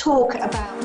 talk about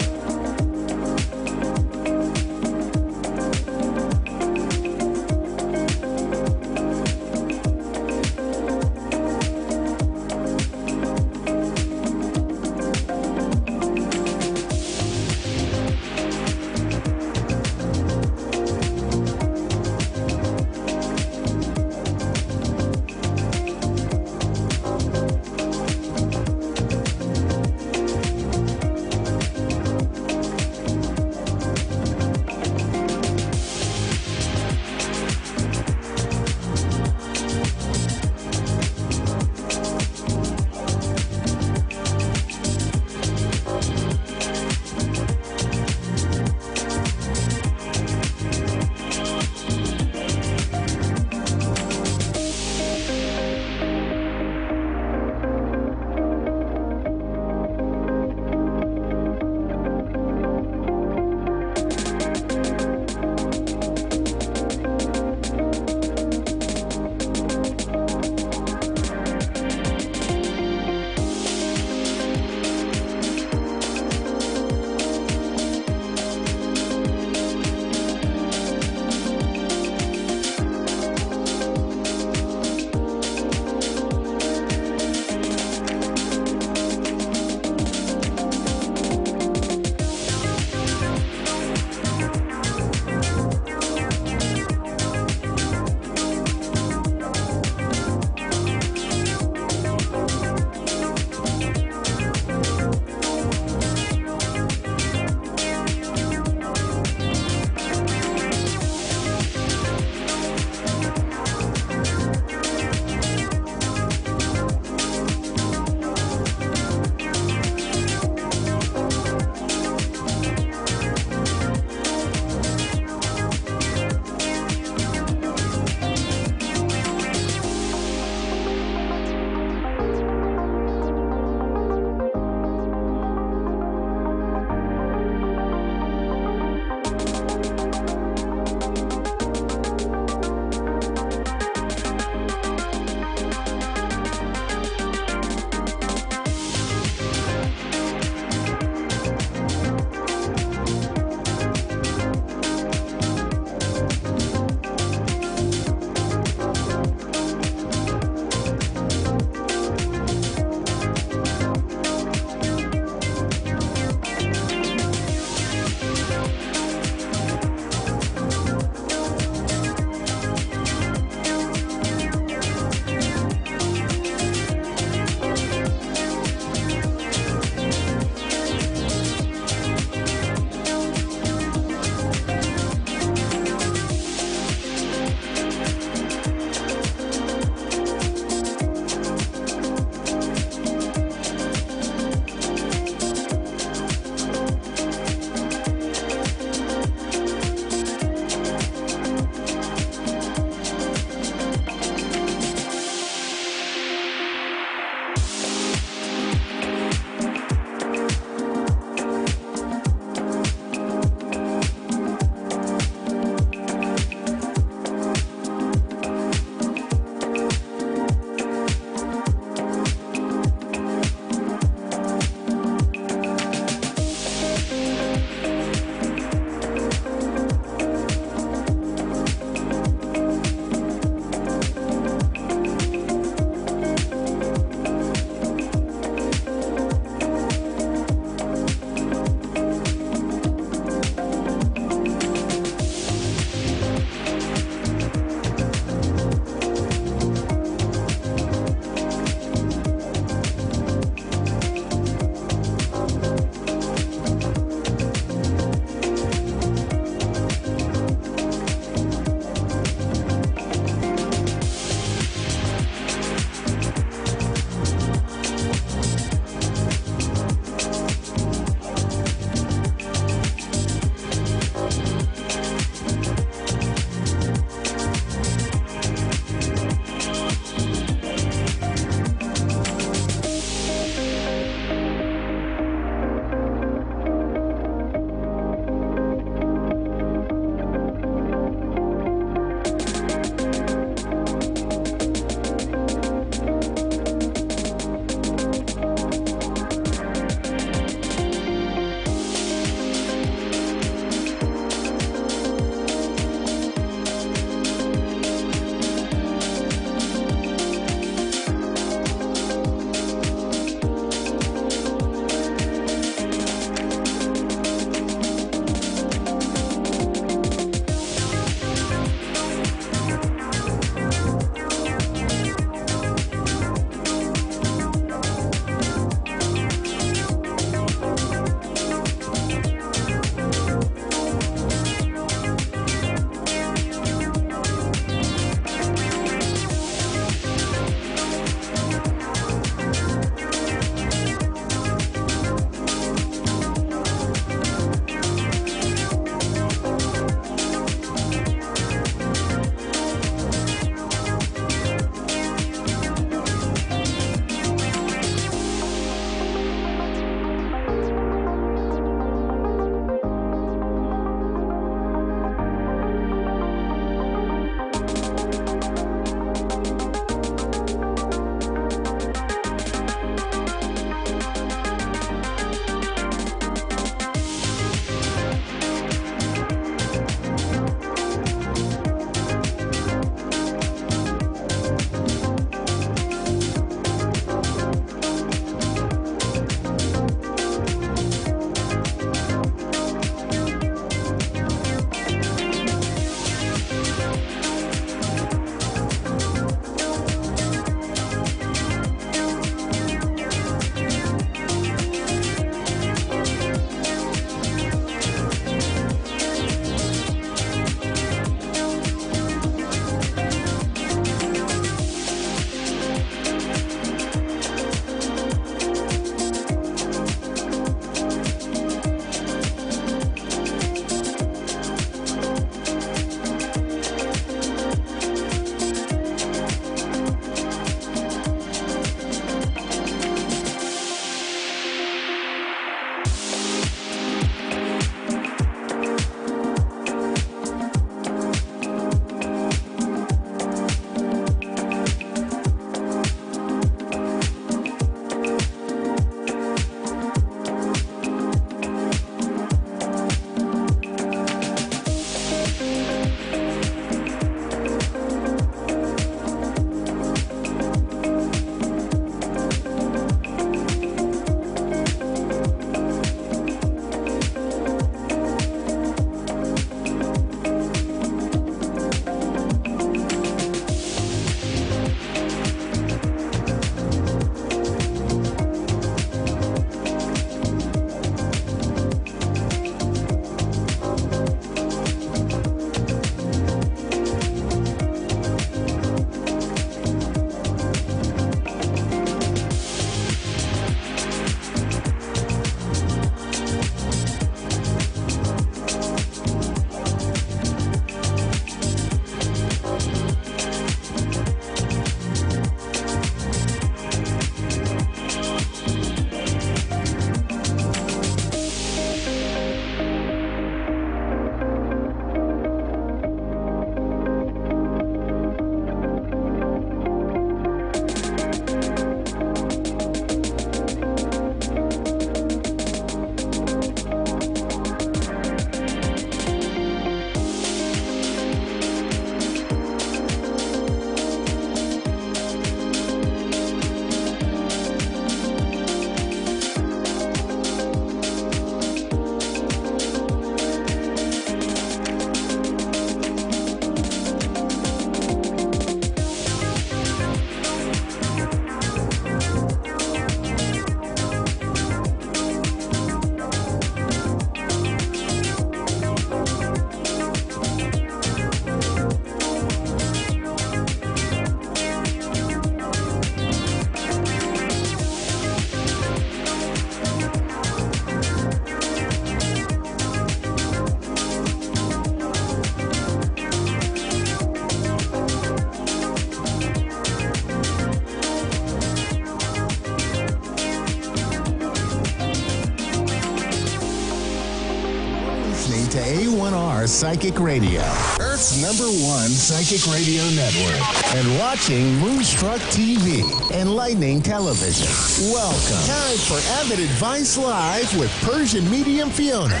to A1R Psychic Radio, Earth's #1 psychic radio network, and watching Moonstruck TV, enlightening television. Welcome. Time for Avid Advice Live with Persian Medium Fiona.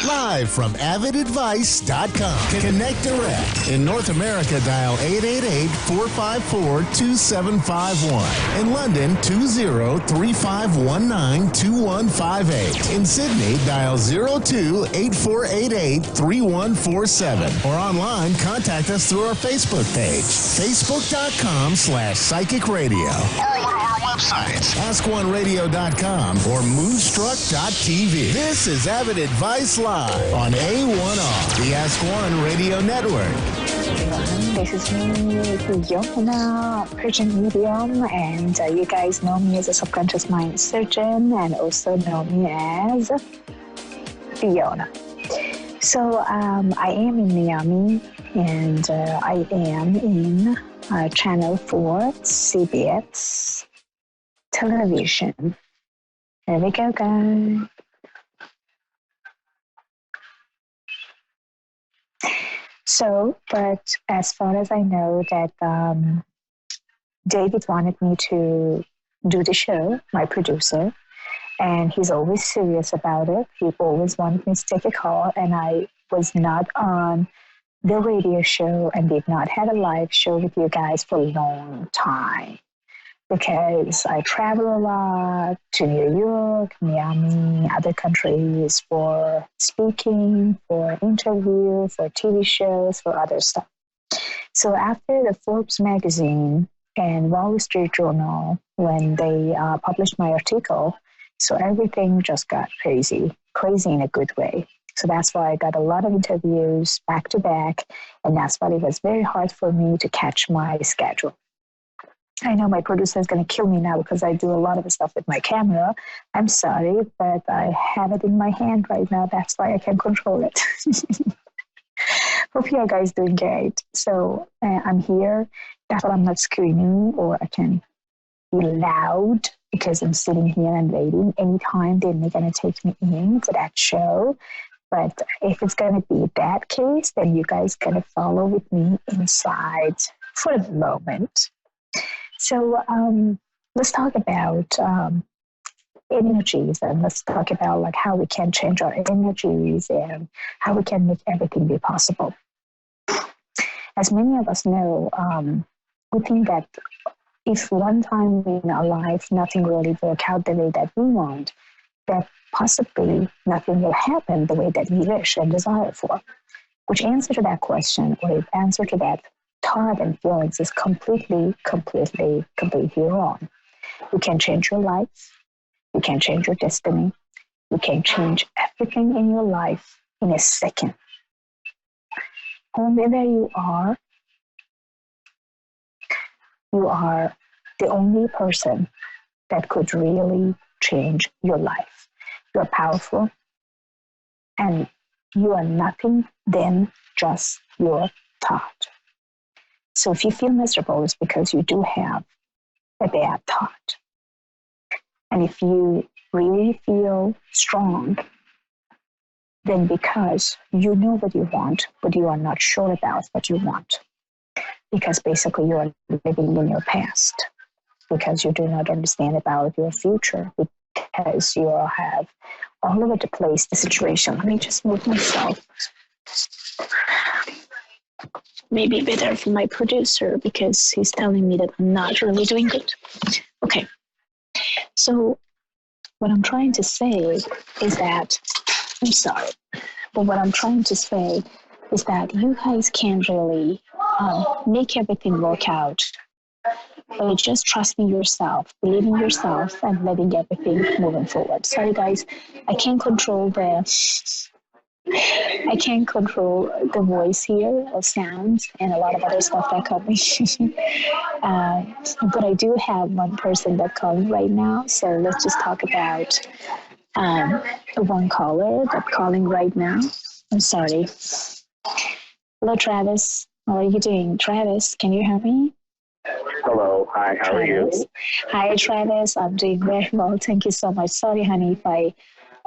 Live from avidadvice.com. Connect direct. In North America, dial 888-454-2751. In London, 20-3519-2158. In Sydney, dial 02-8488-3147. Or online, contact us through our Facebook page, facebook.com/psychic radio. Or one of our websites, askoneradio.com or moonstruck.tv. This is Avid Advice Live on A1R, the Ask One Radio Network. This is me, Fiona, Persian Medium, and you guys know me as a subconscious mind surgeon and also know me as Fiona. So I am in Miami, and I am in Channel 4, CBS television. Here we go, guys. So, but as far as I know that David wanted me to do the show, my producer, and he's always serious about it. He always wanted me to take a call, and I was not on the radio show and did not have a live show with you guys for a long time because I travel a lot to New York, Miami, other countries for speaking, for interview, for TV shows, for other stuff. So after the Forbes magazine and Wall Street Journal, when they published my article, so everything just got crazy in a good way. So that's why I got a lot of interviews back to back, and that's why it was very hard for me to catch my schedule. I know my producer is going to kill me now because I do a lot of stuff with my camera. I'm sorry, but I have it in my hand right now. That's why I can control it. Hope you guys doing great. So I'm here. That's why I'm not screaming or I can be loud because I'm sitting here and waiting. Anytime they're going to take me in for that show. But if it's going to be that case, then you guys going to follow with me inside for the moment. So let's talk about energies, and let's talk about like how we can change our energies and how we can make everything be possible. As many of us know, we think that if one time in our life nothing really works out the way that we want, that possibly nothing will happen the way that we wish and desire for. Which answer to that question, or answer to that thought and feelings is completely wrong. You can change your life. You can change your destiny. You can change everything in your life in a second. Wherever you are the only person that could really change your life. You are powerful, and you are nothing than just your thought. So if you feel miserable, it's because you do have a bad thought. And if you really feel strong, then because you know what you want, but you are not sure about what you want. Because basically you are living in your past. Because you do not understand about your future. Because you have all over the place the situation. Let me just move myself. Maybe better for my producer because he's telling me that I'm not really doing good. Okay. So what I'm trying to say is that, I'm sorry, but what I'm trying to say is that you guys can't really make everything work out. But just trusting yourself, believing yourself, and letting everything moving forward. Sorry guys, I can't control the voice here, or sounds, and a lot of other stuff that caught me. But I do have one person that's calling right now, so let's just talk about one caller that's calling right now. I'm sorry. Hello, Travis. How are you doing? Travis, can you hear me? Hello. Hi, how are you? Hi, Travis. I'm doing very well. Thank you so much. Sorry, honey, if I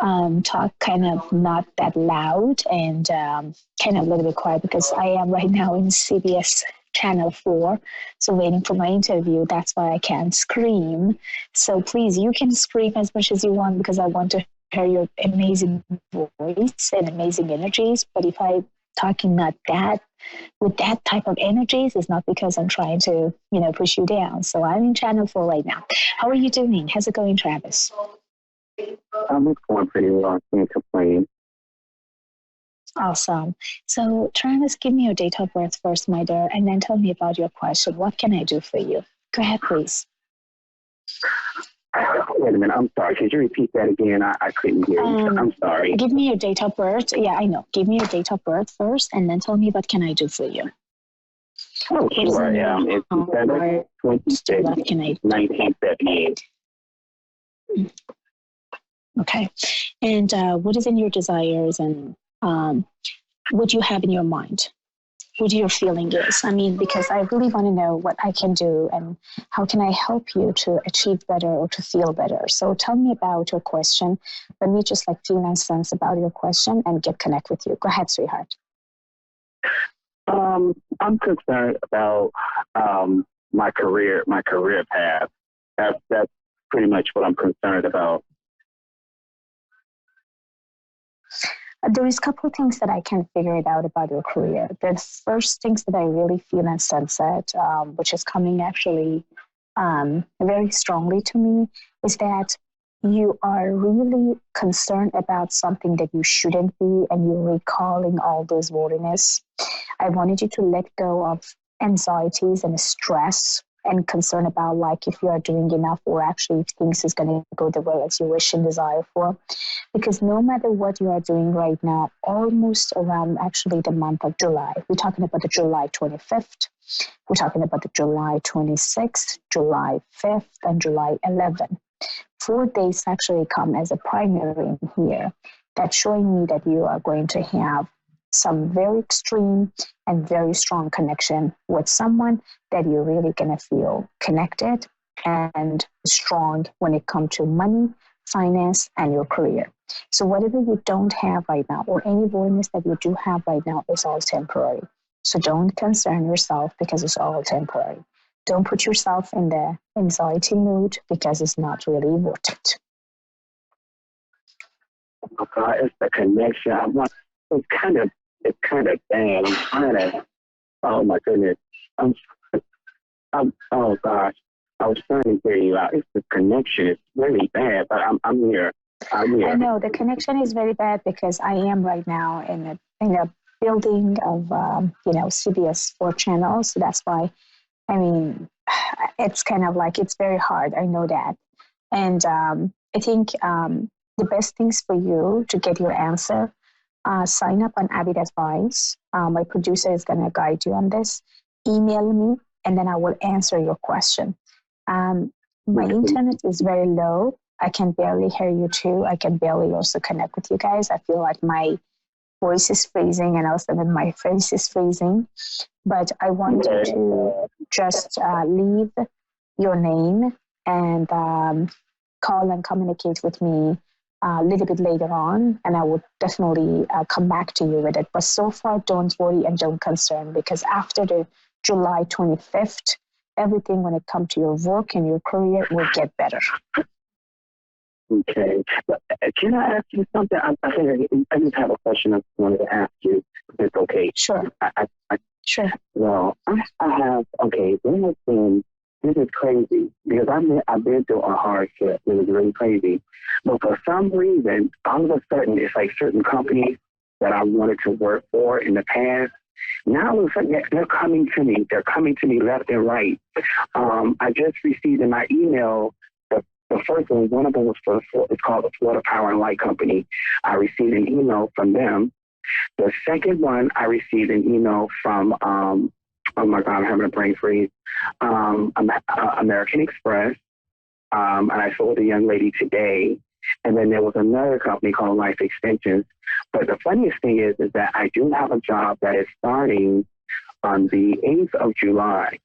talk kind of not that loud and kind of a little bit quiet because I am right now in CBS Channel 4, so waiting for my interview. That's why I can't scream. So please, you can scream as much as you want because I want to hear your amazing voice and amazing energies. But if I talking not that with that type of energies, it's not because I'm trying to, push you down. So I'm in Channel 4 right now. How are you doing? How's it going, Travis? It's going pretty well. I can't complain. Awesome. So, Travis, give me your date of birth first, my dear, and then tell me about your question. What can I do for you? Go ahead, please. Wait a minute. I'm sorry. Could you repeat that again? I couldn't hear you. I'm sorry. Give me your date of birth. Yeah, I know. Give me your date of birth first, and then tell me what can I do for you. Oh, sure. Yeah. It's December 26, What can I do? 1978. Okay. And what is in your desires and what you have in your mind? What your feeling is? I mean, because I really want to know what I can do and how can I help you to achieve better or to feel better. So tell me about your question. Let me just feel and sense about your question and connect with you. Go ahead, sweetheart. I'm concerned about my career path. That's pretty much what I'm concerned about. There is a couple of things that I can figure it out about your career. The first things that I really feel and sense it, which is coming actually very strongly to me, is that you are really concerned about something that you shouldn't be, and you're recalling all those worriness. I wanted you to let go of anxieties and stress and concern about if you are doing enough or actually if things is going to go the way as you wish and desire for. Because no matter what you are doing right now, almost around actually the month of July, we're talking about the July 25th, we're talking about the July 26th, July 5th, and July 11th. 4 days actually come as a primary in here. That's showing me that you are going to have some very extreme and very strong connection with someone that you're really going to feel connected and strong when it comes to money, finance, and your career. So whatever you don't have right now or any voidness that you do have right now is all temporary. So don't concern yourself because it's all temporary. Don't put yourself in the anxiety mood because it's not really worth it. Oh God, it's the connection. It's kind of bad. I'm trying to. Oh my goodness. Oh gosh. I was trying to hear you out. It's the connection. It's really bad, but I'm here. I know the connection is very bad because I am right now in a building of CBS 4 channels. So that's why. I mean, it's kind of it's very hard. I know that, and I think the best things for you to get your answer. Sign up on Avid Advice. My producer is going to guide you on this. Email me, and then I will answer your question. My internet is very low. I can barely hear you too. I can barely also connect with you guys. I feel like my voice is freezing, and also then my face is freezing. But I want you to just leave your name and call and communicate with me a little bit later on, and I would definitely come back to you with it. But so far, don't worry and don't concern, because after the July 25th, everything when it comes to your work and your career will get better. Okay. Can I ask you something? I just have a question I wanted to ask you, if it's okay. Sure. Sure. Well, I have, okay, this is crazy, because I've been through a hardship. It was really crazy. But for some reason, all of a sudden, it's like certain companies that I wanted to work for in the past, now all of a sudden they're coming to me. They're coming to me left and right. I just received in my email, the first one of them was it's called the Florida Power and Light Company. I received an email from them. The second one, I received an email from, oh my God, I'm having a brain freeze, American Express. And I sold a young lady today. And then there was another company called Life Extensions. But the funniest thing is that I do have a job that is starting on the 8th of July.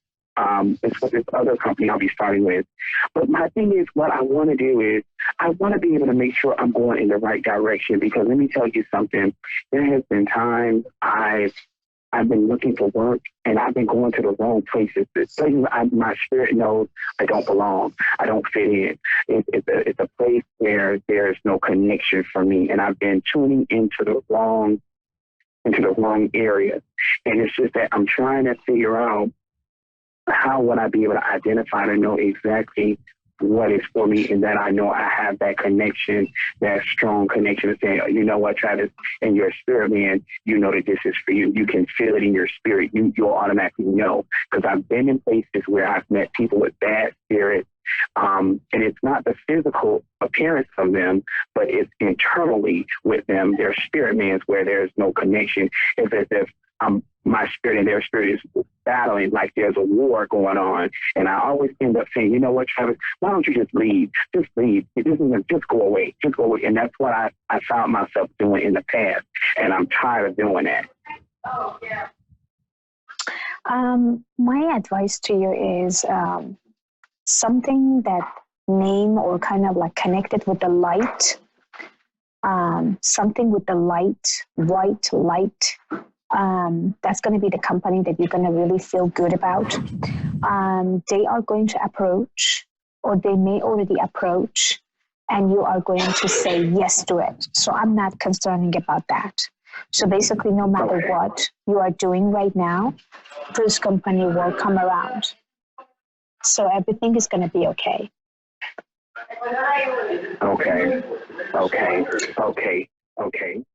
It's with this other company I'll be starting with. But my thing is, what I want to do is, I want to be able to make sure I'm going in the right direction, because let me tell you something. There has been times I've been looking for work, and I've been going to the wrong places. It's places my spirit knows I don't belong. I don't fit in. It's a place where there's no connection for me, and I've been tuning into the wrong area. And it's just that I'm trying to figure out how would I be able to identify to know exactly what is for me, and that I know I have that connection, that strong connection to saying, you know what, Travis, in your spirit, man, you know that this is for you. You can feel it in your spirit. You'll automatically know, because I've been in places where I've met people with bad spirits, and it's not the physical appearance of them, but it's internally with them, their spirit man's, where there's no connection. It's as if my spirit and their spirit is battling, like there's a war going on. And I always end up saying, you know what, Travis, why don't you just leave? Just leave. It isn't, just go away. Just go away. And that's what I found myself doing in the past. And I'm tired of doing that. Oh, yeah. My advice to you is something that name or kind of like connected with the light, something with the light, white light. That's going to be the company that you're going to really feel good about. They are going to approach, or they may already approach, and you are going to say yes to it. So I'm not concerning about that. So basically, no matter what you are doing right now, this company will come around. So everything is going to be okay. Okay.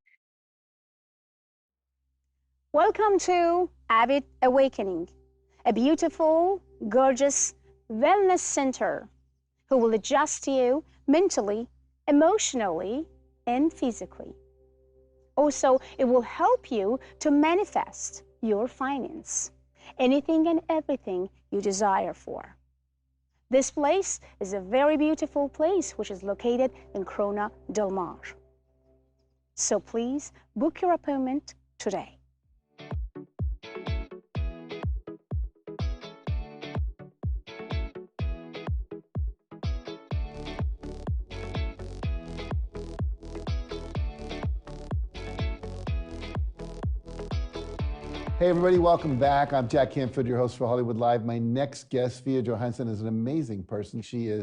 Welcome to Avid Awakening, a beautiful, gorgeous wellness center who will adjust you mentally, emotionally, and physically. Also, it will help you to manifest your finance, anything and everything you desire for. This place is a very beautiful place which is located in Corona Del Mar. So please book your appointment today. Hey everybody, welcome back. I'm Jack Canfield, your host for Hollywood Live. My next guest, Fia Johansson, is an amazing person. She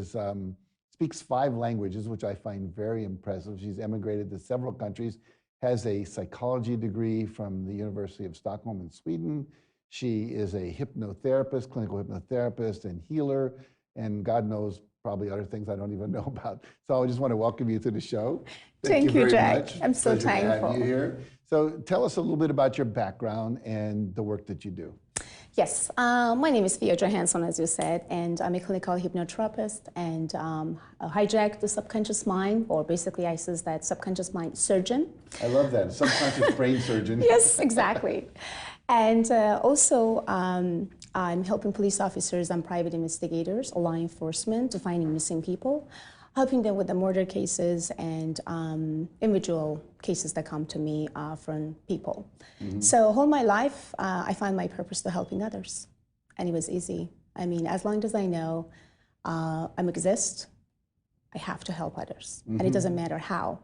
speaks 5 languages, which I find very impressive. She's emigrated to several countries, has a psychology degree from the University of Stockholm in Sweden. She is a hypnotherapist, clinical hypnotherapist and healer, and God knows probably other things I don't even know about. So I just want to welcome you to the show. Thank you, very Jack. much. I'm so Pleasure thankful. to have you here. So tell us a little bit about your background and the work that you do. Yes, my name is Fia Johansson, as you said, and I'm a clinical hypnotherapist, and hijack the subconscious mind, or basically I say that subconscious mind surgeon. I love that, subconscious brain surgeon. Yes, exactly. And also, I'm helping police officers and private investigators, law enforcement, to finding missing people, helping them with the murder cases and individual cases that come to me from people. Mm-hmm. So all my life, I find my purpose to helping others. And it was easy. I mean, as long as I know I exist, I have to help others. Mm-hmm. And it doesn't matter how.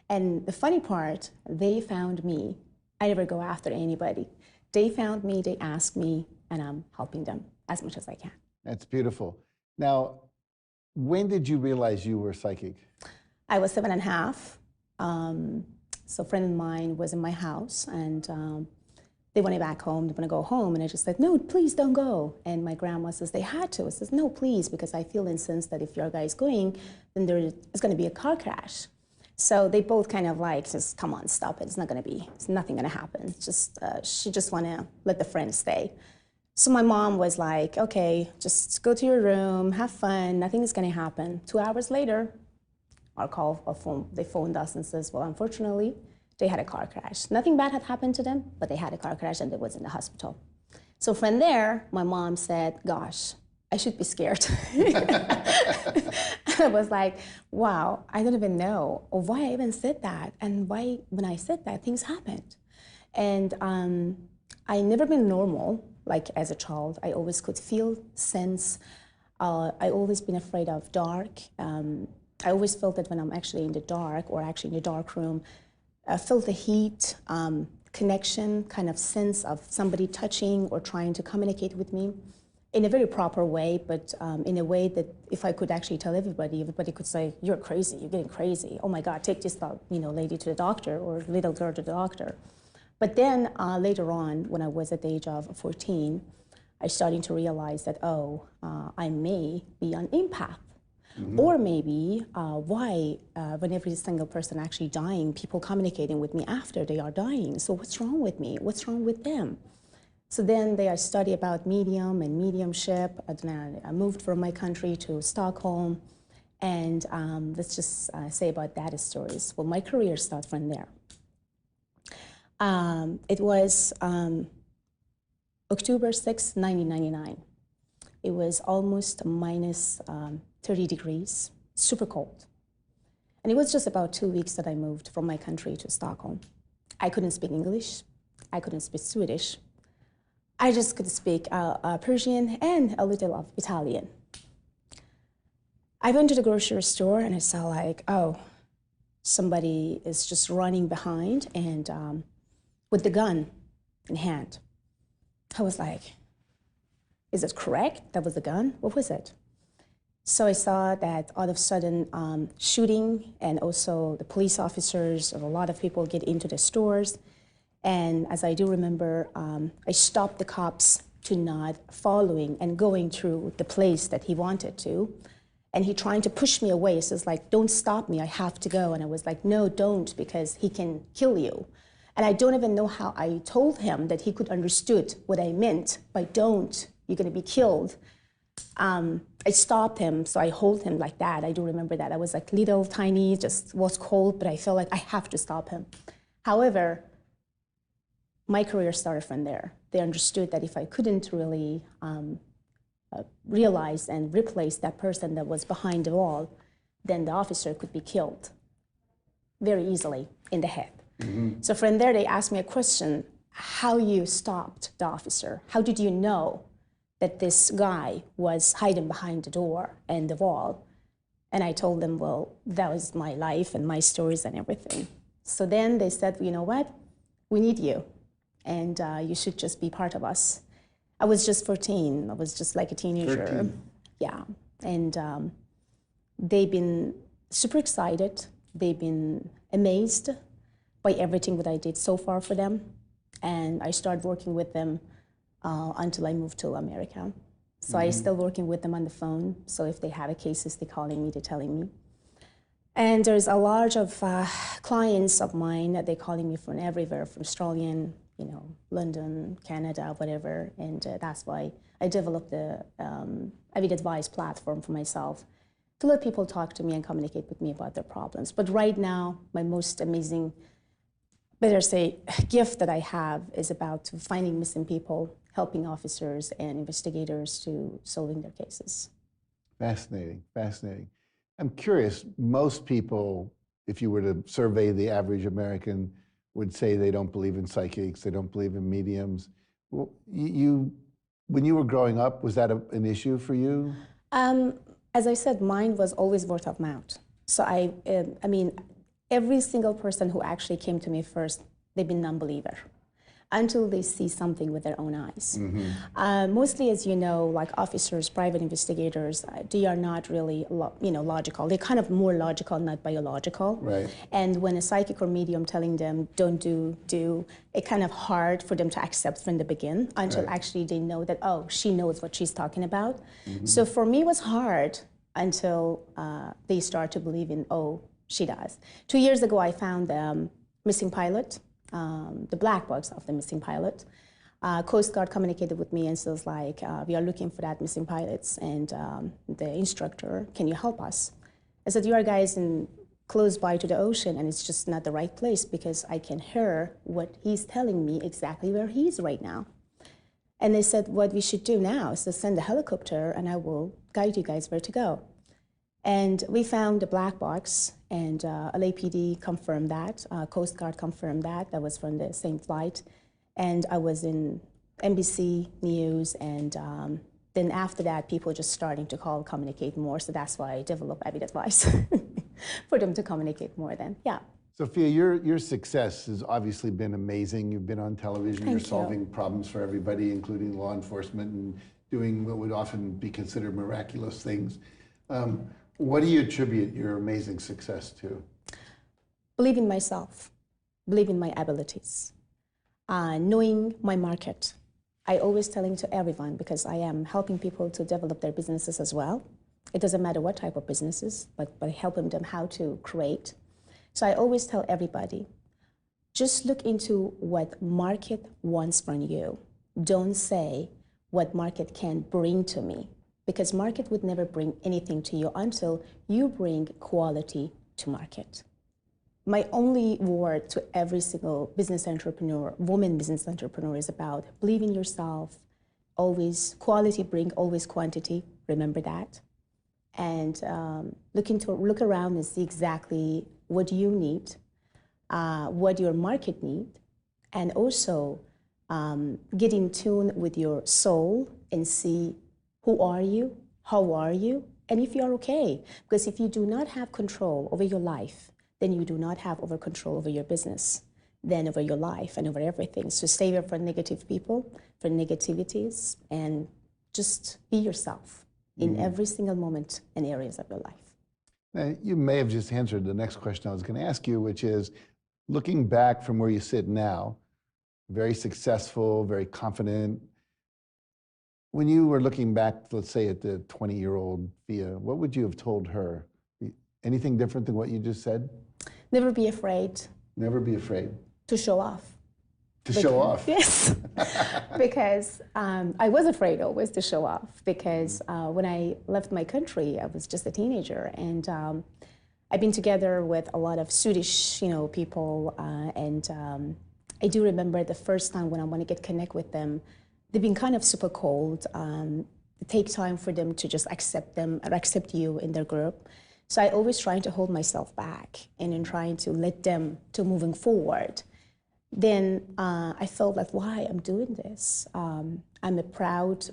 And the funny part, they found me. I never go after anybody. They found me, they asked me, and I'm helping them as much as I can. That's beautiful. Now, when did you realize you were psychic? I was 7.5. So a friend of mine was in my house, and they wanted back home. They want to go home, and I just said, no, please don't go. And my grandma says they had to. I says, no, please, because I feel in sense that if your guy is going, then there is going to be a car crash. So they both kind of like, just come on, stop it. It's nothing going to happen. Just she just want to let the friend stay. So my mom was like, okay, just go to your room, have fun, nothing is going to happen. 2 hours later, they phoned us and says, well, unfortunately, they had a car crash. Nothing bad had happened to them, but they had a car crash and they was in the hospital. So from there, my mom said, gosh, I should be scared. I was like, wow, I don't even know why I even said that, and why when I said that, things happened. And I never been normal. Like as a child, I always could feel, sense. I always been afraid of dark. I always felt that when I'm actually in the dark or actually in the dark room, I felt the heat, connection, kind of sense of somebody touching or trying to communicate with me in a very proper way, but in a way that if I could actually tell everybody, everybody could say, "You're crazy, you're getting crazy. Oh my God, take this lady to the doctor or little girl to the doctor." But then later on, when I was at the age of 14, I started to realize that, I may be an empath. Or maybe why, when every single person actually dying, people communicating with me after they are dying. So what's wrong with me? What's wrong with them? So then I studied about medium and mediumship. And I moved from my country to Stockholm. And let's just say about that stories. Well, my career started from there. It was October 6, 1999. It was almost minus 30 degrees, super cold. And it was just about 2 weeks that I moved from my country to Stockholm. I couldn't speak English. I couldn't speak Swedish. I just could speak Persian and a little of Italian. I went to the grocery store and I saw somebody is just running behind and with the gun in hand. I was like, is it correct? That was the gun? What was it? So I saw that all of a sudden shooting, and also the police officers and a lot of people get into the stores. And as I do remember, I stopped the cops to not following and going through the place that he wanted to. And he trying to push me away. So it's like, don't stop me, I have to go. And I was like, no, don't, because he can kill you. And I don't even know how I told him that he could understood what I meant by don't, you're gonna be killed. I stopped him, so I hold him like that. I do remember that. I was like little, tiny, just was cold, but I felt like I have to stop him. However, my career started from there. They understood that if I couldn't really realize and replace that person that was behind the wall, then the officer could be killed very easily in the head. So from there, they asked me a question, how you stopped the officer? How did you know that this guy was hiding behind the door and the wall? And I told them, well, that was my life and my stories and everything. So then they said, you know what? We need you, and you should just be part of us. I was just 14. I was just like a teenager. 13. Yeah. And they've been super excited. They've been amazed by everything that I did so far for them. And I started working with them until I moved to America. So I still working with them on the phone. So if they have a cases, they're calling me, they're telling me. And there's a large of clients of mine that they're calling me from everywhere, from Australian, London, Canada, whatever. And that's why I developed the Avid Advice platform for myself to let people talk to me and communicate with me about their problems. But right now, my most amazing, better say, gift that I have is about finding missing people, helping officers and investigators to solving their cases. Fascinating, fascinating. I'm curious, most people, if you were to survey the average American, would say they don't believe in psychics, they don't believe in mediums. Well, when you were growing up, was that an issue for you? As I said, mine was always word of mouth. So I mean, every single person who actually came to me first, they've been non-believer until they see something with their own eyes. Mostly, as you know, like officers, private investigators, they are not really, logical. They're kind of more logical, not biological. Right. And when a psychic or medium telling them don't do, it's kind of hard for them to accept from the beginning until actually they know that, oh, she knows what she's talking about. So for me, it was hard until they start to believe in, oh, she does. 2 years ago, I found the missing pilot, the black box of the missing pilot. Coast Guard communicated with me and says like, we are looking for that missing pilots, and the instructor, can you help us? I said, you are guys close by to the ocean, and it's just not the right place because I can hear what he's telling me exactly where he is right now. And they said, what we should do now is to send a helicopter and I will guide you guys where to go. And we found the black box, and LAPD confirmed that, Coast Guard confirmed that was from the same flight. And I was in NBC News, and then after that, people just starting to communicate more, so that's why I developed Avid Advice. for them to communicate more then. Yeah. Sophia, your success has obviously been amazing. You've been on television. You're Thank you. solving problems for everybody, including law enforcement, and doing what would often be considered miraculous things. What do you attribute your amazing success to? Believe in myself, believe in my abilities, knowing my market. I always telling to everyone, because I am helping people to develop their businesses as well. It doesn't matter what type of businesses, but by helping them how to create. So I always tell everybody, just look into what market wants from you. Don't say what market can bring to me, because market would never bring anything to you until you bring quality to market. My only word to every single business entrepreneur, woman business entrepreneur, is about believe in yourself, always quality bring always quantity, remember that. And look around and see exactly what you need, what your market need, and also get in tune with your soul and see who are you, how are you, and if you are okay. Because if you do not have control over your life, then you do not have over control over your business, then over your life and over everything. So stay away from negative people, for negativities, and just be yourself in every single moment and areas of your life. Now, you may have just answered the next question I was going to ask you, which is, looking back from where you sit now, very successful, very confident. When you were looking back, let's say at the 20-year-old Fia, what would you have told her? Anything different than what you just said? Never be afraid. Never be afraid. To show off. Show off? Yes. Because I was afraid always to show off, because when I left my country, I was just a teenager, and I've been together with a lot of Swedish, people, and I do remember the first time when I want to get connect with them, they've been kind of super cold. It takes time for them to just accept them or accept you in their group. So I always trying to hold myself back and in trying to let them to moving forward. Then I felt like, why I'm doing this? I'm a proud,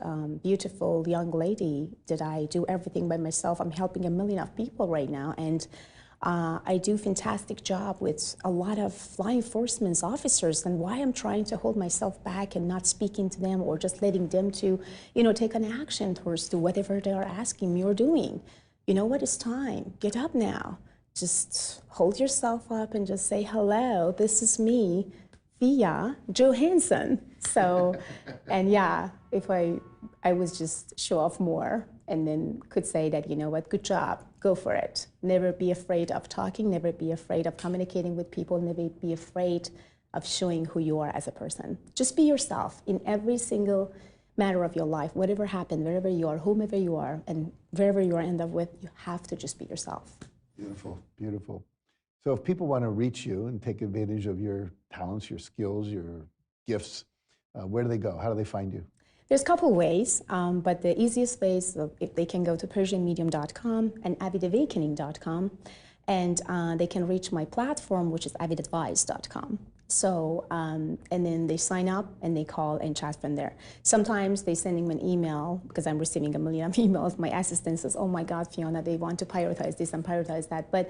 beautiful young lady. Did I do everything by myself? I'm helping 1 million of people right now, and I do fantastic job with a lot of law enforcement officers. And why I'm trying to hold myself back and not speaking to them or just letting them to, take an action towards to whatever they are asking me or doing. You know what? It's time. Get up now. Just hold yourself up and just say, hello, this is me, Fia Johansson. So, and yeah, if I was just show off more and then could say that, you know what, good job, go for it. Never be afraid of talking, never be afraid of communicating with people, never be afraid of showing who you are as a person. Just be yourself in every single matter of your life, whatever happened, wherever you are, whomever you are, and wherever you are end up with, you have to just be yourself. Beautiful, beautiful. So if people want to reach you and take advantage of your talents, your skills, your gifts, where do they go? How do they find you? There's a couple ways, but the easiest way is if they can go to PersianMedium.com and AvidAwakening.com, and they can reach my platform, which is AvidAdvice.com. So, and then they sign up and they call and chat from there. Sometimes they sending me an email, because I'm receiving 1 million of emails. My assistant says, oh my God, Fiona, they want to prioritize this and prioritize that. But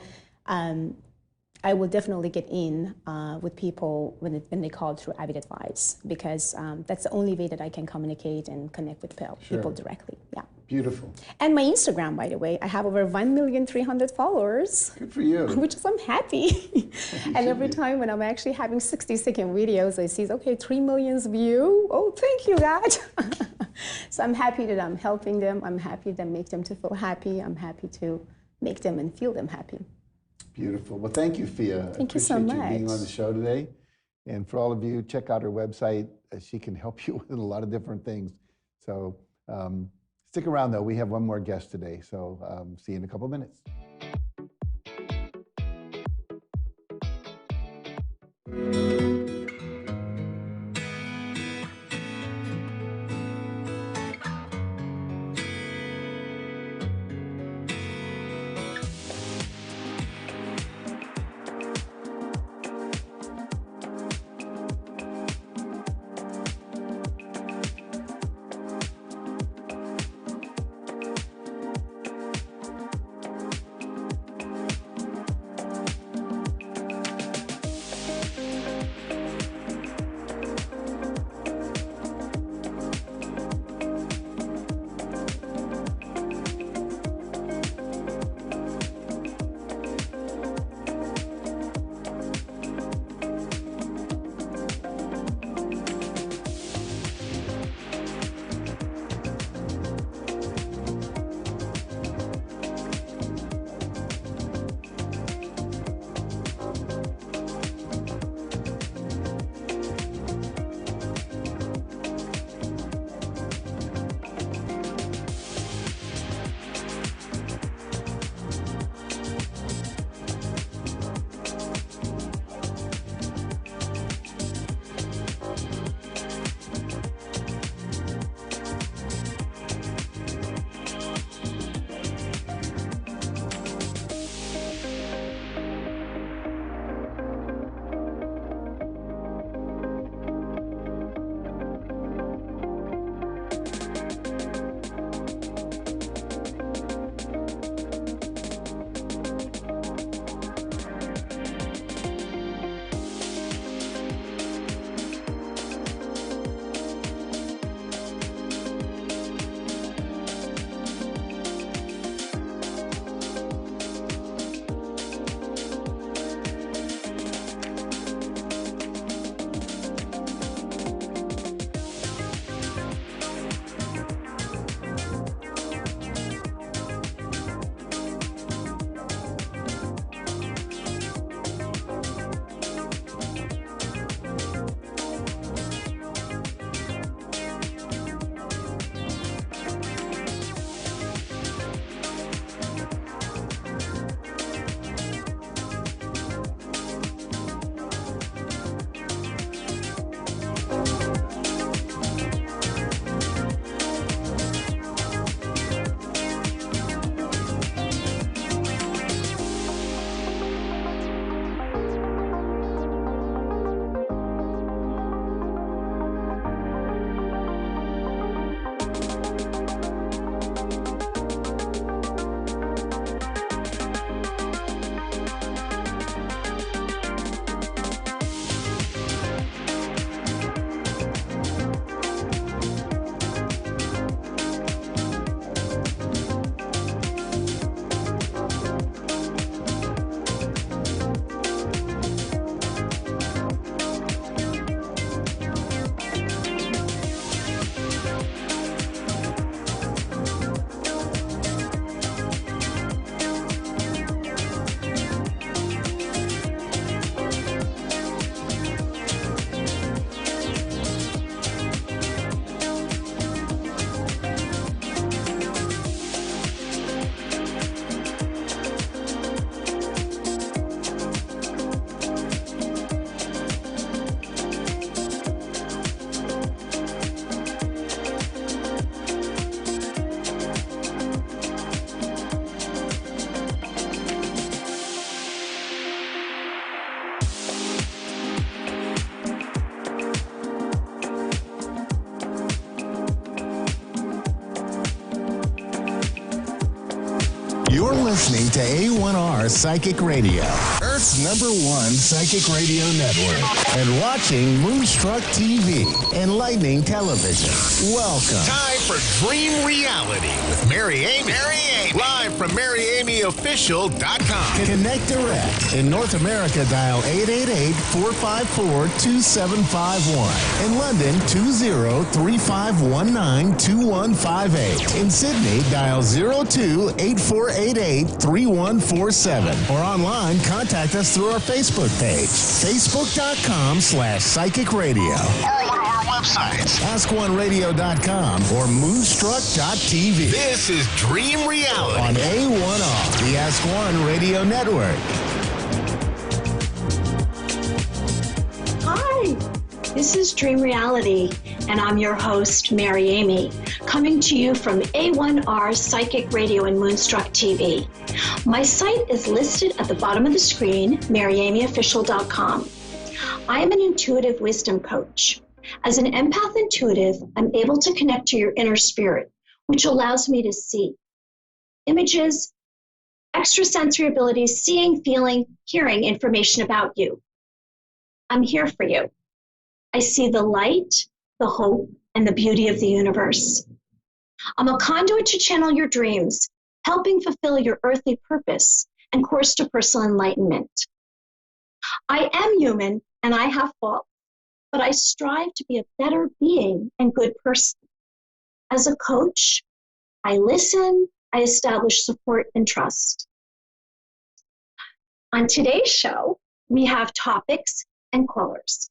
I will definitely get in with people when they call through Avid Advice, because that's the only way that I can communicate and connect with people directly. Yeah. Beautiful. And my Instagram, by the way, I have over 1,300,000 followers. Good for you. Which is I'm happy. And every time when I'm actually having 60-second videos, I see, okay, 3 million views. Oh, thank you, God. So I'm happy that I'm helping them. I'm happy to make them to feel happy. I'm happy to make them and feel them happy. Beautiful. Well, thank you, Fia. Thank you so much. I appreciate you being on the show today. And for all of you, check out her website. She can help you with a lot of different things. So stick around, though. We have one more guest today. So see you in a couple of minutes. listening to A1R Psychic Radio, Earth's #1 psychic radio network, and watching Moonstruck TV, enlightening television. Welcome. Time for Dream Reality with Mary Amy. Live from MaryAmyOfficial.com. Connect direct. In North America, dial 888-454-2751. In London, 20-3519-2158. In Sydney, dial 02-8488-3147. Or online, contact us through our Facebook page, facebook.com/psychic radio. Or one of our websites, AskOneRadio.com or Moonstruck.tv. This is Dream Reality On A1R, the Ask One Radio Network. Hi, this is Dream Reality, and I'm your host, Mary Amy, coming to you from A1R Psychic Radio and Moonstruck TV. My site is listed at the bottom of the screen, MaryAmyOfficial.com. I am an intuitive wisdom coach. As an empath intuitive, I'm able to connect to your inner spirit, which allows me to see images, extrasensory abilities, seeing, feeling, hearing information about you. I'm here for you. I see the light, the hope, and the beauty of the universe. I'm a conduit to channel your dreams, helping fulfill your earthly purpose and course to personal enlightenment. I am human and I have faults, but I strive to be a better being and good person. As a coach, I listen, I establish support and trust. On today's show, we have topics and callers.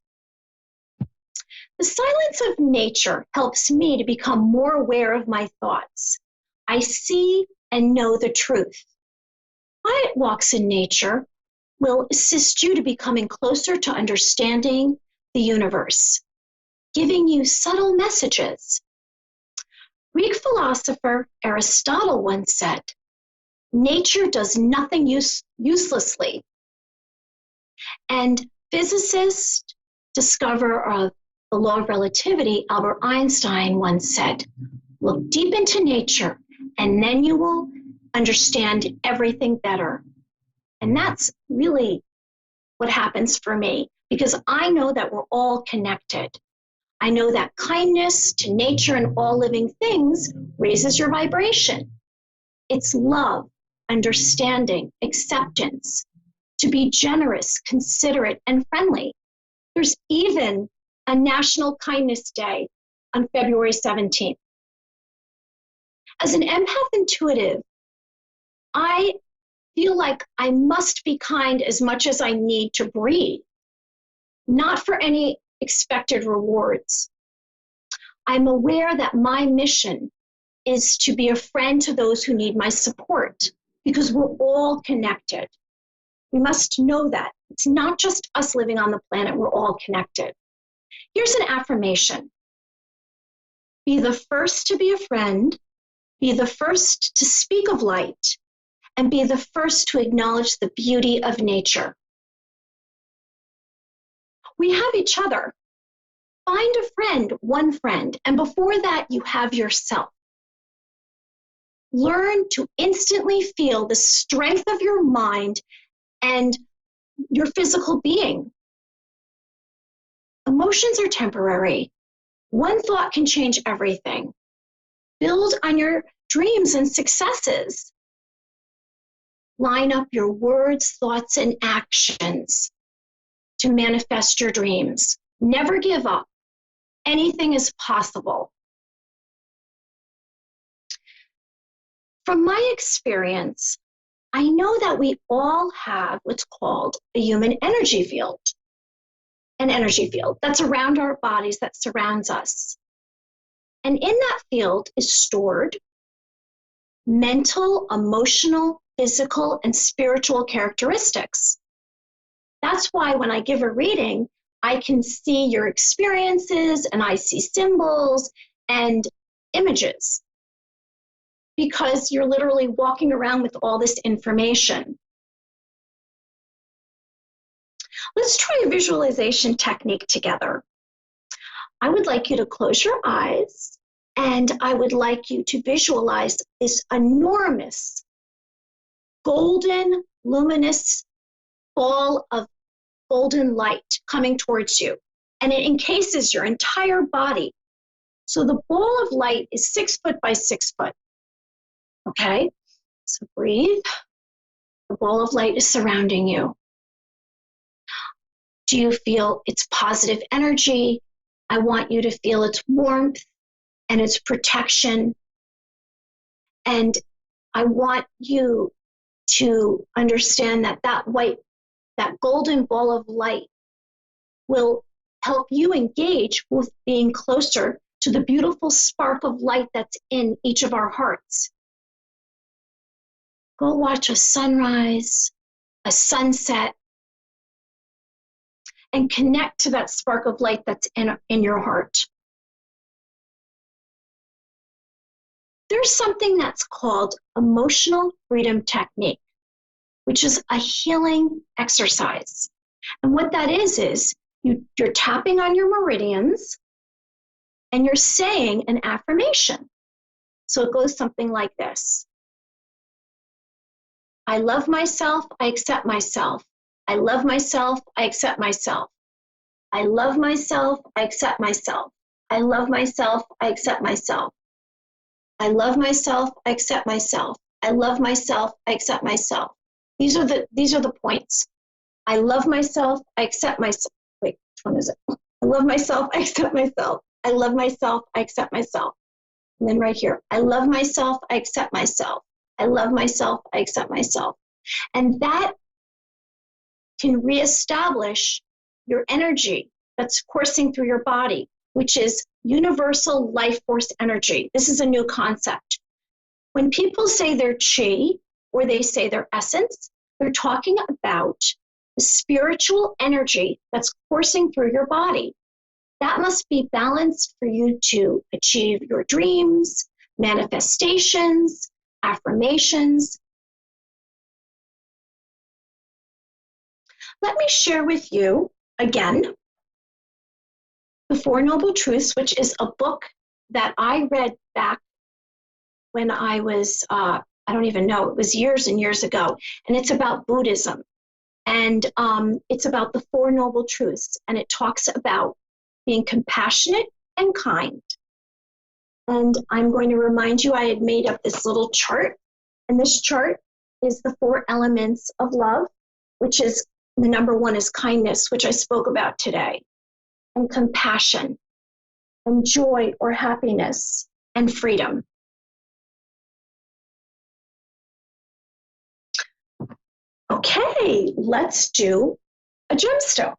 The silence of nature helps me to become more aware of my thoughts. I see and know the truth. Quiet walks in nature will assist you to becoming closer to understanding the universe, giving you subtle messages. Greek philosopher Aristotle once said, "Nature does nothing uselessly." And physicist, discoverer of the law of relativity, Albert Einstein once said, "Look deep into nature, and then you will understand everything better." And that's really what happens for me, because I know that we're all connected. I know that kindness to nature and all living things raises your vibration. It's love, understanding, acceptance, to be generous, considerate, and friendly. There's even a National Kindness Day on February 17th. As an empath intuitive, I feel like I must be kind as much as I need to breathe, not for any expected rewards. I'm aware that my mission is to be a friend to those who need my support, because we're all connected. We must know that. It's not just us living on the planet, we're all connected. Here's an affirmation. Be the first to be a friend, be the first to speak of light, and be the first to acknowledge the beauty of nature. We have each other. Find a friend, one friend, and before that, you have yourself. Learn to instantly feel the strength of your mind and your physical being. Emotions are temporary. One thought can change everything. Build on your dreams and successes. Line up your words, thoughts, and actions to manifest your dreams. Never give up. Anything is possible. From my experience, I know that we all have what's called a human energy field. An energy field that's around our bodies, that surrounds us. And in that field is stored mental, emotional, physical, and spiritual characteristics. That's why when I give a reading, I can see your experiences and I see symbols and images, because you're literally walking around with all this information. Let's try a visualization technique together. I would like you to close your eyes, and I would like you to visualize this enormous golden, luminous ball of golden light coming towards you, and it encases your entire body. So the ball of light is 6 foot by 6 foot. Okay, so breathe. The ball of light is surrounding you. Do you feel its positive energy? I want you to feel its warmth and its protection. And I want you to understand that that golden ball of light will help you engage with being closer to the beautiful spark of light that's in each of our hearts. Go watch a sunrise, a sunset, and connect to that spark of light that's in your heart. There's something that's called emotional freedom technique, which is a healing exercise. And what that is you're tapping on your meridians and you're saying an affirmation. So it goes something like this. I love myself, I accept myself. I love myself, I accept myself. I love myself, I accept myself. I love myself, I accept myself. I love myself, I accept myself. I love myself, I accept myself. These are the points. I love myself, I accept myself. Wait, which one is it? I love myself, I accept myself. I love myself, I accept myself. And then right here, I love myself, I accept myself. I love myself, I accept myself. And that can reestablish your energy that's coursing through your body, which is universal life force energy. This is a new concept. When people say their chi or they say their essence, they're talking about the spiritual energy that's coursing through your body. That must be balanced for you to achieve your dreams, manifestations, affirmations. Let me share with you again The Four Noble Truths, which is a book that I read back when I was, I don't even know, it was years and years ago. And it's about Buddhism. And it's about the Four Noble Truths. And it talks about being compassionate and kind. And I'm going to remind you, I had made up this little chart. And this chart is the 4 elements of love, which is the number 1 is kindness, which I spoke about today, and compassion, and joy or happiness, and freedom. Okay, let's do a gemstone.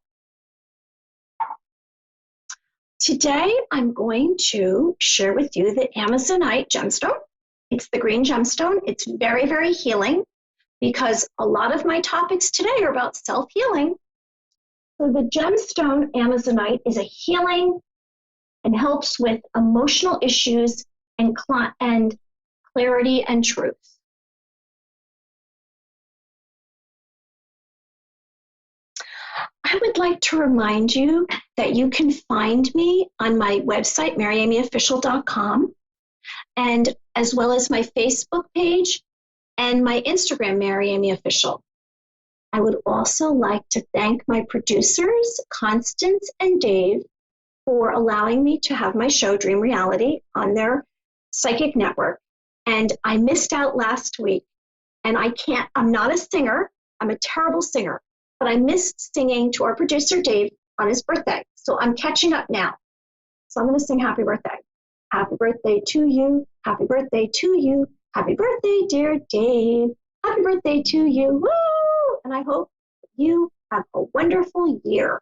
Today, I'm going to share with you the Amazonite gemstone. It's the green gemstone. It's very, very healing because a lot of my topics today are about self-healing. So the gemstone Amazonite is a healing and helps with emotional issues and clarity and truth. I would like to remind you that you can find me on my website, maryamyofficial.com, and as well as my Facebook page and my Instagram, maryamyofficial. I would also like to thank my producers, Constance and Dave, for allowing me to have my show, Dream Reality, on their psychic network. And I missed out last week, and I'm not a singer, I'm a terrible singer, but I missed singing to our producer, Dave, on his birthday. So I'm catching up now. So I'm going to sing happy birthday. Happy birthday to you. Happy birthday to you. Happy birthday, dear Dave. Happy birthday to you. Woo! And I hope you have a wonderful year.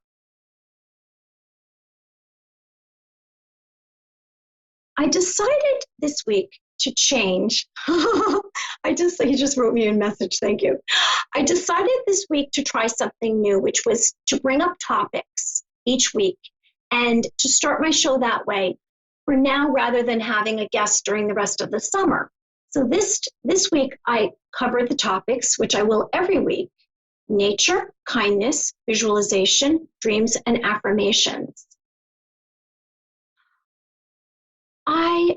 I decided this week to change. He just wrote me a message, thank you. I decided this week to try something new, which was to bring up topics each week and to start my show that way for now rather than having a guest during the rest of the summer. So this week I covered the topics, which I will every week: nature, kindness, visualization, dreams, and affirmations. I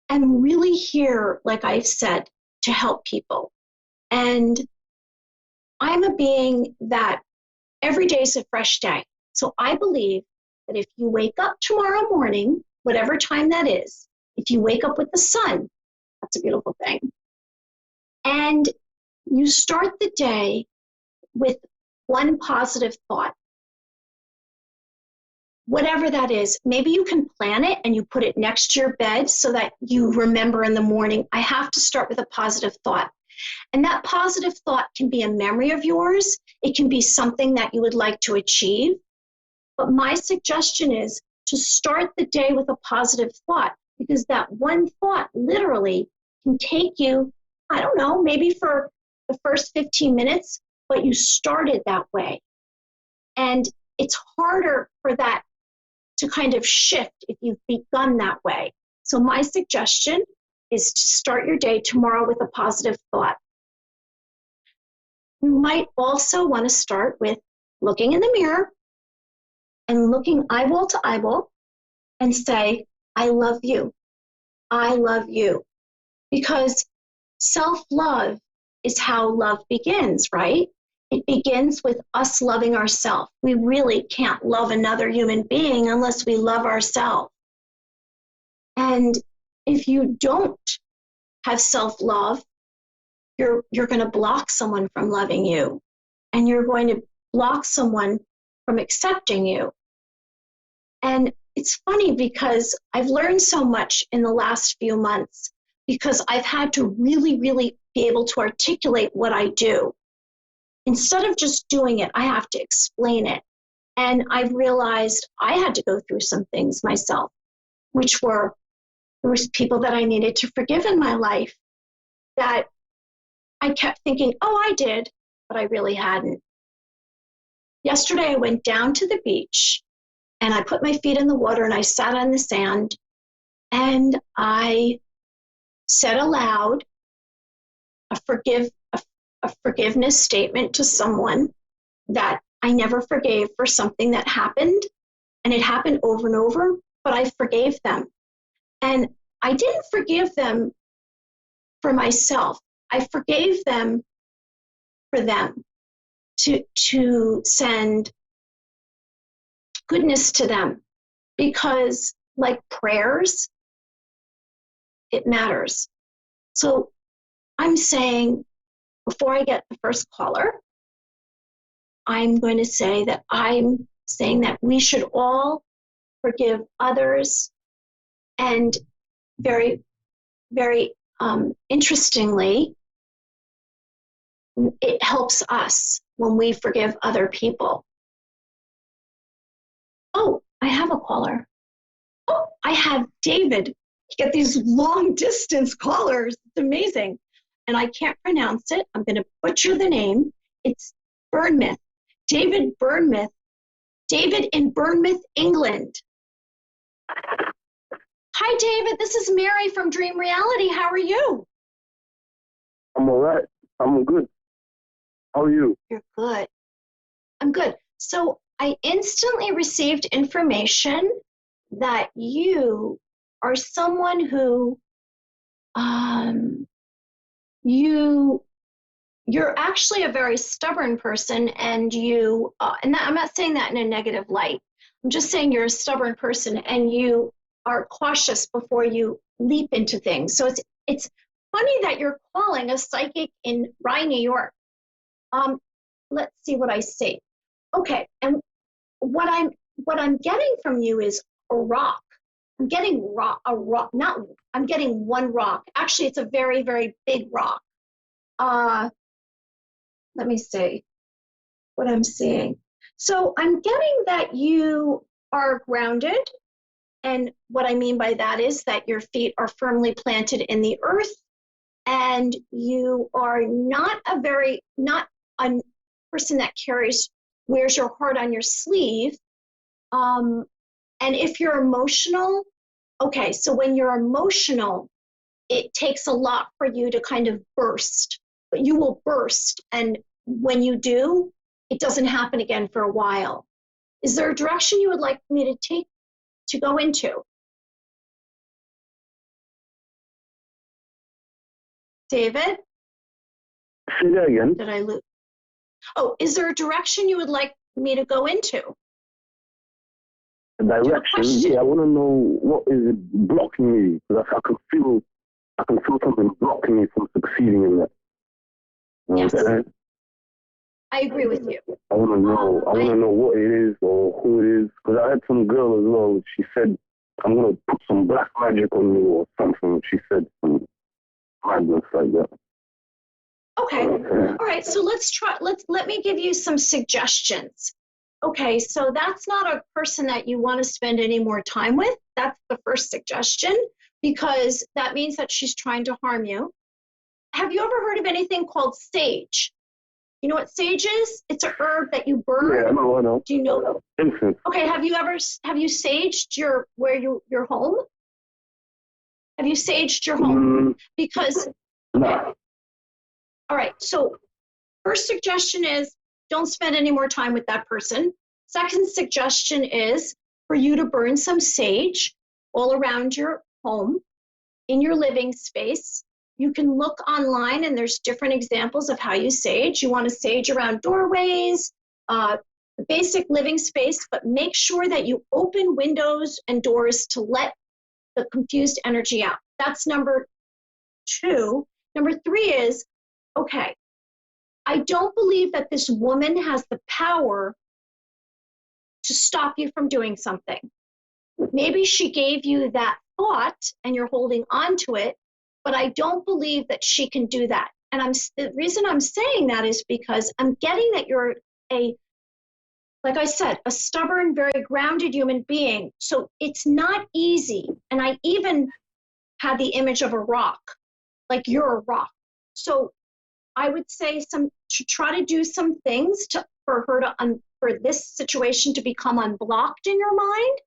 am really here, like I've said, to help people. And I'm a being that every day is a fresh day. So I believe that if you wake up tomorrow morning, whatever time that is, if you wake up with the sun, that's a beautiful thing. And you start the day with one positive thought. Whatever that is, maybe you can plan it and you put it next to your bed so that you remember in the morning, I have to start with a positive thought. And that positive thought can be a memory of yours. It can be something that you would like to achieve. But my suggestion is to start the day with a positive thought, because that one thought literally can take you, I don't know, maybe for the first 15 minutes, but you started that way. And it's harder for that to kind of shift if you've begun that way. So my suggestion is to start your day tomorrow with a positive thought. You might also want to start with looking in the mirror and looking eyeball to eyeball and say, I love you. I love you. Because self-love is how love begins, right? It begins with us loving ourselves. We really can't love another human being unless we love ourselves. And if you don't have self-love, you're going to block someone from loving you, and you're going to block someone from accepting you. And it's funny because I've learned so much in the last few months because I've had to really, really be able to articulate what I do. Instead of just doing it, I have to explain it. And I've realized I had to go through some things myself, which were, there was people that I needed to forgive in my life that I kept thinking, oh, I did, but I really hadn't. Yesterday, I went down to the beach and I put my feet in the water and I sat on the sand and I said aloud a forgiveness statement to someone that I never forgave for something that happened. And it happened over and over, but I forgave them. And I didn't forgive them for myself. I forgave them for them, to send goodness to them, because like prayers, it matters. So I'm saying, before I get the first caller, I'm going to say that I'm saying that we should all forgive others. And very, very interestingly, it helps us when we forgive other people. Oh, I have a caller. Oh, I have David. You get these long distance callers. It's amazing. And I can't pronounce it. I'm going to butcher the name. It's Burnmouth. David Burnmouth. David in Burnmouth, England. Hi, David. This is Mary from Dream Reality. How are you? I'm all right. I'm good. How are you? You're good. I'm good. So I instantly received information that you are someone who you're actually a very stubborn person, and I'm not saying that in a negative light. I'm just saying you're a stubborn person and you are cautious before you leap into things. So it's funny that you're calling a psychic in Rye, New York. Let's see what I see. Okay, and what I'm getting from you is a rock. I'm getting I'm getting one rock. Actually, it's a very, very big rock. Let me see what I'm seeing. So I'm getting that you are grounded. And what I mean by that is that your feet are firmly planted in the earth, and you are not a person that wears your heart on your sleeve. And if you're emotional, okay, so when you're emotional, it takes a lot for you to kind of burst, but you will burst. And when you do, it doesn't happen again for a while. Is there a direction you would like me to go into? David? Say that again. Did I lose? Oh, is there a direction you would like me to go into? The direction. Yeah, I want to know what is blocking me, because I can feel something blocking me from succeeding in that. Yes. Okay? I agree with you. I want to know. I want to know what it is or who it is, because I had some girl as well. She said, "I'm gonna put some black magic on you" or something. She said some madness like that. Okay. All right. So let me give you some suggestions. Okay. So that's not a person that you want to spend any more time with. That's the first suggestion, because that means that she's trying to harm you. Have you ever heard of anything called sage? You know what sage is? It's a herb that you burn. Yeah, I know. Do you know? Incense. Okay. Have you saged your home? Have you saged your home? Because No. all right. So first suggestion is don't spend any more time with that person. Second suggestion is for you to burn some sage all around your home, in your living space. You can look online and there's different examples of how you sage. You want to sage around doorways, basic living space, but make sure that you open windows and doors to let the confused energy out. That's number 2. Number 3 is, okay, I don't believe that this woman has the power to stop you from doing something. Maybe she gave you that thought and you're holding on to it, but I don't believe that she can do that. And the reason I'm saying that is because I'm getting that you're like I said, a stubborn, very grounded human being. So it's not easy. And I even had the image of a rock, like you're a rock. So I would say to try to do some things for this situation to become unblocked in your mind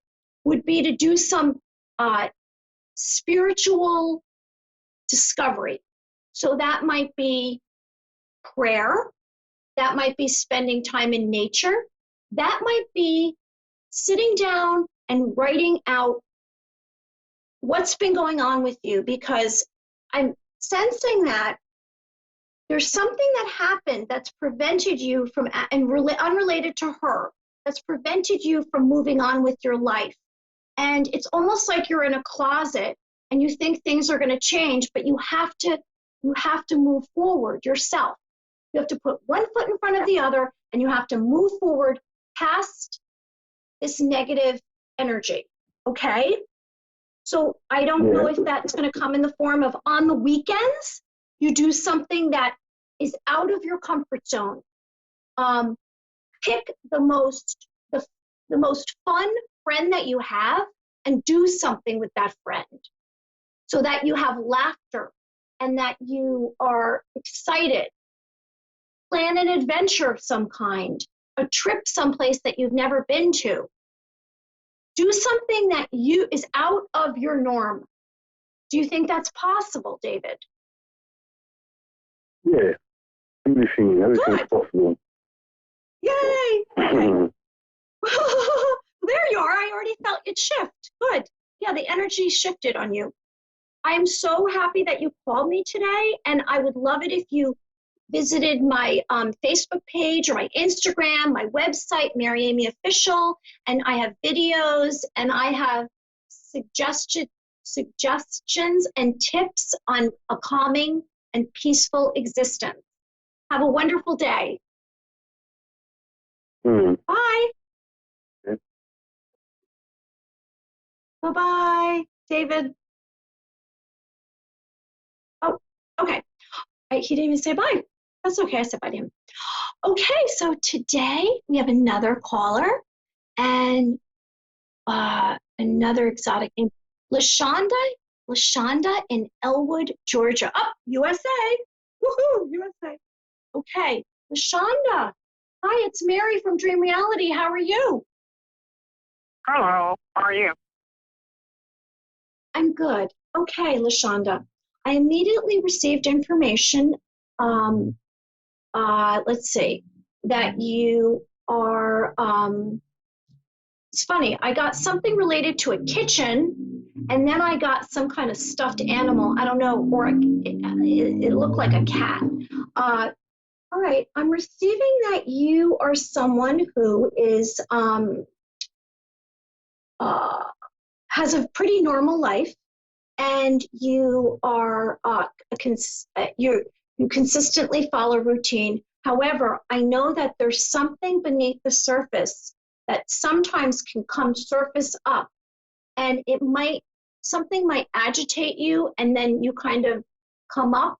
would be to do some spiritual discovery. So that might be prayer, that might be spending time in nature, that might be sitting down and writing out what's been going on with you, because I'm sensing that there's something that happened that's prevented you from, unrelated to her, that's prevented you from moving on with your life. And it's almost like you're in a closet and you think things are going to change, but you have to move forward yourself. You have to put one foot in front of the other and you have to move forward past this negative energy. Okay? So I don't know if that's going to come in the form of on the weekends, you do something that is out of your comfort zone. Pick the most fun friend that you have and do something with that friend so that you have laughter and that you are excited. Plan an adventure of some kind, a trip someplace that you've never been to. Do something that is out of your norm. Do you think that's possible, David? Yeah, everything's possible. Yay! Okay. There you are. I already felt it shift. Good. Yeah, the energy shifted on you. I am so happy that you called me today, and I would love it if you visited my Facebook page or my Instagram, my website, Mary Amy Official, and I have videos and I have suggestions and tips on a calming and peaceful existence. Have a wonderful day. Bye. Yeah. Bye-bye, David. Oh, okay. He didn't even say bye. That's okay, I said bye to him. Okay, so today we have another caller and another exotic name. LaShonda in Elwood, Georgia. Oh, USA. Woohoo, USA. Okay, LaShonda. Hi, it's Mary from Dream Reality. How are you? Hello, how are you? I'm good. Okay, LaShonda. I immediately received information, let's see, that you are, it's funny, I got something related to a kitchen And then I got some kind of stuffed animal. I don't know, or it looked like a cat. All right, I'm receiving that you are someone who is has a pretty normal life, and you are you consistently follow routine. However, I know that there's something beneath the surface that sometimes can come surface up, and something might agitate you, and then you kind of come up,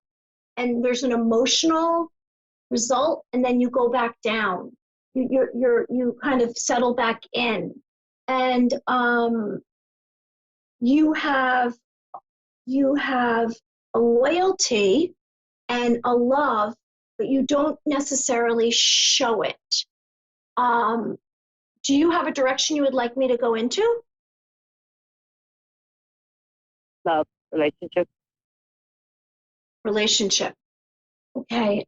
and there's an emotional result, and then you go back down. You kind of settle back in, and you have a loyalty and a love, but you don't necessarily show it. Do you have a direction you would like me to go into? Love, relationship. Relationship. Okay.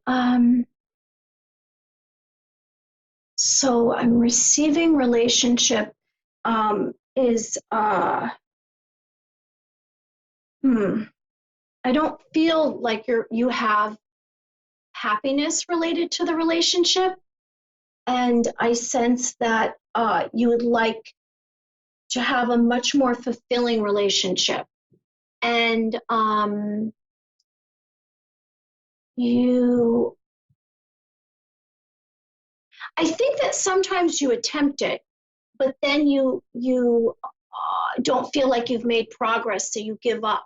So I'm receiving relationship is I don't feel like you have happiness related to the relationship, and I sense that you would like to have a much more fulfilling relationship, and I think that sometimes you attempt it, but then you don't feel like you've made progress, so you give up.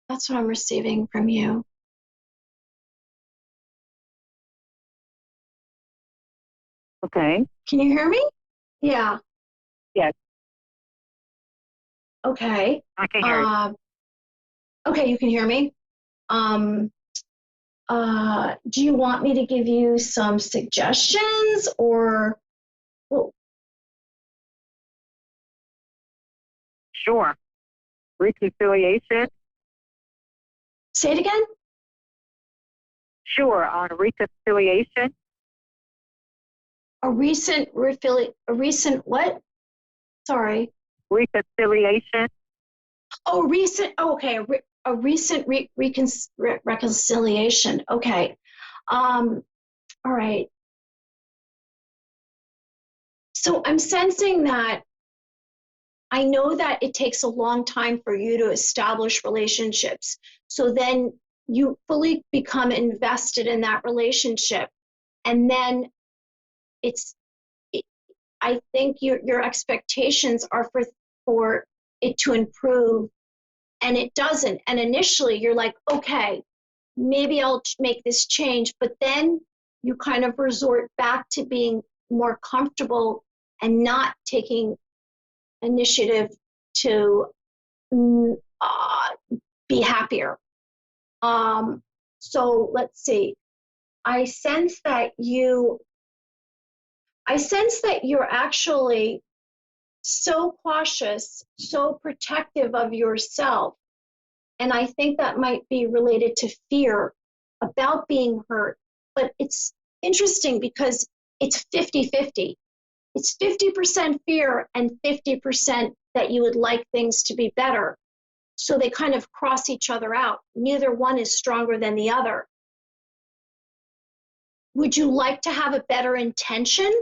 That's what I'm receiving from you. Okay. Can you hear me? Yeah. Yes, Okay. I can hear you. Okay, you can hear me. Do you want me to give you some suggestions, or? Well, Sure. Reconciliation. say it again. Sure, on reconciliation. A recent what? Sorry. Reconciliation. Oh, recent. Oh, okay. A recent reconciliation. Okay. All right. So I'm sensing that I know that it takes a long time for you to establish relationships. So then you fully become invested in that relationship. And then I think your expectations are for it to improve, and it doesn't. And initially you're like, okay, maybe I'll make this change. But then you kind of resort back to being more comfortable and not taking initiative to be happier. So let's see. I sense that you're actually so cautious, so protective of yourself. And I think that might be related to fear about being hurt. But it's interesting because it's 50-50. It's 50% fear and 50% that you would like things to be better. So they kind of cross each other out. Neither one is stronger than the other. Would you like to have a better intention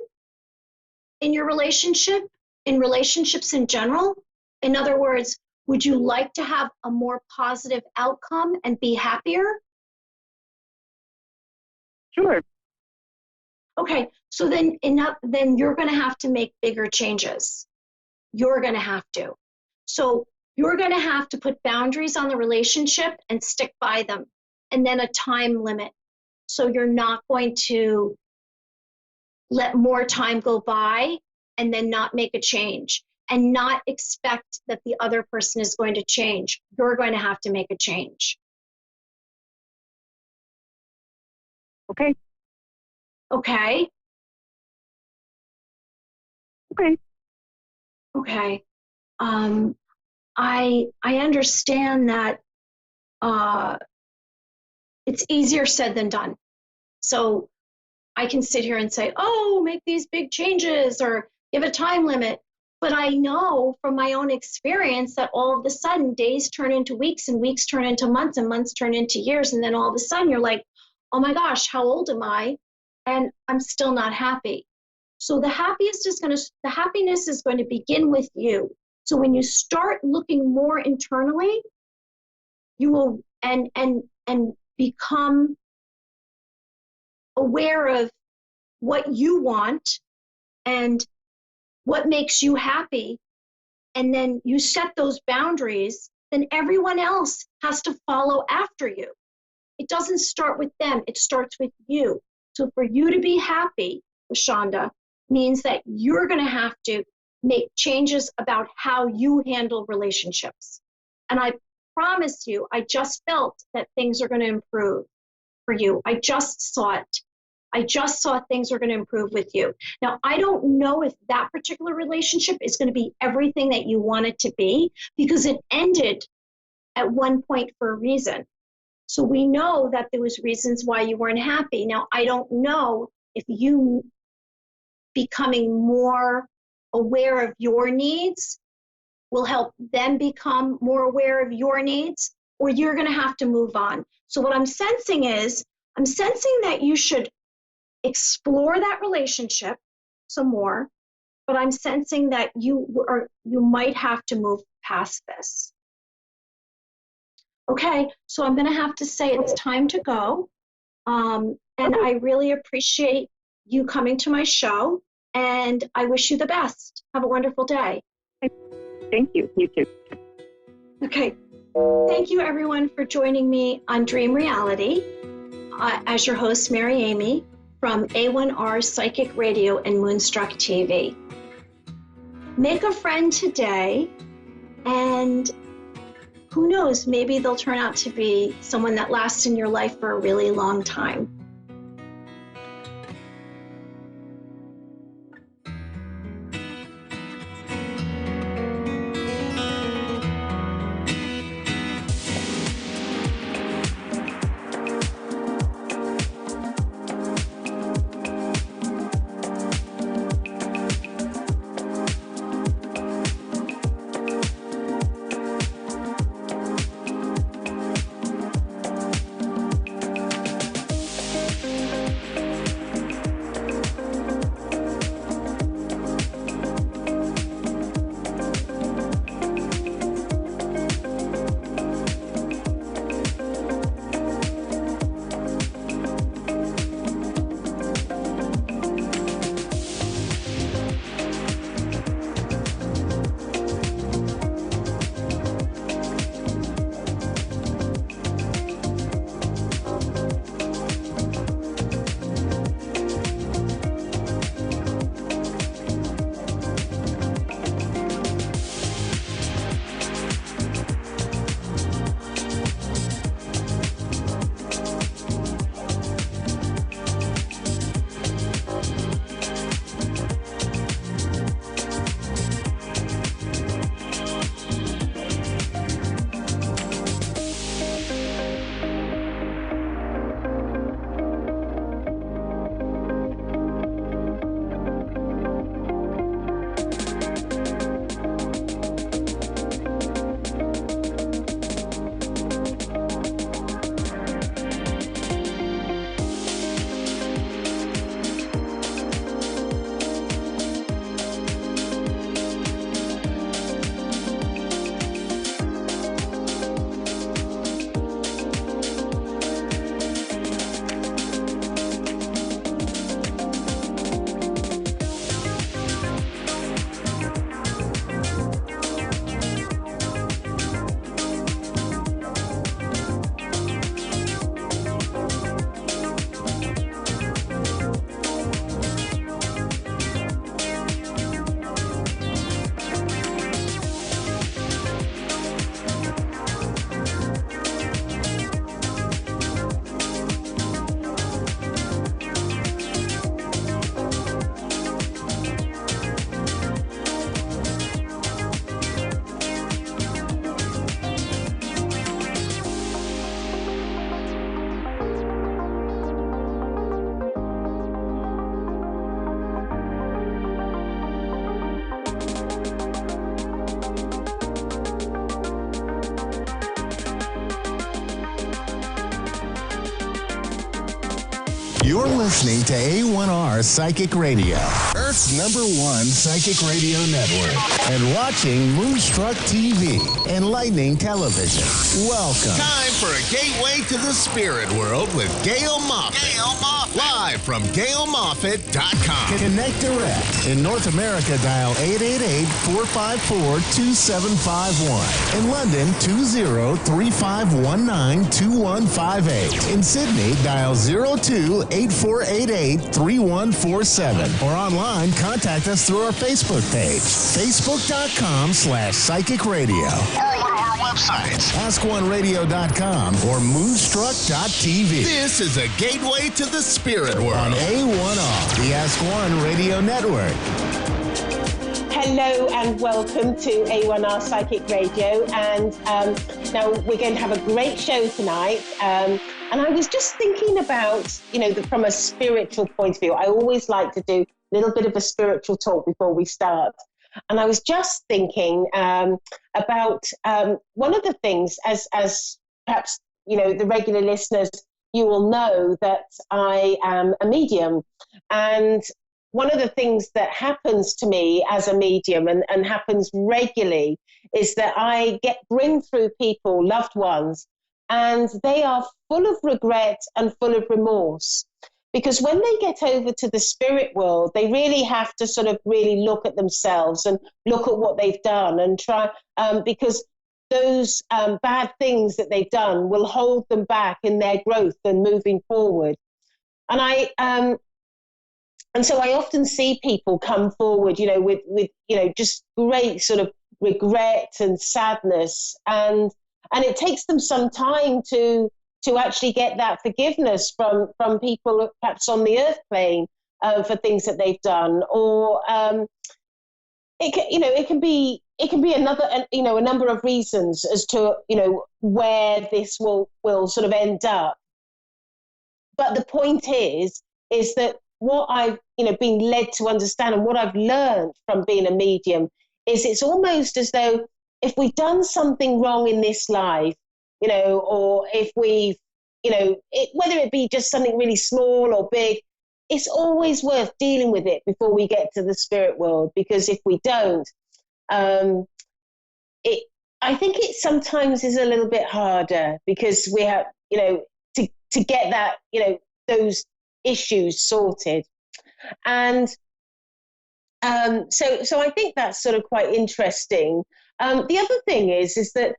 in your relationship, in relationships in general? In other words, would you like to have a more positive outcome and be happier? Sure. Okay, so then you're going to have to make bigger changes. You're going to have to. So you're going to have to put boundaries on the relationship and stick by them, and then a time limit. So you're not going to let more time go by and then not make a change, and not expect that the other person is going to change. You're going to have to make a change. Okay. Okay? Okay. Okay. I understand that it's easier said than done. So I can sit here and say, oh, make these big changes, or You have a time limit. But I know from my own experience that all of a sudden days turn into weeks and weeks turn into months and months turn into years. And then all of a sudden you're like, oh my gosh, how old am I? And I'm still not happy. So the happiness is going to begin with you. So when you start looking more internally, you will and become aware of what you want and what makes you happy, and then you set those boundaries, then everyone else has to follow after you. It doesn't start with them, it starts with you. So for you to be happy, Lashonda, means that you're gonna have to make changes about how you handle relationships. And I promise you, I just felt that things are gonna improve for you. I just saw it. I just saw things are going to improve with you. Now, I don't know if that particular relationship is going to be everything that you want it to be, because it ended at one point for a reason. So we know that there was reasons why you weren't happy. Now, I don't know if you becoming more aware of your needs will help them become more aware of your needs, or you're going to have to move on. So what I'm sensing is, I'm sensing that you should explore that relationship some more, but I'm sensing that you might have to move past this. Okay, so I'm going to have to say it's time to go. And I really appreciate you coming to my show, and I wish you the best. Have a wonderful day. Thank you. You too. Okay. Thank you, everyone, for joining me on Dream Reality. As your host, Mary Amy, from A1R Psychic Radio and Moonstruck TV. Make a friend today, and who knows, maybe they'll turn out to be someone that lasts in your life for a really long time. You're listening to A1R Psychic Radio, Earth's #1 psychic radio network, and watching Moonstruck TV, enlightening television. Welcome. Time for a gateway to the spirit world with Gail Moffat. Live from GailMoffat.com. Connect direct. In North America, dial 888-454-2751. In London, 20-3519-2158. In Sydney, dial 02-8488-3147. Or online, contact us through our Facebook page, facebook.com/psychic radio. Or one of our websites, AskOneRadio.com or Moonstruck.tv. This is a gateway to the spirit world. On A1R, the Ask One Radio Network. Hello and welcome to A1R Psychic Radio. And now we're going to have a great show tonight. And I was just thinking about, from a spiritual point of view, I always like to do a little bit of a spiritual talk before we start. And I was just thinking about one of the things, as perhaps, the regular listeners, you will know that I am a medium. And one of the things that happens to me as a medium and happens regularly is that I bring through people, loved ones, and they are full of regret and full of remorse. Because when they get over to the spirit world, they really have to sort of really look at themselves and look at what they've done and try, because those bad things that they've done will hold them back in their growth and moving forward. And so I often see people come forward, with just great sort of regret and sadness, and it takes them some time to actually get that forgiveness from people perhaps on the earth plane for things that they've done, or it can be another, a number of reasons as to where this will sort of end up. But the point is that what I've been led to understand and what I've learned from being a medium is it's almost as though if we've done something wrong in this life, or if we've, whether it be just something really small or big, it's always worth dealing with it before we get to the spirit world. Because if we don't, I think it sometimes is a little bit harder because we have, to get that, those issues sorted. And so I think that's sort of quite interesting. The other thing is that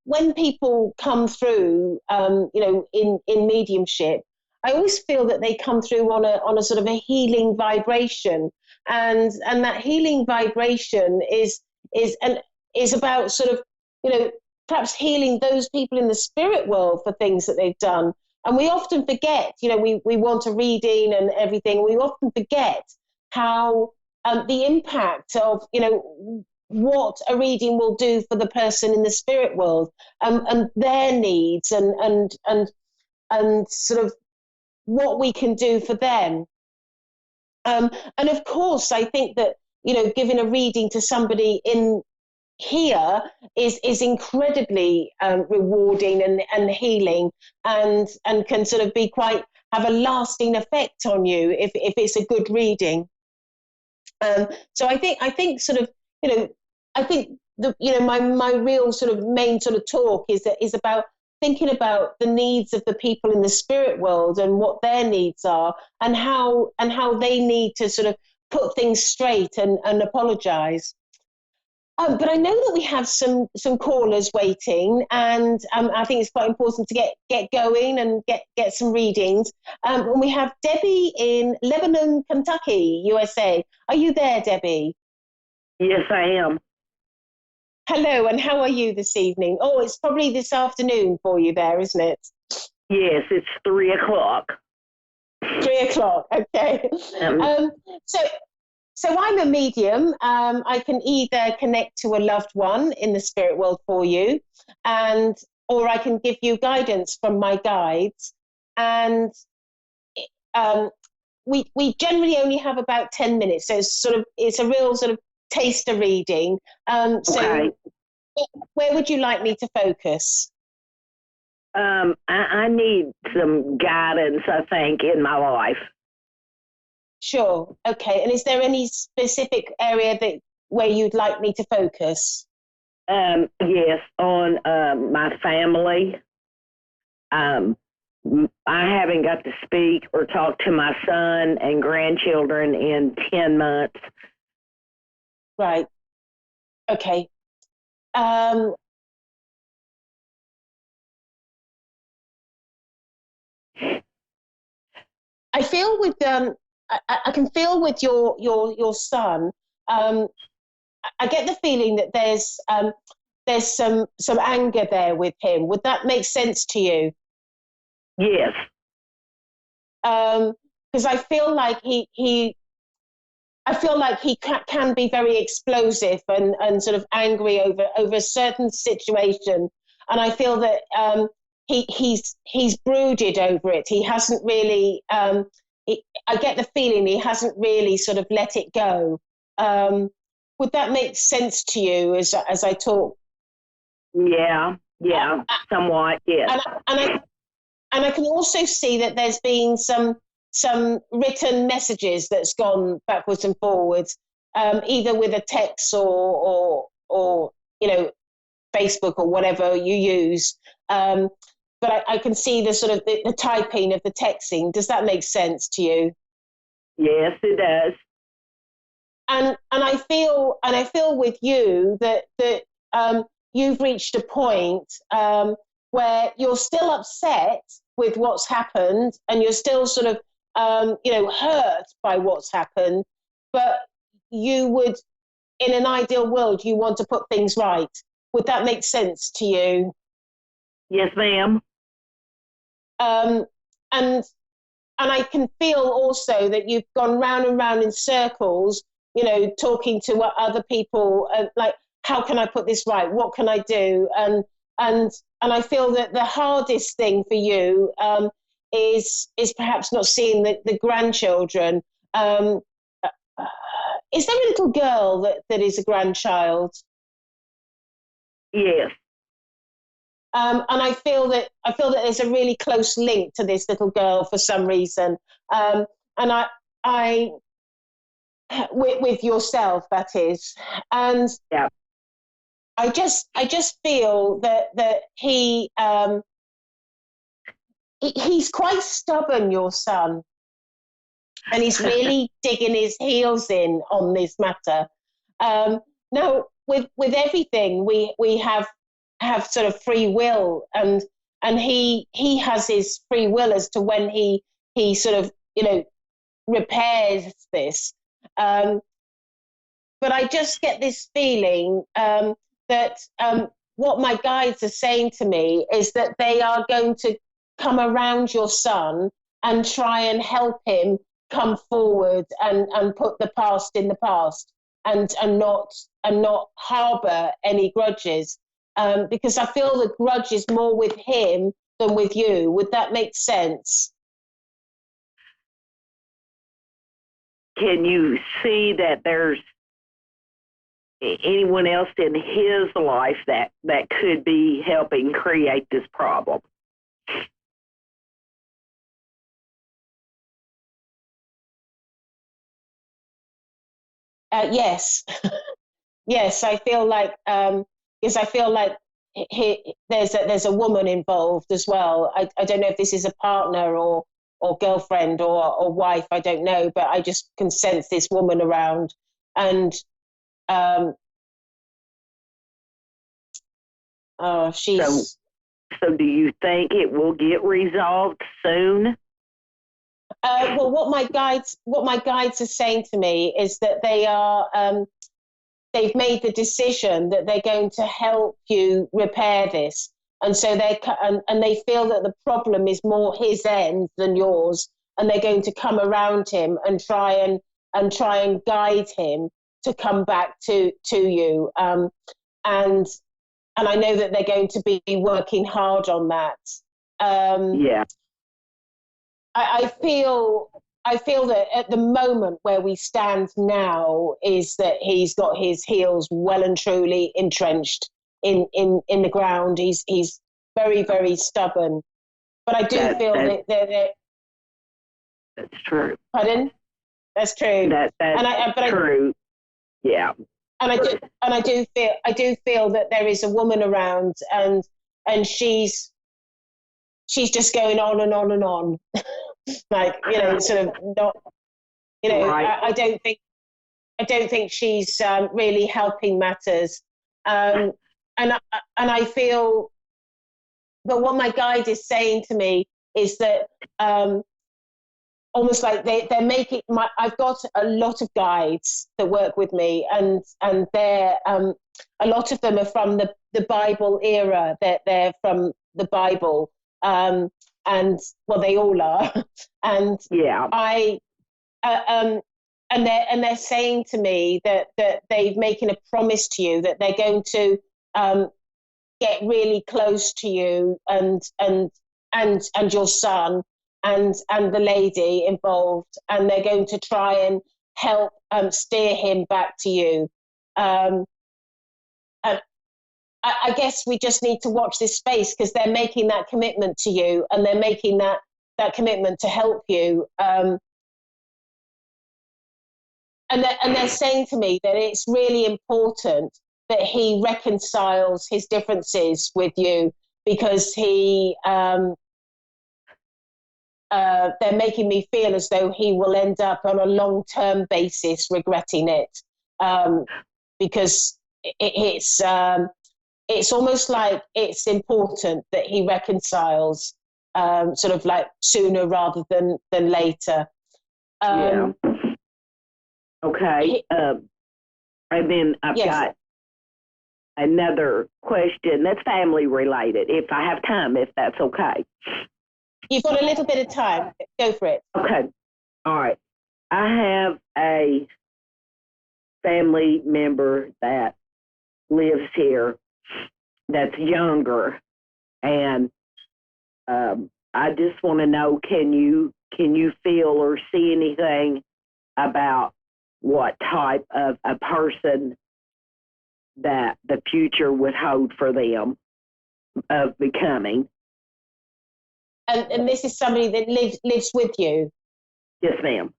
when people come through, in mediumship, I always feel that they come through on a sort of a healing vibration, and that healing vibration is about sort of, perhaps healing those people in the spirit world for things that they've done. And we often forget, we want a reading and everything. We often forget how the impact of, what a reading will do for the person in the spirit world, and their needs and sort of what we can do for them. And of course, I think that, giving a reading to somebody in here is incredibly rewarding and healing, and can sort of be have a lasting effect on you if it's a good reading. So I think sort of, I think my real sort of main sort of talk is about thinking about the needs of the people in the spirit world and what their needs are, and how they need to sort of put things straight and apologize. But I know that we have some callers waiting, and I think it's quite important to get going and get some readings. And we have Debbie in Lebanon, Kentucky, USA. Are you there, Debbie? Yes, I am. Hello, and how are you this evening? Oh, it's probably this afternoon for you there, isn't it? Yes, it's 3 o'clock. 3 o'clock, okay. So I'm a medium. I can either connect to a loved one in the spirit world for you, or I can give you guidance from my guides. And we generally only have about 10 minutes. So it's a real sort of taster reading. So where would you like me to focus? I need some guidance, I think, in my life. Sure. Okay. And is there any specific area where you'd like me to focus? Yes, on my family. I haven't got to speak or talk to my son and grandchildren in 10 months. Right. Okay. I feel with I can feel with your son. I get the feeling that there's some anger there with him. Would that make sense to you? Yes. Because I feel like I feel like he can be very explosive and sort of angry over a certain situation, and I feel that he's brooded over it. He hasn't really. I get the feeling he hasn't really sort of let it go. Would that make sense to you as I talk? Yeah, somewhat. Yes. And I can also see that there's been some written messages that's gone backwards and forwards, either with a text or Facebook or whatever you use. But I can see the sort of the typing of the texting. Does that make sense to you? Yes, it does. And I feel with you that you've reached a point where you're still upset with what's happened, and you're still sort of hurt by what's happened, but you would, in an ideal world, you want to put things right. Would that make sense to you? Yes, ma'am. And I can feel also that you've gone round and round in circles, talking to other people, like, how can I put this right? What can I do? And I feel that the hardest thing for you is perhaps not seeing the grandchildren. Is there a little girl that is a grandchild? Yes. And I feel that there's a really close link to this little girl for some reason. And I with yourself, that is. And yeah. I just feel that he's quite stubborn, your son, and he's really digging his heels in on this matter. Now, with everything, we have sort of free will, and he has his free will as to when he sort of repairs this. But I just get this feeling that what my guides are saying to me is that they are going to come around your son and try and help him come forward and put the past in the past, and not harbor any grudges, because I feel the grudge is more with him than with you. Would that make sense? Can you see that there's anyone else in his life that could be helping create this problem? Yes. Yes, I feel like because I feel like there's a woman involved as well. I don't know if this is a partner or girlfriend or wife. I don't know, but I just can sense this woman around. And she's. So do you think it will get resolved soon? Well, what my guides are saying to me is that they are. They've made the decision that they're going to help you repair this, and so and they feel that the problem is more his end than yours, and they're going to come around him and try and guide him to come back to you. And I know that they're going to be working hard on that. Yeah. I feel that at the moment where we stand now is that he's got his heels well and truly entrenched in the ground. He's very, very stubborn. But I do feel that that's true. Pardon? That's true. That's true. Yeah. And I do feel that there is a woman around, and she's just going on and on and on, like, you know, sort of not, you know, right. I don't think she's really helping matters, and I feel that what my guide is saying to me is that almost like they're making I've got a lot of guides that work with me, and they're a lot of them are from the Bible era. They're from the Bible, and well, they all are, and yeah, and they're saying to me that they're making a promise to you that they're going to get really close to you and your son and the lady involved, and they're going to try and help steer him back to you. And I guess we just need to watch this space, because they're making that commitment to you, and they're making that commitment to help you. And they're saying to me that it's really important that he reconciles his differences with you, because they're making me feel as though he will end up on a long-term basis regretting it, because it's almost like it's important that he reconciles, sort of like sooner rather than later. Yeah. Okay. And then I've got another question that's family related, if I have time, if that's okay. You've got a little bit of time. Go for it. Okay. All right. I have a family member that lives here that's younger, and I just want to know, can you feel or see anything about what type of a person that the future would hold for them of becoming? And this is somebody that lives with you? Yes, ma'am.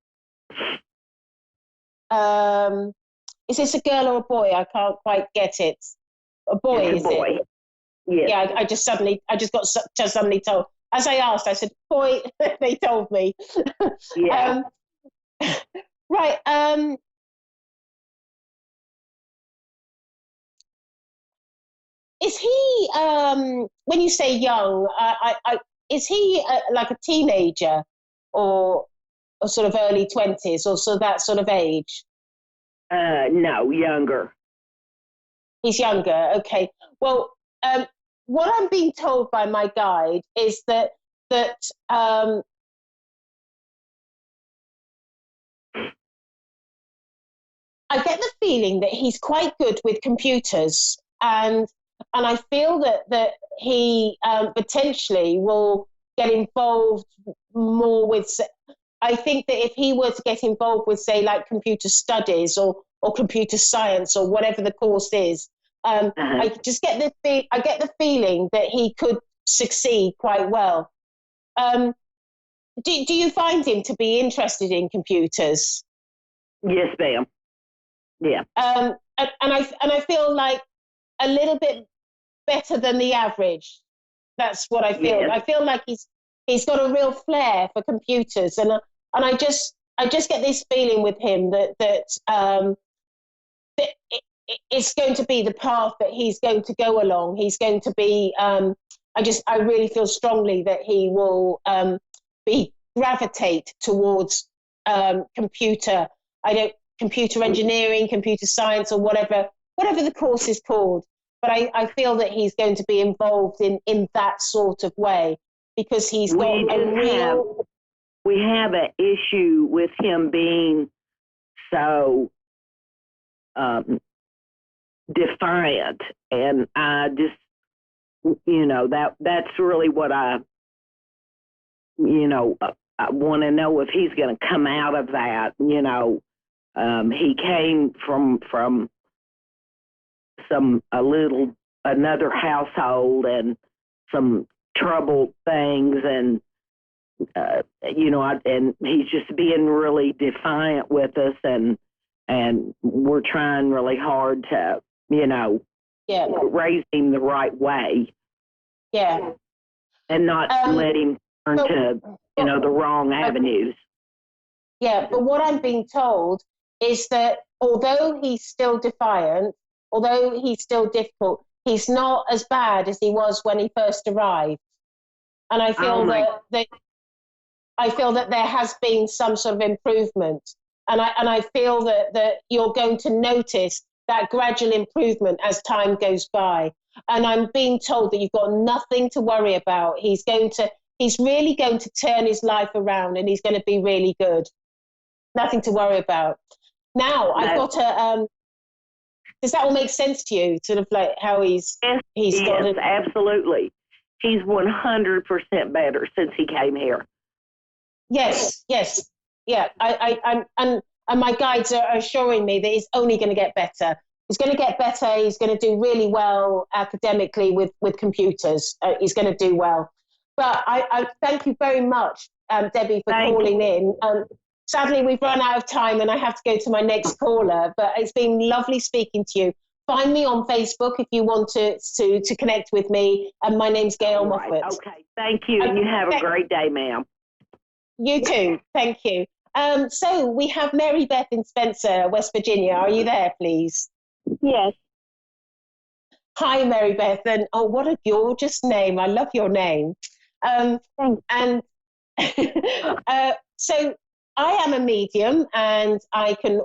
Is this a girl or a boy? I can't quite get it. A boy, it's a boy. It? Yes. Yeah, I just got suddenly told. As I asked, I said, boy, they told me. Yeah. Right. Is he, when you say young, is he like a teenager, or sort of early 20s, or so that sort of age? No, younger. He's younger. Okay. Well, what I'm being told by my guide is that I get the feeling that he's quite good with computers, and I feel that he potentially will get involved more with. I think that if he were to get involved with, say, like computer studies or computer science or whatever the course is, I just get the feeling that he could succeed quite well. Do you find him to be interested in computers? Yes, ma'am. Yeah. And I feel like a little bit better than the average. That's what I feel. Yes. I feel like he's got a real flair for computers, and I just get this feeling with him that it's going to be the path that he's going to go along. He's going to be. I really feel strongly that he will gravitate towards computer engineering, computer science, or whatever the course is called. But I feel that he's going to be involved in that sort of way, because he's got a real... We have an issue with him being so defiant, and I just, that's really what I want to know, if he's going to come out of that. He came from another household, and some troubled things, and and he's just being really defiant with us, and we're trying really hard to, raise him the right way. Yeah. And not let him turn to, the wrong avenues. Yeah, but what I'm being told is that although he's still defiant, although he's still difficult, he's not as bad as he was when he first arrived. And I feel that there has been some sort of improvement. And I feel that you're going to notice that gradual improvement as time goes by. And I'm being told that you've got nothing to worry about. He's really going to turn his life around, and he's going to be really good. Nothing to worry about. Now, I've got to, does that all make sense to you? Sort of like how he's got it? Absolutely. He's 100% better since he came here. Yes. Yeah, and my guides are assuring me that he's only going to get better. He's going to get better. He's going to do really well academically with computers. He's going to do well. But I thank you very much, Debbie, for calling in. Sadly, we've run out of time and I have to go to my next caller, but it's been lovely speaking to you. Find me on Facebook if you want to connect with me. And my name's Gail Moffat. Okay, thank you. And you have a great day, ma'am. You too. Thank you. So we have Mary Beth in Spencer, West Virginia. Are you there, please? Yes. Hi, Mary Beth. And what a gorgeous name. I love your name. Thanks. And so I am a medium, and I can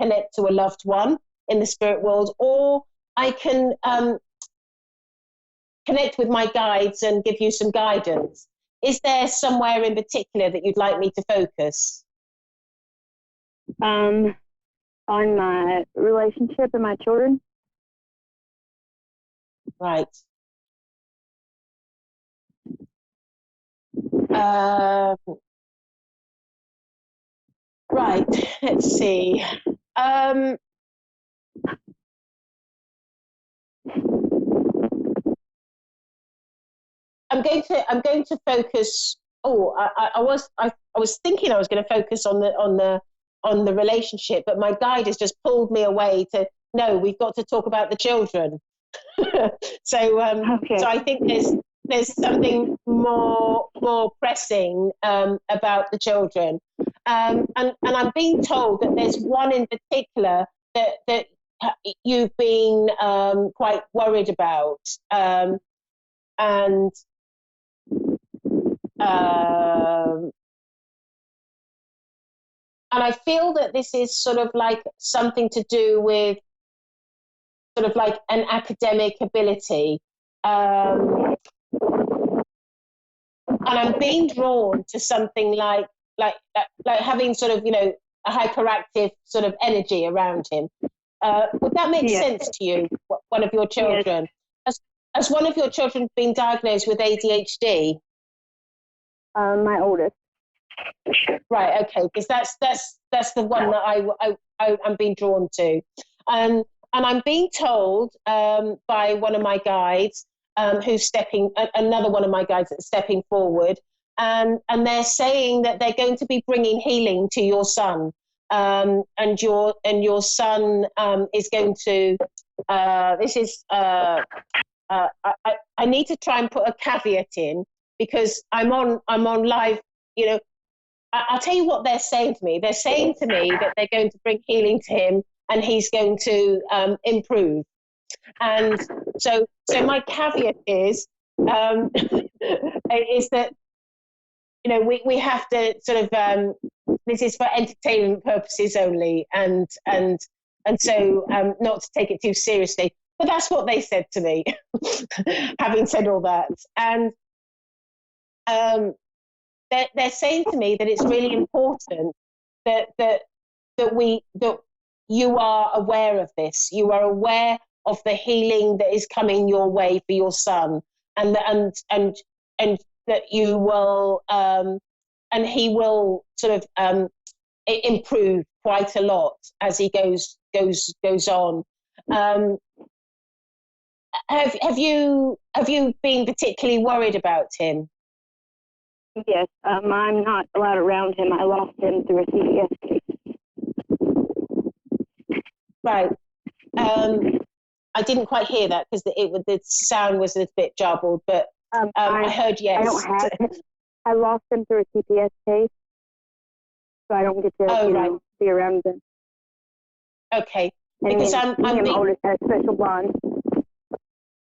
connect to a loved one in the spirit world, or I can connect with my guides and give you some guidance. Is there somewhere in particular that you'd like me to focus? On my relationship and my children. Right. Right. Let's see. I'm going to focus. I was thinking I was going to focus on the relationship, but my guide has just pulled me away to no. We've got to talk about the children. So I think there's something more pressing about the children, and I'm being told that there's one in particular that you've been quite worried about, and I feel that this is sort of like something to do with sort of like an academic ability. And I'm being drawn to something like having sort of, a hyperactive sort of energy around him. Would that make sense to you, one of your children? Yes. Has one of your children been diagnosed with ADHD? My oldest. Right, okay, because that's the one that I'm being drawn to. And I'm being told by one of my guides another one of my guides that's stepping forward, and they're saying that they're going to be bringing healing to your son, and your son is going to. I need to try and put a caveat in because I'm on live. I'll tell you what they're saying to me. They're saying to me that they're going to bring healing to him, and he's going to improve. And so my caveat is that we have to sort of this is for entertainment purposes only, and so not to take it too seriously. But that's what they said to me. Having said all that, and they're saying to me that it's really important that you are aware of this. You are aware of the healing that is coming your way for your son, and that you will and he will sort of improve quite a lot as he goes on. Have you been particularly worried about him? Yes, I'm not allowed around him. I lost him through a CPS case. Right. I didn't quite hear that because the sound was a bit jumbled, but I heard yes. I don't have him. I lost him through a CPS case, so I don't get to be around him. Okay, and because me and Otis had a special bond.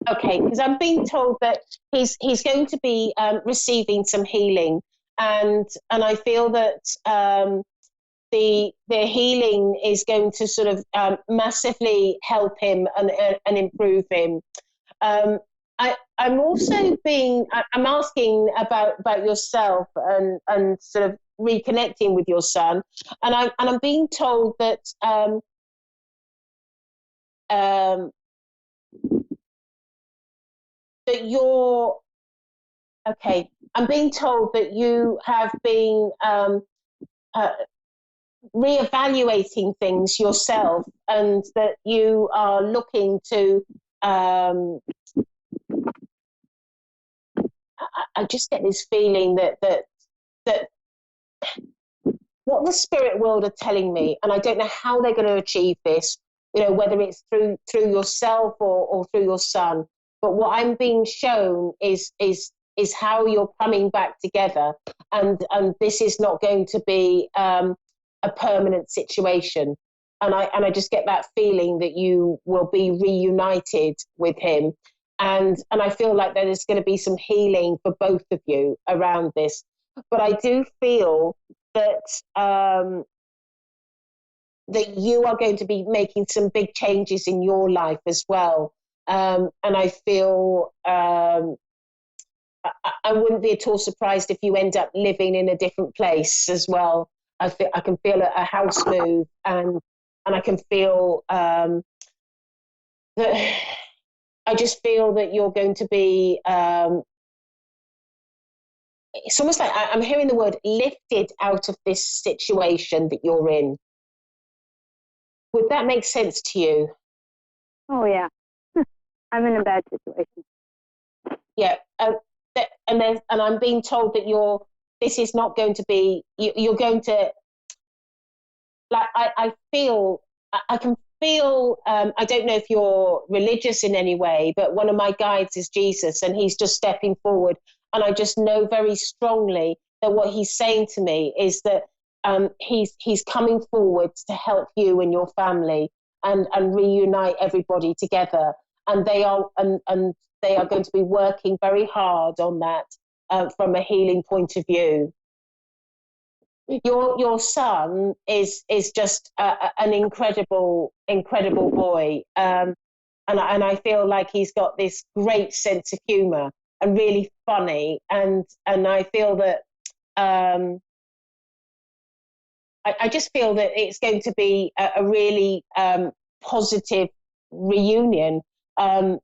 Okay, because I'm being told that he's going to be receiving some healing, and I feel that the healing is going to sort of massively help him and improve him. I'm also I'm asking about yourself and sort of reconnecting with your son, and I'm being told that that you're okay. I'm being told that you have been reevaluating things yourself, and that you are looking to. I just get this feeling that what the spirit world are telling me, and I don't know how they're going to achieve this. You know, whether it's through yourself or through your son. But what I'm being shown is how you're coming back together, and this is not going to be a permanent situation. And I just get that feeling that you will be reunited with him, and I feel like there is going to be some healing for both of you around this. But I do feel that that you are going to be making some big changes in your life as well. And I feel I wouldn't be at all surprised if you end up living in a different place as well. I can feel a house move, and I can feel that. I just feel that you're going to be. It's almost like I'm hearing the word lifted out of this situation that you're in. Would that make sense to you? Oh, yeah. I'm in a bad situation. Yeah. And I'm being told that this is not going to be, you're going to, like, I feel, I can feel, I don't know if you're religious in any way, but one of my guides is Jesus, and he's just stepping forward. And I just know very strongly that what he's saying to me is that he's coming forward to help you and your family and reunite everybody together. And they are they are going to be working very hard on that from a healing point of view. Your son is just an incredible boy, and I feel like he's got this great sense of humour and really funny, and I feel that I just feel that it's going to be a really positive reunion. I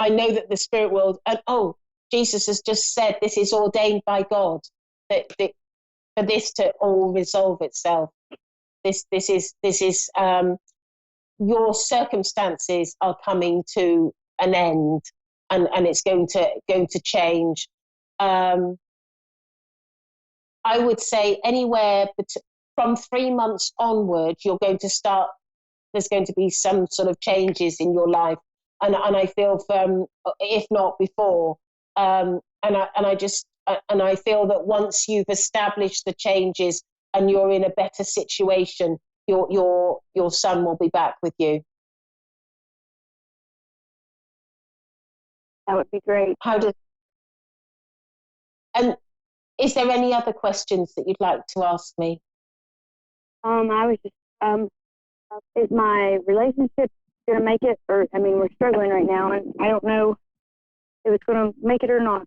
know that the spirit world, and Jesus has just said this is ordained by God, that for this to all resolve itself. This is your circumstances are coming to an end, and it's going to change. I would say anywhere from 3 months onward, you're going to start. There's going to be some sort of changes in your life, and I feel from, if not before, and I feel that once you've established the changes and you're in a better situation, your son will be back with you. That would be great. And is there any other questions that you'd like to ask me? I was just, is my relationship going to make it? Or, I mean, we're struggling right now, and I don't know if it's going to make it or not.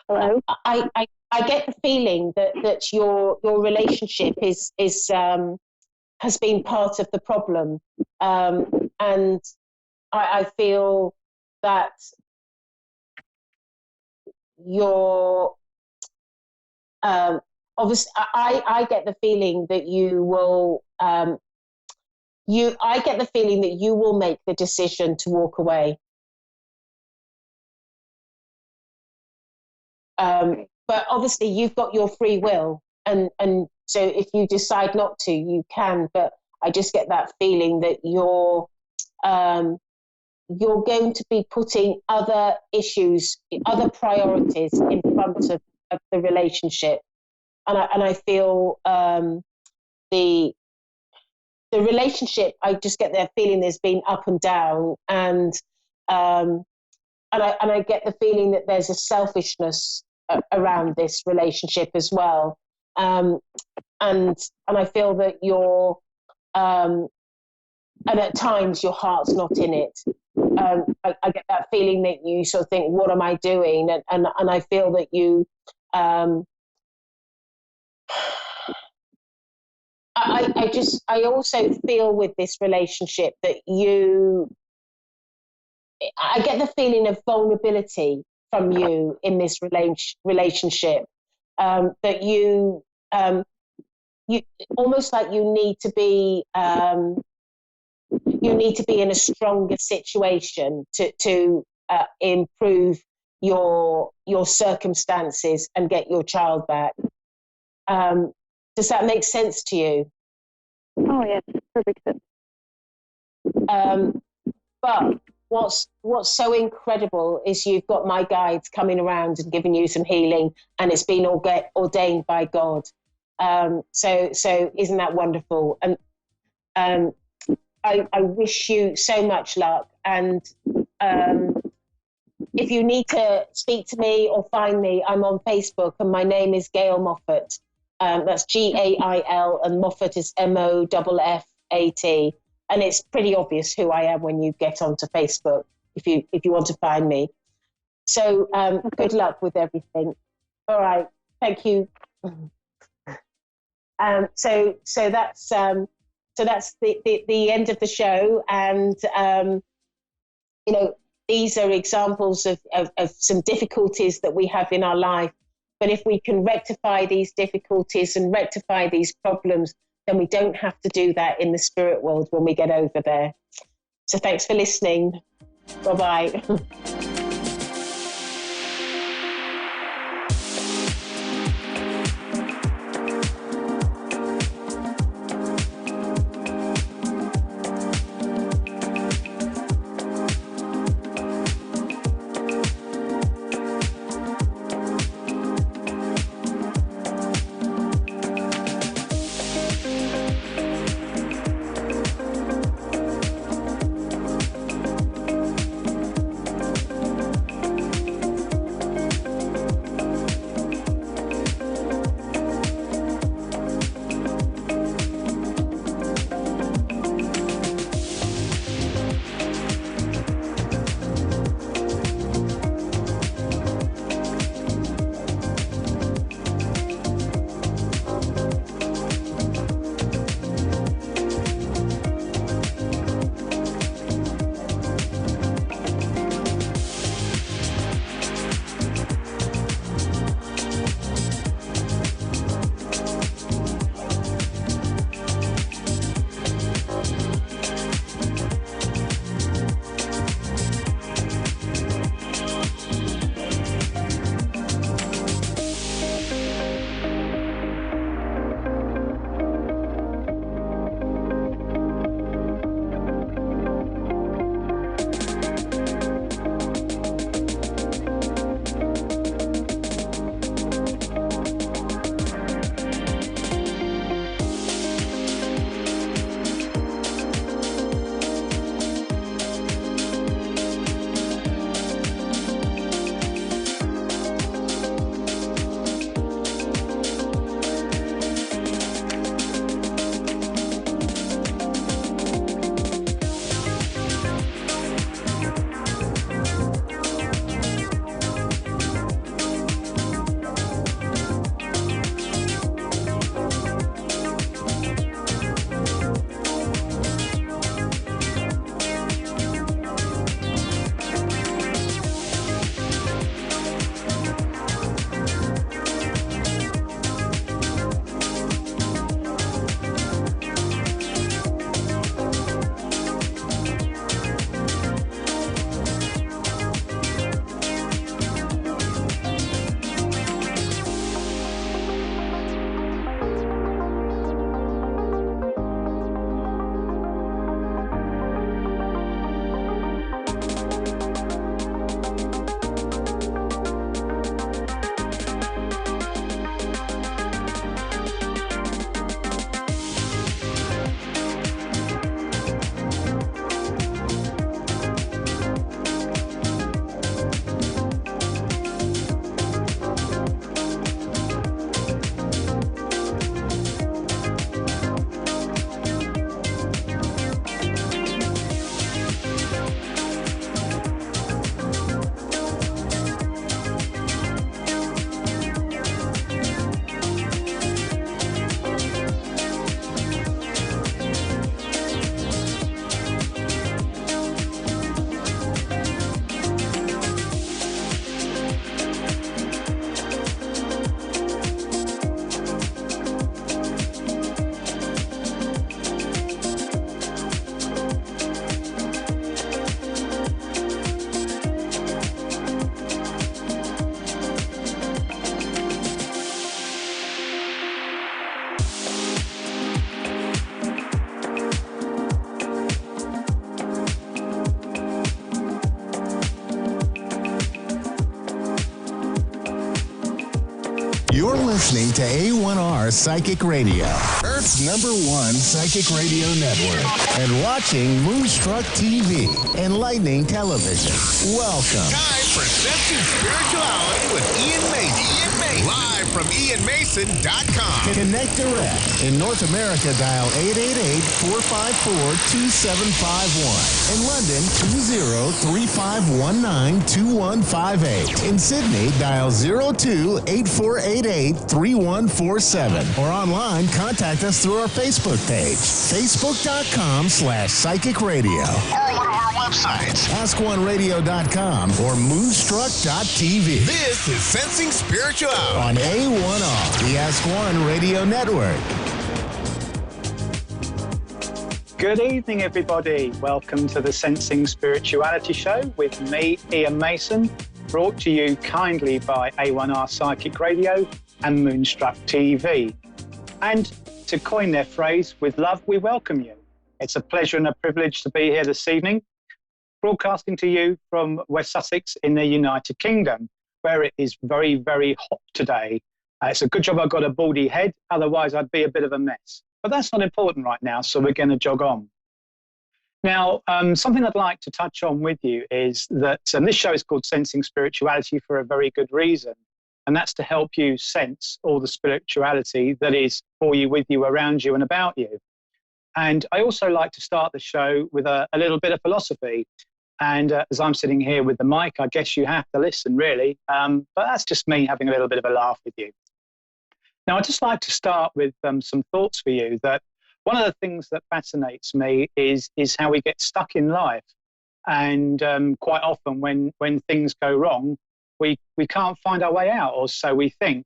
Hello? I get the feeling that your relationship is has been part of the problem, and I feel that obviously, I get the feeling that you will. I get the feeling that you will make the decision to walk away. But obviously, you've got your free will, and so if you decide not to, you can. But I just get that feeling that you're going to be putting other issues, other priorities in front of the relationship, and I feel the relationship. I just get that feeling there's been up and down, and I get the feeling that there's a selfishness around this relationship as well, and I feel that you're and at times your heart's not in it. I get that feeling that you sort of think, what am I doing? And I feel that you I also feel with this relationship that I get the feeling of vulnerability from you in this relationship, that you almost like you need to be in a stronger situation to improve your circumstances and get your child back. Does that make sense to you? Oh, yes, perfect sense. But what's so incredible is you've got my guides coming around and giving you some healing, and it's been ordained by God. So isn't that wonderful? And I wish you so much luck. And if you need to speak to me or find me, I'm on Facebook, and my name is Gail Moffat. That's Gail, and Moffat is Moffat. And it's pretty obvious who I am when you get onto Facebook, if you want to find me. So good luck with everything. All right, thank you. So that's the end of the show, and these are examples of some difficulties that we have in our life. But if we can rectify these difficulties and rectify these problems, then we don't have to do that in the spirit world when we get over there. So thanks for listening. Bye-bye. listening to A1R Psychic Radio, Earth's #1 psychic radio network, and watching Moonstruck TV, enlightening television. Welcome. Time for Sensing Spirituality with Ian Mason. Live from IanMason.com. Connect direct. In North America, dial 888-454-2751. In London, 20-3519-2158. In Sydney, dial 02-8488-3147. Or online, contact us through our Facebook page, facebook.com/psychic radio. Or one of our websites, AskOneRadio.com or Moonstruck.tv. This is Sensing Spirituality On A1R, the Ask One Radio Network. Good evening, everybody. Welcome to the Sensing Spirituality Show with me, Ian Mason, brought to you kindly by A1R Psychic Radio and Moonstruck TV. And to coin their phrase, with love, we welcome you. It's a pleasure and a privilege to be here this evening, broadcasting to you from West Sussex in the United Kingdom, where it is very, very hot today. It's a good job I've got a baldy head, otherwise I'd be a bit of a mess. But that's not important right now, so we're going to jog on. Now, something I'd like to touch on with you is that this show is called Sensing Spirituality for a very good reason, and that's to help you sense all the spirituality that is for you, with you, around you, and about you. And I also like to start the show with a little bit of philosophy. And as I'm sitting here with the mic, I guess you have to listen, really. But that's just me having a little bit of a laugh with you. Now, I'd just like to start with some thoughts for you, that one of the things that fascinates me is how we get stuck in life. And quite often when things go wrong, we can't find our way out, or so we think.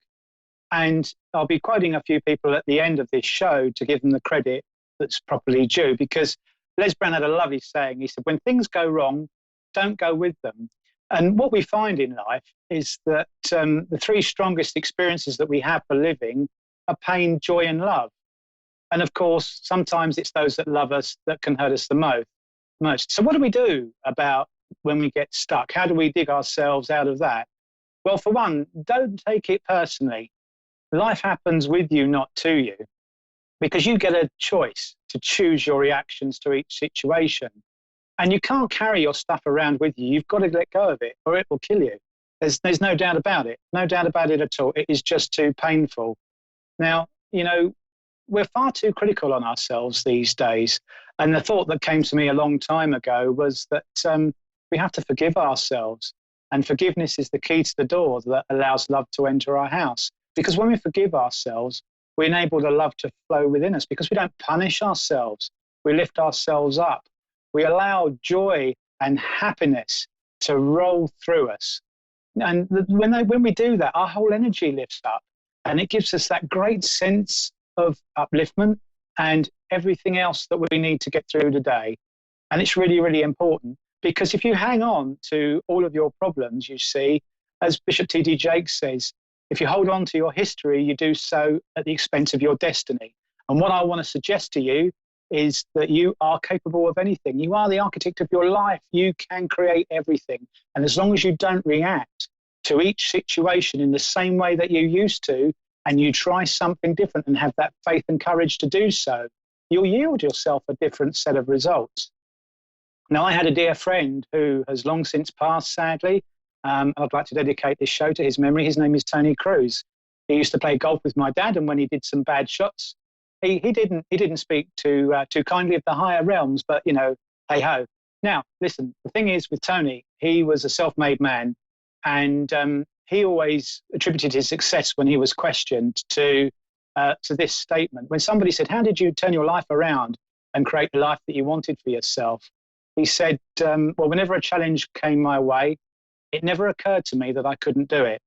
And I'll be quoting a few people at the end of this show to give them the credit that's properly due, because Les Brown had a lovely saying. He said, when things go wrong, don't go with them. And what we find in life is that the three strongest experiences that we have for living are pain, joy, and love. And of course, sometimes it's those that love us that can hurt us the most. So what do we do about when we get stuck? How do we dig ourselves out of that? Well, for one, don't take it personally. Life happens with you, not to you, because you get a choice to choose your reactions to each situation. And you can't carry your stuff around with you. You've got to let go of it, or it will kill you. There's no doubt about it. No doubt about it at all. It is just too painful. Now, you know, we're far too critical on ourselves these days. And the thought that came to me a long time ago was that we have to forgive ourselves. And forgiveness is the key to the door that allows love to enter our house. Because when we forgive ourselves, we enable the love to flow within us, because we don't punish ourselves. We lift ourselves up. We allow joy and happiness to roll through us. And when we do that, our whole energy lifts up, and it gives us that great sense of upliftment and everything else that we need to get through today. And it's really, really important, because if you hang on to all of your problems, you see, as Bishop T.D. Jakes says, if you hold on to your history, you do so at the expense of your destiny. And what I want to suggest to you is that you are capable of anything. You are the architect of your life. You can create everything. And as long as you don't react to each situation in the same way that you used to, and you try something different and have that faith and courage to do so, you'll yield yourself a different set of results. Now, I had a dear friend who has long since passed, sadly. I'd like to dedicate this show to his memory. His name is Tony Cruz. He used to play golf with my dad, and when he did some bad shots, he didn't speak too kindly of the higher realms, but, you know, hey ho. Now, listen, the thing is with Tony, he was a self-made man, and he always attributed his success when he was questioned to this statement. When somebody said, how did you turn your life around and create the life that you wanted for yourself? He said, well, whenever a challenge came my way, it never occurred to me that I couldn't do it.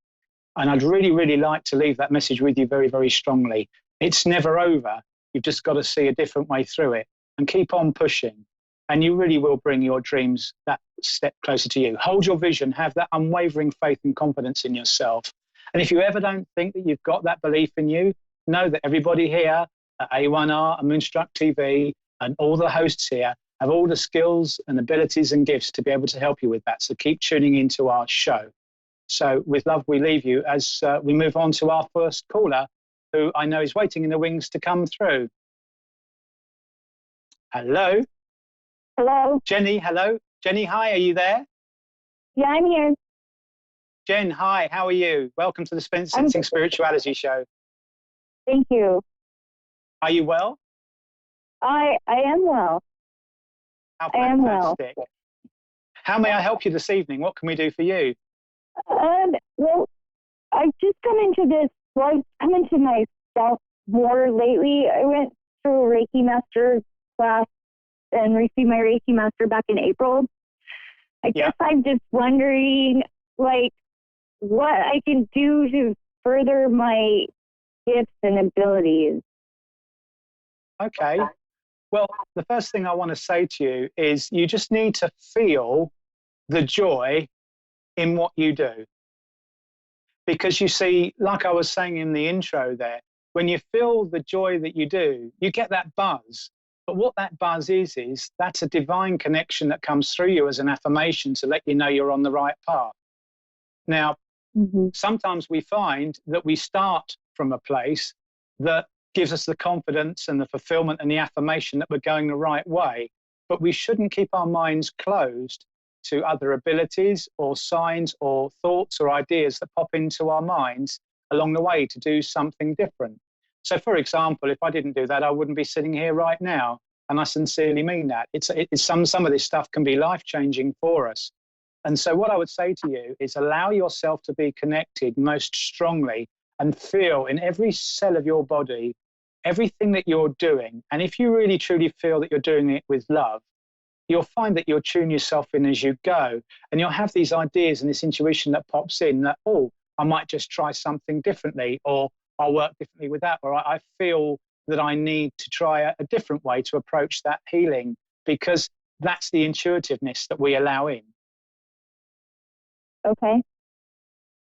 And I'd really, really like to leave that message with you very, very strongly. It's never over. You've just got to see a different way through it and keep on pushing. And you really will bring your dreams that step closer to you. Hold your vision, have that unwavering faith and confidence in yourself. And if you ever don't think that you've got that belief in you, know that everybody here at A1R and Moonstruck TV and all the hosts here have all the skills and abilities and gifts to be able to help you with that. So keep tuning into our show. So with love, we leave you as we move on to our first caller, who I know is waiting in the wings to come through. Hello? Hello? Jenny, hello? Jenny, hi, are you there? Yeah, I'm here. Jen, hi, how are you? Welcome to the Sensing Spirituality Show. Thank you. Are you well? I am well. How I am fantastic. well. How may I help you this evening? What can we do for you? Well, I've just come into this, well, I've come into myself more lately. I went through a Reiki Master class and received my Reiki Master back in April. I guess I'm just wondering, like, what I can do to further my gifts and abilities. Okay. Well, the first thing I want to say to you is you just need to feel the joy in what you do. Because you see, like I was saying in the intro there, when you feel the joy that you do, you get that buzz. But what that buzz is that's a divine connection that comes through you as an affirmation to let you know you're on the right path. Now, sometimes we find that we start from a place that gives us the confidence and the fulfillment and the affirmation that we're going the right way. But we shouldn't keep our minds closed to other abilities or signs or thoughts or ideas that pop into our minds along the way to do something different. So, for example, if I didn't do that, I wouldn't be sitting here right now. And I sincerely mean that. Some of this stuff can be life-changing for us. And so what I would say to you is allow yourself to be connected most strongly and feel in every cell of your body everything that you're doing. And if you really truly feel that you're doing it with love, you'll find that you'll tune yourself in as you go. And you'll have these ideas and this intuition that pops in that, oh, I might just try something differently, or I'll work differently with that, or I feel that I need to try a different way to approach that healing, because that's the intuitiveness that we allow in. Okay.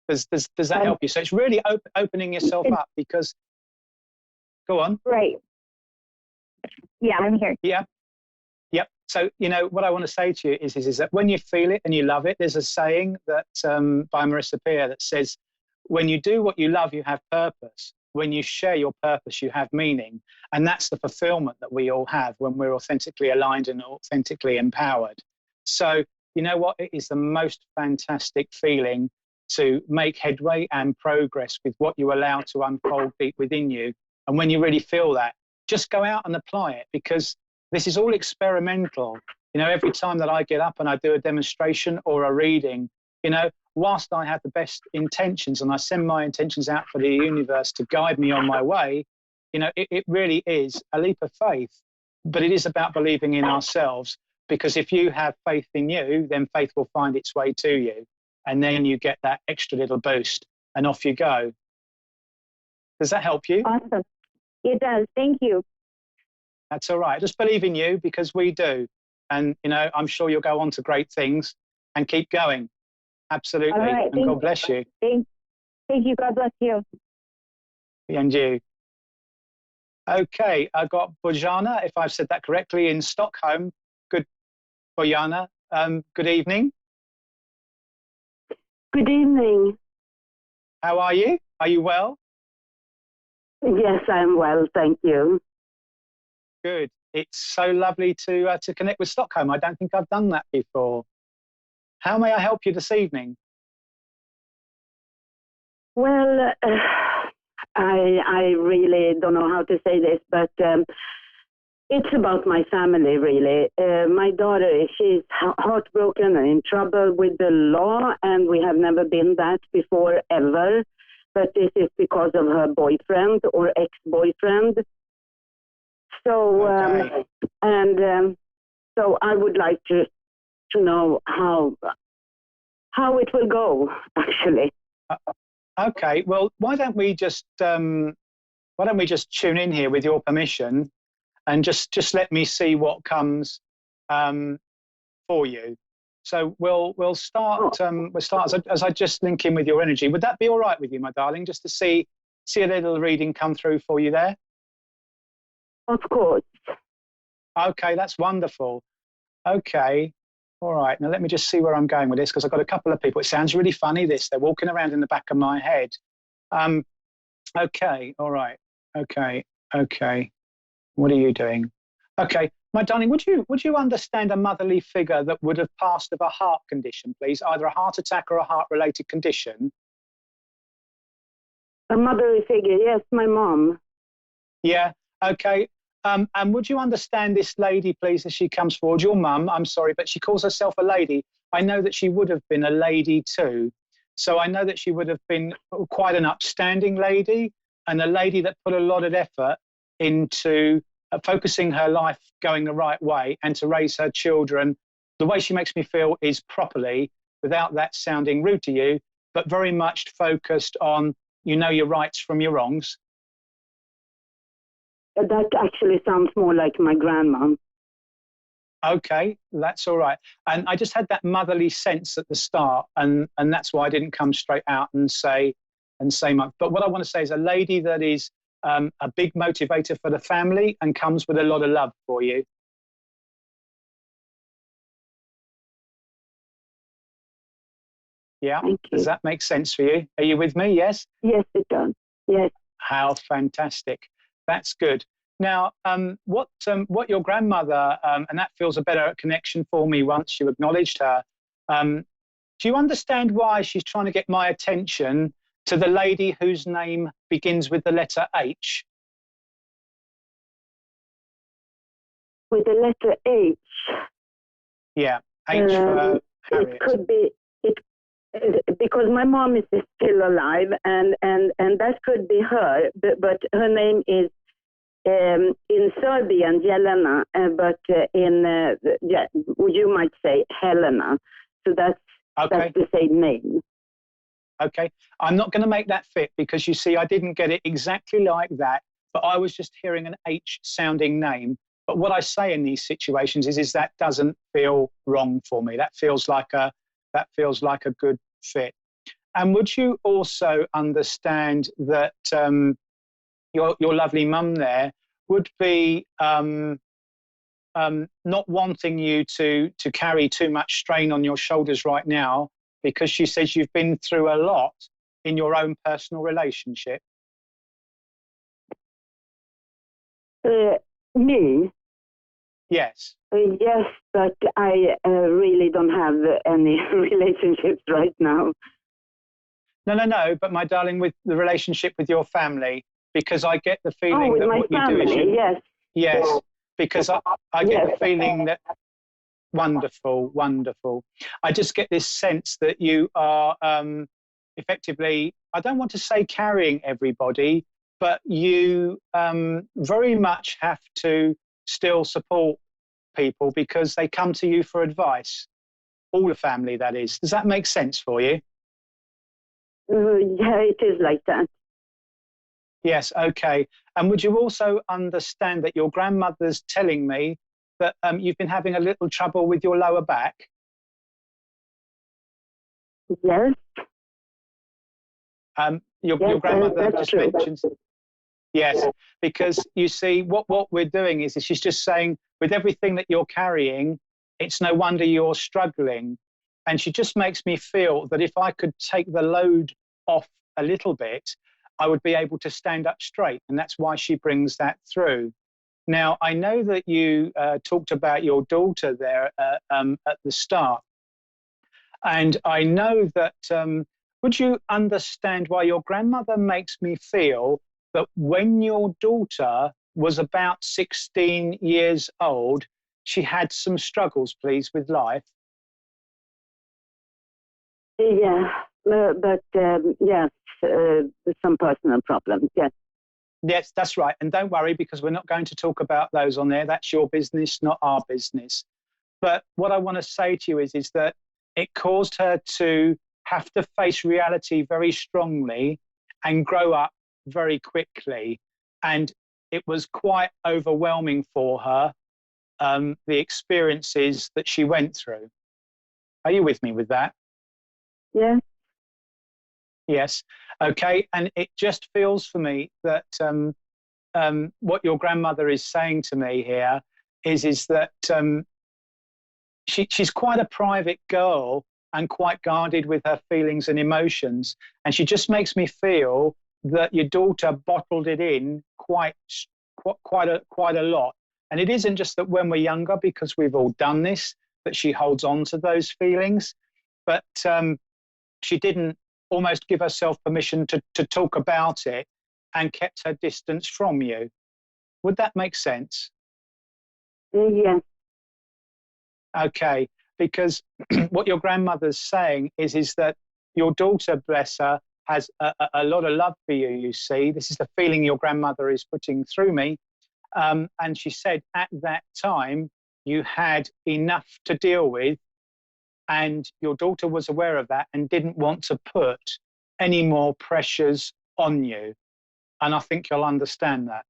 Does that help you? So it's really opening yourself up, because, go on. Right. Yeah, I'm here. Yeah. Yep. So, you know, what I want to say to you is that when you feel it and you love it, there's a saying that by Marissa Peer that says, when you do what you love, you have purpose. When you share your purpose, you have meaning. And that's the fulfillment that we all have when we're authentically aligned and authentically empowered. So, you know what? It is the most fantastic feeling to make headway and progress with what you allow to unfold deep within you. And when you really feel that, just go out and apply it, because this is all experimental. You know, every time that I get up and I do a demonstration or a reading, you know, whilst I have the best intentions and I send my intentions out for the universe to guide me on my way, you know, it really is a leap of faith. But it is about believing in ourselves, because if you have faith in you, then faith will find its way to you. And then you get that extra little boost and off you go. Does that help you? Awesome. It does. Thank you. That's all right. Just believe in you, because we do. And, you know, I'm sure you'll go on to great things, and keep going. Absolutely. All right. And God bless you. Thank you. God bless you. And you. Okay, I got Bojana, if I've said that correctly, in Stockholm. Good, Bojana. Good evening. Good evening. How are you? Are you well? Yes, I'm well, thank you. Good. It's so lovely to connect with Stockholm. I don't think I've done that before. How may I help you this evening? Well, I really don't know how to say this, but it's about my family, really. My daughter, she's heartbroken and in trouble with the law, and we have never been that before, ever. But this is because of her boyfriend or ex-boyfriend. So, Okay. So I would like to know how it will go, actually. Okay. Well, why don't we just tune in here with your permission, and just let me see what comes for you. So we'll start as I just link in with your energy. Would that be all right with you, my darling? Just to see a little reading come through for you there. Of course. Okay, that's wonderful. Okay. All right, now let me just see where I'm going with this, because I've got a couple of people. It sounds really funny, this. They're walking around in the back of my head. Okay, all right. Okay. What are you doing? Okay, my darling, would you understand a motherly figure that would have passed of a heart condition, please? Either a heart attack or a heart-related condition? A motherly figure, yes, my mom. Yeah, okay. And would you understand this lady, please, as she comes forward? Your mum, I'm sorry, but she calls herself a lady. I know that she would have been a lady too. So I know that she would have been quite an upstanding lady, and a lady that put a lot of effort into focusing her life going the right way and to raise her children. The way she makes me feel is properly, without that sounding rude to you, but very much focused on, you know, your rights from your wrongs. That actually sounds more like my grandma. Okay, that's all right. And I just had that motherly sense at the start, and that's why I didn't come straight out and say much. But what I want to say is a lady that is a big motivator for the family and comes with a lot of love for you. Yeah, does that make sense for you? Are you with me? Yes? Yes, it does. Yes. How fantastic. That's good. Now, what your grandmother, and that feels a better connection for me once you acknowledged her, do you understand why she's trying to get my attention to the lady whose name begins with the letter H? With the letter H? Yeah, H for Harriet. It could be, because my mom is still alive, and that could be her, but her name is in Serbian, Jelena, but you might say Helena. So that's the same name. Okay, I'm not going to make that fit, because you see, I didn't get it exactly like that, but I was just hearing an H sounding name. But what I say in these situations is that doesn't feel wrong for me. That feels like a good fit. And would you also understand that your lovely mum there would be not wanting you to carry too much strain on your shoulders right now, because she says you've been through a lot in your own personal relationship? Me? Yes. Yes, but I really don't have any relationships right now. No, but my darling, with the relationship with your family, because I get the feeling that what family, you do is yes. Yes, because I get the feeling that wonderful. I just get this sense that you are effectively, I don't want to say carrying everybody, but you very much have to still support people because they come to you for advice. All the family, that is. Does that make sense for you? Yeah, it is like that. Yes, okay. And would you also understand that your grandmother's telling me that you've been having a little trouble with your lower back? Yes. Your grandmother just mentioned. Yes, because you see, what we're doing is she's just saying, with everything that you're carrying, it's no wonder you're struggling. And she just makes me feel that if I could take the load off a little bit, I would be able to stand up straight. And that's why she brings that through. Now, I know that you talked about your daughter there at the start. And I know that, would you understand why your grandmother makes me feel that when your daughter was about 16 years old, she had some struggles, please, with life? Yeah, but yes, some personal problems, yes. Yes, that's right. And don't worry, because we're not going to talk about those on there. That's your business, not our business. But what I want to say to you is that it caused her to have to face reality very strongly and grow up very quickly. And it was quite overwhelming for her, the experiences that she went through. Are you with me with that? Yeah. Yes. Okay. And it just feels for me that what your grandmother is saying to me here is that she's quite a private girl and quite guarded with her feelings and emotions. And she just makes me feel that your daughter bottled it in quite a lot. And it isn't just that when we're younger, because we've all done this, that she holds on to those feelings, but she didn't almost give herself permission to talk about it and kept her distance from you. Would that make sense? Yes. Okay, because what your grandmother's saying is that your daughter, bless her, has a lot of love for you, you see. This is the feeling your grandmother is putting through me. And she said at that time, you had enough to deal with, and your daughter was aware of that and didn't want to put any more pressures on you. And I think you'll understand that.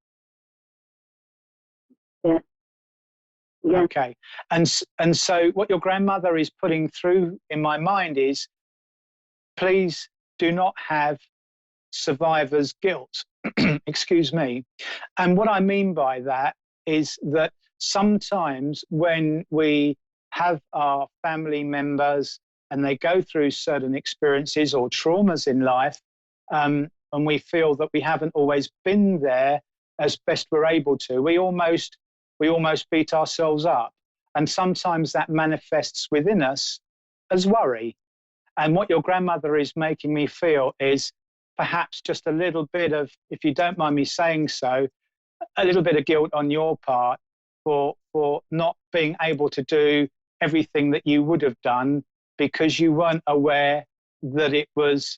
Yeah. Yeah. Okay. And so what your grandmother is putting through in my mind is, please do not have survivor's guilt. Excuse me. And what I mean by that is that sometimes when we have our family members and they go through certain experiences or traumas in life, and we feel that we haven't always been there as best we're able to, we almost beat ourselves up. And sometimes that manifests within us as worry. And what your grandmother is making me feel is perhaps just a little bit of, if you don't mind me saying so, a little bit of guilt on your part for not being able to do everything that you would have done because you weren't aware that it was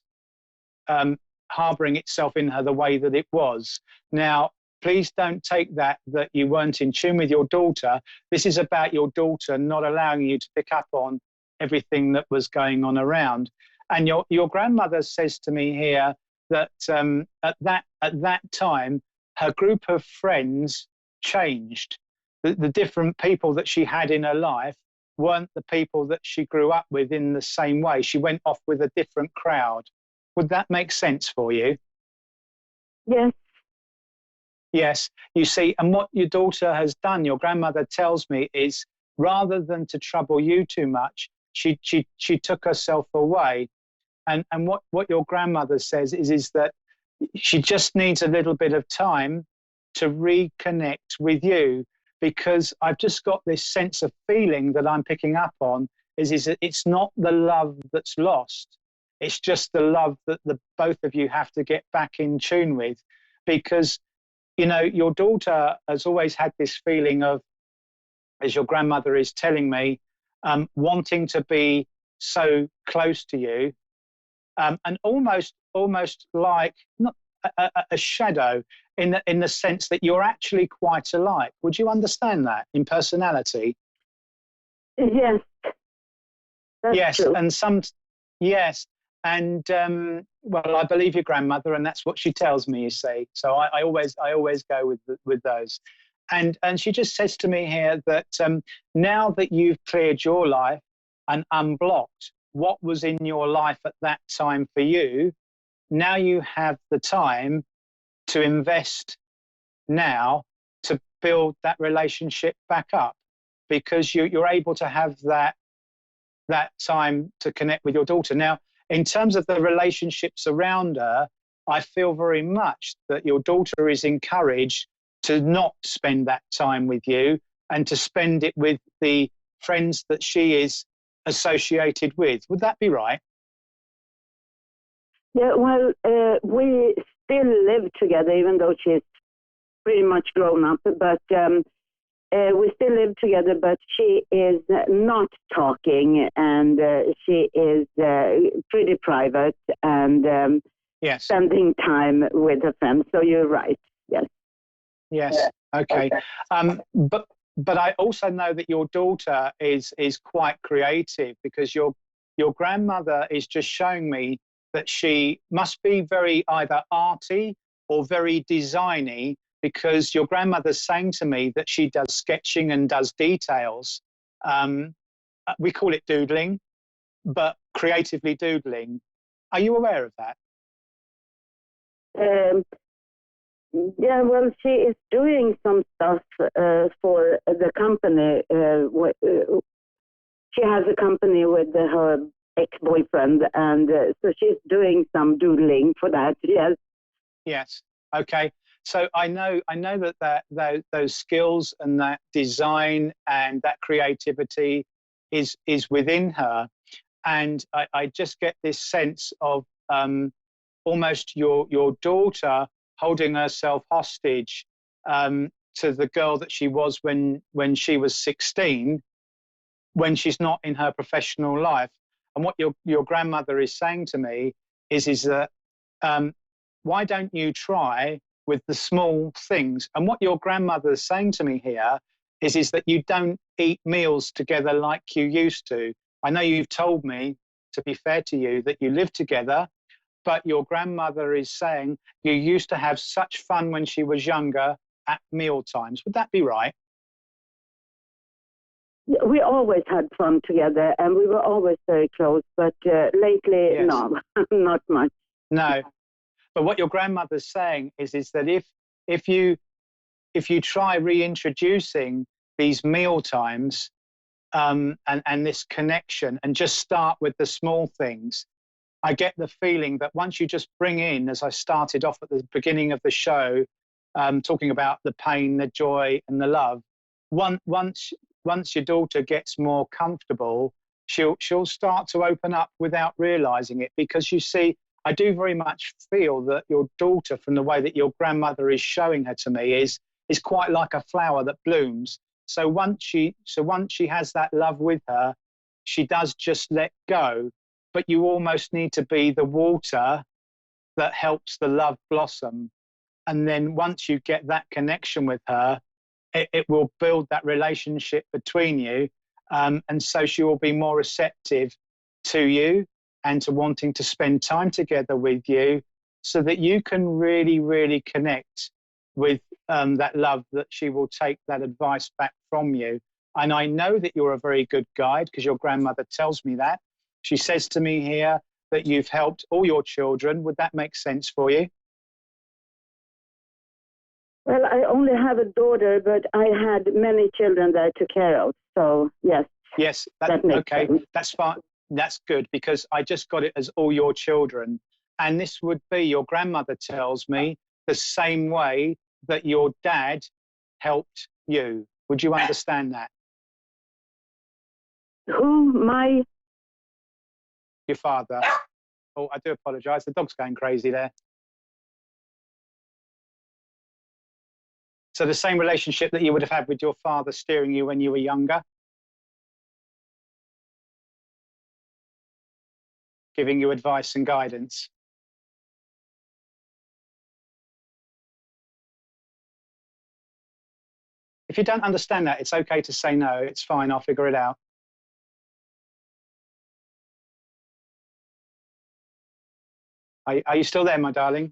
harboring itself in her the way that it was. Now, please don't take that you weren't in tune with your daughter. This is about your daughter not allowing you to pick up on everything that was going on around. And your grandmother says to me here that at that time, her group of friends changed. The different people that she had in her life weren't the people that she grew up with in the same way. She went off with a different crowd. Would that make sense for you? Yes. Yes, you see, and what your daughter has done, your grandmother tells me, is rather than to trouble you too much, she took herself away. And what your grandmother says is that she just needs a little bit of time to reconnect with you, because I've just got this sense of feeling that I'm picking up on is that it's not the love that's lost. It's just the love that the both of you have to get back in tune with, because you know, your daughter has always had this feeling of, as your grandmother is telling me, wanting to be so close to you, and almost like not a shadow in the sense that you're actually quite alike. Would you understand that in personality? Yes. That's yes, true. and yes, and well, I believe your grandmother, and that's what she tells me. You see, so I always go with those, and she just says to me here that now that you've cleared your life and unblocked what was in your life at that time for you, now you have the time to invest now to build that relationship back up, because you're able to have that time to connect with your daughter. Now, in terms of the relationships around her, I feel very much that your daughter is encouraged to not spend that time with you and to spend it with the friends that she is associated with. Would that be right? Yeah, well, we still live together, even though she's pretty much grown up, but we still live together, but she is not talking, and she is pretty private and yes, spending time with her friends. So you're right. Yes. Yes. Okay. But I also know that your daughter is quite creative, because your grandmother is just showing me that she must be very either arty or very designy, because your grandmother's saying to me that she does sketching and does details. We call it doodling, but creatively doodling. Are you aware of that? Yeah, well, she is doing some stuff for the company she has a company with her ex-boyfriend, and so she's doing some doodling for that. Yes. Yes. Okay. So I know that those skills and that design and that creativity is within her, and I just get this sense of almost your daughter holding herself hostage to the girl that she was when she was 16, when she's not in her professional life. And what your grandmother is saying to me is that why don't you try with the small things? And what your grandmother is saying to me here is that you don't eat meals together like you used to. I know you've told me, to be fair to you, that you live together, but your grandmother is saying you used to have such fun when she was younger at meal times. Would that be right? We always had fun together, and we were always very close, but lately, Yes. no, not much. No. But what your grandmother's saying is that if you try reintroducing these meal times and this connection, and just start with the small things, I get the feeling that once you just bring in, as I started off at the beginning of the show, talking about the pain, the joy, and the love, once your daughter gets more comfortable, she'll start to open up without realizing it. Because you see, I do very much feel that your daughter, from the way that your grandmother is showing her to me, is quite like a flower that blooms. So once she has that love with her, she does just let go. But you almost need to be the water that helps the love blossom. And then once you get that connection with her, it will build that relationship between you. And so she will be more receptive to you and to wanting to spend time together with you, so that you can really, really connect with that love, that she will take that advice back from you. And I know that you're a very good guide, because your grandmother tells me that. She says to me here that you've helped all your children. Would that make sense for you? Well, I only have a daughter, but I had many children that I took care of. So, yes. Yes, that makes okay, sense. that's fine. That's good, because I just got it as all your children. And this would be, your grandmother tells me, the same way that your dad helped you. Would you understand that? Who? Your father. Oh, I do apologise. The dog's going crazy there. So the same relationship that you would have had with your father steering you when you were younger, giving you advice and guidance. If you don't understand that, it's okay to say no. It's fine. I'll figure it out. Are you still there, my darling?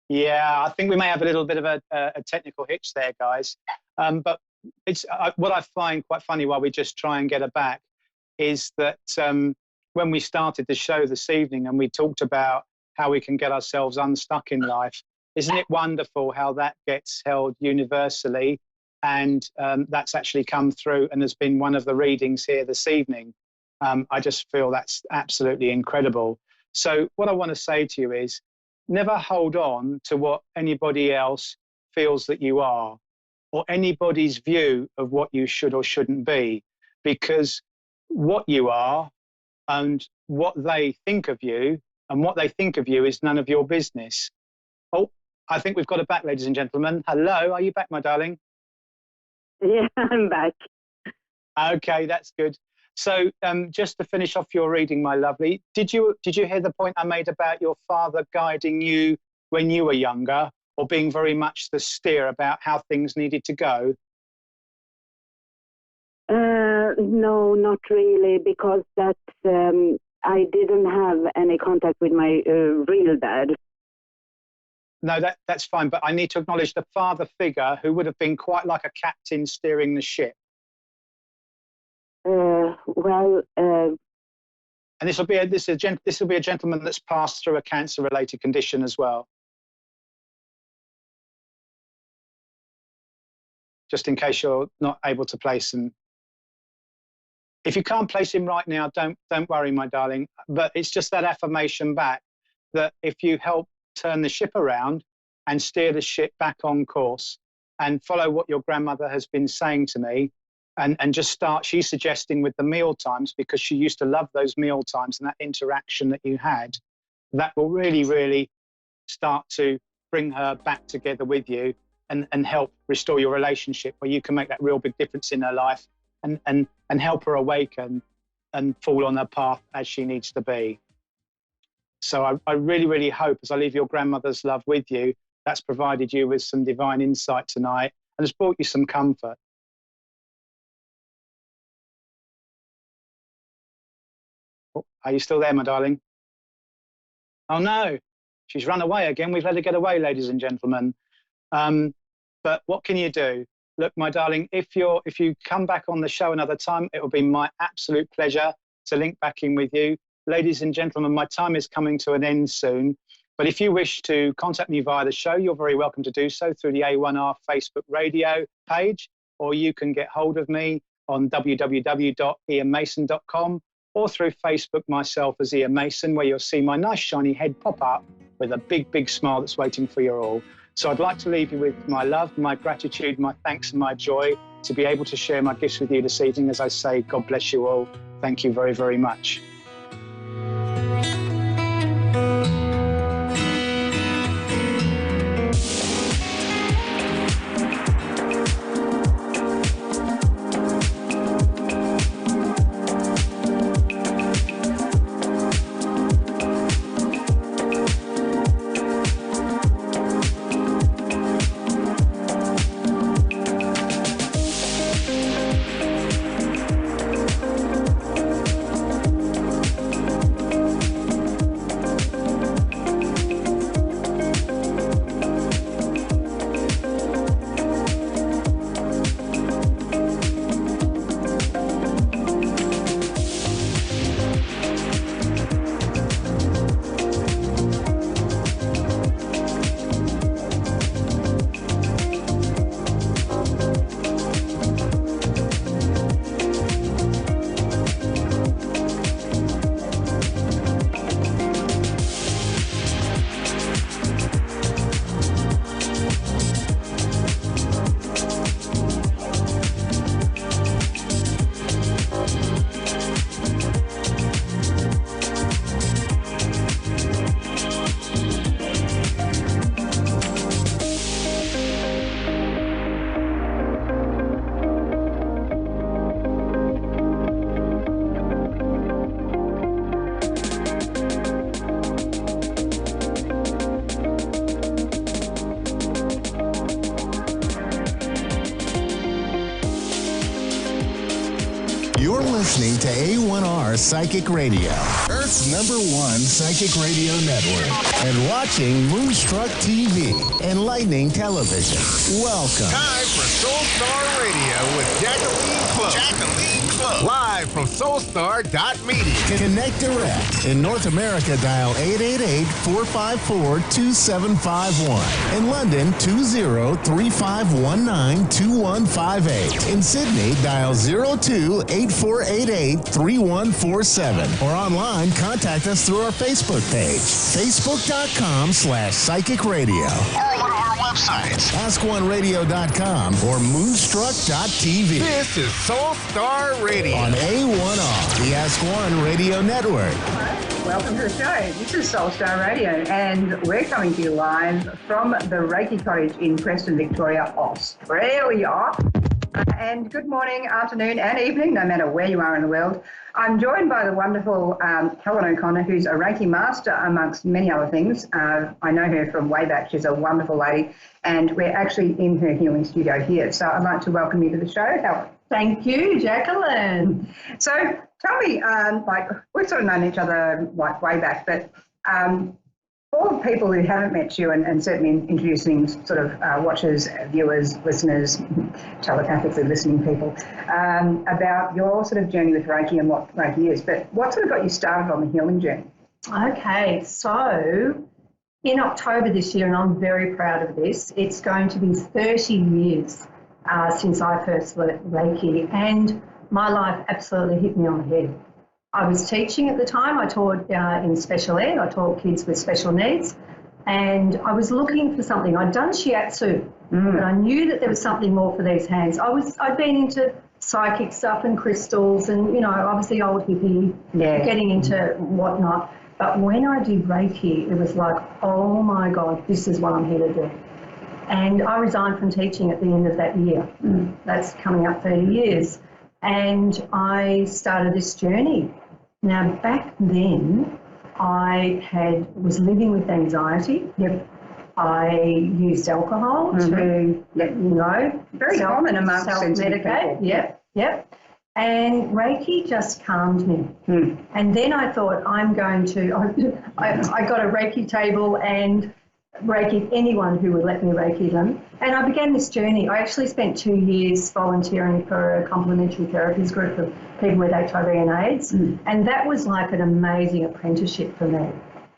Yeah, I think we may have a little bit of a technical hitch there, guys. But it's what I find quite funny, while we just try and get her back, is that when we started the show this evening and we talked about how we can get ourselves unstuck in life, isn't it wonderful how that gets held universally? And that's actually come through and has been one of the readings here this evening. I just feel that's absolutely incredible. So what I want to say to you is, never hold on to what anybody else feels that you are, or anybody's view of what you should or shouldn't be, because what you are and what they think of you, and what they think of you, is none of your business. Oh, I think we've got her back, ladies and gentlemen. Hello, are you back, my darling? Yeah, I'm back. Okay, that's good. So just to finish off your reading, my lovely, did you hear the point I made about your father guiding you when you were younger, or being very much the steer about how things needed to go? No, not really, because that I didn't have any contact with my real dad. No, that's fine, but I need to acknowledge the father figure, who would have been quite like a captain steering the ship. And this will be a gentleman that's passed through a cancer-related condition as well. just in case you're not able to place him. If you can't place him right now, don't worry, my darling. But it's just that affirmation back that if you help turn the ship around and steer the ship back on course and follow what your grandmother has been saying to me, and just start, she's suggesting with the meal times, because she used to love those meal times and that interaction that you had, that will really, really start to bring her back together with you and help restore your relationship, where you can make that real big difference in her life and help her awaken and fall on her path as she needs to be. So I really, really hope, as I leave your grandmother's love with you, that's provided you with some divine insight tonight and has brought you some comfort. Oh, are you still there, my darling? Oh no, she's run away again. We've let her get away, ladies and gentlemen. But what can you do? Look, my darling, if you come back on the show another time, it will be my absolute pleasure to link back in with you. Ladies and gentlemen, my time is coming to an end soon. But if you wish to contact me via the show, you're very welcome to do so through the A1R Facebook radio page, or you can get hold of me on www.ianmason.com, or through Facebook myself as Ian Mason, where you'll see my nice shiny head pop up with a big, big smile that's waiting for you all. So I'd like to leave you with my love, my gratitude, my thanks and my joy to be able to share my gifts with you this evening. As I say, God bless you all. Thank you very, very much. You're listening to A1R Psychic Radio, Earth's #1 psychic radio network, and watching Moonstruck TV, enlightening television. Welcome. Time for Soul Star Radio with Jacqueline Clough. Live from soulstar.media. Connect direct. In North America, dial 888-454-2751. In London, 20-3519-2158. In Sydney, dial 02-8488-3147. Or online, contact us through our Facebook page, facebook.com/psychic radio. Or one of our websites, AskOneRadio.com or Moonstruck.tv. This is Soul Star Radio on A1R, the Ask One Radio Network. Welcome to the show. This is Soul Star Radio, and we're coming to you live from the Reiki Cottage in Preston, Victoria, Australia. And good morning, afternoon, and evening, no matter where you are in the world. I'm joined by the wonderful Helen O'Connor, who's a Reiki master, amongst many other things. I know her from way back. She's a wonderful lady, and we're actually in her healing studio here. So I'd like to welcome you to the show, Helen. Thank you, Jacqueline. So tell me, we've sort of known each other way back, but for people who haven't met you, and certainly introducing sort of watchers, viewers, listeners, telepathically listening people, about your sort of journey with Reiki and what Reiki is. But what sort of got you started on the healing journey? Okay, so in October this year, and I'm very proud of this, it's going to be 30 years since I first learnt Reiki, and my life absolutely hit me on the head. I was teaching at the time. I taught in special ed. I taught kids with special needs, and I was looking for something. I'd done shiatsu, but I knew that there was something more for these hands. I'd been into psychic stuff and crystals, and obviously old hippie, getting into whatnot. But when I did Reiki, it was like, oh my God, this is what I'm here to do. And I resigned from teaching at the end of that year. That's coming up 30 years. And I started this journey. Now, back then, I was living with anxiety. I used alcohol to let you know. Very common amongst sensitive people. Yep. And Reiki just calmed me. And then I thought, I got a Reiki table and Reiki anyone who would let me Reiki them. And I began this journey. I actually spent 2 years volunteering for a complementary therapies group of people with HIV and AIDS. And that was like an amazing apprenticeship for me.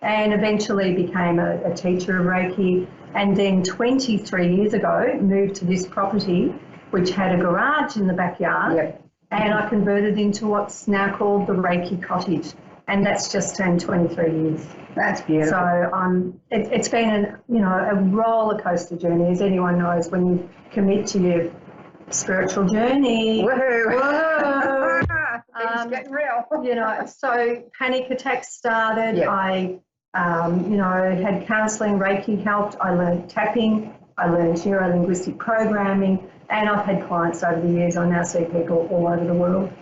And eventually became a teacher of Reiki. And then 23 years ago, moved to this property, which had a garage in the backyard. And I converted into what's now called the Reiki Cottage. And that's just turned 23 years. That's beautiful. So it's been a roller coaster journey, as anyone knows, when you commit to your spiritual journey. Woohoo! It's getting real. So panic attacks started. I, had counselling. Reiki helped. I learned tapping. I learned neuro-linguistic programming. And I've had clients over the years. I now see people all over the world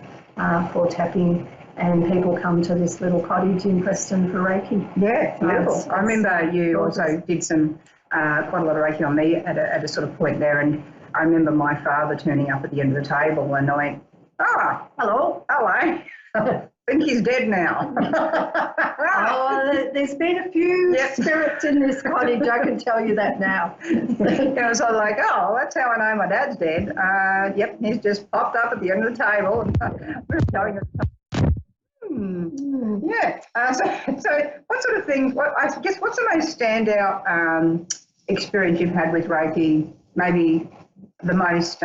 for tapping. And people come to this little cottage in Preston for Reiki. Yeah, beautiful. I remember you also did some quite a lot of Reiki on me at a sort of point there, and I remember my father turning up at the end of the table, and I went, hello. I think he's dead now. There's been a few spirits in this cottage, I can tell you that now. So I was like, that's how I know my dad's dead. He's just popped up at the end of the table. We're showing us. So what sort of things, what's the most standout experience you've had with Reiki, maybe the most,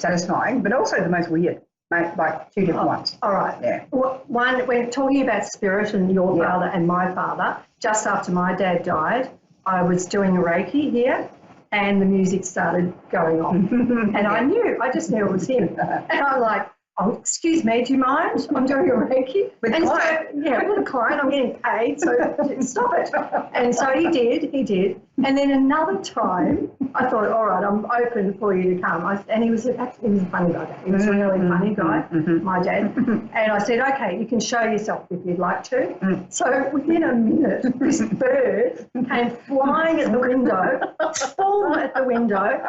satisfying, but also the most weird, like two different ones? All right. Yeah. One, when talking about spirit and your father and my father, just after my dad died, I was doing a Reiki here and the music started going on. And I just knew it was him. And I'm like, excuse me, do you mind? I'm doing a Reiki. With a client? With a client. I'm getting paid, so stop it. And so he did. And then another time, I thought, all right, I'm open for you to come. And he was a funny guy. He was a really funny guy, my dad. And I said, okay, you can show yourself if you'd like to. So within a minute, this bird came flying at the window, boom at the window,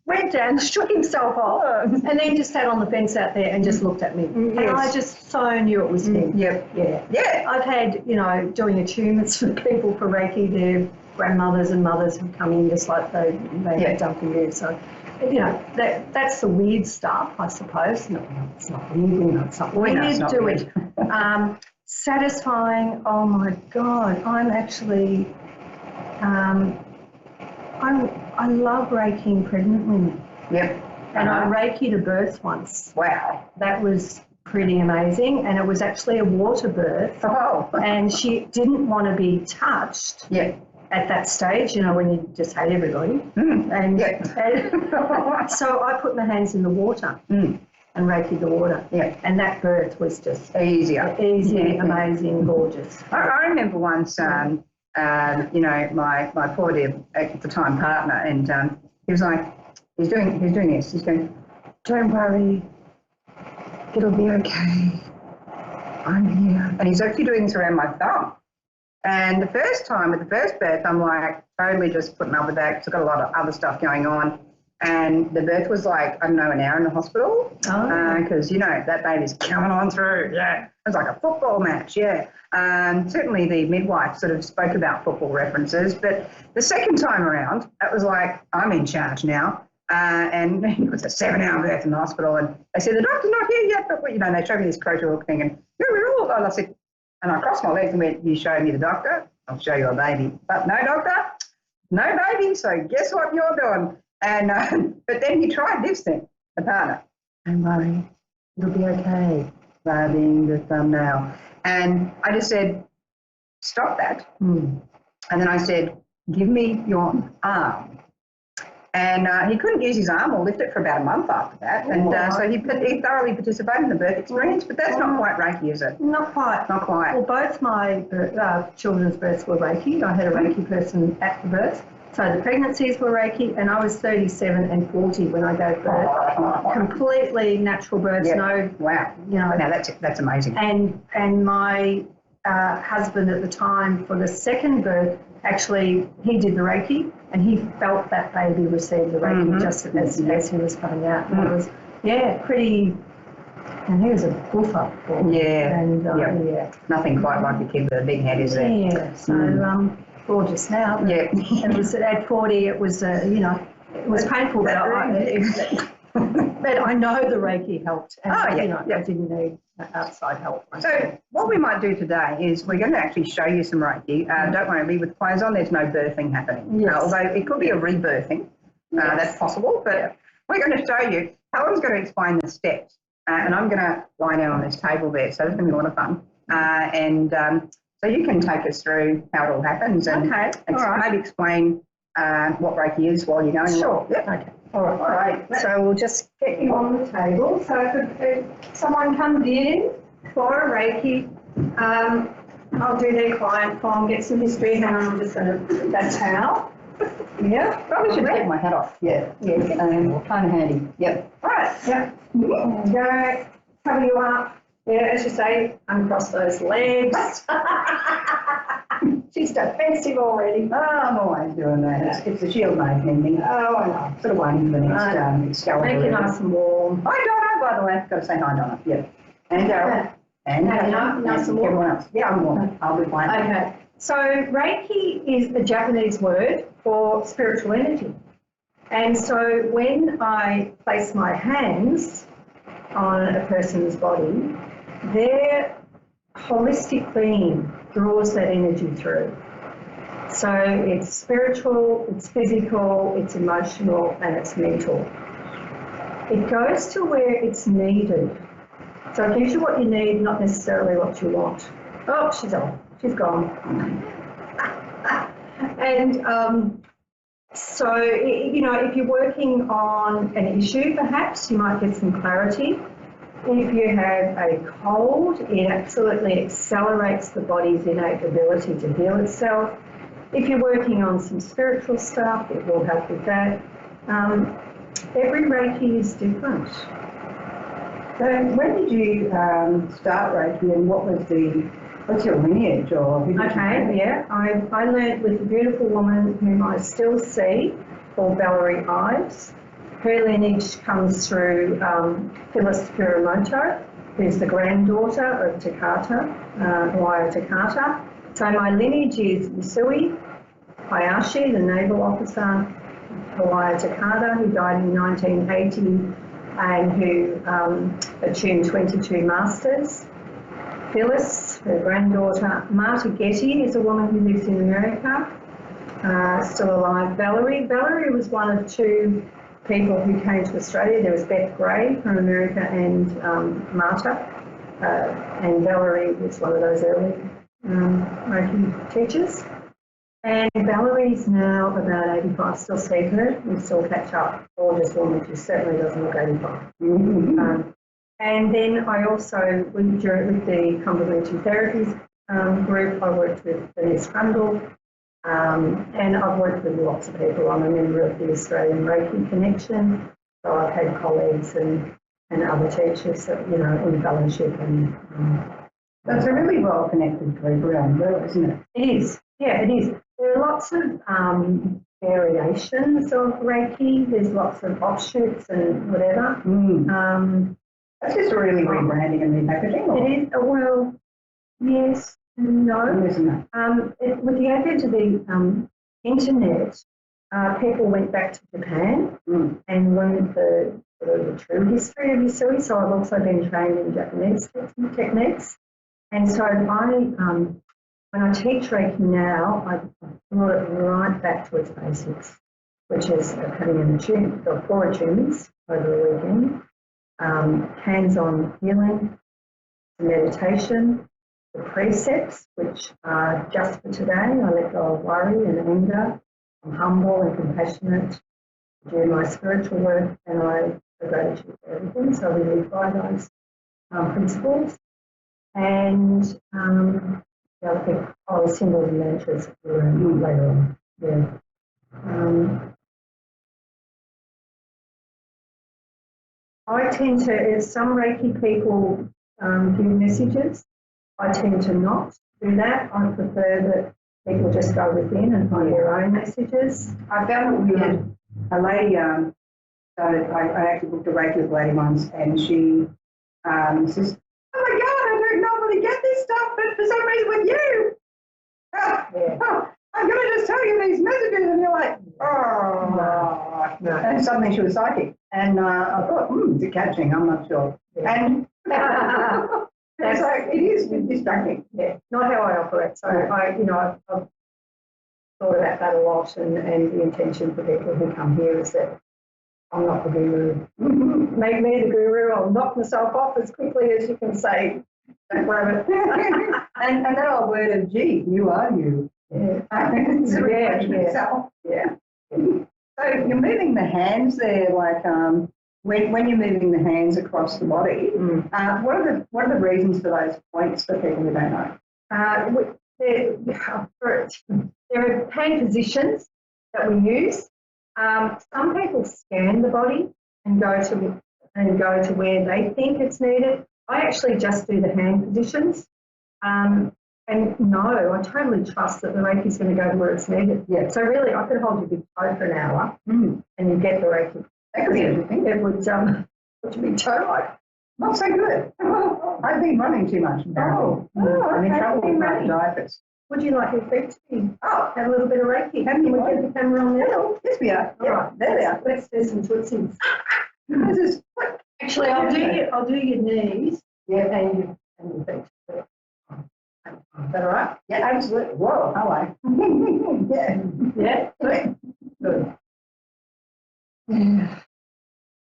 went down, shook himself off, and then just sat on the fence out there and just looked at me. And I just so knew it was him. Yeah. I've had, doing attunements for people for Reiki, their grandmothers and mothers have come in just like they had done for you. So, that's the weird stuff, I suppose. No, it's not weird, it's not weird. Do it. Satisfying, oh my God, I'm actually... I love Reikiing pregnant women. And I Reiki'd a birth once. Wow. That was pretty amazing. And it was actually a water birth. And she didn't want to be touched at that stage, when you just hate everybody. And so I put my hands in the water and Reiki'd the water. And that birth was just easy, amazing, gorgeous. I remember once... my poor dear at the time partner, and he was like, he's doing this. He's going, don't worry, it'll be okay. I'm here. And he's actually doing this around my thumb. And the first time with the first birth, I'm like totally just putting up with that because I've got a lot of other stuff going on. And the birth was like, I don't know, an hour in the hospital because, that baby's coming on through. Yeah. It was like a football match. Yeah. Certainly the midwife sort of spoke about football references. But the second time around, it was like, I'm in charge now. And it was a 7-hour birth in the hospital. And they said, the doctor's not here yet. But, they showed me this crotal thing. And we're all, and I said, and I crossed my legs and went, you show me the doctor, I'll show you a baby. But no doctor, no baby. So guess what you're doing? And but then he tried this thing, the partner. Don't worry, it'll be okay. Rubbing the thumbnail. And I just said, stop that. And then I said, give me your arm. And he couldn't use his arm or lift it for about a month after that. And so he thoroughly participated in the birth experience, but that's not quite Reiki, is it? Not quite. Not quite. Well, both my children's births were Reiki. I had a Reiki person at the birth. So the pregnancies were Reiki, and I was 37 and 40 when I gave birth. Completely natural births, no. Wow. You know. Now that's amazing. And my husband at the time for the second birth, actually, he did the Reiki, and he felt that baby receive the Reiki just as he was coming out. And it was, pretty. And he was a goofer. And nothing quite like a kid with a big head, is there? Yeah. So gorgeous now. But it was at 40. It was it was painful, but I know the Reiki helped. And, I didn't need outside help. So what we might do today is we're going to actually show you some Reiki. Don't worry, be with clothes on. There's no birthing happening. Although it could be a rebirthing. That's possible. But we're going to show you. Helen's going to explain the steps. And I'm going to lie down on this table there. So it's going to be a lot of fun. So you can take us through how it all happens and maybe explain what Reiki is while you're going. Sure. Yep. Okay. All right. So we'll just get you on the table. So if someone comes in for a Reiki, I'll do their client form, get some history. Hang on, I'm just going to put that towel. Probably should take my hat off. Kind of handy. Yep. All right. Yep. Go. Cover you up. As you say, uncross those legs. She's defensive already. Oh, I'm always doing that. It's a shield making me. Oh, I know. Sort of waiting for the next Excalibur. Make it nice and warm. Hi, Donna, by the way. I've got to say hi, Donna. Yeah. And Daryl. And nice and warm. Everyone else. Yeah, I'm warm. I'll be fine. Okay. So Reiki is a Japanese word for spiritual energy. And so when I place my hands on a person's body, their holistic being draws that energy through. So it's spiritual, it's physical, it's emotional, and it's mental. It goes to where it's needed. So it gives you what you need, not necessarily what you want. Oh, she's on. She's gone. And so, if you're working on an issue, perhaps, you might get some clarity. If you have a cold, it absolutely accelerates the body's innate ability to heal itself. If you're working on some spiritual stuff, it will help with that. Every Reiki is different. So when did you start Reiki, and what's your lineage? I learned with a beautiful woman whom I still see, called Valerie Ives. Her lineage comes through Phyllis Kuramoto, who's the granddaughter of Takata, Waya Takata. So my lineage is Yusui Hayashi, the naval officer, Waya Takata, who died in 1980 and who attuned 22 masters. Phyllis, her granddaughter. Marta Getty is a woman who lives in America, still alive. Valerie was one of two people who came to Australia. There was Beth Gray from America and Marta, and Valerie was one of those early Reiki teachers. And Valerie's now about 85, still see her, we still catch up. Gorgeous woman, she certainly doesn't look 85. And then I also, with the complementary therapies group, I worked with Denise Crandall, and I've worked with lots of people. I'm a member of the Australian Reiki Connection, so I've had colleagues and other teachers that, in fellowship and... That's a really well-connected group around the world, isn't it? It is, yeah, it is. There are lots of variations of Reiki. There's lots of offshoots and whatever. That's just really rebranding and repackaging? Or? It is, well, yes and no. With the advent of the internet, people went back to Japan and learned the true history of Yusui. So I've also been trained in Japanese techniques. And so when I teach Reiki now, I brought it right back to its basics. which is cutting in the tumor, the flora tumours over the weekend, hands-on healing, meditation, the precepts, which are just for today. I let go of worry and anger. I'm humble and compassionate. I do my spiritual work, and I have gratitude for everything. So we live by those principles. And the other thing, symbols and mantras later on. Yeah. I tend to, as some Reiki people give messages, I tend to not do that. I prefer that people just go within and find their own messages. I found that we had a lady, so I actually booked a Reiki with a lady once, and she says, "Oh my God, I don't normally get this stuff, but for some reason with you, I'm going to just tell you these messages," and you're like, "Oh, no." And suddenly she was psychic, and I thought, is it catching? I'm not sure. And it's like, it is distracting. Yeah, not how I operate. So I've thought about that a lot, and the intention for people who come here is that I'm not the guru. Make me the guru. I'll knock myself off as quickly as you can say. Don't worry about it. and that old word of, gee, you are you. Yeah. It's a reflection of yourself. Yeah. So you're moving the hands there, like when you're moving the hands across the body. What are the reasons for those points for people who don't know? There are hand positions that we use. Some people scan the body and go to where they think it's needed. I actually just do the hand positions. And no, I totally trust that the Reiki is going to go to where it's needed. Yeah. So really, I could hold your big toe for an hour and you get the Reiki. That could be interesting. It would put your big toe like. Not so good. I've been running too much. I'm in trouble with my diapers. Would you like your feet to be? Have a little bit of Reiki. Can we get the camera on there? Yes, we are. All right, there we are. Let's do some tootsies. This is Actually, I'll do your knees. Yeah, and your feet. Is that all right? Yeah, absolutely. Whoa, hello. Yeah. Good. Yeah.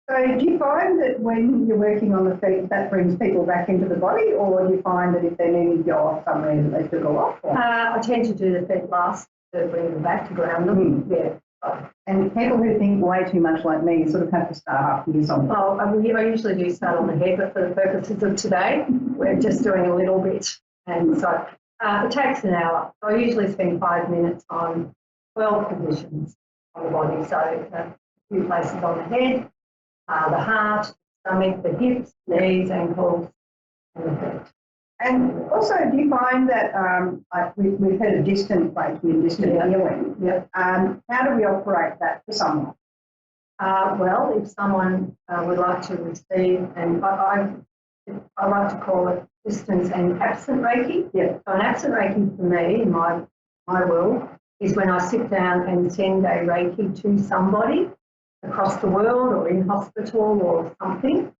So do you find that when you're working on the feet, that brings people back into the body, or do you find that if they need to go off somewhere, that they still go off? I tend to do the feet last to bring them back to ground them. Yeah. And people who think way too much like me sort of have to start up here somewhere. Oh, I usually do start on the head, but for the purposes of today, we're just doing a little bit. And so it takes an hour. So I usually spend 5 minutes on 12 positions on the body. So a few places on the head, the heart, stomach, the hips, knees, ankles, and the feet. And also, do you find that we've heard of distant Reiki and distant healing? Yep. How do we operate that for someone? Well, if someone would like to receive, and I like to call it distance and absent Reiki. Yeah. So an absent Reiki for me, in my world, is when I sit down and send a Reiki to somebody across the world or in hospital or something.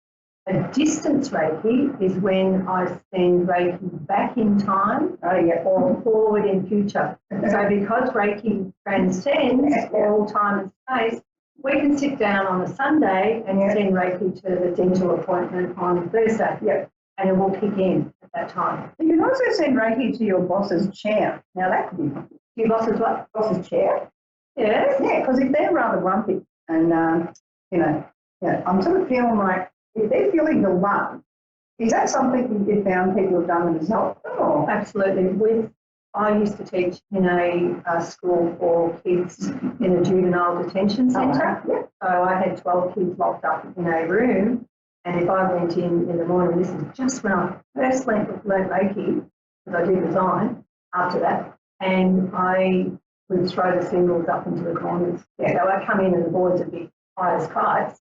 A distance Reiki is when I send Reiki back in time or forward in future. So because Reiki transcends all time and space, we can sit down on a Sunday and send Reiki to the dental appointment on Thursday. Yep. And it will kick in at that time. You can also send Reiki to your boss's chair. Now that could be fun. Your boss's what? Boss's chair. Yes. Yeah, because if they're rather grumpy and, I'm sort of feeling like if they're feeling the love, is that something you found people have done themselves? Oh, absolutely. I used to teach in a school for kids in a juvenile detention centre. Yeah. So I had 12 kids locked up in a room, and if I went in the morning, this is just when I first learnt Reiki, because I do design after that, and I would throw the symbols up into the corners. Yeah. So I'd come in and the boys would be high as kites.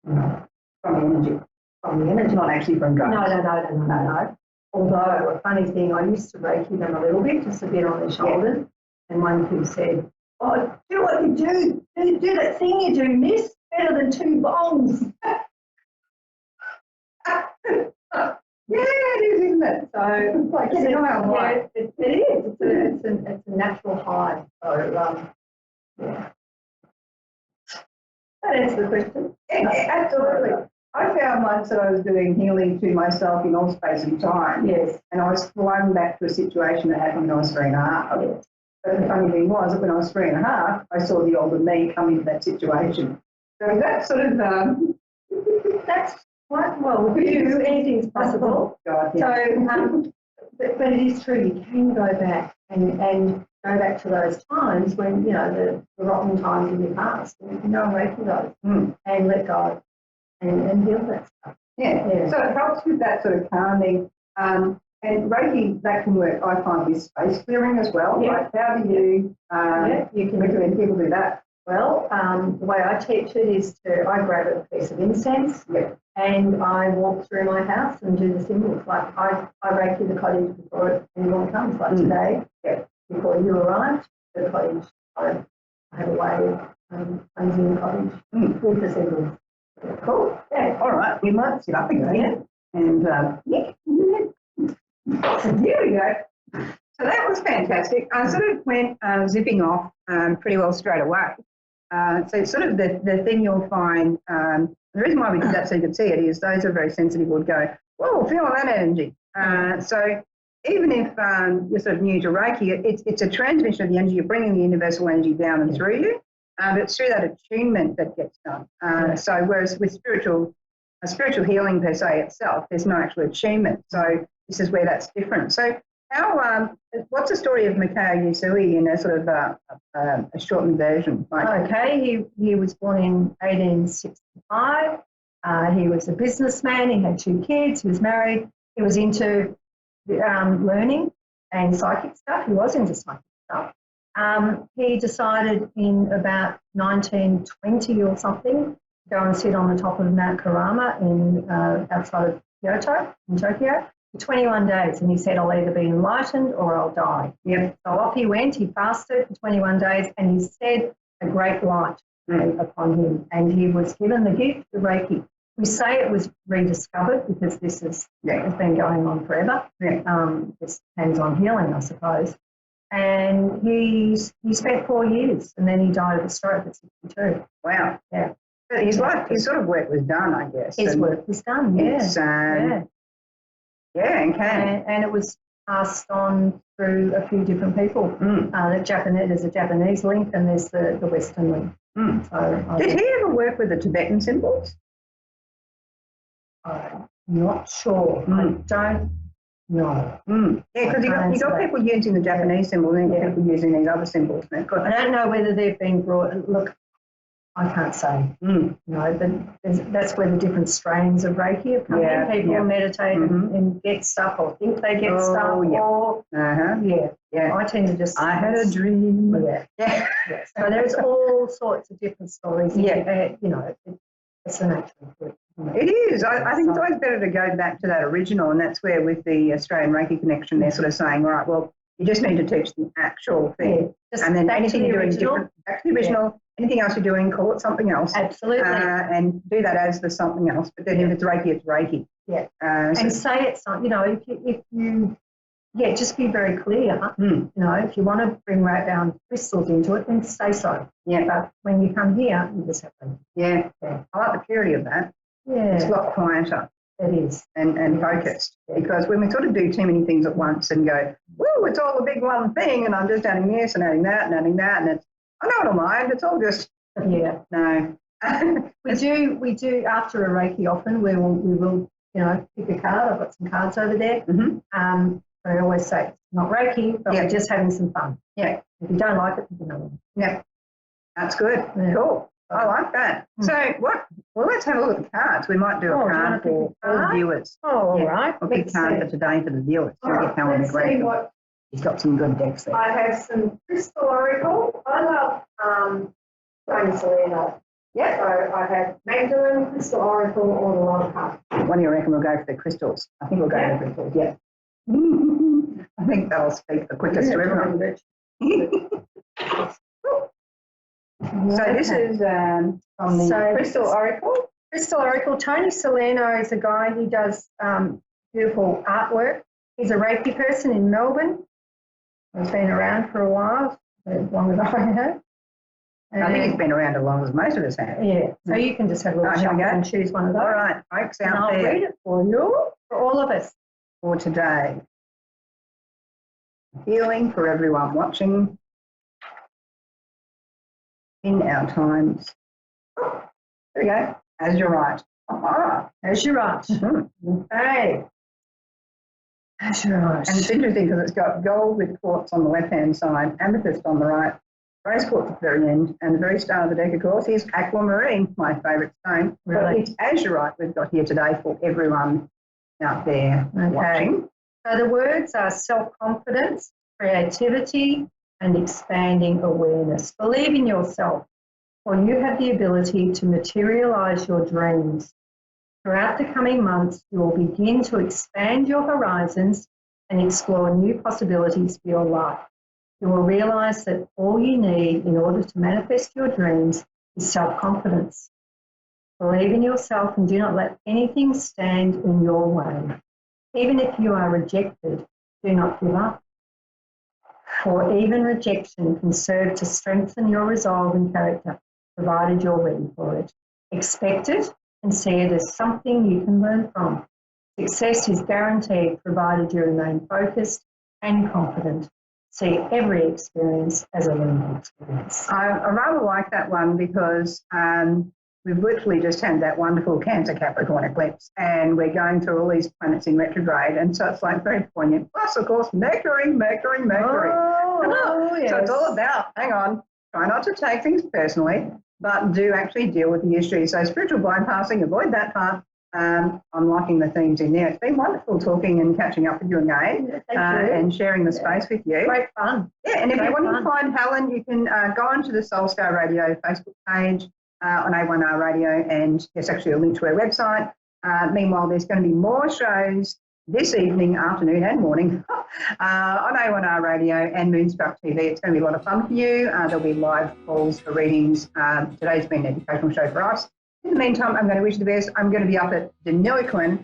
From the energy, not actually from drugs. No. Although, a funny thing, I used to Reiki them a little bit, just a bit on their shoulders, and one kid said, "Oh, do what you do. Do that thing you do, miss. Better than 2 bongs." Yeah, it is, isn't it? So it's like, it is. It's a natural high. So, yeah. That answers the question. Yeah, absolutely. I found once that I was doing healing to myself in all space and time. Yes. And I was flung back to a situation that happened when I was 3.5. Yes. But the funny thing was that when I was 3.5, I saw the older me come into that situation. So that's sort of, that's quite well, for you, anything's possible. God, yeah. So, but it is true, you can go back and go back to those times when, you know, the rotten times in your past, and you can go away from those and let go and heal that stuff. Yeah. So it helps with that sort of calming. And Reiki, that can work, I find, with space clearing as well. Yeah. Like how do you, you can recommend people do that? Well, the way I teach it is I grab a piece of incense and I walk through my house and do the symbols. Like I Reiki the cottage before anyone comes. Like today, before you arrived, the cottage, I have a way of cleansing the cottage with the symbols. Cool. Yeah. All right. We might sit up again. Yeah. And so here we go. So that was fantastic. I sort of went zipping off pretty well straight away. So sort of the thing you'll find, the reason why we did that so you could see it is those who are very sensitive would go, whoa, feel that energy. So even if you're sort of new to Reiki, it's a transmission of the energy. You're bringing the universal energy down and through you. But it's through that attunement that gets done. So whereas with spiritual healing per se itself, there's no actual attunement. So this is where that's different. So how, what's the story of Mikao Yusui in a sort of a shortened version? Okay, he was born in 1865. He was a businessman. He had 2 kids. He was married. He was into learning and psychic stuff. He was into psychic stuff. He decided in about 1920 or something to go and sit on the top of Mount Kurama outside of Kyoto, in Tokyo, for 21 days. And he said, I'll either be enlightened or I'll die. Yep. So off he went. He fasted for 21 days and he said a great light upon him. And he was given the gift of Reiki. We say it was rediscovered because this has been going on forever. This depends on healing, I suppose. And he spent 4 years and then he died of a stroke at 62. Wow. Yeah. But his sort of work was done, I guess. His work was done, yeah. And it was passed on through a few different people. There's a Japanese link and there's the Western link. So did he ever work with the Tibetan symbols? I'm not sure. I don't know. Yeah, because you got people using the Japanese symbol and then people using these other symbols. I don't know whether they've been brought. Look, I can't say. No, but that's where the different strains of Reiki have come in. People meditate and get stuff or think they get stuff. Or, I tend to just... I had a dream. So there's all sorts of different stories. It's an actual good. It is. I think it's always better to go back to that original, and that's where with the Australian Reiki connection, they're sort of saying, all right, well, you just need to teach the actual thing. And then anything you're doing different, back to the original, anything else you're doing, call it something else. Absolutely. And do that as the something else. But then if it's Reiki, it's Reiki. Yeah. And say it's not, if you just be very clear. If you want to bring crystals into it, then say so. Yeah. But when you come here, you just have to. Yeah. I like the purity of that. Yeah. It's a lot quieter. It is. And focused. Because when we sort of do too many things at once and go, woo, it's all a big one thing, and I'm just adding this and adding that and adding that, and I don't mind, it's all just, no. we do after a Reiki often, we will pick a card. I've got some cards over there. I always say, it's not Reiki, but we're just having some fun. Yeah. If you don't like it, pick another one. Yeah. That's good. Yeah. Cool. I like that. So let's have a look at the cards. We might do a card for all the viewers. Oh, all right. We'll pick a card for today for the viewers. Let's see what... He's got some good decks there. I have some Crystal Oracle. I love Tony Salerno. Yeah. So I have Magdalene, Crystal Oracle, or the Love card. What do you reckon we'll go for the crystals? I think we'll go for the crystals, yeah. I think that'll speak the quickest to everyone. So this is from the Crystal Oracle. Crystal Oracle. Tony Salerno is a guy who does beautiful artwork. He's a Reiki person in Melbourne. He's been around for a while, as long as I have. I think it's been around as long as most of us have. Yeah. So you can just have a little Right, here we shuffle go. and choose one of those. All right, folks And out I'll there read it for you, for all of us. for today. Healing for everyone watching in our times. There we go. As you're right. As you're right. Okay. As you're right. And it's interesting because it's got gold with quartz on the left-hand side, amethyst on the right, rose quartz at the very end, and the very start of the deck, of course, is aquamarine, my favourite stone. Really? But it's azurite we've got here today for everyone out there watching. So the words are self-confidence, creativity, and expanding awareness. Believe in yourself, for you have the ability to materialise your dreams. Throughout the coming months, you will begin to expand your horizons and explore new possibilities for your life. You will realise that all you need in order to manifest your dreams is self-confidence. Believe in yourself and do not let anything stand in your way. Even if you are rejected, do not give up. For even rejection can serve to strengthen your resolve and character, provided you're ready for it. Expect it and see it as something you can learn from. Success is guaranteed provided you remain focused and confident. See every experience as a learning experience. I rather like that one because we've literally just had that wonderful Cancer Capricorn eclipse and we're going through all these planets in retrograde, and so it's like very poignant. Plus, of course, Mercury. Oh, yes. So it's all about, hang on, try not to take things personally, but do actually deal with the issue. So spiritual bypassing, avoid that part. I'm liking the themes in there. It's been wonderful talking and catching up with you again and sharing the space with you. Great fun. Yeah, and if you want to find Helen, you can go onto the Soul Star Radio Facebook page on A1R Radio, and there's actually a link to our website. Meanwhile, there's going to be more shows this evening, afternoon and morning on A1R Radio and Moonstruck TV. It's going to be a lot of fun for you. There'll be live calls for readings. Today's been an educational show for us. In the meantime, I'm going to wish you the best. I'm going to be up at Deniliquin,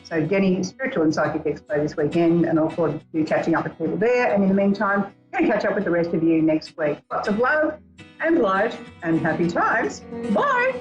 so Denny Spiritual and Psychic Expo this weekend, and I'll look forward to catching up with people there. And in the meantime, I'm going to catch up with the rest of you next week. Lots of love and light and happy times. Bye.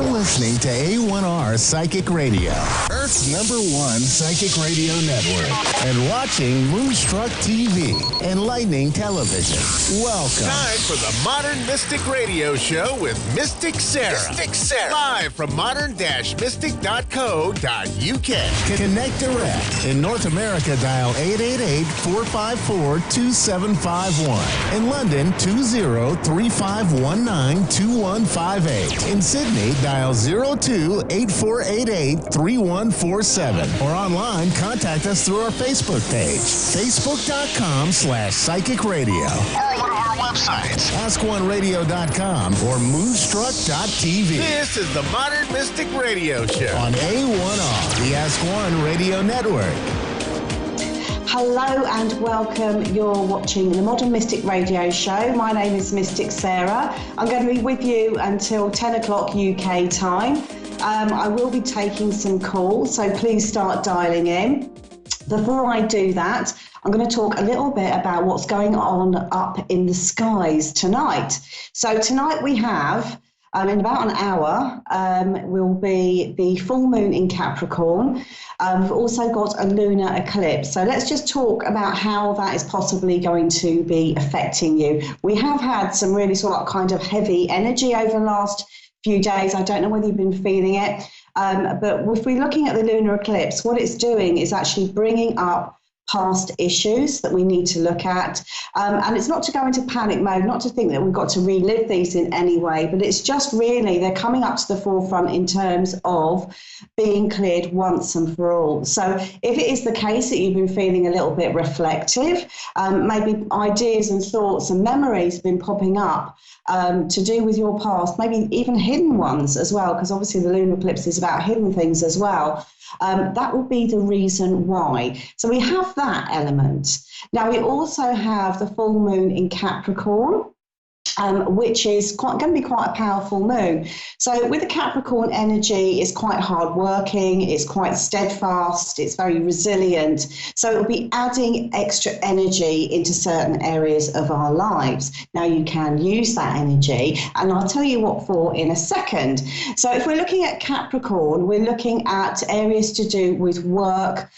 You're listening to A1R Psychic Radio, Earth's #1 psychic radio network, and watching Moonstruck TV and Lightning Television. Welcome. Time for the Modern Mystic Radio Show with Mystic Sarah. Mystic Sarah. Live from modern-mystic.co.uk. Connect direct. In North America, dial 888-454-2751. In London, 20-3519-2158. In Sydney, dial 02-8488-3147. Or online, contact us through our Facebook page, facebook.com/psychic radio. Or one of our websites, AskOneRadio.com or Moonstruck.tv. This is the Modern Mystic Radio Show on A1R, the Ask One Radio Network. Hello and welcome. You're watching the Modern Mystic Radio Show. My name is Mystic Sarah. I'm going to be with you until 10 o'clock UK time. I will be taking some calls, so please start dialing in. Before I do that, I'm going to talk a little bit about what's going on up in the skies tonight. So tonight we have, in about an hour, will be the full moon in Capricorn. We've also got a lunar eclipse. So let's just talk about how that is possibly going to be affecting you. We have had some really sort of kind of heavy energy over the last few days. I don't know whether you've been feeling it. But if we're looking at the lunar eclipse, what it's doing is actually bringing up past issues that we need to look at. And it's not to go into panic mode, not to think that we've got to relive these in any way, but it's just really they're coming up to the forefront in terms of being cleared once and for all. So if it is the case that you've been feeling a little bit reflective, maybe ideas and thoughts and memories have been popping up to do with your past, maybe even hidden ones as well, because obviously the lunar eclipse is about hidden things as well. That will be the reason why. So we have that element. Now we also have the full moon in Capricorn, which is going to be quite a powerful moon. So with the Capricorn energy, it's quite hardworking, it's quite steadfast, it's very resilient. So it will be adding extra energy into certain areas of our lives. Now you can use that energy, and I'll tell you what for in a second. So if we're looking at Capricorn, we're looking at areas to do with work,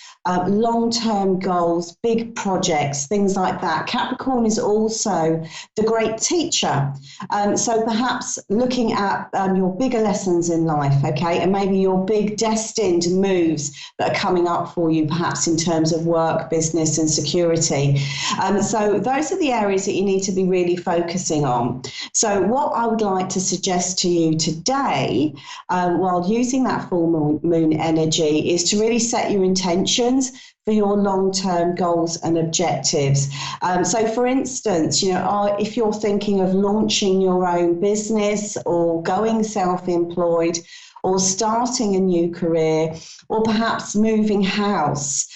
long-term goals, big projects, things like that. Capricorn is also the great teacher. So perhaps looking at your bigger lessons in life, okay, and maybe your big destined moves that are coming up for you, perhaps in terms of work, business and security. So those are the areas that you need to be really focusing on. So what I would like to suggest to you today, while using that full moon energy, is to really set your intentions for your long-term goals and objectives. So for instance, if you're thinking of launching your own business or going self-employed or starting a new career or perhaps moving house,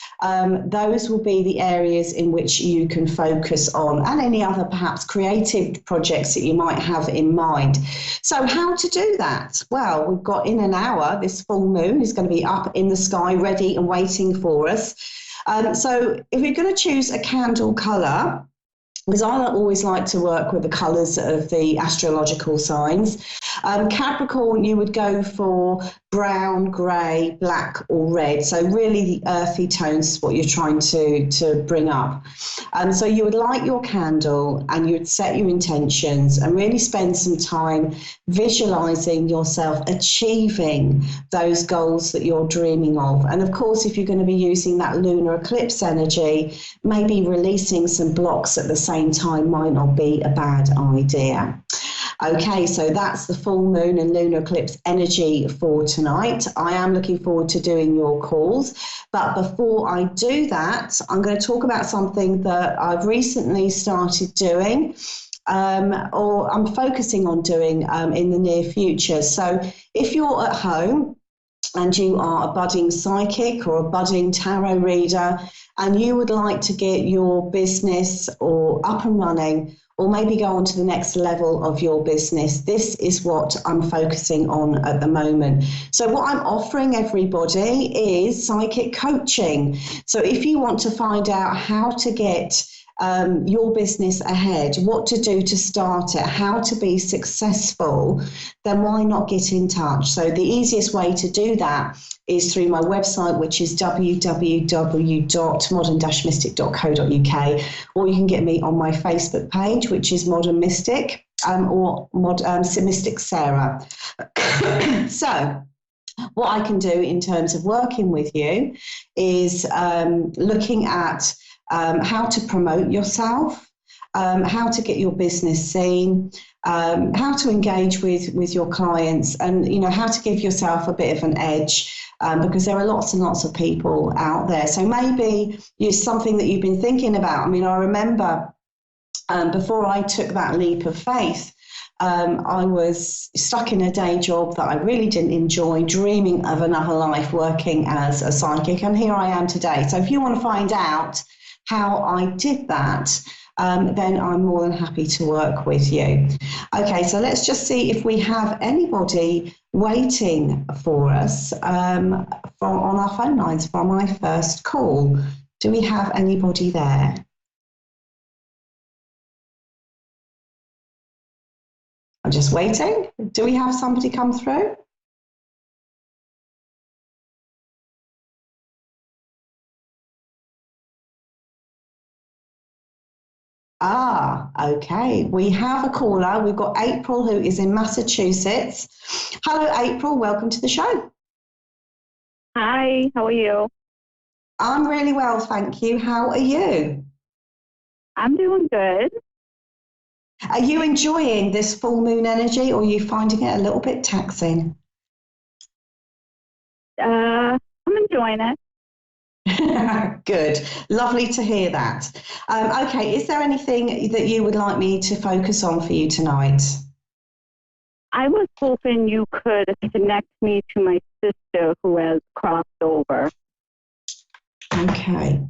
those will be the areas in which you can focus on, and any other perhaps creative projects that you might have in mind. So how to do that? Well, we've got in an hour, this full moon is going to be up in the sky, ready and waiting for us. So if you're going to choose a candle colour, because I always like to work with the colours of the astrological signs. Capricorn, you would go for brown, grey, black or red. So really the earthy tones is what you're trying to bring up. So you would light your candle and you would set your intentions and really spend some time visualising yourself achieving those goals that you're dreaming of. And of course, if you're going to be using that lunar eclipse energy, maybe releasing some blocks at the same time might not be a bad idea. Okay, so that's the full moon and lunar eclipse energy for tonight. I am looking forward to doing your calls. But before I do that, I'm going to talk about something that I've recently started doing, or I'm focusing on doing in the near future. So if you're at home and you are a budding psychic or a budding tarot reader, and you would like to get your business or up and running, or maybe go on to the next level of your business, this is what I'm focusing on at the moment. So what I'm offering everybody is psychic coaching. So if you want to find out how to get your business ahead, what to do to start it, how to be successful, then why not get in touch? So the easiest way to do that is through my website, which is www.modern-mystic.co.uk, or you can get me on my Facebook page, which is Modern Mystic, or Mystic Sarah. So what I can do in terms of working with you is looking at how to promote yourself, how to get your business seen, how to engage with your clients, and how to give yourself a bit of an edge, because there are lots and lots of people out there. So maybe it's something that you've been thinking about. I mean, I remember before I took that leap of faith, I was stuck in a day job that I really didn't enjoy, dreaming of another life working as a psychic, and here I am today. So if you want to find out how I did that, then I'm more than happy to work with you. Okay, so let's just see if we have anybody waiting for us on our phone lines for my first call. Do we have anybody there? I'm just waiting. Do we have somebody come through? Ah, okay. We have a caller. We've got April, who is in Massachusetts. Hello, April. Welcome to the show. Hi, how are you? I'm really well, thank you. How are you? I'm doing good. Are you enjoying this full moon energy, or are you finding it a little bit taxing? I'm enjoying it. Good. Lovely to hear that. Okay, is there anything that you would like me to focus on for you tonight? I was hoping you could connect me to my sister who has crossed over. Okay,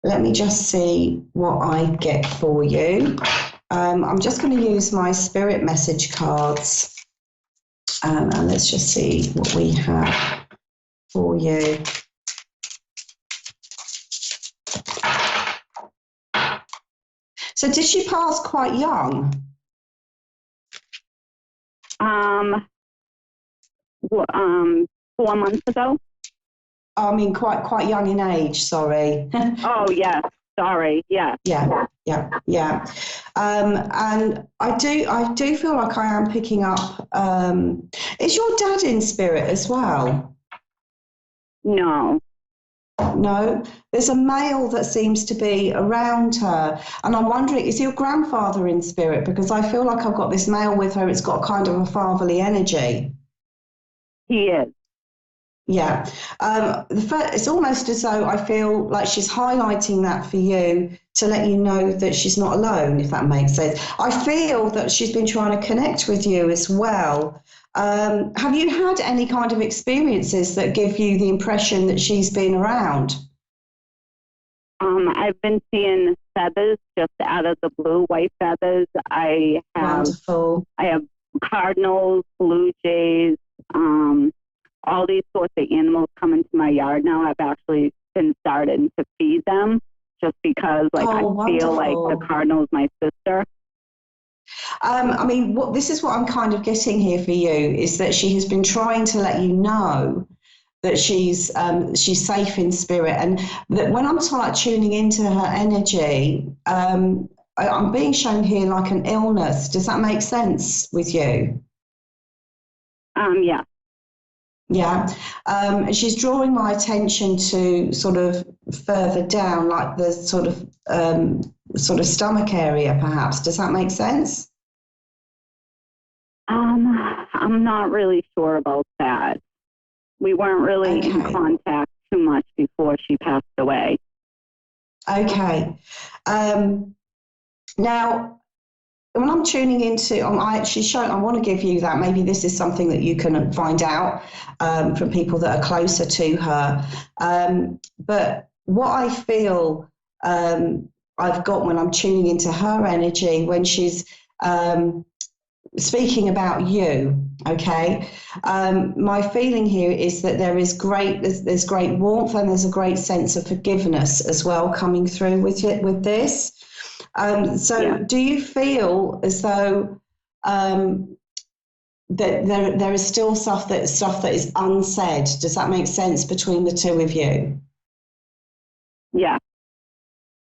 let me just see what I get for you. I'm just going to use my spirit message cards, and let's just see what we have for you. So did she pass quite young? 4 months ago. I mean, quite young in age, sorry. Oh, yeah, sorry, yeah. Yeah. And I do feel like I am picking up, is your dad in spirit as well? No. No, there's a male that seems to be around her, and I'm wondering, is your grandfather in spirit? Because I feel like I've got this male with her, it's got kind of a fatherly energy. He is. Yeah, it's almost as though I feel like she's highlighting that for you to let you know that she's not alone, if that makes sense. I feel that she's been trying to connect with you as well. Have you had any kind of experiences that give you the impression that she's been around? I've been seeing feathers just out of the blue, white feathers. Wonderful. I have cardinals, blue jays, all these sorts of animals come into my yard now. I've actually been starting to feed them just because I feel like the cardinal's my sister. I mean, this is what I'm kind of getting here for you, is that she has been trying to let you know that she's safe in spirit, and that when I'm tuning into her energy, I'm being shown here like an illness. Does that make sense with you? Yeah. Yeah. She's drawing my attention to sort of further down, like the sort of stomach area, perhaps. Does that make sense? I'm not really sure about that. We weren't really in contact too much before she passed away. Okay. Now, when I'm tuning into, I want to give you that. Maybe this is something that you can find out from people that are closer to her. But what I feel I've got when I'm tuning into her energy, when she's speaking about you, okay, my feeling here is that there's great warmth, and there's a great sense of forgiveness as well coming through with this. Do you feel as though that there is still stuff that is unsaid? Does that make sense between the two of you? Yeah.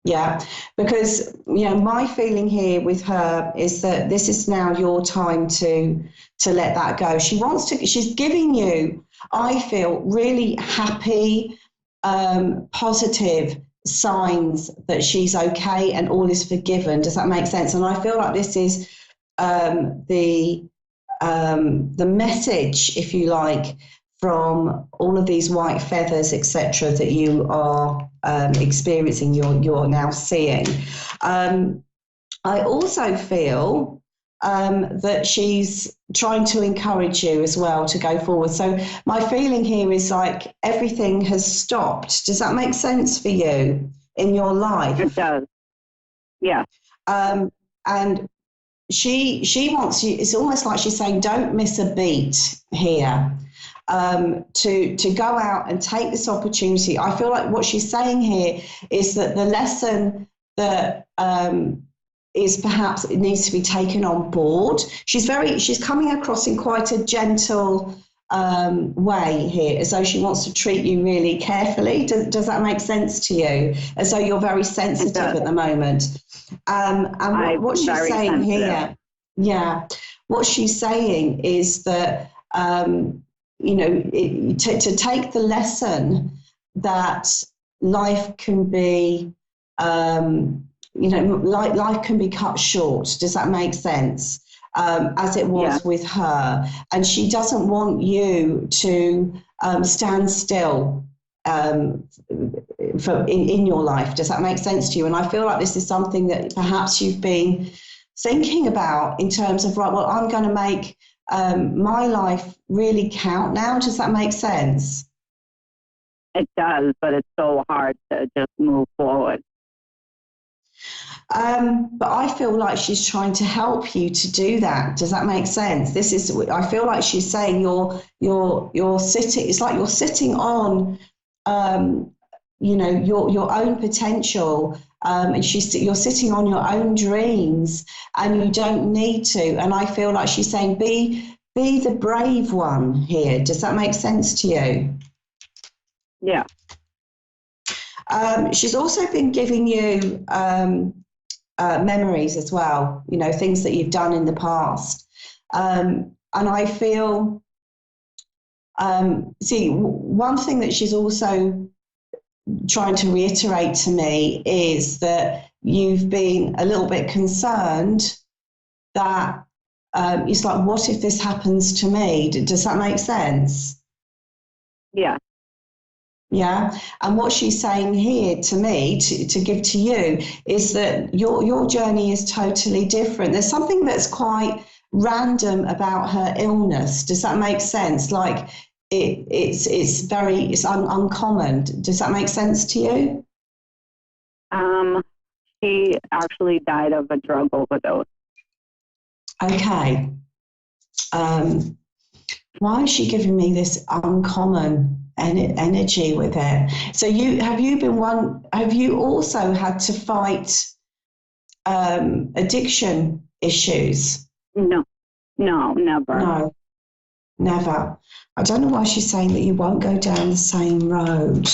Yeah, because my feeling here with her is that this is now your time to let that go. She's giving you, I feel, really happy, positive signs that she's okay and all is forgiven. Does that make sense? And I feel like this is the message, if you like, from all of these white feathers, etc., that you are experiencing, you're now seeing. I also feel that she's trying to encourage you as well to go forward. So my feeling here is like everything has stopped. Does that make sense for you in your life? It does. Yeah. And she wants you, it's almost like she's saying, don't miss a beat here. To go out and take this opportunity. I feel like what she's saying here is that the lesson that is perhaps it needs to be taken on board. She's coming across in quite a gentle way here, as though she wants to treat you really carefully. Does that make sense to you? As though you're very sensitive at the moment. And what she's saying here, what she's saying is that to take the lesson that life can be, life can be cut short. Does that make sense? As it was with her. And she doesn't want you to stand still in your life. Does that make sense to you? And I feel like this is something that perhaps you've been thinking about in terms of, right, well, I'm going to make my life really count now. Does that make sense? It does, but it's so hard to just move forward. But I feel like she's trying to help you to do that. Does that make sense? I feel like she's saying you're sitting. It's like you're sitting on, your own potential. And you're sitting on your own dreams, and you don't need to. And I feel like she's saying, be the brave one here. Does that make sense to you? Yeah. She's also been giving you memories as well, things that you've done in the past. And I feel, one thing that she's also trying to reiterate to me is that you've been a little bit concerned that it's like, what if this happens to me? Does that make sense? Yeah. Yeah. And what she's saying here to me, to give to you, is that your journey is totally different. There's something that's quite random about her illness. Does that make sense? Like it's uncommon. Does that make sense to you? She actually died of a drug overdose. Okay. Why is she giving me this uncommon energy with it? So have you also had to fight addiction issues? No, never. No, never. I don't know why she's saying that you won't go down the same road.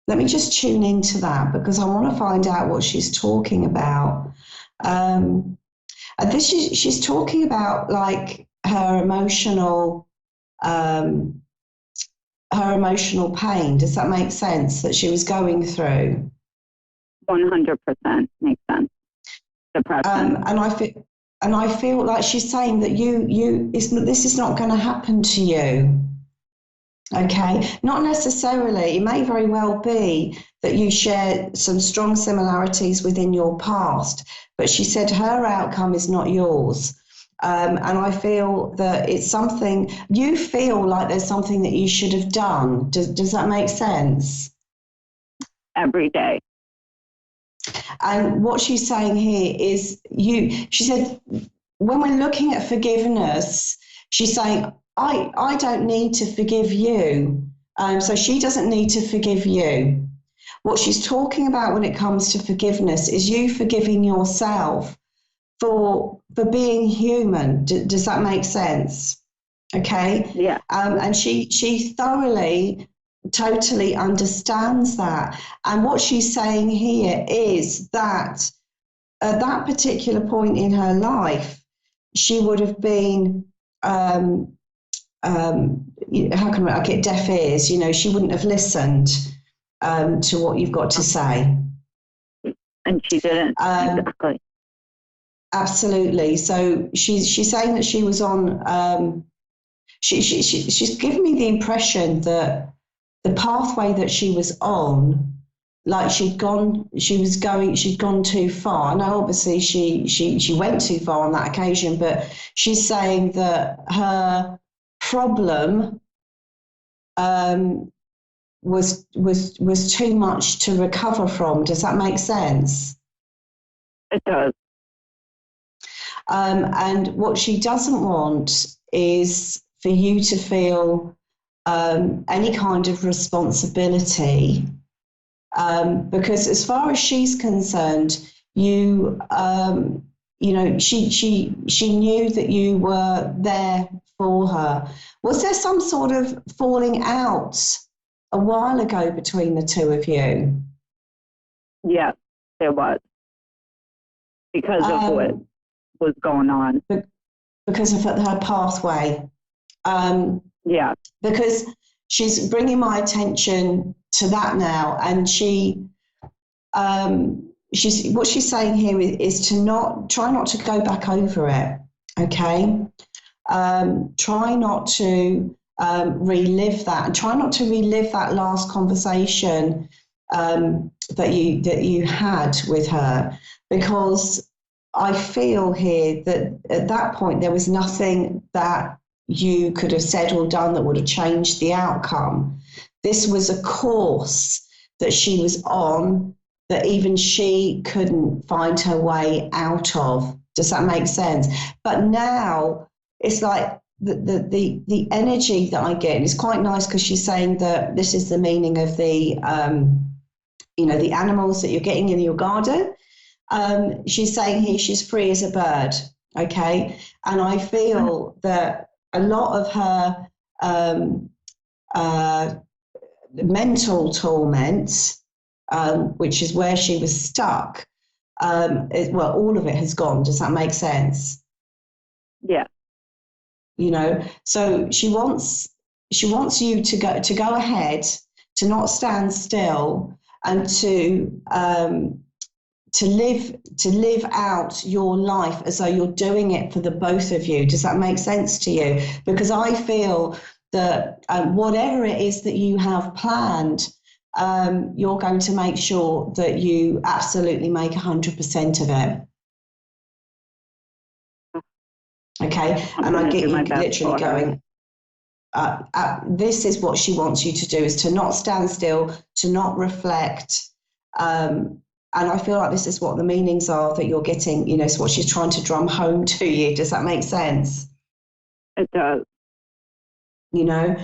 Let me just tune into that, because I want to find out what she's talking about. And she's talking about like her emotional pain. Does that make sense, that she was going through? 100% makes sense. Depression. And I feel like she's saying that this is not going to happen to you. Okay, not necessarily. It may very well be that you share some strong similarities within your past, but she said her outcome is not yours. And I feel that it's something, you feel like there's something that you should have done. Does that make sense? Every day. And what she's saying here is she said, when we're looking at forgiveness, she's saying, I don't need to forgive you. So she doesn't need to forgive you. What she's talking about when it comes to forgiveness is you forgiving yourself for being human. Does that make sense? Okay. Yeah. And she thoroughly, totally understands that. And what she's saying here is that at that particular point in her life, she would have been, how can I get deaf ears? You know, she wouldn't have listened to what you've got to say. And she didn't. Exactly. Absolutely. So she's saying that she was on. She's given me the impression that the pathway that she was on, like she'd gone too far. Now, obviously, she went too far on that occasion, but she's saying that her problem was too much to recover from. Does that make sense? It does. And what she doesn't want is for you to feel any kind of responsibility, because as far as she's concerned, you know, she knew that you were there for her. Was there some sort of falling out a while ago between the two of you? Yeah, there was, because of what was going on. Because of her pathway. Yeah. Because she's bringing my attention to that now, and she's what she's saying here is to try not to go back over it. Okay. Try not to relive that, and try not to relive that last conversation that you had with her, because I feel here that at that point there was nothing that you could have said or done that would have changed the outcome. This was a course that she was on that even she couldn't find her way out of. Does that make sense? But now it's like the energy that I get, and it's quite nice because she's saying that this is the meaning of the the animals that you're getting in your garden. She's saying here she's free as a bird, okay? And I feel that a lot of her mental torment, which is where she was stuck, all of it has gone. Does that make sense? Yeah. You know, so she wants you to go ahead, to not stand still, and to live out your life as though you're doing it for the both of you. Does that make sense to you? Because I feel that whatever it is that you have planned, you're going to make sure that you absolutely make 100% of it. Okay, and I get you literally going, this is what she wants you to do, is to not stand still, to not reflect. And I feel like this is what the meanings are that you're getting, you know, it's what she's trying to drum home to you. Does that make sense? It does. You know,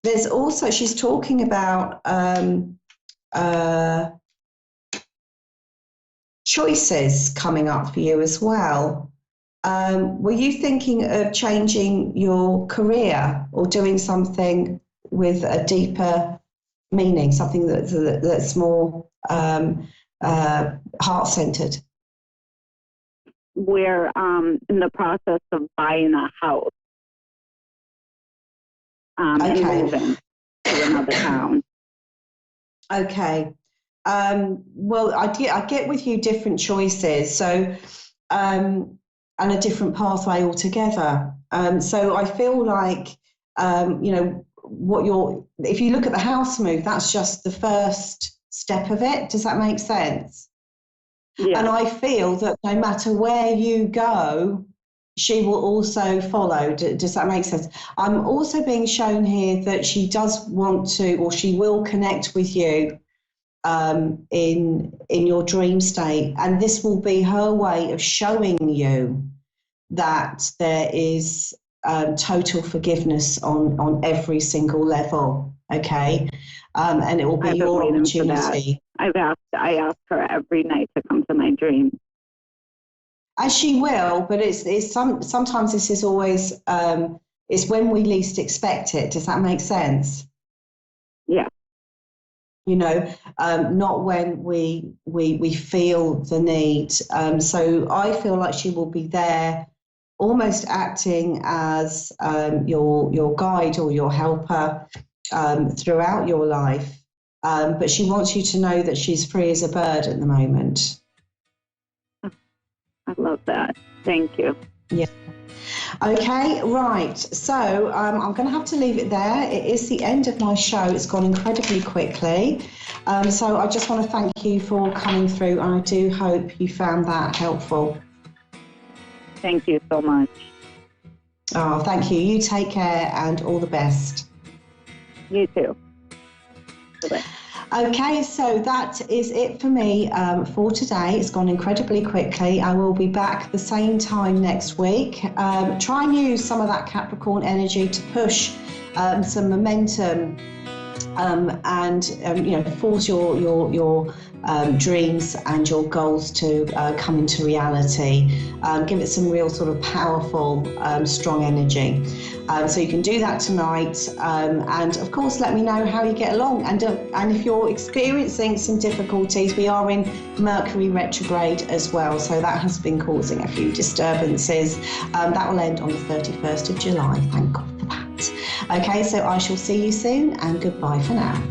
there's also, she's talking about choices coming up for you as well. Were you thinking of changing your career or doing something with a deeper meaning, something that's more heart-centered? We're in the process of buying a house and moving to another town. Okay. Well, I get with you different choices, so and a different pathway altogether. So I feel like if you look at the house move, that's just the first step of it. Does that make sense? Yeah. And I feel that no matter where you go, she will also follow. Does that make sense? I'm also being shown here that she does want to, or she will connect with you in your dream state. And this will be her way of showing you that there is total forgiveness on every single level. Okay. and it will be your opportunity. I ask her every night to come to my dreams. As she will, but sometimes this is always it's when we least expect it. Does that make sense? Yeah. You know, not when we feel the need. So I feel like she will be there, almost acting as your guide or your helper throughout your life. But she wants you to know that she's free as a bird at the moment. I love that. Thank you. Yeah. Okay, right. So I'm going to have to leave it there. It is the end of my show. It's gone incredibly quickly. So I just want to thank you for coming through, and I do hope you found that helpful. Thank you so much. Oh, thank you. You take care and all the best. You too. Bye-bye. Okay, so that is it for me for today. It's gone incredibly quickly. I will be back the same time next week. Try and use some of that Capricorn energy to push some momentum and force your dreams and your goals to come into reality. Give it some real sort of powerful, strong energy. So you can do that tonight, and of course let me know how you get along, and if you're experiencing some difficulties, we are in Mercury retrograde as well, so that has been causing a few disturbances. That will end on the 31st of July, thank God for that. Okay, so I shall see you soon, and goodbye for now.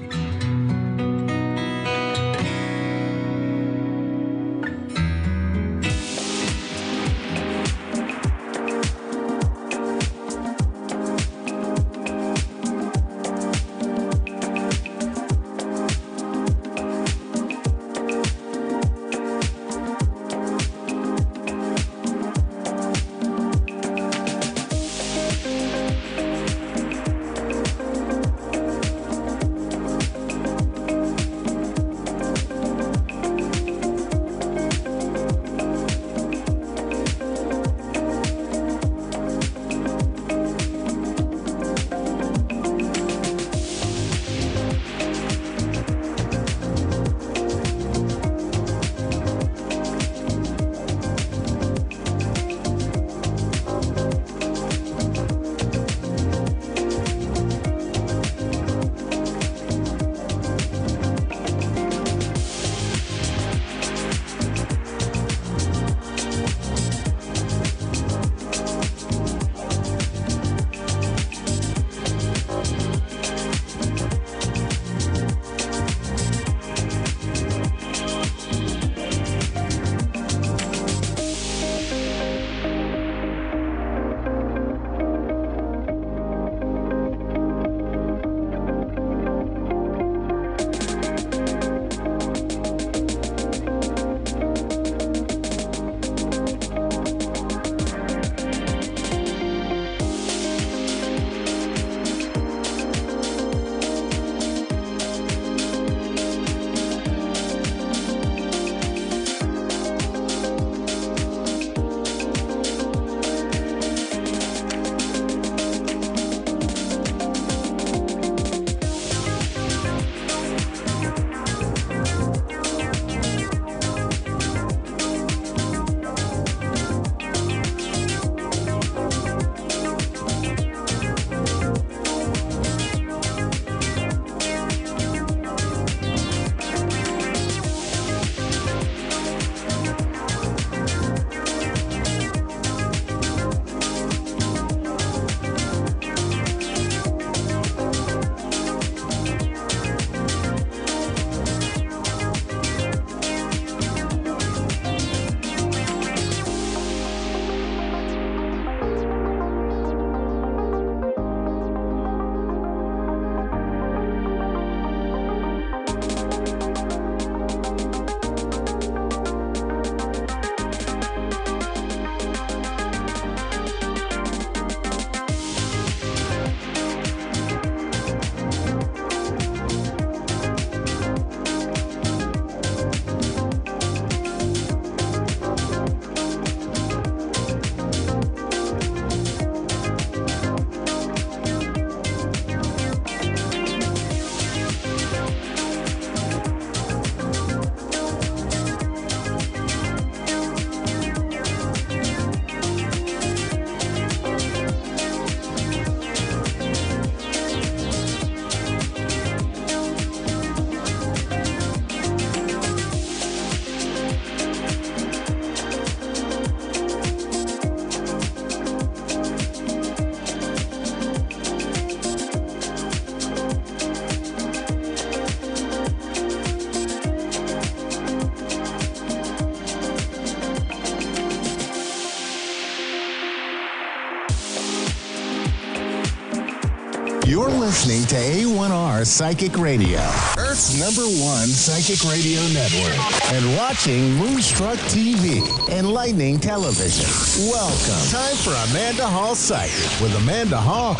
listening to A1R Psychic Radio, Earth's #1 psychic radio network, and watching Moonstruck TV, enlightening television. Welcome. Time for Amanda Hall Psychic with Amanda Hall.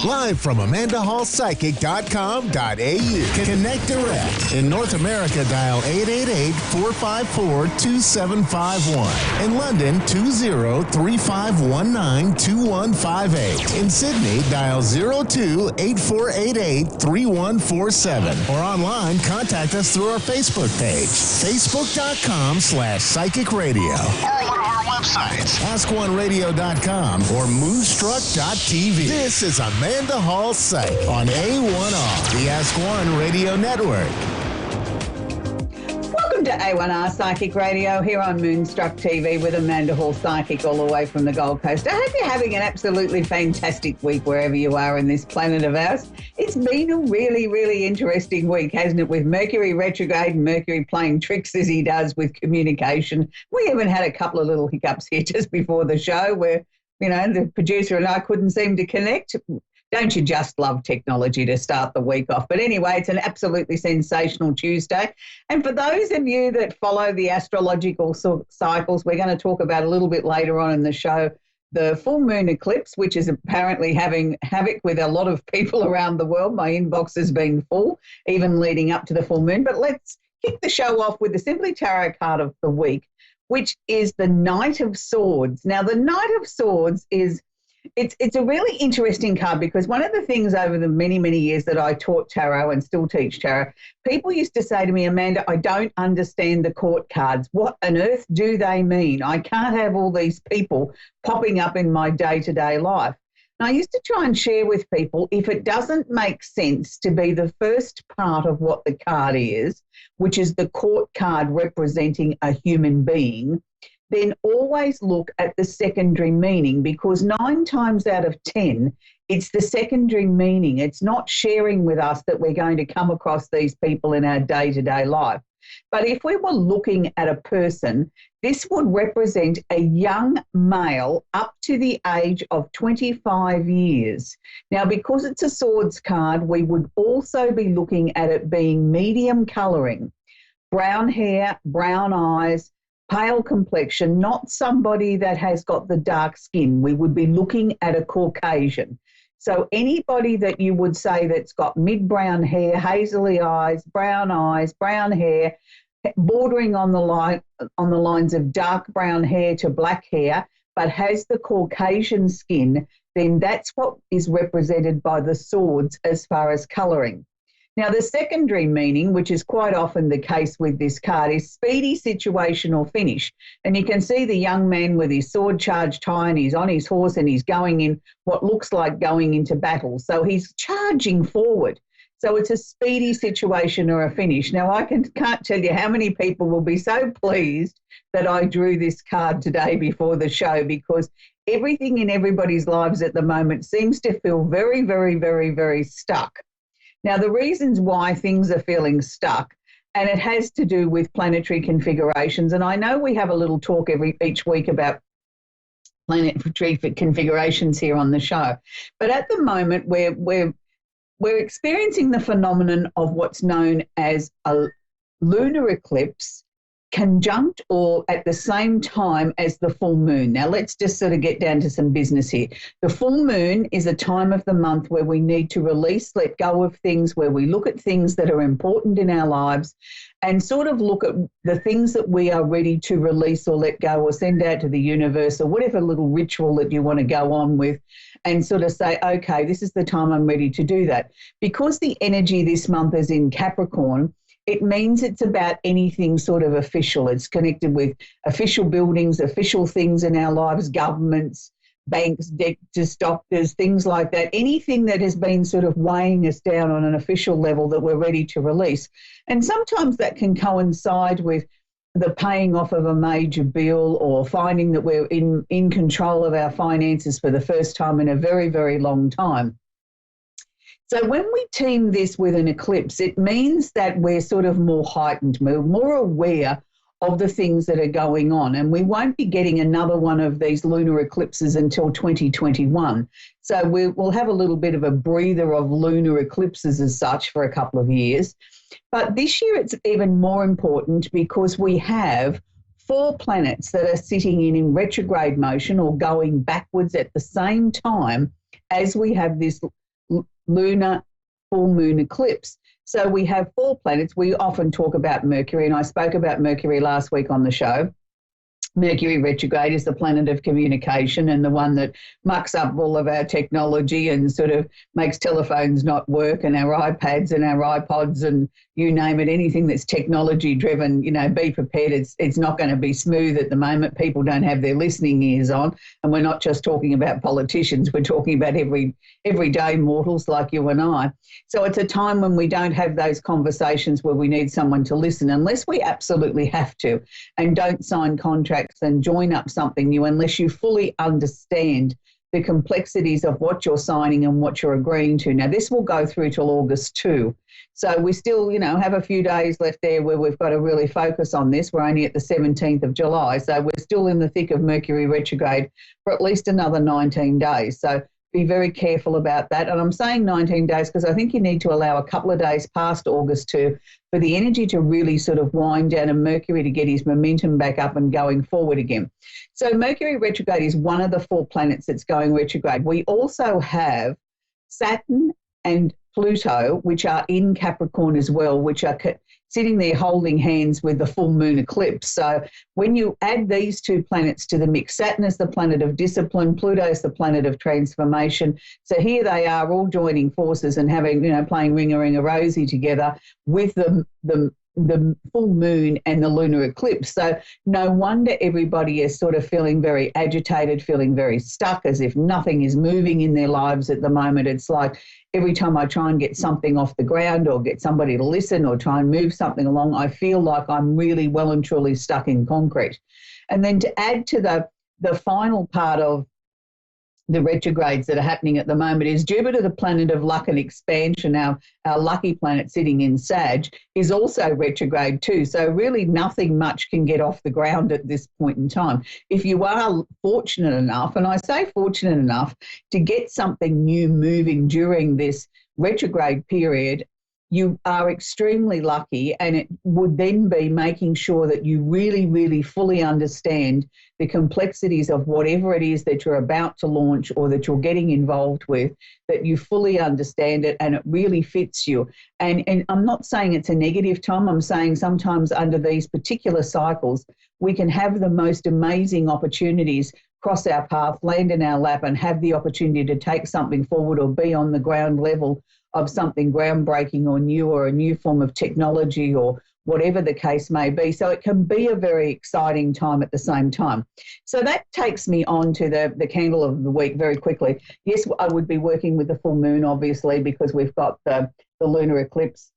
Live from AmandaHallPsychic.com.au. Connect direct. In North America, dial 888-454-2751. In London, 20-3519-2158. In Sydney, dial 02-8488-3147. Or online, contact us through our Facebook page, facebook.com/psychic radio. Or one of our websites, askoneradio.com or moonstruck.tv. This is Amanda Hall Psych on A1R, the Ask One Radio Network. Welcome to A1R Psychic Radio here on Moonstruck TV with Amanda Hall Psychic all the way from the Gold Coast. I hope you're having an absolutely fantastic week wherever you are in this planet of ours. It's been a really, really interesting week, hasn't it, with Mercury retrograde and Mercury playing tricks as he does with communication. We even had a couple of little hiccups here just before the show where, you know, the producer and I couldn't seem to connect. Don't you just love technology to start the week off? But anyway, it's an absolutely sensational Tuesday. And for those of you that follow the astrological cycles, we're going to talk about a little bit later on in the show, the full moon eclipse, which is apparently having havoc with a lot of people around the world. My inbox has been full, even leading up to the full moon. But let's kick the show off with the Simply Tarot card of the week, which is the Knight of Swords. Now, the Knight of Swords is It's a really interesting card because one of the things over the many, many years that I taught tarot and still teach tarot, people used to say to me, Amanda, I don't understand the court cards. What on earth do they mean? I can't have all these people popping up in my day-to-day life. And I used to try and share with people, if it doesn't make sense to be the first part of what the card is, which is the court card representing a human being, then always look at the secondary meaning, because 9 times out of 10, it's the secondary meaning. It's not sharing with us that we're going to come across these people in our day-to-day life. But if we were looking at a person, this would represent a young male up to the age of 25 years. Now, because it's a swords card, we would also be looking at it being medium colouring, brown hair, brown eyes, pale complexion, not somebody that has got the dark skin. We would be looking at a Caucasian. So anybody that you would say that's got mid-brown hair, hazily eyes, brown hair, bordering on the lines of dark brown hair to black hair, but has the Caucasian skin, then that's what is represented by the swords as far as colouring. Now, the secondary meaning, which is quite often the case with this card, is speedy situation or finish. And you can see the young man with his sword charged high and he's on his horse and he's going in what looks like going into battle. So he's charging forward. So it's a speedy situation or a finish. Now, I can't tell you how many people will be so pleased that I drew this card today before the show, because everything in everybody's lives at the moment seems to feel very, very, very, very stuck. Now, the reasons why things are feeling stuck, and it has to do with planetary configurations, and I know we have a little talk each week about planetary configurations here on the show, but at the moment we're experiencing the phenomenon of what's known as a lunar eclipse conjunct or at the same time as the full moon. Now, let's just sort of get down to some business here. The full moon is a time of the month where we need to release, let go of things, where we look at things that are important in our lives and sort of look at the things that we are ready to release or let go or send out to the universe or whatever little ritual that you want to go on with, and sort of say, okay, this is the time I'm ready to do that. Because the energy this month is in Capricorn, it means it's about anything sort of official. It's connected with official buildings, official things in our lives, governments, banks, debtors, doctors, things like that. Anything that has been sort of weighing us down on an official level that we're ready to release. And sometimes that can coincide with the paying off of a major bill or finding that we're in control of our finances for the first time in a very, very long time. So when we team this with an eclipse, it means that we're sort of more heightened, we're more aware of the things that are going on. And we won't be getting another one of these lunar eclipses until 2021. So we'll have a little bit of a breather of lunar eclipses as such for a couple of years. But this year it's even more important because we have 4 planets that are sitting in retrograde motion or going backwards at the same time as we have this lunar full moon eclipse. So we have 4 planets. We often talk about Mercury, and I spoke about Mercury last week on the show. Mercury retrograde is the planet of communication and the one that mucks up all of our technology and sort of makes telephones not work and our iPads and our iPods and you name it, anything that's technology driven, be prepared. It's not going to be smooth at the moment. People don't have their listening ears on. And we're not just talking about politicians. We're talking about everyday mortals like you and I. So it's a time when we don't have those conversations where we need someone to listen unless we absolutely have to, and don't sign contracts and join up something new unless you fully understand the complexities of what you're signing and what you're agreeing to. Now, this will go through till August 2. So we still, have a few days left there where we've got to really focus on this. We're only at the 17th of July. So we're still in the thick of Mercury retrograde for at least another 19 days. So be very careful about that. And I'm saying 19 days because I think you need to allow a couple of days past August 2 for the energy to really sort of wind down and Mercury to get his momentum back up and going forward again. So Mercury retrograde is one of the 4 planets that's going retrograde. We also have Saturn and Pluto, which are in Capricorn as well, which are sitting there holding hands with the full moon eclipse. So when you add these 2 planets to the mix, Saturn is the planet of discipline, Pluto is the planet of transformation. So here they are all joining forces and having, playing Ring-a-Ring-a-Rosie together with the full moon and the lunar eclipse. So no wonder everybody is sort of feeling very agitated, feeling very stuck, as if nothing is moving in their lives at the moment. It's like every time I try and get something off the ground or get somebody to listen or try and move something along, I feel like I'm really well and truly stuck in concrete. And then to add to the final part of the retrogrades that are happening at the moment is Jupiter, the planet of luck and expansion, our lucky planet sitting in Sag, is also retrograde too. So really nothing much can get off the ground at this point in time. If you are fortunate enough, and I say fortunate enough, to get something new moving during this retrograde period, you are extremely lucky, and it would then be making sure that you really, really fully understand the complexities of whatever it is that you're about to launch or that you're getting involved with, that you fully understand it and it really fits you. And I'm not saying it's a negative time. I'm saying sometimes under these particular cycles, we can have the most amazing opportunities cross our path, land in our lap, and have the opportunity to take something forward or be on the ground level of something groundbreaking or new, or a new form of technology, or whatever the case may be. So it can be a very exciting time at the same time. So that takes me on to the candle of the week very quickly. Yes, I would be working with the full moon, obviously, because we've got the lunar eclipse.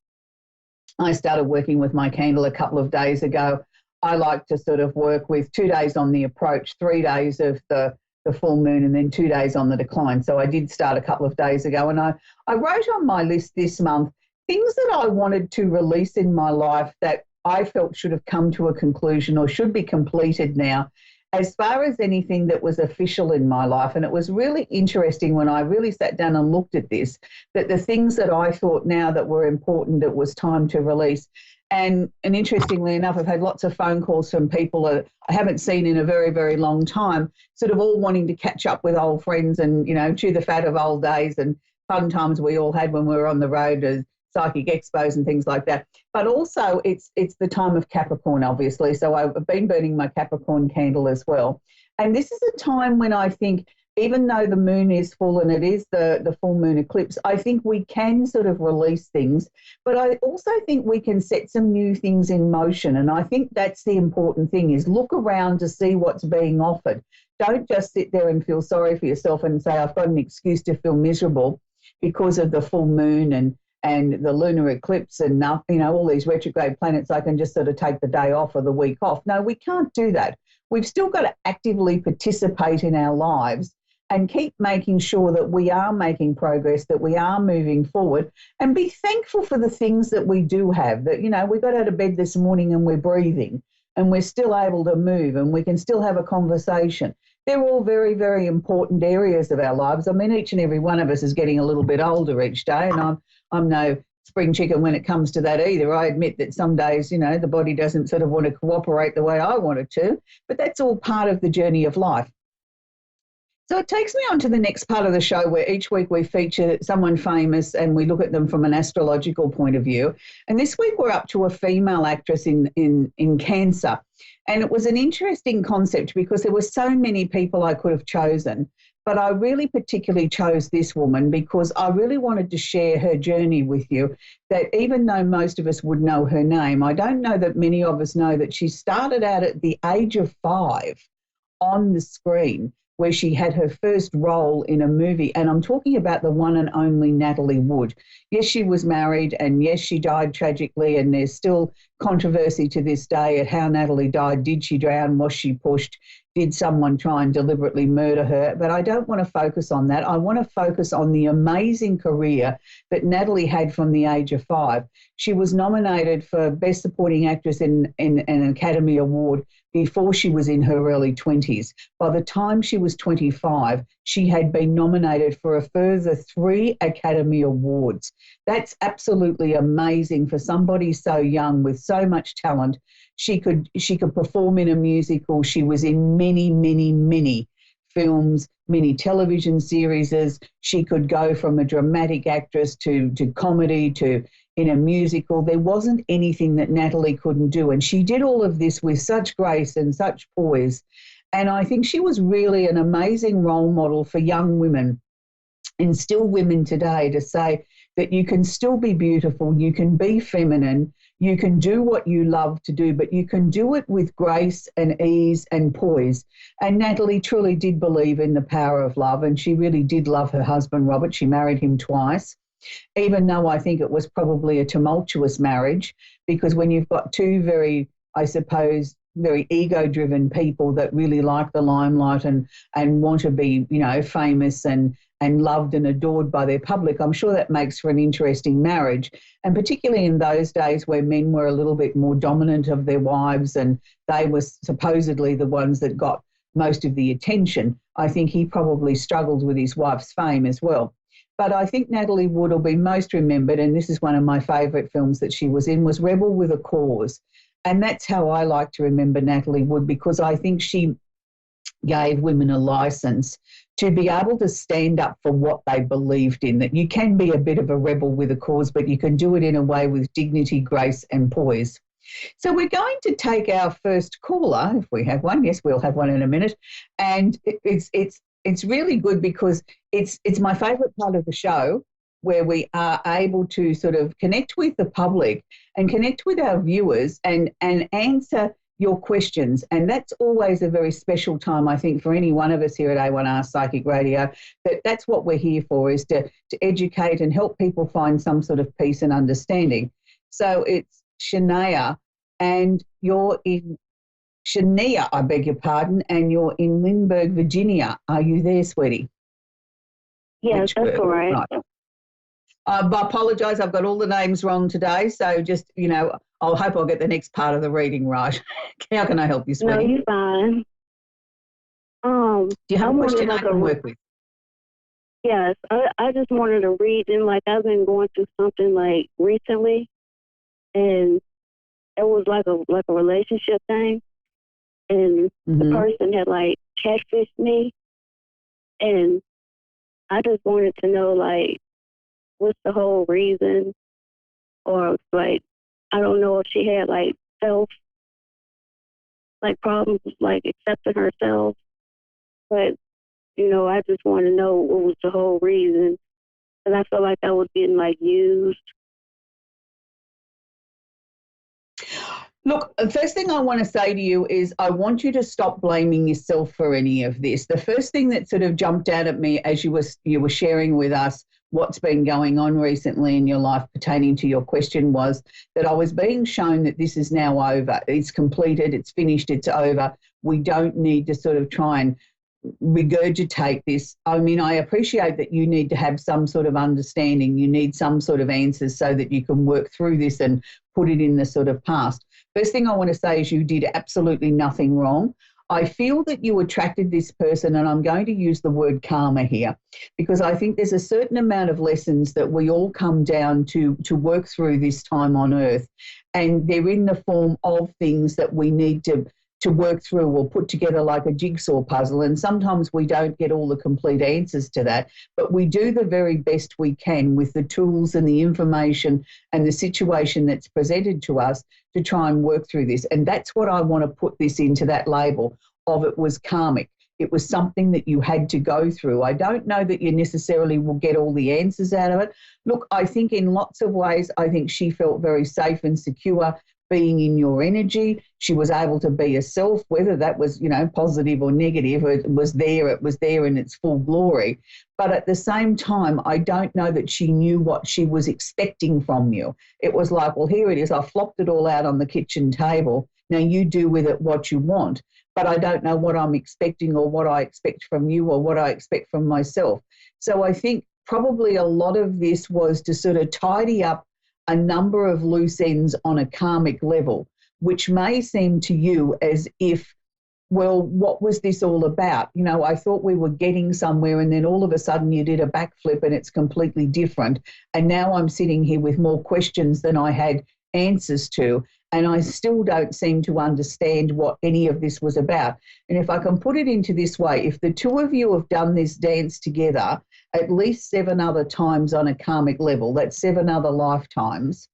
I started working with my candle a couple of days ago. I like to sort of work with 2 days on the approach, 3 days of the full moon, and then 2 days on the decline. So I did start a couple of days ago, and I wrote on my list this month things that I wanted to release in my life that I felt should have come to a conclusion or should be completed now, as far as anything that was official in my life. And it was really interesting when I really sat down and looked at this, that the things that I thought now that were important, it was time to release. And interestingly enough, I've had lots of phone calls from people that I haven't seen in a very, very long time, sort of all wanting to catch up with old friends and, chew the fat of old days and fun times we all had when we were on the road as psychic expos and things like that. But also it's the time of Capricorn, obviously. So I've been burning my Capricorn candle as well. And this is a time when I think, even though the moon is full and it is the full moon eclipse, I think we can sort of release things, but I also think we can set some new things in motion. And I think that's the important thing, is look around to see what's being offered. Don't just sit there and feel sorry for yourself and say, I've got an excuse to feel miserable because of the full moon and the lunar eclipse and all these retrograde planets. I can just sort of take the day off or the week off. No, we can't do that. We've still got to actively participate in our lives and keep making sure that we are making progress, that we are moving forward, and be thankful for the things that we do have. That, we got out of bed this morning and we're breathing. and we're still able to move and we can still have a conversation. They're all very, very important areas of our lives. I mean, each and every one of us is getting a little bit older each day, and I'm no spring chicken when it comes to that either. I admit that some days, you know, the body doesn't sort of want to cooperate the way I want it to, but that's all part of the journey of life. So it takes me on to the next part of the show where each week we feature someone famous and we look at them from an astrological point of view. And this week we're up to a female actress in Cancer. And it was an interesting concept because there were so many people I could have chosen, but I really particularly chose this woman because I really wanted to share her journey with you, that even though most of us would know her name, I don't know that many of us know that she started out at the age of 5 on the screen, where she had her first role in a movie. And I'm talking about the one and only Natalie Wood. Yes, she was married, and yes, she died tragically, and there's still controversy to this day at how Natalie died. Did she drown? Was she pushed? Did someone try and deliberately murder her? But I don't want to focus on that. I want to focus on the amazing career that Natalie had from the age of 5. She was nominated for Best Supporting Actress in an Academy Award before she was in her early 20s. By the time she was 25, she had been nominated for a further 3 Academy Awards. That's absolutely amazing for somebody so young with so much talent. She could perform in a musical. She was in many, many, many films, many television series. She could go from a dramatic actress to comedy to in a musical. There wasn't anything that Natalie couldn't do. And she did all of this with such grace and such poise. And I think she was really an amazing role model for young women and still women today to say that you can still be beautiful, you can be feminine, you can do what you love to do, but you can do it with grace and ease and poise. And Natalie truly did believe in the power of love, and she really did love her husband, Robert. She married him twice, even though I think it was probably a tumultuous marriage, because when you've got two very, I suppose, very ego-driven people that really like the limelight and want to be, you know, famous and loved and adored by their public, I'm sure that makes for an interesting marriage. And particularly in those days where men were a little bit more dominant of their wives and they were supposedly the ones that got most of the attention, I think he probably struggled with his wife's fame as well. But I think Natalie Wood will be most remembered, and this is one of my favourite films that she was in, was Rebel with a Cause. And that's how I like to remember Natalie Wood, because I think she gave women a license to be able to stand up for what they believed in, that you can be a bit of a rebel with a cause, but you can do it in a way with dignity, grace and poise. So we're going to take our first caller, if we have one. Yes, we'll have one in a minute. And it's really good because it's my favourite part of the show, where we are able to sort of connect with the public and connect with our viewers and answer your questions. And that's always a very special time, I think, for any one of us here at A1R Psychic Radio. That's what we're here for, is to educate and help people find some sort of peace and understanding. So it's Shania, and you're in Shania, I beg your pardon, and you're in Lindbergh, Virginia. Are you there, sweetie? Yes, that's all right. I apologise, I've got all the names wrong today, so just, you know, I'll hope I'll get the next part of the reading right. How can I help you, sweetie? No, you're fine. Do you have a question I can work with? Yes, I just wanted to read, and like I've been going through something like recently, and it was like a relationship thing, and the person had like catfished me, and I just wanted to know like what's the whole reason, or like I don't know if she had like problems like accepting herself, but you know, I just want to know what was the whole reason, and I feel like I was getting like used. Look, the first thing I want to say to you is I want you to stop blaming yourself for any of this. The first thing that sort of jumped out at me as you were sharing with us what's been going on recently in your life pertaining to your question was that I was being shown that this is now over. It's completed, it's finished, it's over. We don't need to sort of try and regurgitate this. I mean, I appreciate that you need to have some sort of understanding. You need some sort of answers so that you can work through this and put it in the sort of past. First thing I want to say is you did absolutely nothing wrong. I feel that you attracted this person, and I'm going to use the word karma here, because I think there's a certain amount of lessons that we all come down to work through this time on earth, and they're in the form of things that we need to work through or put together like a jigsaw puzzle. And sometimes we don't get all the complete answers to that, but we do the very best we can with the tools and the information and the situation that's presented to us to try and work through this. And that's what I want to put this into, that label of it was karmic. It was something that you had to go through. I don't know that you necessarily will get all the answers out of it. Look, I think in lots of ways, I think she felt very safe and secure being in your energy. She was able to be herself, whether that was, positive or negative. It was there in its full glory. But at the same time, I don't know that she knew what she was expecting from you. It was like, well, here it is. I flopped it all out on the kitchen table. Now you do with it what you want. But I don't know what I'm expecting or what I expect from you or what I expect from myself. So I think probably a lot of this was to sort of tidy up a number of loose ends on a karmic level, which may seem to you as if, well, what was this all about? I thought we were getting somewhere, and then all of a sudden you did a backflip and it's completely different. And now I'm sitting here with more questions than I had answers to, and I still don't seem to understand what any of this was about. And if I can put it into this way, if the two of you have done this dance together at least 7 other times on a karmic level, that's 7 other lifetimes,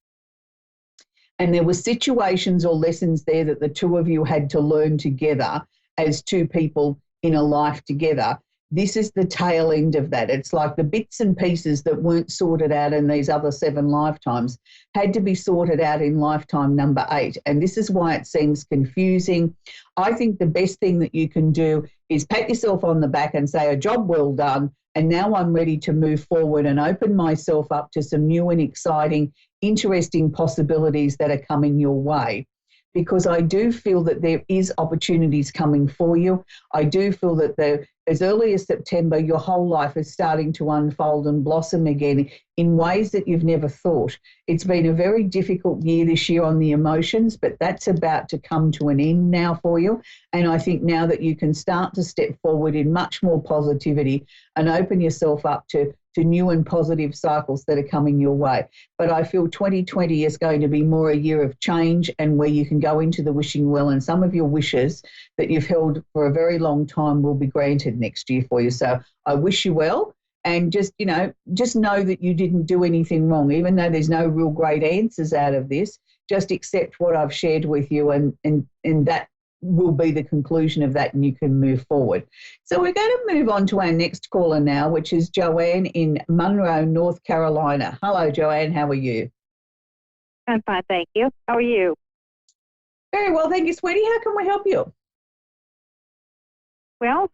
and there were situations or lessons there that the two of you had to learn together as two people in a life together, this is the tail end of that. It's like the bits and pieces that weren't sorted out in these other 7 lifetimes had to be sorted out in lifetime number 8. And this is why it seems confusing. I think the best thing that you can do is pat yourself on the back and say, a job well done. And now I'm ready to move forward and open myself up to some new and exciting, interesting possibilities that are coming your way. Because I do feel that there is opportunities coming for you. I do feel that as early as September, your whole life is starting to unfold and blossom again in ways that you've never thought. It's been a very difficult year this year on the emotions, but that's about to come to an end now for you. And I think now that you can start to step forward in much more positivity and open yourself up to new and positive cycles that are coming your way. But I feel 2020 is going to be more a year of change, and where you can go into the wishing well, and some of your wishes that you've held for a very long time will be granted next year for you. So I wish you well, and just know that you didn't do anything wrong, even though there's no real great answers out of this. Just accept what I've shared with you, and that will be the conclusion of that, and you can move forward. So we're going to move on to our next caller now, which is Joanne in Monroe, North Carolina. Hello, Joanne. How are you? I'm fine, thank you. How are you? Very well, thank you, sweetie. How can we help you? Well,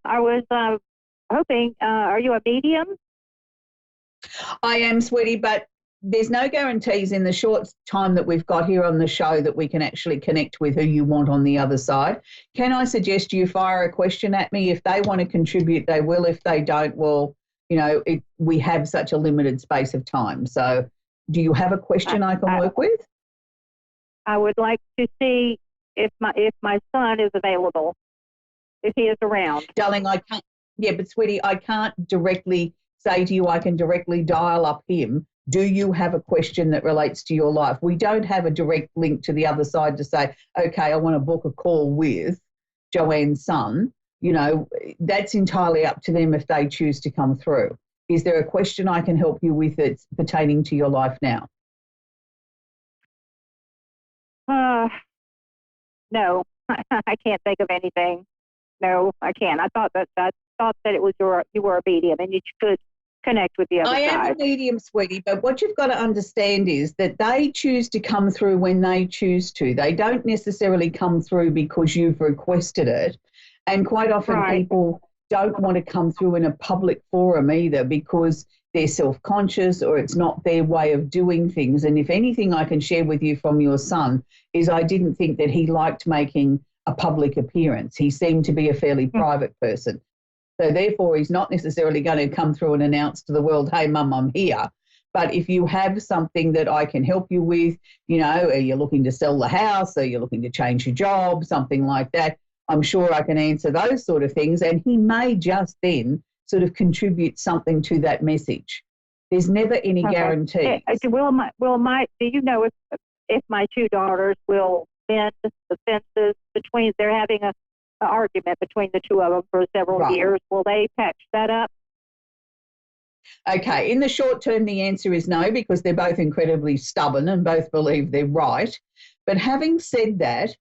I was hoping, are you a medium? I am, sweetie, but there's no guarantees in the short time that we've got here on the show that we can actually connect with who you want on the other side. Can I suggest you fire a question at me? If they want to contribute, they will. If they don't, well, we have such a limited space of time. So do you have a question I can work with? I would like to see if my son is available, if he is around. Darling, I can't. Yeah, but sweetie, I can't directly say to you I can directly dial up him. Do you have a question that relates to your life? We don't have a direct link to the other side to say, okay, I want to book a call with Joanne's son. That's entirely up to them if they choose to come through. Is there a question I can help you with that's pertaining to your life now? No, I can't think of anything. No, I can't. I thought that it was you were a medium and you could connect with the other side. I am a medium, sweetie, but what you've got to understand is that they choose to come through when they choose to. They don't necessarily come through because you've requested it. And quite often people don't want to come through in a public forum either because they're self-conscious or it's not their way of doing things. And if anything I can share with you from your son is I didn't think that he liked making a public appearance. He seemed to be a fairly private person. So therefore, he's not necessarily going to come through and announce to the world, hey, Mum, I'm here. But if you have something that I can help you with, you know, are you looking to sell the house? Are you looking to change your job? Something like that. I'm sure I can answer those sort of things. And he may just then sort of contribute something to that message. There's never any guarantee. Do you know if my two daughters will mend the fences between, they're having an argument between the two of them for several years. Will they patch that up? Okay, in the short term, the answer is no, because they're both incredibly stubborn and both believe they're right. But having said that,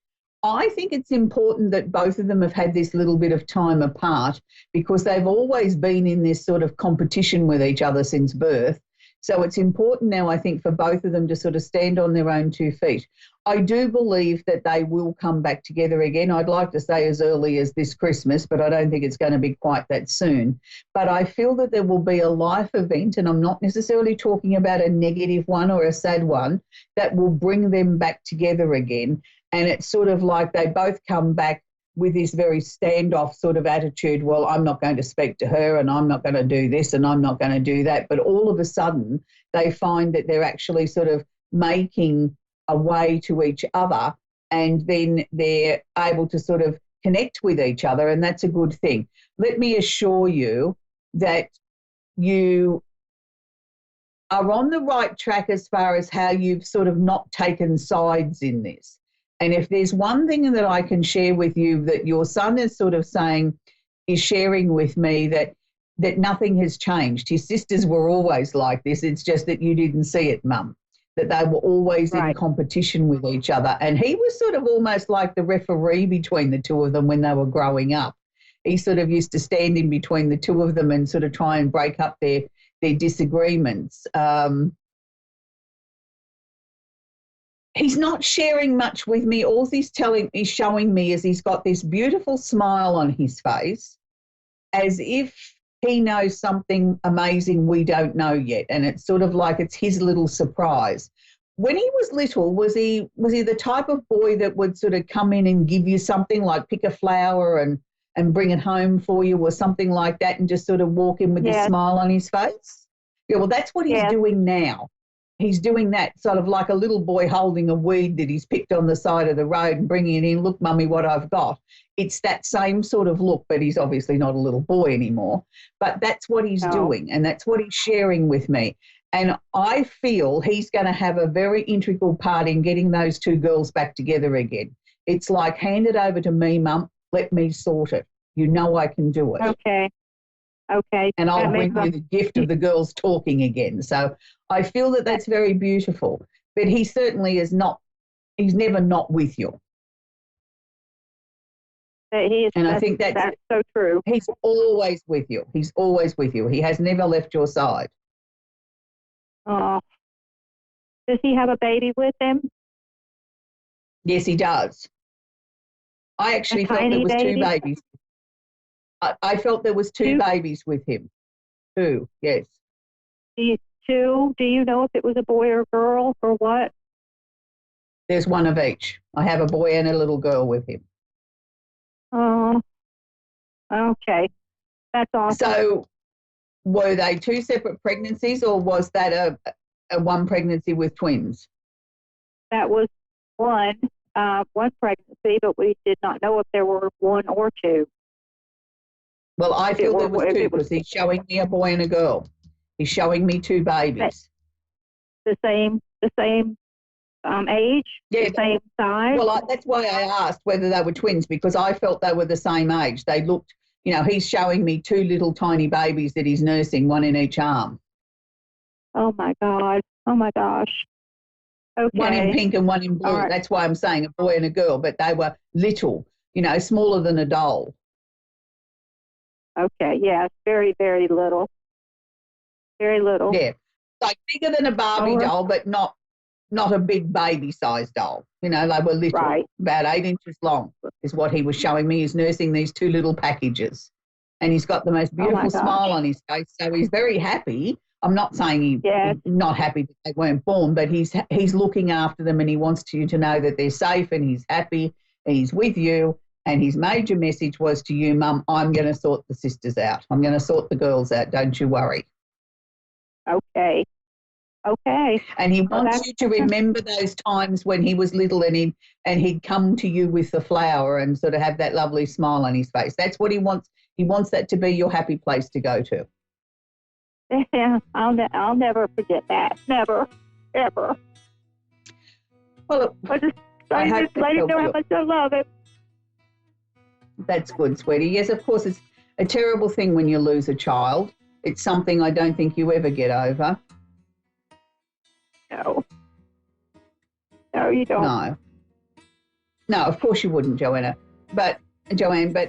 I think it's important that both of them have had this little bit of time apart, because they've always been in this sort of competition with each other since birth. So it's important now, I think, for both of them to sort of stand on their own 2 feet. I do believe that they will come back together again. I'd like to say as early as this Christmas, but I don't think it's going to be quite that soon. But I feel that there will be a life event, and I'm not necessarily talking about a negative one or a sad one, that will bring them back together again. And it's sort of like they both come back with this very standoff sort of attitude, well, I'm not going to speak to her and I'm not going to do this and I'm not going to do that. But all of a sudden they find that they're actually sort of making a way to each other, and then they're able to sort of connect with each other, and that's a good thing. Let me assure you that you are on the right track as far as how you've sort of not taken sides in this. And if there's one thing that I can share with you that your son is sort of saying, is sharing with me, that nothing has changed. His sisters were always like this. It's just that you didn't see it, Mum, that they were always in competition with each other. And he was sort of almost like the referee between the two of them when they were growing up. He sort of used to stand in between the two of them and sort of try and break up their disagreements. He's not sharing much with me. All he's showing me is he's got this beautiful smile on his face, as if he knows something amazing we don't know yet. And it's sort of like it's his little surprise. When he was little, was he the type of boy that would sort of come in and give you something, like pick a flower and bring it home for you or something like that, and just sort of walk in with a smile on his face? Yeah, well, that's what he's doing now. He's doing that sort of like a little boy holding a weed that he's picked on the side of the road and bringing it in, look, Mummy, what I've got. It's that same sort of look, but he's obviously not a little boy anymore. But that's what he's doing, and that's what he's sharing with me. And I feel he's going to have a very integral part in getting those two girls back together again. It's like, hand it over to me, Mum, let me sort it. You know I can do it. Okay. And I'll bring you the gift of the girls talking again. So I feel that that's very beautiful. But he certainly is not, he's never not with you. And I think that's so true. He's always with you. He's always with you. He has never left your side. Oh. Does he have a baby with him? Yes, he does. I actually felt there was two babies. I felt there was two babies with him. Two, yes. Two? Do you know if it was a boy or girl or what? There's one of each. I have a boy and a little girl with him. Oh, okay. That's awesome. So were they two separate pregnancies, or was that a one pregnancy with twins? That was one pregnancy, but we did not know if there were one or two. Well, I feel there was two, because he's showing me a boy and a girl. He's showing me two babies. The same age? Yeah. The same size? Well, that's why I asked whether they were twins, because I felt they were the same age. They looked, he's showing me two little tiny babies that he's nursing, one in each arm. Oh, my God. Oh, my gosh. Okay. One in pink and one in blue. Right. That's why I'm saying a boy and a girl, but they were little, smaller than a doll. Okay, yes, very, very little. Very little. Yeah, like bigger than a Barbie doll, but not a big baby-sized doll. They were little, about 8 inches long is what he was showing me. He's nursing these two little packages, and he's got the most beautiful smile on his face, so he's very happy. I'm not saying he's not happy that they weren't born, but he's looking after them, and he wants you to know that they're safe, and he's happy, and he's with you. And his major message was to you, Mum, I'm going to sort the sisters out. I'm going to sort the girls out. Don't you worry. Okay. Okay. And he wants you to remember those times when he was little and he'd come to you with the flower and sort of have that lovely smile on his face. That's what he wants. He wants that to be your happy place to go to. Yeah, I'll never forget that. Never, ever. Well, I just let him know how much I love him. That's good, sweetie. Yes, of course, it's a terrible thing when you lose a child. It's something I don't think you ever get over. No. No, you don't. No, of course you wouldn't, Joanne. But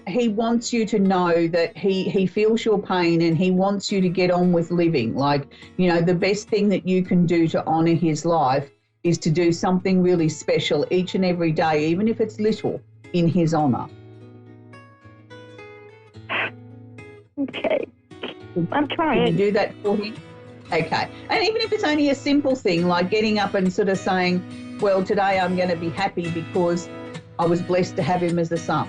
he wants you to know that he feels your pain and he wants you to get on with living. Like, you know, the best thing that you can do to honour his life is to do something really special each and every day, even if it's little, in his honour. Okay. I'm trying. Can you do that for him? Okay. And even if it's only a simple thing like getting up and sort of saying, well, today I'm going to be happy because I was blessed to have him as a son.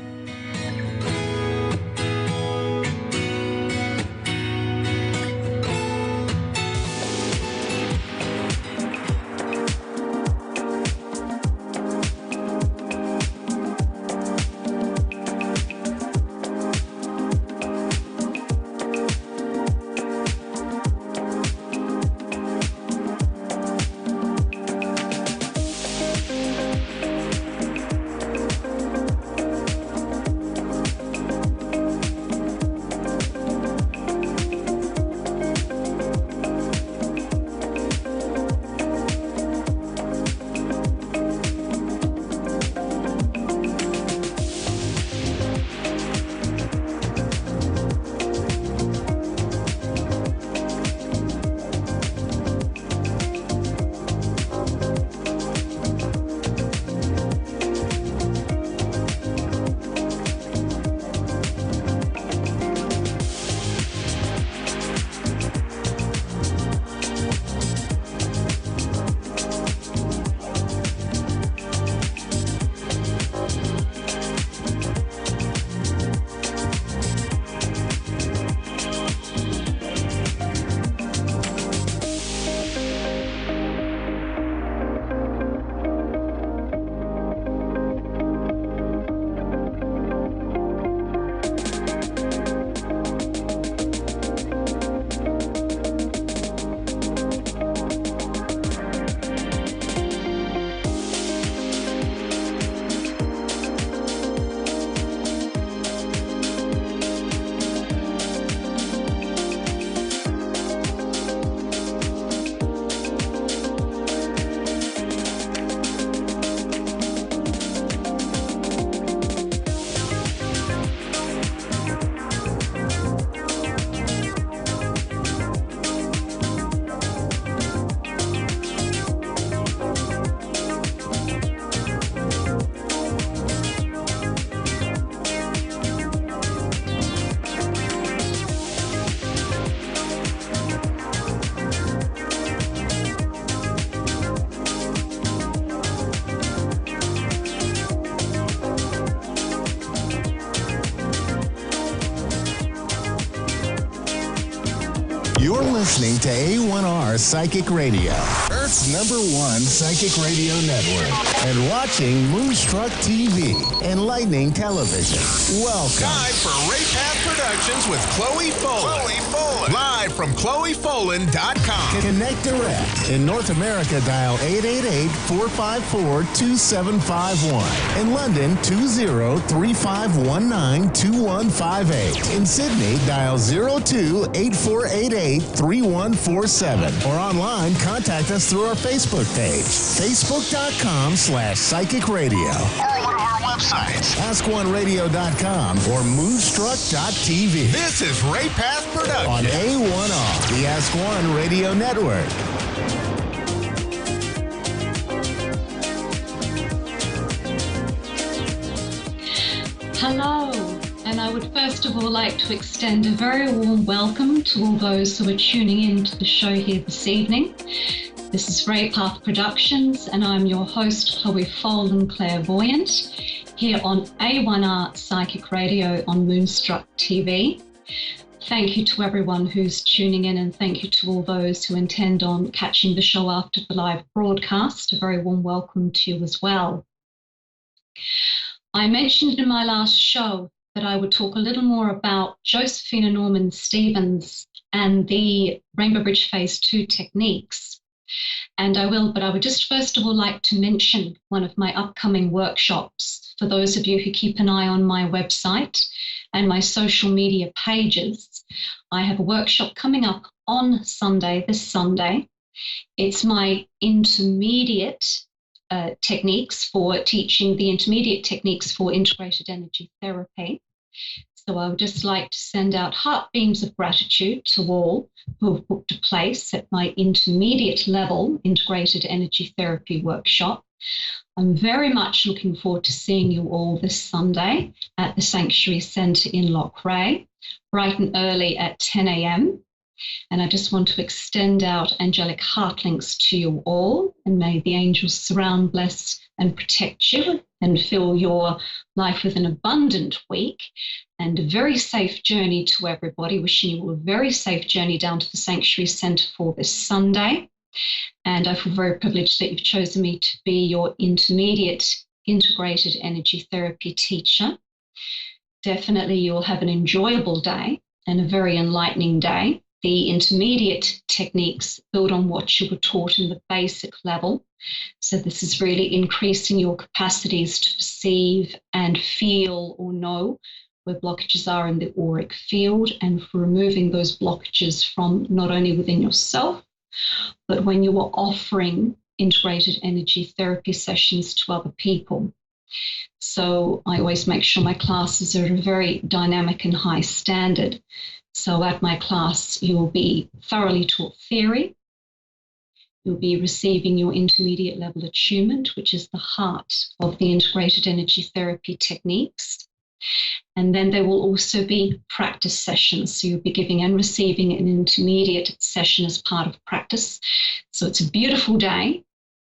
You're listening to A1R Psychic Radio, Earth's #1 psychic radio network, and watching Moonstruck TV, enlightening television. Welcome. Time for Ray Path Productions with Chloe Folan. Live from ChloeFolan.com. Connect direct. In North America, dial 888-454-2751. In London, 20-3519-2158. In Sydney, dial 02-8488-3147. Or online, contact us through our Facebook page, facebook.com/psychic radio. Or one of our websites, AskOneRadio.com or Moonstruck.tv. This is Ray Path Productions on A1R, the Ask One Radio Network. Hello, and I would first of all like to extend a very warm welcome to all those who are tuning in to the show here this evening. This is Ray Path Productions, and I'm your host, Chloe Folan, clairvoyant, here on A1R Psychic Radio on Moonstruck TV. thank you to everyone who's tuning in, and thank you to all those who intend on catching the show after the live broadcast. A very warm welcome to you as well. I mentioned in my last show that I would talk a little more about Josephina Norman Stevens and the Rainbow Bridge Phase 2 techniques. And I will, but I would just first of all like to mention one of my upcoming workshops. For those of you who keep an eye on my website and my social media pages, I have a workshop coming up on Sunday, this Sunday. It's my intermediate techniques for teaching the intermediate techniques for integrated energy therapy. So I would just like to send out heart beams of gratitude to all who have booked a place at my intermediate level integrated energy therapy workshop. I'm very much looking forward to seeing you all this Sunday at the Sanctuary Centre in Loughrea, bright and early at 10 a.m. And I just want to extend out angelic heart links to you all, and may the angels surround, bless, and protect you, and fill your life with an abundant week and a very safe journey to everybody. Wishing you all a very safe journey down to the Sanctuary Centre for this Sunday. And I feel very privileged that you've chosen me to be your intermediate integrated energy therapy teacher. Definitely you'll have an enjoyable day and a very enlightening day. The intermediate techniques build on what you were taught in the basic level. So this is really increasing your capacities to perceive and feel or know where blockages are in the auric field, and for removing those blockages from not only within yourself, but when you are offering integrated energy therapy sessions to other people. So I always make sure my classes are at a very dynamic and high standard. So at my class, you'll be thoroughly taught theory. You'll be receiving your intermediate level attunement, which is the heart of the integrated energy therapy techniques. And then there will also be practice sessions. So you'll be giving and receiving an intermediate session as part of practice. So it's a beautiful day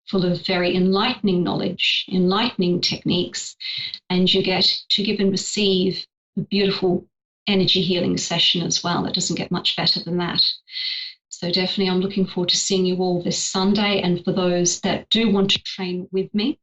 full of very enlightening knowledge, enlightening techniques, and you get to give and receive a beautiful energy healing session as well. It doesn't get much better than that. So definitely I'm looking forward to seeing you all this Sunday. And for those that do want to train with me,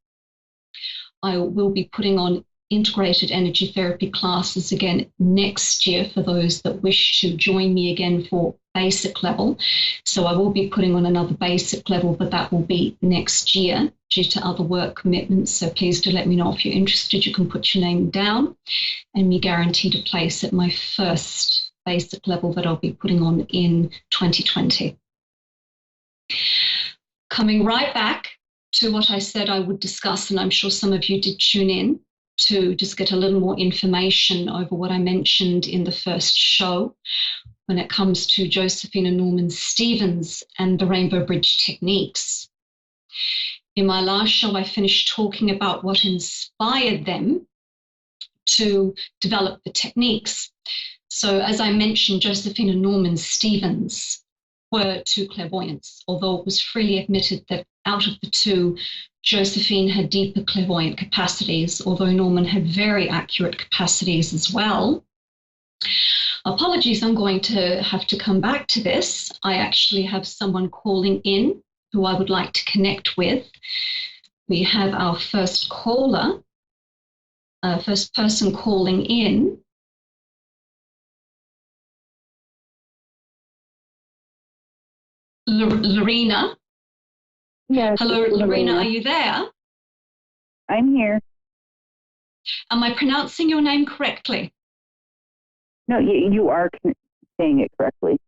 I will be putting on integrated energy therapy classes again next year for those that wish to join me again for basic level. So I will be putting on another basic level, but that will be next year due to other work commitments. So please do let me know if you're interested. You can put your name down, and me guaranteed a place at my first basic level that I'll be putting on in 2020. Coming right back to what I said I would discuss, and I'm sure some of you did tune in to just get a little more information over what I mentioned in the first show when it comes to Josephina Norman Stevens and the Rainbow Bridge techniques. In my last show, I finished talking about what inspired them to develop the techniques. So as I mentioned, Josephina Norman Stevens were two clairvoyants, although it was freely admitted that out of the two, Josephine had deeper clairvoyant capacities, although Norman had very accurate capacities as well. Apologies, I'm going to have to come back to this. I actually have someone calling in who I would like to connect with. We have our first caller, first person calling in. Lorena. Yes. Hello, Lorena, are you there? I'm here. Am I pronouncing your name correctly? No, you are saying it correctly.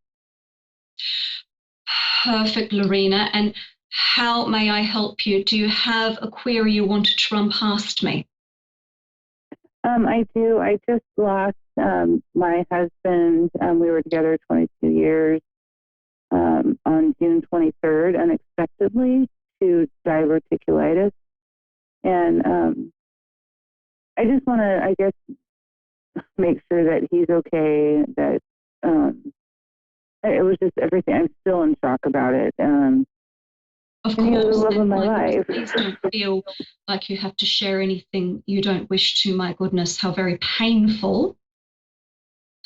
Perfect, Lorena. And how may I help you? Do you have a query you wanted to run past me? I do. I just lost my husband. We were together 22 years. On June 23rd, unexpectedly, to diverticulitis. And I just want to, I guess, make sure that he's okay, that it was just everything. I'm still in shock about it. Of course, he was the love of my life. Please don't feel like you have to share anything you don't wish to. My goodness, how very painful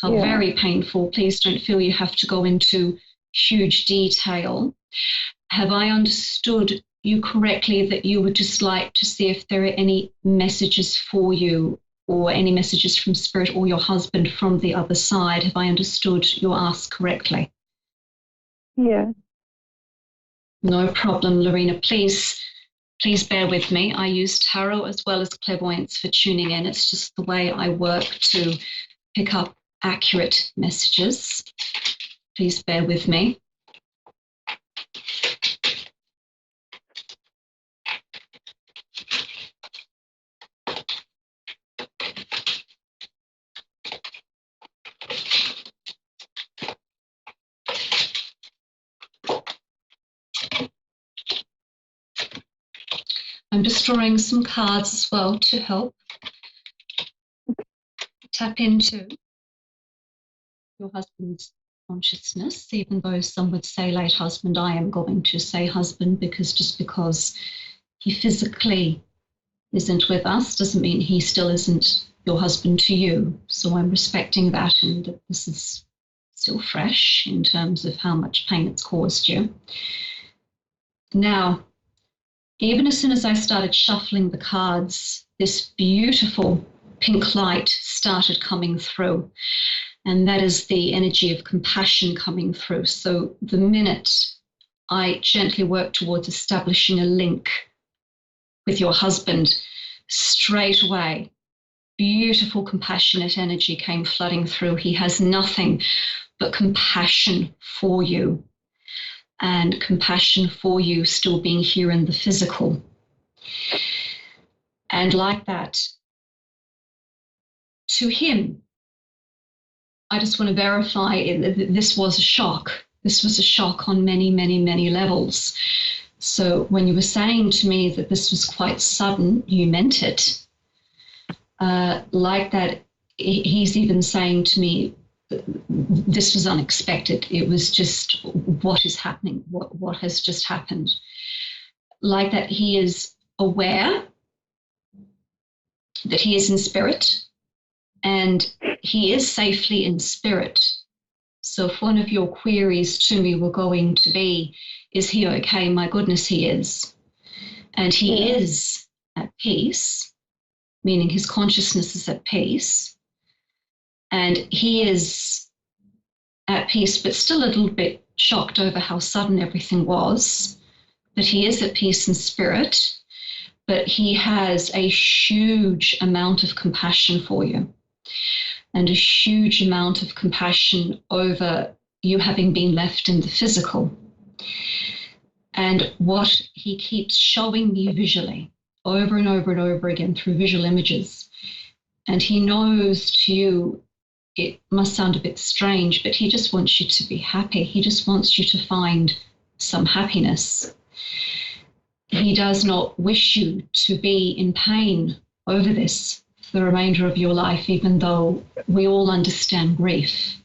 how very painful. Please don't feel you have to go into huge detail. Have I understood you correctly that you would just like to see if there are any messages for you or any messages from Spirit or your husband from the other side? Have I understood your ask correctly? Yeah. No problem, Lorena. Please bear with me. I use tarot as well as clairvoyance for tuning in. It's just the way I work to pick up accurate messages. Please bear with me. I'm just drawing some cards as well to help tap into your husband's consciousness, even though some would say late husband. I am going to say husband because just because he physically isn't with us doesn't mean he still isn't your husband to you. So I'm respecting that, and that this is still fresh in terms of how much pain it's caused you. Now, even as soon as I started shuffling the cards, this beautiful pink light started coming through. And that is the energy of compassion coming through. So the minute I gently work towards establishing a link with your husband, straight away, beautiful compassionate energy came flooding through. He has nothing but compassion for you. And compassion for you still being here in the physical. And like that, to him, I just want to verify this was a shock. This was a shock on many, many, many levels. So when you were saying to me that this was quite sudden, you meant it. Like that, he's even saying to me, this was unexpected. It was just what is happening, what has just happened. Like that, he is aware that he is in spirit and he is safely in spirit. So if one of your queries to me were going to be, is he okay? My goodness, he is. And he is at peace, meaning his consciousness is at peace. And he is at peace, but still a little bit shocked over how sudden everything was. But he is at peace in spirit, but he has a huge amount of compassion for you and a huge amount of compassion over you having been left in the physical. And what he keeps showing me visually over and over and over again through visual images, and he knows to you, it must sound a bit strange, but he just wants you to be happy. He just wants you to find some happiness. He does not wish you to be in pain over this for the remainder of your life, even though we all understand grief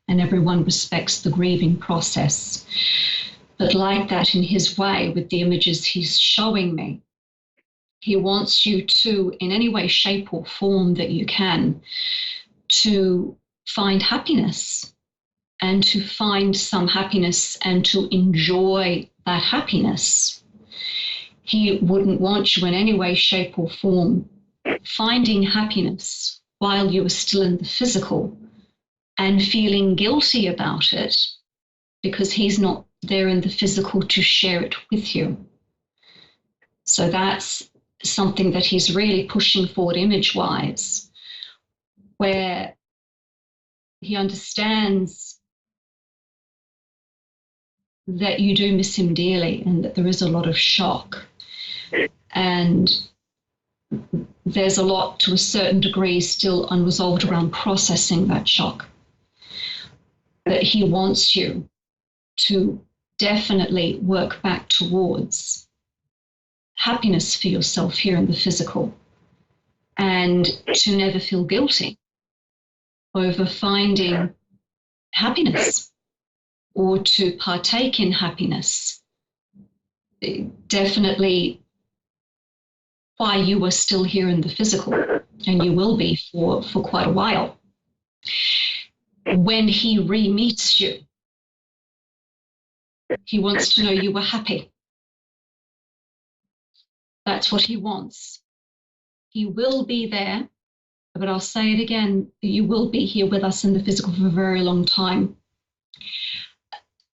and everyone respects the grieving process. But like that, in his way, with the images he's showing me, he wants you to, in any way, shape or form that you can, to find happiness and to find some happiness and to enjoy that happiness. He wouldn't want you in any way, shape or form finding happiness while you are still in the physical and feeling guilty about it because he's not there in the physical to share it with you. So that's something that he's really pushing forward image-wise, where he understands that you do miss him dearly and that there is a lot of shock. And there's a lot, to a certain degree, still unresolved around processing that shock. But he wants you to definitely work back towards happiness for yourself here in the physical and to never feel guilty over finding happiness or to partake in happiness. Definitely why you are still here in the physical, and you will be for quite a while. when he re-meets you, he wants to know you were happy. That's what he wants. He will be there, but I'll say it again, you will be here with us in the physical for a very long time.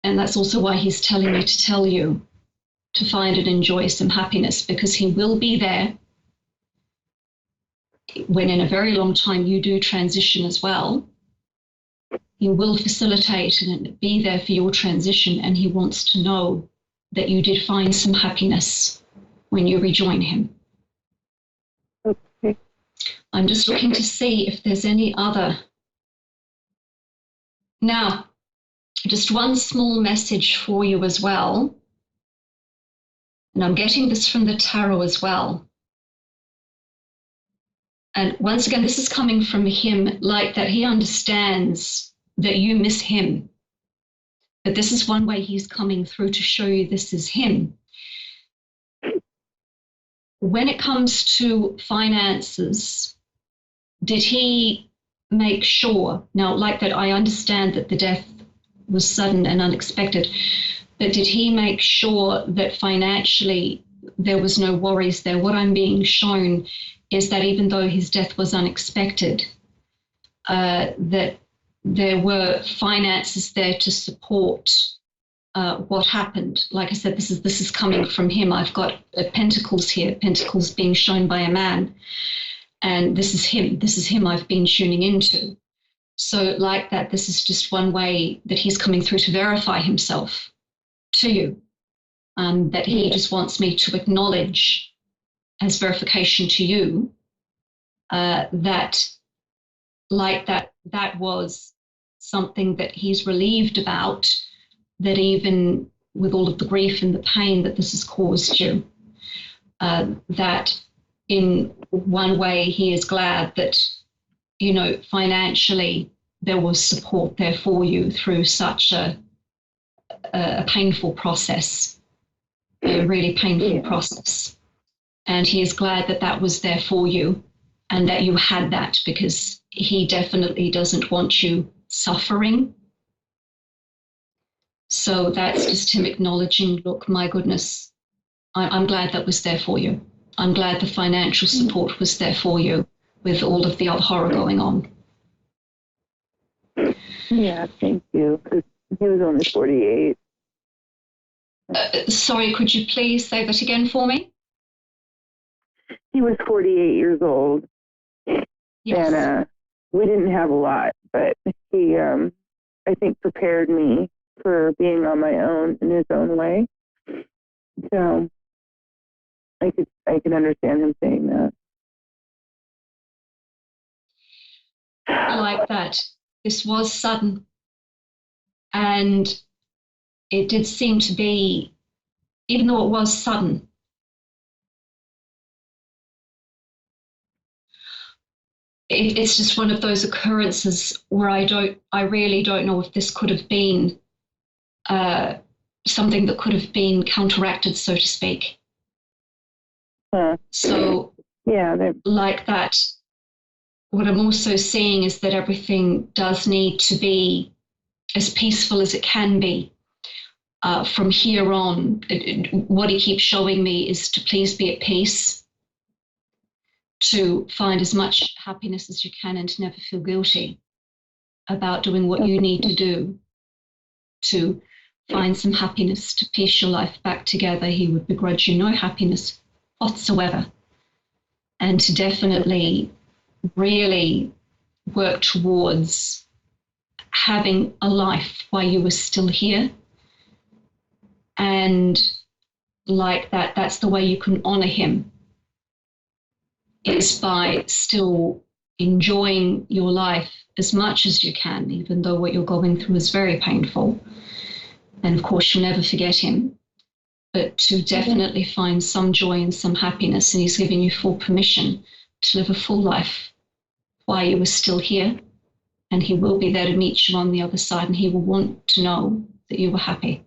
And that's also why he's telling me to tell you to find and enjoy some happiness, because he will be there when in a very long time you do transition as well. He will facilitate and be there for your transition, and he wants to know that you did find some happiness when you rejoin him. Okay. I'm just looking to see if there's any other. Now, just one small message for you as well. And I'm getting this from the tarot as well. And once again, this is coming from him, like that he understands that you miss him. But this is one way he's coming through to show you this is him. When it comes to finances, did he make sure, now like that I understand that the death was sudden and unexpected, but did he make sure that financially there was no worries there? What I'm being shown is that even though his death was unexpected, that there were finances there to support what happened. Like I said, this is coming from him. I've got pentacles here, pentacles being shown by a man, and this is him. This is him I've been tuning into. So like that, this is just one way that he's coming through to verify himself to you, that he just wants me to acknowledge as verification to you that like that was something that he's relieved about, that even with all of the grief and the pain that this has caused you, that in one way he is glad that, you know, financially there was support there for you through such a painful process, a really painful process. And he is glad that that was there for you and that you had that, because he definitely doesn't want you suffering. So that's just him acknowledging, look, my goodness, I'm glad that was there for you. I'm glad the financial support was there for you with all of the other horror going on. Yeah, thank you. He was only 48. Sorry, could you please say that again for me? He was 48 years old. Yes. And we didn't have a lot, but he, I think, prepared me for being on my own in his own way. So I can understand him saying that. Like that. This was sudden. And it did seem to be, even though it was sudden, it's just one of those occurrences where I really don't know if this could have been something that could have been counteracted, so to speak. So, yeah, like that, what I'm also seeing is that everything does need to be as peaceful as it can be from here on. What he keeps showing me is to please be at peace, to find as much happiness as you can, and to never feel guilty about doing what you need to do to find some happiness, to piece your life back together. He would begrudge you no happiness whatsoever, and to definitely really work towards having a life while you were still here. And like that, that's the way you can honor him, is by still enjoying your life as much as you can, even though what you're going through is very painful. And of course, you'll never forget him, but to definitely find some joy and some happiness. And he's giving you full permission to live a full life while you were still here. And he will be there to meet you on the other side, and he will want to know that you were happy.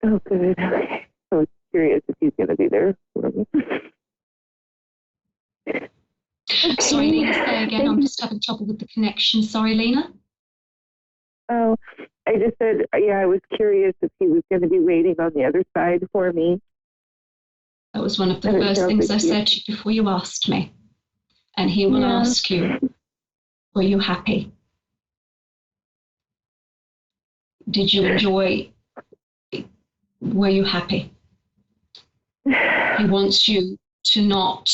Oh, good. Okay. I was curious if he's going to be there. Sorry, Lena, say again. I'm just having trouble with the connection. Sorry, Lena. Oh, I just said, yeah, I was curious if he was going to be waiting on the other side for me. That was one of the first things I said to you before you asked me. And he will ask you, were you happy? Did you enjoy? Were you happy? He wants you to not,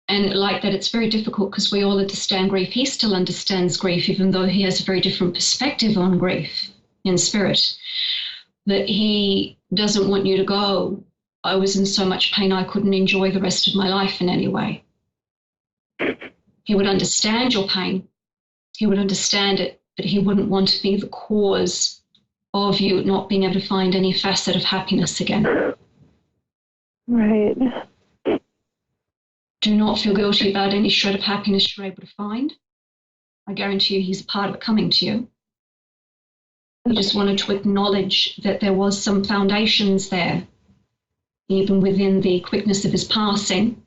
and like that, it's very difficult because we all understand grief. He still understands grief, even though he has a very different perspective on grief in spirit. That he doesn't want you to go, I was in so much pain I couldn't enjoy the rest of my life in any way. He would understand your pain. He would understand it, but he wouldn't want to be the cause of you not being able to find any facet of happiness again. Right. Do not feel guilty about any shred of happiness you're able to find. I guarantee you he's a part of it coming to you. He just wanted to acknowledge that there was some foundations there, even within the quickness of his passing.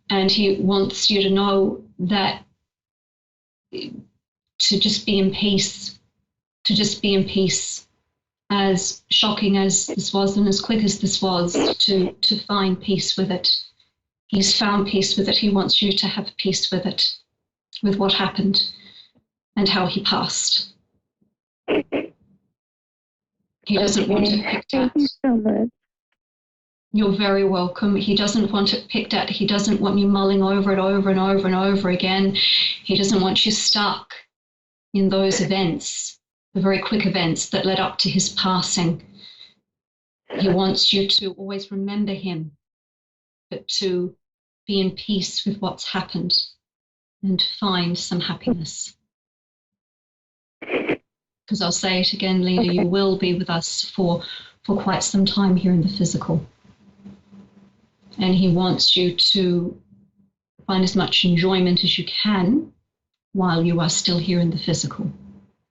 And he wants you to know that to just be in peace, as shocking as this was and as quick as this was, to find peace with it. He's found peace with it. He wants you to have peace with it, with what happened and how he passed. He doesn't want it picked at. Thank you so much. You're very welcome. He doesn't want it picked at. He doesn't want you mulling over it over and over and over again. He doesn't want you stuck in those events, the very quick events that led up to his passing. He wants you to always remember him, but to be in peace with what's happened and to find some happiness. Because I'll say it again, Lena, you will be with us for quite some time here in the physical. And he wants you to find as much enjoyment as you can while you are still here in the physical.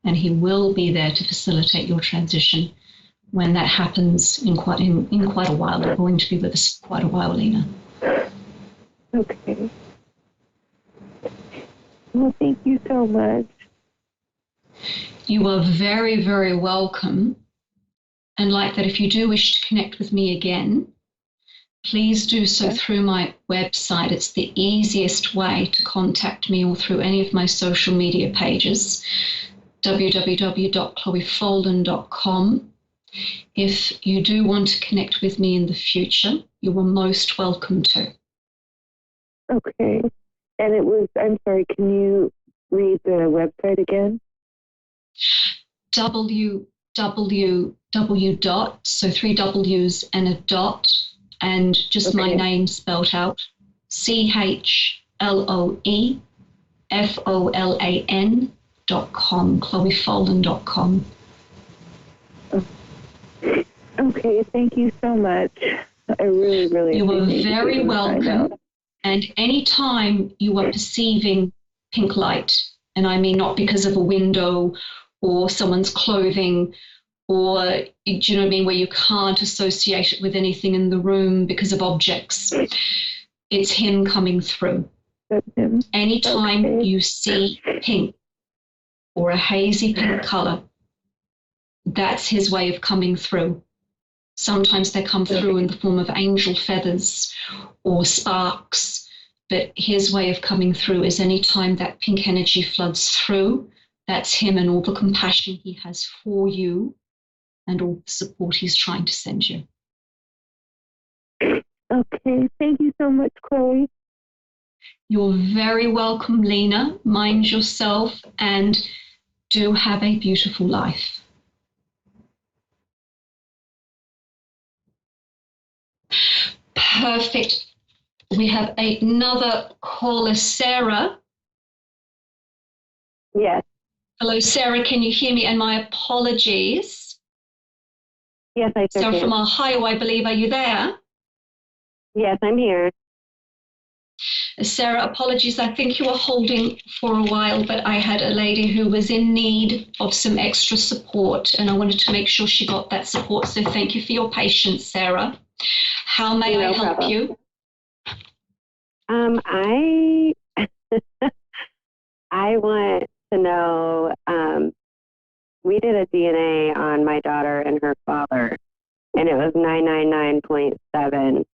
And he will be there to facilitate your transition when that happens in quite a while. You're going to be with us for quite a while, Lena. Okay. Well, thank you so much. You are very, very welcome. And like that, if you do wish to connect with me again, please do so through my website. It's the easiest way to contact me, or through any of my social media pages, www.chloefolden.com. If you do want to connect with me in the future, you are most welcome to. Okay. And it was, I'm sorry, can you read the website again? www. So 3 W's and a dot, and just my name spelled out, CHLOEFOLAN.com, chloefolden.com. Okay, thank you so much. I really, really You are appreciate very taking the time out. welcome. And anytime you are perceiving pink light, and I mean not because of a window or someone's clothing, or, do you know what I mean, where you can't associate it with anything in the room because of objects, it's him coming through. Anytime you see pink or a hazy pink color, that's his way of coming through. Sometimes they come through in the form of angel feathers or sparks, but his way of coming through is anytime that pink energy floods through, that's him and all the compassion he has for you and all the support he's trying to send you. Okay, thank you so much, Chloe. You're very welcome, Lena. Mind yourself and do have a beautiful life. Perfect. We have another caller, Sarah. Yes. Hello, Sarah. Can you hear me? And my apologies. Yes, I Sarah can. from Ohio, I believe. Are you there? Yes, I'm here. Sarah, apologies. I think you were holding for a while, but I had a lady who was in need of some extra support, and I wanted to make sure she got that support. So thank you for your patience, Sarah. How may I help you? I want to know, we did a DNA on my daughter and her father, and it was 999.7.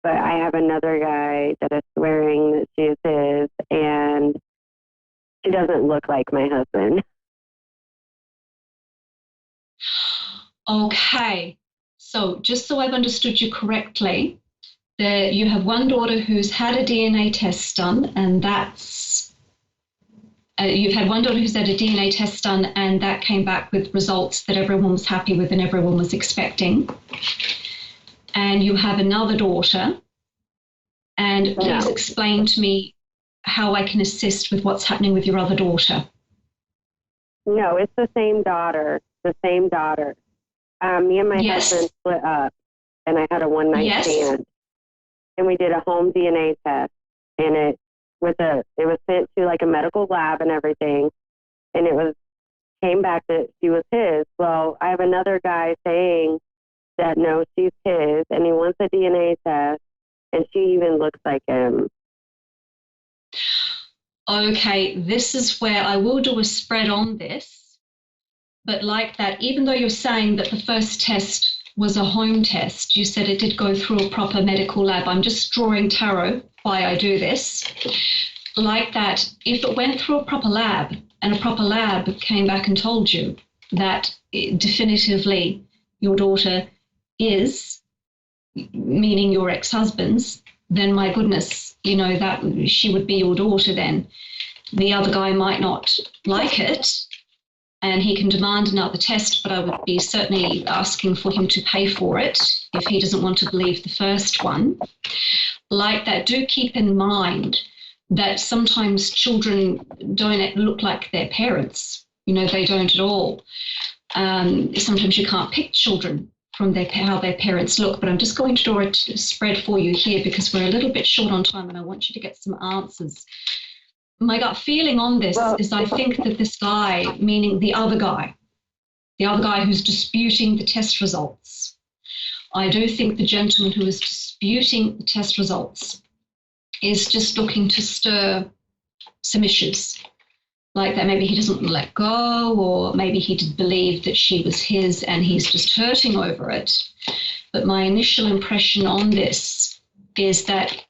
But I have another guy that is swearing that she is his, and she doesn't look like my husband. Okay. So just so I've understood you correctly, you have one daughter who's had a DNA test done, and that's you've had one daughter who's had a DNA test done, and that came back with results that everyone was happy with and everyone was expecting. And you have another daughter, and please explain to me how I can assist with what's happening with your other daughter. No, it's the same daughter. Me and my husband split up, and I had a one-night stand. And we did a home DNA test, and it was sent to like a medical lab and everything, and came back that she was his. Well, I have another guy saying that no, she's his, and he wants a DNA test, and she even looks like him. Okay, this is where I will do a spread on this, but like that, even though you're saying that the first test was a home test, you said it did go through a proper medical lab. I'm just drawing tarot why I do this. Like that, if it went through a proper lab and a proper lab came back and told you that definitively your daughter is, meaning your ex-husband's, then my goodness, that she would be your daughter then. The other guy might not like it, and he can demand another test, but I would be certainly asking for him to pay for it if he doesn't want to believe the first one. Like that, do keep in mind that sometimes children don't look like their parents. They don't at all. Sometimes you can't pick children from how their parents look, but I'm just going to draw a spread for you here because we're a little bit short on time and I want you to get some answers. My gut feeling on this is I think that this guy, meaning the other guy who's disputing the test results, I do think the gentleman who is disputing the test results is just looking to stir some issues. Like that maybe he doesn't want to let go, or maybe he did believe that she was his and he's just hurting over it. But my initial impression on this is that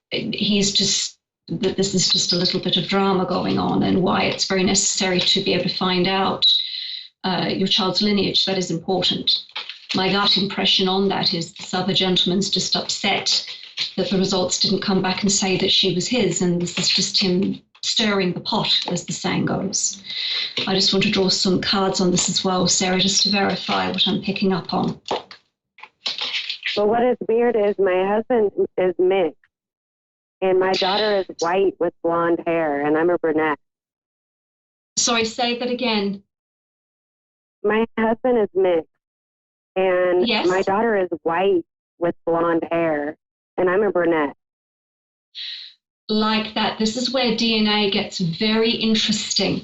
that this is just a little bit of drama going on, and why it's very necessary to be able to find out your child's lineage. That is important. My gut impression on that is this other gentleman's just upset that the results didn't come back and say that she was his, and this is just him stirring the pot, as the saying goes. I just want to draw some cards on this as well, Sarah, just to verify what I'm picking up on. Well, what is weird is my husband is mixed, and my daughter is white with blonde hair, and I'm a brunette. Sorry, say that again. My husband is mixed, and my daughter is white with blonde hair, and I'm a brunette. Like that, this is where DNA gets very interesting.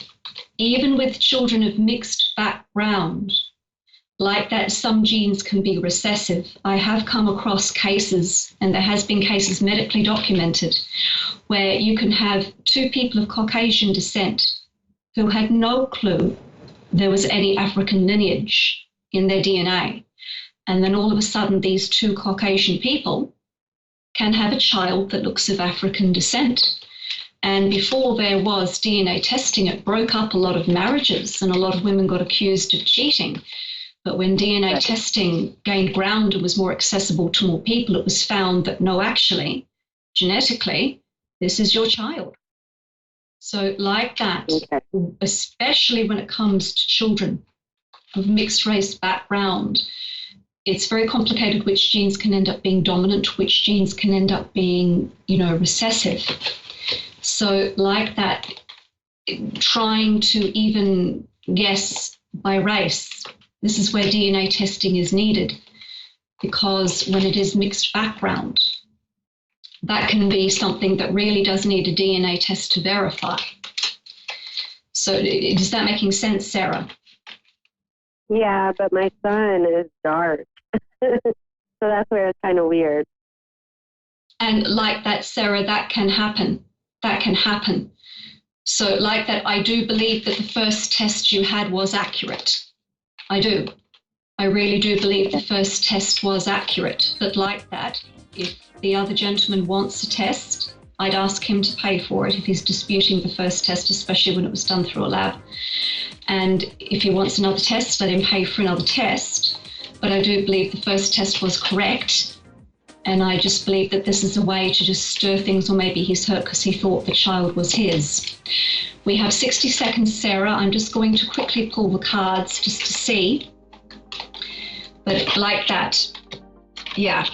Even with children of mixed background, like that, some genes can be recessive. I have come across cases, and there has been cases medically documented, where you can have two people of Caucasian descent who had no clue there was any African lineage in their DNA. And then all of a sudden, these two Caucasian people can have a child that looks of African descent. And before there was DNA testing, it broke up a lot of marriages, and a lot of women got accused of cheating. But when DNA testing gained ground and was more accessible to more people, it was found that no, actually, genetically, this is your child. So like that, especially when it comes to children of mixed race background, it's very complicated which genes can end up being dominant, which genes can end up being, recessive. So like that, trying to even guess by race, this is where DNA testing is needed, because when it is mixed background, that can be something that really does need a DNA test to verify. So is that making sense, Sarah? Yeah, but my son is dark. So that's where it's kind of weird. And like that, Sarah, that can happen. That can happen. So like that, I do believe that the first test you had was accurate. I do. I really do believe the first test was accurate. But like that, if the other gentleman wants a test, I'd ask him to pay for it if he's disputing the first test, especially when it was done through a lab. And if he wants another test, let him pay for another test. But I do believe the first test was correct. And I just believe that this is a way to just stir things, or maybe he's hurt because he thought the child was his. We have 60 seconds, Sarah. I'm just going to quickly pull the cards just to see. But like that, yeah.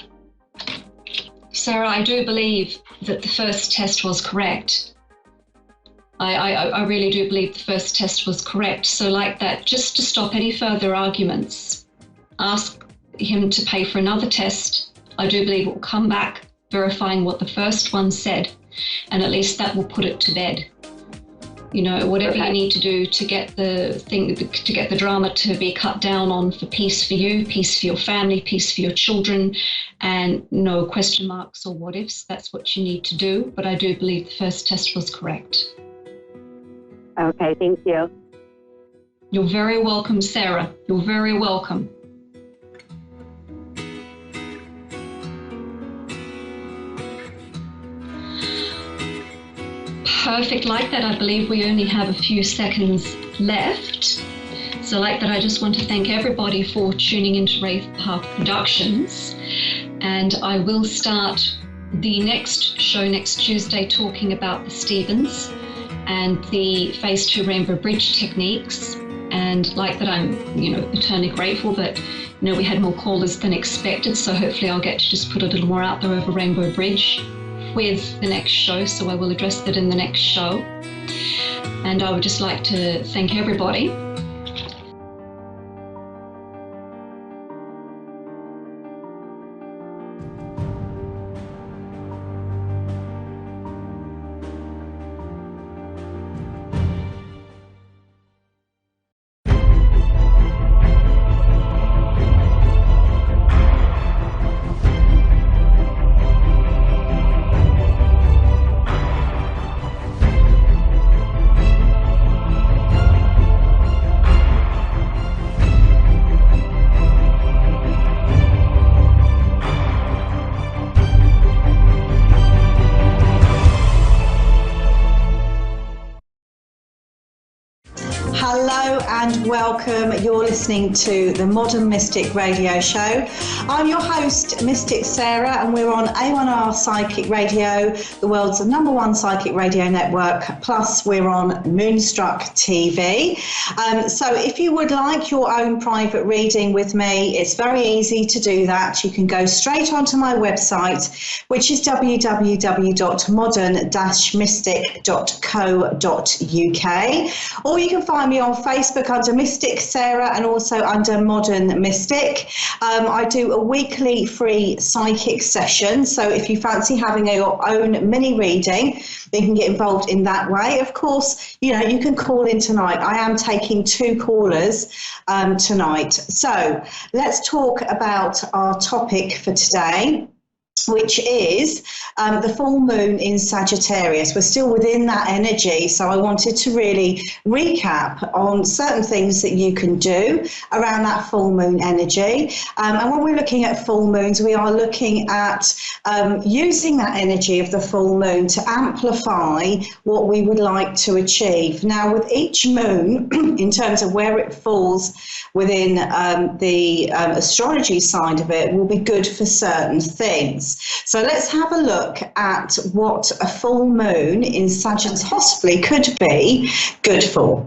Sarah, I do believe that the first test was correct. I really do believe the first test was correct. So like that, just to stop any further arguments, ask him to pay for another test. I do believe it will come back verifying what the first one said, and at least that will put it to bed. You know, whatever you need to do to get the drama to be cut down on, for peace for you, peace for your family, peace for your children, and no question marks or what ifs. That's what you need to do. But I do believe the first test was correct. Okay, thank you. You're very welcome, Sarah. You're very welcome. Perfect. Like that, I believe we only have a few seconds left. So like that, I just want to thank everybody for tuning into Wraith Path Productions. And I will start the next show next Tuesday talking about the Stevens and the Phase 2 Rainbow Bridge techniques. And like that, I'm, eternally grateful that, we had more callers than expected. So hopefully I'll get to just put a little more out there over Rainbow Bridge with the next show, so I will address that in the next show. And I would just like to thank everybody. Hello and welcome. You're listening to the Modern Mystic Radio Show. I'm your host, Mystic Sarah, and we're on A1R Psychic Radio, the world's #1 psychic radio network. Plus, we're on Moonstruck TV. So if you would like your own private reading with me, it's very easy to do that. You can go straight onto my website, which is www.modern-mystic.co.uk, or you can find me on Facebook under Mystic Sarah and also under Modern Mystic. I do a weekly free psychic session, so if you fancy having your own mini reading, you can get involved in that way. Of course, you can call in tonight. I am taking 2 callers tonight. So let's talk about our topic for today, which is the full moon in Sagittarius. We're still within that energy, so I wanted to really recap on certain things that you can do around that full moon energy. And when we're looking at full moons, we are looking at using that energy of the full moon to amplify what we would like to achieve. Now, with each moon, in terms of where it falls within the astrology side of it, will be good for certain things. So let's have a look at what a full moon in Sagittarius possibly could be good for.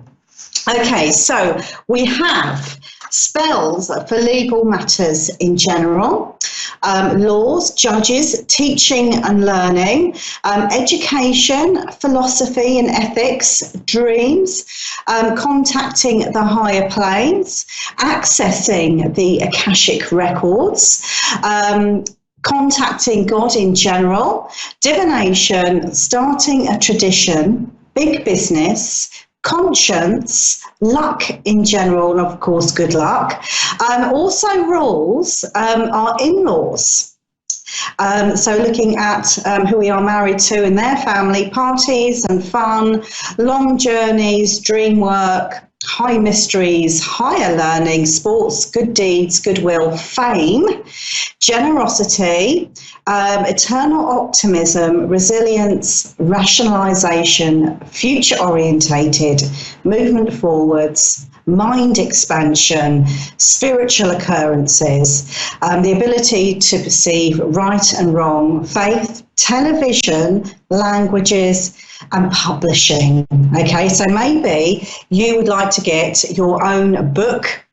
Okay, so we have spells for legal matters in general, laws, judges, teaching and learning, education, philosophy and ethics, dreams, contacting the higher planes, accessing the Akashic records, contacting God in general, divination, starting a tradition, big business, conscience, luck in general, and of course good luck. Also rules are in-laws. So looking at who we are married to and their family, parties and fun, long journeys, dream work, high mysteries, higher learning, sports, good deeds, goodwill, fame, generosity, eternal optimism, resilience, rationalization, future orientated, movement forwards, mind expansion, spiritual occurrences, the ability to perceive right and wrong, faith, television, languages, and publishing. Okay, so maybe you would like to get your own book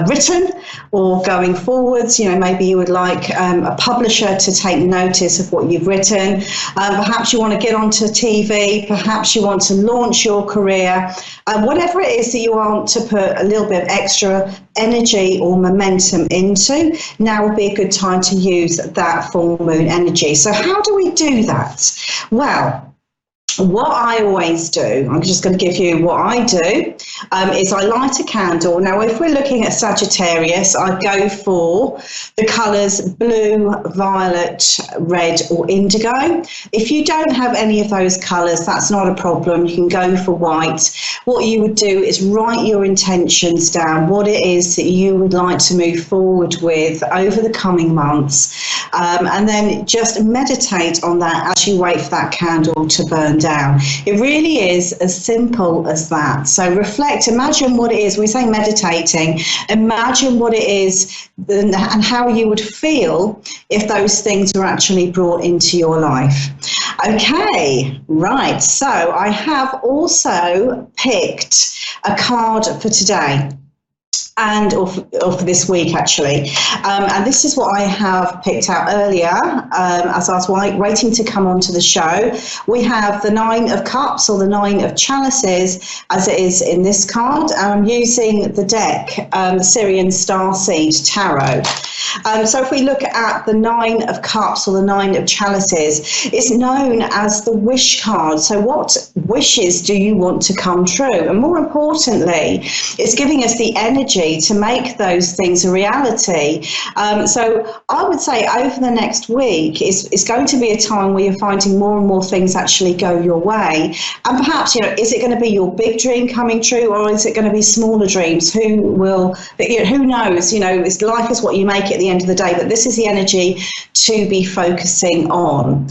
written, or going forwards, maybe you would like a publisher to take notice of what you've written. Perhaps you want to get onto TV, perhaps you want to launch your career. Whatever it is that you want to put a little bit of extra energy or momentum into, now would be a good time to use that full moon energy. So how do we do that? Well, what I always do, I'm just going to give you what I do, is I light a candle. Now, if we're looking at Sagittarius, I go for the colours blue, violet, red or indigo. If you don't have any of those colours, that's not a problem. You can go for white. What you would do is write your intentions down, what it is that you would like to move forward with over the coming months, and then just meditate on that as you wait for that candle to burn down. It really is as simple as that. So reflect, imagine what it is. We say meditating, imagine what it is and how you would feel if those things were actually brought into your life. Okay, right. So I have also picked a card for today. Or for this week, actually. And this is what I have picked out earlier as I was waiting to come onto the show. We have the 9 of Cups, or the 9 of Chalices, as it is in this card. And I'm using the deck, the Syrian Starseed Tarot. So if we look at the 9 of Cups, or the 9 of Chalices, it's known as the wish card. So what wishes do you want to come true? And more importantly, it's giving us the energy to make those things a reality. So I would say over the next week, it's going to be a time where you're finding more and more things actually go your way. And perhaps, is it going to be your big dream coming true, or is it going to be smaller dreams? Who knows? It's life is what you make it at the end of the day, but this is the energy to be focusing on.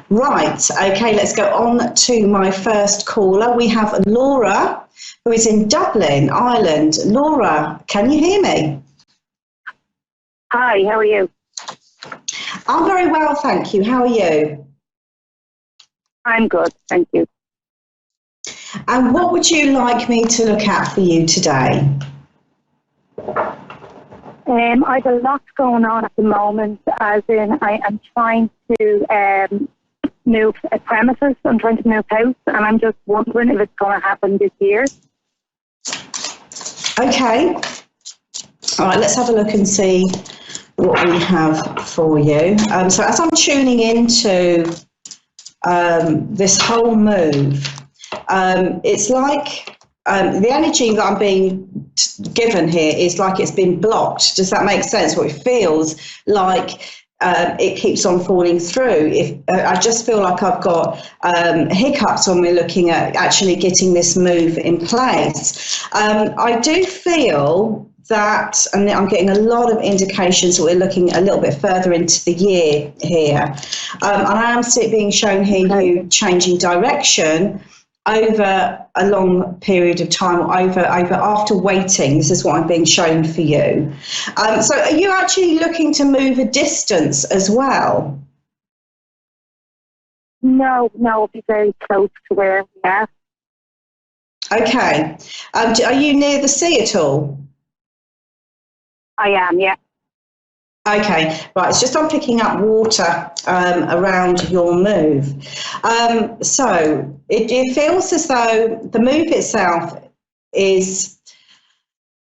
Right, okay, let's go on to my first caller. We have Laura, who is in Dublin, Ireland. Laura, can you hear me? Hi, how are you? I'm very well, thank you. How are you? I'm good, thank you. And what would you like me to look at for you today? I've a lot going on at the moment, as in I am trying to move premises. I'm trying to move house, and I'm just wondering if it's going to happen this year. Okay. All right, let's have a look and see what we have for you. So as I'm tuning into this whole move, it's like the energy that I'm being given here is like it's been blocked. Does that make sense? Or it feels like it keeps on falling through. I just feel like I've got hiccups when we're looking at actually getting this move in place. I do feel that, and I'm getting a lot of indications that we're looking a little bit further into the year here. And I am being shown here you changing direction over a long period of time, or over after waiting. This is what I'm being shown for you. So are you actually looking to move a distance as well? No, it'll be very close to where we are. Okay. Are you near the sea at all? I am, yeah. Okay, right, it's just I'm picking up water around your move. So it feels as though the move itself is,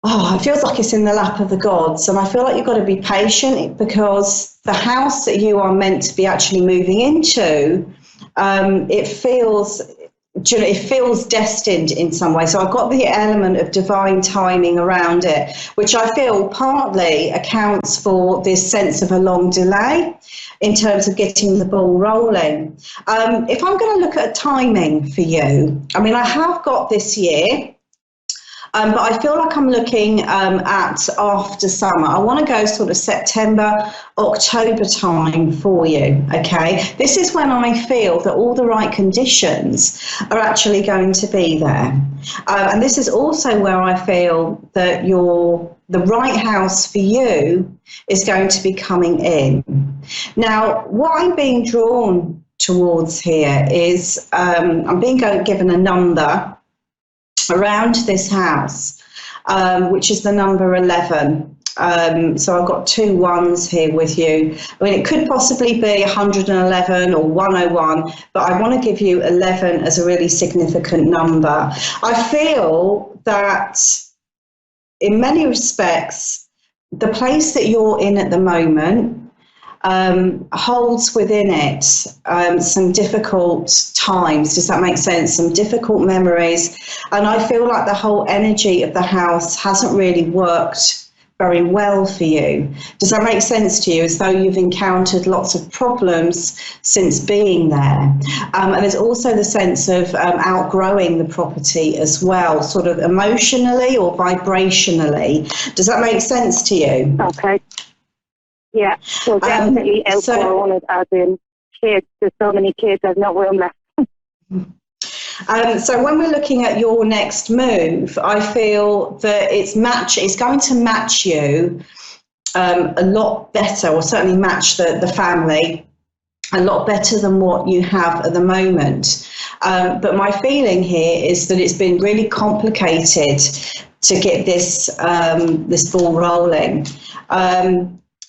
it feels like it's in the lap of the gods. And I feel like you've got to be patient, because the house that you are meant to be actually moving into, it feels destined in some way. So I've got the element of divine timing around it, which I feel partly accounts for this sense of a long delay. in terms of getting the ball rolling. If I'm going to look at a timing for you, I mean, I have got this year, but I feel like I'm looking at after summer. I want to go sort of September, October time for you, okay? This is when I feel that all the right conditions are actually going to be there. And this is also where I feel that the right house for you is going to be coming in. Now, what I'm being drawn towards here is I'm being given a number around this house, which is the number 11. So I've got 2 1s here with you. I mean, it could possibly be 111 or 101, but I want to give you 11 as a really significant number. I feel that in many respects, the place that you're in at the moment holds within it some difficult times. Does that make sense? Some difficult memories. And I feel like the whole energy of the house hasn't really worked very well for you. Does that make sense to you? As though you've encountered lots of problems since being there. And there's also the sense of outgrowing the property as well, sort of emotionally or vibrationally. Does that make sense to you? Okay. Yeah, so definitely outgrown it, as in kids. There's so many kids, there's no room left. So when we're looking at your next move, I feel that it's going to match you a lot better, or certainly match the family a lot better than what you have at the moment. But my feeling here is that it's been really complicated to get this ball rolling.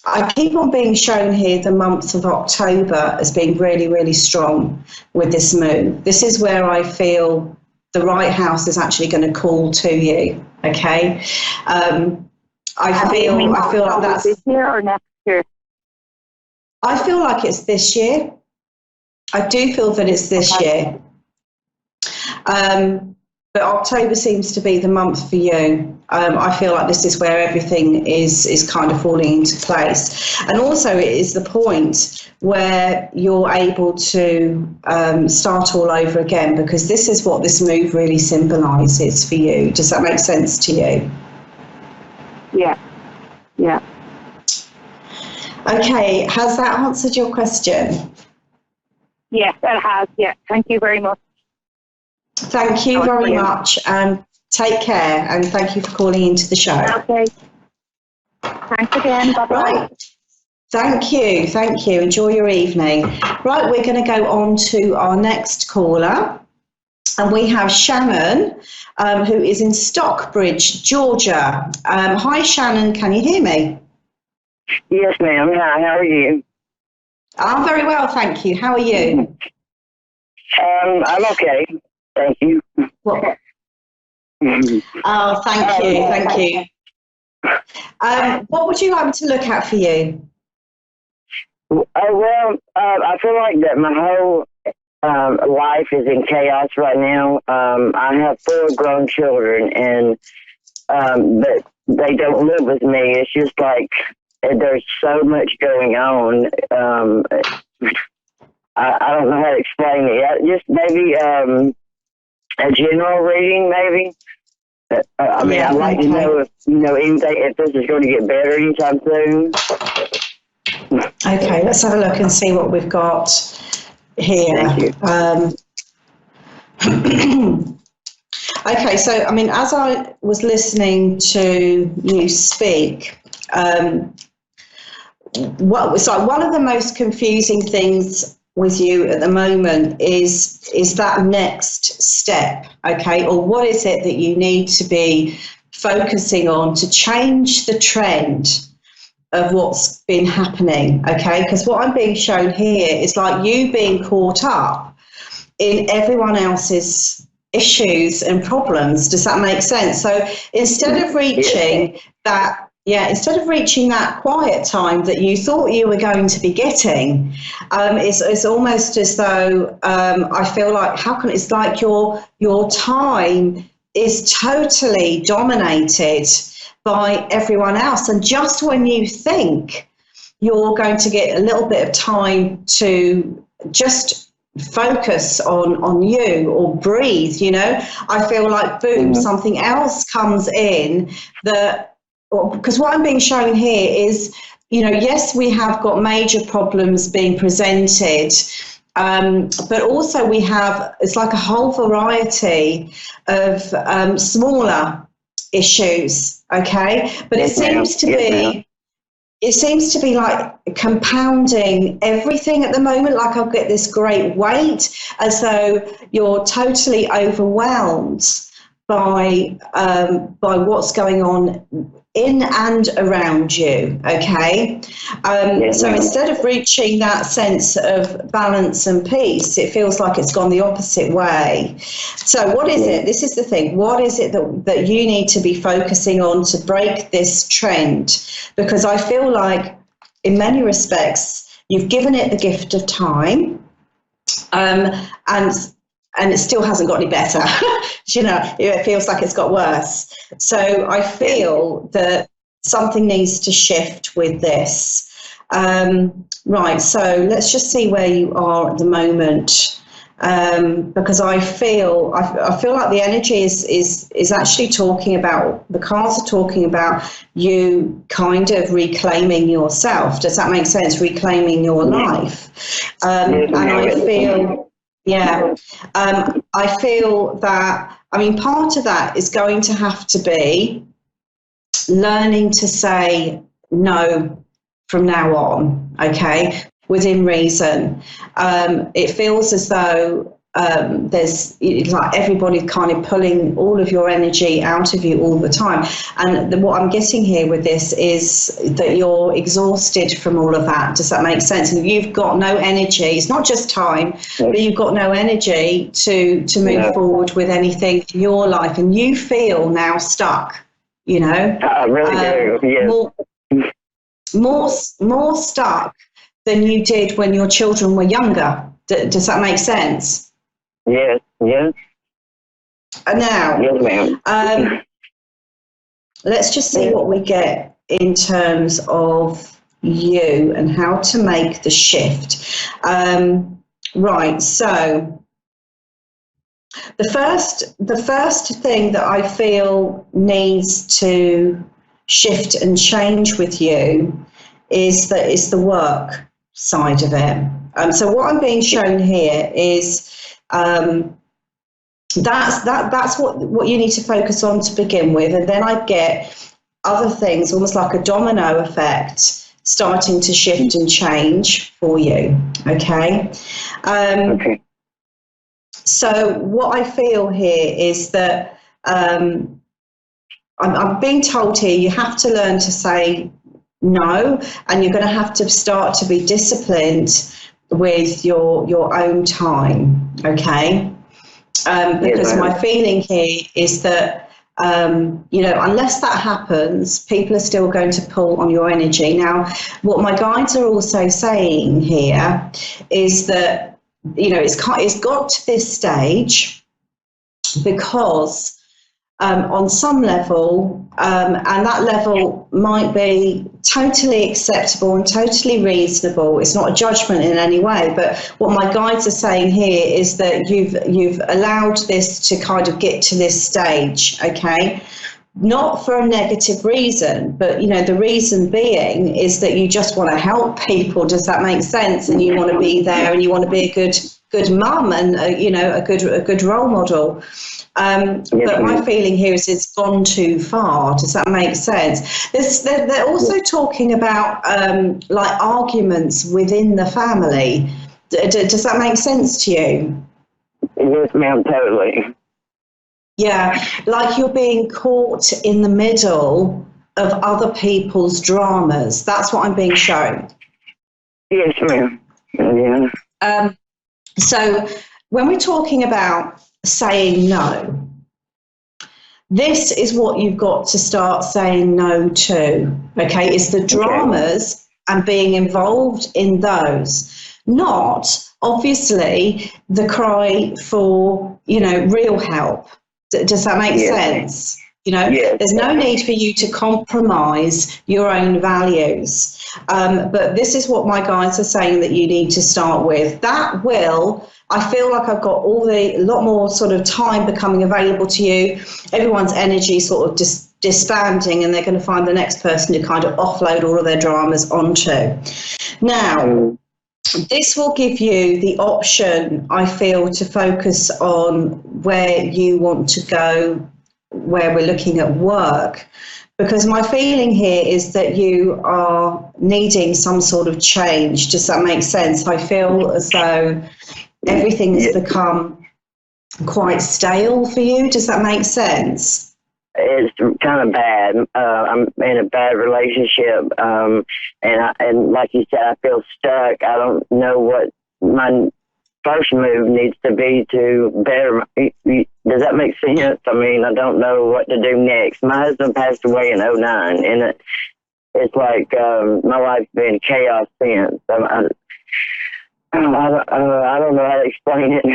I keep on being shown here the month of October as being really, really strong with this move. This is where I feel the right house is actually going to call to you, okay? I feel like that's... This year or next year? I feel like it's this year. I do feel that it's this year. But October seems to be the month for you. I feel like this is where everything is kind of falling into place. And also it is the point where you're able to start all over again, because this is what this move really symbolises for you. Does that make sense to you? Yeah. Yeah. Okay, has that answered your question? Yes, it has. Yeah, thank you very much. Thank you very much, and take care, and thank you for calling into the show. Okay. Thanks again. Bye-bye. Right. Thank you. Enjoy your evening. Right, we're going to go on to our next caller, and we have Shannon, who is in Stockbridge, Georgia. Hi, Shannon. Can you hear me? Yes, ma'am. Hi, how are you? I'm very well, thank you. How are you? I'm okay. Thank you. What? Oh, thank you. What would you like me to look at for you? I feel like that my whole life is in chaos right now. I have 4 grown children, and but they don't live with me. It's just like there's so much going on. I don't know how to explain it. Just maybe a general reading, maybe. I'd like to know if if this is going to get better anytime soon. Okay, let's have a look and see what we've got here. Okay, so as I was listening to you speak, one of the most confusing things with you at the moment is that next step, okay? Or what is it that you need to be focusing on to change the trend of what's been happening, okay? Because what I'm being shown here is like you being caught up in everyone else's issues and problems. Does that make sense? So instead of reaching that quiet time that you thought you were going to be getting, it's almost as though I feel like it's like your time is totally dominated by everyone else, and just when you think you're going to get a little bit of time to just focus on you or breathe, you know. I feel like, boom, something else comes in that, because what I'm being shown here is, you know, yes, we have got major problems being presented, but also we have, it's like a whole variety of smaller issues, okay? But it seems to be, it seems to be like compounding everything at the moment. Like I'll get this great weight, as though you're totally overwhelmed by what's going on in and around you, okay? So instead of reaching that sense of balance and peace, it feels like it's gone the opposite way. So what is it? This is the thing. What is it that you need to be focusing on to break this trend? Because I feel like in many respects, you've given it the gift of time, and it still hasn't got any better. You know, it feels like it's got worse. So I feel that something needs to shift with this. Right, so let's just see where you are at the moment, because I feel like the energy is actually talking about, the cards are talking about you kind of reclaiming yourself. Does that make sense? Reclaiming your life. And I feel... Yeah, I feel that, I mean, part of that is going to have to be learning to say no from now on, okay, within reason. It feels as though there's like everybody kind of pulling all of your energy out of you all the time. And what I'm getting here with this is that you're exhausted from all of that. Does that make sense? And you've got no energy. It's not just time, but you've got no energy to move forward with anything in your life. And you feel now stuck, you know? I really do, yes. More stuck than you did when your children were younger. Does that make sense? Yes, yes. Now, yes, ma'am. Let's just see what we get in terms of you and how to make the shift. Right, so the first thing that I feel needs to shift and change with you is the work side of it. So what I'm being shown here is that's what you need to focus on to begin with, and then I get other things, almost like a domino effect, starting to shift and change for you. Okay. Okay. So what I feel here is that I'm being told here you have to learn to say no, and you're going to have to start to be disciplined with your own time, okay? Because my feeling here is that, you know, unless that happens, people are still going to pull on your energy. Now, what my guides are also saying here is that, you know, it's got to this stage because on some level, and that level might be totally acceptable and totally reasonable. It's not a judgment in any way, but what my guides are saying here is that you've allowed this to kind of get to this stage, okay? Not for a negative reason, but, you know, the reason being is that you just want to help people. Does that make sense? And you want to be there, and you want to be a good mum, and you know, a good role model. But my feeling here is it's gone too far. Does that make sense? They're also talking about like arguments within the family. Does that make sense to you? Yes, ma'am, totally. Yeah, like you're being caught in the middle of other people's dramas. That's what I'm being shown. Yes, ma'am. Yeah. So when we're talking about saying no, this is what you've got to start saying no to, okay? It's the dramas and being involved in those, not obviously the cry for, you know, real help. Does that make sense? There's no need for you to compromise your own values. But this is what my guides are saying that you need to start with. That will, I feel like I've got a lot more sort of time becoming available to you. Everyone's energy sort of disbanding, and they're going to find the next person to kind of offload all of their dramas onto. Now, this will give you the option, I feel, to focus on where you want to go, where we're looking at work, because my feeling here is that you are needing some sort of change. Does that make sense? I feel as though everything has become quite stale for you. Does that make sense? It's kind of bad. I'm in a bad relationship, and like you said, I feel stuck. I don't know what my first move needs to be to better. Does that make sense? I mean, I don't know what to do next. My husband passed away in 2009, and it's like my life's been chaos since. I don't know how to explain it.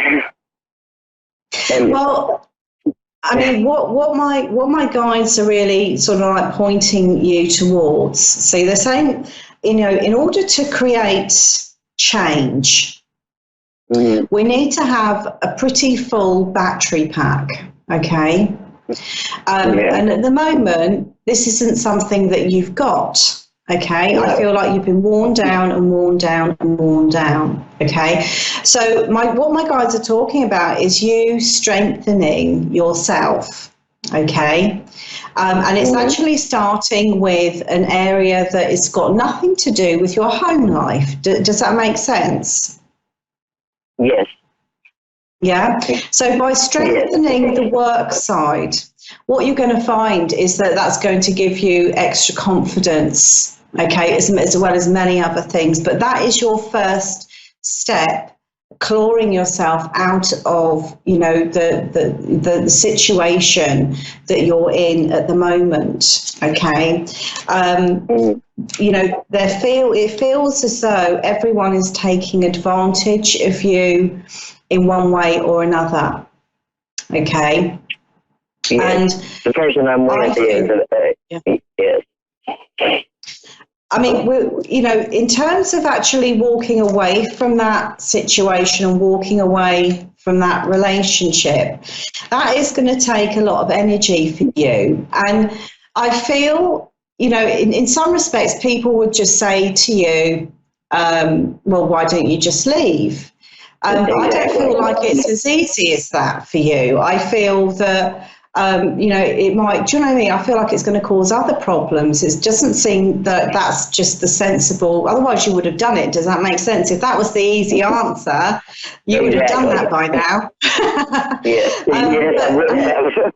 Well, I mean, what my guides are really sort of like pointing you towards. See, they're saying, in order to create change, we need to have a pretty full battery pack, okay? And at the moment, this isn't something that you've got, okay? I feel like you've been worn down and worn down and worn down, okay? So what my guides are talking about is you strengthening yourself, okay? And it's actually starting with an area that has got nothing to do with your home life. Does that make sense? Yes. Yeah. So by strengthening the work side, what you're going to find is that that's going to give you extra confidence, okay, as well as many other things. But that is your first step, clawing yourself out of, the situation that you're in at the moment, okay? It feels as though everyone is taking advantage of you in one way or another, okay? Yes. And the person I'm with yes. I mean, in terms of actually walking away from that situation and walking away from that relationship, that is going to take a lot of energy for you. And I feel, in some respects, people would just say to you, well, why don't you just leave? But I don't feel like it's as easy as that for you. I feel that, it might, do you know what I mean? I feel like it's going to cause other problems. It doesn't seem that that's just the sensible, otherwise you would have done it. Does that make sense? If that was the easy answer, you would have done that by now. Yes, I really have.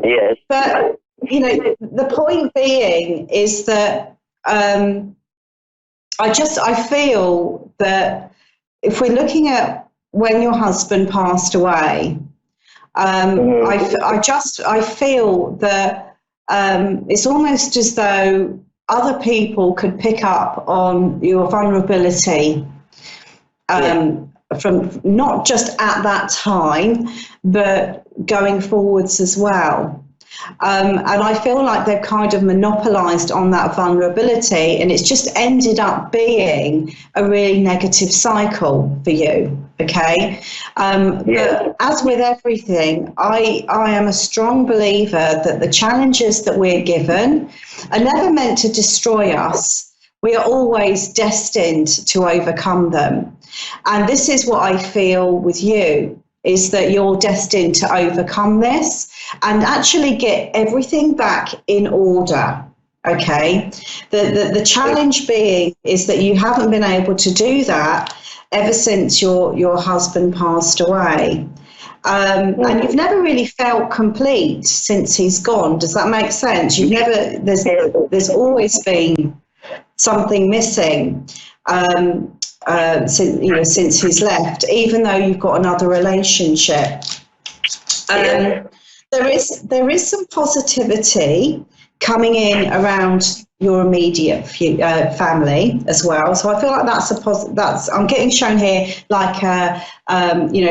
Yes. But, the point being is that I feel that if we're looking at when your husband passed away, I feel that it's almost as though other people could pick up on your vulnerability from not just at that time, but going forwards as well. And I feel like they've kind of monopolized on that vulnerability, and it's just ended up being a really negative cycle for you. Okay. But as with everything, I am a strong believer that the challenges that we're given are never meant to destroy us. We are always destined to overcome them. And this is what I feel with you, is that you're destined to overcome this and actually get everything back in order. Okay. The challenge being is that you haven't been able to do that ever since your husband passed away. And you've never really felt complete since he's gone. Does that make sense? There's always been something missing since he's left, even though you've got another relationship. There is some positivity coming in around your immediate family as well. So I feel like I'm getting shown here like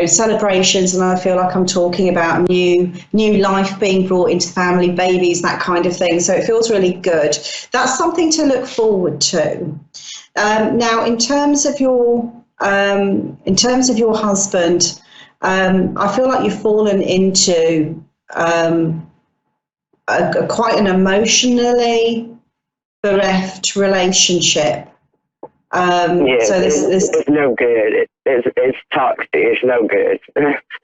celebrations, and I feel like I'm talking about new life being brought into family, babies, that kind of thing. So it feels really good. That's something to look forward to. Now, in terms of your husband, I feel like you've fallen into quite an emotionally bereft relationship. So it's no good. It's toxic. It's no good.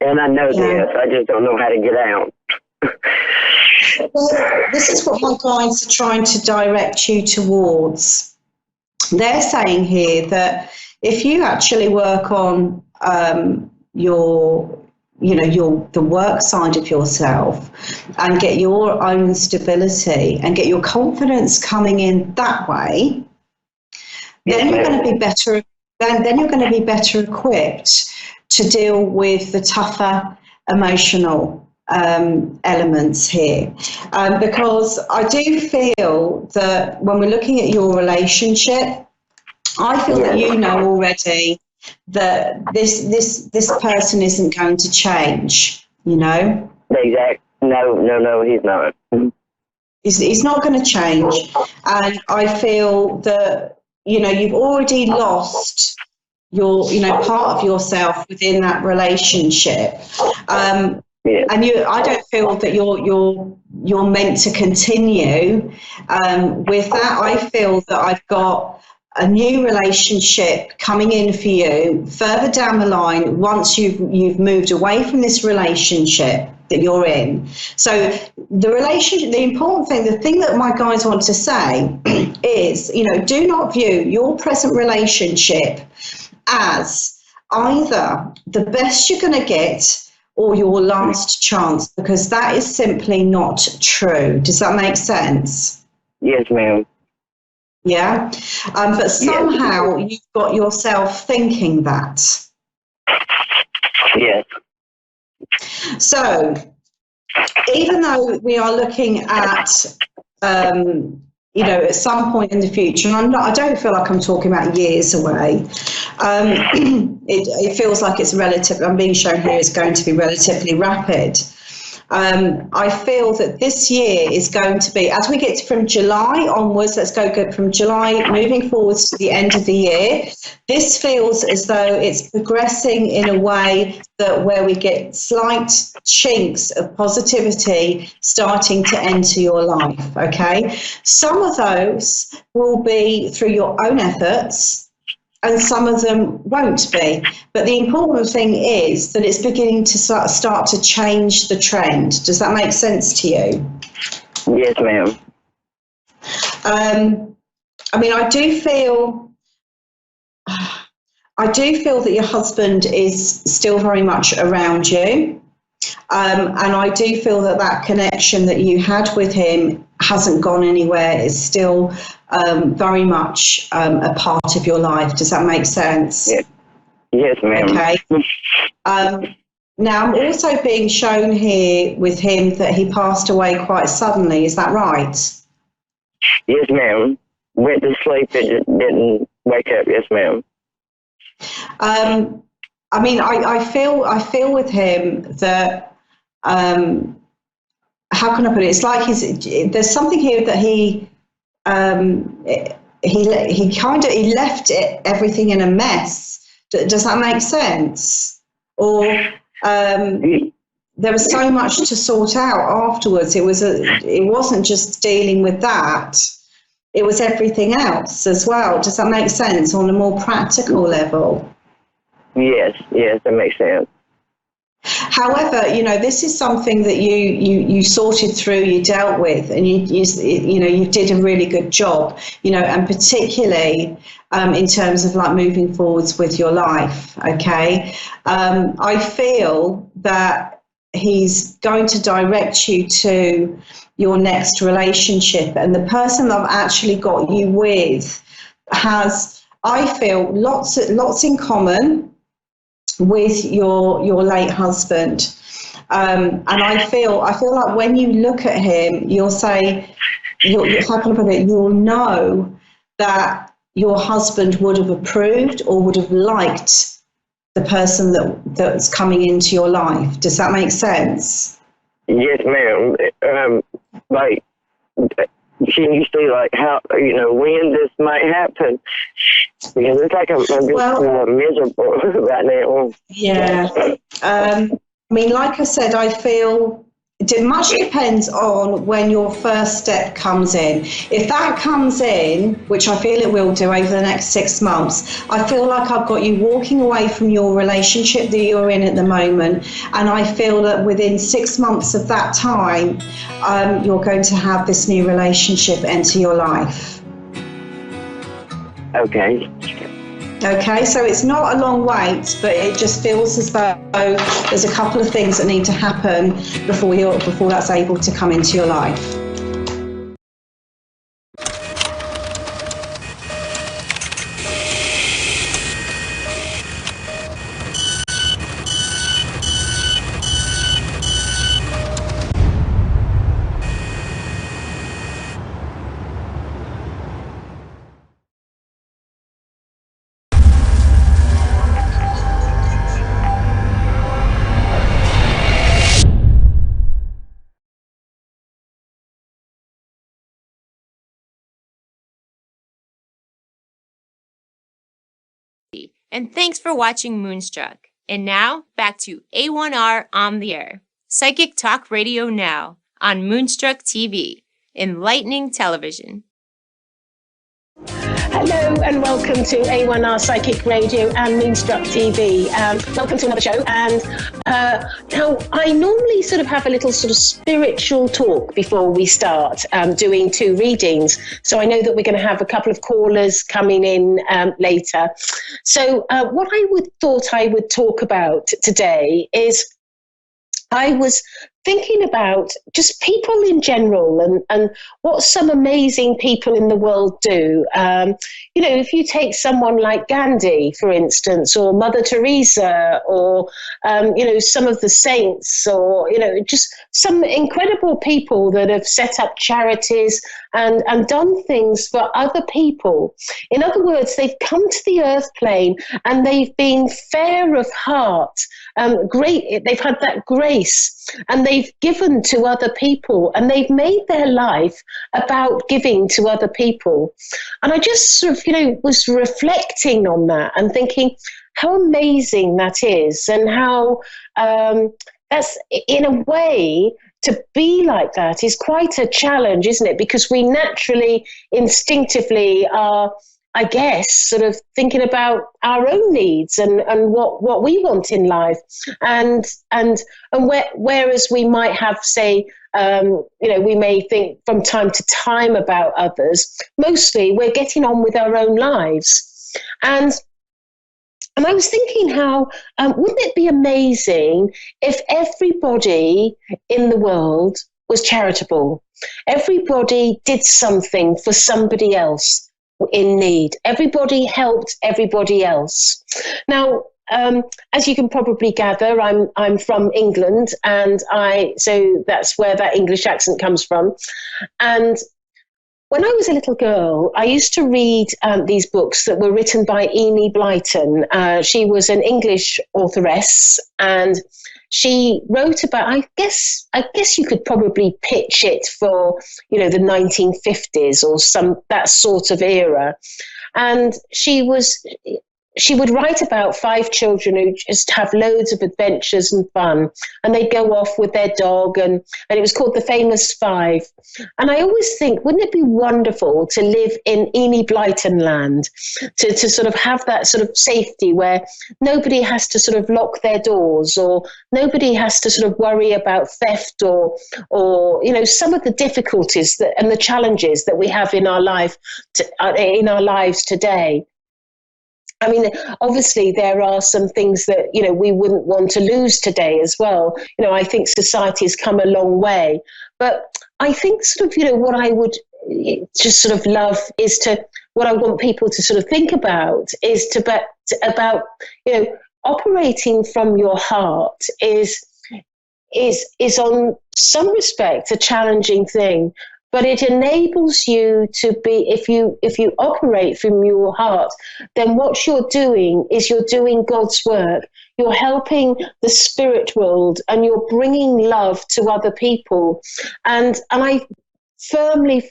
And I know this. I just don't know how to get out. Well, this is what my guides are trying to direct you towards. They're saying here that if you actually work on the work side of yourself and get your own stability and get your confidence coming in that way, then you're going to be better. Then you're going to be better equipped to deal with the tougher emotional elements here, because I do feel that when we're looking at your relationship, I feel that you know already that this person isn't going to change, No, he's not. He's not going to change. And I feel that, you've already lost your, part of yourself within that relationship. And I don't feel that you're meant to continue with that. I feel that I've got a new relationship coming in for you further down the line once you've moved away from this relationship that you're in. So the important thing, the thing that my guys want to say is, do not view your present relationship as either the best you're going to get or your last chance, because that is simply not true. Does that make sense? Yes, ma'am. Yeah, but somehow you've got yourself thinking that. Yes. So, even though we are looking at, at some point in the future, and I don't feel like I'm talking about years away. It feels like it's relative. I'm being shown here is going to be relatively rapid. I feel that this year is going to be, as we get from July onwards, let's go from July moving forwards to the end of the year, this feels as though it's progressing in a way that where we get slight chinks of positivity starting to enter your life, okay? Some of those will be through your own efforts, and some of them won't be. But the important thing is that it's beginning to start to change the trend. Does that make sense to you? Yes, ma'am. I do feel that your husband is still very much around you. And I do feel that connection that you had with him hasn't gone anywhere. It's still very much a part of your life. Does that make sense? Yes, ma'am. Okay. Now, I'm also being shown here with him that he passed away quite suddenly. Is that right? Yes, ma'am. Went to sleep and didn't wake up. Yes, ma'am. I feel with him that, how can I put it? It's like there's something here that he left everything in a mess. Does that make sense? Or there was so much to sort out afterwards. It wasn't just dealing with that. It was everything else as well. Does that make sense on a more practical level? Yes, that makes sense. However, this is something that you sorted through, you dealt with, and you did a really good job, and particularly in terms of like moving forwards with your life. Okay, I feel that he's going to direct you to your next relationship, and the person that I've actually got you with has, I feel, lots in common with your late husband, and I feel like when you look at him, you'll say, how can I put it? You'll know that your husband would have approved or would have liked the person that's coming into your life. Does that make sense? Yes, ma'am. Like, can you see, like, how, when this might happen? Because it's like I'm just miserable right now. Yeah. I mean, like I said, I feel much depends on when your first step comes in. If that comes in, which I feel it will do over the next 6 months, I feel like I've got you walking away from your relationship that you're in at the moment, and I feel that within 6 months of that time, you're going to have this new relationship enter your life. Okay. Okay, so it's not a long wait, but it just feels as though there's a couple of things that need to happen before that's able to come into your life. And thanks for watching Moonstruck. And now, back to A1R on the air. Psychic Talk Radio now on Moonstruck TV, enlightening television. Hello and welcome to A1R Psychic Radio and Moonstruck TV. Welcome to another show. And now I normally sort of have a little sort of spiritual talk before we start doing 2 readings. So I know that we're going to have a couple of callers coming in later. So what thought I would talk about today is I was thinking about just people in general and what some amazing people in the world do. If you take someone like Gandhi, for instance, or Mother Teresa, or, some of the saints, or, just some incredible people that have set up charities and done things for other people. In other words, they've come to the earth plane and they've been fair of heart, great. They've had that grace and they've given to other people and they've made their life about giving to other people. And I just sort of, was reflecting on that and thinking how amazing that is and how that's, in a way, to be like that is quite a challenge, isn't it? Because we naturally, instinctively are, I guess, sort of thinking about our own needs and what we want in life. And whereas we might have, say, we may think from time to time about others, mostly we're getting on with our own lives. And I was thinking how, wouldn't it be amazing if everybody in the world was charitable? Everybody did something for somebody else in need. Everybody helped everybody else. Now, as you can probably gather, I'm from England, and so that's where that English accent comes from. And when I was a little girl, I used to read these books that were written by Enid Blyton. She was an English authoress, and she wrote about, I guess you could probably pitch it for, the 1950s or that sort of era. And she would write about 5 children who just have loads of adventures and fun, and they'd go off with their dog, and it was called The Famous 5. And I always think, wouldn't it be wonderful to live in Enid Blyton land, to sort of have that sort of safety where nobody has to sort of lock their doors, or nobody has to sort of worry about theft or some of the difficulties and the challenges that we have in our lives today. I mean, obviously, there are some things that, we wouldn't want to lose today as well. I think society has come a long way. But I think sort of, what I would just sort of love is what I want people to sort of think about is about operating from your heart is on some respect a challenging thing. but it enables you to be, if you operate from your heart, then what you're doing is you're doing God's work. You're helping the spirit world, and you're bringing love to other people. And I firmly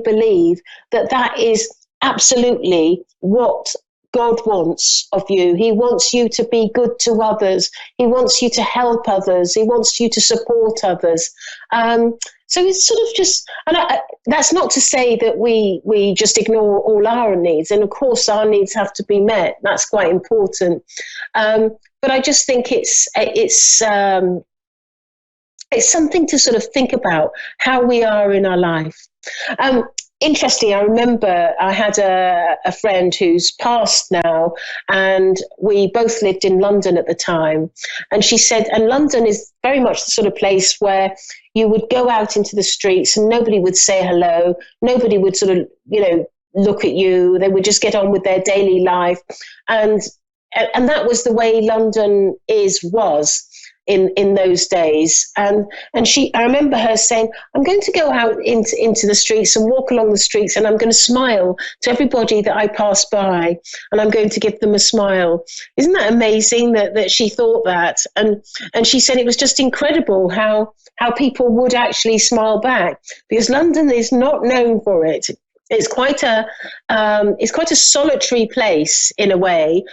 believe that that is absolutely what God wants of you. He wants you to be good to others. He wants you to help others. He wants you to support others. So it's sort of just, and that's not to say that we just ignore all our needs. And of course, our needs have to be met. That's quite important. But I just think it's something to sort of think about how we are in our life. Interesting, I remember I had a friend who's passed now, and we both lived in London at the time. And she said, and London is very much the sort of place where you would go out into the streets and nobody would say hello. Nobody would sort of, look at you. They would just get on with their daily life. And that was the way London was in those days. And I remember her saying, I'm going to go out into the streets and walk along the streets, and I'm going to smile to everybody that I pass by, and I'm going to give them a smile. Isn't that amazing that she thought that? And she said it was just incredible how people would actually smile back, because London is not known for it. It's quite a solitary place in a way.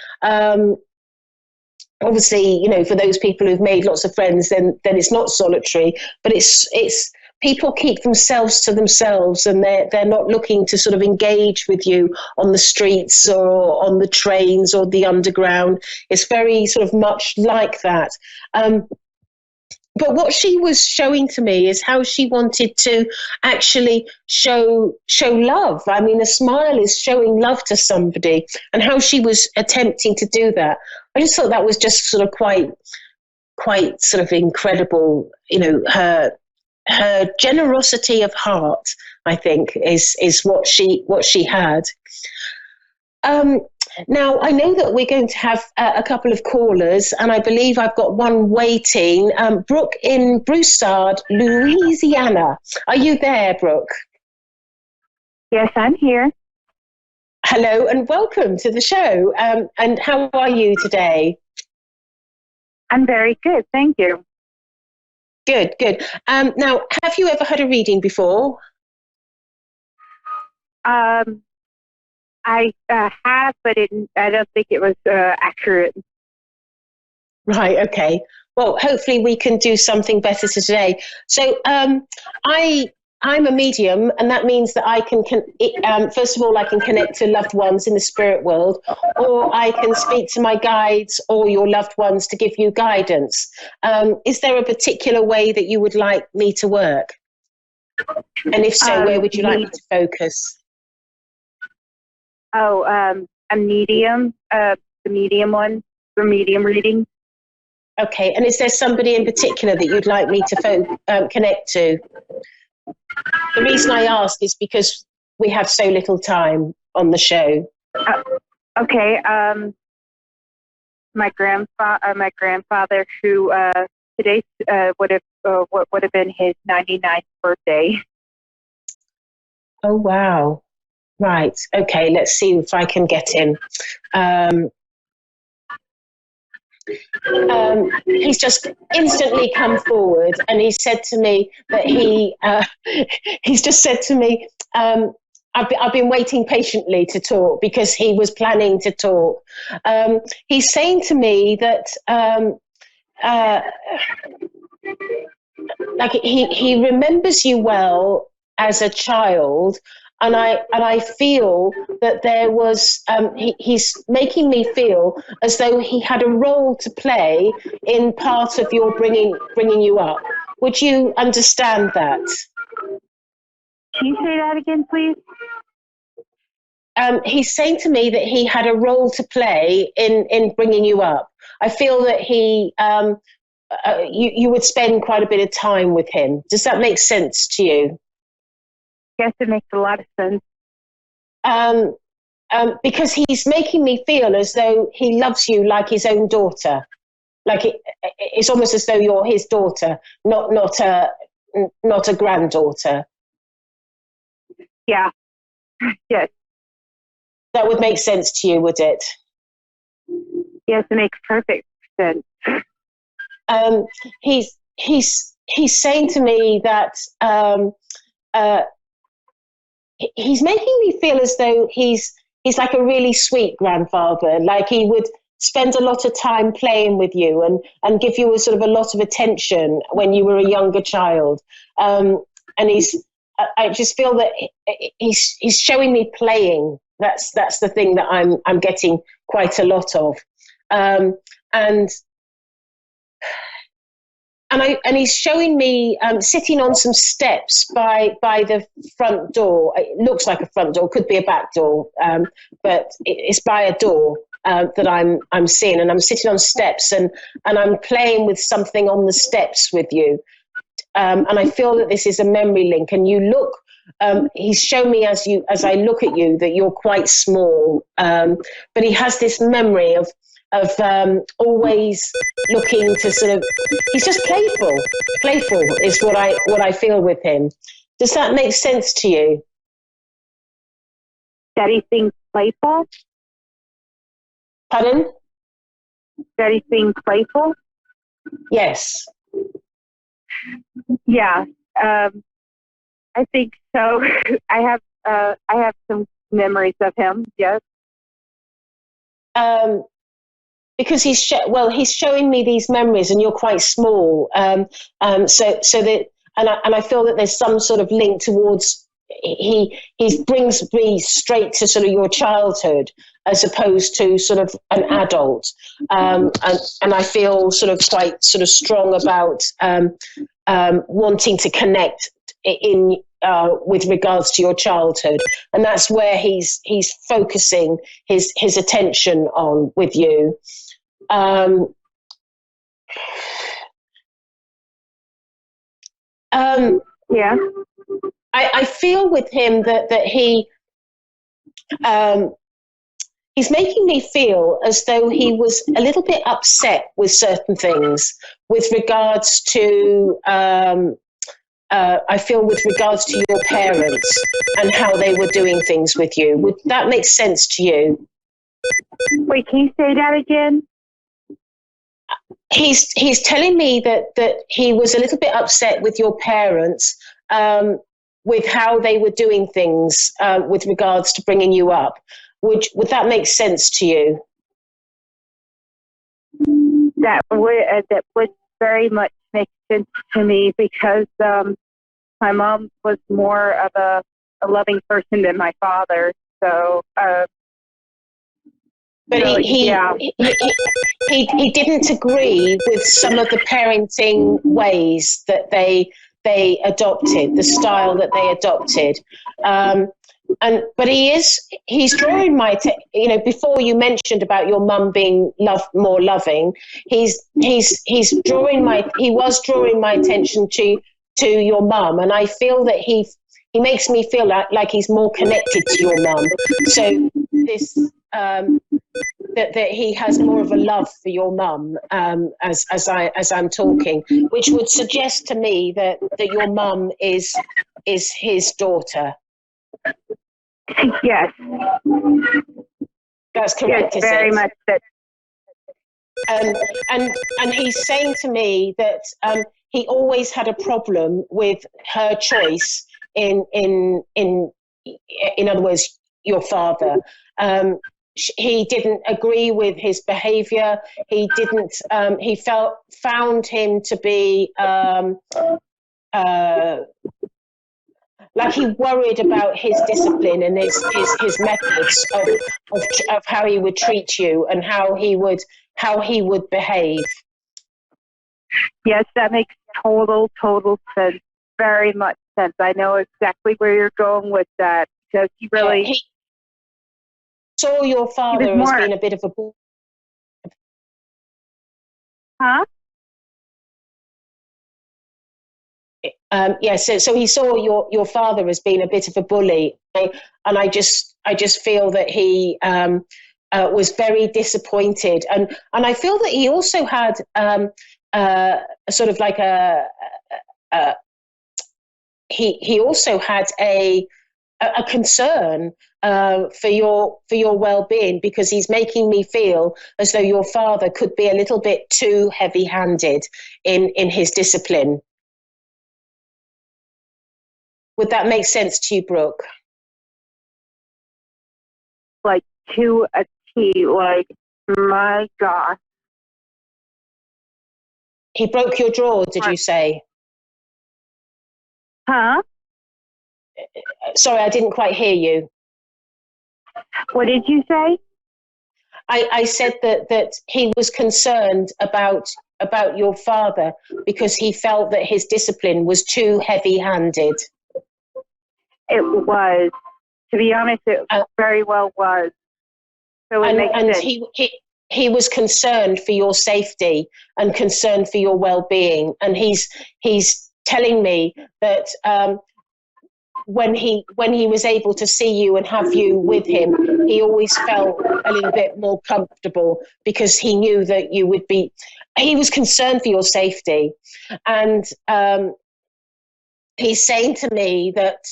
Obviously, for those people who've made lots of friends, then it's not solitary, but it's people keep themselves to themselves, and they're not looking to sort of engage with you on the streets or on the trains or the underground. It's very sort of much like that. But what she was showing to me is how she wanted to actually show love. I mean, a smile is showing love to somebody, and how she was attempting to do that. I just thought that was just sort of quite sort of incredible. Her generosity of heart, I think, is what she had. Now, I know that we're going to have a couple of callers, and I believe I've got one waiting. Brooke in Broussard, Louisiana. Are you there, Brooke? Yes, I'm here. Hello, and welcome to the show. And how are you today? I'm very good, thank you. Good. Now, have you ever had a reading before? I have, but I don't think it was accurate. Right, okay. Well, hopefully we can do something better today. So I'm a medium, and that means that I can first of all, I can connect to loved ones in the spirit world, or I can speak to my guides or your loved ones to give you guidance. Is there a particular way that you would like me to work? And if so, where would you like me to focus? A medium, the medium one, for medium reading. Okay, and is there somebody in particular that you'd like me to connect to? The reason I ask is because we have so little time on the show. Okay, my grandfather, who today would have been his 99th birthday. Oh wow. Right. Okay. Let's see if I can get him. He's just instantly come forward, and he said to me that he's just said to me, I've been waiting patiently to talk, because he was planning to talk. He's saying to me that like he remembers you well as a child. And I feel that there was, he's making me feel as though he had a role to play in part of your bringing you up. Would you understand that? Can you say that again, please? He's saying to me that he had a role to play in bringing you up. I feel that you would spend quite a bit of time with him. Does that make sense to you? Yes, it makes a lot of sense. Because he's making me feel as though he loves you like his own daughter. Like it's almost as though you're his daughter, not a granddaughter. Yeah. Yes. That would make sense to you, would it? Yes, it makes perfect sense. He's saying to me that he's making me feel as though he's like a really sweet grandfather. Like he would spend a lot of time playing with you and give you a sort of a lot of attention when you were a younger child. And I just feel that he's showing me playing. That's the thing that I'm getting quite a lot of. And he's showing me sitting on some steps by the front door. It looks like a front door, could be a back door, but it's by a door that I'm seeing. And I'm sitting on steps and I'm playing with something on the steps with you. And I feel that this is a memory link. And you look, he's shown me as I look at you that you're quite small, but he has this memory of always looking to sort of, he's just playful is what I feel with him. Does that make sense to you? That he seems playful? Pardon? That he seems playful? Yes. Yeah, I think so. I have some memories of him. Yes. Because he's showing me these memories, and you're quite small. So that, and I feel that there's some sort of link towards he brings me straight to sort of your childhood as opposed to sort of an adult. And I feel sort of quite sort of strong about wanting to connect in with regards to your childhood, and that's where he's focusing his attention on with you. Yeah. I feel with him that he's making me feel as though he was a little bit upset with certain things with regards to I feel with regards to your parents and how they were doing things with you. Would that make sense to you? Wait, can you say that again? He's telling me that he was a little bit upset with your parents with how they were doing things with regards to bringing you up. Would that make sense to you? That would very much make sense to me because my mom was more of a loving person than my father. So. But he didn't agree with some of the parenting ways that they adopted, the style that they adopted. But he's drawing before you mentioned about your mum being more loving, he was drawing my attention to your mum, and I feel that he makes me feel like he's more connected to your mum. So this that he has more of a love for your mum as I'm talking, which would suggest to me that your mum is his daughter. Yes. That's correct. Yes, very much. And he's saying to me that he always had a problem with her choice in other words, your father. He didn't agree with his behavior. He didn't. He found him to be like he worried about his discipline and his methods of how he would treat you and how he would behave. Yes, that makes total sense. Very much sense. I know exactly where you're going with that because he really. He saw your father as being a bit of a bull. Huh? So he saw your father as being a bit of a bully, and I just feel that he was very disappointed, and I feel that he also had sort of like he also had a concern for your well-being, because he's making me feel as though your father could be a little bit too heavy-handed in his discipline. Would that make sense to you, Brooke? Like to a T, like, my gosh. He broke your jaw, did you say? Huh? Sorry, I didn't quite hear you. What did you say? I said that he was concerned about your father because he felt that his discipline was too heavy-handed. It was. To be honest, it very well was. So it makes sense. He was concerned for your safety and concerned for your well-being, and he's telling me that when he was able to see you and have you with him, he always felt a little bit more comfortable because he knew that you would be. He was concerned for your safety, and he's saying to me that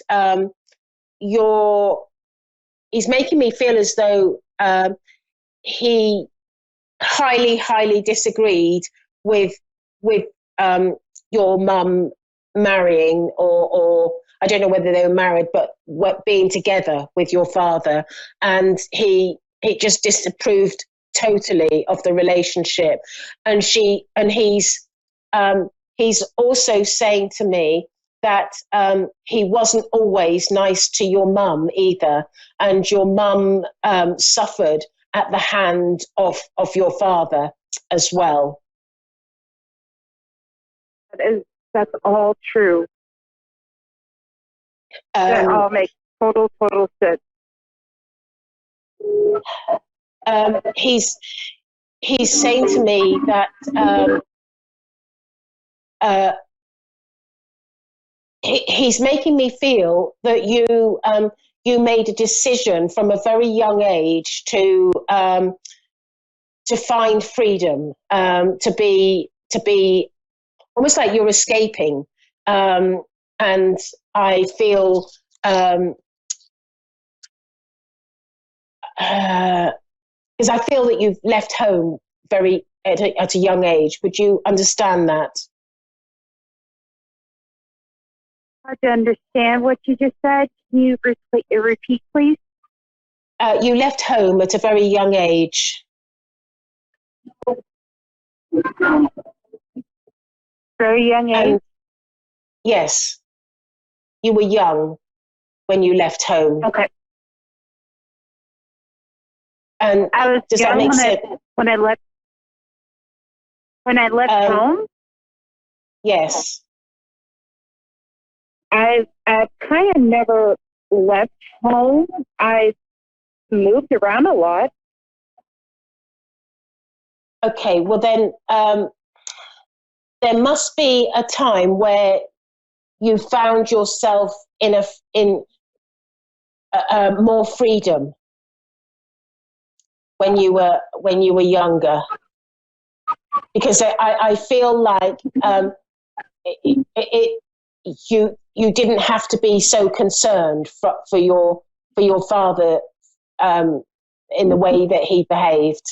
he's making me feel as though he highly disagreed with your mum marrying, or I don't know whether they were married, but being together with your father, and he just disapproved totally of the relationship, and he's also saying to me that he wasn't always nice to your mum either, and your mum suffered at the hand of your father as well. That's all true. That all makes total sense. He's saying to me that he's making me feel that you made a decision from a very young age to find freedom, to be almost like you're escaping, and I feel because I feel that you've left home at a young age. Would you understand that? Hard to understand what you just said. Can you repeat, please? You left home at a very young age. Very young age? Yes. You were young when you left home. Okay. And I was does young that make sense? When I left home? Yes. I kind of never left home. I moved around a lot. Okay, well then there must be a time where you found yourself in more freedom when you were younger, because I feel like you didn't have to be so concerned for your father in the way that he behaved.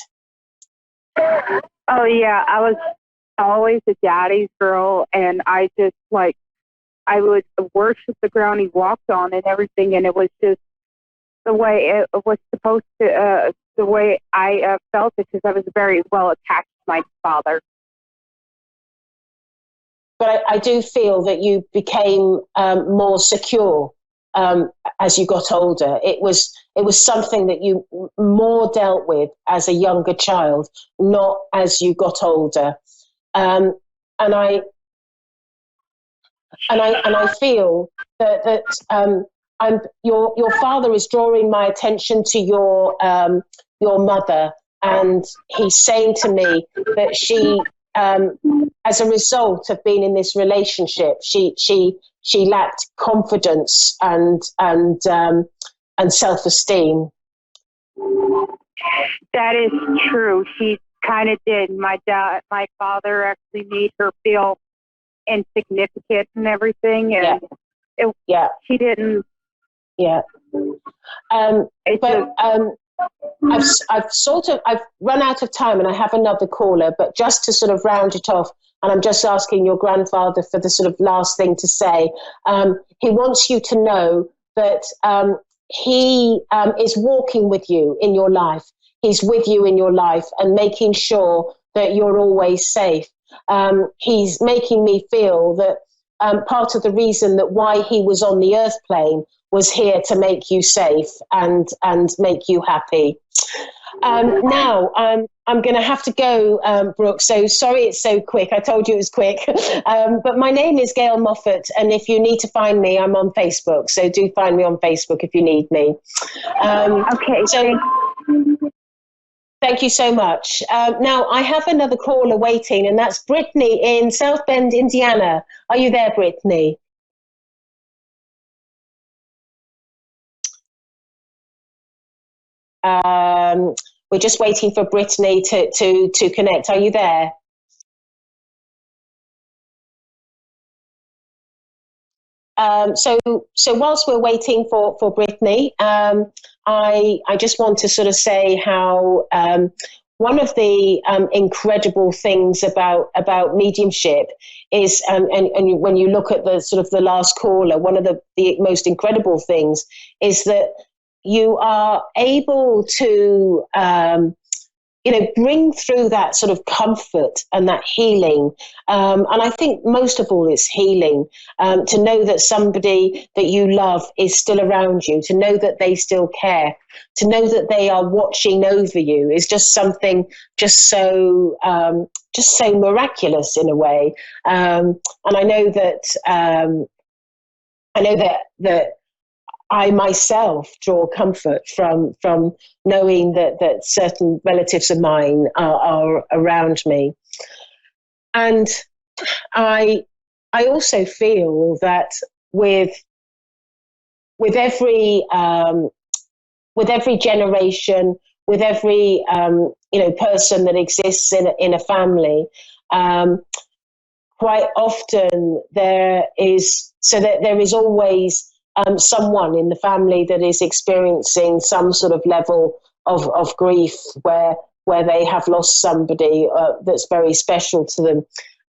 Oh yeah, I was always a daddy's girl, and I just I would worship the ground he walked on and everything, and it was just the way it was supposed to, the way I felt it, because I was very well attached to my father. But I do feel that you became more secure as you got older. It was something that you more dealt with as a younger child, not as you got older. And I feel that your father is drawing my attention to your mother, and he's saying to me that she, as a result of being in this relationship, she lacked confidence and self-esteem. That is true. She kind of did. My father actually made her feel insignificant and everything, and she didn't Yeah. I've run out of time and I have another caller, but just to sort of round it off, and I'm just asking your grandfather for the sort of last thing to say. He wants you to know that he is walking with you in your life. He's with you in your life and making sure that you're always safe. He's making me feel that part of the reason that why he was on the earth plane was here to make you safe and make you happy. Now, I'm going to have to go, Brooke, so sorry it's so quick. I told you it was quick. But my name is Gail Moffat, and if you need to find me, I'm on Facebook. So do find me on Facebook if you need me. Okay. So thank you so much. Now, I have another caller waiting, and that's Brittany in South Bend, Indiana. Are you there, Brittany? We're just waiting for Brittany to connect. Are you there? So whilst we're waiting for Brittany, I just want to sort of say how one of the incredible things about mediumship is, and when you look at the sort of the last caller, one of the most incredible things is that you are able to bring through that sort of comfort and that healing. And I think most of all it's healing, to know that somebody that you love is still around you, to know that they still care, to know that they are watching over you is just something just so miraculous in a way. And I know that I myself draw comfort from knowing that certain relatives of mine are around me, and I also feel that with every generation, with every person that exists in a family, quite often there is always someone in the family that is experiencing some sort of level of grief where they have lost somebody that's very special to them,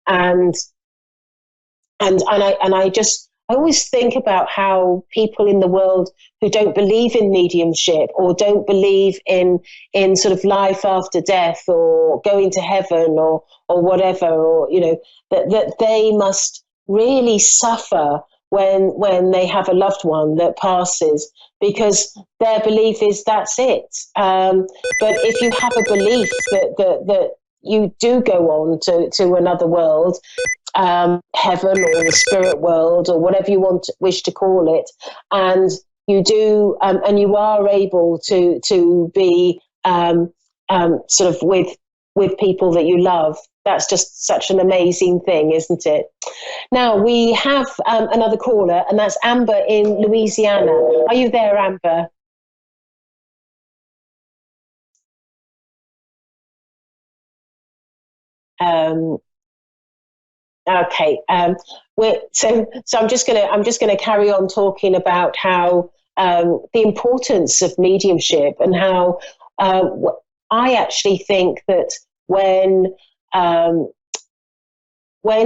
and I always think about how people in the world who don't believe in mediumship or don't believe in sort of life after death or going to heaven or whatever, or that they must really suffer when they have a loved one that passes, because their belief is that's it. But if you have a belief that you do go on to another world, heaven or the spirit world or whatever you wish to call it, and you do, and you are able to be sort of with people that you love, that's just such an amazing thing, isn't it? Now we have another caller, and that's Amber in Louisiana. Are you there, Amber? Okay. So I'm just gonna carry on talking about how the importance of mediumship, and how I actually think that when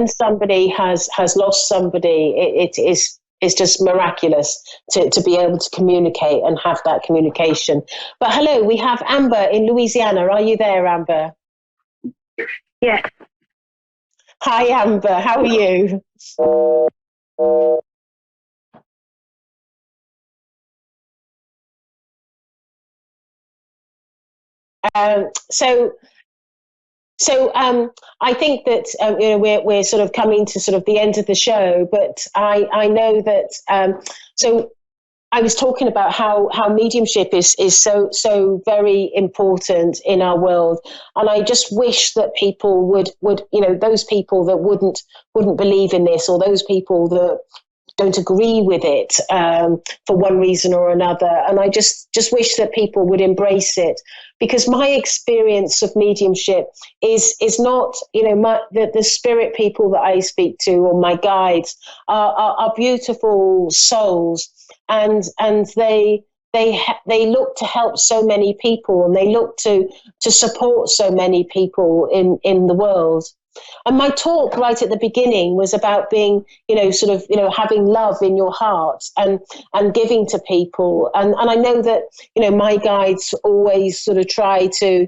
somebody has lost somebody, it is just miraculous to be able to communicate and have that communication. But hello, we have Amber in Louisiana. Are you there, Amber? Yes. Hi, Amber. How are you? So I think that we're sort of coming to sort of the end of the show, but I know that so I was talking about how mediumship is so very important in our world, and I just wish that people would those people that wouldn't believe in this, or those people that don't agree with it for one reason or another. And I just wish that people would embrace it, because my experience of mediumship is not, the spirit people that I speak to, or my guides, are beautiful souls, and they look to help so many people, and they look to support so many people in the world. And my talk right at the beginning was about being, having love in your heart and giving to people. And I know that, my guides always sort of try to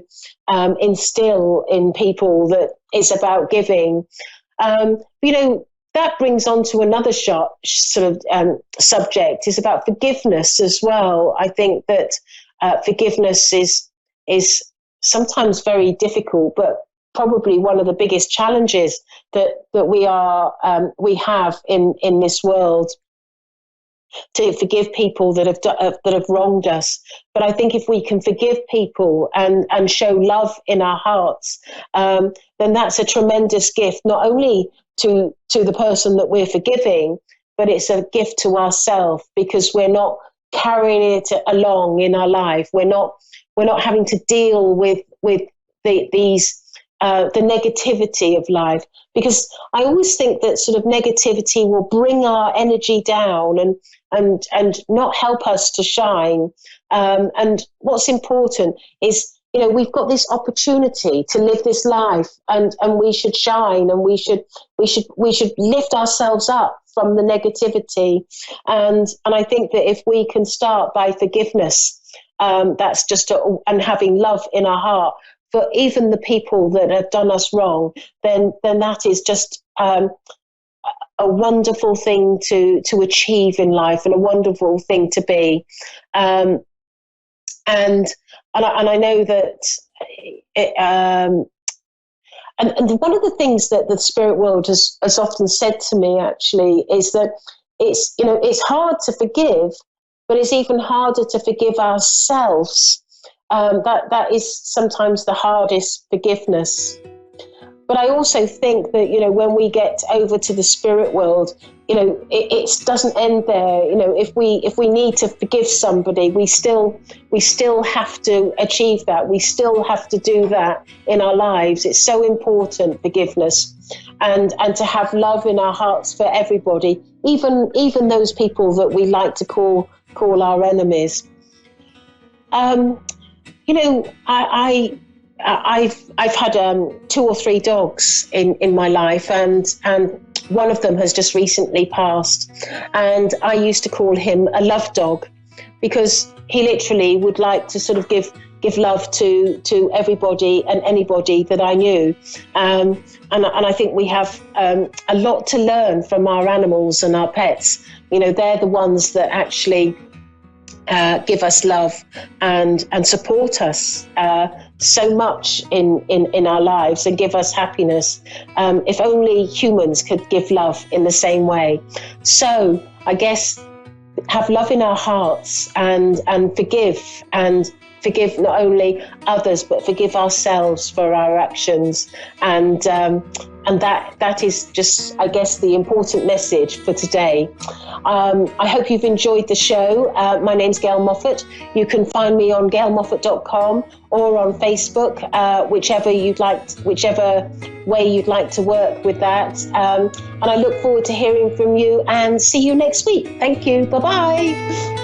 instill in people that it's about giving. That brings on to another subject, is about forgiveness as well. I think that forgiveness is sometimes very difficult, but probably one of the biggest challenges that we have in this world, to forgive people that have wronged us. But I think if we can forgive people and show love in our hearts, then that's a tremendous gift, not only to the person that we're forgiving, but it's a gift to ourselves, because we're not carrying it along in our life. We're not having to deal with these the negativity of life, because I always think that sort of negativity will bring our energy down and not help us to shine. And what's important is, we've got this opportunity to live this life, and we should shine, and we should lift ourselves up from the negativity. And I think that if we can start by forgiveness, that's just and having love in our heart for even the people that have done us wrong, then that is just a wonderful thing to achieve in life, and a wonderful thing to be. And I know that and one of the things that the spirit world has often said to me, actually, is that it's hard to forgive, but it's even harder to forgive ourselves. That is sometimes the hardest forgiveness. But I also think that, when we get over to the spirit world, it doesn't end there. If we need to forgive somebody, we still have to achieve that. We still have to do that in our lives. It's so important, forgiveness, and to have love in our hearts for everybody, even those people that we like to call our enemies. I've had 2 or 3 dogs in my life, and one of them has just recently passed, and I used to call him a love dog, because he literally would like to sort of give love to everybody and anybody that I knew, and I think we have a lot to learn from our animals and our pets. They're the ones that actually give us love and support us so much in our lives, and give us happiness. If only humans could give love in the same way. So I guess have love in our hearts, and forgive not only others, but forgive ourselves for our actions. And that is just, I guess, the important message for today. I hope you've enjoyed the show. My name's Gail Moffat. You can find me on gailmoffat.com or on Facebook, whichever way you'd like to work with that. And I look forward to hearing from you, and see you next week. Thank you. Bye-bye.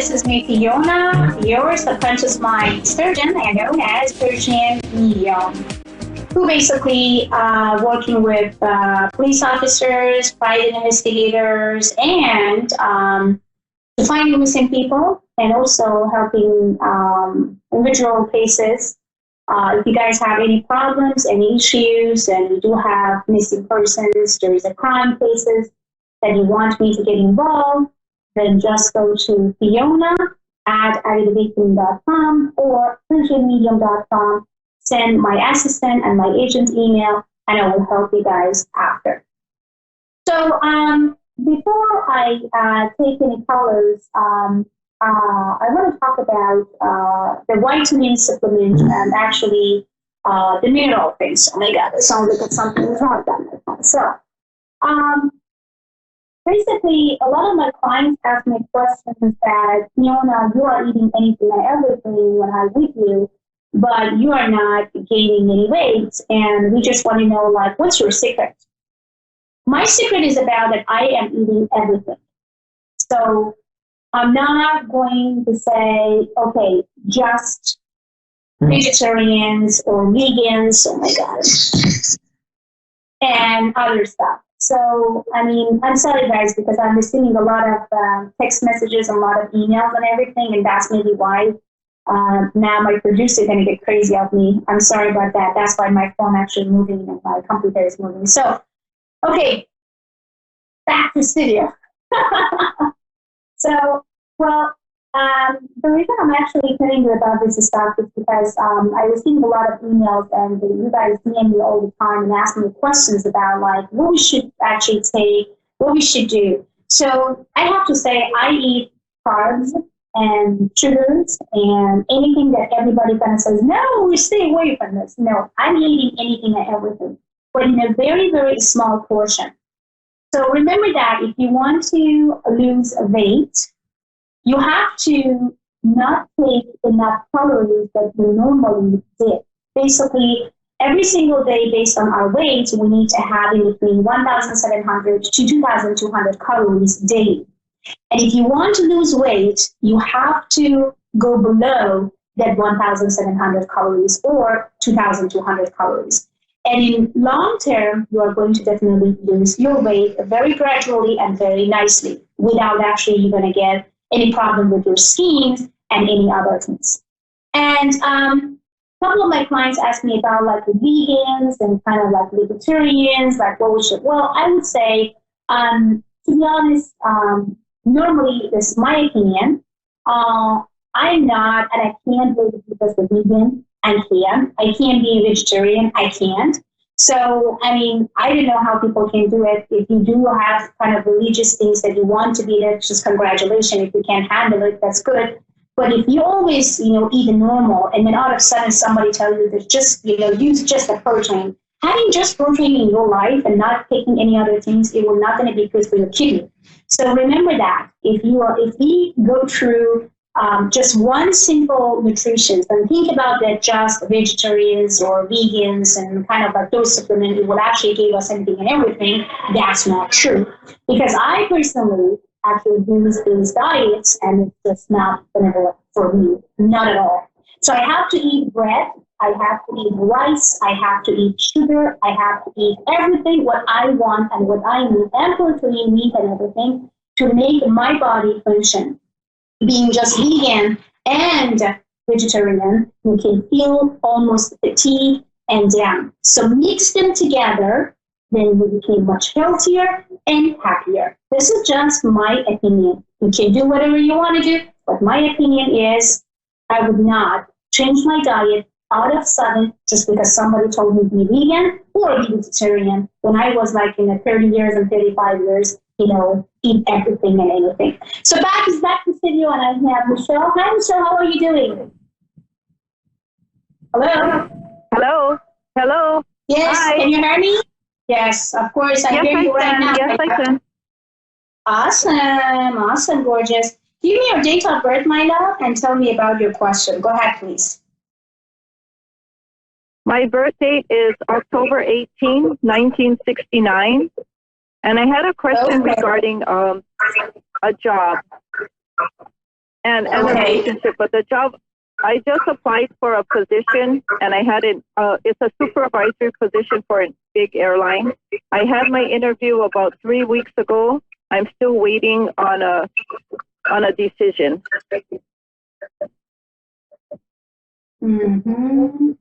this is me, Fiona, your subconscious mind surgeon, and known as Persian Medium, who basically working with police officers, private investigators, and to find missing people, and also helping individual cases. If you guys have any problems, any issues, and you do have missing persons, there is a crime cases that you want me to get involved, then just go to Fiona@agriviking.com or PersianMedium.com. Send my assistant and my agent email, and I will help you guys after. So before I take any callers, I want to talk about the vitamin supplement and actually the mineral things. Oh my God, it sounds like something is wrong with that. So basically, a lot of my clients ask me questions that, Fiona, you are eating anything and everything when I'm with you, but you are not gaining any weight, and we just want to know, like, what's your secret? My secret is about that I am eating everything. So I'm not going to say, okay, just vegetarians or vegans, oh my God, and other stuff. So, I mean, I'm sorry, guys, because I'm receiving a lot of text messages, a lot of emails and everything, and that's maybe why now my producer is going to get crazy of me. I'm sorry about that. That's why my phone actually moving and my computer is moving. So, okay, back to studio. So, well, the reason I'm actually telling you about this stuff is because I receive a lot of emails, and you guys DM me all the time and ask me questions about, like, what we should actually take, what we should do. So I have to say I eat carbs and sugars and anything that everybody kind of says, no, we stay away from this. No, I'm eating anything and everything, but in a very, very small portion. So remember that if you want to lose weight, you have to not take enough calories that you normally did. Basically, every single day, based on our weight, we need to have in between 1,700 to 2,200 calories daily. And if you want to lose weight, you have to go below that 1,700 calories or 2,200 calories. And in long term, you are going to definitely lose your weight very gradually and very nicely without actually you're going to get any problem with your skin and any other things. And a couple of my clients asked me about, like, the vegans and kind of like vegetarians, like what we should. Well, I would say, to be honest, normally, this is my opinion. I'm not, and I can't be because the vegan. I can't be a vegetarian. I can't. So, I mean, I don't know how people can do it. If you do have kind of religious things that you want to be, that's just congratulations. If you can't handle it, that's good. But if you always, eat the normal, and then all of a sudden somebody tells you that just, use just the protein, having just protein in your life and not taking any other things, it will not going to be good for your kidney. So remember that if we go through just one simple nutrition, and think about that just vegetarians or vegans and kind of like those supplements, it will actually give us anything and everything. That's not true. Because I personally actually use these diets, and it's just not going to work for me. Not at all. So I have to eat bread. I have to eat rice. I have to eat sugar. I have to eat everything what I want and what I need, and protein, meat, and everything to make my body function. Being just vegan and vegetarian, you can feel almost fatigue and down. So mix them together, then you become much healthier and happier. This is just my opinion. You can do whatever you want to do, but my opinion is I would not change my diet out of sudden just because somebody told me to be vegan or be vegetarian when I was like in the 30 years and 35 years, eat everything and anything. So back to studio, and I have Michelle. Hi, Michelle. How are you doing? Hello? Hello? Yes. Hi. Can you hear me? Yes, of course. I hear you right now. Yes, I can. Awesome, gorgeous. Give me your date of birth, my love, and tell me about your question. Go ahead, please. My birth date is October 18, 1969. And I had a question regarding a job. and a relationship. But the job, I just applied for a position, and I had it. It's a supervisory position for a big airline. I had my interview about 3 weeks ago. I'm still waiting on a decision. Mm-hmm.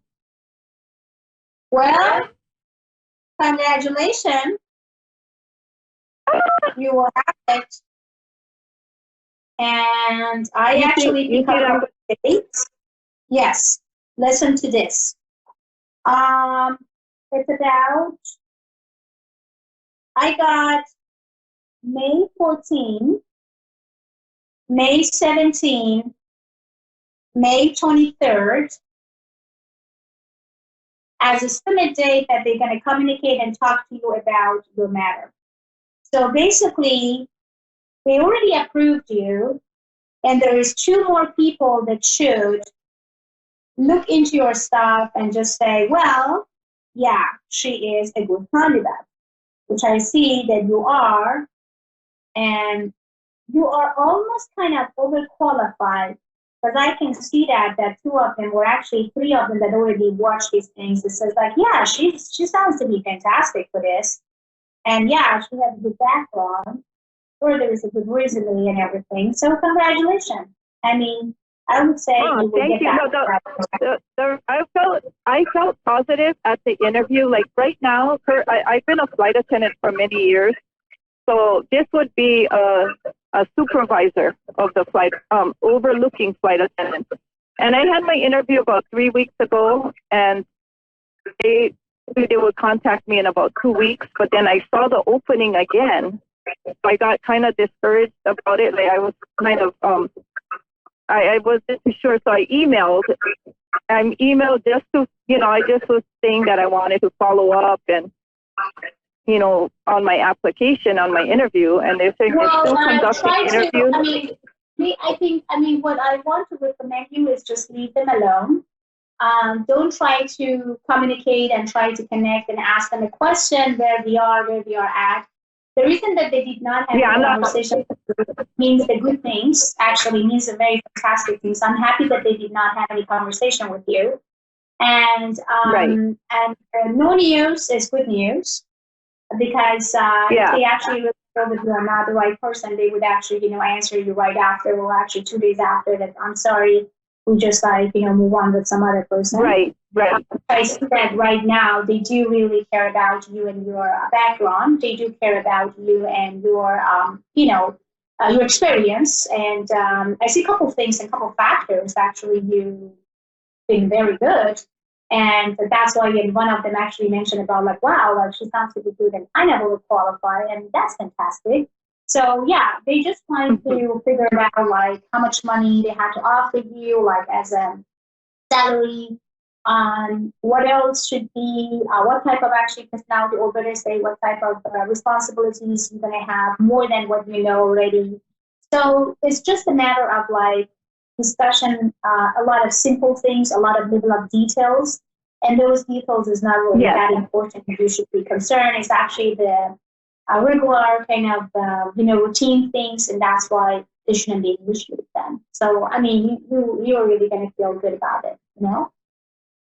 Well, congratulations. You will have it. And I actually pick up the dates. Yes, listen to this. It's about, I got May 14, May 17, May 23rd as a submit date that they're going to communicate and talk to you about your matter. So basically, they already approved you, and there is 2 more people that should look into your stuff and just say, well, yeah, she is a good candidate, which I see that you are, and you are almost kind of overqualified, because I can see that 2 of them were actually 3 of them that already watched these things. It says like, yeah, she sounds to be fantastic for this, and yeah, she has a good background, or there is a good resume and everything. So congratulations. I mean, I would say you will thank get you. that. I felt positive at the interview. Like right now, I've been a flight attendant for many years, so this would be a supervisor of the flight, overlooking flight attendants. And I had my interview about 3 weeks ago, and they would contact me in about 2 weeks. But then I saw the opening again, so I got kind of discouraged about it. Like I was kind of I wasn't too sure, so I emailed just to, I just was saying that I wanted to follow up and, on my application, on my interview, and they're saying they're still conducting interviews. I mean, what I want to recommend you is just leave them alone. Don't try to communicate and try to connect and ask them a question where we are at. The reason that they did not have a conversation means the good things, actually means the very fantastic things. I'm happy that they did not have any conversation with you. And no news is good news, because if they actually feel that you are not the right person, they would actually, answer you right after, or actually 2 days after that, I'm sorry, we just move on with some other person. Right. I see that right now they do really care about you and your background. They do care about you and your, your experience. And I see a couple of things and a couple of factors. Actually, you been very good. And that's why one of them actually mentioned about like, wow, like she sounds really good and I never would qualify. And that's fantastic. So yeah, they just wanted to figure out like how much money they had to offer you, like as a salary, what else should be, what type of actually personality, or better say, what type of responsibilities you're going to have more than what you know already. So it's just a matter of like discussion, a lot of simple things, a lot of level of details, and those details is not really that important. You should be concerned. It's actually the regular kind of routine things, and that's why there shouldn't be an issue with them. So I mean, you're really going to feel good about it,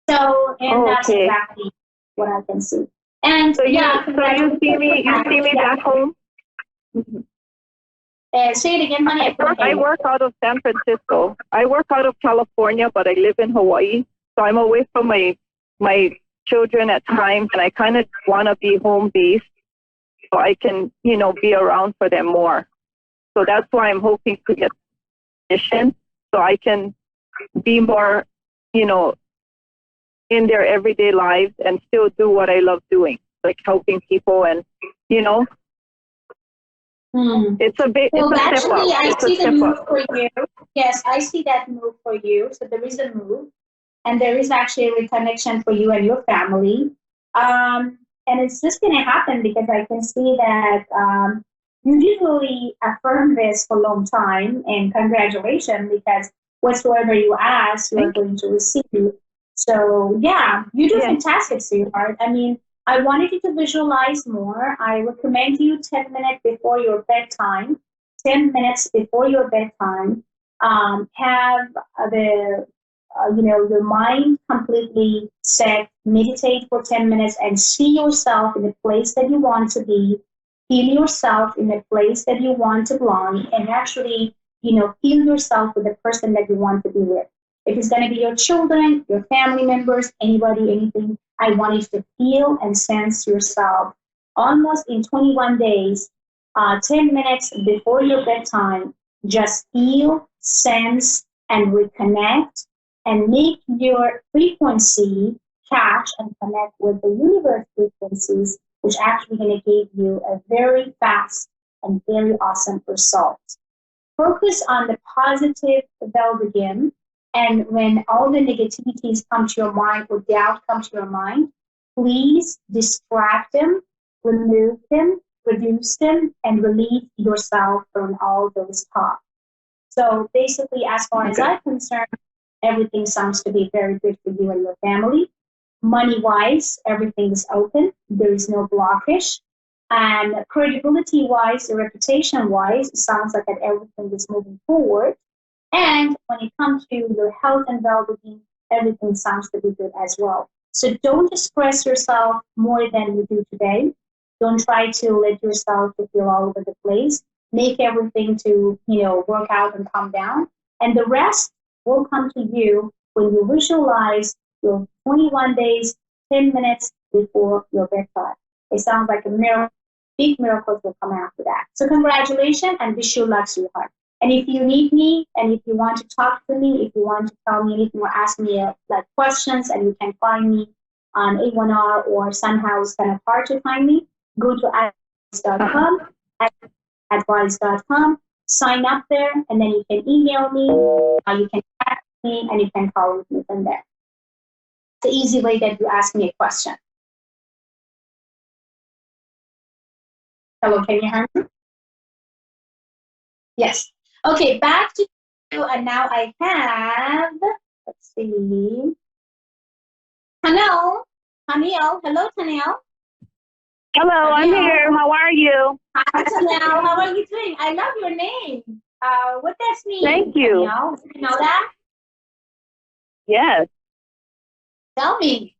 So that's exactly what I can see. And so you see me back home. Say it again, honey. I work out of San Francisco. I work out of California, but I live in Hawaii, so I'm away from my children at times, and I kind of want to be home based, so I can be around for them more. So that's why I'm hoping to get a position, so I can be more in their everyday lives and still do what I love doing, like helping people and It's a big. Well, it's a actually, step up. I It's a see the step move up. for you. Yes, I see that move for you. So there is a move, and there is actually a reconnection for you and your family. And it's just going to happen because I can see that you usually affirm this for a long time, and congratulations, because whatsoever you ask, you are going to receive. So yeah, you do fantastic, sweetheart. I mean, I wanted you to visualize more. I recommend you 10 minutes before your bedtime. 10 minutes before your bedtime, Have your mind completely set, meditate for 10 minutes and see yourself in the place that you want to be, feel yourself in the place that you want to belong, and actually, feel yourself with the person that you want to be with. If it's going to be your children, your family members, anybody, anything, I want you to feel and sense yourself almost in 21 days, 10 minutes before your bedtime. Just feel, sense, and reconnect, and make your frequency catch and connect with the universe frequencies, which actually going to give you a very fast and very awesome result. Focus on the positive, they'll begin. And when all the negativities come to your mind or doubt comes to your mind, please distract them, remove them, reduce them, and relieve yourself from all those thoughts. So basically, as far as I'm concerned, everything sounds to be very good for you and your family. Money-wise, everything is open. There is no blockage. And credibility-wise, reputation-wise, it sounds like that everything is moving forward. And when it comes to your health and well-being, everything sounds to be good as well. So don't express yourself more than you do today. Don't try to let yourself to feel all over the place. Make everything to, work out and calm down. And the rest will come to you when you visualize your 21 days, 10 minutes before your bedtime. It sounds like a miracle. Big miracles will come after that. So congratulations and wish you luck, sweetheart. And if you need me, and if you want to talk to me, if you want to tell me anything or ask me questions, and you can find me on A1R, or somehow it's kind of hard to find me, go to advice.com, advice.com, sign up there, and then you can email me, you can text me, and you can call with me from there. It's the easy way that you ask me a question. Hello, can you hear me? Yes. Okay, back to you, and now I have, let's see, Tanel. Hello, Tanel. Hello, I'm here. How are you? Hi, Tanel. How are you doing? I love your name. What does mean? Thank you. Tanel? Do you know that? Yes. Tell me.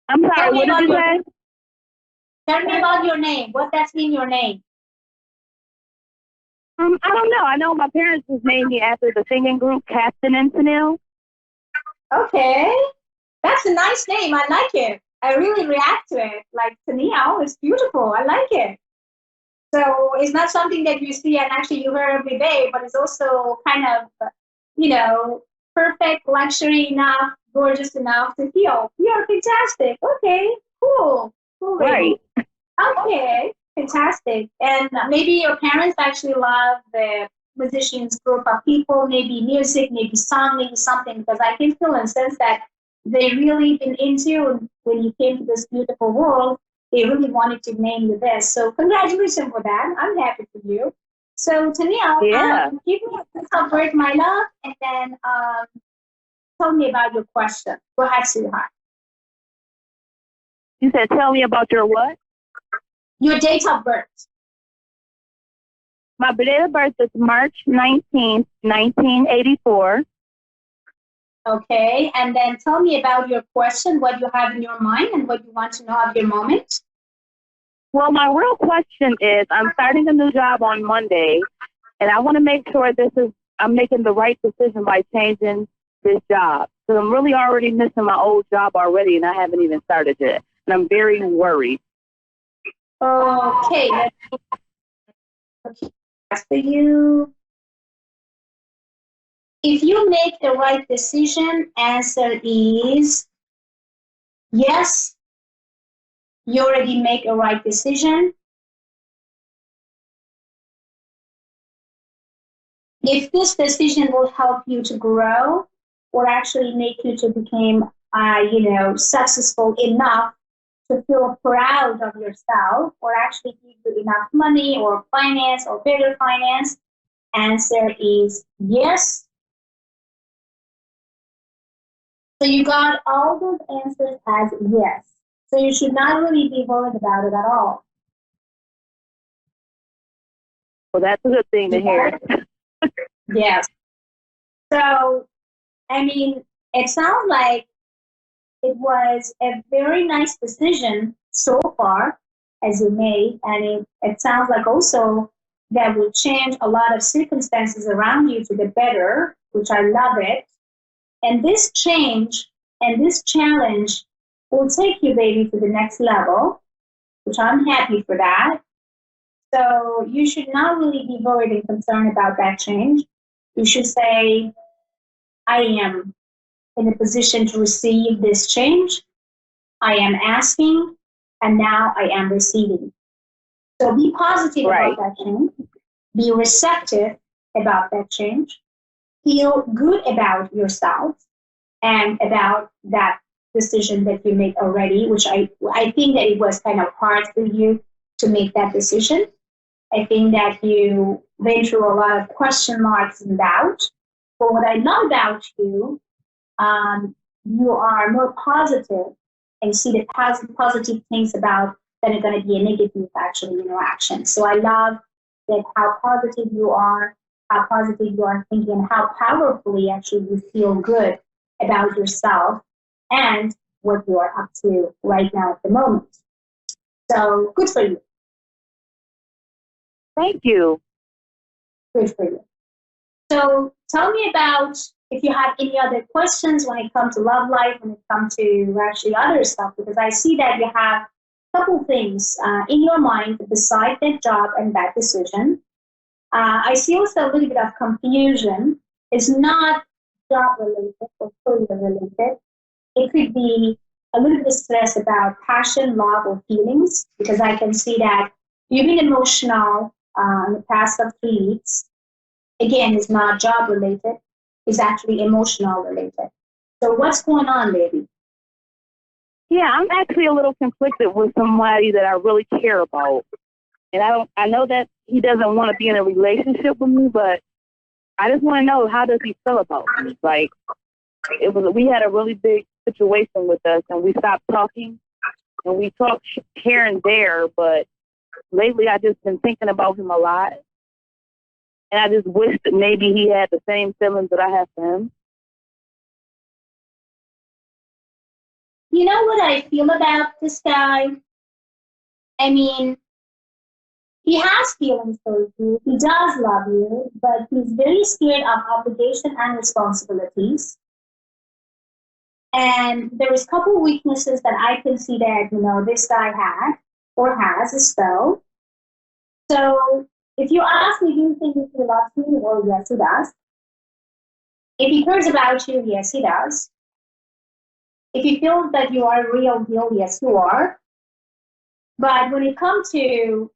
I'm sorry, what did you say? Tell me about your name. What does mean your name? I don't know. I know my parents just named me after the singing group Captain and Tanil. Okay. That's a nice name. I like it. I really react to it. Like Tanil, it's beautiful. I like it. So it's not something that you see and actually you hear every day, but it's also kind of, perfect, luxury enough, gorgeous enough to feel. You're fantastic. Okay, cool. Cool. Right. Okay, fantastic. And maybe your parents actually love the musicians group of people, maybe music, maybe song, maybe something, because I can feel and sense that they really been into when you came to this beautiful world. They really wanted to name you this. So congratulations for that. I'm happy for you. So Tanil, give me a sense of birth, my love, and then tell me about your question. Go ahead, sweetheart. You said tell me about your what? Your date of birth. My date of birth is March 19th, 1984. Okay, and then tell me about your question, what you have in your mind and what you want to know of your moment. Well, my real question is, I'm starting a new job on Monday, and I want to make sure I'm making the right decision by changing this job. Because I'm really already missing my old job already, and I haven't even started yet. And I'm very worried. Okay, that's for you. If you make the right decision, answer is yes. You already make a right decision. If this decision will help you to grow or actually make you to become, successful enough to feel proud of yourself or actually give you enough money or finance or better finance, answer is yes. So you got all those answers as yes. So you should not really be worried about it at all. Well, that's a good thing to hear. Yes. So, I mean, it sounds like it was a very nice decision so far as you made, and it sounds like also that will change a lot of circumstances around you to the better, which I love it. And this change and this challenge will take you, baby, to the next level, which I'm happy for that. So you should not really be worried and concerned about that change. You should say, I am in a position to receive this change. I am asking, and now I am receiving. So be positive about that change. Be receptive about that change. Feel good about yourself and about that decision that you made already, which I think that it was kind of hard for you to make that decision. I think that you went through a lot of question marks and doubt. But what I love about you, you are more positive and see the positive things about that are going to be a negative actually interaction. So I love that how positive you are, how positive you are thinking, how powerfully actually you feel good about yourself and what you are up to right now at the moment. So good for you. Thank you. Good for you. So tell me about if you have any other questions when it comes to love life, when it comes to actually other stuff, because I see that you have a couple things in your mind besides that job and that decision. I see also a little bit of confusion. It's not job related or career related. It could be a little bit of stress about passion, love, or feelings, because I can see that you've been emotional in the past of 3 weeks. Again, it's not job related, it's actually emotional related. So what's going on, baby? Yeah, I'm actually a little conflicted with somebody that I really care about. And I know that he doesn't want to be in a relationship with me, but I just want to know, how does he feel about me? Like, we had a really big situation with us and we stopped talking, and we talked here and there, but lately I just been thinking about him a lot. And I just wish that maybe he had the same feelings that I have for him. You know what I feel about this guy? I mean, he has feelings for you. He does love you, but he's very scared of obligation and responsibilities. And there is a couple weaknesses that I can see that, this guy had or has as well. So if you ask me, do you think he loves me? Well, yes, he does. If he cares about you, yes, he does. If he feels that you are a real deal, yes, you are. But when it comes to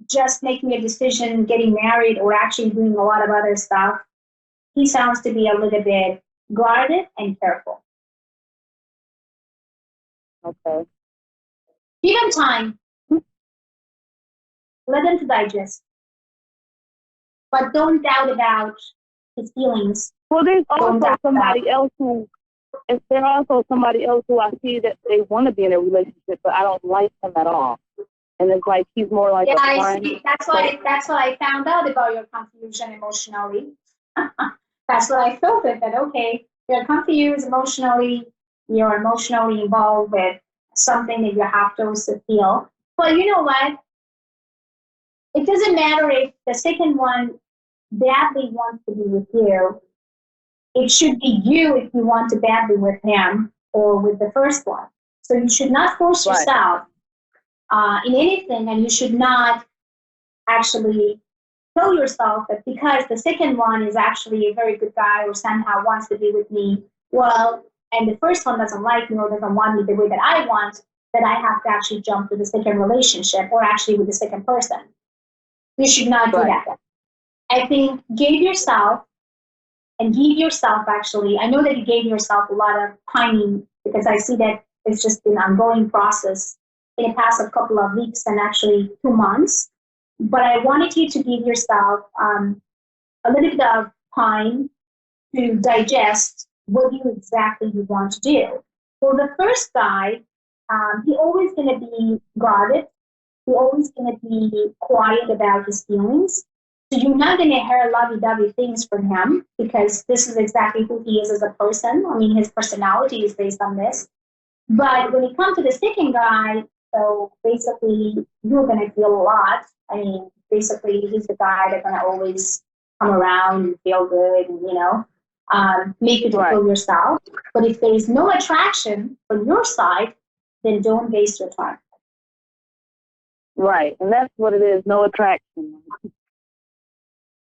just making a decision, getting married, or actually doing a lot of other stuff, he sounds to be a little bit guarded and careful. Okay. Give him time. Let him to digest. But don't doubt about his feelings. Well, there's also somebody else who I see that they want to be in a relationship, but I don't like him at all. And it's like he's more like a friend. That's what I found out about your confusion emotionally. That's what I felt that okay, you're confused emotionally, you're emotionally involved with something that you have to also feel. But you know what? It doesn't matter if the second one badly wants to be with you. It should be you if you want to badly with him or with the first one. So you should not force yourself in anything, and you should not actually tell yourself that because the second one is actually a very good guy or somehow wants to be with me, well, and the first one doesn't like me or doesn't want me the way that I want, that I have to actually jump to the second relationship or actually with the second person. You should not do that. I think give yourself actually, I know that you gave yourself a lot of timing because I see that it's just been an ongoing process in the past of couple of weeks and actually 2 months. But I wanted you to give yourself a little bit of time to digest what exactly you want to do. Well, the first guy, he always going to be guarded. He always going to be quiet about his feelings. So you're not going to hear lovey-dovey things from him because this is exactly who he is as a person. I mean, his personality is based on this. But when it comes to the second guy, so basically you're going to feel a lot. I mean, basically he's the guy that's going to always come around and feel good and, make you feel yourself. But if there is no attraction from your side, then don't waste your time. Right, and that's what it is, no attraction.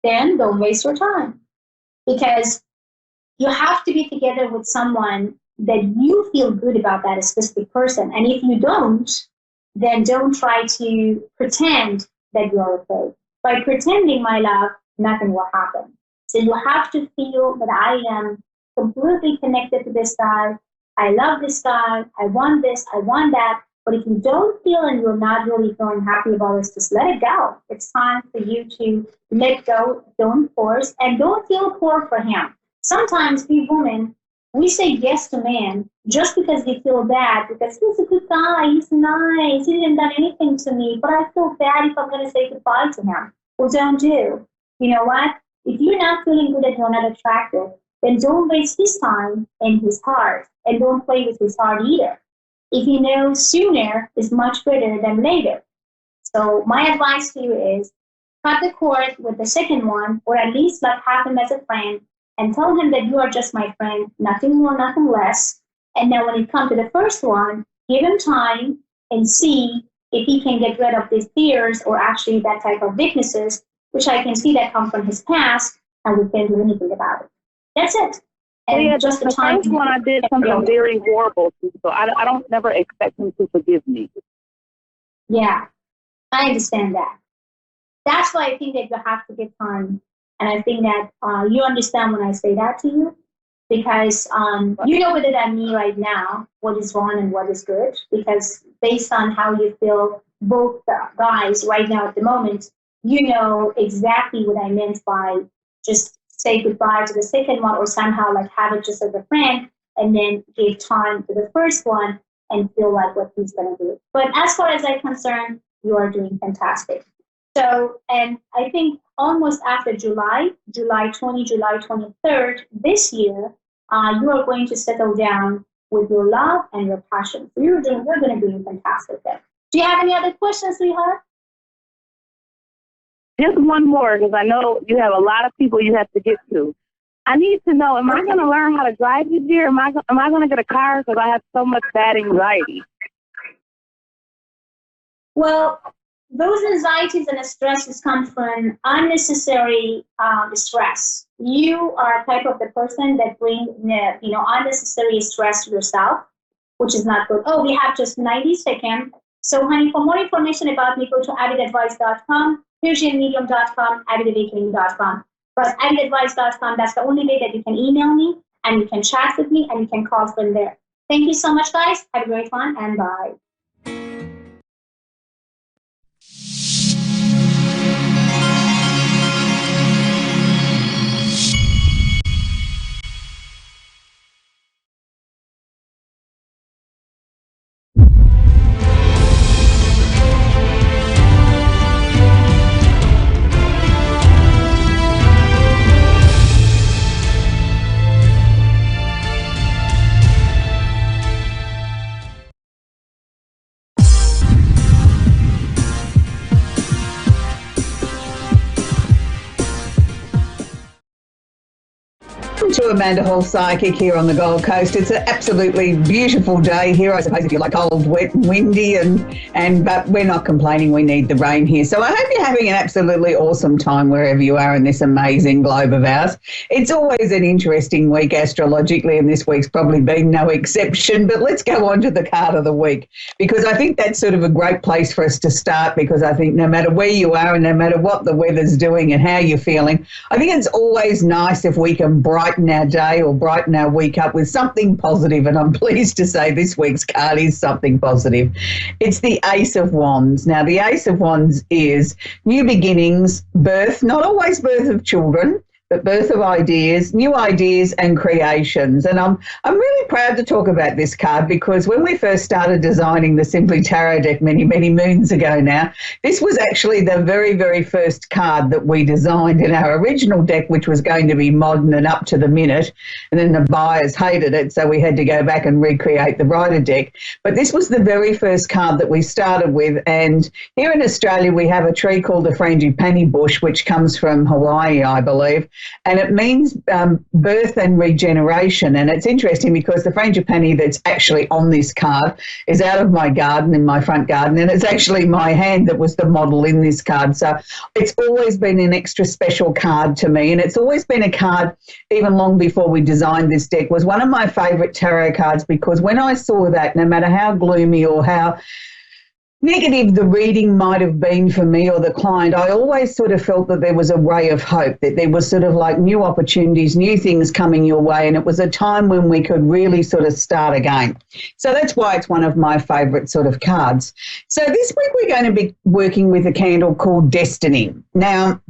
Then don't waste your time. Because you have to be together with someone that you feel good about that specific person. And if you don't, then don't try to pretend that you're okay. By pretending, my love, nothing will happen. So you have to feel that I am completely connected to this guy. I love this guy. I want this. I want that. But if you don't feel and you're not really feeling happy about this, just let it go. It's time for you to let go. Don't force and don't feel poor for him. Sometimes we women, we say yes to men just because we feel bad, because he's a good guy, he's nice, he didn't done anything to me, but I feel bad if I'm going to say goodbye to him. Well, don't do. You know what? If you're not feeling good and you're not attractive, then don't waste his time and his heart, and don't play with his heart either. If you know sooner is much better than later. So my advice to you is cut the cord with the second one, or at least have him as a friend, and tell him that you are just my friend, nothing more, nothing less. And then when it comes to the first one, give him time and see if he can get rid of these fears or actually that type of weaknesses, which I can see that come from his past, and we can't do anything about it. That's it. And just the first one I did something very horrible to, so I don't never expect him to forgive me. Yeah, I understand that. That's why I think that you have to give time. And I think that you understand when I say that to you, because you know better than me right now what is wrong and what is good, because based on how you feel, both the guys right now at the moment, you know exactly what I meant by just say goodbye to the second one, or somehow have it just as a friend, and then give time to the first one and feel like what he's going to do. But as far as I'm concerned, you are doing fantastic. So, and I think almost after July 20, July 23rd this year, you are going to settle down with your love and your passion. So you're going to be fantastic there. Do you have any other questions, sweetheart? Just one more, because I know you have a lot of people you have to get to. I need to know, am I going to learn how to drive this year? Am I going to get a car? Because I have so much bad anxiety. Well, those anxieties and stresses come from unnecessary stress. You are a type of the person that bring unnecessary stress to yourself, which is not good. Oh, we have just 90 seconds. So, honey, for more information about me, go to avidadvice.com, PersianMedium.com, avidawakening.com. But avidadvice.com, that's the only way that you can email me and you can chat with me and you can call from there. Thank you so much, guys. Have a great one, and bye. To Amanda Hall Psychic here on the Gold Coast. It's an absolutely beautiful day here. I suppose if you like cold, wet, windy, but we're not complaining. We need the rain here. So I hope you're having an absolutely awesome time wherever you are in this amazing globe of ours. It's always an interesting week astrologically, and this week's probably been no exception. But let's go on to the card of the week, because I think that's sort of a great place for us to start, because I think no matter where you are and no matter what the weather's doing and how you're feeling, I think it's always nice if we can brighten our day or brighten our week up with something positive, and I'm pleased to say this week's card is something positive. It's the Ace of Wands. Now, the Ace of Wands is new beginnings, birth, not always birth of children, but birth of ideas, new ideas and creations. And I'm really proud to talk about this card because when we first started designing the Simply Tarot deck many, many moons ago now, this was actually the very, very first card that we designed in our original deck, which was going to be modern and up to the minute. And then the buyers hated it, so we had to go back and recreate the writer deck. But this was the very first card that we started with. And here in Australia, we have a tree called the frangipani bush, which comes from Hawaii, I believe. And it means birth and regeneration. And it's interesting because the frangipani that's actually on this card is out of my garden, in my front garden, and it's actually my hand that was the model in this card. So it's always been an extra special card to me, and it's always been a card, even long before we designed this deck, was one of my favourite tarot cards because when I saw that, no matter how gloomy or how negative the reading might have been for me or the client, I always sort of felt that there was a ray of hope, that there was sort of like new opportunities, new things coming your way, and it was a time when we could really sort of start again. So that's why it's one of my favourite sort of cards. So this week we're going to be working with a candle called Destiny. Now,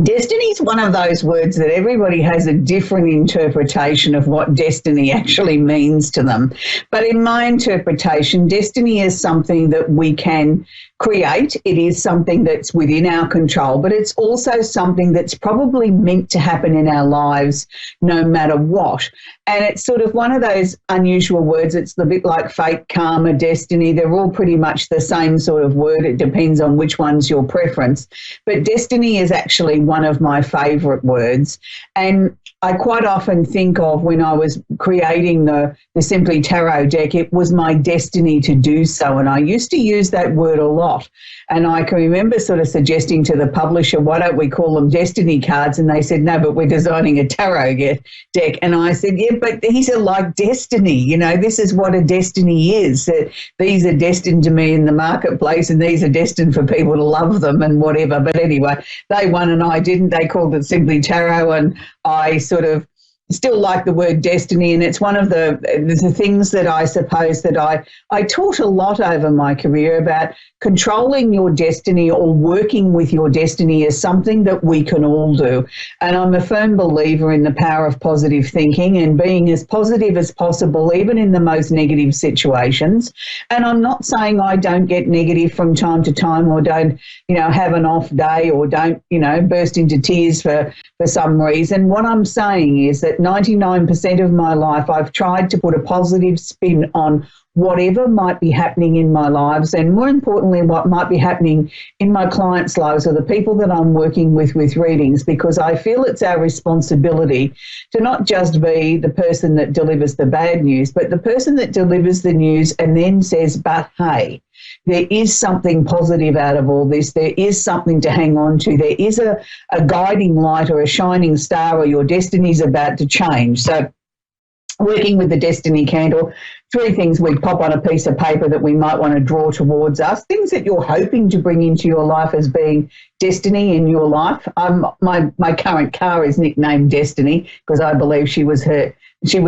destiny is one of those words that everybody has a different interpretation of what destiny actually means to them. But in my interpretation, destiny is something that we can create. It is something that's within our control, but it's also something that's probably meant to happen in our lives no matter what. And it's sort of one of those unusual words. It's a bit like fate, karma, destiny. They're all pretty much the same sort of word. It depends on which one's your preference. But destiny is actually one of my favourite words. And I quite often think of when I was creating the Simply Tarot deck, it was my destiny to do so. And I used to use that word a lot. And I can remember sort of suggesting to the publisher, why don't we call them destiny cards? And they said, no, but we're designing a tarot deck. And I said, yeah, but these are like destiny. You know, this is what a destiny is. That these are destined to me in the marketplace and these are destined for people to love them and whatever. But anyway, they won and I didn't. They called it Simply Tarot, and I sort of still like the word destiny, and it's one of the things that I suppose that I taught a lot over my career about controlling your destiny or working with your destiny is something that we can all do. And I'm a firm believer in the power of positive thinking and being as positive as possible, even in the most negative situations. And I'm not saying I don't get negative from time to time or don't, have an off day or don't, burst into tears for some reason. What I'm saying is that 99% of my life I've tried to put a positive spin on whatever might be happening in my lives, and more importantly, what might be happening in my clients' lives or the people that I'm working with readings, because I feel it's our responsibility to not just be the person that delivers the bad news, but the person that delivers the news and then says, but hey, there is something positive out of all this. There is something to hang on to. There is a guiding light or a shining star, or your destiny's about to change. So working with the Destiny candle, 3 things we pop on a piece of paper that we might want to draw towards us, things that you're hoping to bring into your life as being destiny in your life. My current car is nicknamed Destiny because I believe she was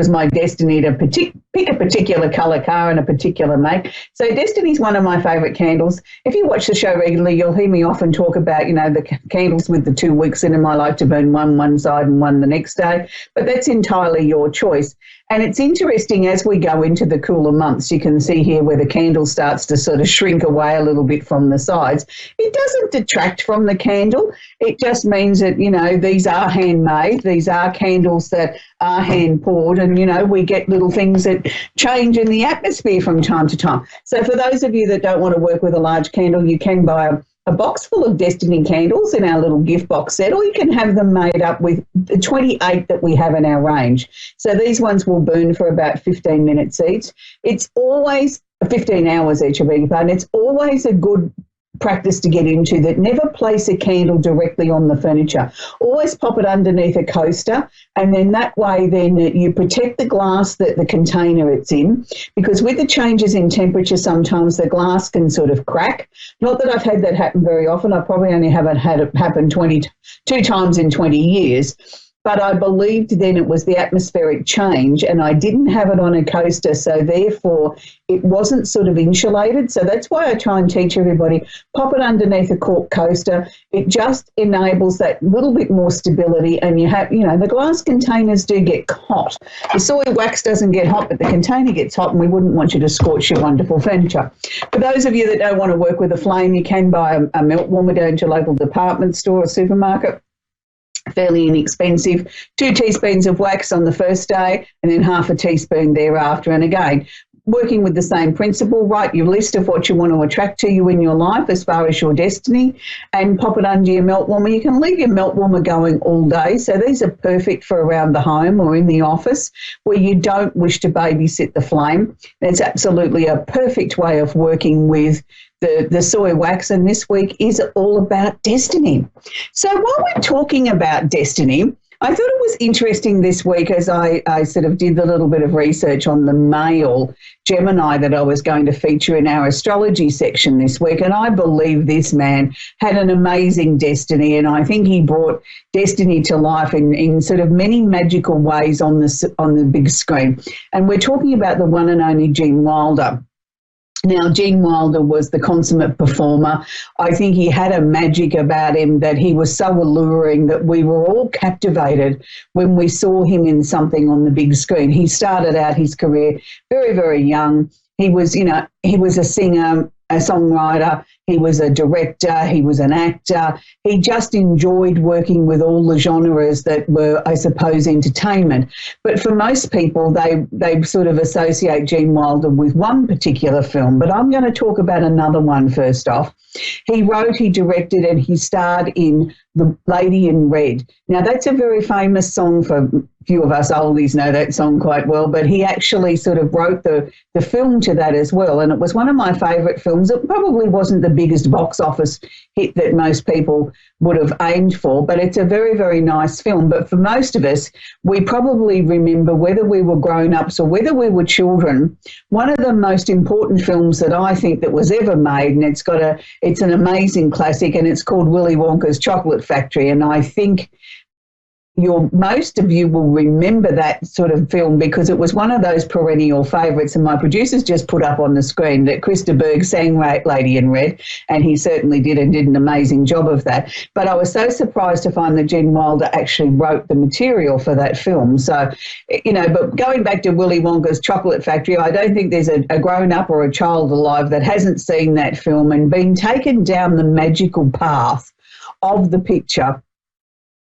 my destiny to pick a particular colour car and a particular make. So Destiny's one of my favourite candles. If you watch the show regularly, you'll hear me often talk about, the candles with the 2 wicks in them. I like to burn one side and one the next day, but that's entirely your choice. And it's interesting as we go into the cooler months, you can see here where the candle starts to sort of shrink away a little bit from the sides. It doesn't detract from the candle. It just means that, these are handmade. These are candles that are hand poured, and, we get little things that change in the atmosphere from time to time. So for those of you that don't want to work with a large candle, you can buy a box full of Destiny candles in our little gift box set, or you can have them made up with the 28 that we have in our range. So these ones will burn for about 15 minutes each. It's always 15 hours each, I beg your pardon. It's always a good practice to get into that never place a candle directly on the furniture. Always pop it underneath a coaster, and then that way then you protect the glass, that the container it's in, because with the changes in temperature sometimes the glass can sort of crack. Not that I've had that happen very often. I probably only haven't had it happen 22 times in 20 years. but I believed then it was the atmospheric change, and I didn't have it on a coaster, so therefore it wasn't sort of insulated. So that's why I try and teach everybody, pop it underneath a cork coaster. It just enables that little bit more stability, and you have, the glass containers do get hot. The soy wax doesn't get hot, but the container gets hot, and we wouldn't want you to scorch your wonderful furniture. For those of you that don't want to work with a flame, you can buy a melt warmer down to your local department store or supermarket. Fairly inexpensive. 2 teaspoons of wax on the first day and then half a teaspoon thereafter. And again, working with the same principle, write your list of what you want to attract to you in your life as far as your destiny and pop it under your melt warmer. You can leave your melt warmer going all day. So these are perfect for around the home or in the office where you don't wish to babysit the flame. That's absolutely a perfect way of working with the soy wax, and this week is all about destiny. So while we're talking about destiny, I thought it was interesting this week as I sort of did a little bit of research on the male Gemini that I was going to feature in our astrology section this week, and I believe this man had an amazing destiny, and I think he brought destiny to life in sort of many magical ways on the big screen. And we're talking about the one and only Gene Wilder. Now, Gene Wilder was the consummate performer. I think he had a magic about him that he was so alluring that we were all captivated when we saw him in something on the big screen. He started out his career very, very young. He was, he was a singer, a songwriter, he was a director, he was an actor. He just enjoyed working with all the genres that were, I suppose, entertainment. But for most people, they sort of associate Gene Wilder with one particular film. But I'm going to talk about another one first off. He wrote, he directed, and he starred in The Lady in Red. Now, that's a very famous song for few of us oldies know that song quite well, but he actually sort of wrote the film to that as well. And it was one of my favourite films. It probably wasn't the biggest box office hit that most people would have aimed for, but it's a very, very nice film. But for most of us, we probably remember, whether we were grown-ups or whether we were children, one of the most important films that I think that was ever made, and it's an amazing classic, and it's called Willy Wonka's Chocolate Factory. And I think most of you will remember that sort of film because it was one of those perennial favourites, and my producers just put up on the screen that Chris de Burgh sang Lady in Red, and he certainly did and did an amazing job of that. But I was so surprised to find that Gene Wilder actually wrote the material for that film. So, but going back to Willy Wonka's Chocolate Factory, I don't think there's a grown-up or a child alive that hasn't seen that film and been taken down the magical path of the picture,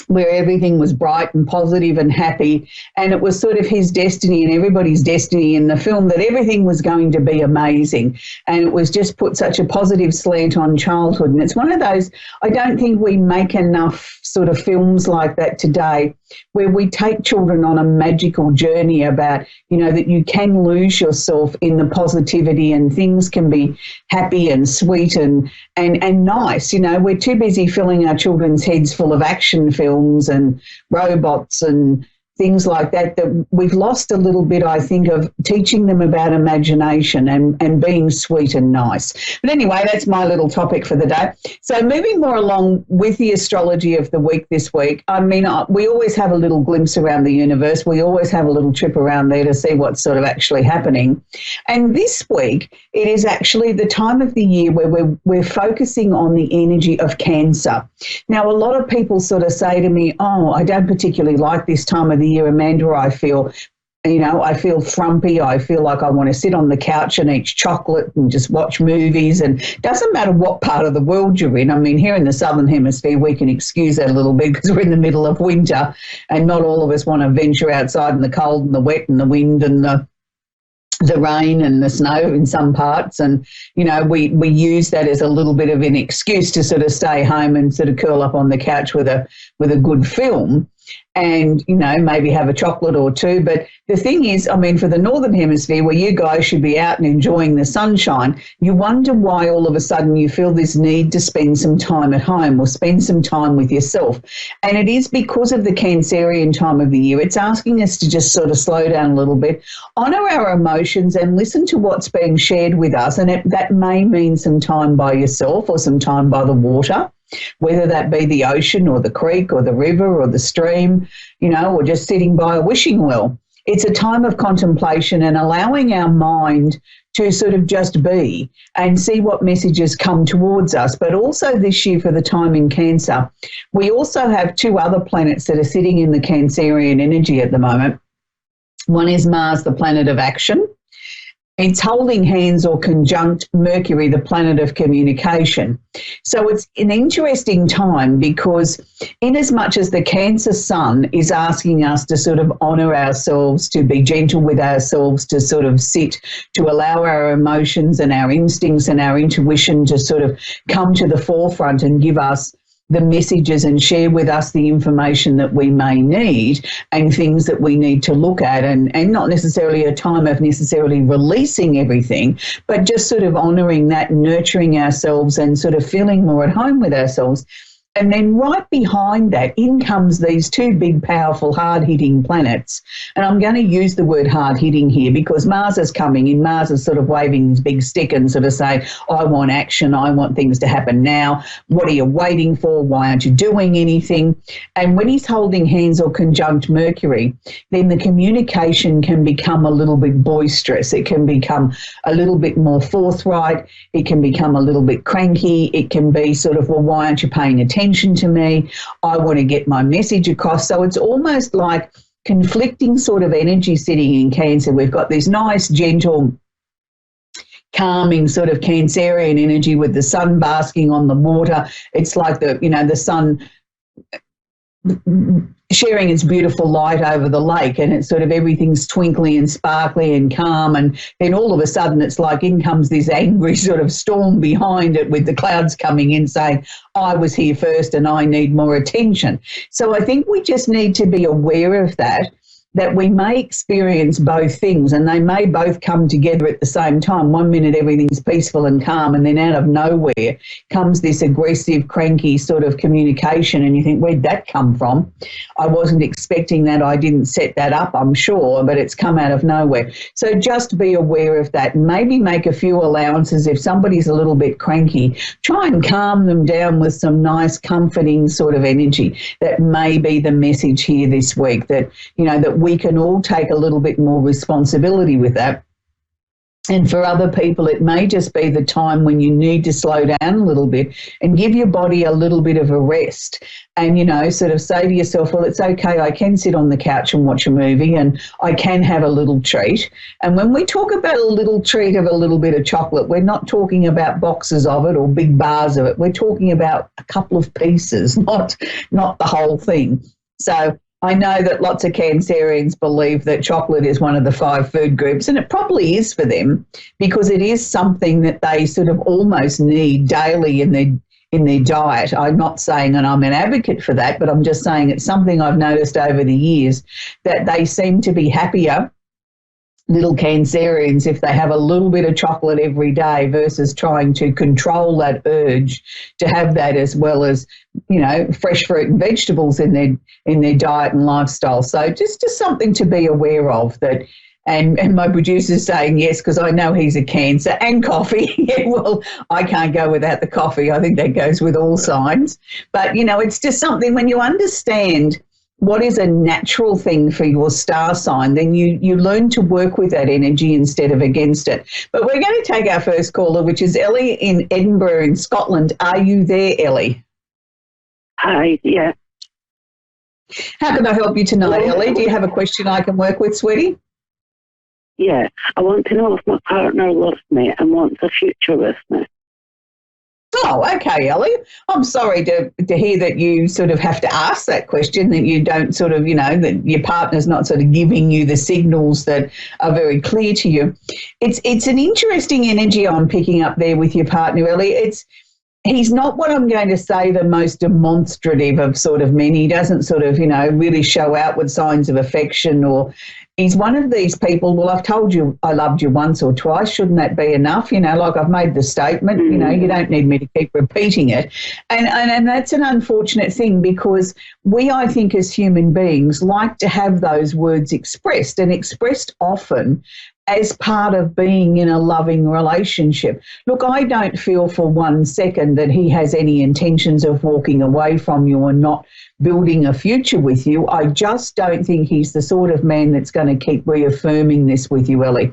where everything was bright and positive and happy, and it was sort of his destiny and everybody's destiny in the film that everything was going to be amazing, and it was just put such a positive slant on childhood. And it's one of those, I don't think we make enough sort of films like that today, where we take children on a magical journey about, that you can lose yourself in the positivity and things can be happy and sweet and nice. We're too busy filling our children's heads full of action films and robots and things like that we've lost a little bit, I think, of teaching them about imagination and being sweet and nice. But anyway, that's my little topic for the day. So moving more along with the astrology of the week this week, I mean, we always have a little glimpse around the universe. We always have a little trip around there to see what's sort of actually happening. And this week, it is actually the time of the year where we're focusing on the energy of Cancer. Now, a lot of people sort of say to me, oh, I don't particularly like this time of the year, Amanda. I feel frumpy. I feel like I want to sit on the couch and eat chocolate and just watch movies. And it doesn't matter what part of the world you're in. I mean, here in the Southern Hemisphere, we can excuse that a little bit because we're in the middle of winter and not all of us want to venture outside in the cold and the wet and the wind and the rain and the snow in some parts. And, we use that as a little bit of an excuse to sort of stay home and sort of curl up on the couch with a good film and, maybe have a chocolate or two. But the thing is, I mean, for the Northern Hemisphere, where you guys should be out and enjoying the sunshine, you wonder why all of a sudden you feel this need to spend some time at home or spend some time with yourself. And it is because of the Cancerian time of the year. It's asking us to just sort of slow down a little bit, honour our emotions and listen to what's being shared with us. And that may mean some time by yourself or some time by the water. whether that be the ocean or the creek or the river or the stream, or just sitting by a wishing well. It's a time of contemplation and allowing our mind to sort of just be and see what messages come towards us. But also this year for the time in Cancer, we also have 2 other planets that are sitting in the Cancerian energy at the moment. One is Mars, the planet of action. It's holding hands or conjunct Mercury, the planet of communication. So it's an interesting time because in as much as the Cancer sun is asking us to sort of honour ourselves, to be gentle with ourselves, to sort of sit, to allow our emotions and our instincts and our intuition to sort of come to the forefront and give us the messages and share with us the information that we may need and things that we need to look at, and not necessarily a time of necessarily releasing everything, but just sort of honouring that, nurturing ourselves and sort of feeling more at home with ourselves. And then right behind that, in comes these 2 big, powerful, hard-hitting planets. And I'm going to use the word hard-hitting here because Mars is coming and Mars is sort of waving his big stick and sort of saying, I want action, I want things to happen now. What are you waiting for? Why aren't you doing anything? And when he's holding hands or conjunct Mercury, then the communication can become a little bit boisterous. It can become a little bit more forthright. It can become a little bit cranky. It can be sort of, well, why aren't you paying attention to me? I want to get my message across. So it's almost like conflicting sort of energy sitting in Cancer. We've got this nice, gentle, calming sort of Cancerian energy with the sun basking on the water. It's like the sun sharing its beautiful light over the lake, and it's sort of everything's twinkly and sparkly and calm, and then all of a sudden it's like in comes this angry sort of storm behind it with the clouds coming in saying, I was here first and I need more attention. So I think we just need to be aware of that we may experience both things and they may both come together at the same time. One minute everything's peaceful and calm, and then out of nowhere comes this aggressive, cranky sort of communication, and you think, where'd that come from? I wasn't expecting that. I didn't set that up, I'm sure, but it's come out of nowhere. So just be aware of that and maybe make a few allowances. If somebody's a little bit cranky, try and calm them down with some nice, comforting sort of energy. That may be the message here this week, that, that we can all take a little bit more responsibility with that. And for other people, it may just be the time when you need to slow down a little bit and give your body a little bit of a rest and, sort of say to yourself, well, it's okay, I can sit on the couch and watch a movie and I can have a little treat. And when we talk about a little treat of a little bit of chocolate, we're not talking about boxes of it or big bars of it. We're talking about a couple of pieces, not the whole thing. So I know that lots of Cancerians believe that chocolate is one of the 5 food groups, and it probably is for them because it is something that they sort of almost need daily in their diet. I'm not saying, and I'm an advocate for that, but I'm just saying it's something I've noticed over the years that they seem to be happier, little Cancerians, if they have a little bit of chocolate every day versus trying to control that urge to have that, as well as, fresh fruit and vegetables in their diet and lifestyle. So just something to be aware of that. And my producer's saying yes, because I know he's a Cancer, and coffee. Yeah, well, I can't go without the coffee. I think that goes with all signs. But, it's just something when you understand what is a natural thing for your star sign, then you learn to work with that energy instead of against it. But we're going to take our first caller, which is Ellie in Edinburgh in Scotland. Are you there, Ellie? Hi, yeah. How can I help you tonight, Ellie? Do you have a question I can work with, sweetie? Yeah, I want to know if my partner loves me and wants a future with me. Oh, okay, Ellie. I'm sorry to hear that you sort of have to ask that question, that you don't sort of, that your partner's not sort of giving you the signals that are very clear to you. It's an interesting energy I'm picking up there with your partner, Ellie. He's not what I'm going to say the most demonstrative of sort of men. He doesn't sort of, really show outward signs of affection, or he's one of these people, well, I've told you I loved you once or twice. Shouldn't that be enough? Like I've made the statement, you don't need me to keep repeating it. And that's an unfortunate thing because we, I think, as human beings like to have those words expressed and expressed often. as part of being in a loving relationship. Look, I don't feel for 1 second that he has any intentions of walking away from you and not building a future with you. I just don't think he's the sort of man that's going to keep reaffirming this with you, Ellie.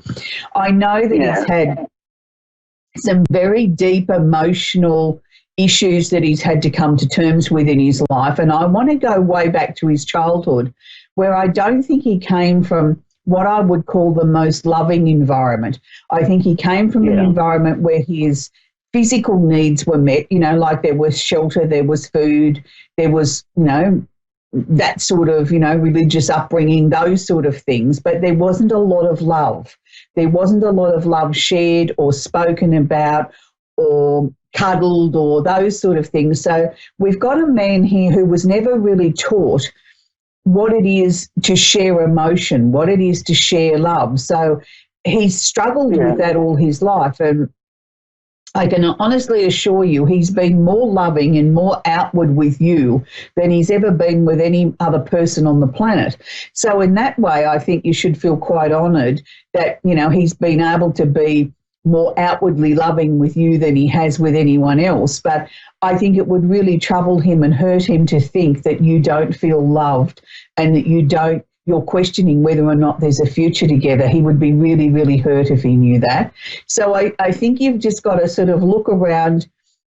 I know that he's had some very deep emotional issues that he's had to come to terms with in his life, and I want to go way back to his childhood, where I don't think he came from what I would call the most loving environment. I think he came from an environment where his physical needs were met, like there was shelter, there was food, there was, that sort of, religious upbringing, those sort of things, but there wasn't a lot of love. There wasn't a lot of love shared or spoken about or cuddled or those sort of things. So we've got a man here who was never really taught what it is to share emotion, what it is to share love. So he's struggled with that all his life. And I can honestly assure you he's been more loving and more outward with you than he's ever been with any other person on the planet. So in that way, I think you should feel quite honoured that, he's been able to be more outwardly loving with you than he has with anyone else. But I think it would really trouble him and hurt him to think that you don't feel loved and that you're questioning whether or not there's a future together. He would be really, really hurt if he knew that. So I think you've just got to sort of look around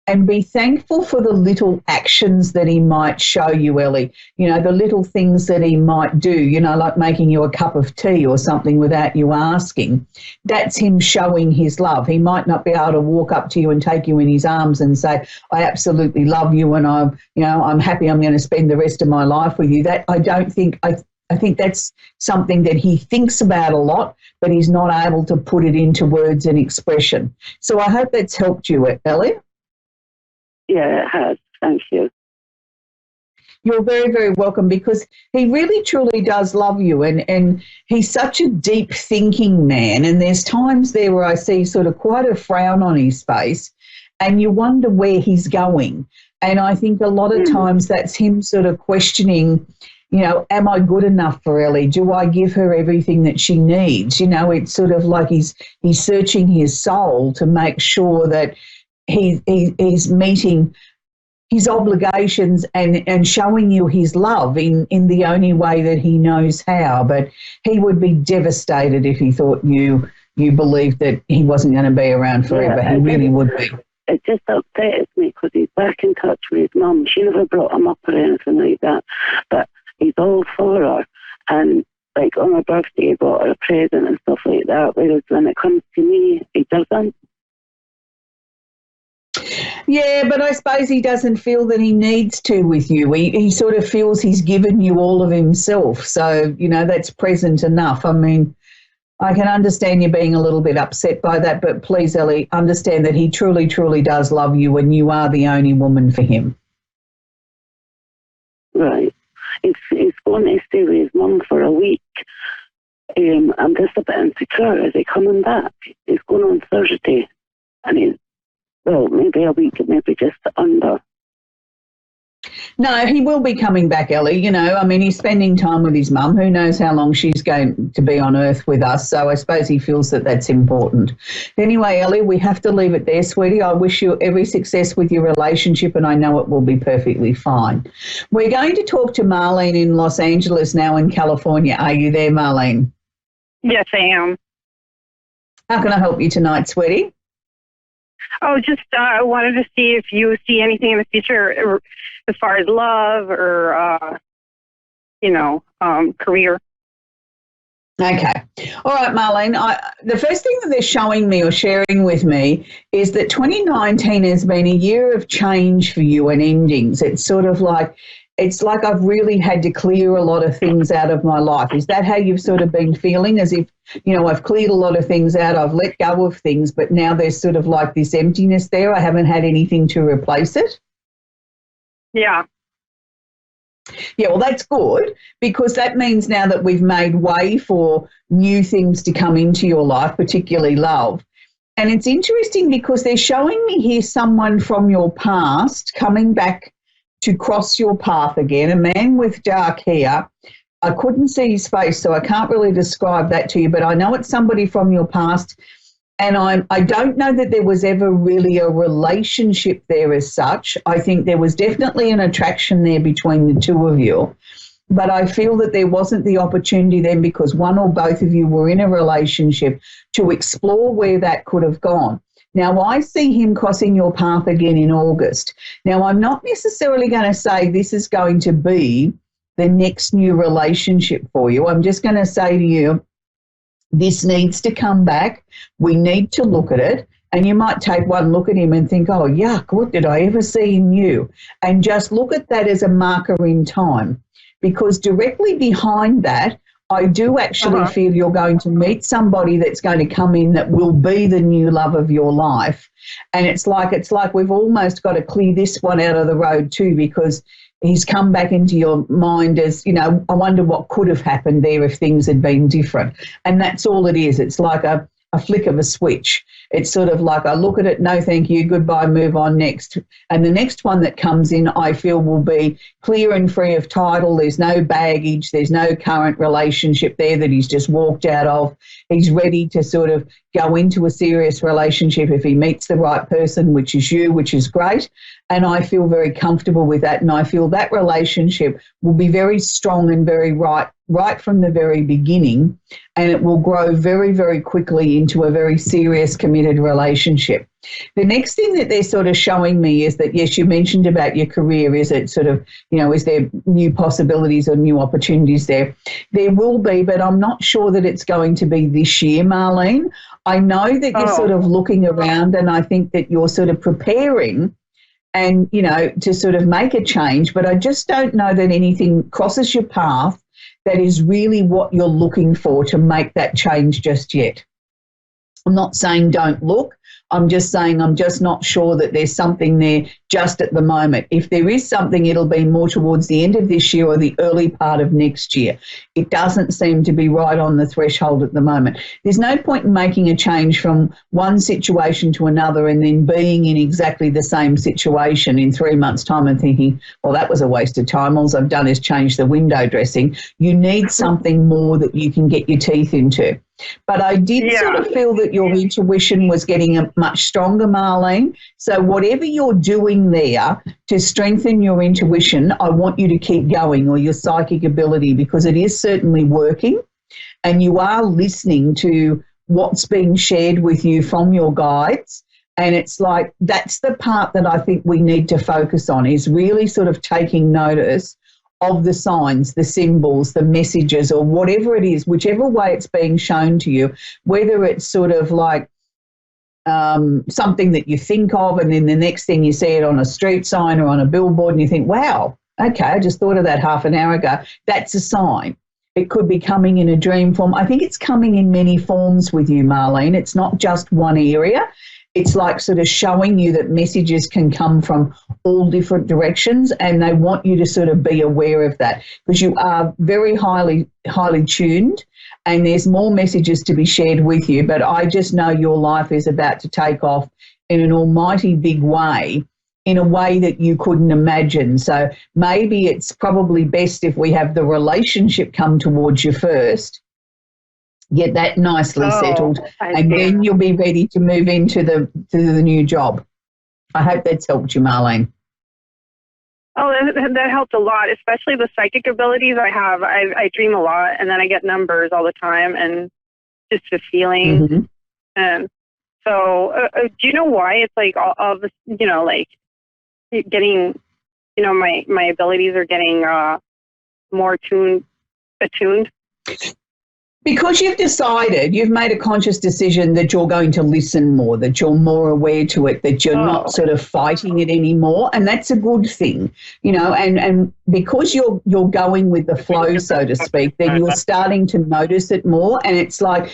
and be thankful for the little actions that he might show you, Ellie. The little things that he might do, like making you a cup of tea or something without you asking. That's him showing his love. He might not be able to walk up to you and take you in his arms and say, I absolutely love you and I'm happy I'm going to spend the rest of my life with you. That I don't think I think that's something that he thinks about a lot, but he's not able to put it into words and expression. So I hope that's helped you, Ellie. Yeah, it has. Thank you. You're very, very welcome, because he really, truly does love you, and he's such a deep thinking man, and there's times there where I see sort of quite a frown on his face and you wonder where he's going. And I think a lot of times that's him sort of questioning, am I good enough for Ellie? Do I give her everything that she needs? It's sort of like he's searching his soul to make sure that he's meeting his obligations and showing you his love in the only way that he knows how. But he would be devastated if he thought you believed that he wasn't going to be around forever. He really would be. It just upsets me because he's back in touch with his mum. She never brought him up or anything like that, but he's all for her. And like on her birthday, he bought her a present and stuff like that, whereas when it comes to me, he doesn't. Yeah, but I suppose he doesn't feel that he needs to with you. He sort of feels he's given you all of himself. So, that's present enough. I mean, I can understand you being a little bit upset by that, but please, Ellie, understand that he truly, truly does love you and you are the only woman for him. Right. He's going to stay with his mum for a week. I'm just a bit insecure. Is he coming back? He's going on Thursday. And maybe a week, maybe just under. No, he will be coming back, Ellie. He's spending time with his mum. Who knows how long she's going to be on earth with us. So I suppose he feels that that's important. Anyway, Ellie, we have to leave it there, sweetie. I wish you every success with your relationship, and I know it will be perfectly fine. We're going to talk to Marlene in Los Angeles now in California. Are you there, Marlene? Yes, I am. How can I help you tonight, sweetie? Oh, just I wanted to see if you see anything in the future as far as love or, career. Okay. All right, Marlene. The first thing that they're showing me or sharing with me is that 2019 has been a year of change for you and endings. It's sort of like, I've really had to clear a lot of things out of my life. Is that how you've sort of been feeling? As if, I've cleared a lot of things out, I've let go of things, but now there's sort of like this emptiness there. I haven't had anything to replace it. Yeah. Yeah, well, that's good, because that means now that we've made way for new things to come into your life, particularly love. And it's interesting because they're showing me here someone from your past coming back to cross your path again, a man with dark hair, I couldn't see his face, so I can't really describe that to you, but I know it's somebody from your past. And I don't know that there was ever really a relationship there as such. I think there was definitely an attraction there between the two of you. But I feel that there wasn't the opportunity then, because one or both of you were in a relationship, to explore where that could have gone. Now, I see him crossing your path again in August. Now, I'm not necessarily going to say this is going to be the next new relationship for you. I'm just going to say to you, this needs to come back. We need to look at it. And you might take one look at him and think, oh, yuck, what did I ever see in you? And just look at that as a marker in time. Because directly behind that, I do actually feel you're going to meet somebody that's going to come in that will be the new love of your life. And it's like we've almost got to clear this one out of the road too, because he's come back into your mind as, you know, I wonder what could have happened there if things had been different. And that's all it is. It's like a flick of a switch. It's sort of like I look at it, no thank you, goodbye, move on, next. And the next one that comes in, I feel, will be clear and free of title. There's no baggage. There's no current relationship there that he's just walked out of. He's ready to sort of go into a serious relationship if he meets the right person, which is you, which is great. And I feel very comfortable with that. And I feel that relationship will be very strong and very right from the very beginning. And it will grow very, very quickly into a very serious, committed relationship. The next thing that they're sort of showing me is that, yes, you mentioned about your career. Is it sort of, you know, is there new possibilities or new opportunities there? There will be, but I'm not sure that it's going to be this year, Marlene. I know that you're sort of looking around, and I think that you're sort of preparing and, you know, to sort of make a change, but I just don't know that anything crosses your path that is really what you're looking for to make that change just yet. I'm not saying don't look. I'm just saying I'm just not sure that there's something there just at the moment. If there is something, it'll be more towards the end of this year or the early part of next year. It doesn't seem to be right on the threshold at the moment. There's no point in making a change from one situation to another and then being in exactly the same situation in 3 months' time and thinking, well, that was a waste of time. All I've done is change the window dressing. You need something more that you can get your teeth into. But I did sort of feel that your intuition was getting much stronger, Marlene. So whatever you're doing there to strengthen your intuition, I want you to keep going, or your psychic ability, because it is certainly working and you are listening to what's being shared with you from your guides. And it's like that's the part that I think we need to focus on, is really sort of taking notice of the signs, the symbols, the messages, or whatever it is, whichever way it's being shown to you, whether it's sort of like something that you think of and then the next thing you see it on a street sign or on a billboard and you think, wow, okay, I just thought of that half an hour ago. That's a sign. It could be coming in a dream form. I think it's coming in many forms with you, Marlene. It's not just one area. It's like sort of showing you that messages can come from all different directions, and they want you to sort of be aware of that, because you are very highly tuned and there's more messages to be shared with you. But I just know your life is about to take off in an almighty big way, in a way that you couldn't imagine. So maybe it's probably best if we have the relationship come towards you first, get that nicely settled, and then you'll be ready to move into the new job. I hope that's helped you, Marlene. Oh, that helped a lot, especially the psychic abilities I have. I dream a lot, and then I get numbers all the time, and just a feeling. And so, do you know why it's like all this? You know, like getting, you know, my abilities are getting more attuned. Because you've decided, you've made a conscious decision that you're going to listen more, that you're more aware to it, that you're not sort of fighting it anymore, and that's a good thing, you know, and because you're going with the flow, so to speak, then you're starting to notice it more, and it's like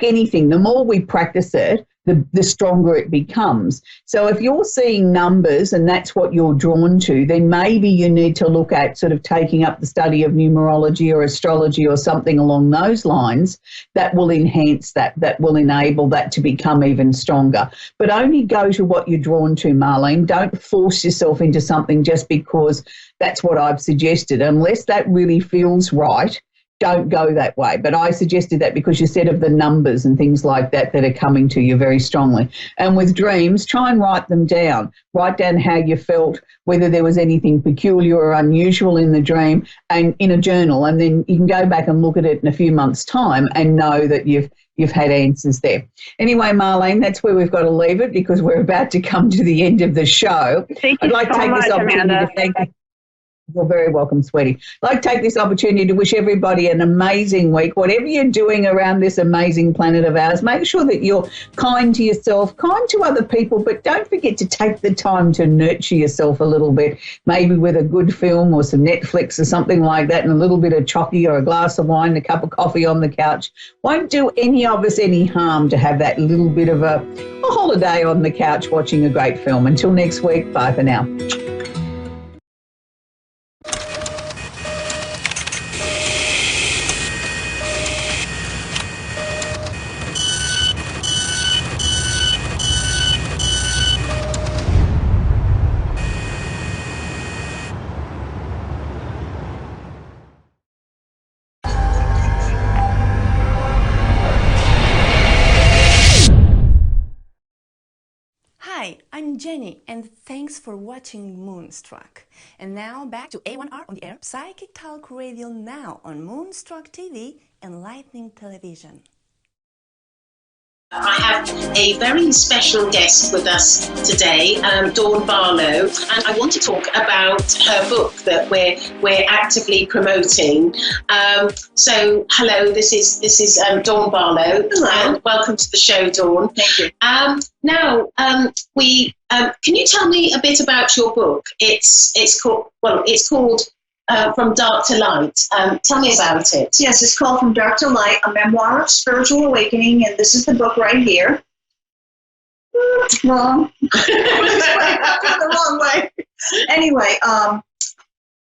anything, the more we practice it, the stronger it becomes. So if you're seeing numbers and that's what you're drawn to, then maybe you need to look at sort of taking up the study of numerology or astrology or something along those lines that will enhance that will enable that to become even stronger. But only go to what you're drawn to, Marlene. Don't force yourself into something just because that's what I've suggested. Unless that really feels right, don't go that way. But I suggested that because you said of the numbers and things like that that are coming to you very strongly. And with dreams, try and write them down. Write down how you felt, whether there was anything peculiar or unusual in the dream, and in a journal. And then you can go back and look at it in a few months' time and know that you've had answers there. Anyway, Marlene, that's where we've got to leave it because we're about to come to the end of the show. Thank you so much, Amanda. To thank you. You're very welcome, sweetie. I'd like to take this opportunity to wish everybody an amazing week. Whatever you're doing around this amazing planet of ours, make sure that you're kind to yourself, kind to other people, but don't forget to take the time to nurture yourself a little bit, maybe with a good film or some Netflix or something like that, and a little bit of chocky or a glass of wine, a cup of coffee on the couch. Won't do any of us any harm to have that little bit of a holiday on the couch watching a great film. Until next week, bye for now. Hi, I'm Jenny, and thanks for watching Moonstruck. And now back to A1R on the air, Psychic Talk Radio now on Moonstruck TV and Lightning Television. I have a very special guest with us today, Dawn Barlow, and I want to talk about her book that we're actively promoting. So, hello, this is Dawn Barlow. Hello. And welcome to the show, Dawn. Thank you. Now, can you tell me a bit about your book? It's called From Dark to Light. Tell me about it. Yes, it's called From Dark to Light, a memoir of spiritual awakening, and this is the book right here. Wrong. The wrong way. Anyway,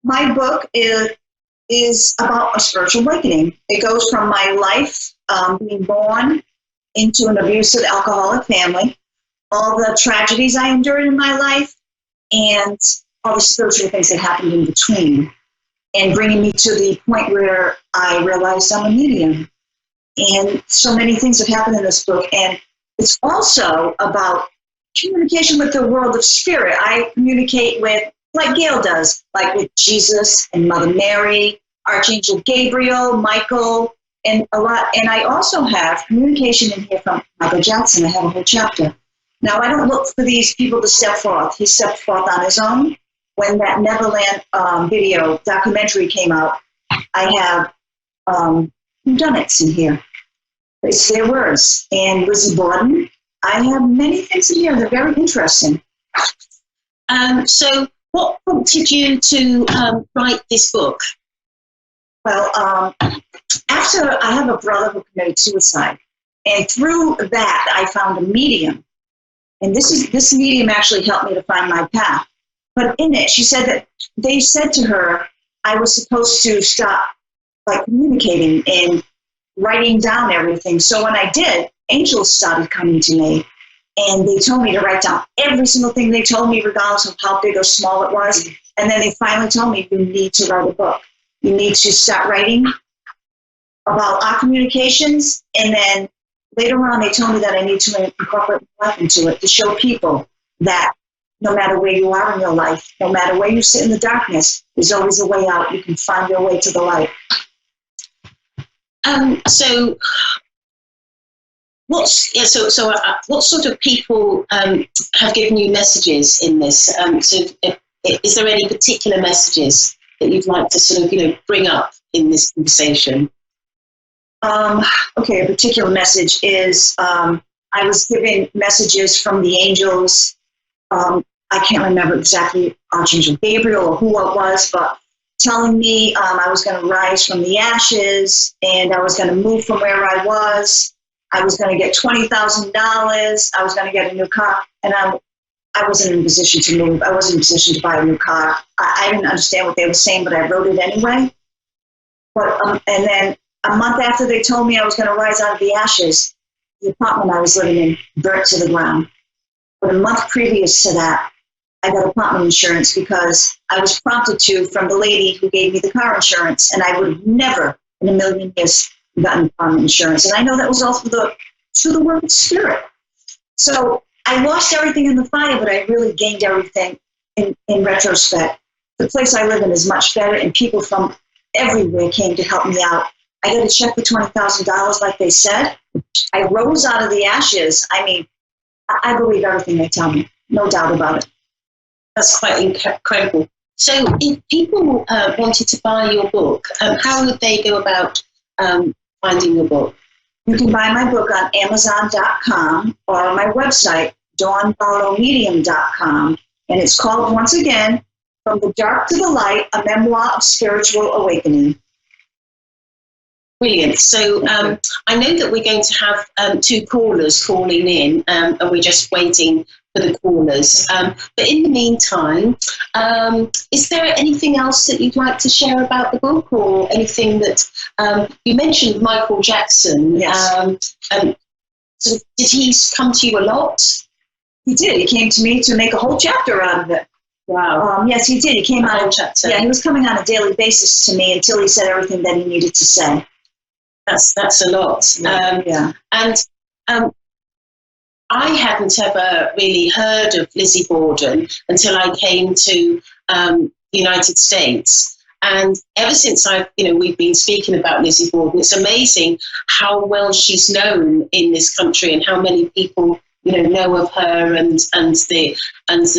my book is about a spiritual awakening. It goes from my life, being born into an abusive alcoholic family, all the tragedies I endured in my life, and all the spiritual things that happened in between, and bringing me to the point where I realized I'm a medium. And so many things have happened in this book. And it's also about communication with the world of spirit. I communicate with, like Gail does, like with Jesus and Mother Mary, Archangel Gabriel, Michael, and a lot. And I also have communication in here from Michael Jackson. I have a whole chapter. Now, I don't look for these people to step forth. He stepped forth on his own. When that Neverland video documentary came out, I have whodunits in here. It's their words. And Lizzie Borden, I have many things in here. They're very interesting. So what prompted you to write this book? Well, after I have a brother who committed suicide. And through that, I found a medium. And this medium actually helped me to find my path. But in it, she said that they said to her, I was supposed to stop communicating and writing down everything. So when I did, angels started coming to me, and they told me to write down every single thing they told me, regardless of how big or small it was. And then they finally told me, you need to write a book. You need to start writing about our communications. And then later on, they told me that I need to incorporate life into it to show people that no matter where you are in your life, no matter where you sit in the darkness, there's always a way out. You can find your way to the light. So what sort of people have given you messages in this? Is there any particular messages that you'd like to sort of bring up in this conversation? Okay, a particular message is I was given messages from the angels. I can't remember exactly Archangel Gabriel or who it was, but telling me I was going to rise from the ashes, and I was going to move from where I was. I was going to get $20,000. I was going to get a new car, and I wasn't in a position to move. I wasn't in a position to buy a new car. I didn't understand what they were saying, but I wrote it anyway. But and then a month after they told me I was going to rise out of the ashes, the apartment I was living in burnt to the ground. But a month previous to that, I got apartment insurance because I was prompted to from the lady who gave me the car insurance, and I would have never in a million years gotten insurance. And I know that was all through the work of spirit. So I lost everything in the fire, but I really gained everything in retrospect. The place I live in is much better, and people from everywhere came to help me out. I got a check for $20,000, like they said. I rose out of the ashes. I mean, I believe everything they tell me, no doubt about it. That's quite incredible. So if people wanted to buy your book, how would they go about finding your book? You can buy my book on Amazon.com or on my website, dawnbarlowmedium.com. And it's called, once again, From the Dark to the Light, A Memoir of Spiritual Awakening. Brilliant. So I know that we're going to have 2 callers calling in, and we're just waiting for the callers. But in the meantime, is there anything else that you'd like to share about the book, or anything that you mentioned Michael Jackson? Yes. So did he come to you a lot? He did. He came to me to make a whole chapter out of it. Wow. Yes, he did. He came out. Chapter. Yeah, he was coming on a daily basis to me until he said everything that he needed to say. That's a lot. Yeah. And I hadn't ever really heard of Lizzie Borden until I came to the United States. And ever since we've been speaking about Lizzie Borden, it's amazing how well she's known in this country and how many people know of her and the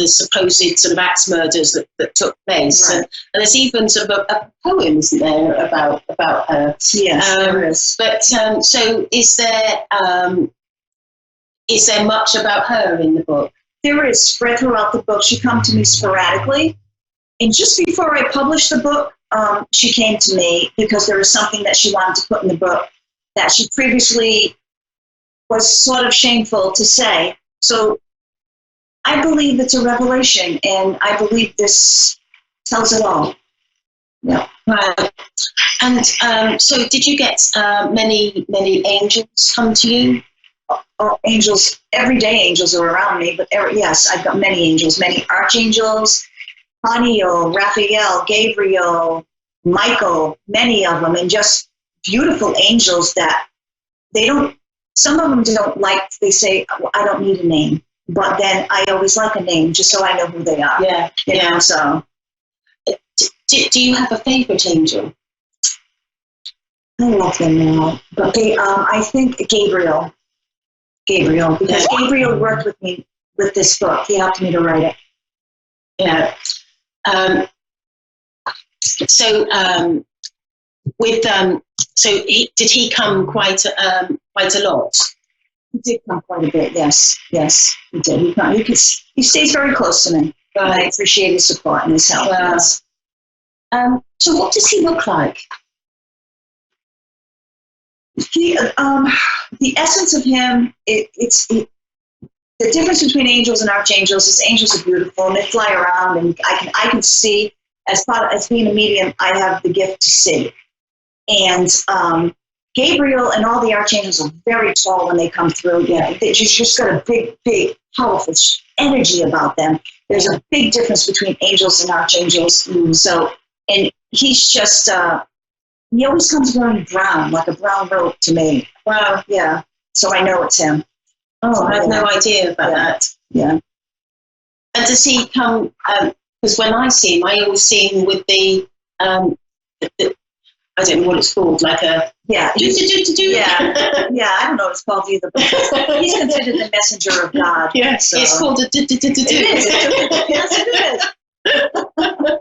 supposed sort of axe murders that took place. Right. And there's even sort of a poem, isn't there, about her? Yes, there is. But so is there much about her in the book? There is, spread throughout the book. She came to me sporadically. And just before I published the book, she came to me because there was something that she wanted to put in the book that she previously was sort of shameful to say. So I believe it's a revelation, and I believe this tells it all. Yeah. Right. And so did you get many angels come to you? Oh, angels, everyday angels are around me, but yes, I've got many angels, many archangels, Haniel, Raphael, Gabriel, Michael, many of them, and just beautiful angels that some of them don't like, they say, I don't need a name, but then I always like a name just so I know who they are. Yeah. You know, so. Do you have a favorite angel? I love them all, but I think Gabriel, because Gabriel worked with me with this book. He helped me to write it. Yeah. So did he come quite a lot? He did come quite a bit. Yes, he did. He stays very close to me. Right. And I appreciate his support and his help. Yes. So what does he look like? The essence of him, the difference between angels and archangels is angels are beautiful and they fly around, and I can see, as being a medium, I have the gift to see. And Gabriel and all the archangels are very tall when they come through. Yeah, they just got a big, powerful energy about them. There's a big difference between angels and archangels. So, and he's just, he always comes wearing brown, like a brown robe to me. Wow. Yeah. So I know it's him. Oh, I have no idea about that. Yeah. And does he come, because when I see him, I always see him with the I don't know what it's called, like a... Yeah. Yeah, I don't know what it's called either, but he's considered the messenger of God. Yes, so. It's called a It is. Yes, it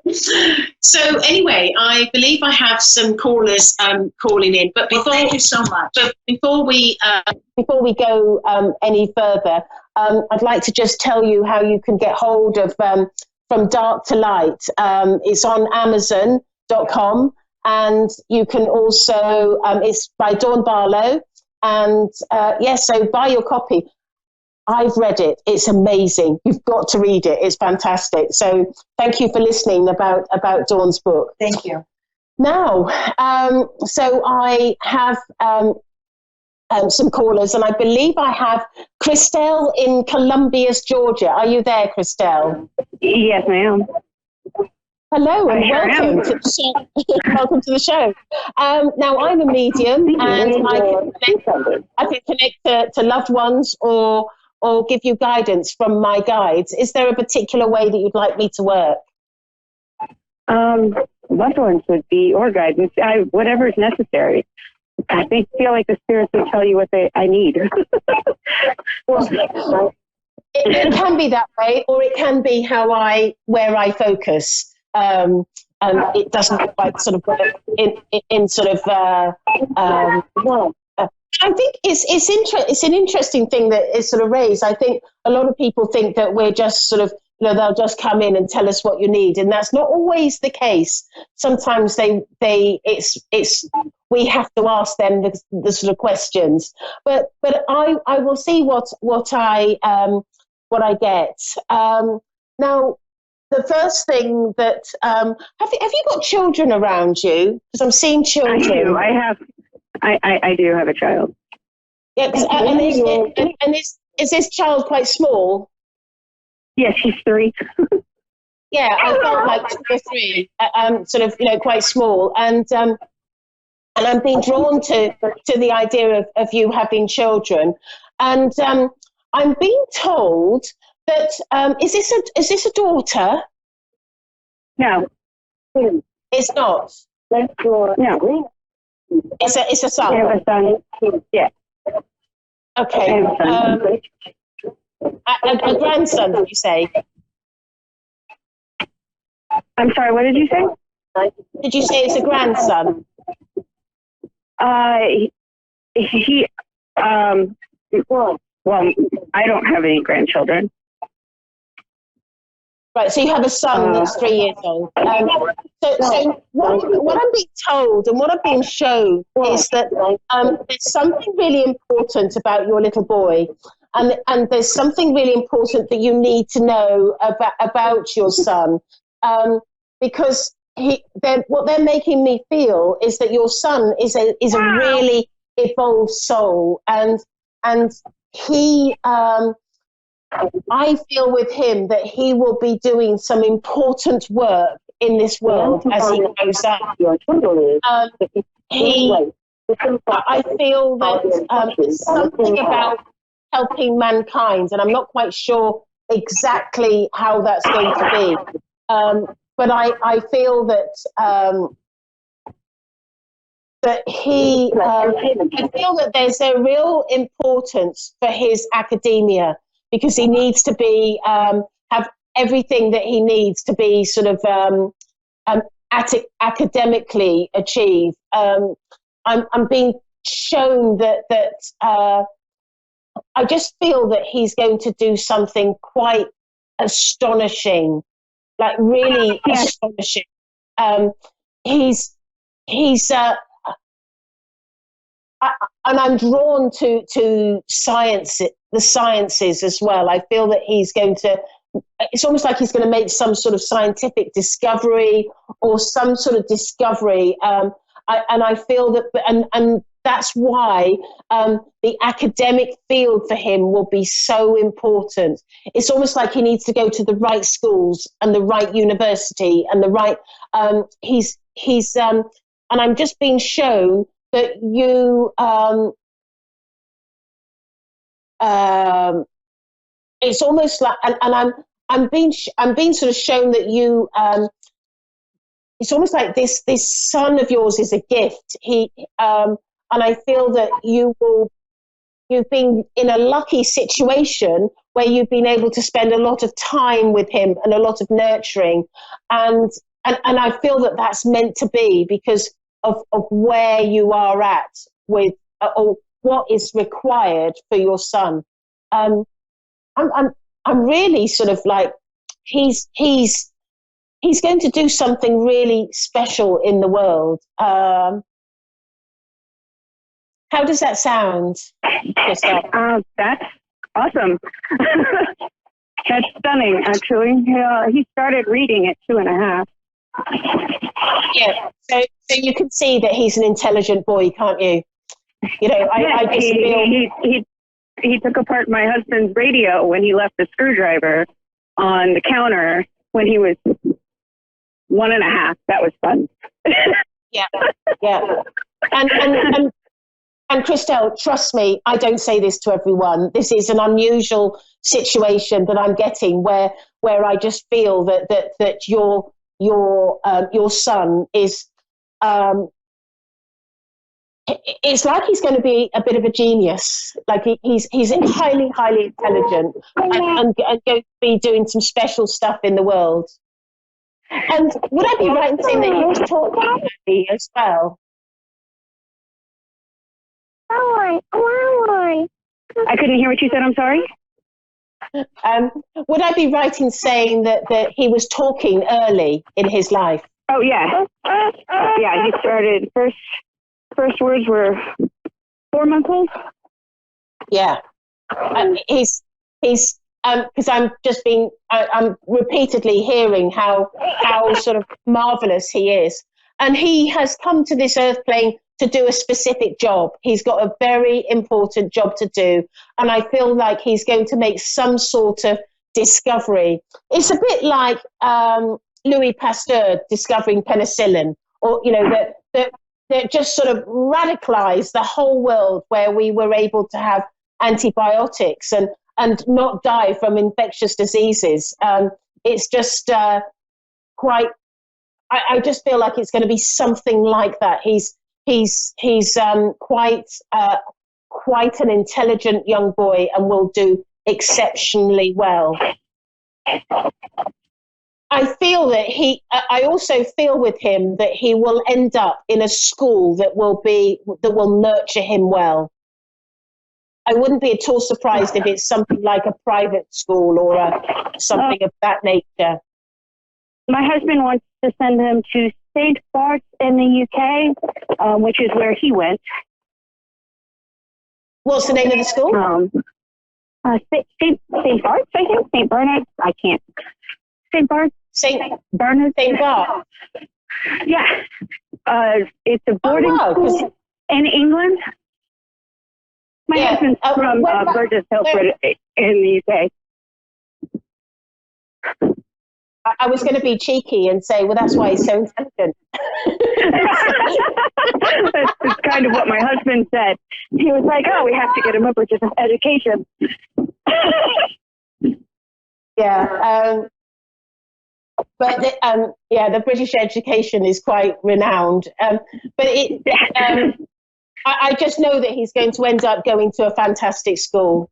is. So anyway, I believe I have some callers calling in. But before, thank you so much. But before we go any further, I'd like to just tell you how you can get hold of From Dark to Light. It's on Amazon.com. And you can also, it's by Dawn Barlow. And so buy your copy. I've read it. It's amazing. You've got to read it. It's fantastic. So thank you for listening about Dawn's book. Thank you. Now, so I have some callers, and I believe I have Christelle in Columbia, Georgia. Are you there, Christelle? Yes, ma'am. Hello and welcome to the show. Welcome to the show. Now I'm a medium, and I can connect to loved ones or give you guidance from my guides. Is there a particular way that you'd like me to work? Loved ones would be, or guidance, whatever is necessary. I feel like the spirits will tell you what I need. It can be that way, or it can be where I focus. And it doesn't quite sort of work in sort of. I think it's an interesting thing that is sort of raised. I think a lot of people think that we're just sort of, they'll just come in and tell us what you need, and that's not always the case. Sometimes we have to ask them the sort of questions. But I will see what I get. Now, the first thing that have you got children around you? Because I'm seeing children. I do. I do have a child. Yeah, and is this child quite small? Yes, she's 3. Yeah, I felt like 2 or 3, sort of, quite small, and I'm being drawn to the idea of you having children, and I'm being told that is this a daughter? No, it's not. No, it's a son. I have a son. Yeah. Okay. A grandson, did you say? I'm sorry, what did you say? Did you say it's a grandson? Well, I don't have any grandchildren. Right, so you have a son that's 3 years old. So what I'm being told and what I'm being shown is that there's something really important about your little boy, and there's something really important that you need to know about your son, because what they're making me feel is that your son is a really evolved soul, and he. I feel with him that he will be doing some important work in this world as he grows up. I feel that something about helping mankind, and I'm not quite sure exactly how that's going to be, but I feel that I feel that there's a real importance for his academia, because he needs to be have everything that he needs to be sort of academically achieved. I'm being shown that I just feel that he's going to do something quite astonishing, like really astonishing. He's and I'm drawn to science, the sciences as well. I feel that he's going to, it's almost like he's going to make some sort of scientific discovery or some sort of discovery. And I feel that, and that's why the academic field for him will be so important. It's almost like he needs to go to the right schools and the right university and the right, and I'm just being shown that you, it's almost like, and I'm being sort of shown that you, it's almost like this son of yours is a gift. And I feel that you've been in a lucky situation where you've been able to spend a lot of time with him and a lot of nurturing, and I feel that that's meant to be because of where you are at with or what is required for your son. I'm really sort of like he's going to do something really special in the world. How does that sound? That's awesome. That's stunning, actually. He started reading at 2.5. Yeah, so you can see that he's an intelligent boy, can't you? I just feel he took apart my husband's radio when he left the screwdriver on the counter when he was 1.5. That was fun. Yeah. And Christelle, trust me, I don't say this to everyone. This is an unusual situation that I'm getting where I just feel that your son is it's like he's going to be a bit of a genius. Like he's highly intelligent and going to be doing some special stuff in the world. And would I be right in saying that he was talking as well? I couldn't hear what you said. I'm sorry. Would I be right in saying that he was talking early in his life? Oh yeah, yeah. He started first words were 4 months old. Yeah, he's because I'm repeatedly hearing how sort of marvelous he is, and he has come to this earth plane to do a specific job. He's got a very important job to do, and I feel like he's going to make some sort of discovery. It's a bit like Louis Pasteur discovering penicillin, or that just sort of radicalized the whole world, where we were able to have antibiotics and not die from infectious diseases. It's just quite. I just feel like it's going to be something like that. He's quite an intelligent young boy and will do exceptionally well. I also feel with him that he will end up in a school that will nurture him well. I wouldn't be at all surprised if it's something like a private school or something of that nature. My husband wants to send him to St. Bart's in the UK, which is where he went. What's the name of the school? St. Bart's, I think. St. Bernard. I can't. St. Bart's. St. Bernard. St. Bart. Yeah. It's a boarding school in England. My husband's from Burgess Hilford in the UK. I was going to be cheeky and say, well, that's why he's so intelligent. That's kind of what my husband said. He was like, oh, we have to get him a British education. Yeah. But the British education is quite renowned. But I just know that he's going to end up going to a fantastic school.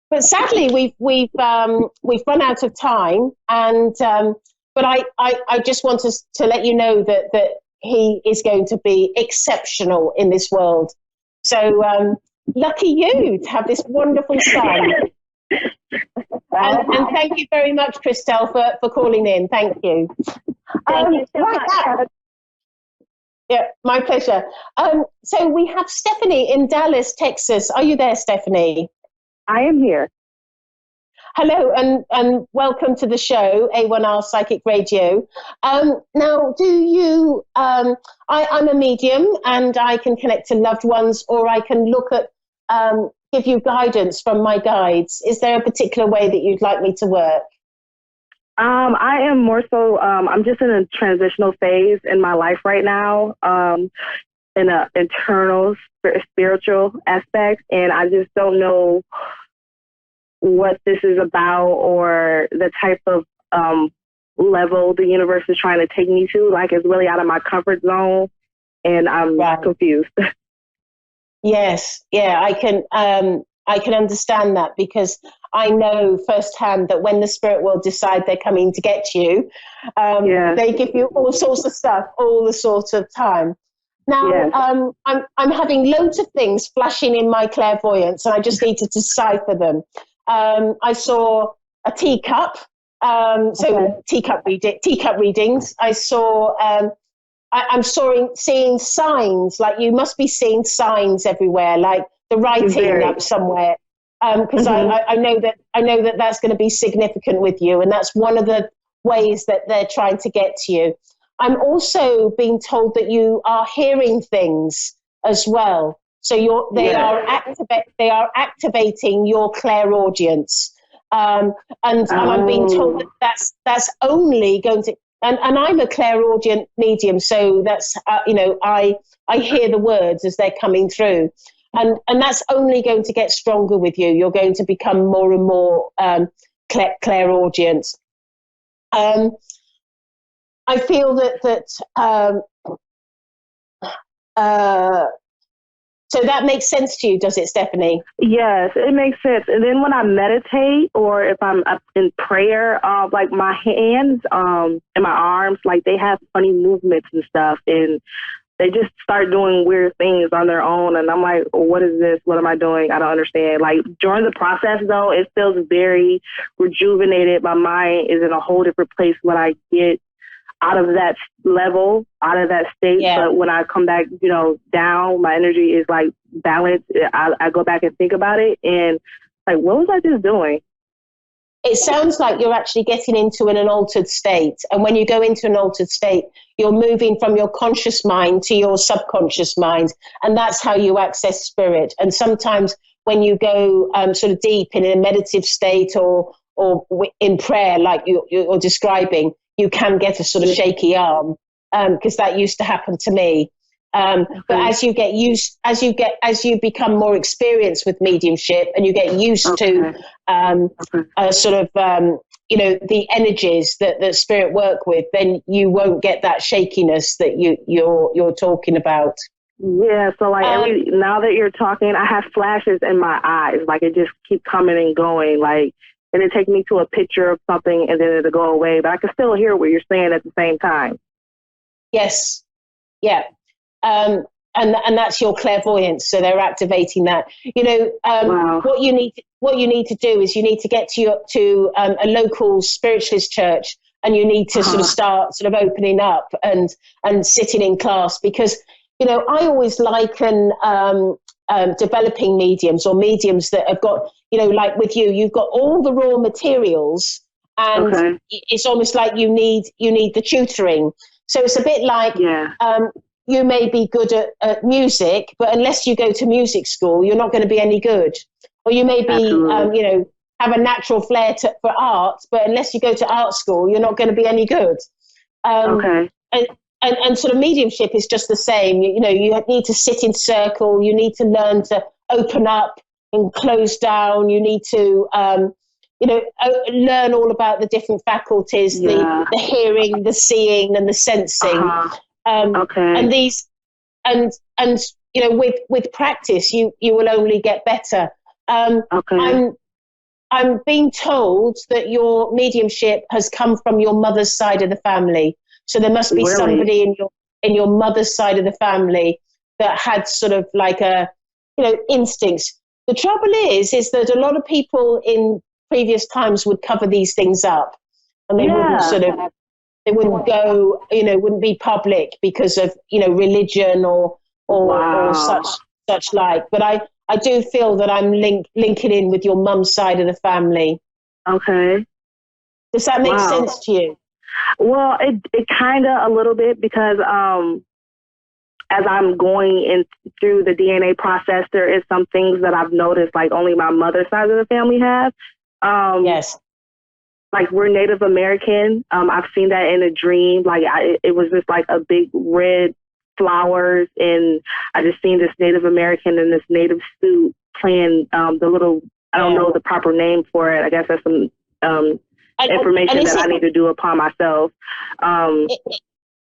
But sadly, we've run out of time, and but I just want to let you know that he is going to be exceptional in this world. So lucky you to have this wonderful son. And thank you very much, Christelle, for calling in. Thank you. Thank you so much. Yeah, my pleasure. So we have Stephanie in Dallas, Texas. Are you there, Stephanie? I am here. Hello, and welcome to the show, A1R Psychic Radio. Now, do you, I'm a medium, and I can connect to loved ones, or I can look at, give you guidance from my guides. Is there a particular way that you'd like me to work? I am more so, I'm just in a transitional phase in my life right now, in an internal spiritual aspect, and I just don't know what this is about or the type of level the universe is trying to take me to. Like, it's really out of my comfort zone, and I'm confused. Yes, yeah, I can understand that, because I know firsthand that when the spirit world decide they're coming to get you, they give you all sorts of stuff all the sort of time. Now, I'm having loads of things flashing in my clairvoyance, and I just need to decipher them. I saw a teacup, teacup readings. I saw. I'm seeing signs, like you must be seeing signs everywhere, like the writing up somewhere. Because I know that that's going to be significant with you, and that's one of the ways that they're trying to get to you. I'm also being told that you are hearing things as well. So they are activating your clairaudience. And I'm being told that that's only going to, and I'm a clairaudient medium, so that's I hear the words as they're coming through, and that's only going to get stronger with you. You're going to become more and more clairaudient. I feel so that makes sense to you, does it, Stephanie? Yes, it makes sense. And then when I meditate or if I'm up in prayer, like my hands and my arms, like they have funny movements and stuff, and they just start doing weird things on their own. And I'm like, what is this? What am I doing? I don't understand. Like during the process, though, it feels very rejuvenated. My mind is in a whole different place when I get out of that level, out of that state. Yeah. But when I come back, down, my energy is like balanced. I go back and think about it and like, what was I just doing? It sounds like you're actually getting into an altered state. And when you go into an altered state, you're moving from your conscious mind to your subconscious mind. And that's how you access spirit. And sometimes when you go sort of deep in a meditative state or in prayer, like you're describing, you can get a sort of shaky arm because that used to happen to me. But as you become more experienced with mediumship and you get used to sort of the energies that spirit work with, then you won't get that shakiness that you're talking about. Yeah, so like now that you're talking, I have flashes in my eyes, like it just keep coming and going, like. And it take me to a picture of something and then it'll go away. But I can still hear what you're saying at the same time. Yes. Yeah. And that's your clairvoyance. So they're activating that. Wow. What you need to do is you need to get to a local spiritualist church, and you need to sort of start sort of opening up and sitting in class, because I always liken developing mediums or mediums that have got, like with you've got all the raw materials, and it's almost like you need the tutoring. So it's a bit like you may be good at music, but unless you go to music school, you're not going to be any good. Or you may be, have a natural flair for art, but unless you go to art school, you're not going to be any good. And sort of mediumship is just the same. You need to sit in circle. You need to learn to open up and close down. You need to, learn all about the different faculties, the hearing, the seeing, and the sensing. And these, and with practice, you will only get better. I'm being told that your mediumship has come from your mother's side of the family. So there must be somebody in your mother's side of the family that had sort of like instincts. The trouble is that a lot of people in previous times would cover these things up, and they wouldn't go, wouldn't be public because of, religion or such like. But I do feel that I'm linking in with your mum's side of the family. Okay. Does that make sense to you? Well, it kind of a little bit, because as I'm going in through the DNA process, there is some things that I've noticed, like only my mother's side of the family have. Yes. Like we're Native American. I've seen that in a dream. Like it was just like a big red flowers, and I just seen this Native American in this native suit playing the little, I don't know the proper name for it. I guess that's some information that I need to do upon myself.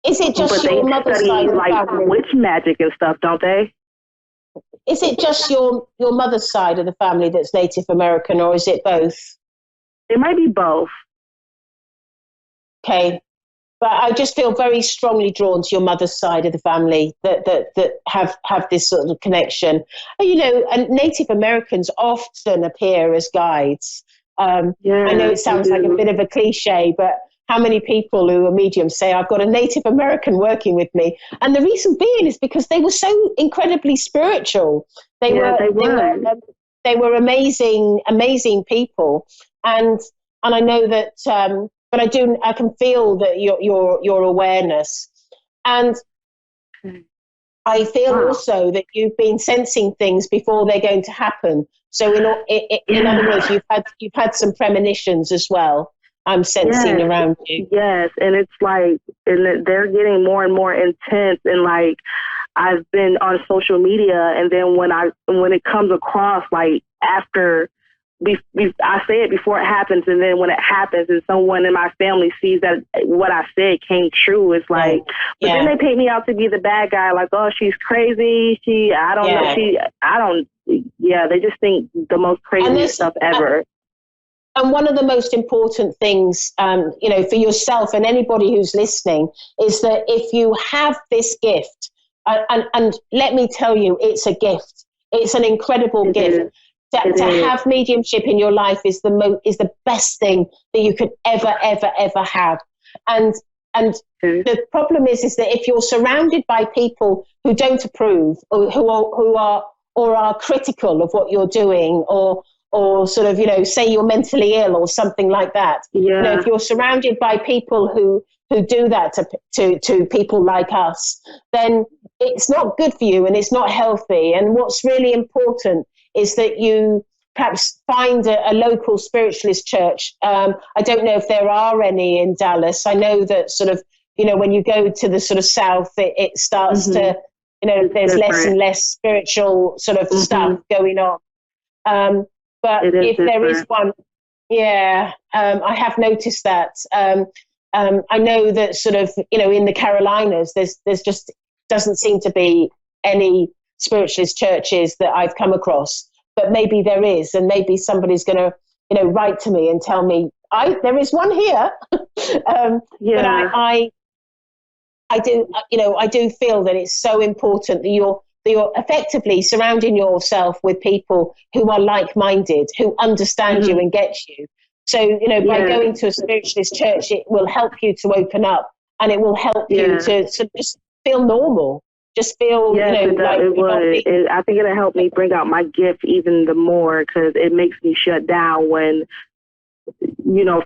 Is it just your mother's side of the family? Witch magic and stuff, don't they? Is it just your mother's side of the family that's Native American, or is it both? It might be both. Okay. But I just feel very strongly drawn to your mother's side of the family that have this sort of connection. And Native Americans often appear as guides. I know it sounds like a bit of a cliche, but how many people who are mediums say, I've got a Native American working with me? And the reason being is because they were so incredibly spiritual. They were amazing, amazing people. And I know that, but I can feel that your awareness. And I feel also that you've been sensing things before they're going to happen. So in other words, you've had some premonitions as well. I'm sensing around you. Yes, and it's like, and they're getting more and more intense, and like I've been on social media, and then when it comes across, like after I say it before it happens, and then when it happens and someone in my family sees that what I said came true, it's like, but then they paint me out to be the bad guy, like, oh, she's crazy. They just think the most crazy stuff ever. And one of the most important things, for yourself and anybody who's listening, is that if you have this gift, and let me tell you, it's a gift. It's an incredible gift. To have mediumship in your life is the best thing that you could ever have. And the problem is that if you're surrounded by people who don't approve, or who are critical of what you're doing, or sort of, say you're mentally ill or something like that. Yeah. If you're surrounded by people who do that to people like us, then it's not good for you and it's not healthy. And what's really important is that you perhaps find a local spiritualist church. I don't know if there are any in Dallas. I know that sort of, when you go to the sort of south, it starts to, there's less and less spiritual sort of stuff going on. But if there is one, I have noticed that. I know that sort of, in the Carolinas, there's just doesn't seem to be any spiritualist churches that I've come across, but maybe there is, and maybe somebody's going to, write to me and tell me there is one here. But I do feel that it's so important that you're effectively surrounding yourself with people who are like-minded, who understand you and get you. So, by going to a spiritualist church, it will help you to open up, and it will help you to just feel normal. Just feel, like it would. I think it'll help me bring out my gift even the more, because it makes me shut down when,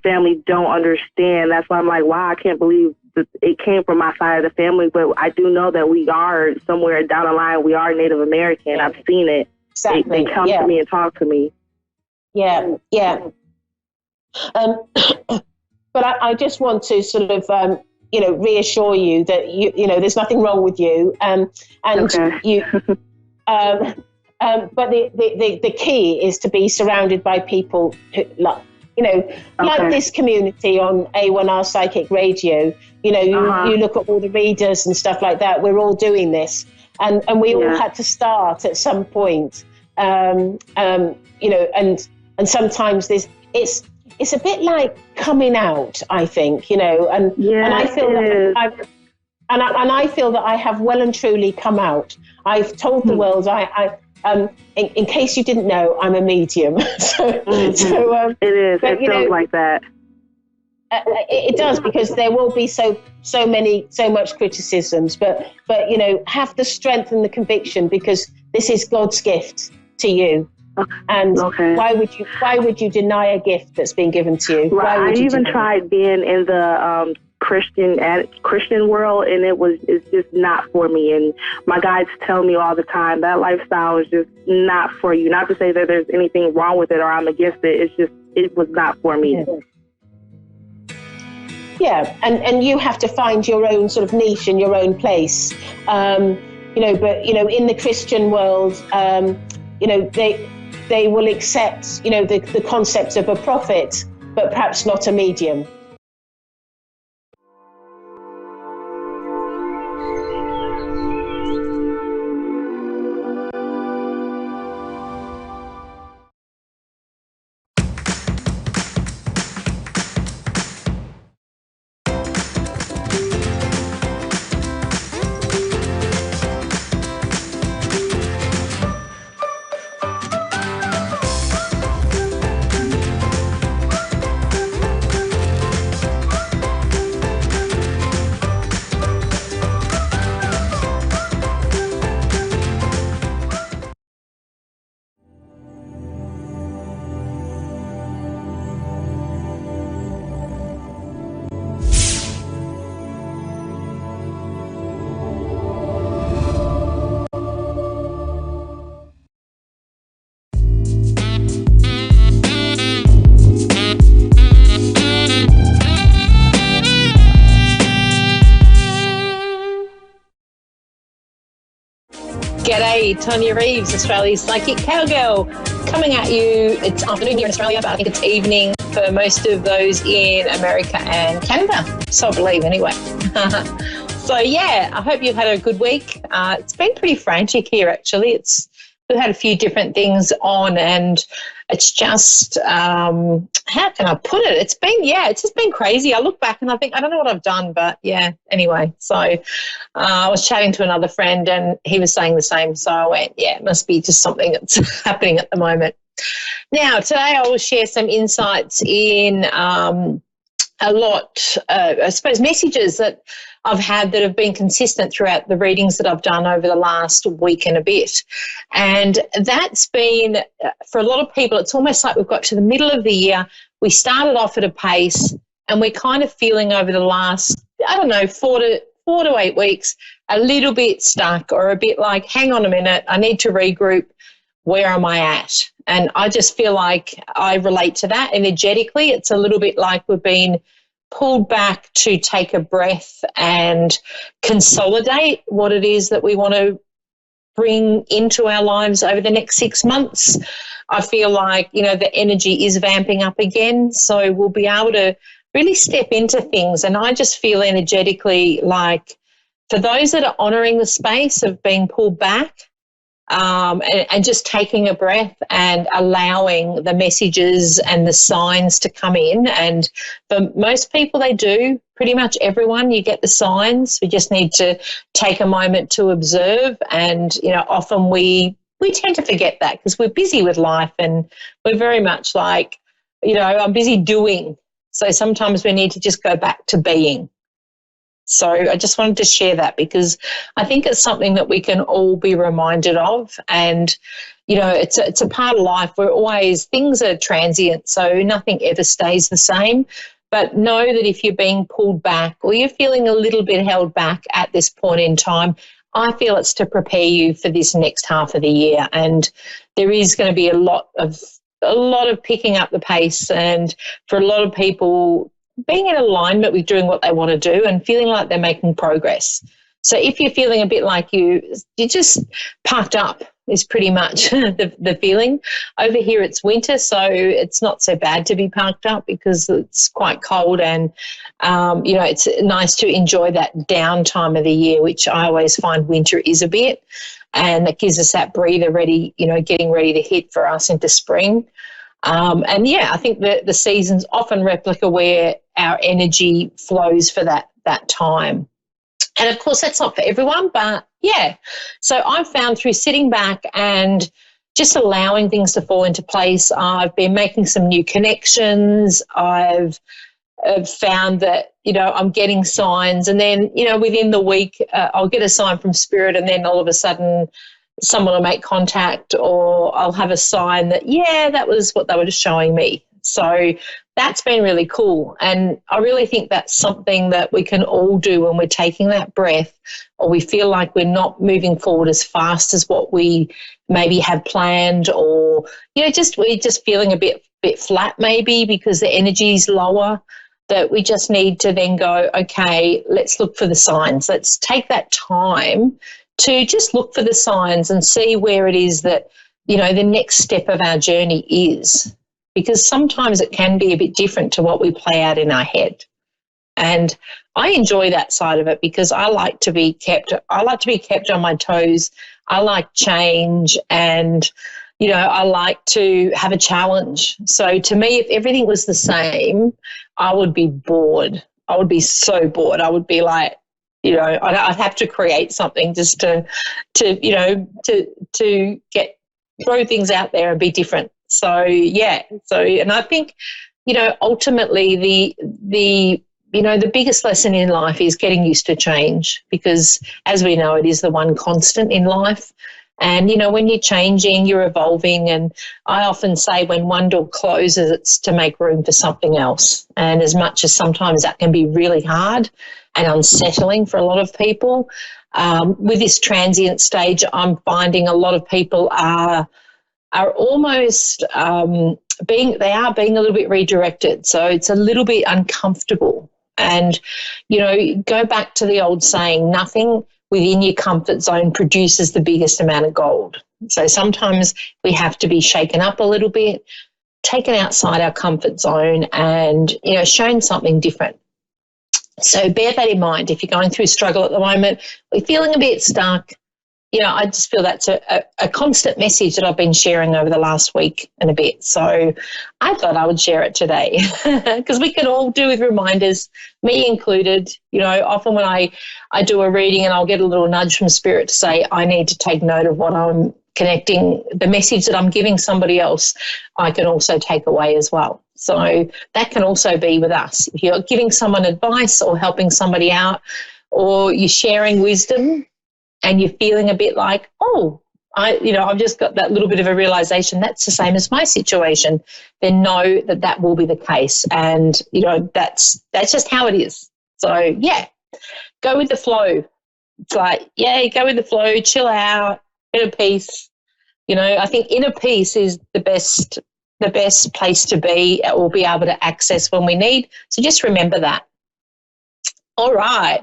family don't understand. That's why I'm like, wow, I can't believe that it came from my side of the family. But I do know that we are somewhere down the line. We are Native American. I've seen it. Exactly. They come to me and talk to me. Yeah. But I just want to sort of, reassure you that there's nothing wrong with you, and you. But the key is to be surrounded by people who, like this community on A1R Psychic Radio. You look at all the readers and stuff like that. We're all doing this, and we all had to start at some point. And sometimes it's a bit like coming out, I think, and I feel that I feel that I have well and truly come out. I've told the world in case you didn't know, I'm a medium. So it is. It feels like that. It does, because there will be so much criticisms, but have the strength and the conviction, because this is God's gift to you. And why would you deny a gift that's been given to you? Right. I even tried being in the Christian world, and it's just not for me. And my guides tell me all the time that lifestyle is just not for you. Not to say that there's anything wrong with it or I'm against it. It was not for me. Yeah, and you have to find your own sort of niche and your own place. But in the Christian world, they will accept, the concept of a prophet, but perhaps not a medium. G'day, Tonya Reeves, Australia's Psychic Cowgirl, coming at you. It's afternoon here in Australia, but I think it's evening for most of those in America and Canada. So I believe, anyway. So, yeah, I hope you've had a good week. It's been pretty frantic here, actually. We've had a few different things on, and it's just, how can I put it? It's just been crazy. I look back and I think, I don't know what I've done, but yeah, anyway. So I was chatting to another friend and he was saying the same. So I went, yeah, it must be just something that's happening at the moment. Now, today I will share some insights in a lot, I suppose, messages that I've had that have been consistent throughout the readings that I've done over the last week and a bit. And that's been, for a lot of people, it's almost like we've got to the middle of the year. We started off at a pace and we're kind of feeling over the last, 4 to 8 weeks, a little bit stuck or a bit like, hang on a minute, I need to regroup. Where am I at? And I just feel like I relate to that energetically. It's a little bit like we've been pulled back to take a breath and consolidate what it is that we want to bring into our lives over the next 6 months. I feel like, the energy is vamping up again, so we'll be able to really step into things. And I just feel energetically like for those that are honouring the space of being pulled back, and just taking a breath and allowing the messages and the signs to come in. And for most people, they do. Pretty much everyone, you get the signs. We just need to take a moment to observe. And, often we tend to forget that because we're busy with life and we're very much like, I'm busy doing. So sometimes we need to just go back to being. So I just wanted to share that because I think it's something that we can all be reminded of. And, it's a part of life. Things are transient, so nothing ever stays the same. But know that if you're being pulled back or you're feeling a little bit held back at this point in time, I feel it's to prepare you for this next half of the year. And there is going to be a lot of picking up the pace, and for a lot of people, being in alignment with doing what they want to do and feeling like they're making progress. So if you're feeling a bit like you're just parked up is pretty much the feeling. Over here it's winter, so it's not so bad to be parked up because it's quite cold and, it's nice to enjoy that downtime of the year, which I always find winter is a bit, and it gives us that breather ready, getting ready to hit for us into spring. I think that the seasons often replica where our energy flows for that time. And, of course, that's not for everyone, but, yeah. So I've found through sitting back and just allowing things to fall into place, I've been making some new connections. I've found that, I'm getting signs, and then, within the week I'll get a sign from Spirit, and then all of a sudden someone will make contact, or I'll have a sign that, that was what they were just showing me. So that's been really cool. And I really think that's something that we can all do when we're taking that breath, or we feel like we're not moving forward as fast as what we maybe have planned, or, we're just feeling a bit flat maybe because the energy is lower, that we just need to then go, okay, let's look for the signs. Let's take that time to just look for the signs and see where it is that, the next step of our journey is, because sometimes it can be a bit different to what we play out in our head. And I enjoy that side of it because I like to be kept on my toes. I like change, and, I like to have a challenge. So to me, if everything was the same, I would be bored. I would be so bored. I would be like, I'd have to create something just to throw things out there and be different. So, yeah. So, and I think, ultimately the biggest lesson in life is getting used to change, because as we know, it is the one constant in life. And, when you're changing, you're evolving. And I often say when one door closes, it's to make room for something else. And as much as sometimes that can be really hard and unsettling for a lot of people, with this transient stage, I'm finding a lot of people are almost being a little bit redirected. So it's a little bit uncomfortable. And, go back to the old saying, nothing within your comfort zone produces the biggest amount of gold. So sometimes we have to be shaken up a little bit, taken outside our comfort zone and, shown something different. So bear that in mind. If you're going through a struggle at the moment, we're feeling a bit stuck, I just feel that's a constant message that I've been sharing over the last week and a bit. So I thought I would share it today because we can all do with reminders, me included. Often when I do a reading and I'll get a little nudge from Spirit to say I need to take note of what I'm connecting, the message that I'm giving somebody else, I can also take away as well. So that can also be with us. If you're giving someone advice or helping somebody out or you're sharing wisdom, and you're feeling a bit like, I've just got that little bit of a realization that's the same as my situation, then know that will be the case. And, that's just how it is. So, yeah, go with the flow. It's like, go with the flow, chill out, inner peace. I think inner peace is the best place to be or be able to access when we need. So just remember that. All right.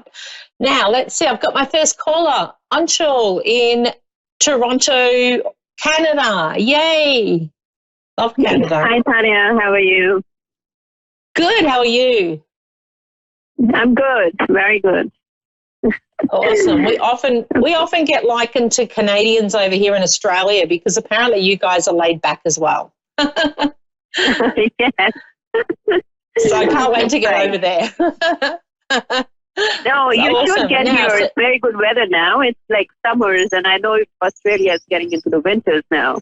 Now, let's see. I've got my first caller, Anshul in Toronto, Canada. Yay. Love Canada. Hi, Tanya. How are you? Good. How are you? I'm good. Very good. Awesome. We often get likened to Canadians over here in Australia because apparently you guys are laid back as well. Yes. So I can't wait to get over there. No, you awesome. should get here. It's very good weather now. It's like summers, and I know Australia is getting into the winters now.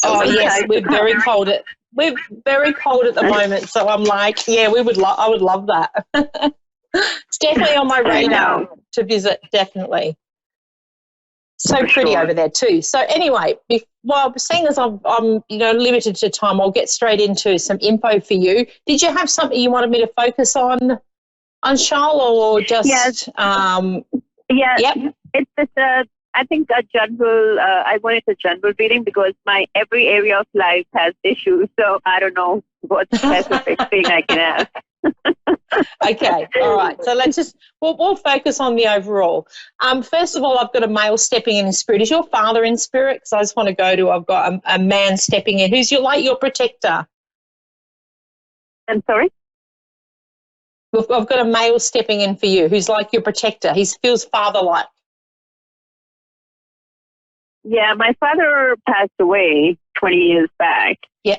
Oh yes, we're very cold at the moment. So I'm like, I would love that. It's definitely on my radar to visit. Definitely. So pretty over there too. So anyway, seeing as I'm limited to time, I'll get straight into some info for you. Did you have something you wanted me to focus on Anshul, or just Yes. Yep. It's just I think a general. I wanted a general reading because my every area of life has issues. So I don't know what specific thing I can ask. Okay, all right. So we'll focus on the overall. First of all, I've got a male stepping in spirit. Is your father in spirit? Because I just want to go to. I've got a man stepping in. Who's your protector? I'm sorry. I've got a male stepping in for you who's like your protector. He feels father-like. Yeah, my father passed away 20 years back. Yeah.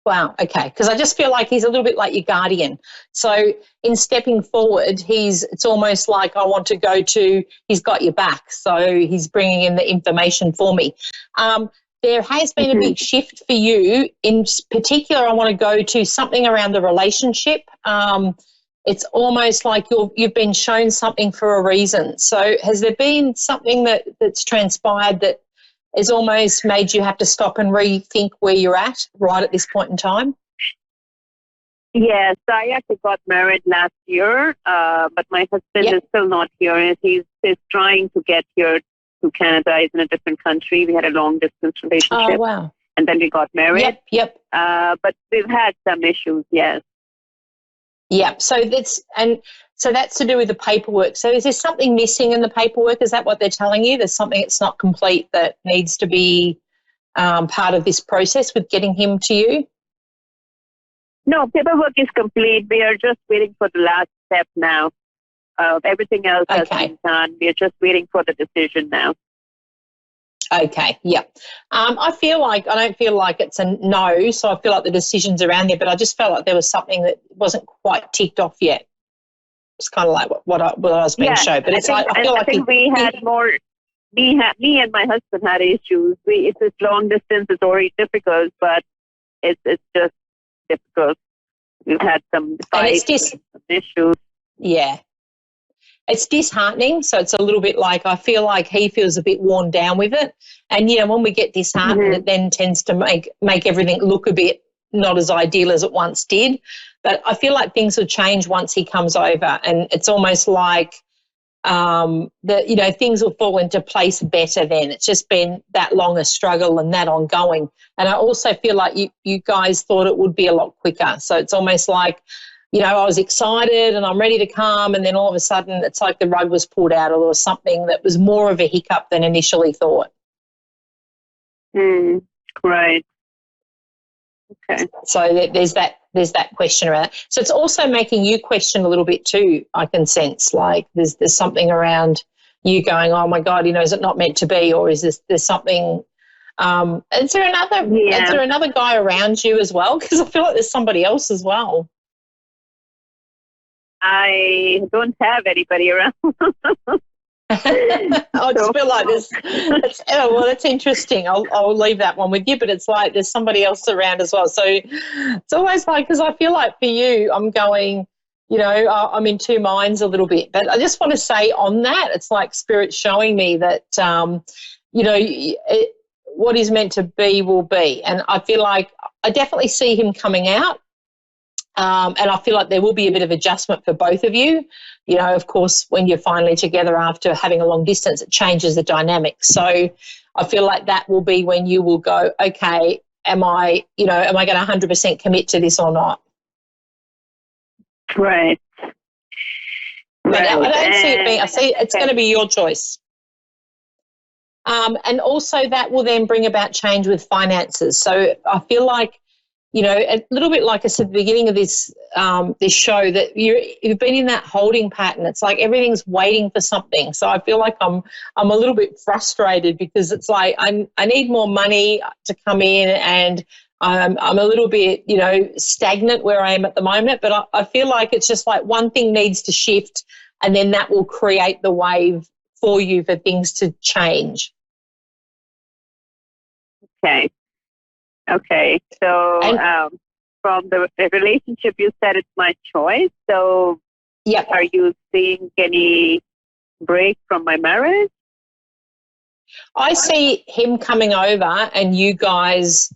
Wow, okay. Because I just feel like he's a little bit like your guardian. So in stepping forward, it's almost like I want to go to, he's got your back. So he's bringing in the information for me. There has been a big shift for you. In particular, I want to go to something around the relationship. It's almost like you've been shown something for a reason. So has there been something that's transpired that has almost made you have to stop and rethink where you're at right at this point in time? Yes, I actually got married last year, but my husband is still not here, and he's trying to get here to Canada. He's in a different country. We had a long-distance relationship. Oh, wow. And then we got married. Yep. But we've had some issues, yes. Yeah, so that's to do with the paperwork. So is there something missing in the paperwork? Is that what they're telling you? There's something that's not complete that needs to be part of this process with getting him to you? No, paperwork is complete. We are just waiting for the last step now. Everything else has been done. We are just waiting for the decision now. Okay, yeah. I don't feel like it's a no, so I feel like the decision's around there, but I just felt like there was something that wasn't quite ticked off yet. It's kind of like what I was being shown. But I think we had more. Me and my husband had issues. It's this long distance. It's already difficult, but it's just difficult. We've had some fights, some issues. Yeah. It's disheartening, so it's a little bit like I feel like he feels a bit worn down with it. And, when we get disheartened, it then tends to make everything look a bit not as ideal as it once did. But I feel like things will change once he comes over, and it's almost like things will fall into place better then. It's just been that long a struggle and that ongoing. And I also feel like you guys thought it would be a lot quicker. So it's almost like, I was excited and I'm ready to come, and then all of a sudden it's like the rug was pulled out, or there was something that was more of a hiccup than initially thought. Right. Okay. So there's that question around it. So it's also making you question a little bit too, I can sense. Like there's something around you going, oh my God, is it not meant to be, or is there's something? Is there another guy around you as well? Because I feel like there's somebody else as well. I don't have anybody around. I just feel like this. That's interesting. I'll leave that one with you, but it's like there's somebody else around as well. So it's always like, because I feel like for you, I'm going, I'm in two minds a little bit. But I just want to say on that, it's like Spirit's showing me that, what is meant to be will be. And I feel like I definitely see him coming out. And I feel like there will be a bit of adjustment for both of you. Of course, when you're finally together after having a long distance, it changes the dynamic. So I feel like that will be when you will go, okay, am I going to 100% commit to this or not? Right. But I don't see it being, I see it's going to be your choice. And also that will then bring about change with finances. So I feel like, a little bit like I said at the beginning of this show, that you've been in that holding pattern. It's like everything's waiting for something. So I feel like I'm a little bit frustrated because it's like I need more money to come in, and I'm a little bit, stagnant where I am at the moment. But I feel like it's just like one thing needs to shift, and then that will create the wave for you for things to change. Okay. So from the relationship, you said it's my choice. So are you seeing any break from my marriage? I see him coming over and you guys,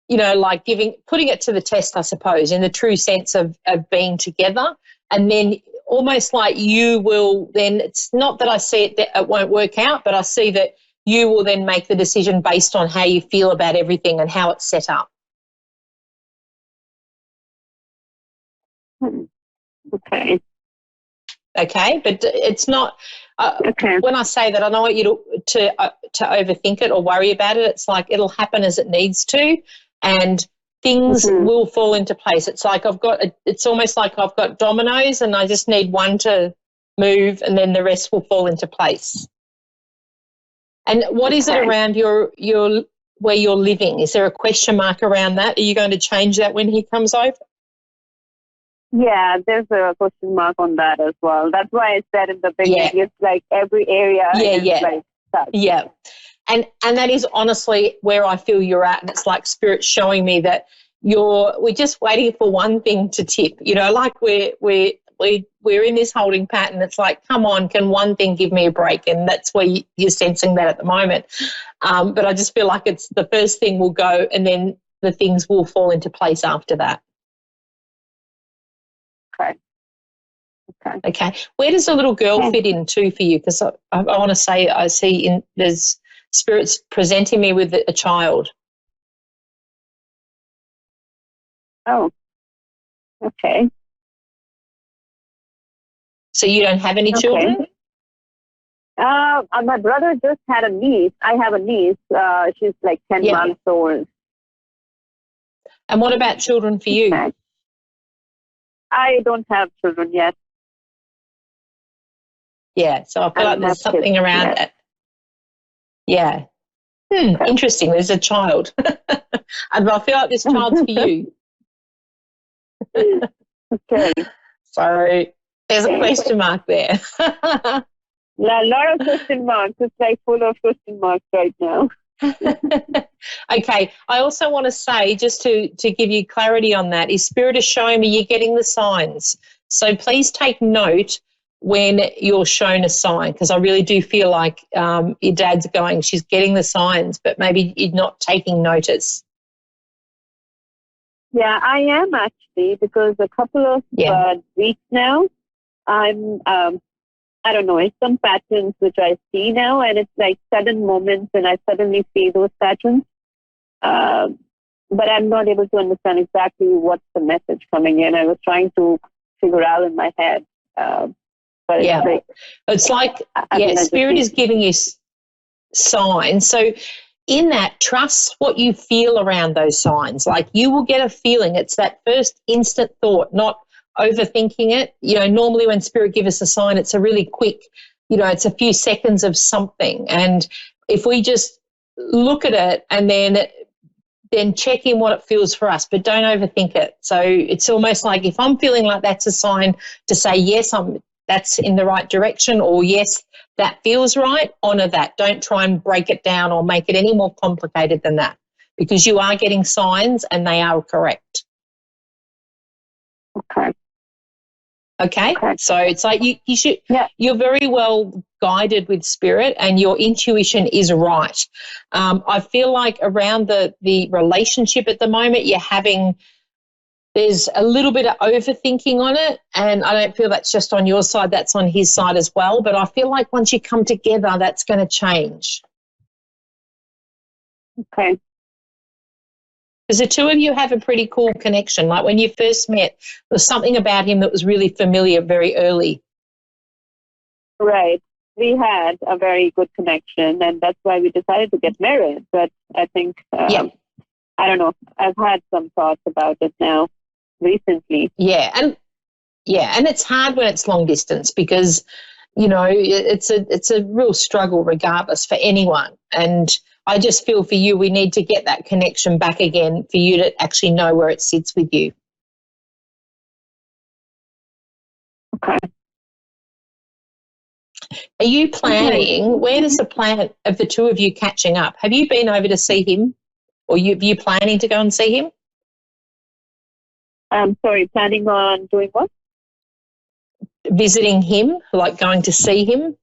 like putting it to the test, I suppose, in the true sense of being together. And then almost like you will then, it's not that I see it that it won't work out, but I see that you will then make the decision based on how you feel about everything and how it's set up. Okay, but it's not. When I say that, I don't want you to overthink it or worry about it. It's like it'll happen as it needs to, and things will fall into place. It's like it's almost like I've got dominoes, and I just need one to move, and then the rest will fall into place. And what is it around your where you're living? Is there a question mark around that? Are you going to change that when he comes over? Yeah, there's a question mark on that as well. That's why I said in the beginning, it's like every area is like that. Yeah. And that is honestly where I feel you're at. And it's like Spirit showing me that we're just waiting for one thing to tip. Like we're in this holding pattern. It's like, come on, can one thing give me a break? And that's where you're sensing that at the moment. But I just feel like it's the first thing will go, and then the things will fall into place after that. Okay. Where does the little girl fit in too for you? Because I want to say I see there's Spirit's presenting me with a child. Oh, okay. So you don't have any children? My brother just had a niece. I have a niece. She's like 10 months old. And what about children for you? I don't have children yet. Yeah, so I feel like there's something around that. Yeah. Interesting. There's a child. And I feel like this child's for you. Okay. So there's a question mark there. A lot of question marks. It's like full of question marks right now. Okay. I also want to say, just to give you clarity on that, is Spirit is showing me you're getting the signs. So please take note when you're shown a sign, because I really do feel like your dad's going, she's getting the signs, but maybe you're not taking notice. Yeah, I am actually, because a couple of weeks now, I'm, I don't know, it's some patterns which I see now, and it's like sudden moments, and I suddenly see those patterns. But I'm not able to understand exactly what's the message coming in. I was trying to figure out in my head. But it's like I think I just Spirit need- is giving you signs. So in that, trust what you feel around those signs. Like you will get a feeling. It's that first instant thought, not overthinking it. Normally when Spirit gives us a sign, it's a really quick, it's a few seconds of something. And if we just look at it and then check in what it feels for us, but don't overthink it. So it's almost like if I'm feeling like that's a sign to say, yes, that's in the right direction, or yes, that feels right, honour that. Don't try and break it down or make it any more complicated than that, because you are getting signs and they are correct. Okay. So it's like you should, you're very well guided with Spirit and your intuition is right. I feel like around the relationship at the moment, there's a little bit of overthinking on it, and I don't feel that's just on your side, that's on his side as well. But I feel like once you come together, that's going to change. Okay. Because the two of you have a pretty cool connection. Like when you first met, there was something about him that was really familiar very early. Right. We had a very good connection, and that's why we decided to get married. But I think, I don't know, I've had some thoughts about it now recently. And it's hard when it's long distance because, it's a real struggle regardless for anyone. And I just feel for you, we need to get that connection back again for you to actually know where it sits with you. Okay. Are you planning, where does the plan of the two of you catching up? Have you been over to see him, or are you planning to go and see him? Sorry, planning on doing what? Visiting him, like going to see him?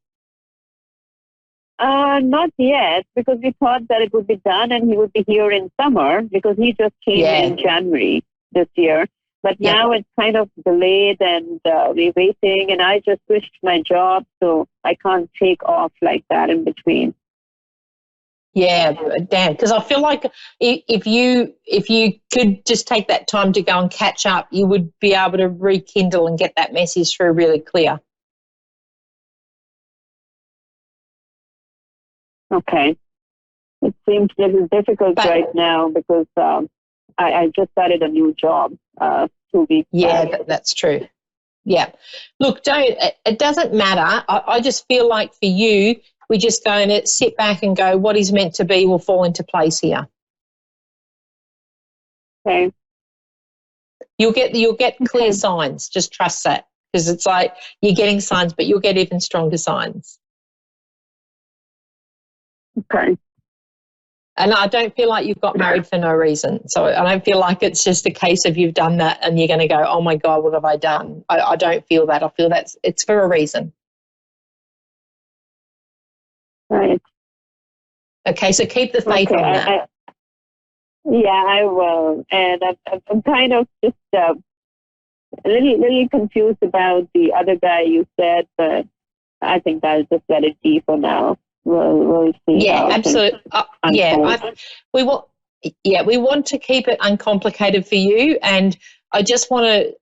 Not yet, because we thought that it would be done and he would be here in summer, because he just came in January this year. But now it's kind of delayed, and we're waiting, and I just switched my job, so I can't take off like that in between. Yeah, damn, because I feel like if you could just take that time to go and catch up, you would be able to rekindle and get that message through really clear. Okay. It seems a little difficult right now because I just started a new job 2 weeks back. That's true. Yeah. Look, it doesn't matter. I just feel like for you, we're just going to sit back and go, what is meant to be will fall into place here. Okay. You'll get clear signs. Just trust that, because it's like you're getting signs, but you'll get even stronger signs. Okay. And I don't feel like you've got married for no reason. So I don't feel like it's just a case of you've done that and you're going to go, oh, my God, what have I done? I don't feel that. I feel it's for a reason. Right. Okay, so keep the faith on that. I will. And I'm kind of just a little confused about the other guy you said, but I think I'll just let it be for now. We'll see. Yeah, absolutely. We want to keep it uncomplicated for you, and I just want to.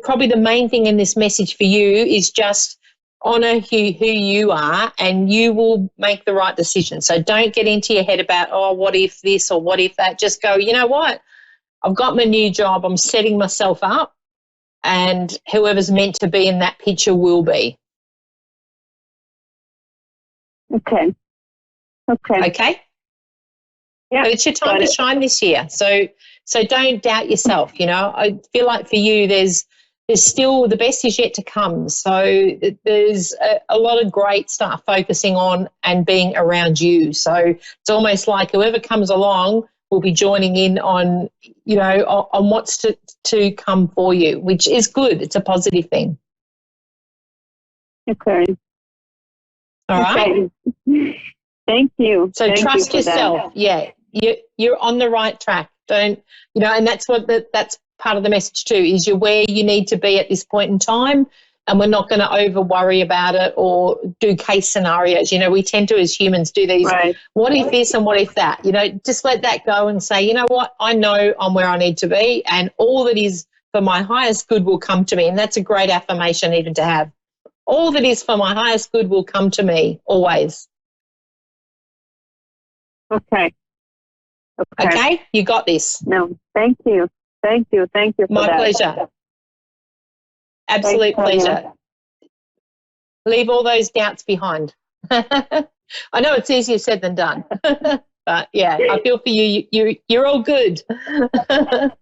Probably the main thing in this message for you is just honour who you are, and you will make the right decision. So don't get into your head about, oh, what if this or what if that. Just go, you know what? I've got my new job. I'm setting myself up, and whoever's meant to be in that picture will be. Okay. Yeah, it's your time to shine this year. So don't doubt yourself. I feel like for you, there's still the best is yet to come. So there's a lot of great stuff focusing on and being around you. So it's almost like whoever comes along will be joining in on, on what's to come for you, which is good. It's a positive thing. Okay. All right. Thank you. So trust yourself. Yeah, you're on the right track. Don't, and that's that's part of the message too, is you're where you need to be at this point in time, and we're not going to over worry about it or do case scenarios. We tend to, as humans, do these, what if this and what if that? Just let that go and say, you know what, I know I'm where I need to be, and all that is for my highest good will come to me. And that's a great affirmation even to have. All that is for my highest good will come to me always. Okay. Okay? You got this. No, thank you. Thank you. Thank you for My that. pleasure. Absolute Thanks, pleasure. Leave all those doubts behind. I know it's easier said than done. But, yeah, I feel for you. You're all good. Okay,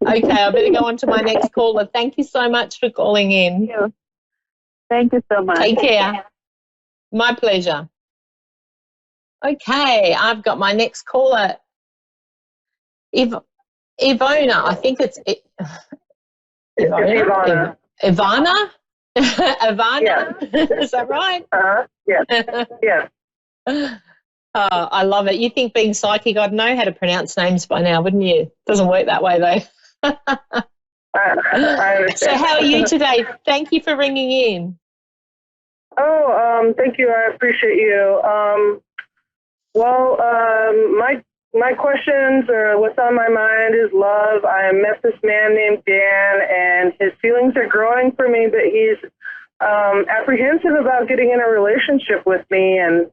I better go on to my next caller. Thank you so much for calling in. Thank you so much. Take care. My pleasure. Okay, I've got my next caller. Ivona, I think it's Ivona. Ivana? Ivana? Is that right? Yes. Yes. Oh, I love it. You think being psychic, I'd know how to pronounce names by now, wouldn't you? Doesn't work that way, though. I understand. So how are you today? Thank you for ringing in. Thank you. I appreciate you. My questions or what's on my mind is love. I met this man named Dan, and his feelings are growing for me, but he's apprehensive about getting in a relationship with me, and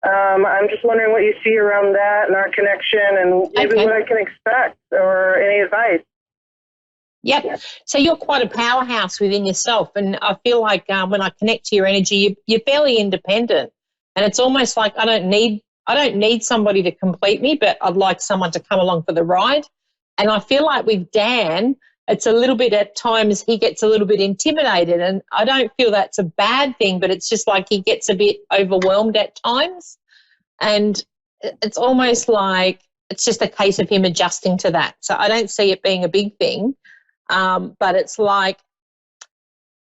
I'm just wondering what you see around that and our connection, and maybe what I can expect or any advice. Yep. So you're quite a powerhouse within yourself, and I feel like when I connect to your energy, you're fairly independent, and it's almost like I don't need somebody to complete me, but I'd like someone to come along for the ride. And I feel like with Dan, it's a little bit at times he gets a little bit intimidated, and I don't feel that's a bad thing, but it's just like he gets a bit overwhelmed at times, and it's almost like it's just a case of him adjusting to that. So I don't see it being a big thing. But it's like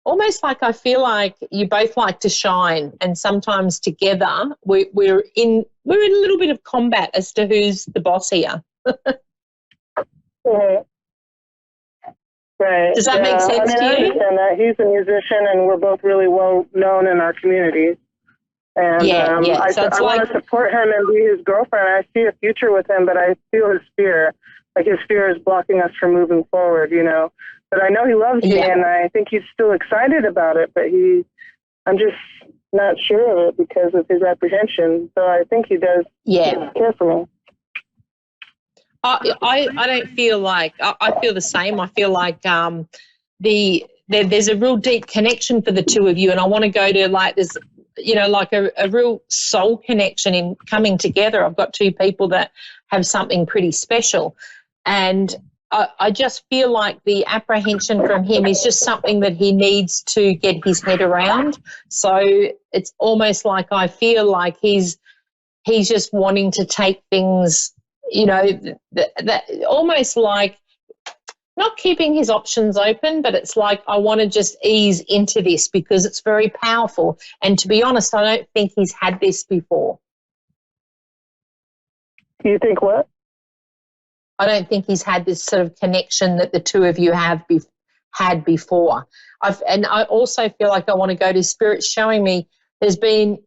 almost like I feel like you both like to shine, and sometimes together we're in a little bit of combat as to who's the boss here. Right. Does that make sense to you? I understand that. He's a musician, and we're both really well known in our communities. And I want to support him and be his girlfriend. I see a future with him, but I feel his fear. Like his fear is blocking us from moving forward, you know. But I know he loves me, and I think he's still excited about it, but I'm just not sure of it because of his apprehension. So I think he does care for me. I don't feel like I feel the same. I feel like there's a real deep connection for the two of you, and I want to go to like this, you know, like a real soul connection in coming together. I've got two people that have something pretty special, and I just feel like the apprehension from him is just something that he needs to get his head around. So it's almost like I feel like he's just wanting to take things, you know, that almost like not keeping his options open, but it's like I want to just ease into this because it's very powerful. And to be honest, I don't think he's had this before. You think what? I don't think he's had this sort of connection that the two of you have had before. And I also feel like I want to go to Spirit showing me there's been,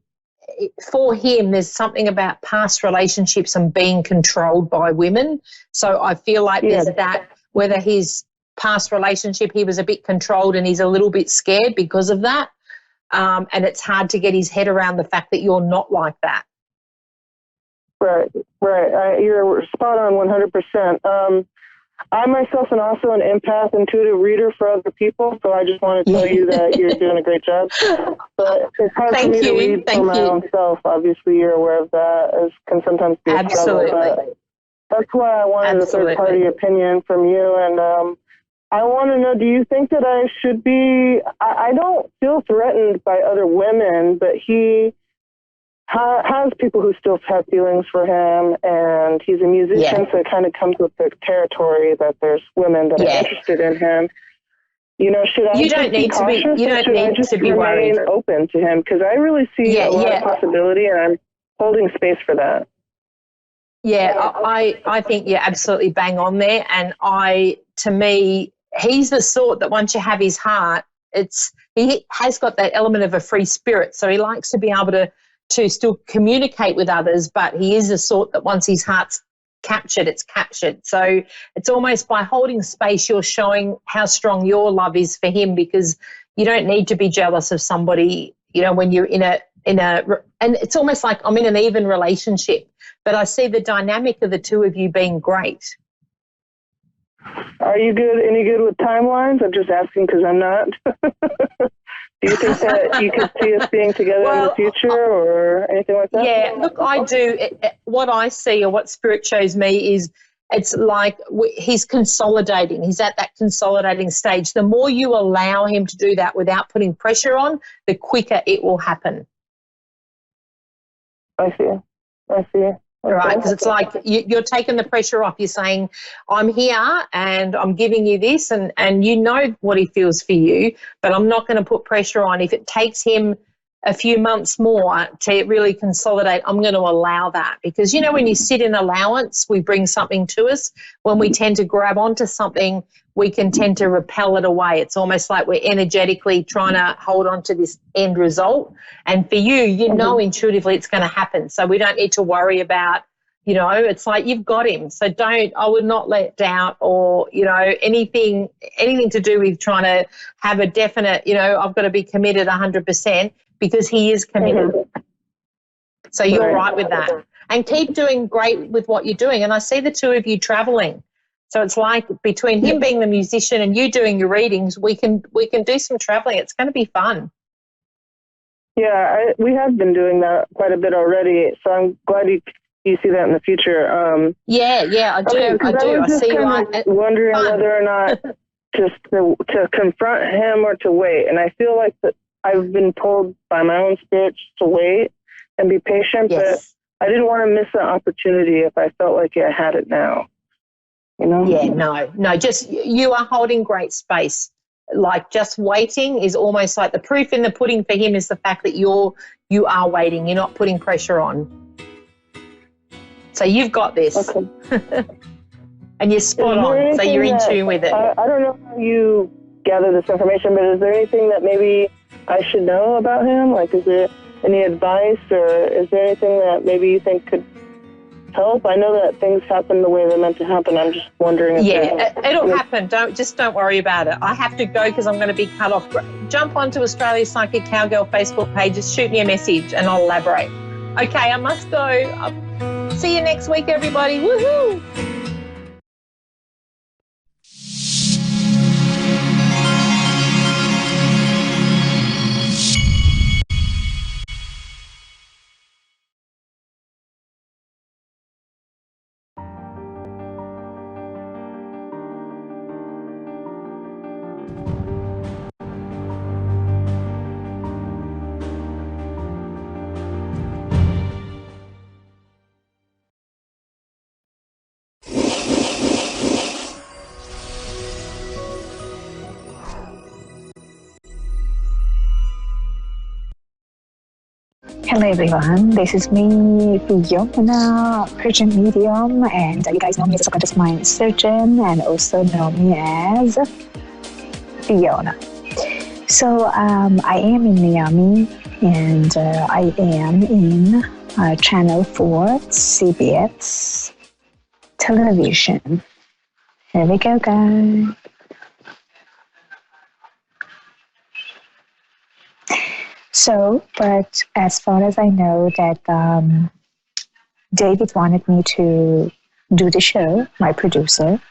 for him, there's something about past relationships and being controlled by women. So I feel like there's that, whether his past relationship, he was a bit controlled and he's a little bit scared because of that. And it's hard to get his head around the fact that you're not like that. Right. You're spot on 100%. I myself am also an empath, intuitive reader for other people, so I just want to tell you that you're doing a great job. But it's hard for me to read for my own self. Obviously, you're aware of that. It can sometimes be a struggle, but that's why I wanted a third-party opinion from you. And I want to know, do you think that I should be – I don't feel threatened by other women, but he – has people who still have feelings for him, and he's a musician, so it kind of comes with the territory that there's women that are interested in him. You know, should I just be cautious, or should I just remain open to him? Because I really see a lot of possibility, and I'm holding space for that. Yeah, I think you're absolutely bang on there, and to me, he's the sort that once you have his heart, he has got that element of a free spirit, so he likes to be able to still communicate with others, but he is the sort that once his heart's captured, it's captured. So it's almost by holding space, you're showing how strong your love is for him, because you don't need to be jealous of somebody, when you're and it's almost like I'm in an even relationship, but I see the dynamic of the two of you being great. Are you any good with timelines? I'm just asking because I'm not. Do you think that you could see us being together in the future or anything like that? Yeah, look, I do. What I see, or what Spirit shows me, is it's like he's consolidating. He's at that consolidating stage. The more you allow him to do that without putting pressure on, the quicker it will happen. I see. Right, because it's like you're taking the pressure off. You're saying, I'm here and I'm giving you this, and you know what he feels for you, but I'm not going to put pressure on. If it takes him a few months more to really consolidate, I'm going to allow that. Because, when you sit in allowance, we bring something to us. When we tend to grab onto something, we can tend to repel it away. It's almost like we're energetically trying to hold on to this end result. And for you, know intuitively it's going to happen. So we don't need to worry about, it's like you've got him. So I would not let doubt or, anything to do with trying to have a definite, I've got to be committed 100%, because he is committed. So you're right with that. And keep doing great with what you're doing. And I see the two of you traveling. So it's like between him being the musician and you doing your readings, we can do some traveling. It's going to be fun. Yeah, we have been doing that quite a bit already. So I'm glad you see that in the future. Yeah, I do. Okay, I see wondering whether or not just to confront him or to wait. And I feel like that I've been told by my own spirit to wait and be patient, but I didn't want to miss an opportunity if I felt like I had it now. Yeah, no, just you are holding great space. Like just waiting is almost like the proof in the pudding for him is the fact that you are waiting. You're not putting pressure on. So you've got this. Okay. And you're spot on. So you're in tune with it. I don't know how you gather this information, but is there anything that maybe I should know about him? Like, is there any advice, or is there anything that maybe you think could help? I know that things happen the way they're meant to happen. I'm just wondering if it'll happen. Don't worry about it. I have to go because I'm going to be cut off. Jump onto Australia's Psychic Cowgirl Facebook page, just shoot me a message and I'll elaborate. Okay, I must go. I'll see you next week, everybody. Woohoo! Hello everyone, this is me, Fiona, Persian medium, and you guys know me as a subconscious mind surgeon and also know me as Fiona. So I am in Miami and I am in Channel 4 CBS television. Here we go, guys. So, but as far as I know that David wanted me to do the show, my producer,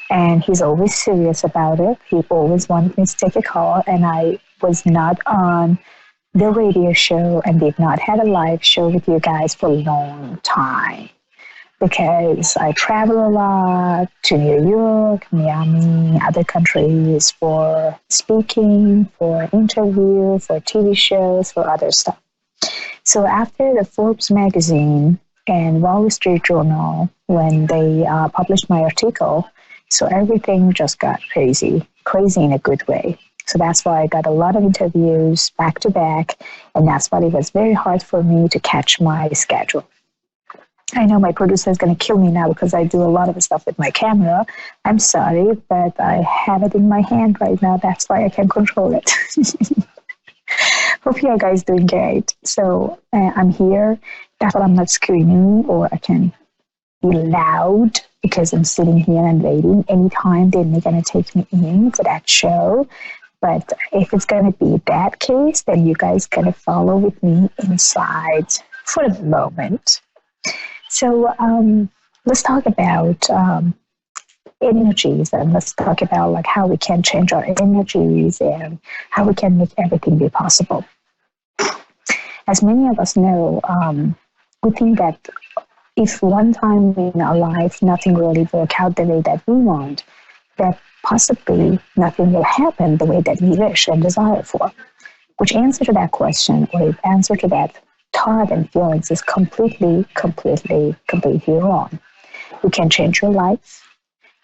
and he's always serious about it. He always wanted me to take a call, and I was not on the radio show and did not have a live show with you guys for a long time because I travel a lot to New York, Miami, other countries for speaking, for interview, for TV shows, for other stuff. So after the Forbes magazine and Wall Street Journal, when they published my article, so everything just got crazy in a good way. So that's why I got a lot of interviews back to back, and that's why it was very hard for me to catch my schedule. I know my producer is going to kill me now because I do a lot of stuff with my camera. I'm sorry, but I have it in my hand right now. That's why I can control it. Hope you guys doing great. So I'm here. That's why I'm not screaming, or I can be loud because I'm sitting here and waiting. Anytime they're going to take me in for that show. But if it's going to be that case, then you guys going to follow with me inside for the moment. So let's talk about energies, and let's talk about like how we can change our energies and how we can make everything be possible. As many of us know, we think that if one time in our life nothing really work out the way that we want, that possibly nothing will happen the way that we wish and desire for. Which answer to that question, or answer to that thought and feelings, is completely wrong. You can change your life.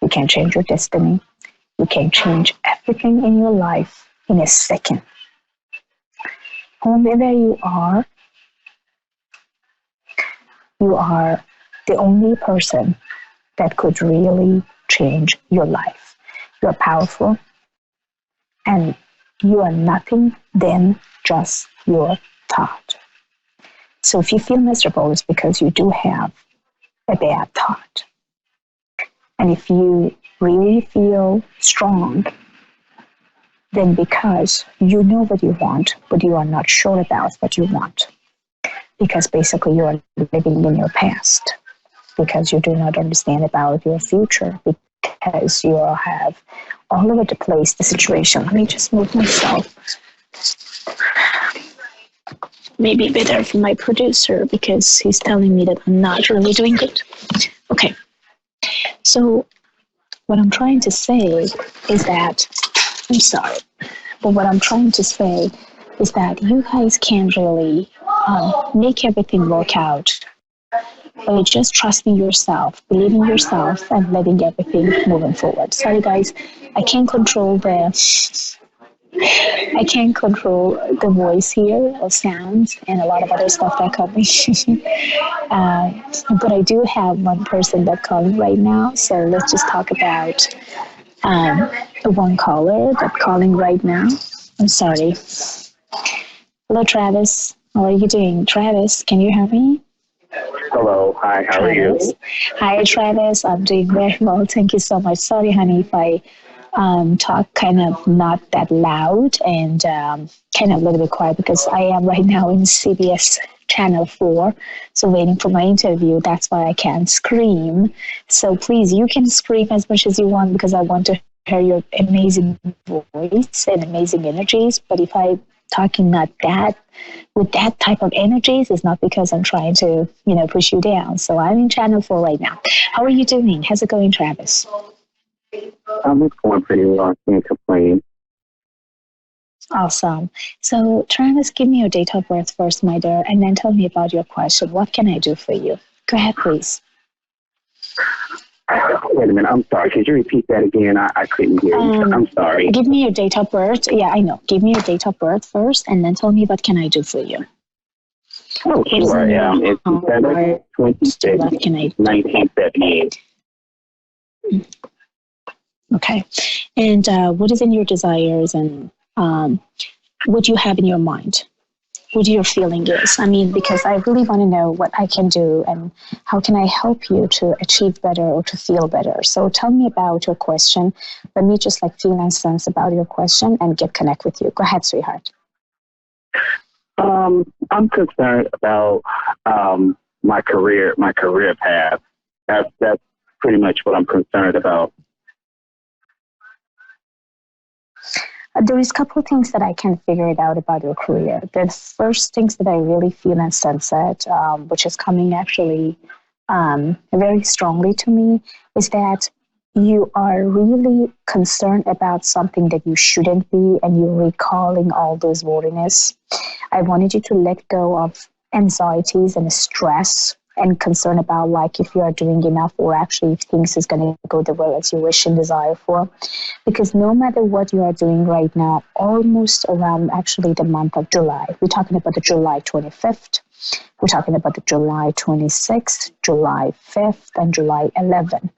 You can change your destiny. You can change everything in your life in a second. Whomever you are the only person that could really change your life. You are powerful, and you are nothing than just your thought. So if you feel miserable, it's because you do have a bad thought. And if you really feel strong, then because you know what you want, but you are not sure about what you want. Because basically you are living in your past. Because you do not understand about your future. Because you have all over the place the situation. Let me just move myself. Maybe better for my producer because he's telling me that I'm not really doing good. Okay. So what I'm trying to say is that, I'm sorry, but what I'm trying to say is that you guys can't really make everything work out. But just trusting yourself, believing yourself, and letting everything moving forward. Sorry, guys, I can't control the voice here or sounds and a lot of other stuff that coming. But I do have one person that's calling right now, so let's just talk about one caller that's calling right now. I'm sorry. Hello, Travis. How are you doing? Travis, can you hear me? Hello. Hi. How Travis. are you? Hi, Travis. I'm doing very well. Thank you so much. Sorry, honey, if I talk kind of not that loud and kind of a little bit quiet because I am right now in CBS Channel 4, so waiting for my interview. That's why I can't scream. So please, you can scream as much as you want because I want to hear your amazing voice and amazing energies. But if I talking not that with that type of energies, it's not because I'm trying to, push you down. So I'm in Channel 4 right now. How are you doing? How's it going, Travis? It's going pretty well. I can't complain. Awesome. So, Travis, give me your date of birth first, my dear, and then tell me about your question. What can I do for you? Go ahead, please. Wait a minute. I'm sorry. Could you repeat that again? I couldn't hear you. I'm sorry. Give me your date of birth. Yeah, I know. Give me your date of birth first, and then tell me what can I do for you. Oh, sure. It's December 26th, 1978. Okay. And what is in your desires and what you have in your mind? What your feeling is? I mean, because I really want to know what I can do and how can I help you to achieve better or to feel better. So tell me about your question. Let me just feel and sense about your question and connect with you. Go ahead, sweetheart. I'm concerned about my career path. That's pretty much what I'm concerned about. There is a couple of things that I can figure it out about your career. The first things that I really feel and sense it, which is coming actually very strongly to me, is that you are really concerned about something that you shouldn't be, and you're recalling all those worriness. I wanted you to let go of anxieties and stress and concern about if you are doing enough or actually if things is going to go the way as you wish and desire for. Because no matter what you are doing right now, almost around actually the month of July, we're talking about the July 25th, we're talking about the July 26th, July 5th, and July 11th.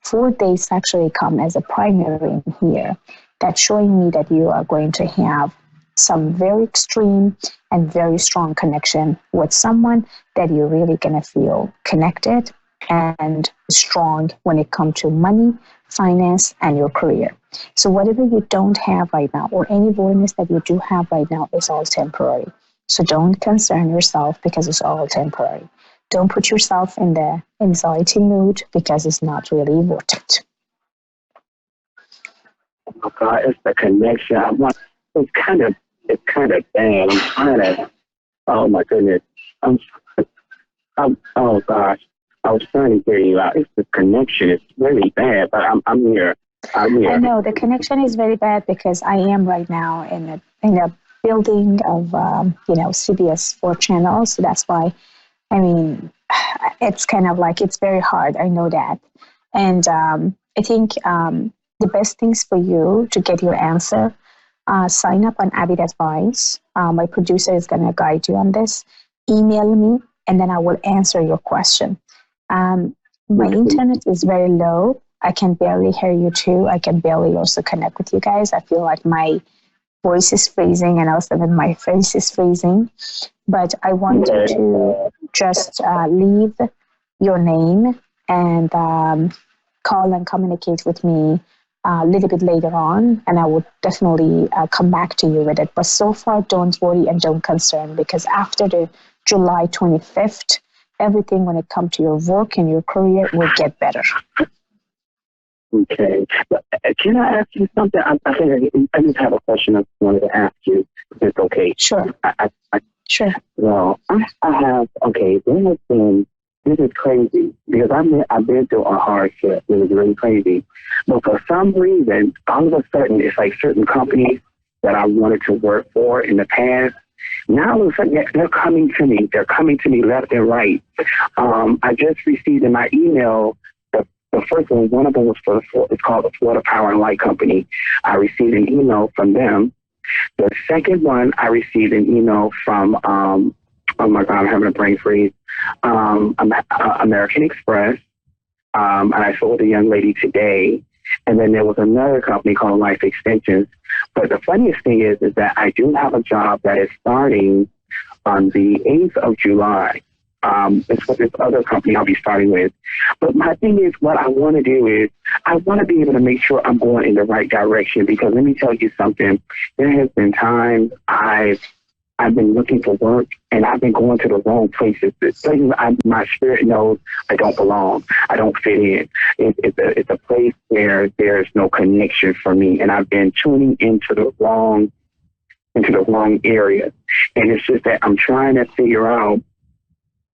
4 days actually come as a primary in here. That's showing me that you are going to have some very extreme and very strong connection with someone that you're really going to feel connected and strong when it comes to money, finance, and your career. So whatever you don't have right now, or any voidness that you do have right now, is all temporary. So don't concern yourself because it's all temporary. Don't put yourself in the anxiety mood because it's not really worth it. Oh God, it's the connection. It's kind of bad. I'm trying to. Oh my goodness. Oh gosh. I was trying to hear you out. It's the connection. It's really bad, but I'm here. I know the connection is very bad because I am right now in a building of CBS 4 channels. So that's why. I mean, it's kind of like it's very hard. I know that, and I think the best things for you to get your answer. Sign up on Avid Advice. My producer is going to guide you on this. Email me, and then I will answer your question. My internet is very low. I can barely hear you too. I can barely also connect with you guys. I feel like my voice is freezing and also then my face is freezing. But I want you to just leave your name and call and communicate with me a little bit later on, and I would definitely come back to you with it. But so far, don't worry and don't concern, because after the July 25th, everything when it comes to your work and your career will get better. Okay. But, can I ask you something? I think I just have a question I wanted to ask you, if it's okay. Sure. Sure. Well, I have, okay, this is crazy, because I've been through a hardship. It was really crazy. But for some reason, all of a sudden, it's like certain companies that I wanted to work for in the past, now all of a sudden they're coming to me. They're coming to me left and right. I just received in my email, the first one of them was it's called the Florida Power and Light Company. I received an email from them. The second one, I received an email from, oh my God, I'm having a brain freeze, American Express, and I sold a young lady today. And then there was another company called Life Extensions. But the funniest thing is that I do have a job that is starting on the 8th of July. It's with this other company I'll be starting with. But my thing is, what I want to do is I want to be able to make sure I'm going in the right direction, because let me tell you something. There has been times I've been looking for work and I've been going to the wrong places. My spirit knows I don't belong. I don't fit in. It's a place where there's no connection for me, and I've been tuning into the wrong area. And it's just that I'm trying to figure out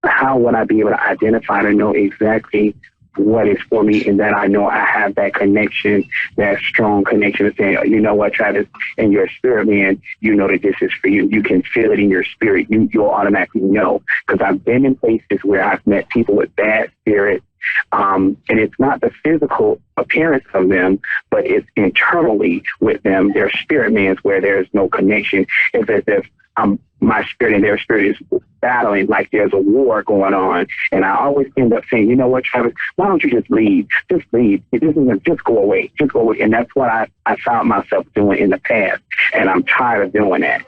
how would I be able to identify to know exactly what is for me, and that I know I have that connection, that strong connection of saying, you know what, Travis, in your spirit, man, you know that this is for you. You can feel it in your spirit. You'll automatically know, because I've been in places where I've met people with bad spirits, and it's not the physical appearance of them, but it's internally with them, their spirit man's, where there's no connection. It's as if my spirit and their spirit is battling, like there's a war going on. And I always end up saying, you know what, Travis, why don't you just leave? Just leave. It isn't, just go away. Just go away. And that's what I found myself doing in the past. And I'm tired of doing that.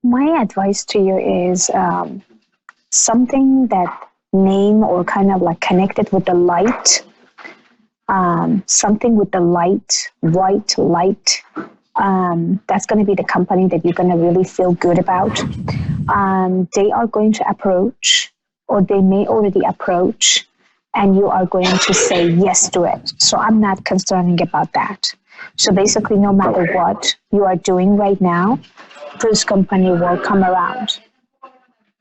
My advice to you is something that name or kind of like connected with the light, something with the light, white light. That's going to be the company that you're going to really feel good about. They are going to approach, or they may already approach, and you are going to say yes to it. So I'm not concerning about that. So basically, no matter what you are doing right now, this company will come around.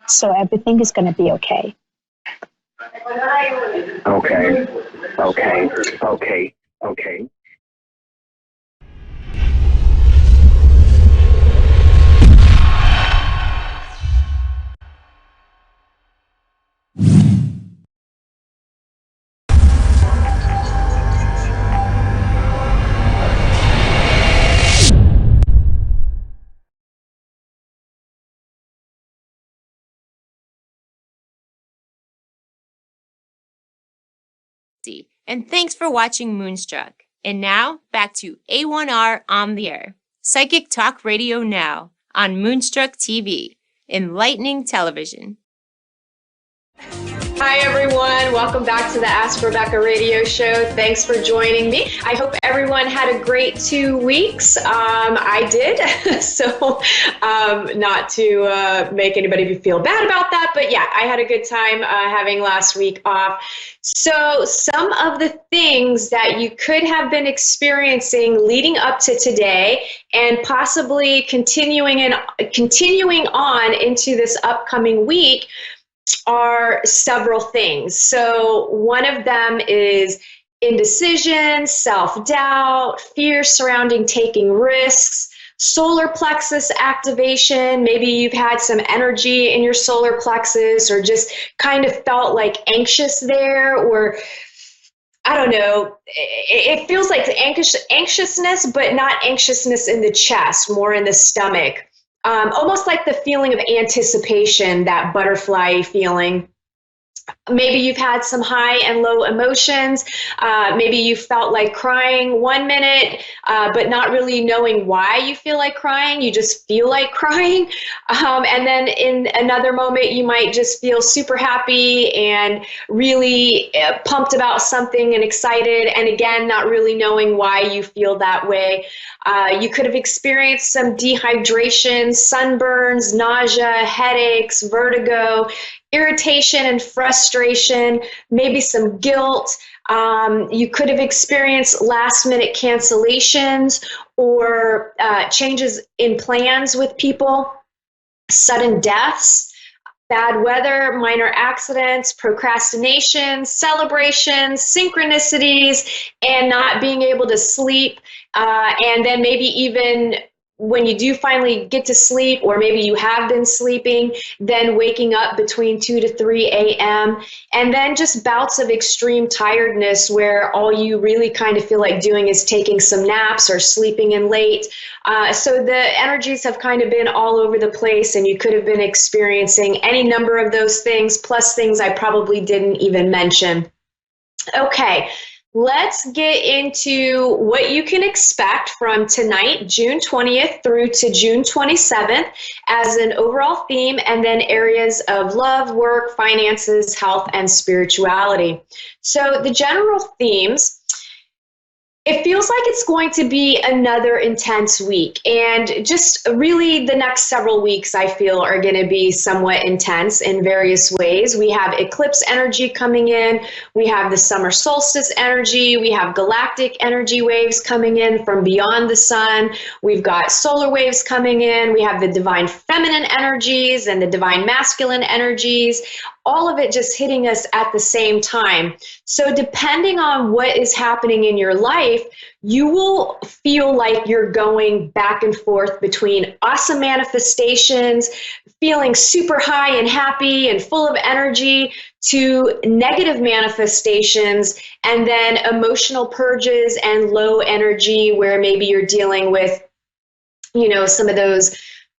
So everything is going to be okay. Okay. And thanks for watching Moonstruck. And now, back to A1R on the Air. Psychic Talk Radio Now on Moonstruck TV, enlightening television. Hi, everyone. Welcome back to the Ask Rebecca radio show. Thanks for joining me. I hope everyone had a great 2 weeks. I did. So not to make anybody feel bad about that, but yeah, I had a good time having last week off. So some of the things that you could have been experiencing leading up to today and possibly continuing on into this upcoming week are several things. So one of them is indecision, self-doubt, fear surrounding taking risks, solar plexus activation. Maybe you've had some energy in your solar plexus or just kind of felt like anxious there, or I don't know, it feels like anxiousness, but not anxiousness in the chest, more in the stomach. Almost like the feeling of anticipation, that butterfly feeling. Maybe you've had some high and low emotions. Maybe you felt like crying 1 minute, but not really knowing why you feel like crying. You just feel like crying. And then in another moment, you might just feel super happy and really pumped about something and excited. And again, not really knowing why you feel that way. You could have experienced some dehydration, sunburns, nausea, headaches, vertigo, irritation and frustration, maybe some guilt. You could have experienced last-minute cancellations or changes in plans with people, sudden deaths, bad weather, minor accidents, procrastination, celebrations, synchronicities, and not being able to sleep. And then maybe even when you do finally get to sleep, or maybe you have been sleeping, then waking up between 2 to 3 a.m. And then just bouts of extreme tiredness where all you really kind of feel like doing is taking some naps or sleeping in late. So the energies have kind of been all over the place, and you could have been experiencing any number of those things, plus things I probably didn't even mention. Okay. Let's get into what you can expect from tonight, June 20th through to June 27th, as an overall theme, and then areas of love, work, finances, health, and spirituality. So the general themes, it feels like it's going to be another intense week, and just really the next several weeks I feel are going to be somewhat intense in various ways. We have eclipse energy coming in, we have the summer solstice energy, we have galactic energy waves coming in from beyond the sun, we've got solar waves coming in, we have the divine feminine energies and the divine masculine energies, all of it just hitting us at the same time. So depending on what is happening in your life, you will feel like you're going back and forth between awesome manifestations, feeling super high and happy and full of energy, to negative manifestations, and then emotional purges and low energy where maybe you're dealing with, some of those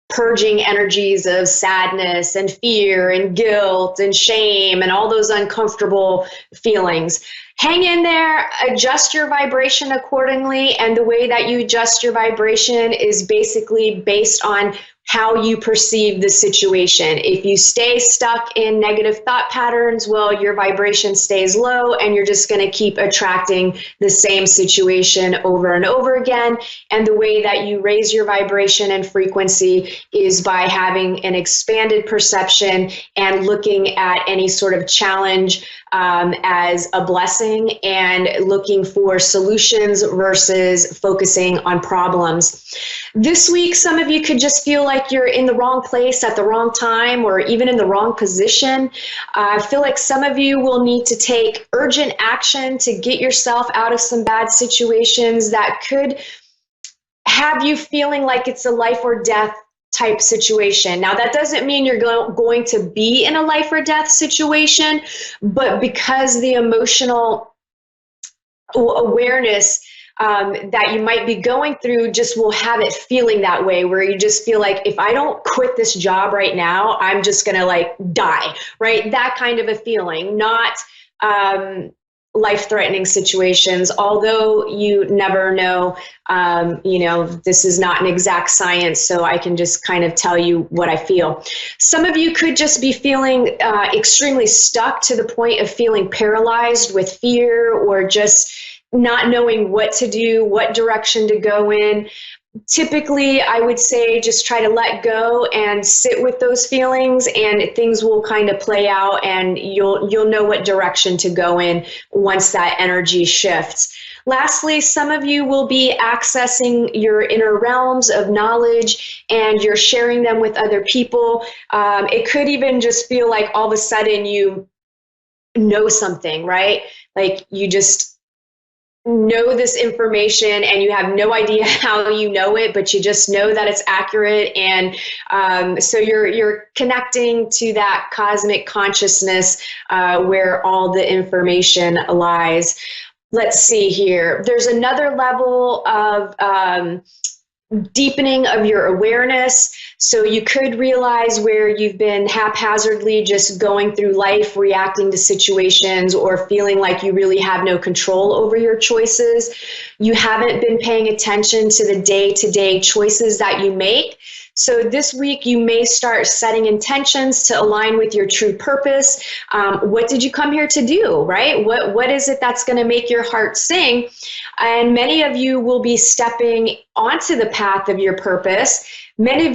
purging energies of sadness and fear and guilt and shame and all those uncomfortable feelings. Hang in there, adjust your vibration accordingly, and the way that you adjust your vibration is basically based on how you perceive the situation. If you stay stuck in negative thought patterns, well, your vibration stays low and you're just going to keep attracting the same situation over and over again. And the way that you raise your vibration and frequency is by having an expanded perception and looking at any sort of challenge as a blessing and looking for solutions versus focusing on problems. This week, some of you could just feel like you're in the wrong place at the wrong time, or even in the wrong position. I feel like some of you will need to take urgent action to get yourself out of some bad situations that could have you feeling like it's a life or death type situation. Now, that doesn't mean you're going to be in a life or death situation, but because the emotional awareness that you might be going through just will have it feeling that way, where you just feel like, if I don't quit this job right now, I'm just going to die, right? That kind of a feeling, not life-threatening situations, although you never know. This is not an exact science, so I can just kind of tell you what I feel. Some of you could just be feeling extremely stuck to the point of feeling paralyzed with fear, or just not knowing what to do, what direction to go in. Typically, I would say just try to let go and sit with those feelings, and things will kind of play out, and you'll know what direction to go in once that energy shifts. Lastly, some of you will be accessing your inner realms of knowledge, and you're sharing them with other people. It could even just feel like all of a sudden you know something, right? Like you just know this information and you have no idea how you know it, but you just know that it's accurate. And so you're connecting to that cosmic consciousness where all the information lies. Let's see here. There's another level of deepening of your awareness. So you could realize where you've been haphazardly just going through life, reacting to situations, or feeling like you really have no control over your choices. You haven't been paying attention to the day-to-day choices that you make. So this week you may start setting intentions to align with your true purpose. What did you come here to do, right? What is it that's going to make your heart sing? And many of you will be stepping onto the path of your purpose. Many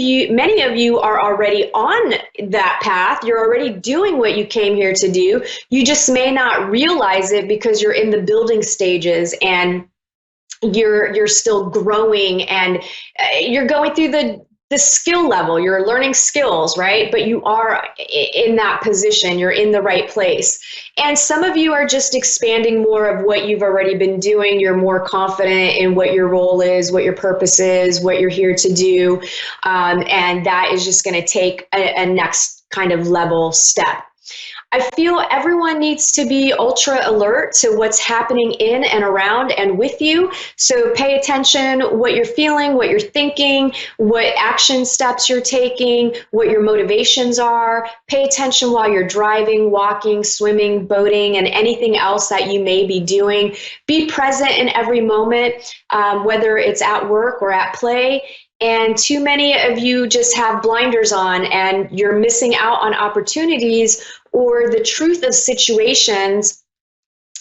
of you are already on that path. You're already doing what you came here to do. You just may not realize it because you're in the building stages, and you're still growing, and you're going through the skill level. You're learning skills, right? But you are in that position. You're in the right place. And some of you are just expanding more of what you've already been doing. You're more confident in what your role is, what your purpose is, what you're here to do. And that is just going to take a next kind of level step. I feel everyone needs to be ultra alert to what's happening in and around and with you. So pay attention what you're feeling, what you're thinking, what action steps you're taking, what your motivations are. Pay attention while you're driving, walking, swimming, boating, and anything else that you may be doing. Be present in every moment, whether it's at work or at play. And too many of you just have blinders on, and you're missing out on opportunities or the truth of situations,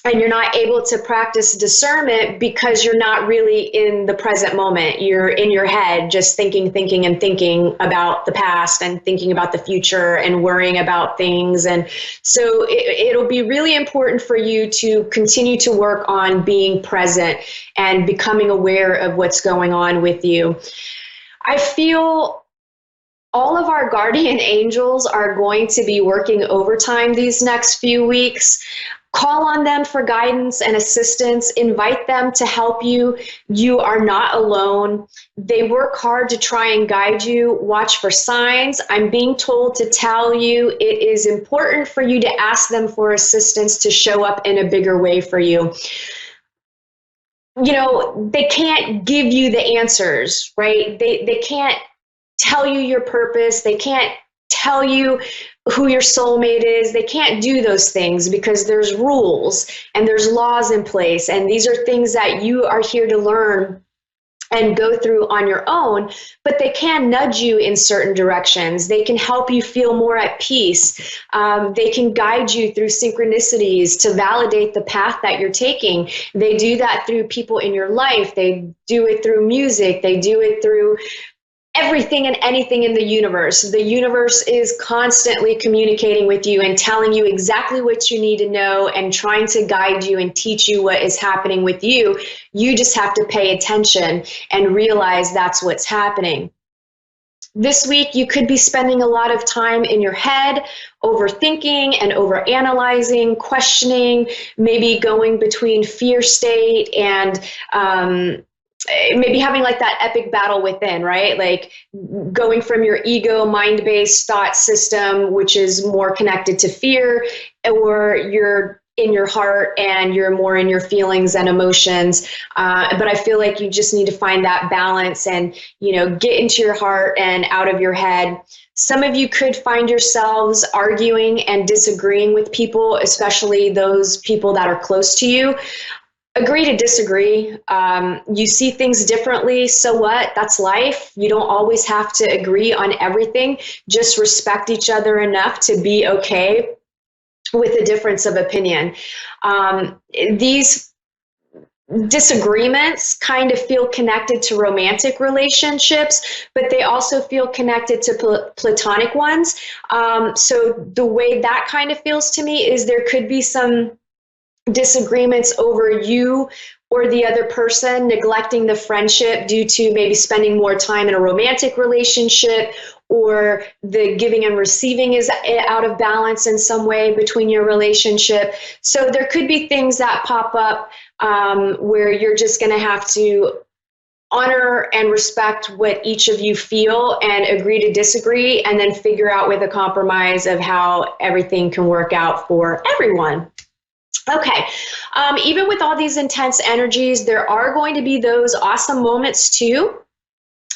and you're not able to practice discernment because you're not really in the present moment. You're in your head just thinking about the past, and thinking about the future, and worrying about things. And so it'll be really important for you to continue to work on being present and becoming aware of what's going on with you. I feel all of our guardian angels are going to be working overtime these next few weeks. Call on them for guidance and assistance. Invite them to help you. You are not alone. They work hard to try and guide you. Watch for signs. I'm being told to tell you it is important for you to ask them for assistance to show up in a bigger way for you. You know, they can't give you the answers, right? They can't tell you your purpose. They can't tell you who your soulmate is. They can't do those things because there's rules and there's laws in place. And these are things that you are here to learn and go through on your own, but they can nudge you in certain directions. They can help you feel more at peace. They can guide you through synchronicities to validate the path that you're taking. They do that through people in your life. They do it through music. They do it through everything and anything in the universe. The universe is constantly communicating with you and telling you exactly what you need to know and trying to guide you and teach you what is happening with you. You just have to pay attention and realize that's what's happening. This week, you could be spending a lot of time in your head, overthinking and overanalyzing, questioning, maybe going between fear state and maybe having like that epic battle within, right? Like going from your ego mind-based thought system, which is more connected to fear, or your in your heart and you're more in your feelings and emotions. But I feel like you just need to find that balance and, get into your heart and out of your head. Some of you could find yourselves arguing and disagreeing with people, especially those people that are close to you. Agree to disagree. You see things differently. So what? That's life. You don't always have to agree on everything. Just respect each other enough to be okay with a difference of opinion. These disagreements kind of feel connected to romantic relationships, but they also feel connected to platonic ones. So the way that kind of feels to me is there could be some disagreements over you or the other person neglecting the friendship due to maybe spending more time in a romantic relationship, or the giving and receiving is out of balance in some way between your relationship. So there could be things that pop up where you're just going to have to honor and respect what each of you feel and agree to disagree, and then figure out with a compromise of how everything can work out for everyone. Okay, even with all these intense energies, there are going to be those awesome moments too,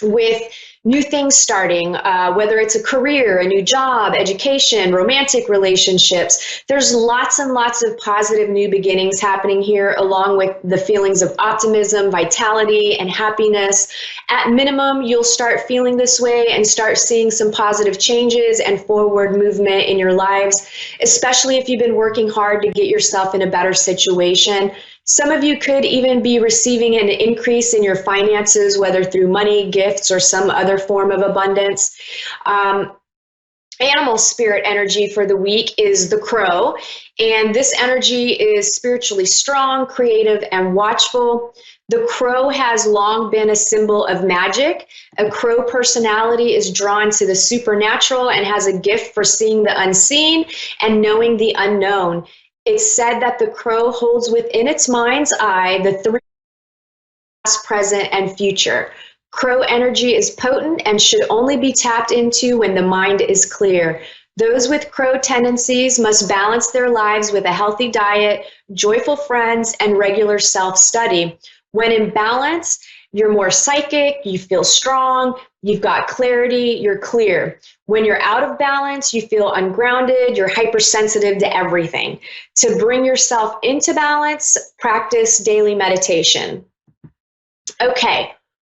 with new things starting, whether it's a career, a new job, education, romantic relationships. There's lots and lots of positive new beginnings happening here, along with the feelings of optimism, vitality, and happiness. At minimum, you'll start feeling this way and start seeing some positive changes and forward movement in your lives, especially if you've been working hard to get yourself in a better situation. Some of you could even be receiving an increase in your finances, whether through money, gifts, or some other form of abundance. Animal spirit energy for the week is the crow, and this energy is spiritually strong, creative, and watchful. The crow has long been a symbol of magic. A crow personality is drawn to the supernatural and has a gift for seeing the unseen and knowing the unknown. It's said that the crow holds within its mind's eye the three past, present, and future. Crow energy is potent and should only be tapped into when the mind is clear. Those with crow tendencies must balance their lives with a healthy diet, joyful friends, and regular self-study. When in balance, you're more psychic, you feel strong, you've got clarity, you're clear. When you're out of balance, you feel ungrounded, you're hypersensitive to everything. To bring yourself into balance, practice daily meditation. Okay,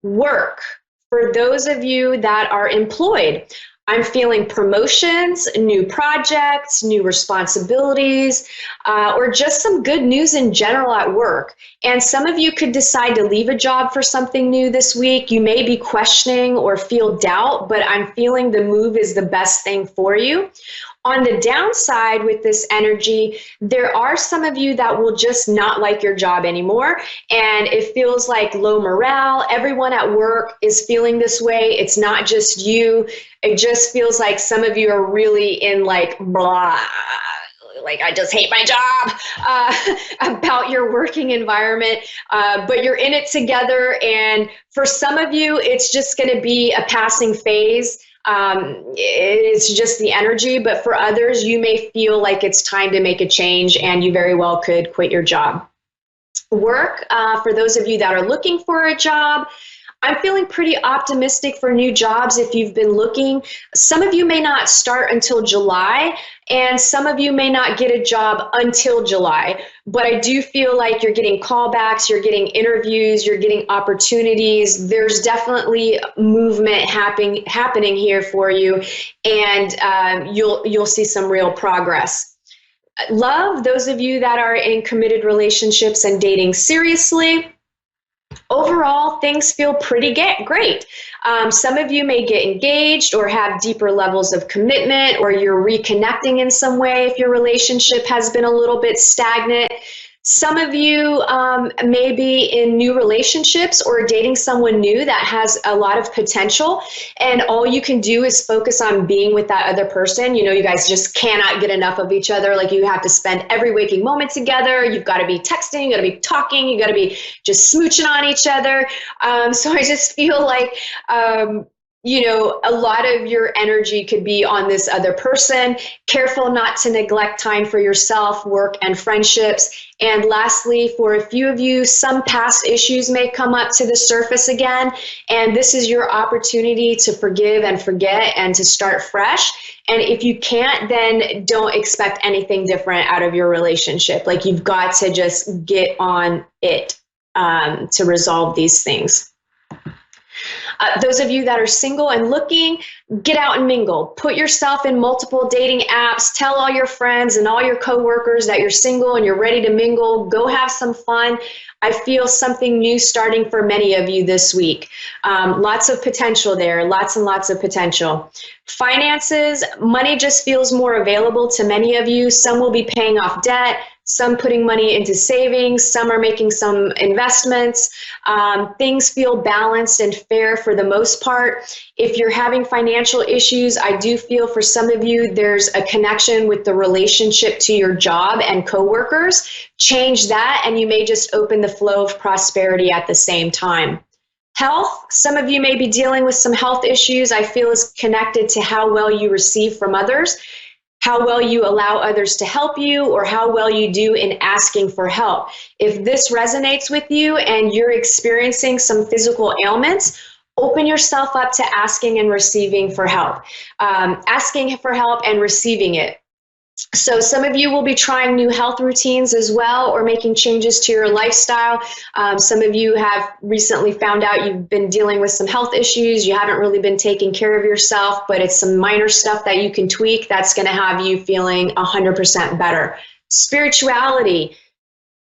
work. For those of you that are employed, I'm feeling promotions, new projects, new responsibilities, or just some good news in general at work. And some of you could decide to leave a job for something new this week. You may be questioning or feel doubt, but I'm feeling the move is the best thing for you. On the downside with this energy, there are some of you that will just not like your job anymore, and it feels like low morale. Everyone at work is feeling this way. It's not just you. It just feels like some of you are really in like blah, like I just hate my job about your working environment, but you're in it together. And for some of you, it's just going to be a passing phase. It's just the energy, but for others, you may feel like it's time to make a change and you very well could quit your job. Work, for those of you that are looking for a job, I'm feeling pretty optimistic for new jobs if you've been looking. Some of you may not start until July, and some of you may not get a job until July. But I do feel like you're getting callbacks, you're getting interviews, you're getting opportunities. There's definitely movement happening here for you, and you'll see some real progress. Love, those of you that are in committed relationships and dating seriously, overall, things feel pretty great. Some of you may get engaged or have deeper levels of commitment, or you're reconnecting in some way if your relationship has been a little bit stagnant. Some of you may be in new relationships or dating someone new that has a lot of potential, and all you can do is focus on being with that other person. You know, you guys just cannot get enough of each other. Like, you have to spend every waking moment together. You've got to be texting, you got to be talking, you got to be just smooching on each other. So I just feel like a lot of your energy could be on this other person. Careful not to neglect time for yourself, work, and friendships. And lastly, for a few of you, some past issues may come up to the surface again. And this is your opportunity to forgive and forget and to start fresh. And if you can't, then don't expect anything different out of your relationship. Like, you've got to just get on it to resolve these things. Those of you that are single and looking, get out and mingle. Put yourself in multiple dating apps. Tell all your friends and all your coworkers that you're single and you're ready to mingle. Go have some fun. I feel something new starting for many of you this week. Lots of potential there, lots and lots of potential. Finances, money just feels more available to many of you. Some will be paying off debt. Some putting money into savings, some are making some investments. Things feel balanced and fair for the most part. If you're having financial issues, I do feel for some of you, there's a connection with the relationship to your job and coworkers. Change that and you may just open the flow of prosperity at the same time. Health, some of you may be dealing with some health issues. I feel is connected to how well you receive from others, how well you allow others to help you, or how well you do in asking for help. If this resonates with you and you're experiencing some physical ailments, open yourself up to asking and receiving for help. Asking for help and receiving it. So some of you will be trying new health routines as well, or making changes to your lifestyle. Some of you have recently found out you've been dealing with some health issues. You haven't really been taking care of yourself, but it's some minor stuff that you can tweak that's going to have you feeling 100% better. Spirituality.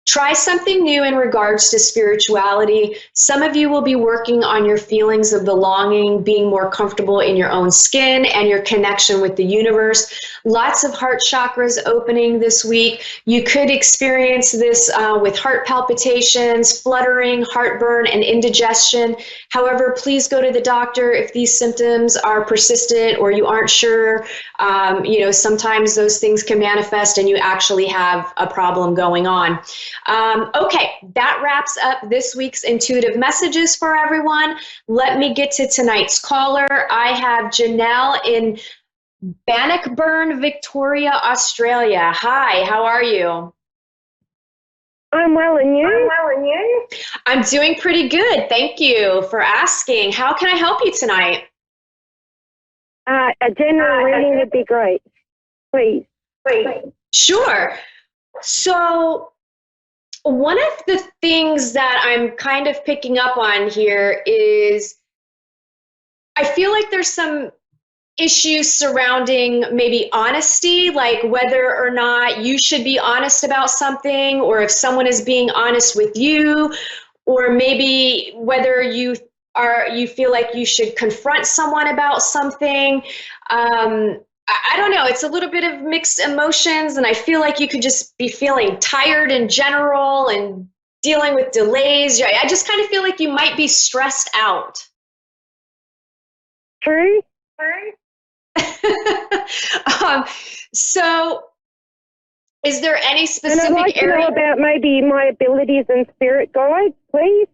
Try something new in regards to spirituality. Some of you will be working on your feelings of belonging, being more comfortable in your own skin and your connection with the universe. Lots of heart chakras opening this week. You could experience this with heart palpitations, fluttering, heartburn, and indigestion. However, please go to the doctor if these symptoms are persistent or you aren't sure. Sometimes those things can manifest and you actually have a problem going on. Okay, that wraps up this week's intuitive messages for everyone. Let me get to tonight's caller. I have Janelle in Bannockburn, Victoria, Australia. Hi, how are you? I'm well, and you? I'm doing pretty good. Thank you for asking. How can I help you tonight? A general reading would be great. Please. Sure. So, one of the things that I'm kind of picking up on here is I feel like there's some issues surrounding maybe honesty, like whether or not you should be honest about something, or if someone is being honest with you, or maybe whether you feel like you should confront someone about something. I don't know. It's a little bit of mixed emotions, and I feel like you could just be feeling tired in general and dealing with delays. I just kind of feel like you might be stressed out. True. So is there any specific and I'd like area? to know about maybe my abilities and spirit guides, please.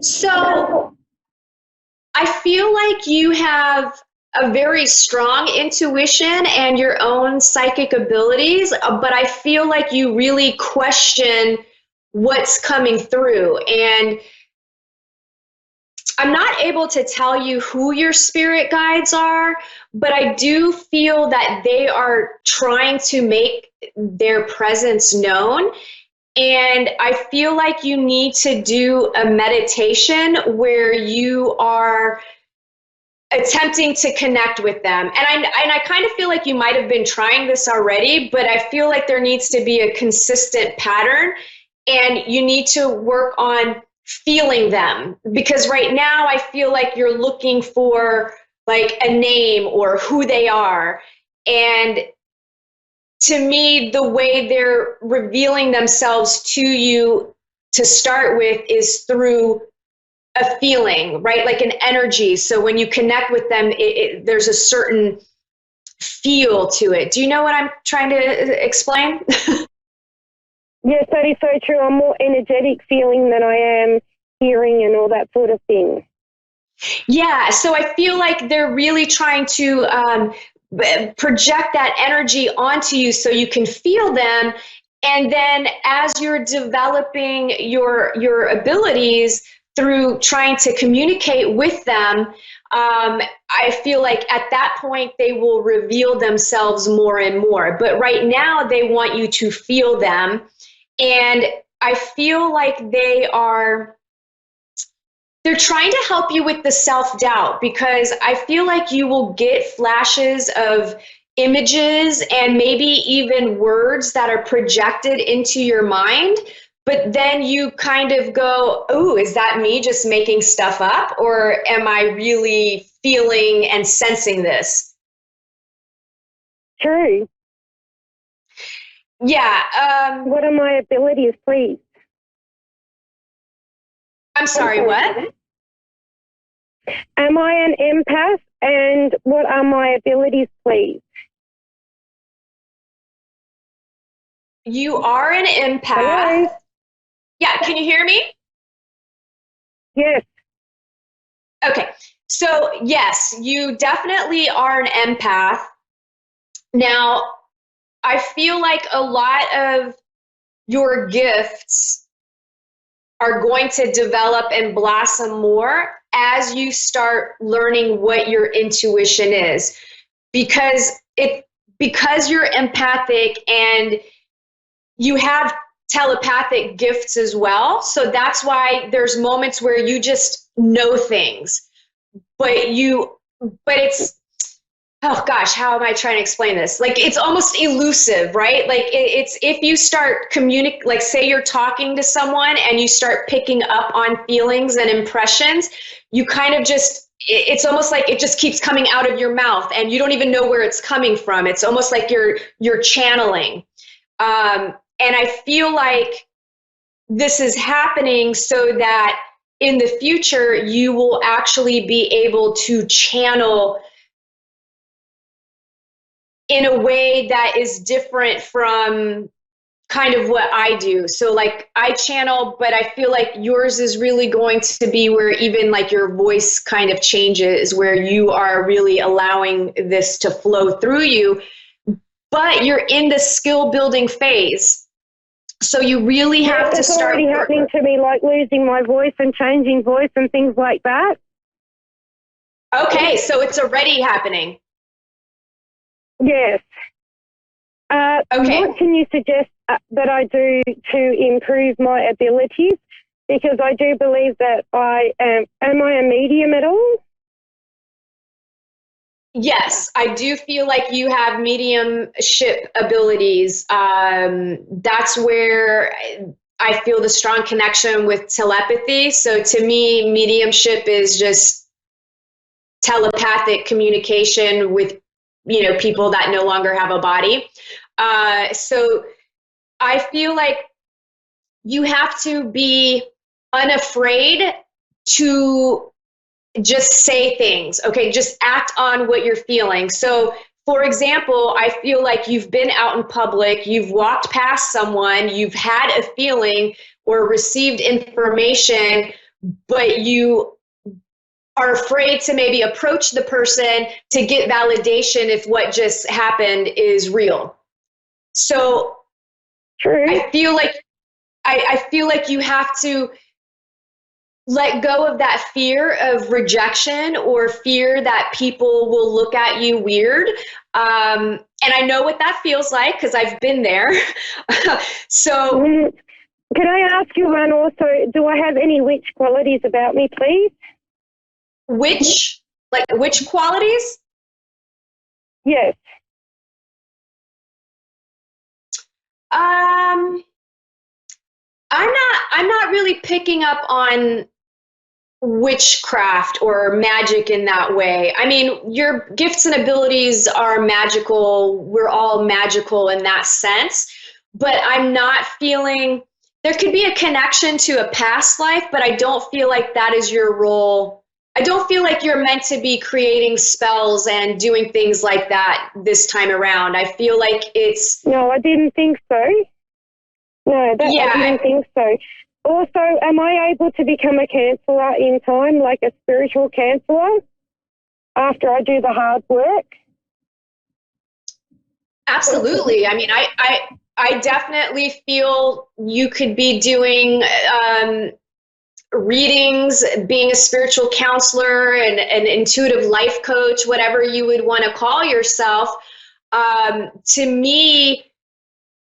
So I feel like you have a very strong intuition and your own psychic abilities, but I feel like you really question what's coming through. And I'm not able to tell you who your spirit guides are, but I do feel that they are trying to make their presence known. And I feel like you need to do a meditation where you are attempting to connect with them. And I kind of feel like you might have been trying this already, but I feel like there needs to be a consistent pattern, and you need to work on feeling them, because right now I feel like you're looking for like a name or who they are. And to me, the way they're revealing themselves to you to start with is through a feeling, right? Like an energy. So when you connect with them, there's a certain feel to it. Do you know what I'm trying to explain? Yes, that is so true. I'm more energetic feeling than I am hearing and all that sort of thing. Yeah, so I feel like they're really trying to project that energy onto you so you can feel them. And then as you're developing your abilities through trying to communicate with them, I feel like at that point they will reveal themselves more and more. But right now they want you to feel them. And I feel like they're trying to help you with the self-doubt, because I feel like you will get flashes of images and maybe even words that are projected into your mind, but then you kind of go, oh, is that me just making stuff up, or am I really feeling and sensing this? True. Yeah. What are my abilities, please? I'm sorry, what? Am I an empath, and what are my abilities, please? You are an empath. Hello? Yeah, can you hear me? Yes. Okay, so yes, you definitely are an empath. Now, I feel like a lot of your gifts are going to develop and blossom more as you start learning what your intuition is, because you're empathic and you have telepathic gifts as well. So that's why there's moments where you just know things, but it's, oh gosh, how am I trying to explain this? Like, it's almost elusive, right? Like it's, if you start like say you're talking to someone and you start picking up on feelings and impressions, you kind of just, it's almost like it just keeps coming out of your mouth and you don't even know where it's coming from. It's almost like you're channeling. And I feel like this is happening so that in the future, you will actually be able to channel in a way that is different from kind of what I do. So like I channel, but I feel like yours is really going to be where even like your voice kind of changes, where you are really allowing this to flow through you, but you're in the skill building phase. So you really have to start. It's already happening to me, like losing my voice and changing voice and things like that. Okay, so it's already happening. Yes. Okay. What can you suggest that I do to improve my abilities? Because I do believe that I am I a medium at all? Yes, I do feel like you have mediumship abilities. That's where I feel the strong connection with telepathy. So to me, mediumship is just telepathic communication with, people that no longer have a body. So I feel like you have to be unafraid to just say things, okay? Just act on what you're feeling. So, for example, I feel like you've been out in public, you've walked past someone, you've had a feeling or received information, but you are afraid to maybe approach the person to get validation if what just happened is real. So, true. I feel like you have to let go of that fear of rejection or fear that people will look at you weird. And I know what that feels like because I've been there. So can I ask you one also, do I have any witch qualities about me, please? Which qualities? Yes. I'm not really picking up on witchcraft or magic in that way. I mean, your gifts and abilities are magical. We're all magical in that sense, but I'm not feeling, there could be a connection to a past life, but I don't feel like that is your role. I don't feel like you're meant to be creating spells and doing things like that this time around. I feel like it's... No, I didn't think so. No, I didn't think so. also, am I able to become a counsellor in time, like a spiritual counsellor, after I do the hard work? Absolutely. I mean, I definitely feel you could be doing readings, being a spiritual counselor, and an intuitive life coach, whatever you would want to call yourself. To me,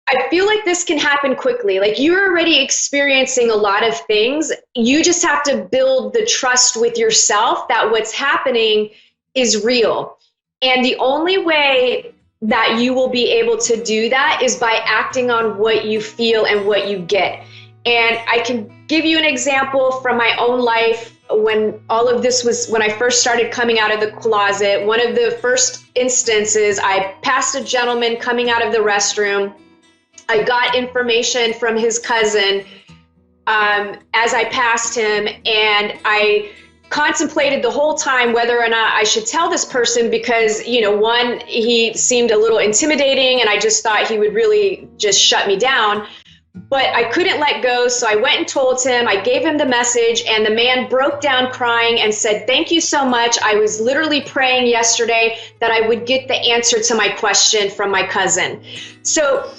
I feel like this can happen quickly. Like, you're already experiencing a lot of things. You just have to build the trust with yourself that what's happening is real. And the only way that you will be able to do that is by acting on what you feel and what you get. And I can give you an example from my own life. When all of this was, when I first started coming out of the closet, one of the first instances, I passed a gentleman coming out of the restroom. I got information from his cousin as I passed him, and I contemplated the whole time whether or not I should tell this person because, you know, one, he seemed a little intimidating and I just thought he would really just shut me down. But I couldn't let go, so I went and told him. I gave him the message, and the man broke down crying and said, "Thank you so much. I was literally praying yesterday that I would get the answer to my question from my cousin." So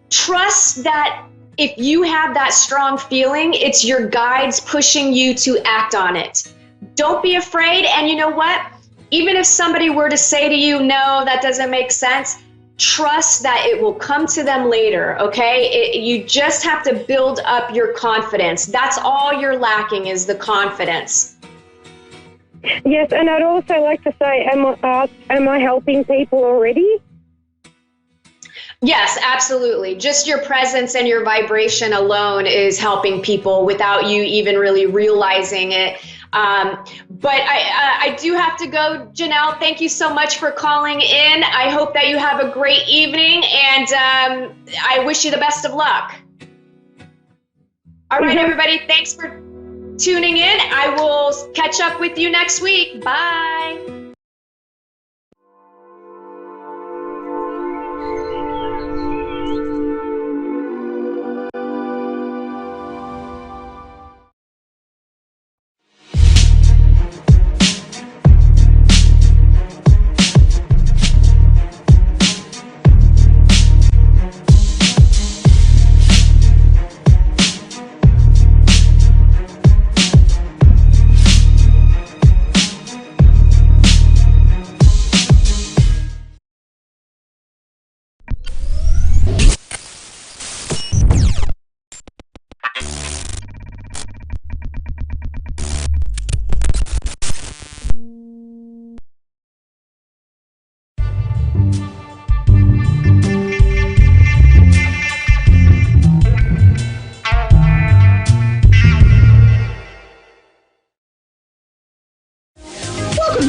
trust that if you have that strong feeling, it's your guides pushing you to act on it. Don't be afraid. And you know what? Even if somebody were to say to you, "No, that doesn't make sense," trust that it will come to them later, okay? You just have to build up your confidence. That's all you're lacking, is the confidence. Yes, and I'd also like to say, am I helping people already? Yes, absolutely. Just your presence and your vibration alone is helping people without you even really realizing it. But I do have to go. Janelle, thank you so much for calling in. I hope that you have a great evening, and I wish you the best of luck. All right, everybody, thanks for tuning in. I will catch up with you next week. Bye.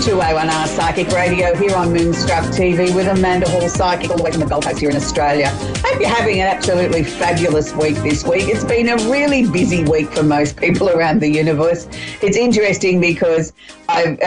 To A1R Psychic Radio here on Moonstruck TV with Amanda Hall, psychic all the way from the Gold Coast here in Australia. Hope you're having an absolutely fabulous week this week. It's been a really busy week for most people around the universe. It's interesting because I've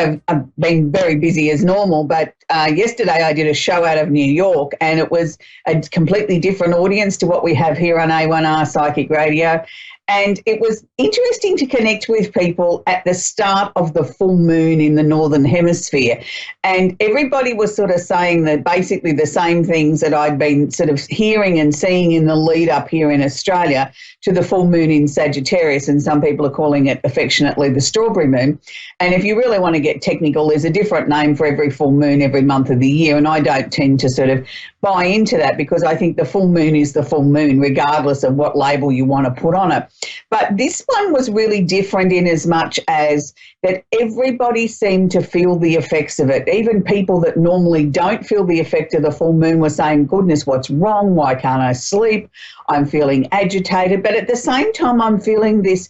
been very busy as normal, but yesterday I did a show out of New York, and it was a completely different audience to what we have here on A1R Psychic Radio. And it was interesting to connect with people at the start of the full moon in the Northern Hemisphere. And everybody was sort of saying that basically the same things that I'd been sort of hearing and seeing in the lead up here in Australia to the full moon in Sagittarius. And some people are calling it affectionately the strawberry moon. And if you really want to get technical, there's a different name for every full moon every month of the year. And I don't tend to sort of buy into that because I think the full moon is the full moon, regardless of what label you want to put on it. But this one was really different in as much as that everybody seemed to feel the effects of it. Even people that normally don't feel the effect of the full moon were saying, "Goodness, what's wrong? Why can't I sleep? I'm feeling agitated." But at the same time, I'm feeling this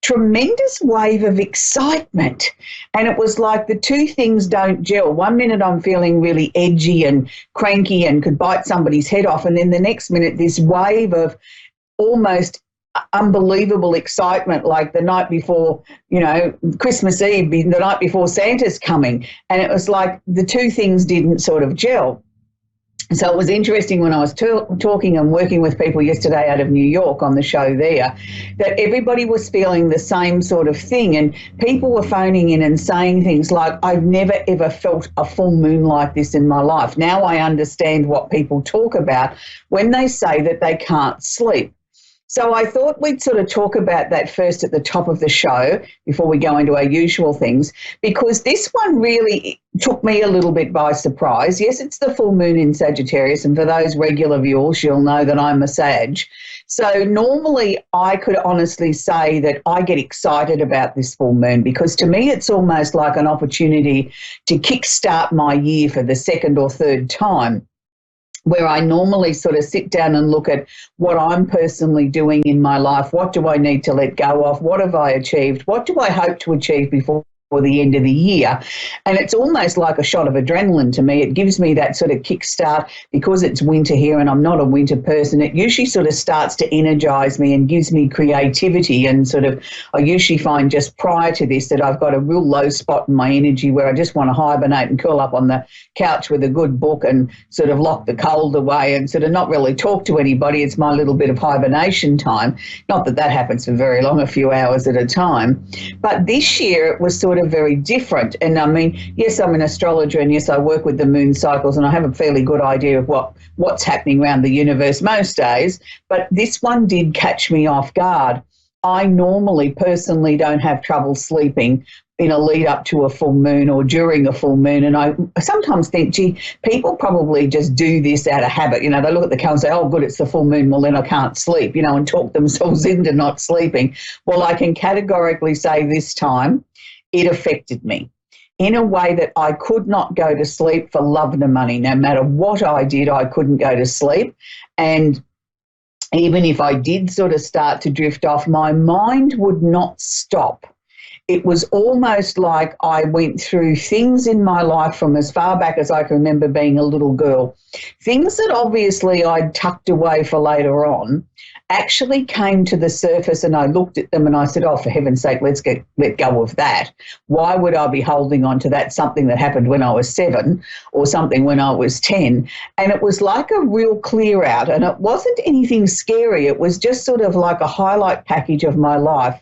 tremendous wave of excitement. And it was like the two things don't gel. One minute I'm feeling really edgy and cranky and could bite somebody's head off. And then the next minute, this wave of almost unbelievable excitement, like the night before, you know, Christmas Eve, the night before Santa's coming. And it was like the two things didn't sort of gel. So it was interesting when I was talking and working with people yesterday out of New York on the show there, that everybody was feeling the same sort of thing. And people were phoning in and saying things like, I've never, ever felt a full moon like this in my life. Now I understand what people talk about when they say that they can't sleep. So I thought we'd sort of talk about that first at the top of the show before we go into our usual things, because this one really took me a little bit by surprise. Yes, it's the full moon in Sagittarius, and for those regular viewers, you'll know that I'm a Sag. So normally I could honestly say that I get excited about this full moon, because to me it's almost like an opportunity to kickstart my year for the second or third time, where I normally sort of sit down and look at what I'm personally doing in my life. What do I need to let go of? What have I achieved? What do I hope to achieve before the end of the year? And it's almost like a shot of adrenaline to me. It gives me that sort of kickstart, because it's winter here and I'm not a winter person. It usually sort of starts to energize me and gives me creativity, and sort of I usually find just prior to this that I've got a real low spot in my energy where I just want to hibernate and curl up on the couch with a good book and sort of lock the cold away and sort of not really talk to anybody. It's my little bit of hibernation time. Not that that happens for very long, a few hours at a time. But this year it was sort of very different. And I mean, yes, I'm an astrologer, and yes, I work with the moon cycles, and I have a fairly good idea of what's happening around the universe most days, but this one did catch me off guard. I normally personally don't have trouble sleeping in a lead up to a full moon or during a full moon. And I sometimes think, gee, people probably just do this out of habit. You know, they look at the calendar and say, oh, good, it's the full moon, well, then I can't sleep, you know, and talk themselves into not sleeping. Well, I can categorically say this time it affected me in a way that I could not go to sleep for love nor money. No matter what I did, I couldn't go to sleep. And even if I did sort of start to drift off, my mind would not stop. It was almost like I went through things in my life from as far back as I can remember being a little girl. Things that obviously I'd tucked away for later on actually came to the surface, and I looked at them and I said, oh, for heaven's sake, let go of that. Why would I be holding on to that? Something that happened when I was 7 or something when I was 10. And it was like a real clear out, and it wasn't anything scary. It was just sort of like a highlight package of my life,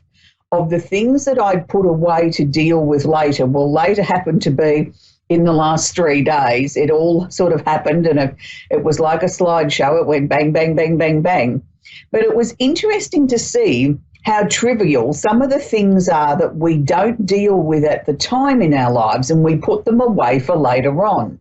of the things that I'd put away to deal with later. Well, later happened to be in the last 3 days. It all sort of happened, and it was like a slideshow. It went bang, bang, bang, bang, bang. But it was interesting to see how trivial some of the things are that we don't deal with at the time in our lives, and we put them away for later on.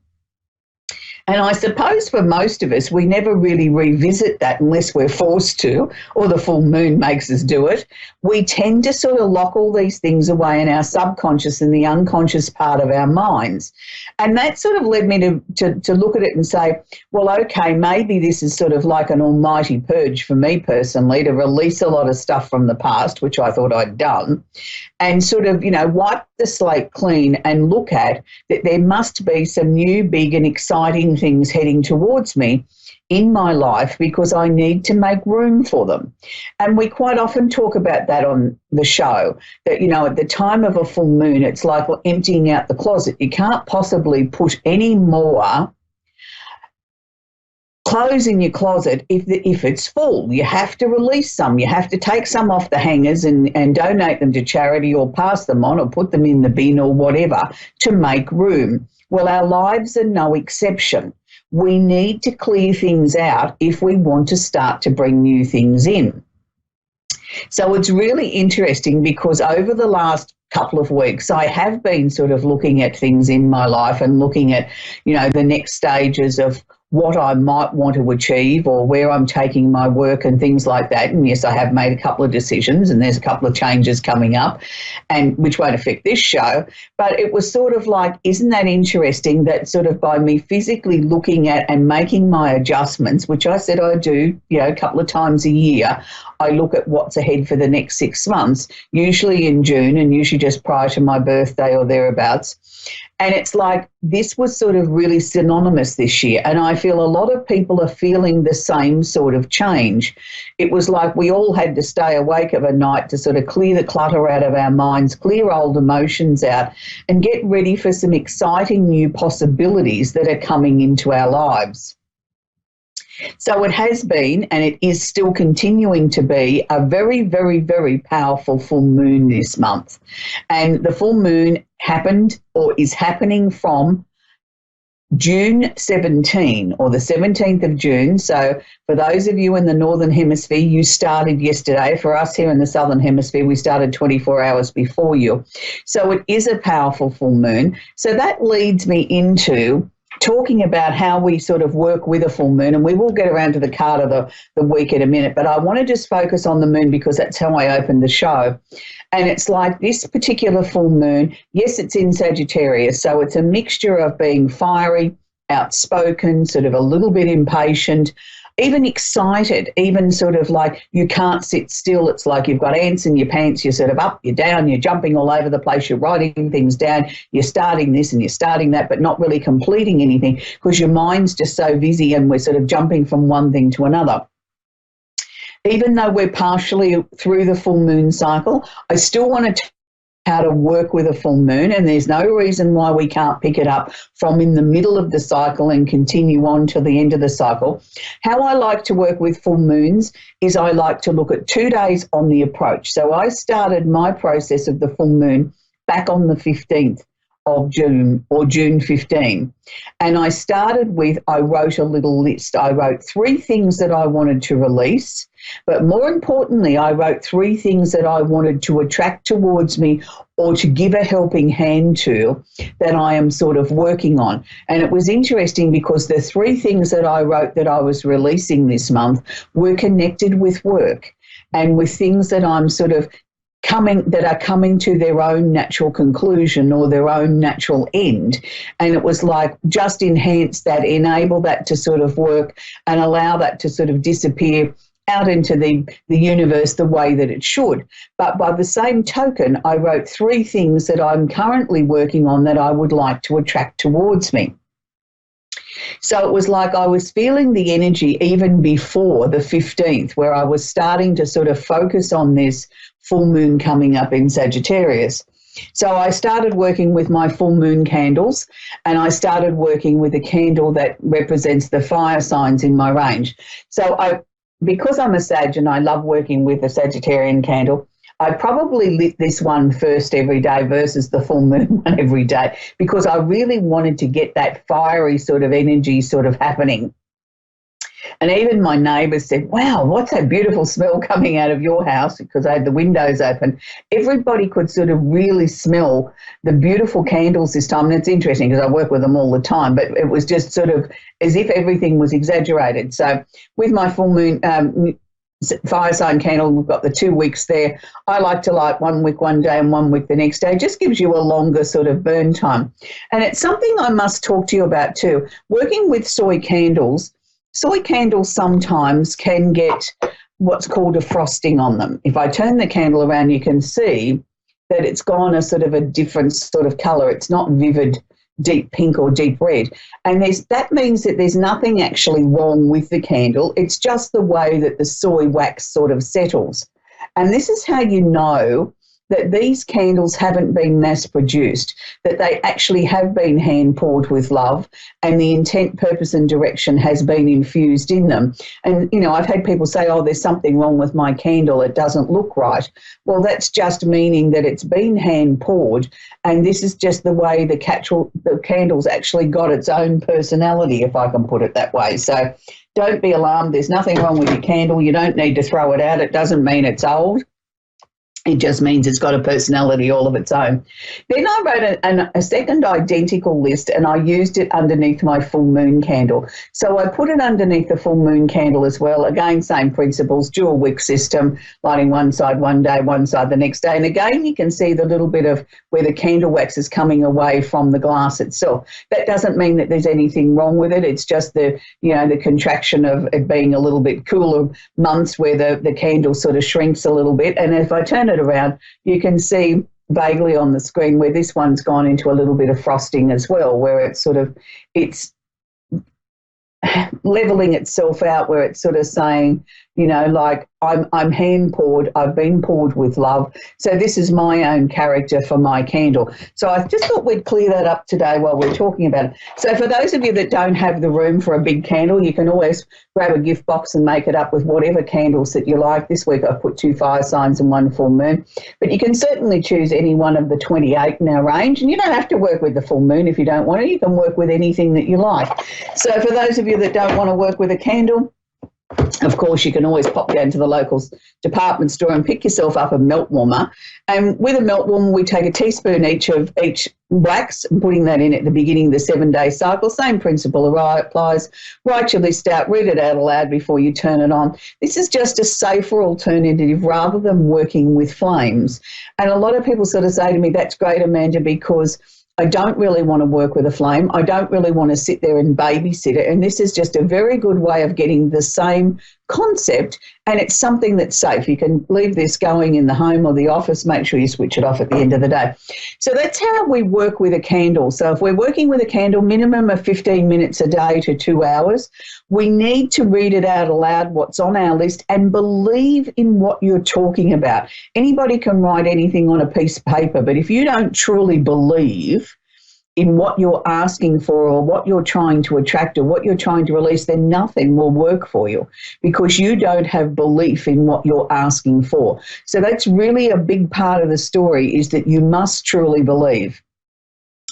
And I suppose for most of us, we never really revisit that unless we're forced to, or the full moon makes us do it. We tend to sort of lock all these things away in our subconscious and the unconscious part of our minds. And that sort of led me to look at it and say, well, okay, maybe this is sort of like an almighty purge for me personally, to release a lot of stuff from the past, which I thought I'd done, and sort of, you know, wipe the slate clean and look at that there must be some new, big and exciting things heading towards me in my life, because I need to make room for them. And we quite often talk about that on the show, that, you know, at the time of a full moon, it's like emptying out the closet. You can't possibly put any more clothes in your closet if it's full. You have to release some. You have to take some off the hangers and donate them to charity, or pass them on, or put them in the bin or whatever, to make room. Well, our lives are no exception. We need to clear things out if we want to start to bring new things in. So it's really interesting, because over the last couple of weeks, I have been sort of looking at things in my life and looking at, you know, the next stages of what I might want to achieve, or where I'm taking my work and things like that. And yes, I have made a couple of decisions, and there's a couple of changes coming up, and which won't affect this show. But it was sort of like, isn't that interesting that sort of by me physically looking at and making my adjustments, which I said I do, you know, a couple of times a year, I look at what's ahead for the next 6 months, usually in June, and usually just prior to my birthday or thereabouts. And it's like this was sort of really synonymous this year. And I feel a lot of people are feeling the same sort of change. It was like we all had to stay awake of a night to sort of clear the clutter out of our minds, clear old emotions out, and get ready for some exciting new possibilities that are coming into our lives. So it has been, and it is still continuing to be, a very, very, very powerful full moon this month. And the full moon happened or is happening from June 17 or the 17th of June. So for those of you in the Northern Hemisphere, you started yesterday. For us here in the Southern Hemisphere, we started 24 hours before you. So it is a powerful full moon. So that leads me into talking about how we sort of work with a full moon, and we will get around to the card of the week in a minute, but I want to just focus on the moon because that's how I opened the show. And it's like this particular full moon, yes, it's in Sagittarius, so it's a mixture of being fiery, outspoken, sort of a little bit impatient, even excited, even sort of like you can't sit still. It's like you've got ants in your pants. You're sort of up, you're down, you're jumping all over the place. You're writing things down. You're starting this and you're starting that, but not really completing anything because your mind's just so busy and we're sort of jumping from one thing to another. Even though we're partially through the full moon cycle, I still want to how to work with a full moon, and there's no reason why we can't pick it up from in the middle of the cycle and continue on to the end of the cycle. How I like to work with full moons is I like to look at 2 days on the approach. So I started my process of the full moon back on the 15th of June or June 15. And I started with, I wrote a little list. I wrote 3 things that I wanted to release, but more importantly, I wrote 3 things that I wanted to attract towards me or to give a helping hand to that I am sort of working on. And it was interesting because the 3 things that I wrote that I was releasing this month were connected with work and with things that I'm sort of coming to their own natural conclusion or their own natural end. And it was like just enhance that, enable that to sort of work and allow that to sort of disappear out into the universe the way that it should. But by the same token, I wrote 3 things that I'm currently working on that I would like to attract towards me. So it was like I was feeling the energy even before the 15th, where I was starting to sort of focus on this full moon coming up in Sagittarius. So I started working with my full moon candles, and I started working with a candle that represents the fire signs in my range. So because I'm a Sag and I love working with a Sagittarian candle, I probably lit this one first every day versus the full moon one every day because I really wanted to get that fiery sort of energy sort of happening. And even my neighbours said, wow, what's that beautiful smell coming out of your house? Because I had the windows open. Everybody could sort of really smell the beautiful candles this time. And it's interesting because I work with them all the time, but it was just sort of as if everything was exaggerated. So with my full moon fire sign candle, we've got the 2 weeks there. I like to light 1 wick one day and 1 wick the next day. It just gives you a longer sort of burn time. And it's something I must talk to you about too. Working with soy candles sometimes can get what's called a frosting on them. If I turn the candle around, you can see that it's gone a sort of a different sort of colour. It's not vivid deep pink or deep red. And that means that there's nothing actually wrong with the candle. It's just the way that the soy wax sort of settles. And this is how you know that these candles haven't been mass produced, that they actually have been hand poured with love and the intent, purpose and direction has been infused in them. And, you know, I've had people say, oh, there's something wrong with my candle, it doesn't look right. Well, that's just meaning that it's been hand poured and this is just the way the candle's actually got its own personality, if I can put it that way. So don't be alarmed. There's nothing wrong with your candle. You don't need to throw it out. It doesn't mean it's old. It just means it's got a personality all of its own. Then I wrote a second identical list and I used it underneath my full moon candle. So I put it underneath the full moon candle as well. Again, same principles, dual wick system, lighting one side one day, one side the next day. And again, you can see the little bit of where the candle wax is coming away from the glass itself. That doesn't mean that there's anything wrong with it. It's just the contraction of it being a little bit cooler months where the candle sort of shrinks a little bit. And if I turn it around, you can see vaguely on the screen where this one's gone into a little bit of frosting as well, where it's leveling itself out, where it's sort of saying, You know, like I'm hand poured, I've been poured with love. So this is my own character for my candle. So I just thought we'd clear that up today while we're talking about it. So for those of you that don't have the room for a big candle, you can always grab a gift box and make it up with whatever candles that you like. This week I've put 2 fire signs and 1 full moon. But you can certainly choose any one of the 28 in our range, and you don't have to work with the full moon if you don't want to. You can work with anything that you like. So for those of you that don't want to work with a candle, of course, you can always pop down to the local department store and pick yourself up a melt warmer. And with a melt warmer, we take a teaspoon each of each wax and putting that in at the beginning of the 7-day cycle. Same principle applies. Write your list out, read it out aloud before you turn it on. This is just a safer alternative rather than working with flames. And a lot of people sort of say to me, that's great, Amanda, because I don't really want to work with a flame. I don't really want to sit there and babysit it. And this is just a very good way of getting the same concept, and it's something that's safe. You can leave this going in the home or the office. Make sure you switch it off at the end of the day. So that's how we work with a candle. So if we're working with a candle, minimum of 15 minutes a day to 2 hours, we need to read it out aloud, what's on our list, and believe in what you're talking about. Anybody can write anything on a piece of paper, but if you don't truly believe in what you're asking for or what you're trying to attract or what you're trying to release, then nothing will work for you because you don't have belief in what you're asking for. So that's really a big part of the story, is that you must truly believe.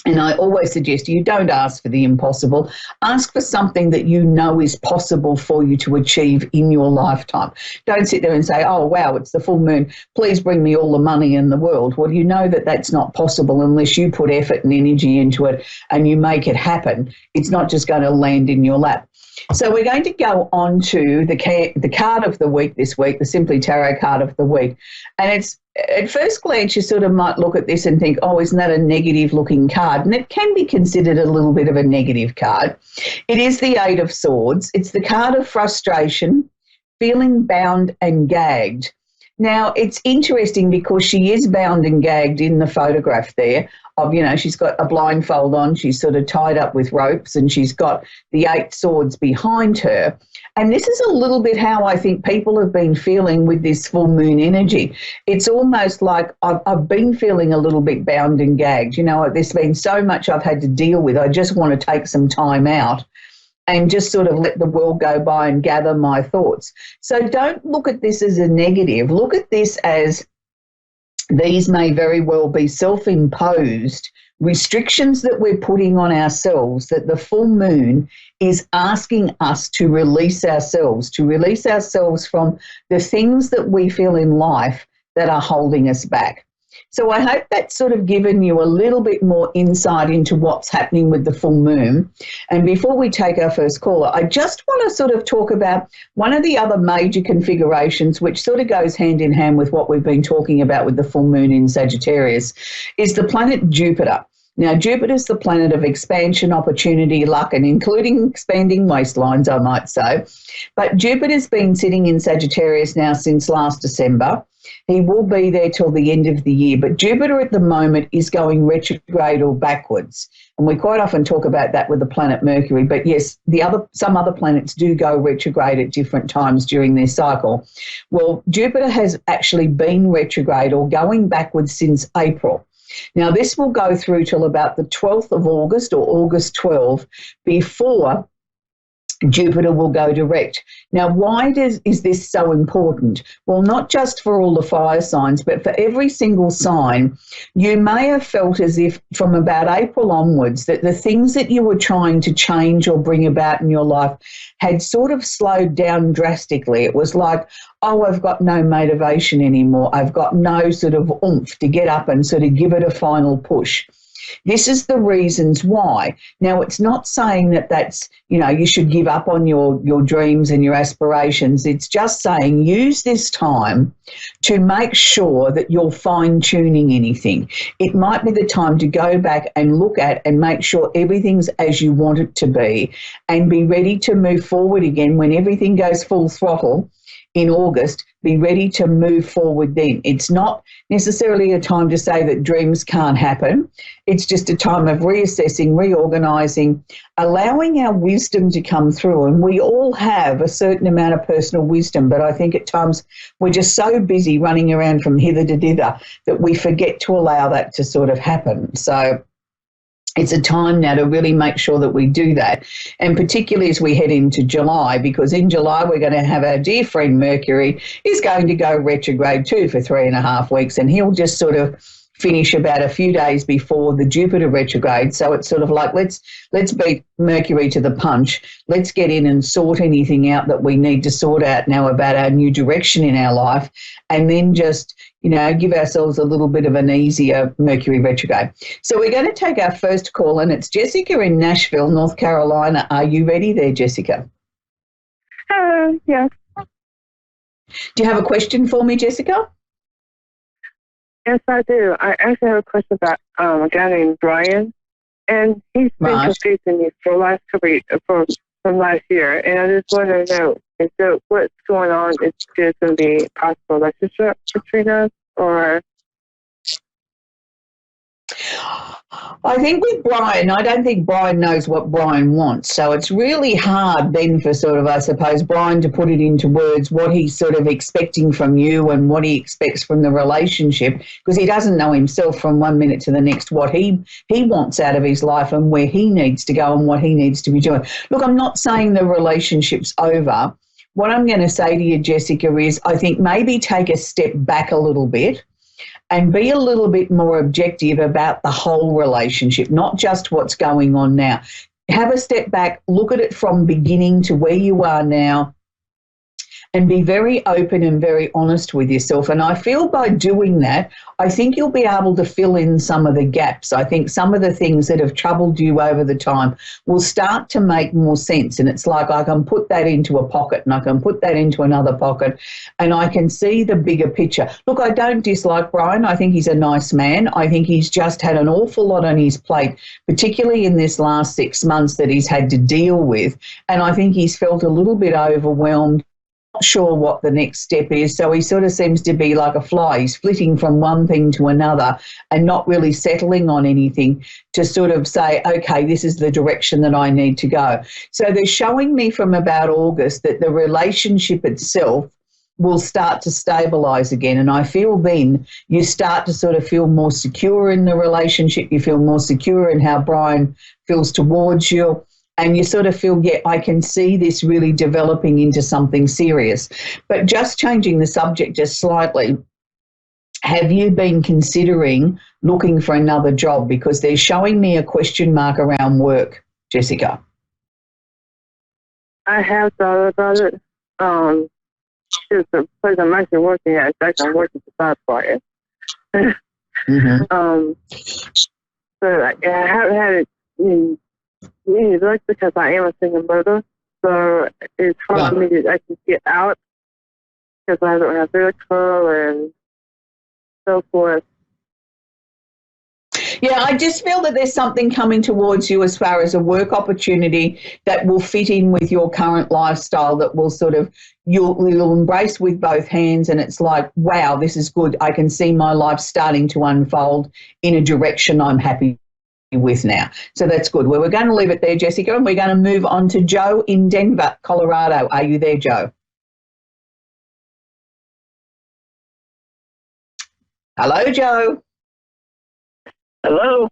And I always suggest you don't ask for the impossible. Ask for something that you know is possible for you to achieve in your lifetime. Don't sit there and say, oh, wow, it's the full moon. Please bring me all the money in the world. Well, you know that that's not possible unless you put effort and energy into it and you make it happen. It's not just going to land in your lap. So we're going to go on to the card of the week this week, the Simply Tarot card of the week. And it's, at first glance, you sort of might look at this and think, oh, isn't that a negative-looking card? And it can be considered a little bit of a negative card. It is the 8 of Swords. It's the card of frustration, feeling bound and gagged. Now, it's interesting because she is bound and gagged in the photograph there of, you know, she's got a blindfold on, she's sort of tied up with ropes, and she's got the 8 swords behind her. And this is a little bit how I think people have been feeling with this full moon energy. It's almost like I've been feeling a little bit bound and gagged. You know, there's been so much I've had to deal with. I just want to take some time out and just sort of let the world go by and gather my thoughts. So don't look at this as a negative. Look at this as these may very well be self-imposed restrictions that we're putting on ourselves, that the full moon is asking us to release ourselves from the things that we feel in life that are holding us back. So I hope that's sort of given you a little bit more insight into what's happening with the full moon. And before we take our first caller, I just want to sort of talk about one of the other major configurations, which sort of goes hand in hand with what we've been talking about with the full moon in Sagittarius, is the planet Jupiter. Now, Jupiter is the planet of expansion, opportunity, luck, and including expanding waistlines, I might say. But Jupiter's been sitting in Sagittarius now since last December. He will be there till the end of the year. But Jupiter at the moment is going retrograde or backwards. And we quite often talk about that with the planet Mercury. But yes, some other planets do go retrograde at different times during their cycle. Well, Jupiter has actually been retrograde or going backwards since April. Now, this will go through till about the 12th of August or August 12 before Jupiter will go direct. Now, why is this so important? Well, not just for all the fire signs, but for every single sign. You may have felt as if from about April onwards that the things that you were trying to change or bring about in your life had sort of slowed down drastically. It was like, oh, I've got no motivation anymore. I've got no sort of oomph to get up and sort of give it a final push. This is the reasons why. Now, it's not saying that that's, you know, you should give up on your dreams and your aspirations. It's just saying use this time to make sure that you're fine-tuning anything. It might be the time to go back and look at and make sure everything's as you want it to be and be ready to move forward again when everything goes full throttle in August. be ready to move forward then. It's not necessarily a time to say that dreams can't happen. It's just a time of reassessing, reorganising, allowing our wisdom to come through. And we all have a certain amount of personal wisdom, but I think at times we're just so busy running around from hither to thither that we forget to allow that to sort of happen. So it's a time now to really make sure that we do that, and particularly as we head into July, because in July we're going to have our dear friend Mercury is going to go retrograde too for 3.5 weeks, and he'll just sort of finish about a few days before the Jupiter retrograde. So it's sort of like let's beat Mercury to the punch. Let's get in and sort anything out that we need to sort out now about our new direction in our life, and then just, you know, give ourselves a little bit of an easier Mercury retrograde. So we're going to take our first call, and it's Jessica in Nashville, North Carolina. Are you ready there, Jessica? Yes. Do you have a question for me, Jessica? Yes, I do. I actually have a question about a guy named Brian, and he's been confusing me for the last from last year, and I just want to know, is there, what's going on? Is there going to be a possible relationship between us, or? I think with Brian, I don't think Brian knows what Brian wants. So it's really hard then for sort of, I suppose, Brian to put it into words, what he's sort of expecting from you and what he expects from the relationship, because he doesn't know himself from 1 minute to the next what he wants out of his life and where he needs to go and what he needs to be doing. Look, I'm not saying the relationship's over. What I'm going to say to you, Jessica, is I think maybe take a step back a little bit and be a little bit more objective about the whole relationship, not just what's going on now. Have a step back, look at it from beginning to where you are now, and be very open and very honest with yourself. And I feel by doing that, I think you'll be able to fill in some of the gaps. I think some of the things that have troubled you over the time will start to make more sense. And it's like I can put that into a pocket and I can put that into another pocket and I can see the bigger picture. Look, I don't dislike Brian. I think he's a nice man. I think he's just had an awful lot on his plate, particularly in this last 6 months that he's had to deal with. And I think he's felt a little bit overwhelmed, not sure what the next step is. So he sort of seems to be like a fly. He's flitting from one thing to another and not really settling on anything to sort of say, okay, this is the direction that I need to go. So they're showing me from about August that the relationship itself will start to stabilise again. And I feel then you start to sort of feel more secure in the relationship. You feel more secure in how Brian feels towards you. And you sort of feel, yeah, I can see this really developing into something serious. But just changing the subject just slightly, have you been considering looking for another job? Because they're showing me a question mark around work, Jessica. I have thought about it. It's the place I'm actually working at. It's actually I'm working for Side So I haven't had it that's because I am a single mother, so it's hard for me to actually get out because I don't have vehicle and so forth. Yeah, I just feel that there's something coming towards you as far as a work opportunity that will fit in with your current lifestyle, that will sort of, you'll embrace with both hands, and it's like, wow, this is good. I can see my life starting to unfold in a direction I'm happy with now. So that's good. Well, we're going to leave it there, Jessica, and we're going to move on to Joe in Denver, Colorado. Are you there, Joe? Hello, Joe. Hello.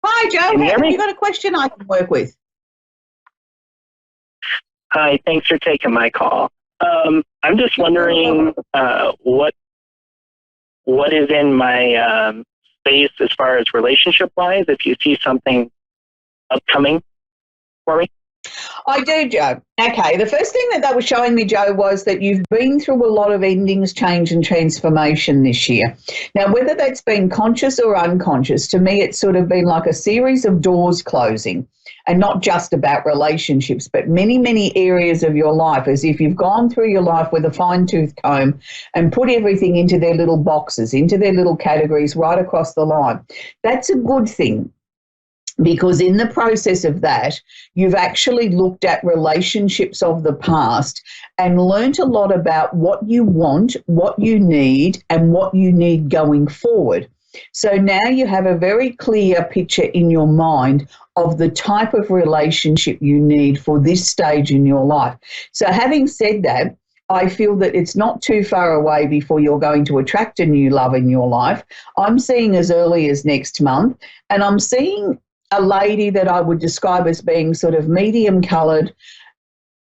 Hi, Joe. Can you hear me? Have you got a question I can work with? Hi, thanks for taking my call. I'm just wondering what is in my space as far as relationship-wise, if you see something upcoming for me. I do, Joe. Okay, the first thing that was showing me, Joe, was that you've been through a lot of endings, change and transformation this year. Now, whether that's been conscious or unconscious, to me it's sort of been like a series of doors closing, and not just about relationships, but many, many areas of your life, as if you've gone through your life with a fine-tooth comb and put everything into their little boxes, into their little categories right across the line. That's a good thing. because in the process of that, you've actually looked at relationships of the past and learnt a lot about what you want, what you need, and what you need going forward. So now you have a very clear picture in your mind of the type of relationship you need for this stage in your life. So having said that, I feel that it's not too far away before you're going to attract a new love in your life. I'm seeing as early as next month, and I'm seeing a lady that I would describe as being sort of medium coloured,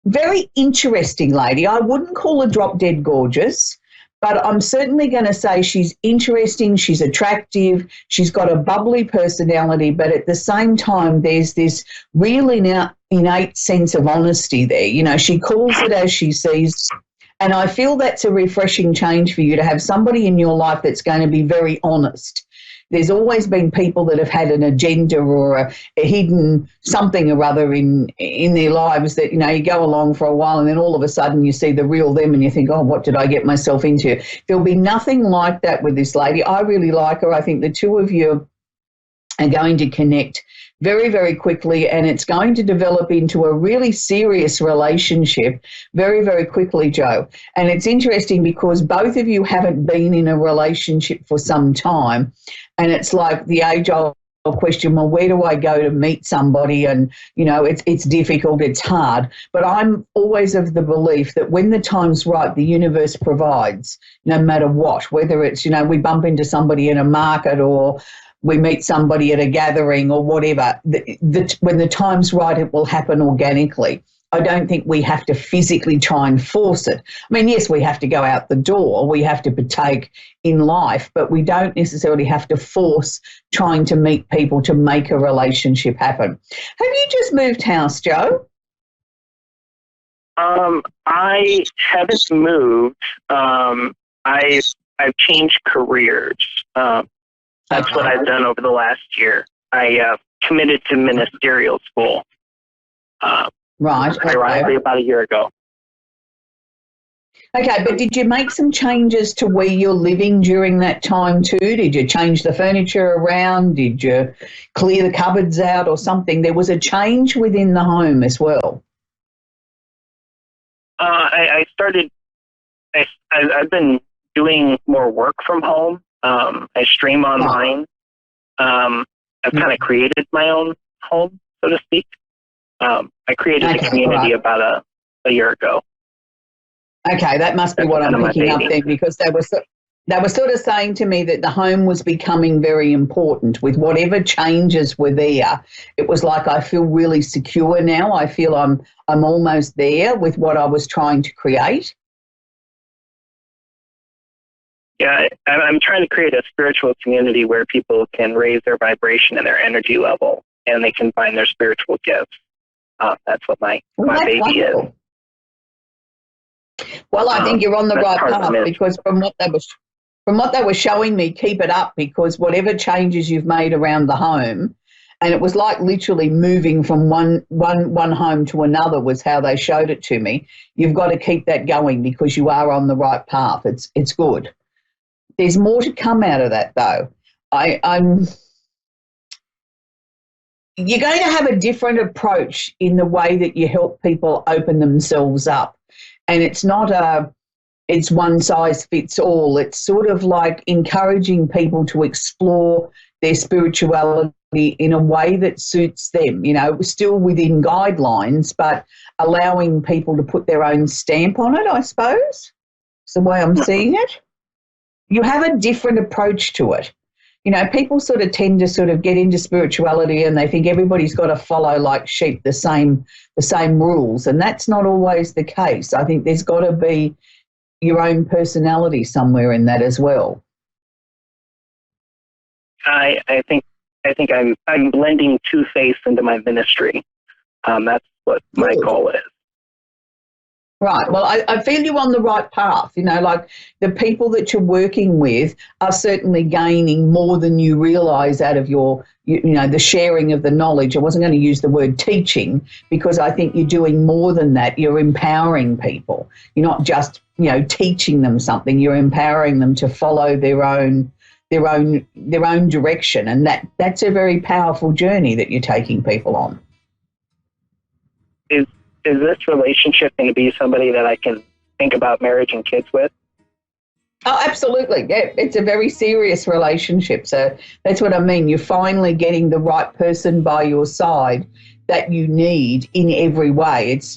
very interesting lady. I wouldn't call her drop dead gorgeous, but I'm certainly going to say she's interesting, she's attractive, she's got a bubbly personality, but at the same time there's this real innate sense of honesty there. You know, she calls it as she sees, and I feel that's a refreshing change for you to have somebody in your life that's going to be very honest. There's always been people that have had an agenda or a hidden something or other in their lives that, you know, you go along for a while and then all of a sudden you see the real them and you think, oh, what did I get myself into? There'll be nothing like that with this lady. I really like her. I think the two of you are going to connect very, very quickly, and it's going to develop into a really serious relationship very, very quickly, Joe. And it's interesting because both of you haven't been in a relationship for some time, and it's like the age-old question, well, where do I go to meet somebody? And, you know, it's difficult, it's hard. But I'm always of the belief that when the time's right, the universe provides, no matter what, whether it's, you know, we bump into somebody in a market or we meet somebody at a gathering or whatever, when the time's right, it will happen organically. I don't think we have to physically try and force it. I mean, yes, we have to go out the door, we have to partake in life, but we don't necessarily have to force trying to meet people to make a relationship happen. Have you just moved house, Joe? I haven't moved. I've changed careers. That's what I've done over the last year. I committed to ministerial school. Right. Ironically, about a year ago. Okay, but did you make some changes to where you're living during that time too? Did you change the furniture around? Did you clear the cupboards out or something? There was a change within the home as well. I've been doing more work from home. I stream online. I've kind of created my own home, so to speak. I created a community about a year ago. Okay, that must be what I'm picking up then, because they were sort of saying to me that the home was becoming very important with whatever changes were there. It was like I feel really secure now. I feel I'm almost there with what I was trying to create. Yeah, I'm trying to create a spiritual community where people can raise their vibration and their energy level, and they can find their spiritual gifts. That's what my baby wonderful. is. Well, I think you're on the right path, because from what they were showing me, keep it up, because whatever changes you've made around the home, and it was like literally moving from one home to another was how they showed it to me. You've got to keep that going because you are on the right path. It's good. There's more to come out of that, though. You're going to have a different approach in the way that you help people open themselves up. And it's not it's one size fits all. It's sort of like encouraging people to explore their spirituality in a way that suits them, you know, still within guidelines, but allowing people to put their own stamp on it, I suppose. It's the way I'm seeing it. You have a different approach to it. You know, people sort of tend to sort of get into spirituality and they think everybody's got to follow like sheep the same rules, and that's not always the case. I think there's got to be your own personality somewhere in that as well. I think I'm blending two-face into my ministry. That's what my goal is. Right. Well, I feel you're on the right path. You know, like the people that you're working with are certainly gaining more than you realise out of your, you know, the sharing of the knowledge. I wasn't going to use the word teaching because I think you're doing more than that. You're empowering people. You're not just, you know, teaching them something. You're empowering them to follow their own their own direction, and that's a very powerful journey that you're taking people on. Is this relationship going to be somebody that I can think about marriage and kids with? Oh, absolutely. Yeah, it's a very serious relationship. So that's what I mean. You're finally getting the right person by your side that you need in every way. It's,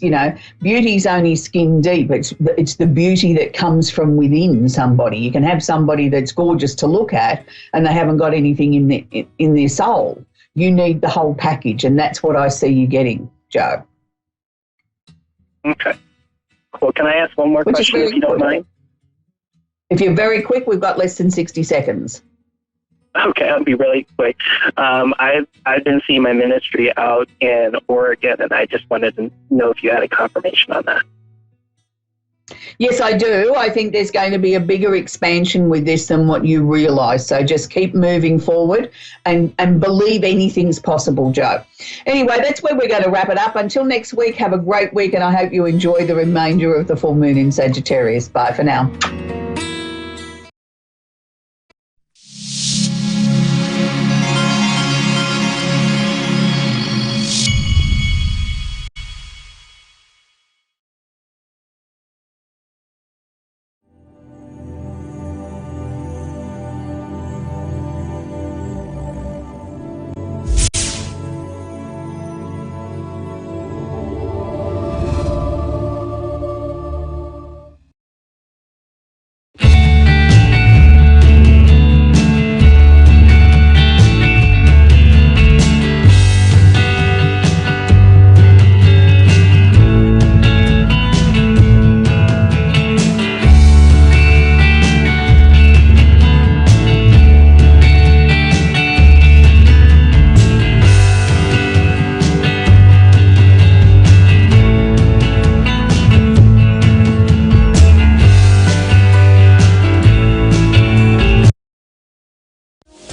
beauty's only skin deep. It's the beauty that comes from within somebody. You can have somebody that's gorgeous to look at and they haven't got anything in their soul. You need the whole package, and that's what I see you getting, Joe. Okay. Cool. Can I ask one more question if you don't mind? If you're very quick, we've got less than 60 seconds. Okay, I'll be really quick. I've been seeing my ministry out in Oregon, and I just wanted to know if you had a confirmation on that. Yes, I do. I think there's going to be a bigger expansion with this than what you realise. So just keep moving forward and believe anything's possible, Joe. Anyway, that's where we're going to wrap it up. Until next week, have a great week, and I hope you enjoy the remainder of the full moon in Sagittarius. Bye for now.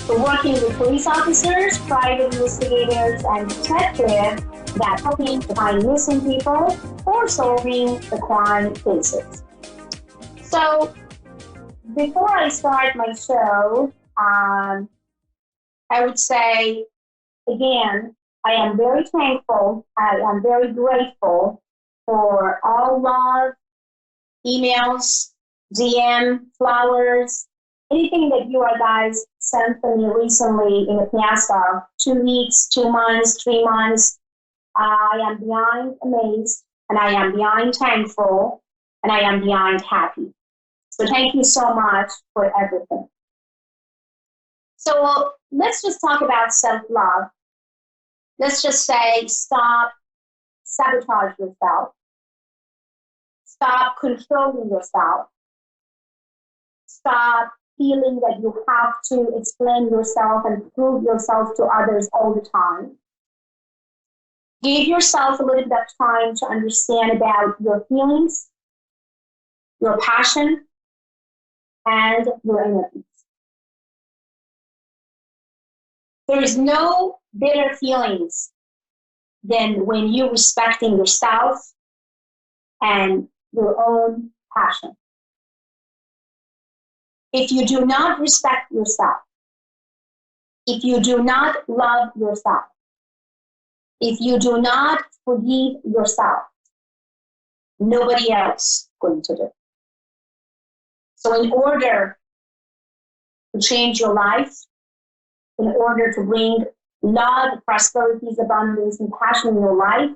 Working with police officers, private investigators, and detectives that helping to find missing people or solving the crime cases. So, before I start my show, I would say, again, I am very thankful, I am very grateful for all love, emails, DM, flowers, anything that you guys sent to me recently in the past 2 weeks, 2 months, 3 months. I am beyond amazed, and I am beyond thankful, and I am beyond happy. So thank you so much for everything. So let's just talk about self-love. Let's just say stop sabotage yourself. Stop controlling yourself. Stop feeling that you have to explain yourself and prove yourself to others all the time. Give yourself a little bit of time to understand about your feelings, your passion, and your inner peace. There is no bitter feelings than when you're respecting yourself and your own passion. If you do not respect yourself, if you do not love yourself, if you do not forgive yourself, nobody else is going to do. So in order to change your life, in order to bring love, prosperity, abundance, and passion in your life,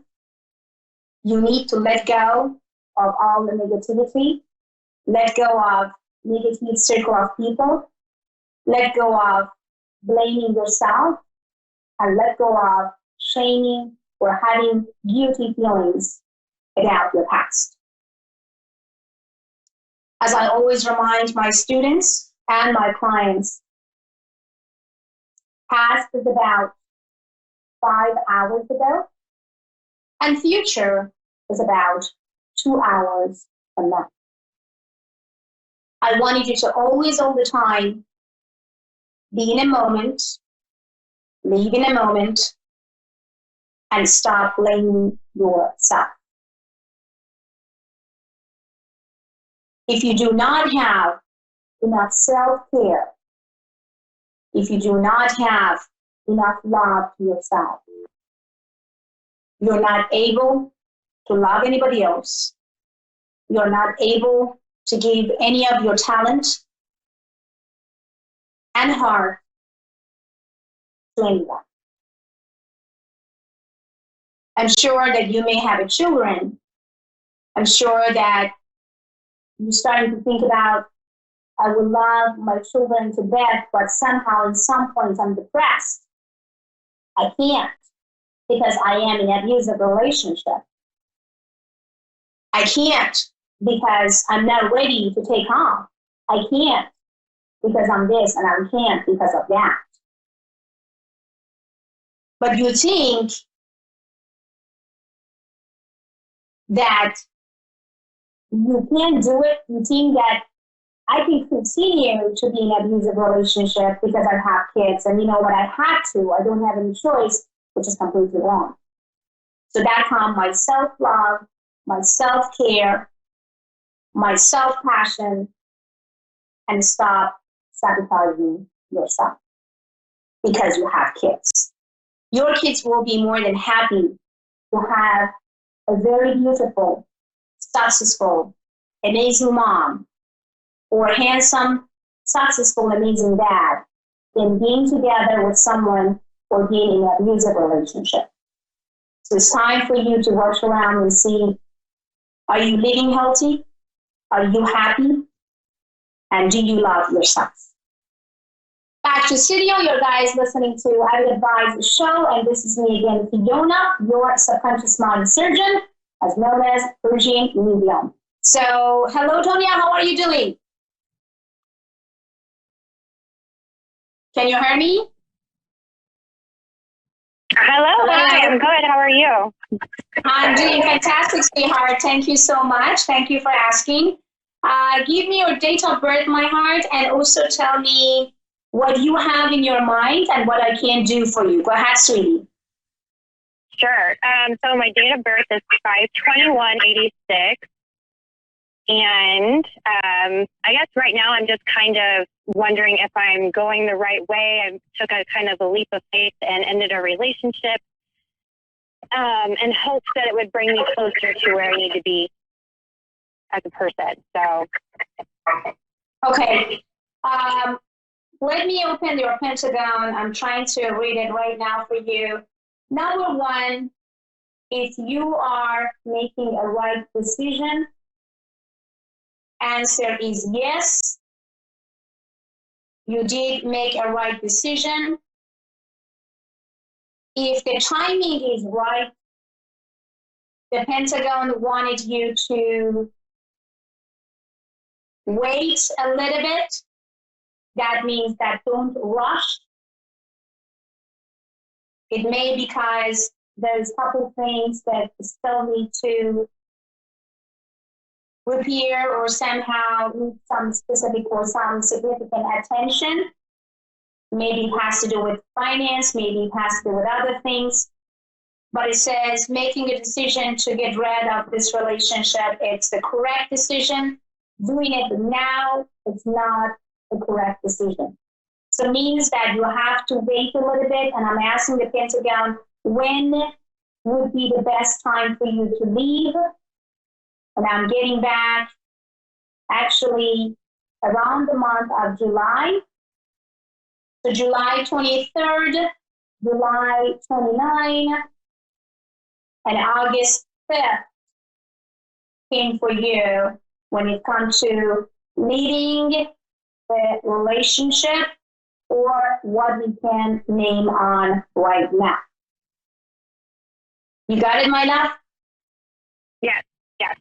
you need to let go of all the negativity, let go of negative circle of people, let go of blaming yourself, and let go of shaming or having guilty feelings about your past. As I always remind my students and my clients, past is about 5 hours ago, and future is about 2 hours from now. I wanted you to always, all the time, be in a moment, live in a moment, and stop blaming yourself. If you do not have enough self-care, if you do not have enough love to yourself, you're not able to love anybody else. You're not able to give any of your talent and heart to anyone. I'm sure that you may have children. I'm sure that you're starting to think about, I would love my children to death, but somehow in some points I'm depressed. I can't because I am in an abusive relationship. I can't because I'm not ready to take on. I can't because I'm this, and I can't because of that. But you think that you can't do it. You think that I can continue to be in an abusive relationship because I have kids, and you know what, I had to. I don't have any choice, which is completely wrong. So that comes my self-love, my self-care, my self-passion, and stop sabotaging yourself because you have kids. Your kids will be more than happy to have a very beautiful, successful, amazing mom or a handsome, successful, amazing dad than being together with someone or being in an abusive relationship. So it's time for you to watch around and see, are you living healthy? Are you happy? And do you love yourself? Back to studio, your guys listening to I Would Advise the show, and this is me again, Fiona, your subconscious mind surgeon, as known as Persian medium. So, hello, Tonya, how are you doing? Can you hear me? Hello, hi, I'm good. How are you? I'm doing fantastic, sweetheart. Thank you so much. Thank you for asking. Give me your date of birth, my heart, and also tell me what you have in your mind and what I can do for you. Go ahead, sweetie. Sure. So my date of birth is 5/21/86. And I guess right now I'm just kind of wondering if I'm going the right way. I took a kind of a leap of faith and ended a relationship in hopes that it would bring me closer to where I need to be as a person. So. Okay. Let me open your pentagon. I'm trying to read it right now for you. Number one, if you are making a right decision, answer is yes. You did make a right decision. If the timing is right, the Pentagon wanted you to wait a little bit. That means that don't rush. It may be because there's a couple things that still need to repair or somehow need some specific or some significant attention. Maybe it has to do with finance, maybe it has to do with other things. But it says making a decision to get rid of this relationship, it's the correct decision. Doing it now, it's not the correct decision. So it means that you have to wait a little bit, and I'm asking the Pentagon, when would be the best time for you to leave? And I'm getting back actually around the month of July. So July 23rd, July 29th, and August 5th came for you when it comes to leading the relationship or what we can name on right now. You got it, my love? Yes, yes.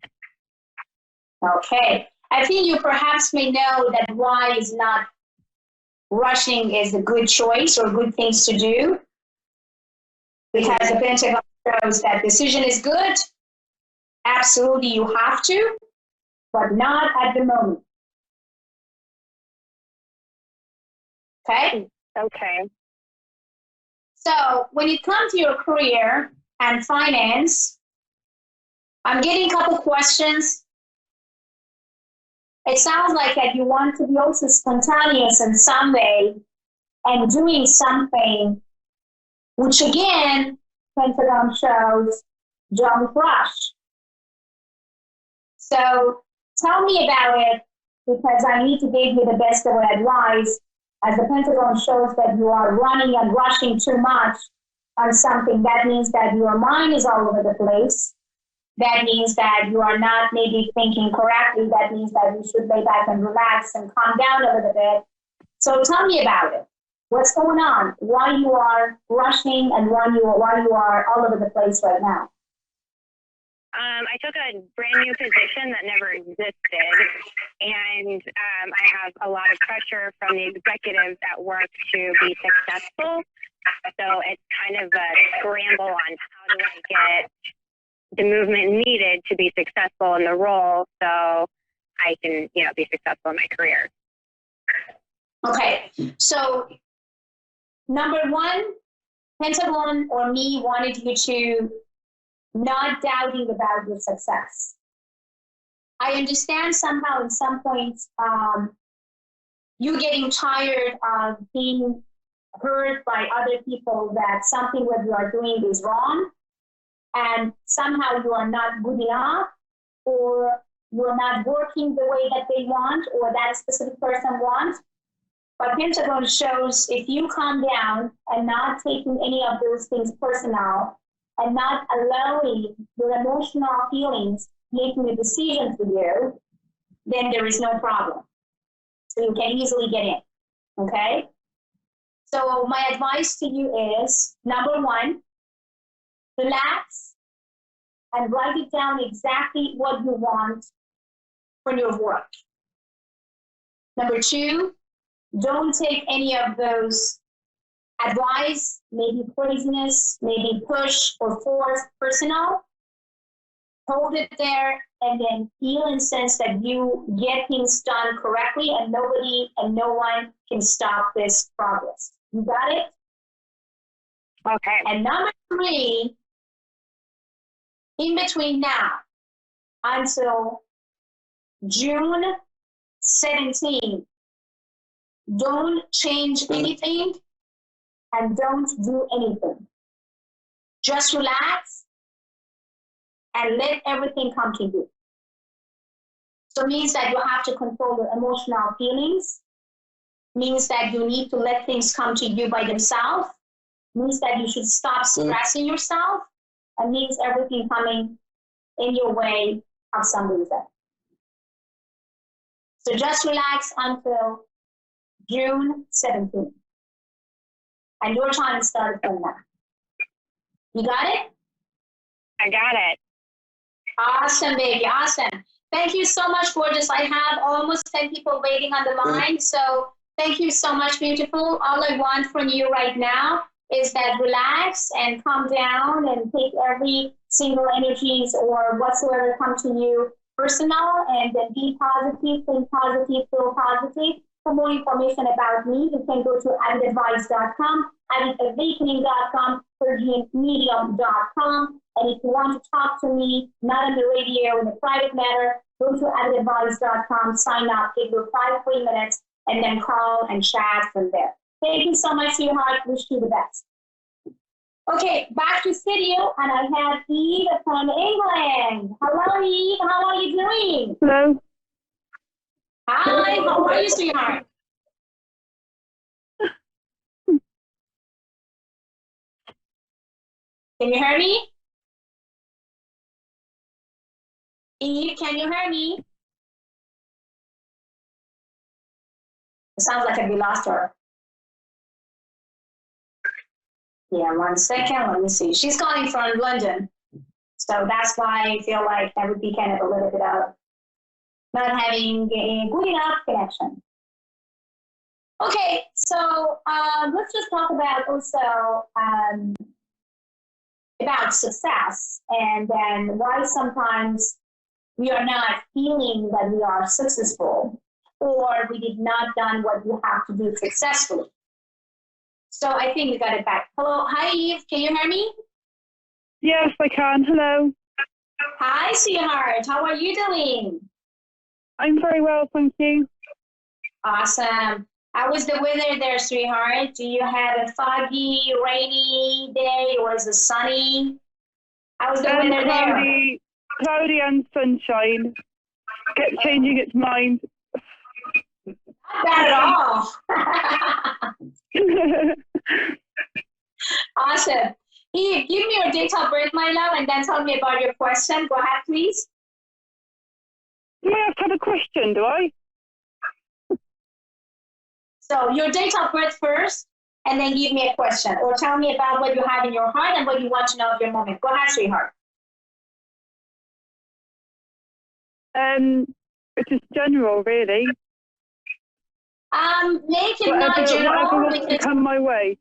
Okay. I think you perhaps may know that why is not rushing is a good choice or good things to do, because the Pentagon shows that decision is good. Absolutely, you have to, but not at the moment. Okay? Okay. So when it comes to your career and finance, I'm getting a couple questions. It sounds like that you want to be also spontaneous in some way and doing something, which again, Pentagon shows don't rush. So tell me about it, because I need to give you the best of advice, as the Pentagon shows that you are running and rushing too much on something. That means that your mind is all over the place. That means that you are not maybe thinking correctly. That means that you should lay back and relax and calm down a little bit. So tell me about it. What's going on? Why you are rushing and why you are all over the place right now? I took a brand new position that never existed, and I have a lot of pressure from the executives at work to be successful. So it's kind of a scramble on how do I get the movement needed to be successful in the role, so I can, be successful in my career. Okay, so number one, Pentagon or me wanted you to not doubting about your success. I understand somehow at some points you getting tired of being heard by other people that something what you are doing is wrong, and somehow you are not good enough, or you're not working the way that they want or that specific person wants. But Pentagon shows if you calm down and not taking any of those things personal and not allowing your emotional feelings making a decision for you, then there is no problem. So you can easily get in, okay? So my advice to you is, number one, relax and write it down exactly what you want for your work. Number two, don't take any of those advice, maybe craziness, maybe push or force personal. Hold it there and then feel and sense that you get things done correctly, and nobody and no one can stop this progress. You got it? Okay. And number three, in between now until June 17th, don't change anything and don't do anything. Just relax and let everything come to you. So it means that you have to control your emotional feelings, means that you need to let things come to you by themselves, means that you should stop stressing yourself, and means everything coming in your way of some reason. So just relax until June 17th. And your time started from now. You got it? I got it. Awesome, baby. Awesome. Thank you so much, gorgeous. I have almost 10 people waiting on the line. So thank you so much, beautiful. All I want from you right now is that relax and calm down and take every single energies or whatsoever come to you personal, and then be positive, think positive, feel positive. For more information about me, you can go to avidadvice.com, avidawakening.com, virginmedium.com. And if you want to talk to me, not on the radio, in a private matter, go to avidadvice.com, sign up, give your 5 free minutes, and then call and chat from there. Thank you so much, sweetheart. Wish you the best. Okay, back to studio, and I have Eve from England. Hello, Eve. How are you doing? Hello. Hi, how are you, sweetheart? Can you hear me? Eve, can you hear me? It sounds like we lost her. Yeah, 1 second. Let me see. She's calling from London. So that's why I feel like I would be kind of a little bit of not having a good enough connection. Okay, so let's just talk about also about success, and then why sometimes we are not feeling that we are successful, or we did not done what we have to do successfully. So I think we got it back. Hello, hi Eve, can you hear me? Yes, I can. Hello. Hi, sweetheart. How are you doing? I'm very well, thank you. Awesome. How was the weather there, sweetheart? Do you have a foggy, rainy day, or is it sunny? How was the weather cloudy, there? Cloudy and sunshine. Changing its mind. Not bad at all. Awesome. Eve, give me your date of birth, my love, and then tell me about your question. Go ahead, please. Do I have to have a question, do I? So your date of birth first, and then give me a question, or tell me about what you have in your heart and what you want to know of your moment. Go ahead, sweetheart. It's just general, really. Make it not general. Whatever wants to come my way.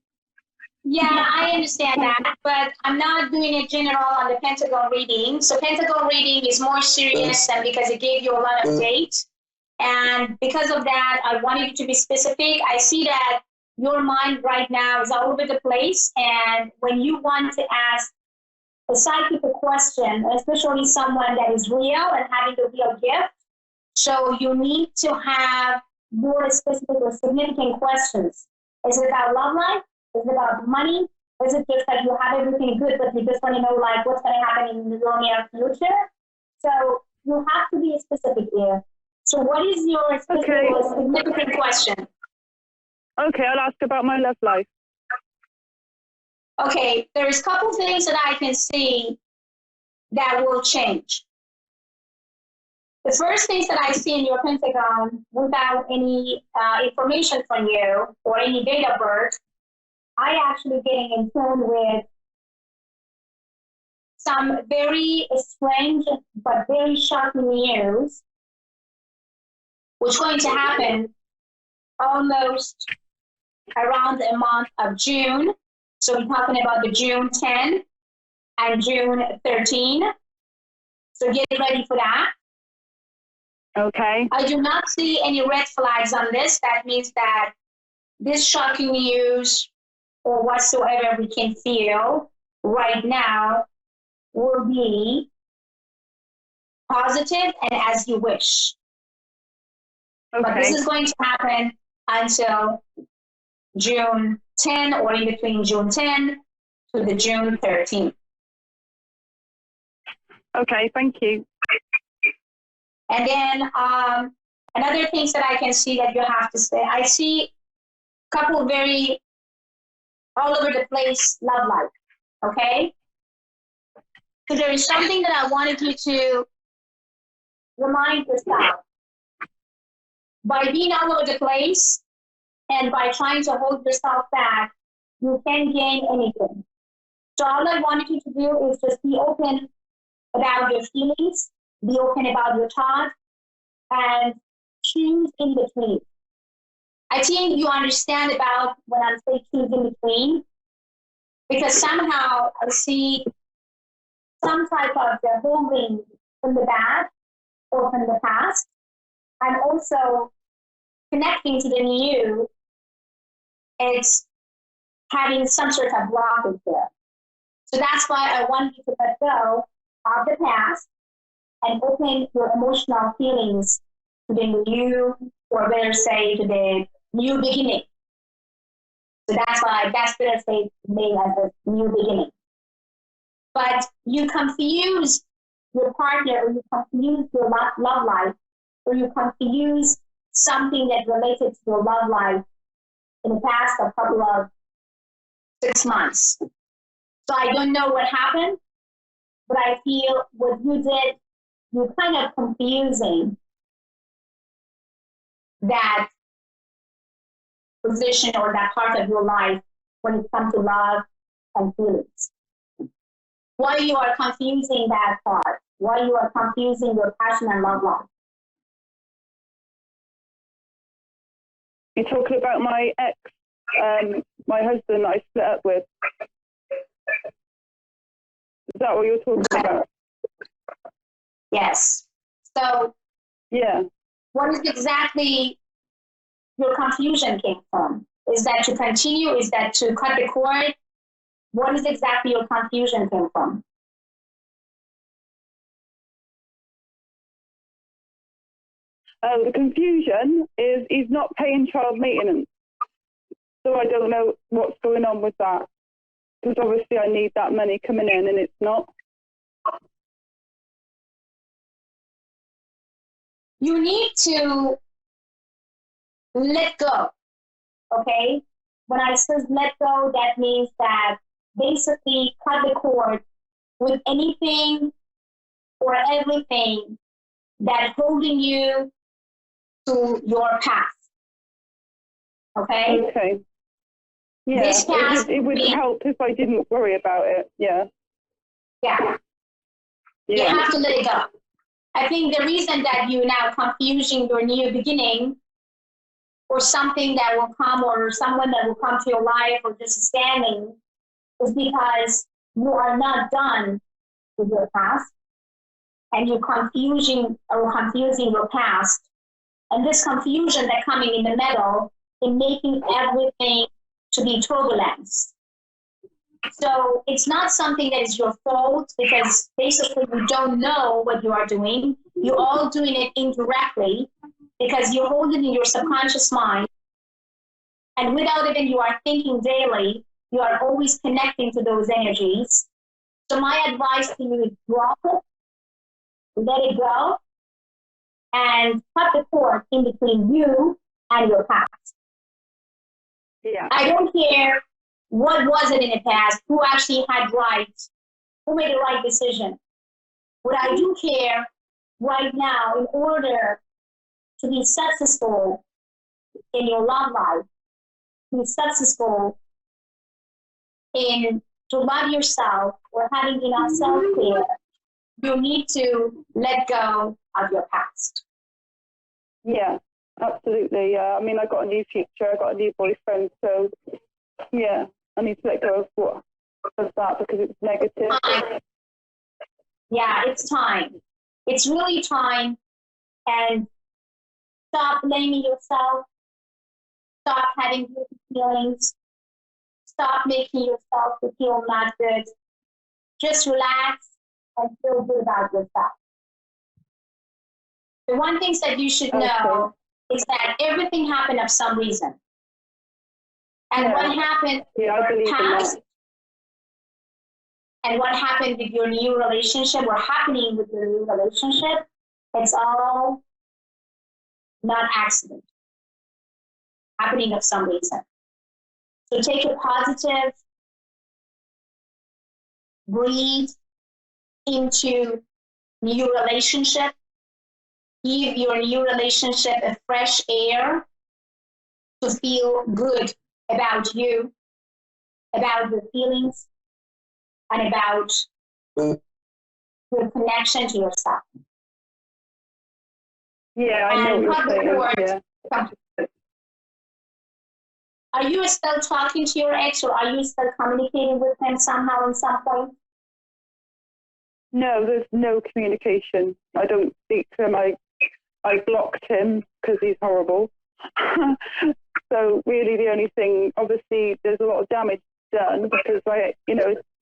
Yeah, I understand that, but I'm not doing it general on the Pentagon reading. So Pentagon reading is more serious, and because it gave you a lot of dates. And because of that, I wanted you to be specific. I see that your mind right now is all over the place. And when you want to ask a psychic question, especially someone that is real and having the real gift, so you need to have more specific or significant questions. Is it about love life? Is it about money? Is it just that you have everything good, but you just want to know like what's going to happen in the near future? So you have to be specific here. So what is your specific or significant question? Okay, I'll ask about my love life. Okay, there's a couple things that I can see that will change. The first things that I see in your Pentagon without any information from you or any date of birth, I actually getting in tune with some very strange but very shocking news, which is going to happen almost around the month of June. So we're talking about the June 10 and June 13. So get ready for that. Okay. I do not see any red flags on this. That means that this shocking news or whatsoever we can feel right now will be positive and as you wish. Okay. But this is going to happen until June 10 or in between June 10 to the June 13th. Okay, thank you. And then another things that I can see that you have to say, I see a couple very all over the place love life, okay? So there is something that I wanted you to remind yourself. By being all over the place and by trying to hold yourself back, you can't gain anything. So all I wanted you to do is just be open about your feelings, be open about your thoughts, and choose in between. I think you understand about when I say choose in between, because somehow I see some type of the holding from the bad or from the past, and also connecting to the new. It's having some sort of blockage there. So that's why I want you to let go of the past and open your emotional feelings to the new, or better say, to the new beginning. So that's why that's better say made as a new beginning. But you confuse your partner, or you confuse your love life, or you confuse something that related to your love life in the past a couple of 6 months. So I don't know what happened, but I feel what you did, you're kind of confusing that position or that part of your life when it comes to love and feelings. Why you are confusing that part? Why you are confusing your passion and love life? You're talking about my ex, my husband that I split up with. Is that what you're talking about? Yes. So, yeah. What is exactly your confusion came from? Is that to continue? Is that to cut the cord? What is exactly your confusion came from? The confusion is he's not paying child maintenance. So I don't know what's going on with that. Because obviously I need that money coming in and it's not. You need to let go, okay? When I say let go, that means that basically cut the cord with anything or everything that's holding you to your past, okay? Okay. Yeah, This past it would help if I didn't worry about it, yeah. Yeah. You have to let it go. I think the reason that you're now confusing your new beginning or something that will come or someone that will come to your life or just standing is because you are not done with your past and you're confusing your past. And this confusion that coming in the middle is making everything to be turbulence. So it's not something that is your fault because basically you don't know what you are doing. You're all doing it indirectly because you're holding in your subconscious mind. And without even you are thinking daily, you are always connecting to those energies. So my advice to you is drop it, let it go, and cut the cord in between you and your past. Yeah. I don't care what was it in the past, who actually had rights, who made the right decision. What I do care right now, in order to be successful in your love life, be successful in to love yourself or having enough self-care, you need to let go of your past. Yeah, absolutely. Yeah, I mean, I got a new future, I got a new boyfriend, so yeah, I need to let go of that because it's negative. Yeah, it's time. It's really time. And stop blaming yourself. Stop having guilty feelings. Stop making yourself feel not good. Just relax and feel good about yourself. The one thing that you should know is that everything happened of some reason. And what happened in your past and what happened with your new relationship or happening with your new relationship, it's all not accident. Happening of some reason. So take it positive, breathe into new relationship, give your new relationship a fresh air to feel good about you, about your feelings, and about your connection to yourself. Yeah, I know what you're saying. Yeah. Are you still talking to your ex or are you still communicating with him somehow at some point? No, there's no communication. I don't speak to him. I blocked him because he's horrible. So really the only thing, obviously there's a lot of damage done because I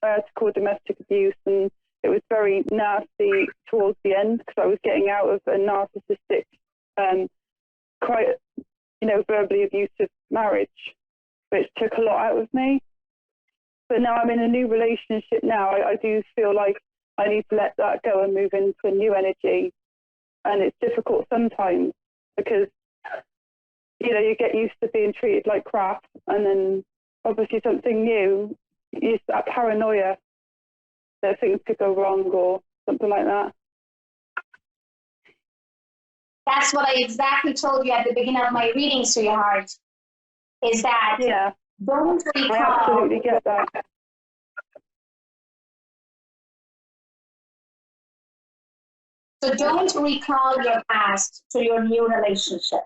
had to call domestic abuse and it was very nasty towards the end because I was getting out of a narcissistic, quite, verbally abusive marriage, which took a lot out of me. But now I'm in a new relationship now. I do feel like I need to let that go and move into a new energy. And it's difficult sometimes because, you get used to being treated like crap. And then obviously something new, it's that paranoia that things could go wrong or something like that. That's what I exactly told you at the beginning of my reading, sweetheart, is that don't recall. I absolutely get that. So don't recall your past to your new relationship.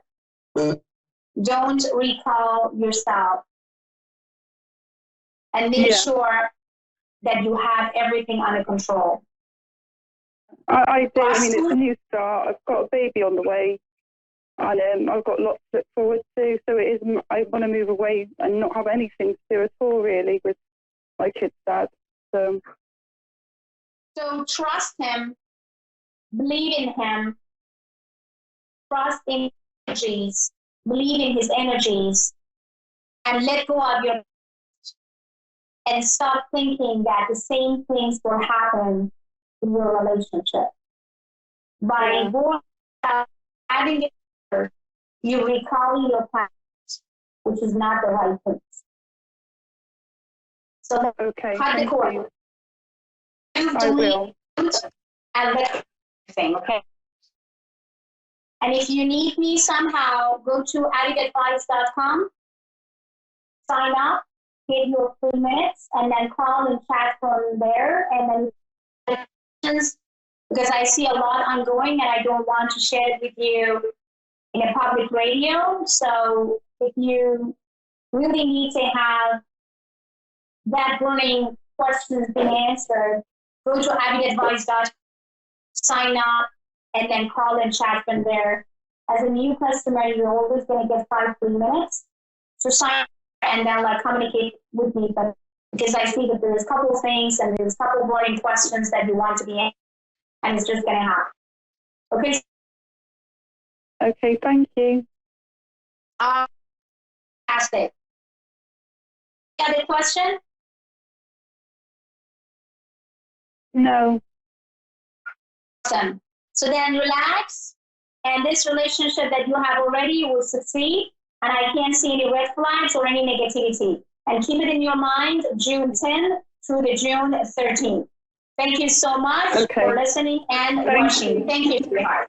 Don't recall yourself. And make sure that you have everything under control. I do. I mean, it's a new start. I've got a baby on the way. And I've got lots to look forward to. So it is. I want to move away and not have anything to do at all, really, with my kid's dad. So trust him, believe in him, trust in energies, believe in his energies, and let go of your and stop thinking that the same things will happen in your relationship. By going having it, you recall your past, which is not the right thing. So cut the cord. I will. And let thing, okay? And if you need me somehow, go to addictadvice.com, sign up, give your 3 minutes, and then call and chat from there. And then because I see a lot ongoing and I don't want to share it with you in a public radio. So if you really need to have that burning questions been answered, go to avidadvice.com, sign up, and then call and chat from there. As a new customer, you're always going to get 5 free minutes. So sign up and then communicate with me. But because I see that there's a couple of things and there's a couple of burning questions that you want to be answered, and it's just going to happen. Okay? Okay, thank you. Fantastic. Any other question? No. Awesome. So then relax, and this relationship that you have already will succeed, and I can't see any red flags or any negativity. And keep it in your mind, June 10 through the June 13th. Thank you so much for listening and watching. Thank you, sweetheart.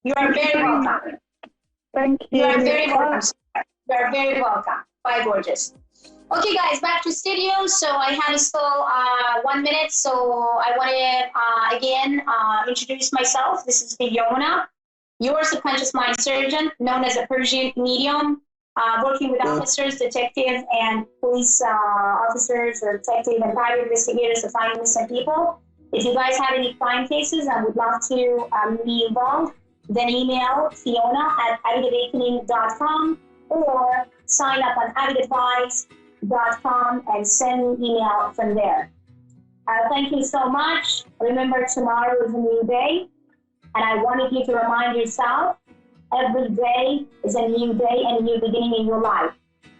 You are very welcome. Thank you. You are very welcome. You are very welcome. Bye, gorgeous. Okay, guys, back to studio. So I have still 1 minute. So I want to, again, introduce myself. This is Fiona, your subconscious mind surgeon, known as a Persian medium, working with officers, detectives, and police officers or detective and private investigators to find missing people. If you guys have any crime cases and would love to be involved, then email fiona@avidawakening.com or sign up on avidadvice.com and send me email from there. Thank you so much. Remember, tomorrow is a new day, and I wanted you to remind yourself every day is a new day and a new beginning in your life.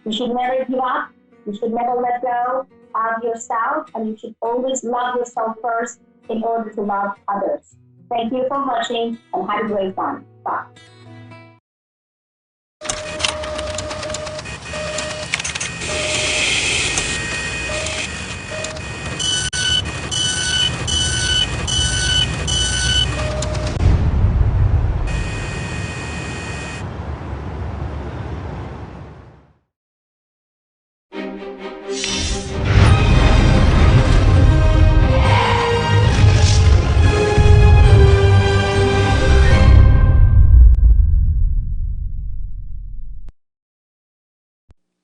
You should never give up. You should never let go of yourself, and you should always love yourself first in order to love others. Thank you for watching, and have a great one. Bye.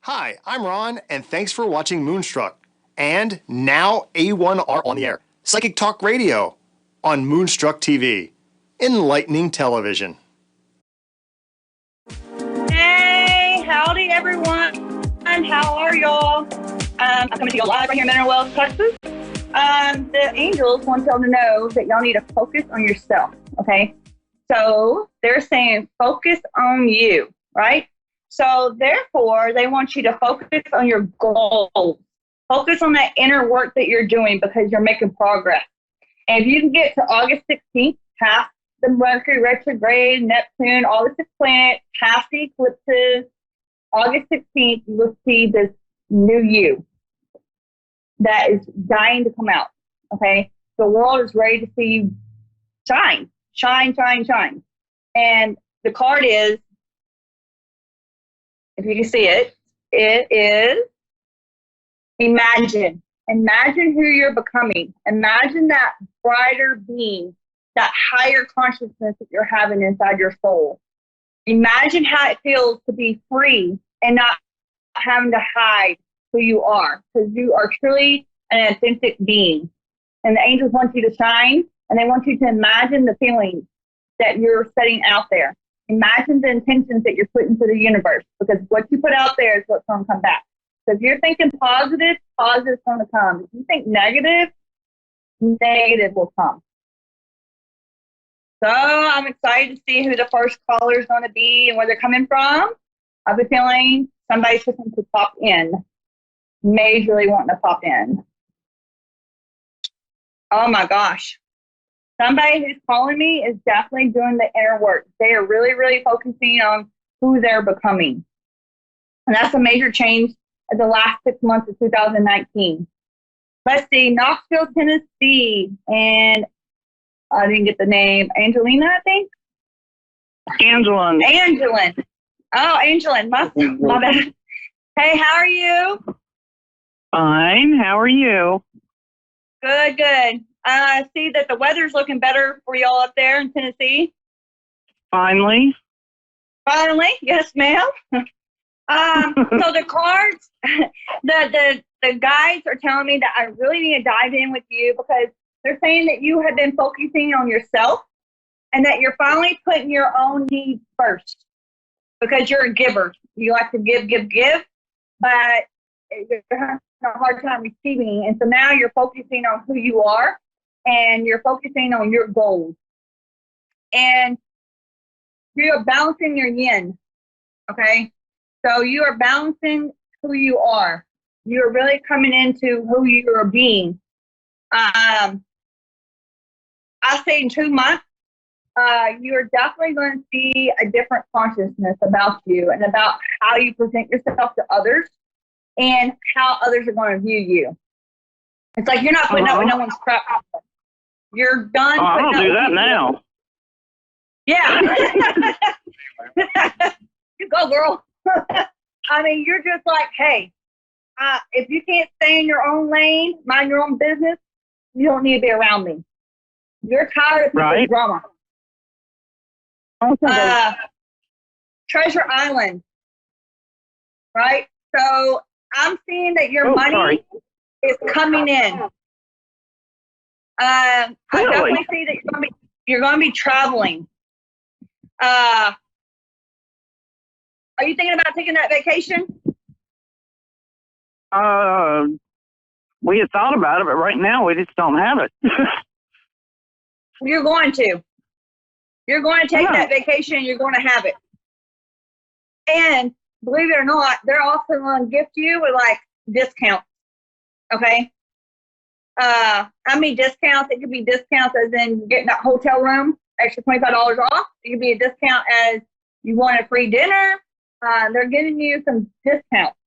Hi, I'm Ron, and thanks for watching Moonstruck. And now A1R on the air. Psychic Talk Radio on Moonstruck TV. Enlightening television. Hey, howdy everyone. How are y'all? I'm coming to you live right here in Mineral Wells, Texas. The angels want y'all to know that y'all need to focus on yourself, okay? So they're saying focus on you, right? So therefore, they want you to focus on your goals. Focus on that inner work that you're doing because you're making progress. And if you can get to August 16th, past the Mercury retrograde, Neptune, all the 6 planets, past the eclipses, August 16th, you will see this new you that is dying to come out, okay? The world is ready to see you shine, shine, shine, shine. And the card is, if you can see it, it is imagine. Imagine who you're becoming. Imagine that brighter being, that higher consciousness that you're having inside your soul. Imagine how it feels to be free and not having to hide who you are, because you are truly an authentic being. And the angels want you to shine, and they want you to imagine the feelings that you're setting out there. Imagine the intentions that you're putting to the universe, because what you put out there is what's going to come back. So if you're thinking positive, positive's going to come. If you think negative, negative will come. So I'm excited to see who the first caller is going to be and where they're coming from. I have a feeling somebody's looking to pop in, majorly wanting to pop in. Oh my gosh. Somebody who's calling me is definitely doing the inner work. They are really, really focusing on who they're becoming. And that's a major change in the last 6 months of 2019. Let's see, Knoxville, Tennessee, and I didn't get the name. Angelina, I think? Angelin. Angelin. Oh, Angelin. My bad. Hey, how are you? Fine. How are you? Good, good. I see that the weather's looking better for y'all up there in Tennessee. Finally. Finally, yes, ma'am. So the cards, the guides are telling me that I really need to dive in with you because they're saying that you have been focusing on yourself and that you're finally putting your own needs first because you're a giver. You like to give, but you're having a hard time receiving. And so now you're focusing on who you are and you're focusing on your goals. And you're balancing your yin, okay? So you are balancing who you are. You're really coming into who you are being. I say in 2 months, you're definitely going to see a different consciousness about you and about how you present yourself to others and how others are going to view you. It's like you're not putting up with no one's crap. You're done. I don't do that now. Yeah. You go, girl. I mean, you're just like, hey, if you can't stay in your own lane, mind your own business, you don't need to be around me. You're tired of people's drama. Treasure Island, right? So I'm seeing that your money is coming in. I definitely see that you're going to be traveling. Are you thinking about taking that vacation? We had thought about it, but right now we just don't have it. You're going to. You're going to take that vacation and you're going to have it. And believe it or not, they're also going to gift you with like discounts. Okay? I mean discounts. It could be discounts as in getting a hotel room, extra $25 off. It could be a discount as you want a free dinner. They're giving you some discounts.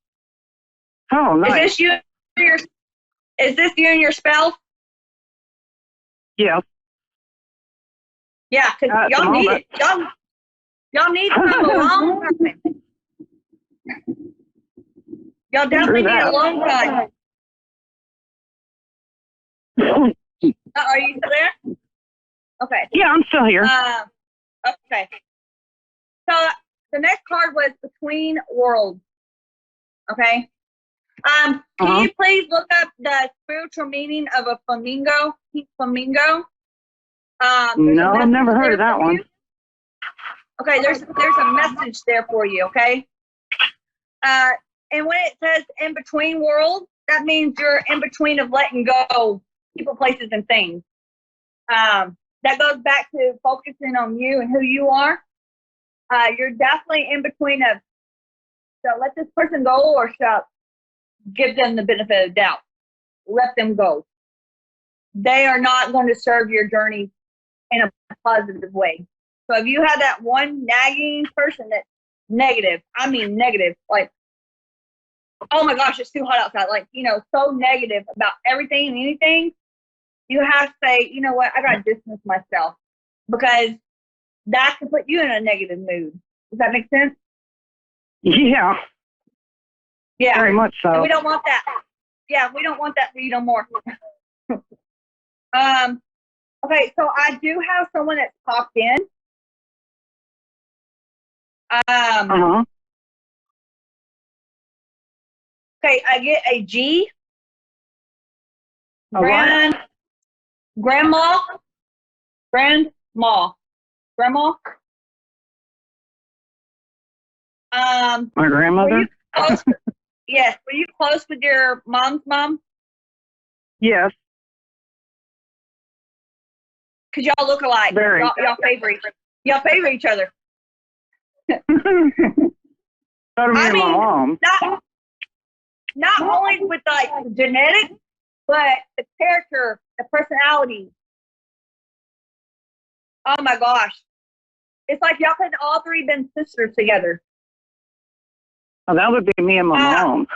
Oh, nice. Is this you and your spouse? Yeah. Yeah, because y'all need it. Y'all need it for a long time. Y'all definitely need a long time. Are you still there? Okay. Yeah, I'm still here. Okay. So the next card was Between Worlds. Okay. Can you please look up the spiritual meaning of a flamingo? Pink flamingo. No, I've never heard of that one. Okay, there's a message there for you. Okay. And when it says in between worlds, that means you're in between of letting go people, places, and things. That goes back to focusing on you and who you are. You're definitely in between of, so let this person go or shall give them the benefit of doubt. Let them go. They are not going to serve your journey in a positive way. So if you have that one nagging person that's negative, I mean negative, like, oh my gosh, it's too hot outside, like, so negative about everything and anything, you have to say, you know what, I got to distance myself because that could put you in a negative mood. Does that make sense? Yeah. Yeah. Very much so. And we don't want that. Yeah, we don't want that for you no more. Okay, so I do have someone that's popped in. Okay, I get a G. Grandma. Grandma. My grandmother? Yes. Were you close with your mom's mom? Yes. Because y'all look alike. Very. Y'all favor each other. So do me and my mom. Not only with like the genetics, but the character, the personality. Oh my gosh. It's like y'all could all three been sisters together. Oh, that would be me and my mom.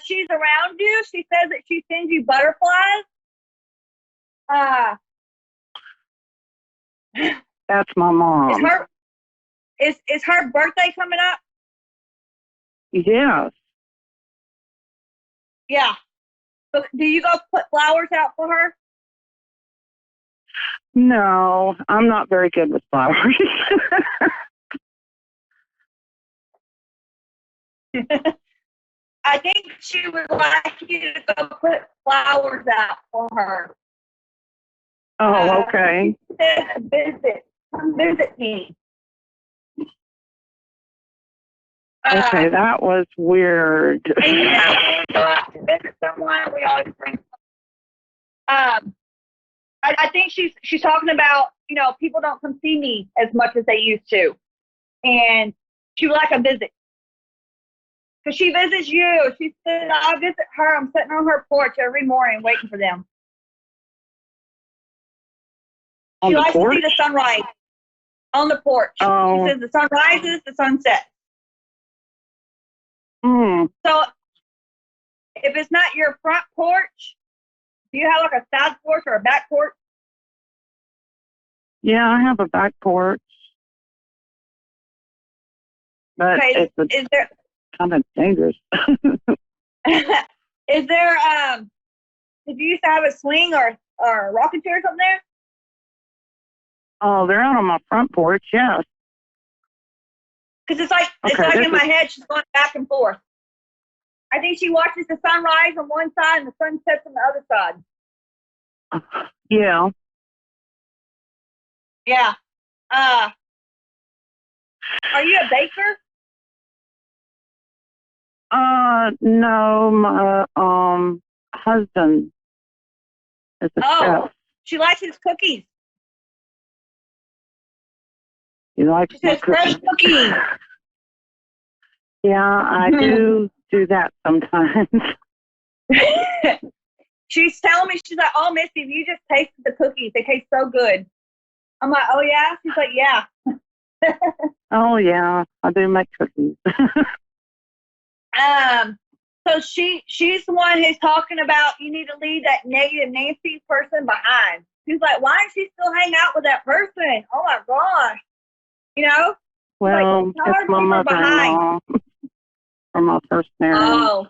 She's around you. She says that she sends you butterflies. That's my mom. Is her birthday coming up? Yes. Yeah. So do you go put flowers out for her? No, I'm not very good with flowers. I think she would like you to go put flowers out for her. Oh, okay. Come visit me. Okay, that was weird. Visit someone. We always bring. I think she's talking about, people don't come see me as much as they used to, and she would like a visit. Because she visits you. She said, I'll visit her. I'm sitting on her porch every morning waiting for them. She likes to see the sunrise on the porch. Oh. She says the sun rises, the sun sets. So if it's not your front porch, do you have like a side porch or a back porch? Yeah, I have a back porch. But Okay, it's kind of dangerous. Is there, did you used to have a swing or a rocking chair or something there? Oh, they're out on my front porch, yes. Because it's like in my head, she's going back and forth. I think she watches the sunrise on one side and the sun sets on the other side. Yeah. Yeah. Are you a baker? No, my husband is a chef. She likes his cookies. He likes She says fresh cookies. Yeah, I do that sometimes. She's telling me, she's like, oh, Misty, you just tasted the cookies. They taste so good. I'm like, oh, yeah? She's like, yeah. Oh, yeah, I do make cookies. So she's the one who's talking about you need to leave that negative Nancy person behind. She's like, why does she still hang out with that person? Oh, my gosh. Well, it's my mother-in-law from my first marriage. Oh.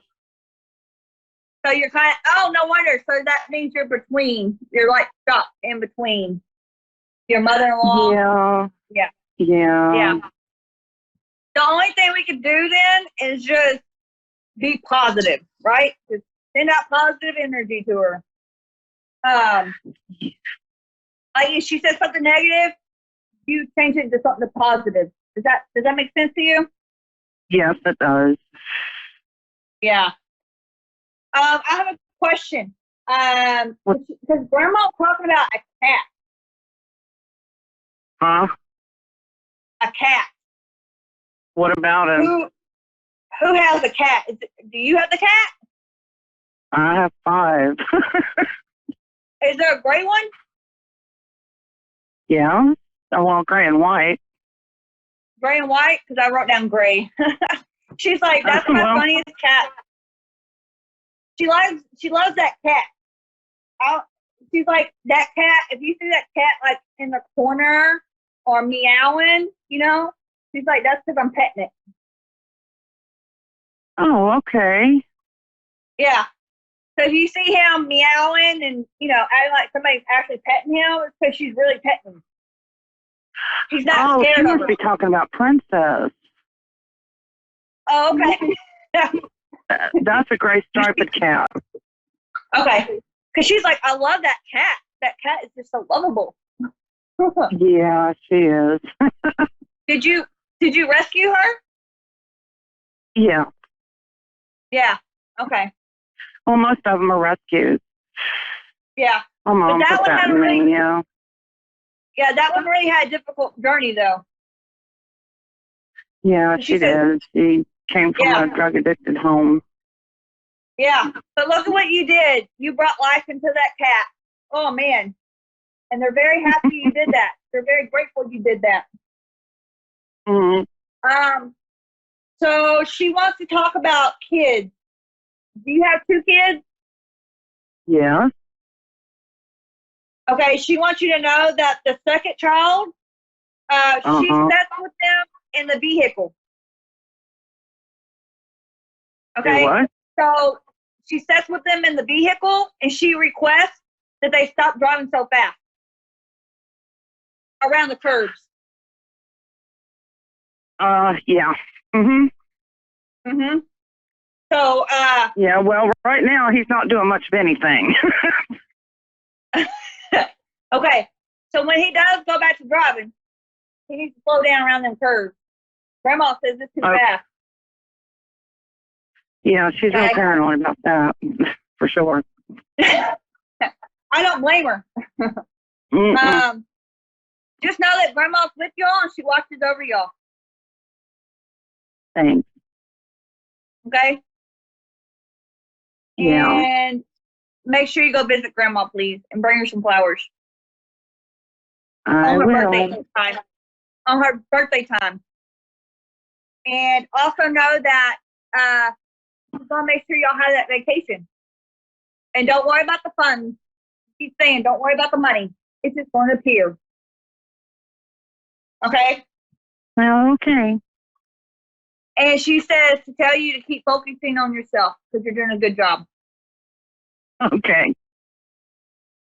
So you're no wonder. So that means you're between. You're like stuck in between your mother-in-law. Yeah. Yeah. Yeah. Yeah. The only thing we could do then is just be positive, right? Just send out positive energy to her. Like if she says something negative, you change it to something positive. Does that make sense to you? Yes, it does. Yeah. I have a question. Because Grandma's talking about a cat. Huh? A cat. What about him? Who has a cat? Do you have the cat? I have 5. Is there a gray one? Yeah. Well, gray and white. Gray and white? Because I wrote down gray. She's like, that's my funniest cat. She loves that cat. She's like, that cat, if you see that cat like in the corner or meowing, she's like, that's because I'm petting it. Oh, okay. Yeah. So if you see him meowing and, acting like somebody's actually petting him, it's because she's really petting him. She's not scared she of must her. be talking about Princess. Oh, okay. That's a gray striped cat. Okay. Because she's like, I love that cat. That cat is just so lovable. Yeah, she is. Did you rescue her? Yeah. Yeah. Okay. Well, most of them are rescues. Yeah. My mom But that put one that had a in really, me, yeah. yeah, that one really had a difficult journey though. Yeah, She she said, did. She came from yeah, a drug addicted home. yeah. But look at what you did. You brought life into that cat. Oh man. And they're very happy you did that. They're very grateful you did that. Mm-hmm. So she wants to talk about kids. Do you have 2 kids? Yeah. Okay, she wants you to know that the second child, she sets with them in the vehicle. Okay? Do what? So she sets with them in the vehicle and she requests that they stop driving so fast around the curbs. Yeah. Mm-hmm. Mm-hmm. So, yeah, well, right now he's not doing much of anything. okay. So when he does go back to driving, he needs to slow down around them curves. Grandma says it's too fast. Yeah, she's real paranoid about that, for sure. I don't blame her. Just know that Grandma's with y'all and she watches over y'all. Thanks. Okay? Yeah. And make sure you go visit Grandma, please, and bring her some flowers. I on her will. birthday time. On her birthday time. And also know that you're going to make sure y'all have that vacation. And don't worry about the funds. Keep saying, don't worry about the money. It's just going to appear. Okay? Well, okay. And she says to tell you to keep focusing on yourself because you're doing a good job. Okay.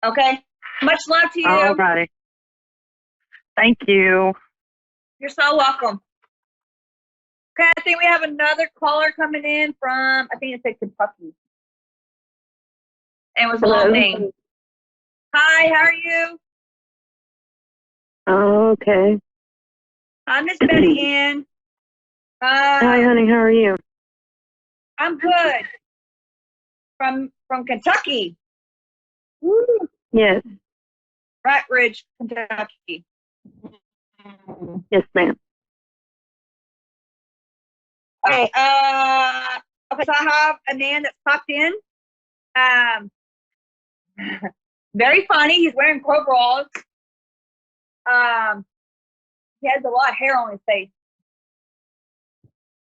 Okay? Much love to you. All righty. Thank you. You're so welcome. Okay, I think we have another caller coming in from, I think it's Kentucky. And it was a long name. Hi, how are you? Oh, okay. I'm Miss Betty Ann. Hi, honey. How are you? I'm good. From Kentucky. Woo. Yes. Rat Ridge, Kentucky. Yes, ma'am. Okay. Okay. So I have a man that's popped in. Very funny. He's wearing coveralls. He has a lot of hair on his face.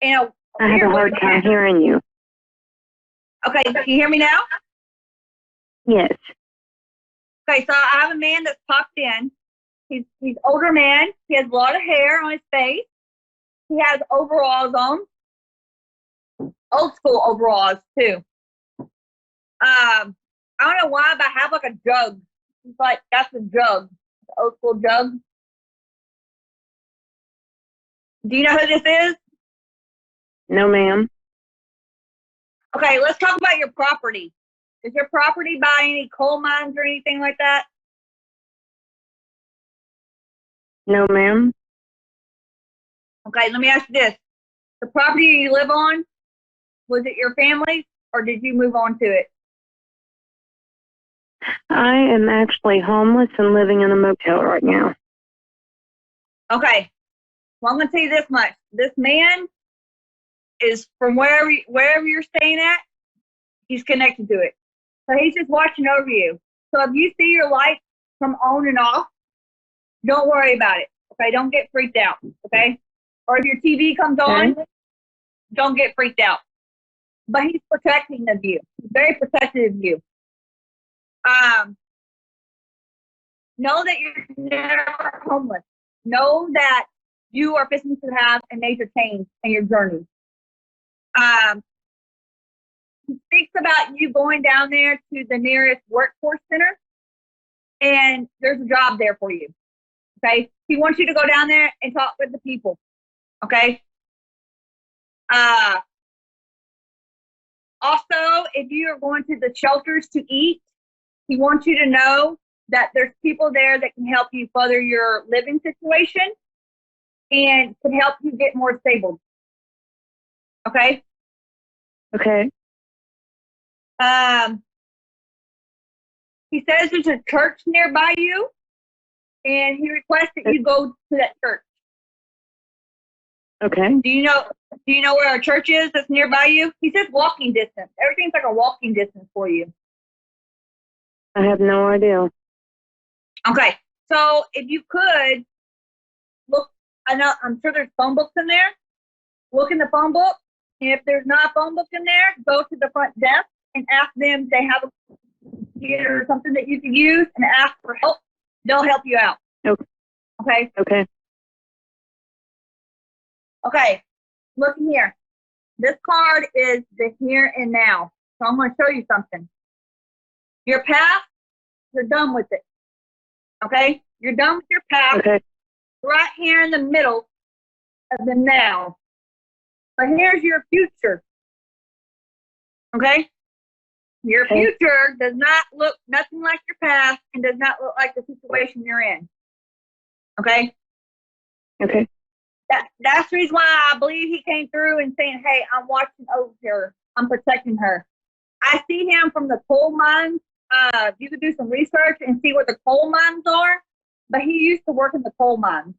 You know, I have a hard time hearing you. Okay, can you hear me now? Yes. Okay, so I have a man that's popped in. He's older man. He has a lot of hair on his face. He has overalls on. Old school overalls too. I don't know why, but I have like a jug. It's like that's a jug. The old school jug. Do you know who this is? No, ma'am. Okay, let's talk about your property. Is your property by any coal mines or anything like that? No, ma'am. Okay, let me ask you this. The property you live on, was it your family's or did you move on to it? I am actually homeless and living in a motel right now. Okay. Well, I'm going to tell you this much. This man is from wherever you're staying at, he's connected to it. So he's just watching over you. So if you see your lights come on and off, don't worry about it. Okay, don't get freaked out. Okay, or if your TV comes on, don't get freaked out. But he's protecting of you. He's very protective of you. Know that you're never homeless. Know that you are fixing to have a major change in your journey. He speaks about you going down there to the nearest workforce center, and there's a job there for you. Okay? He wants you to go down there and talk with the people. Okay? Also, if you are going to the shelters to eat, he wants you to know that there's people there that can help you further your living situation and can help you get more stable. Okay? Okay. He says there's a church nearby you, and he requests that you go to that church. Okay. Do you know where our church is that's nearby you? He says walking distance. Everything's like a walking distance for you. I have no idea. Okay. So if you could look, I'm sure there's phone books in there. Look in the phone book. And if there's not a phone book in there, go to the front desk and ask them if they have a computer or something that you can use and ask for help. They'll help you out. Okay. Okay. Okay. Okay. Look here. This card is the here and now. So I'm going to show you something. Your past, you're done with it. Okay? You're done with your past. Okay. Right here in the middle of the now. But here's your future. Okay? Your future does not look nothing like your past and does not look like the situation you're in. Okay? Okay. That's the reason why I believe he came through and saying, hey, I'm watching over her. I'm protecting her. I see him from the coal mines. You could do some research and see where the coal mines are. But he used to work in the coal mines.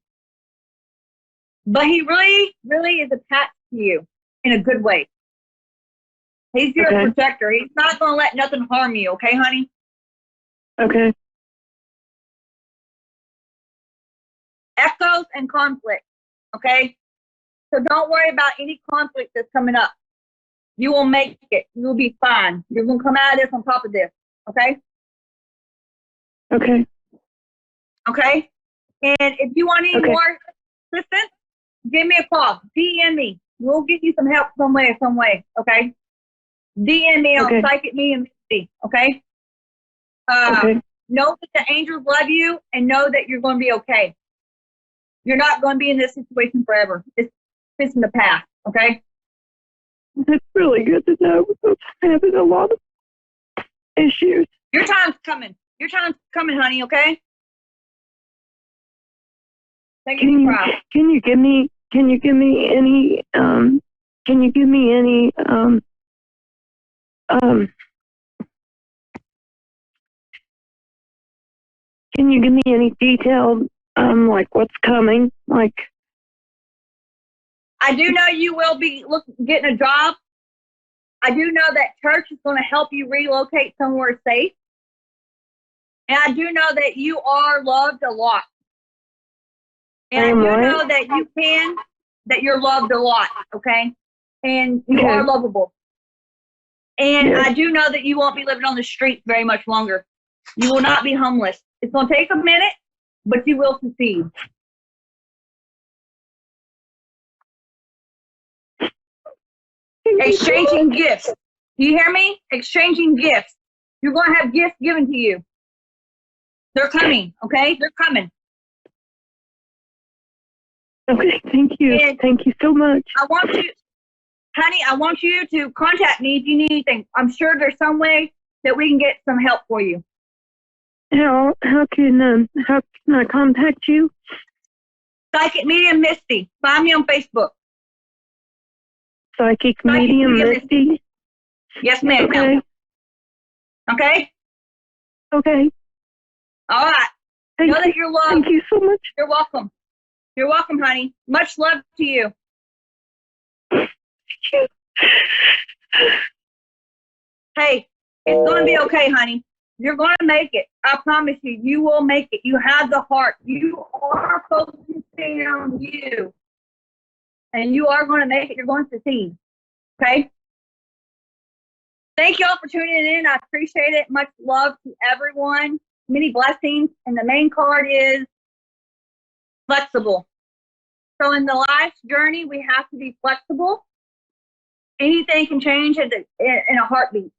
But he really, really is attached to you in a good way. He's your protector. He's not going to let nothing harm you. Okay, honey? Okay. Echoes and conflict. Okay? So don't worry about any conflict that's coming up. You will make it. You will be fine. You're going to come out of this on top of this. Okay? Okay. Okay? And if you want any more assistance, give me a call. DM me. We'll get you some help some way. Okay? DM me on Psychic Medium. Okay? Know that the angels love you and know that you're going to be okay. You're not going to be in this situation forever. It's in the past. Okay? That's really good to know because I'm having a lot of issues. Your time's coming. Your time's coming, honey, okay? Can you give me any detailed like what's coming? Like I do know you will be getting a job. I do know that church is going to help you relocate somewhere safe. And I do know that you are loved a lot. And I do know that you're loved a lot, okay? And you are lovable. And I do know that you won't be living on the streets very much longer. You will not be homeless. It's going to take a minute, but you will succeed. Exchanging gifts. Do you hear me? Exchanging gifts. You're going to have gifts given to you. They're coming, okay? They're coming. Okay, thank you. And thank you so much. I want you to contact me if you need anything. I'm sure there's some way that we can get some help for you. How can I contact you? Psychic Medium Misty. Find me on Facebook. Psychic Medium Misty? Yes, ma'am. Okay. Okay? Okay. All right. Know that you're loved. Thank you so much. You're welcome. You're welcome, honey. Much love to you. Hey, it's going to be okay, honey. You're going to make it. I promise you, you will make it. You have the heart. You are focusing on you. And you are going to make it. You're going to succeed. Okay? Thank you all for tuning in. I appreciate it. Much love to everyone. Many blessings. And the main card is flexible. So in the life's journey, we have to be flexible. Anything can change in a heartbeat.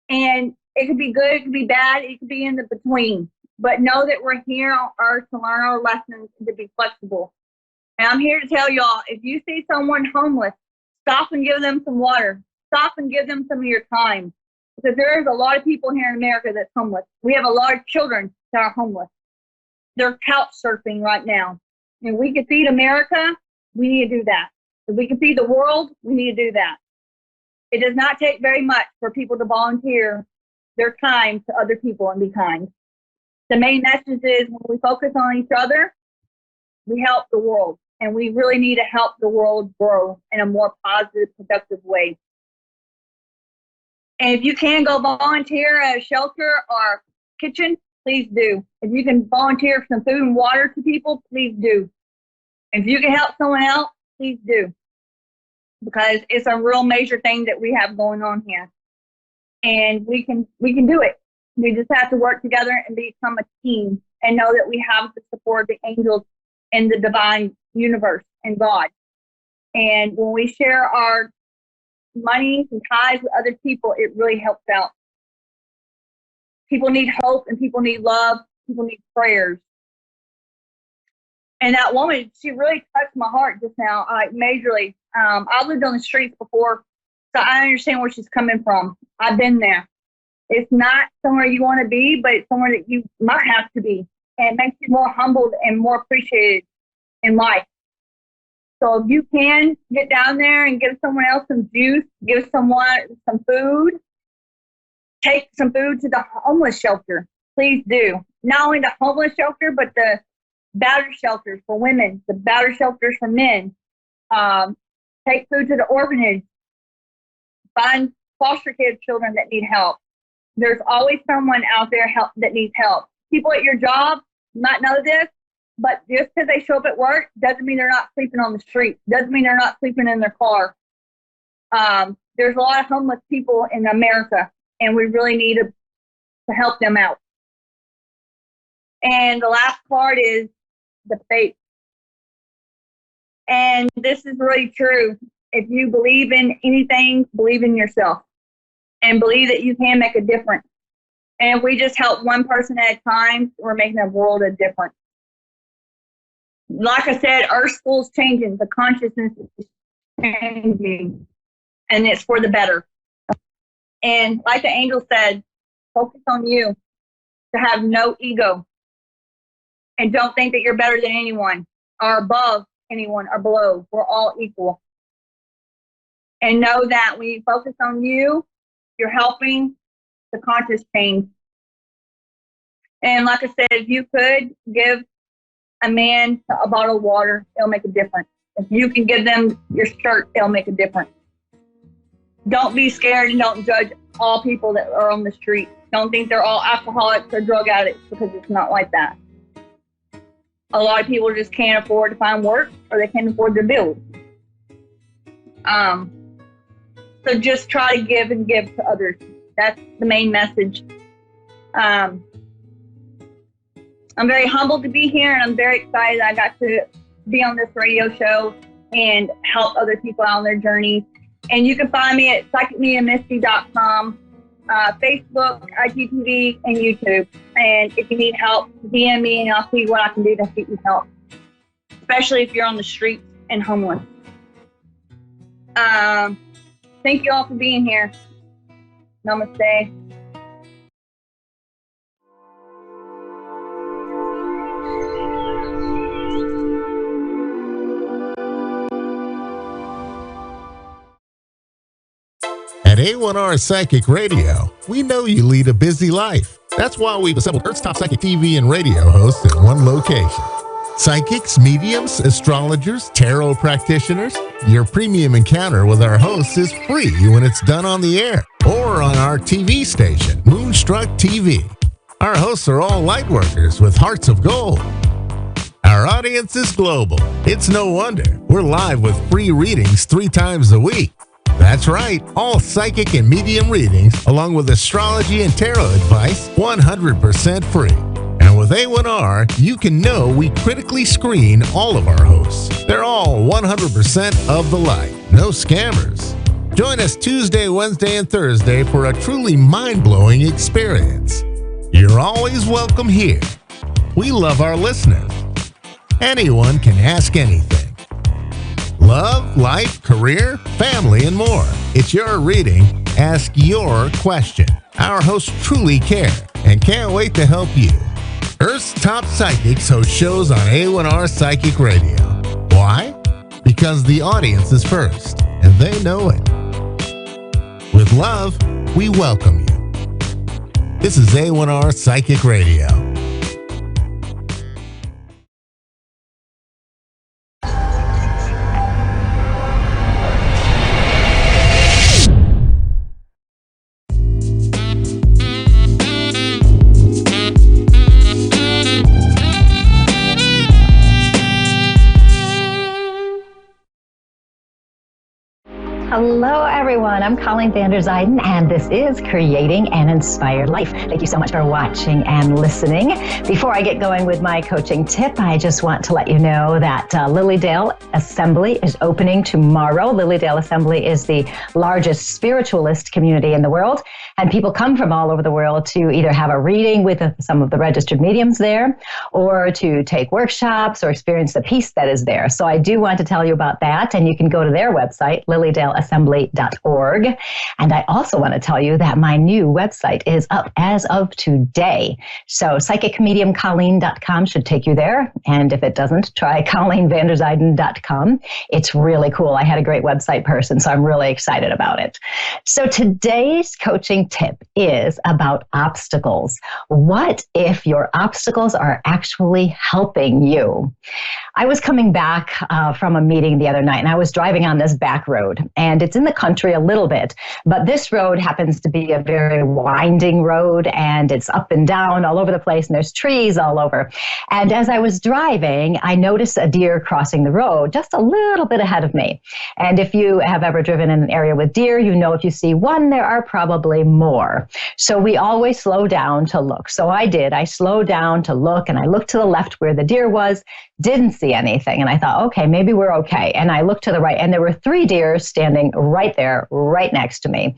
And it could be good, it could be bad, it could be in the between. But know that we're here on earth to learn our lessons and to be flexible. And I'm here to tell y'all, if you see someone homeless, stop and give them some water. Stop and give them some of your time. Because there's a lot of people here in America that's homeless. We have a lot of children that are homeless. They're couch surfing right now. And we can feed America, we need to do that. If we can feed the world, we need to do that. It does not take very much for people to volunteer their time to other people and be kind. The main message is when we focus on each other, we help the world. And we really need to help the world grow in a more positive, productive way. And if you can go volunteer at a shelter or kitchen, please do. If you can volunteer for some food and water to people, please do. If you can help someone else, please do. Because it's a real major thing that we have going on here. And we can do it. We just have to work together and become a team and know that we have the support of the angels and the divine universe and God. And when we share our money and ties with other people, it really helps out. People need hope and people need love. People need prayers. And that woman, she really touched my heart just now, majorly. I've lived on the streets before, so I understand where she's coming from. I've been there. It's not somewhere you want to be, but it's somewhere that you might have to be. And it makes you more humbled and more appreciated in life. So if you can get down there and give someone else some juice, give someone some food, take some food to the homeless shelter, please do. Not only the homeless shelter, but the battered shelters for women, the battered shelters for men. Take food to the orphanage. Find foster care children that need help. There's always someone out there that needs help. People at your job might know this, but just because they show up at work doesn't mean they're not sleeping on the street. Doesn't mean they're not sleeping in their car. There's a lot of homeless people in America, and we really need to help them out. And the last part is the faith. And this is really true. If you believe in anything, believe in yourself and believe that you can make a difference. And if we just help one person at a time, we're making a world of difference. Like I said, our school's changing. The consciousness is changing, and it's for the better. And like the angel said, focus on you, to have no ego. And don't think that you're better than anyone or above anyone or below. We're all equal. And know that when you focus on you, you're helping the conscious change. And like I said, if you could give a man a bottle of water, it'll make a difference. If you can give them your shirt, it'll make a difference. Don't be scared and don't judge all people that are on the street. Don't think they're all alcoholics or drug addicts, because it's not like that. A lot of people just can't afford to find work, or they can't afford their bills. So just try to give and give to others. That's the main message. I'm very humbled to be here, and I'm very excited I got to be on this radio show and help other people out on their journey. And you can find me at psychicmeamisty.com, Facebook, IGTV, and YouTube. And if you need help, DM me and I'll see what I can do to get you help, especially if you're on the streets and homeless. Thank you all for being here. Namaste. At A1R Psychic Radio, we know you lead a busy life. That's why we've assembled Earth's top psychic TV and radio hosts in one location. Psychics, mediums, astrologers, tarot practitioners. Your premium encounter with our hosts is free when it's done on the air or on our TV station, Moonstruck TV. Our hosts are all light workers with hearts of gold. Our audience is global. It's no wonder we're live with free readings 3 times a week. That's right, all psychic and medium readings, along with astrology and tarot advice, 100% free. And with A1R, you can know we critically screen all of our hosts. They're all 100% of the light, no scammers. Join us Tuesday, Wednesday, and Thursday for a truly mind-blowing experience. You're always welcome here. We love our listeners. Anyone can ask anything. Love, life, career, family, and more. It's your reading. Ask your question. Our hosts truly care and can't wait to help you. Earth's top psychics host shows on A1R Psychic Radio. Why? Because the audience is first, and they know it. With love, we welcome you. This is A1R Psychic Radio. Hello, everyone. I'm Colleen van der Zijden, and this is Creating an Inspired Life. Thank you so much for watching and listening. Before I get going with my coaching tip, I just want to let you know that Lilydale Assembly is opening tomorrow. Lilydale Assembly is the largest spiritualist community in the world, and people come from all over the world to either have a reading with some of the registered mediums there, or to take workshops or experience the peace that is there. So I do want to tell you about that, and you can go to their website, lilydaleassembly.org. And I also want to tell you that my new website is up as of today. So psychicmediumcolleen.com should take you there. And if it doesn't, try colleenvanderzijden.com. It's really cool. I had a great website person, so I'm really excited about it. So today's coaching tip is about obstacles. What if your obstacles are actually helping you? I was coming back from a meeting the other night, and I was driving on this back road, and it's in the country a little bit, but this road happens to be a very winding road, and it's up and down all over the place, and there's trees all over. And as I was driving, I noticed a deer crossing the road just a little bit ahead of me. And if you have ever driven in an area with deer, you know if you see one, there are probably more. So we always slow down to look. So I did. I slowed down to look, and I looked to the left where the deer was, didn't see anything. And I thought, okay, maybe we're okay. And I looked to the right, and there were 3 deer standing right there, right next to me.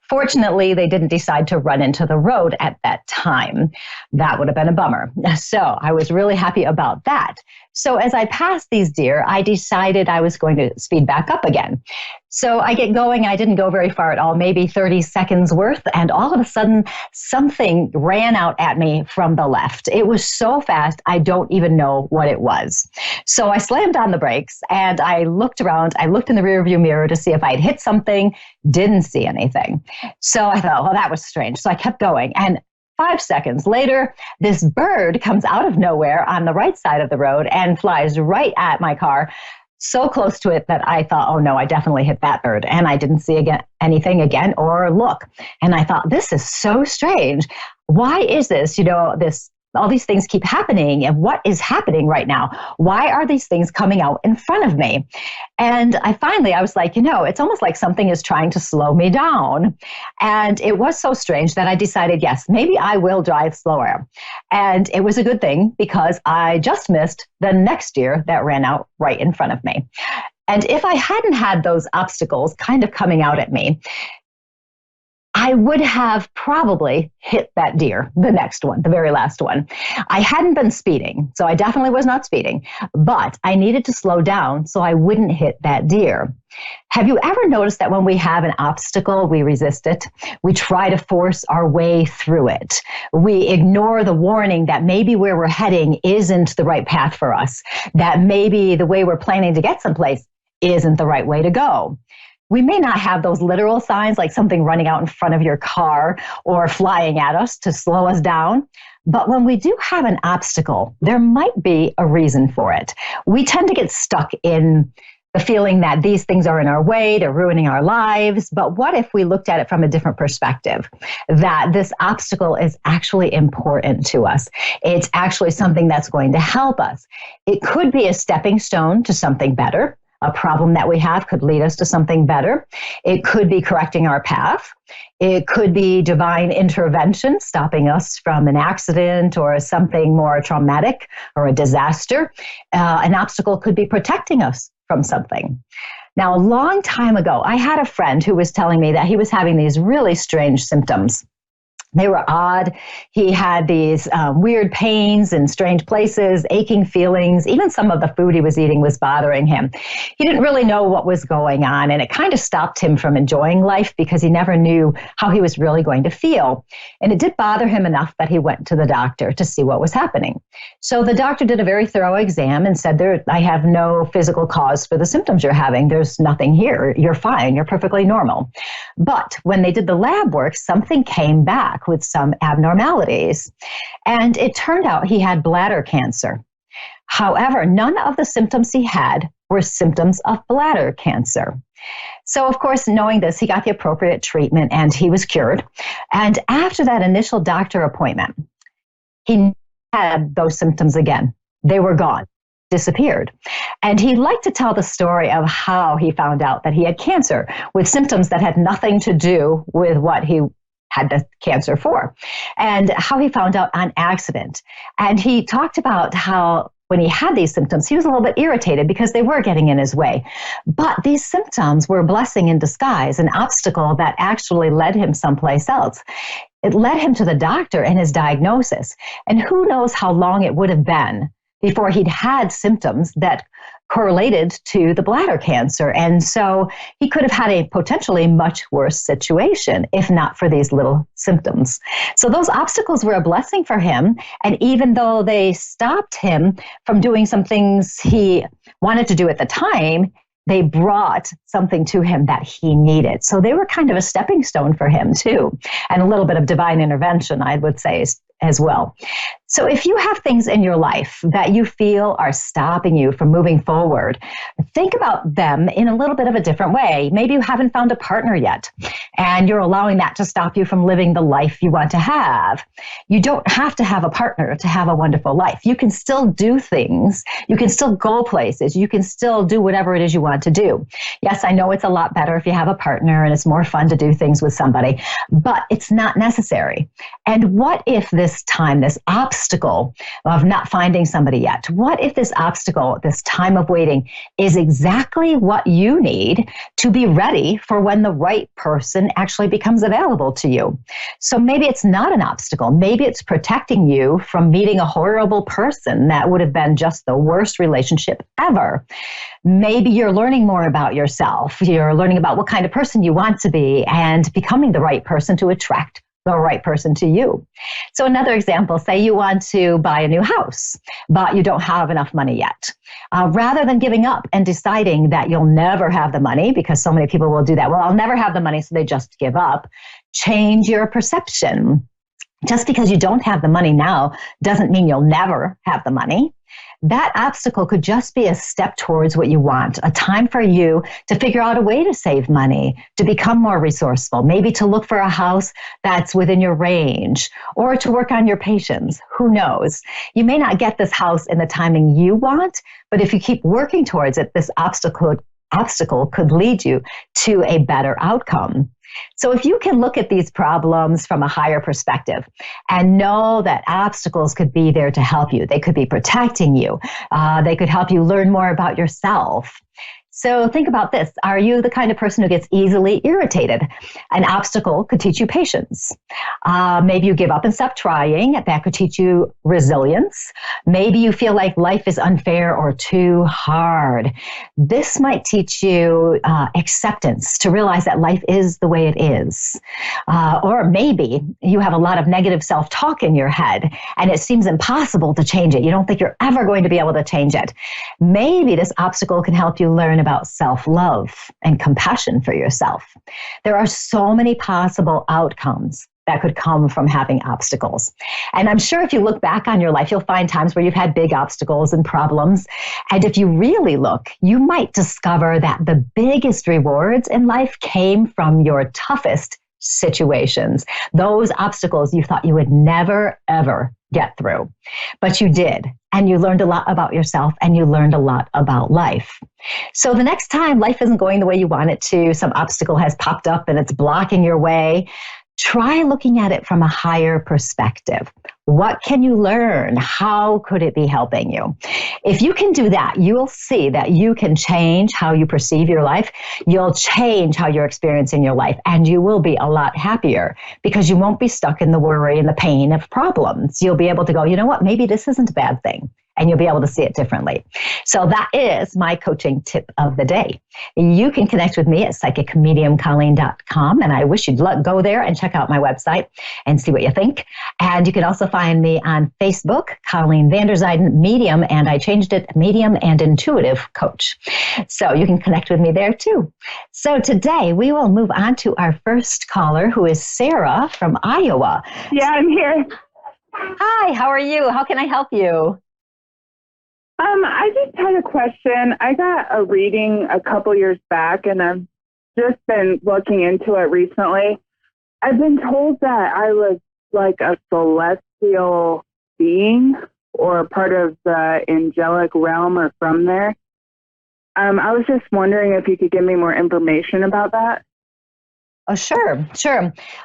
Fortunately, they didn't decide to run into the road at that time. That would have been a bummer. So I was really happy about that. So as I passed these deer, I decided I was going to speed back up again. So I get going. I didn't go very far at all, maybe 30 seconds worth. And all of a sudden, something ran out at me from the left. It was so fast, I don't even know what it was. So I slammed on the brakes, and I looked around. I looked in the rearview mirror to see if I'd hit something, didn't see anything. So I thought, well, that was strange. So I kept going. And 5 seconds later, this bird comes out of nowhere on the right side of the road and flies right at my car, so close to it that I thought, oh no, I definitely hit that bird. And I didn't see anything again or look. And I thought, this is so strange. Why is this? All these things keep happening. And what is happening right now? Why are these things coming out in front of me? And I was like, it's almost like something is trying to slow me down. And it was so strange that I decided, yes, maybe I will drive slower. And it was a good thing because I just missed the next deer that ran out right in front of me. And if I hadn't had those obstacles kind of coming out at me, I would have probably hit that deer, the next one, the very last one. I hadn't been speeding, so I definitely was not speeding, but I needed to slow down so I wouldn't hit that deer. Have you ever noticed that when we have an obstacle, we resist it? We try to force our way through it. We ignore the warning that maybe where we're heading isn't the right path for us, that maybe the way we're planning to get someplace isn't the right way to go. We may not have those literal signs like something running out in front of your car or flying at us to slow us down. But when we do have an obstacle, there might be a reason for it. We tend to get stuck in the feeling that these things are in our way, they're ruining our lives. But what if we looked at it from a different perspective? That this obstacle is actually important to us. It's actually something that's going to help us. It could be a stepping stone to something better. A problem that we have could lead us to something better. It could be correcting our path. It could be divine intervention, stopping us from an accident or something more traumatic or a disaster. An obstacle could be protecting us from something. Now, a long time ago, I had a friend who was telling me that he was having these really strange symptoms. They were odd. He had these weird pains in strange places, aching feelings. Even some of the food he was eating was bothering him. He didn't really know what was going on, and it kind of stopped him from enjoying life because he never knew how he was really going to feel. And it did bother him enough that he went to the doctor to see what was happening. So the doctor did a very thorough exam and said, I have no physical cause for the symptoms you're having. There's nothing here. You're fine. You're perfectly normal. But when they did the lab work, something came back. back with some abnormalities. And it turned out he had bladder cancer. However, none of the symptoms he had were symptoms of bladder cancer. So, of course, knowing this, he got the appropriate treatment and he was cured. And after that initial doctor appointment, he had those symptoms again. They were gone, disappeared. And he liked to tell the story of how he found out that he had cancer with symptoms that had nothing to do with what he had the cancer for, and how he found out on accident. And he talked about how when he had these symptoms, he was a little bit irritated because they were getting in his way. But these symptoms were a blessing in disguise, an obstacle that actually led him someplace else. It led him to the doctor and his diagnosis. And who knows how long it would have been before he'd had symptoms that correlated to the bladder cancer. And so he could have had a potentially much worse situation if not for these little symptoms. So those obstacles were a blessing for him. And even though they stopped him from doing some things he wanted to do at the time, they brought something to him that he needed. So they were kind of a stepping stone for him too. And a little bit of divine intervention, I would say, as well. So if you have things in your life that you feel are stopping you from moving forward, think about them in a little bit of a different way. Maybe you haven't found a partner yet, and you're allowing that to stop you from living the life you want to have. You don't have to have a partner to have a wonderful life. You can still do things. You can still go places. You can still do whatever it is you want to do. Yes, I know it's a lot better if you have a partner and it's more fun to do things with somebody, but it's not necessary. And what if this time, this obstacle of not finding somebody yet, what if this obstacle, this time of waiting, is exactly what you need to be ready for when the right person actually becomes available to you? So maybe it's not an obstacle. Maybe it's protecting you from meeting a horrible person that would have been just the worst relationship ever. Maybe you're learning more about yourself. You're learning about what kind of person you want to be and becoming the right person to attract the right person to you. So another example, say you want to buy a new house, but you don't have enough money yet. Rather than giving up and deciding that you'll never have the money, because so many people will do that, well, I'll never have the money, so they just give up. Change your perception. Just because you don't have the money now doesn't mean you'll never have the money. That obstacle could just be a step towards what you want, a time for you to figure out a way to save money, to become more resourceful, maybe to look for a house that's within your range, or to work on your patience. Who knows? You may not get this house in the timing you want, but if you keep working towards it, this obstacle could lead you to a better outcome. So if you can look at these problems from a higher perspective and know that obstacles could be there to help you, they could be protecting you, they could help you learn more about yourself. So think about this. Are you the kind of person who gets easily irritated? An obstacle could teach you patience. Maybe you give up and stop trying. That could teach you resilience. Maybe you feel like life is unfair or too hard. This might teach you acceptance, to realize that life is the way it is. Or maybe you have a lot of negative self-talk in your head and it seems impossible to change it. You don't think you're ever going to be able to change it. Maybe this obstacle can help you learn about self-love and compassion for yourself. There are so many possible outcomes that could come from having obstacles. And I'm sure if you look back on your life, you'll find times where you've had big obstacles and problems. And if you really look, you might discover that the biggest rewards in life came from your toughest situations, those obstacles you thought you would never, ever get through. But you did. And you learned a lot about yourself and you learned a lot about life. So the next time life isn't going the way you want it to, some obstacle has popped up and it's blocking your way, try looking at it from a higher perspective. What can you learn? How could it be helping you? If you can do that, you'll see that you can change how you perceive your life. You'll change how you're experiencing your life, and you will be a lot happier because you won't be stuck in the worry and the pain of problems. You'll be able to go, you know what, maybe this isn't a bad thing. and you'll be able to see it differently. So that is my coaching tip of the day. You can connect with me at psychicmediumcolleen.com, and I wish you'd go there and check out my website and see what you think. And you can also find me on Facebook, Colleen Vanderzijden, Medium, and I changed it, Medium and Intuitive Coach. So you can connect with me there too. So today we will move on to our first caller, who is Sarah from Iowa. Yeah, I'm here. Hi, how are you? How can I help you? I just had a question. I got a reading a couple years back, and I've just been looking into it recently. I've been told that I was like a celestial being or part of the angelic realm or from there. I was just wondering if you could give me more information about that. Oh, sure.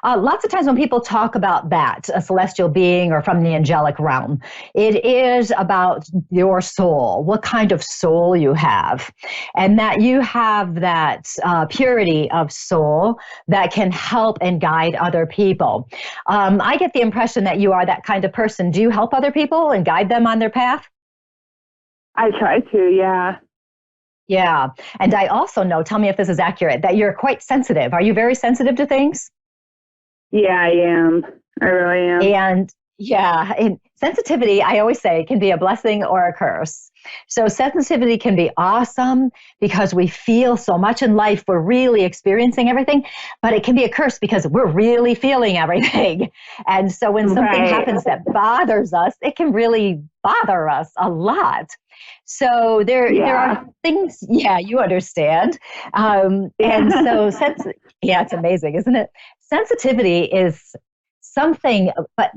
Lots of times when people talk about that, a celestial being or from the angelic realm, it is about your soul, what kind of soul you have, and that you have that purity of soul that can help and guide other people. I get the impression that you are that kind of person. Do you help other people and guide them on their path? I try to, yeah. Yeah. And I also know, tell me if this is accurate, that you're quite sensitive. Are you very sensitive to things? Yeah, I am. I really am. And sensitivity, I always say, can be a blessing or a curse. So sensitivity can be awesome because we feel so much in life. We're really experiencing everything, but it can be a curse because we're really feeling everything. And so when something happens that bothers us, it can really bother us a lot. So there are things, you understand. And so, it's amazing, isn't it? Sensitivity is something, but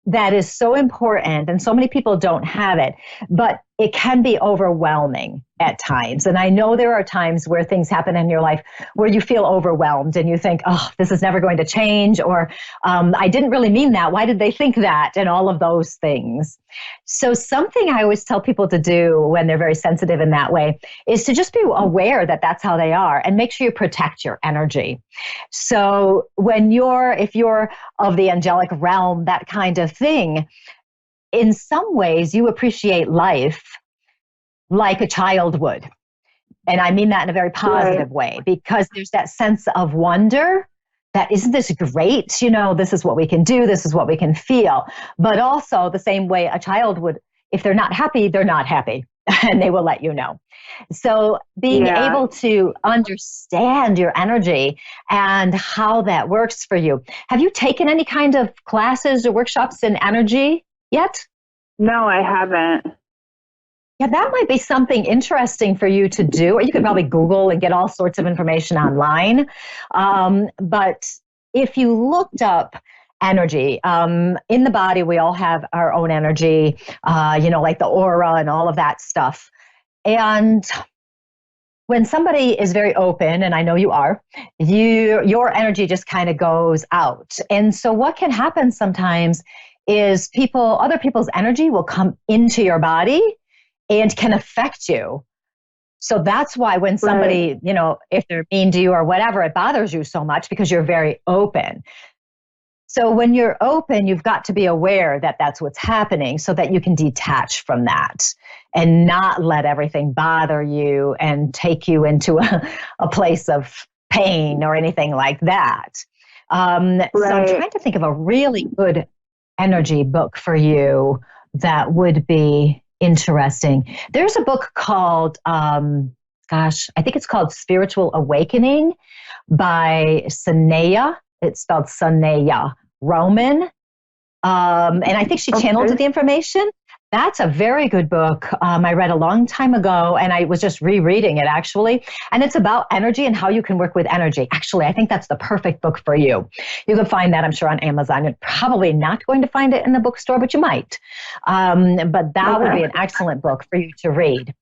that is so important, and so many people don't have it, but it can be overwhelming at times. And I know there are times where things happen in your life where you feel overwhelmed and you think, oh, this is never going to change, or I didn't really mean that. Why did they think that? And all of those things. So something I always tell people to do when they're very sensitive in that way is to just be aware that that's how they are and make sure you protect your energy. So if you're of the angelic realm, that kind of thing, in some ways you appreciate life like a child would. And I mean that in a very positive way, because there's that sense of wonder that isn't this great? This is what we can do. This is what we can feel. But also the same way a child would, if they're not happy, they're not happy and they will let you know. So being able to understand your energy and how that works for you. Have you taken any kind of classes or workshops in energy yet? No, I haven't. Yeah, that might be something interesting for you to do, or you could probably Google and get all sorts of information online. But if you looked up energy, in the body, we all have our own energy, like the aura and all of that stuff. And when somebody is very open, and I know you are, your energy just kind of goes out. And so what can happen sometimes is other people's energy will come into your body and can affect you. So that's why when somebody, if they're mean to you or whatever, it bothers you so much because you're very open. So when you're open, you've got to be aware that that's what's happening so that you can detach from that and not let everything bother you and take you into a place of pain or anything like that. So I'm trying to think of a really good energy book for you that would be interesting. There's a book called, I think it's called Spiritual Awakening by Sanaya. It's spelled Sanaya Roman. And I think she channeled the information. That's a very good book. I read a long time ago, and I was just rereading it, actually. And it's about energy and how you can work with energy. Actually, I think that's the perfect book for you. You can find that, I'm sure, on Amazon. You're probably not going to find it in the bookstore, but you might. But that would be an excellent book for you to read.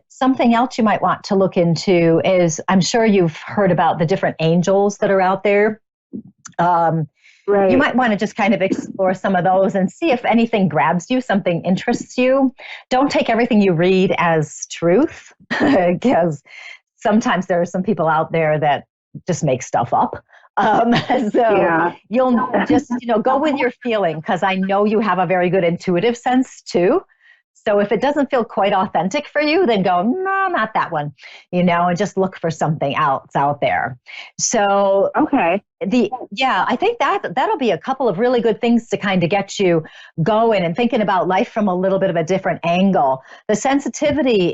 Something else you might want to look into is, I'm sure you've heard about the different angels that are out there. You might want to just kind of explore some of those and see if anything grabs you, something interests you. Don't take everything you read as truth, because sometimes there are some people out there that just make stuff up. You'll just, go with your feeling, because I know you have a very good intuitive sense too. So if it doesn't feel quite authentic for you, then go, no, not that one, and just look for something else out there. So okay. I think that'll be a couple of really good things to kind of get you going and thinking about life from a little bit of a different angle. The sensitivity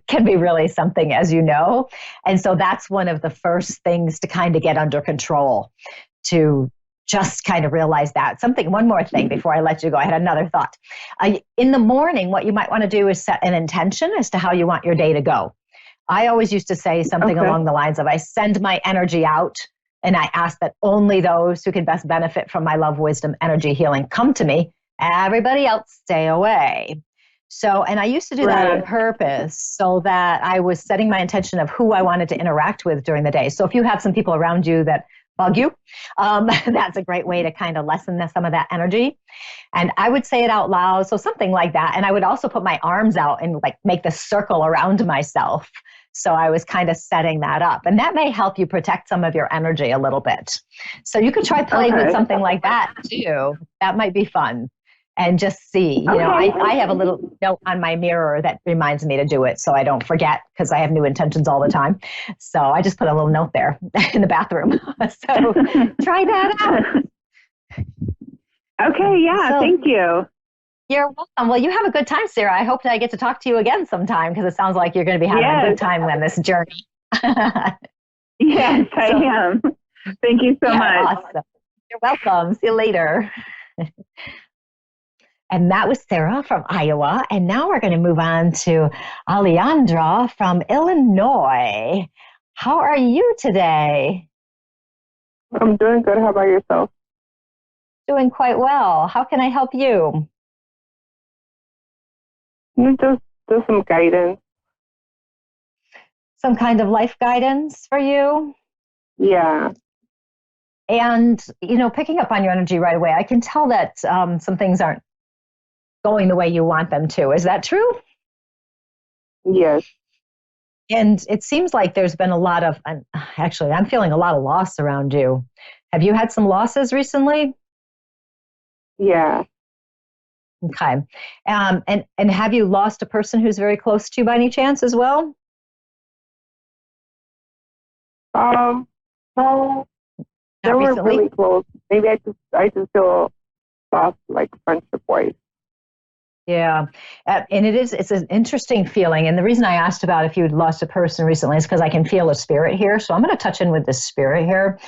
can be really something, as you know. And so that's one of the first things to kind of get under control, to just kind of realize that. One more thing before I let you go. I had another thought. In the morning, what you might want to do is set an intention as to how you want your day to go. I always used to say something along the lines of, I send my energy out and I ask that only those who can best benefit from my love, wisdom, energy, healing come to me. Everybody else stay away. So, and I used to do that on purpose so that I was setting my intention of who I wanted to interact with during the day. So if you have some people around you that bug you, that's a great way to kind of lessen some of that energy. And I would say it out loud. So something like that. And I would also put my arms out and like make this circle around myself. So I was kind of setting that up. And that may help you protect some of your energy a little bit. So you could try playing with something like that too. That might be fun. And just see, I have a little note on my mirror that reminds me to do it so I don't forget, because I have new intentions all the time. So I just put a little note there in the bathroom. So try that out. Okay, yeah, thank you. You're welcome. Well, you have a good time, Sarah. I hope that I get to talk to you again sometime, because it sounds like you're going to be having a good time on this journey. Yes, I am. Thank you so much. Awesome. You're welcome. See you later. And that was Sarah from Iowa. And now we're going to move on to Alejandra from Illinois. How are you today? I'm doing good. How about yourself? Doing quite well. How can I help you? Just some guidance. Some kind of life guidance for you? Yeah. And, picking up on your energy right away, I can tell that some things aren't going the way you want them to. Is that true? Yes. And it seems like there's been a lot of, actually, I'm feeling a lot of loss around you. Have you had some losses recently? Yeah. Okay. And have you lost a person who's very close to you by any chance as well? No. They were really close. Maybe I just feel lost, like friendship-wise. Yeah. And it's an interesting feeling. And the reason I asked about if you'd lost a person recently is because I can feel a spirit here. So I'm going to touch in with this spirit here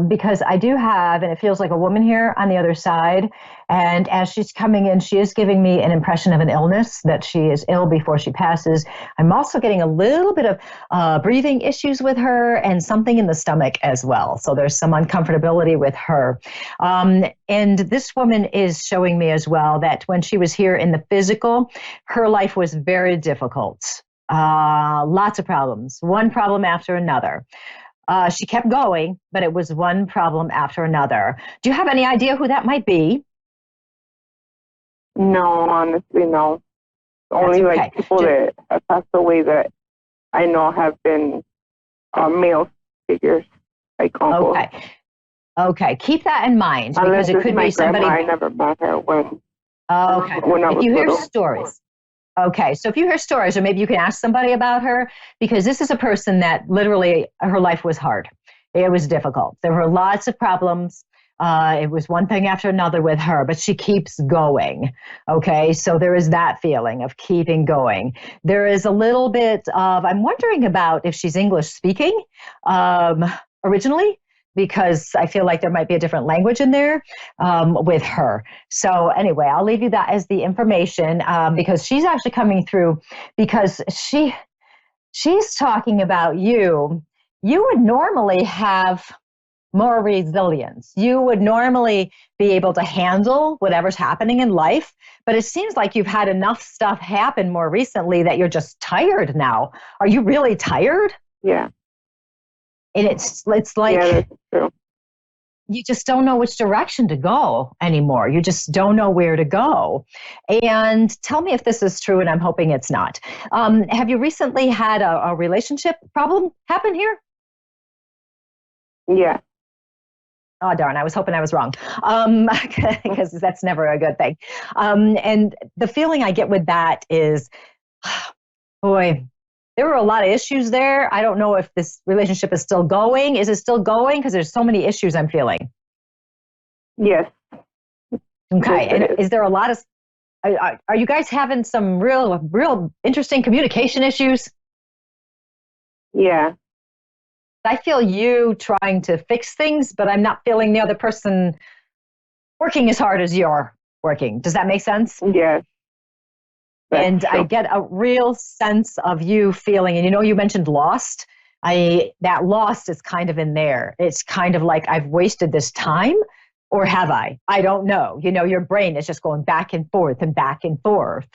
because I do have, and it feels like a woman here on the other side. And as she's coming in, she is giving me an impression of an illness, that she is ill before she passes. I'm also getting a little bit of breathing issues with her and something in the stomach as well. So there's some uncomfortability with her. And this woman is showing me as well that when she was here in the physical, her life was very difficult. Lots of problems, one problem after another. She kept going, but it was one problem after another. Do you have any idea who that might be? No, honestly, no. Only like people that have passed away that I know have been male figures, like uncles. Okay. Keep that in mind, Unless because it could my be somebody. grandma, I never met her when I If was you hear little. stories. Okay, so if you hear stories, or maybe you can ask somebody about her, because this is a person that literally her life was hard. It was difficult. There were lots of problems. It was one thing after another with her, but she keeps going. Okay, so there is that feeling of keeping going. There is a little bit of, I'm wondering about if she's English speaking originally, because I feel like there might be a different language in there with her. So anyway, I'll leave you that as the information because she's actually coming through, because she's talking about you. You would normally have more resilience. You would normally be able to handle whatever's happening in life, but it seems like you've had enough stuff happen more recently that you're just tired now. Are you really tired? Yeah. And it's like, yeah, that's true. You just don't know which direction to go anymore. You just don't know where to go. And tell me if this is true, and I'm hoping it's not. Have you recently had a relationship problem happen here? Yeah. Oh, darn, I was hoping I was wrong, because that's never a good thing. And the feeling I get with that is, boy, there were a lot of issues there. I don't know if this relationship is still going. Is it still going? Because there's so many issues I'm feeling. Yes. Okay. And is there a lot of, are you guys having some real interesting communication issues? Yeah. I feel you trying to fix things, but I'm not feeling the other person working as hard as you're working. Does that make sense? Yes. And true. I get a real sense of you feeling, and you mentioned lost. That lost is kind of in there. It's kind of like I've wasted this time, or have I? I don't know. Your brain is just going back and forth and back and forth.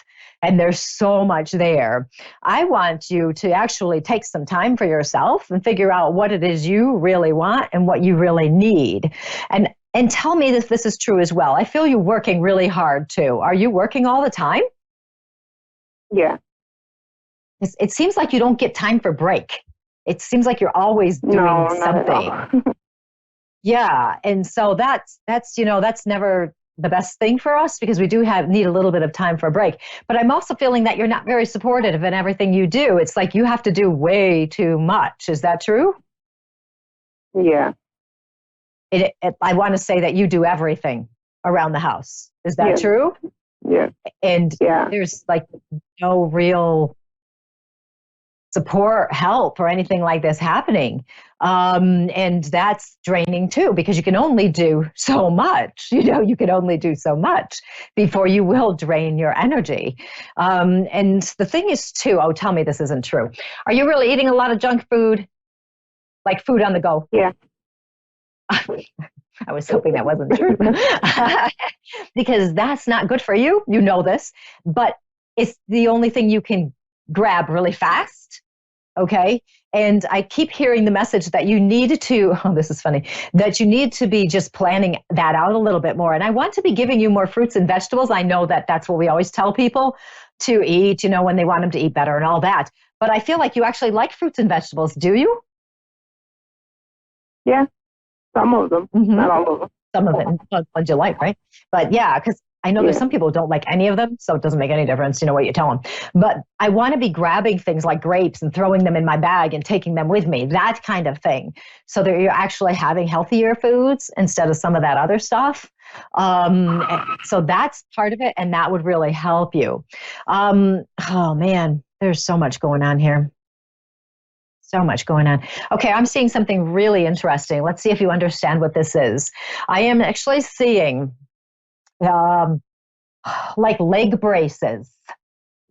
And there's so much there. I want you to actually take some time for yourself and figure out what it is you really want and what you really need. And tell me if this is true as well. I feel you working really hard too. Are you working all the time? Yeah. It seems like you don't get time for break. It seems like you're always doing something. Yeah. And so that's never the best thing for us, because we do need a little bit of time for a break. But I'm also feeling that you're not very supportive in everything you do. It's like you have to do way too much. Is that true? Yeah. I want to say that you do everything around the house. Is that true? Yeah. And there's like no real support, help, or anything like this happening. And that's draining too, because you can only do so much. You can only do so much before you will drain your energy. And the thing is too, tell me this isn't true. Are you really eating a lot of junk food? Like food on the go? Yeah. I was hoping that wasn't true. Because that's not good for you. You know this, but it's the only thing you can grab really fast. Okay. And I keep hearing the message that you need to, this is funny, that you need to be just planning that out a little bit more. And I want to be giving you more fruits and vegetables. I know that that's what we always tell people to eat, when they want them to eat better and all that. But I feel like you actually like fruits and vegetables. Do you? Yeah. Some of them, not all of them. Some of it, ones you like, right? But yeah, because I know there's some people who don't like any of them, so it doesn't make any difference, what you tell them. But I want to be grabbing things like grapes and throwing them in my bag and taking them with me, that kind of thing, so that you're actually having healthier foods instead of some of that other stuff. So that's part of it, and that would really help you. Oh man, there's so much going on here. So much going on. Okay, I'm seeing something really interesting. Let's see if you understand what this is. I am actually seeing like leg braces.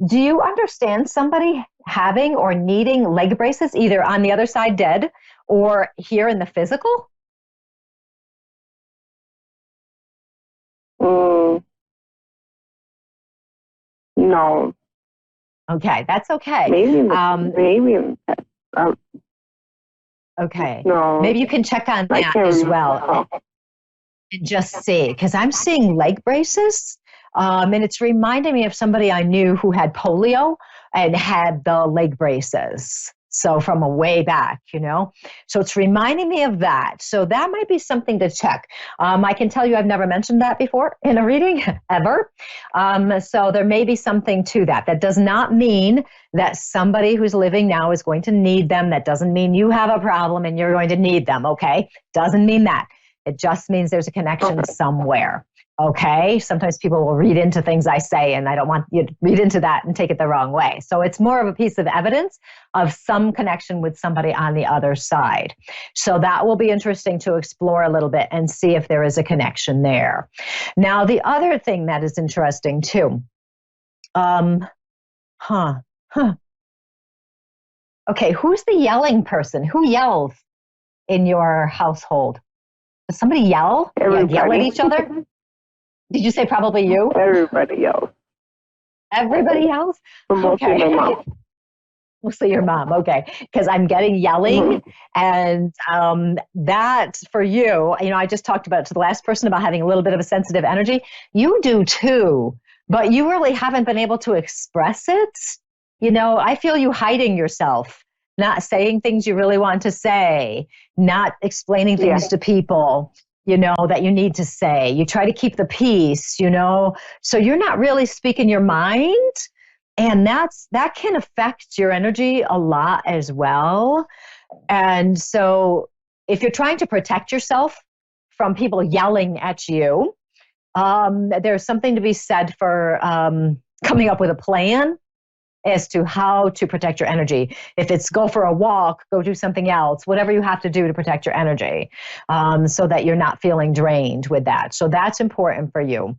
Do you understand somebody having or needing leg braces, either on the other side dead or here in the physical? No. Okay, that's okay. Maybe. Okay. No. Maybe you can check on that as well and just see, because I'm seeing leg braces, and it's reminding me of somebody I knew who had polio and had the leg braces. So from a way back, so it's reminding me of that. So that might be something to check. I can tell you I've never mentioned that before in a reading ever. So there may be something to that. That does not mean that somebody who's living now is going to need them. That doesn't mean you have a problem and you're going to need them. Okay. Doesn't mean that. It just means there's a connection somewhere. Okay. Sometimes people will read into things I say, and I don't want you to read into that and take it the wrong way. So it's more of a piece of evidence of some connection with somebody on the other side. So that will be interesting to explore a little bit and see if there is a connection there. Now, the other thing that is interesting too. Okay. Who's the yelling person? Who yells in your household? Does somebody yell? Everybody. Yell at each other? Did you say probably you? Everybody yells. Everybody yells? Mostly my mom. Mostly your mom, okay. Because I'm getting yelling, and that for you, I just talked about it to the last person about having a little bit of a sensitive energy. You do too, but you really haven't been able to express it. I feel you hiding yourself, not saying things you really want to say, not explaining things to people. that you need to say. You try to keep the peace, so you're not really speaking your mind. And that can affect your energy a lot as well. And so if you're trying to protect yourself from people yelling at you, there's something to be said for coming up with a plan as to how to protect your energy. If it's go for a walk, go do something else, whatever you have to do to protect your energy, so that you're not feeling drained with that. So that's important for you.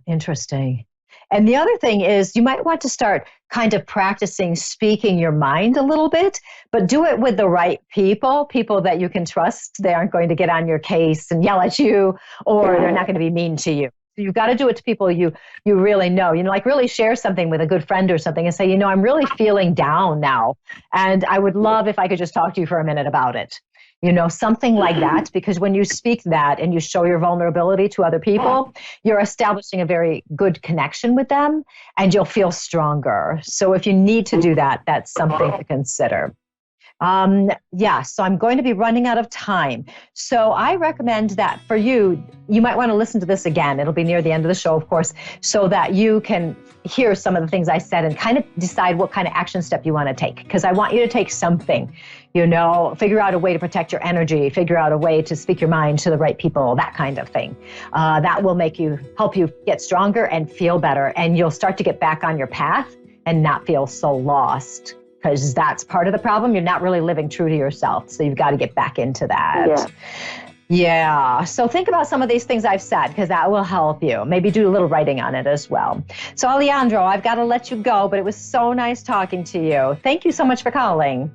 Interesting. And the other thing is you might want to start kind of practicing speaking your mind a little bit, but do it with the right people that you can trust. They aren't going to get on your case and yell at you, or they're not going to be mean to you. You've got to do it to people you really know. Like really share something with a good friend or something and say, I'm really feeling down now, and I would love if I could just talk to you for a minute about it. Something like that, because when you speak that and you show your vulnerability to other people, you're establishing a very good connection with them and you'll feel stronger. So if you need to do that, that's something to consider. So I'm going to be running out of time. So I recommend that for you might want to listen to this again. It'll be near the end of the show, of course, so that you can hear some of the things I said and kind of decide what kind of action step you want to take. Because I want you to take something, figure out a way to protect your energy, figure out a way to speak your mind to the right people, that kind of thing. That will help you get stronger and feel better. And you'll start to get back on your path and not feel so lost. Because that's part of the problem. You're not really living true to yourself. So you've got to get back into that. Yeah. So think about some of these things I've said, because that will help you. Maybe do a little writing on it as well. So Alejandro, I've got to let you go, but it was so nice talking to you. Thank you so much for calling.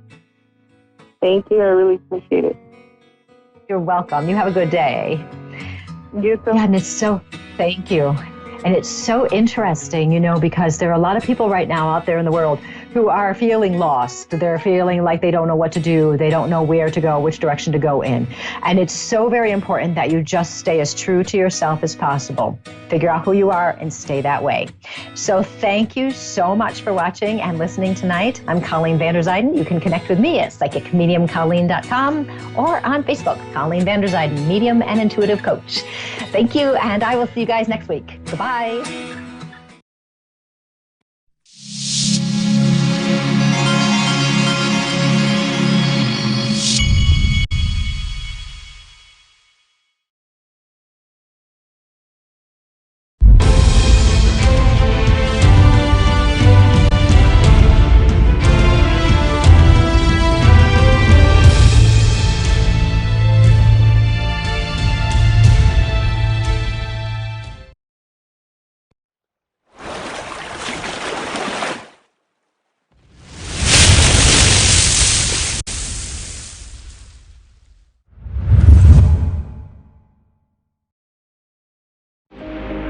Thank you. I really appreciate it. You're welcome. You have a good day. You too. Yeah, and thank you. And it's so interesting, because there are a lot of people right now out there in the world who are feeling lost. They're feeling like they don't know what to do. They don't know where to go, which direction to go in. And it's so very important that you just stay as true to yourself as possible. Figure out who you are and stay that way. So thank you so much for watching and listening tonight. I'm Colleen Vander Zijden. You can connect with me at psychicmediumcolleen.com or on Facebook, Colleen Vander Zijden, Medium and Intuitive Coach. Thank you, and I will see you guys next week. Goodbye.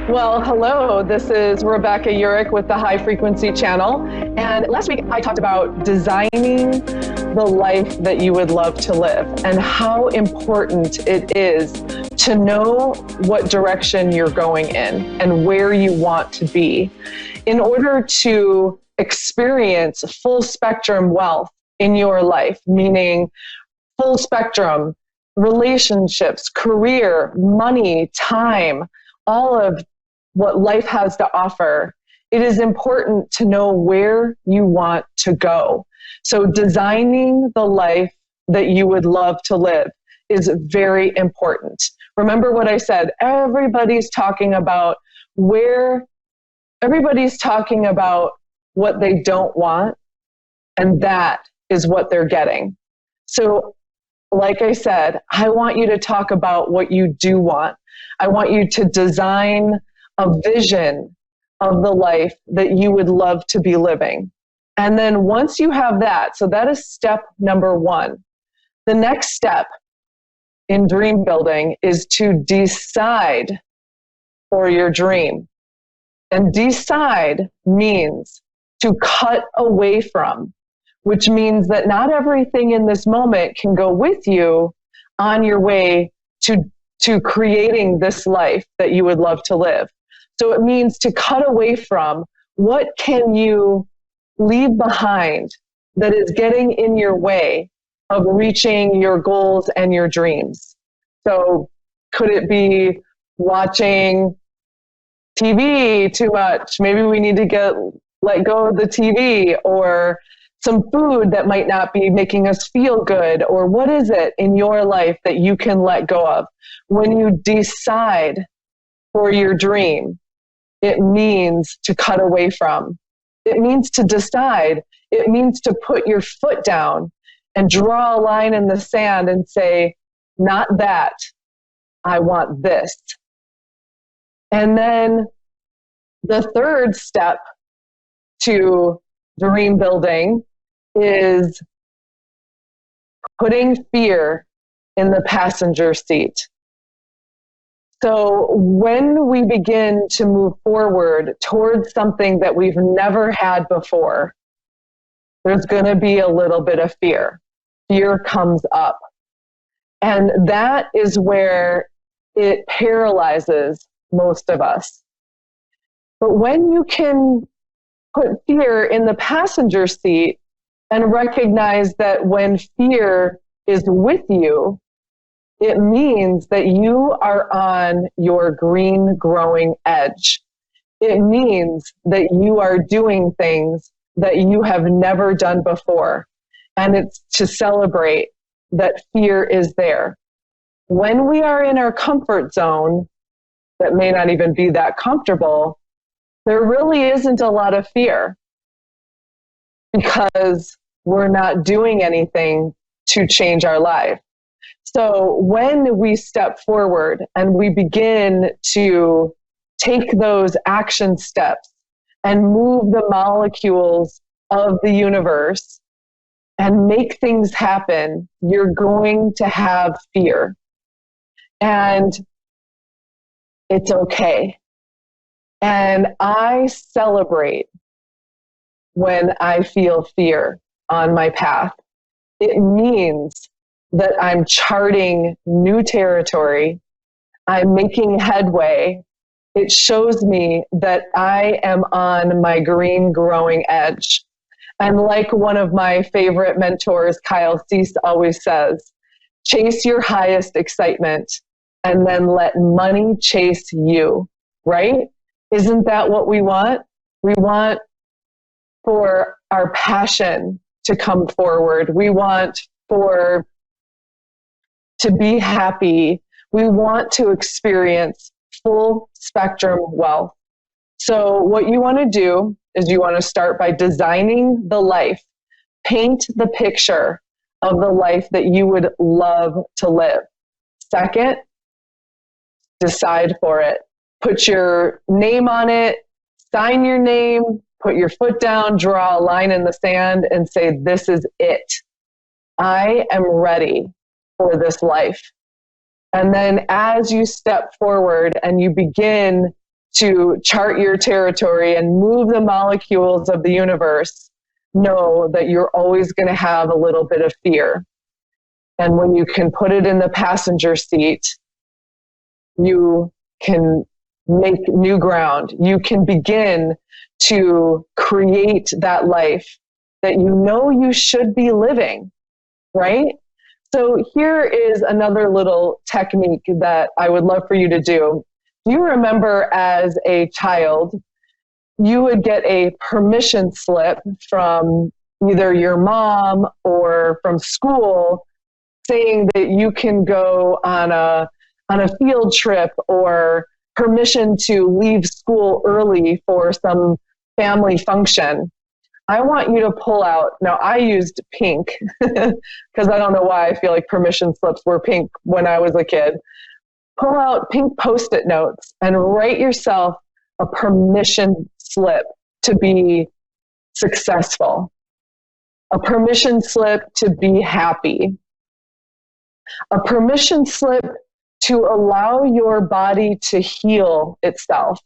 Well, hello, this is Rebecca Urich with the High Frequency Channel. And last week I talked about designing the life that you would love to live and how important it is to know what direction you're going in and where you want to be in order to experience full spectrum wealth in your life, meaning full spectrum relationships, career, money, time, all of what life has to offer. It is important to know where you want to go. So designing the life that you would love to live is very important. Remember what I said, everybody's talking about what they don't want, and that is what they're getting. So like I said, I want you to talk about what you do want. I want you to design a vision of the life that you would love to be living. And then once you have that, so that is step number one. The next step in dream building is to decide for your dream. And decide means to cut away from, which means that not everything in this moment can go with you on your way to creating this life that you would love to live. So it means to cut away from what can you leave behind that is getting in your way of reaching your goals and your dreams. So could it be watching TV too much? Maybe we need to let go of the TV, or some food that might not be making us feel good, or what is it in your life that you can let go of? When you decide for your dream, it means to cut away from. It means to decide. It means to put your foot down and draw a line in the sand and say, not that, I want this. And then the third step to dream building is putting fear in the passenger seat. So when we begin to move forward towards something that we've never had before, there's going to be a little bit of fear. Fear comes up. And that is where it paralyzes most of us. But when you can put fear in the passenger seat and recognize that when fear is with you, it means that you are on your green growing edge. It means that you are doing things that you have never done before. And it's to celebrate that fear is there. When we are in our comfort zone, that may not even be that comfortable, there really isn't a lot of fear because we're not doing anything to change our life. So when we step forward and we begin to take those action steps and move the molecules of the universe and make things happen, you're going to have fear. And it's okay. And I celebrate when I feel fear on my path. It means that I'm charting new territory. I'm making headway. It shows me that I am on my green growing edge. And like one of my favorite mentors, Kyle Cease, always says, chase your highest excitement and then let money chase you, right? Isn't that what we want? We want for our passion to come forward. We want to be happy. We want to experience full spectrum wealth. So what you want to do is you want to start by designing the life. Paint the picture of the life that you would love to live. Second, decide for it. Put your name on it, sign your name, put your foot down, draw a line in the sand and say, this is it. I am ready for this life. And then as you step forward and you begin to chart your territory and move the molecules of the universe, know that you're always going to have a little bit of fear. And when you can put it in the passenger seat, you can make new ground. You can begin to create that life that you know you should be living, right? So here is another little technique that I would love for you to do. Do you remember as a child, you would get a permission slip from either your mom or from school saying that you can go on a field trip or permission to leave school early for some family function. I want you to pull out, now I used pink because I don't know why I feel like permission slips were pink when I was a kid. Pull out pink Post-it notes and write yourself a permission slip to be successful, a permission slip to be happy, a permission slip to allow your body to heal itself,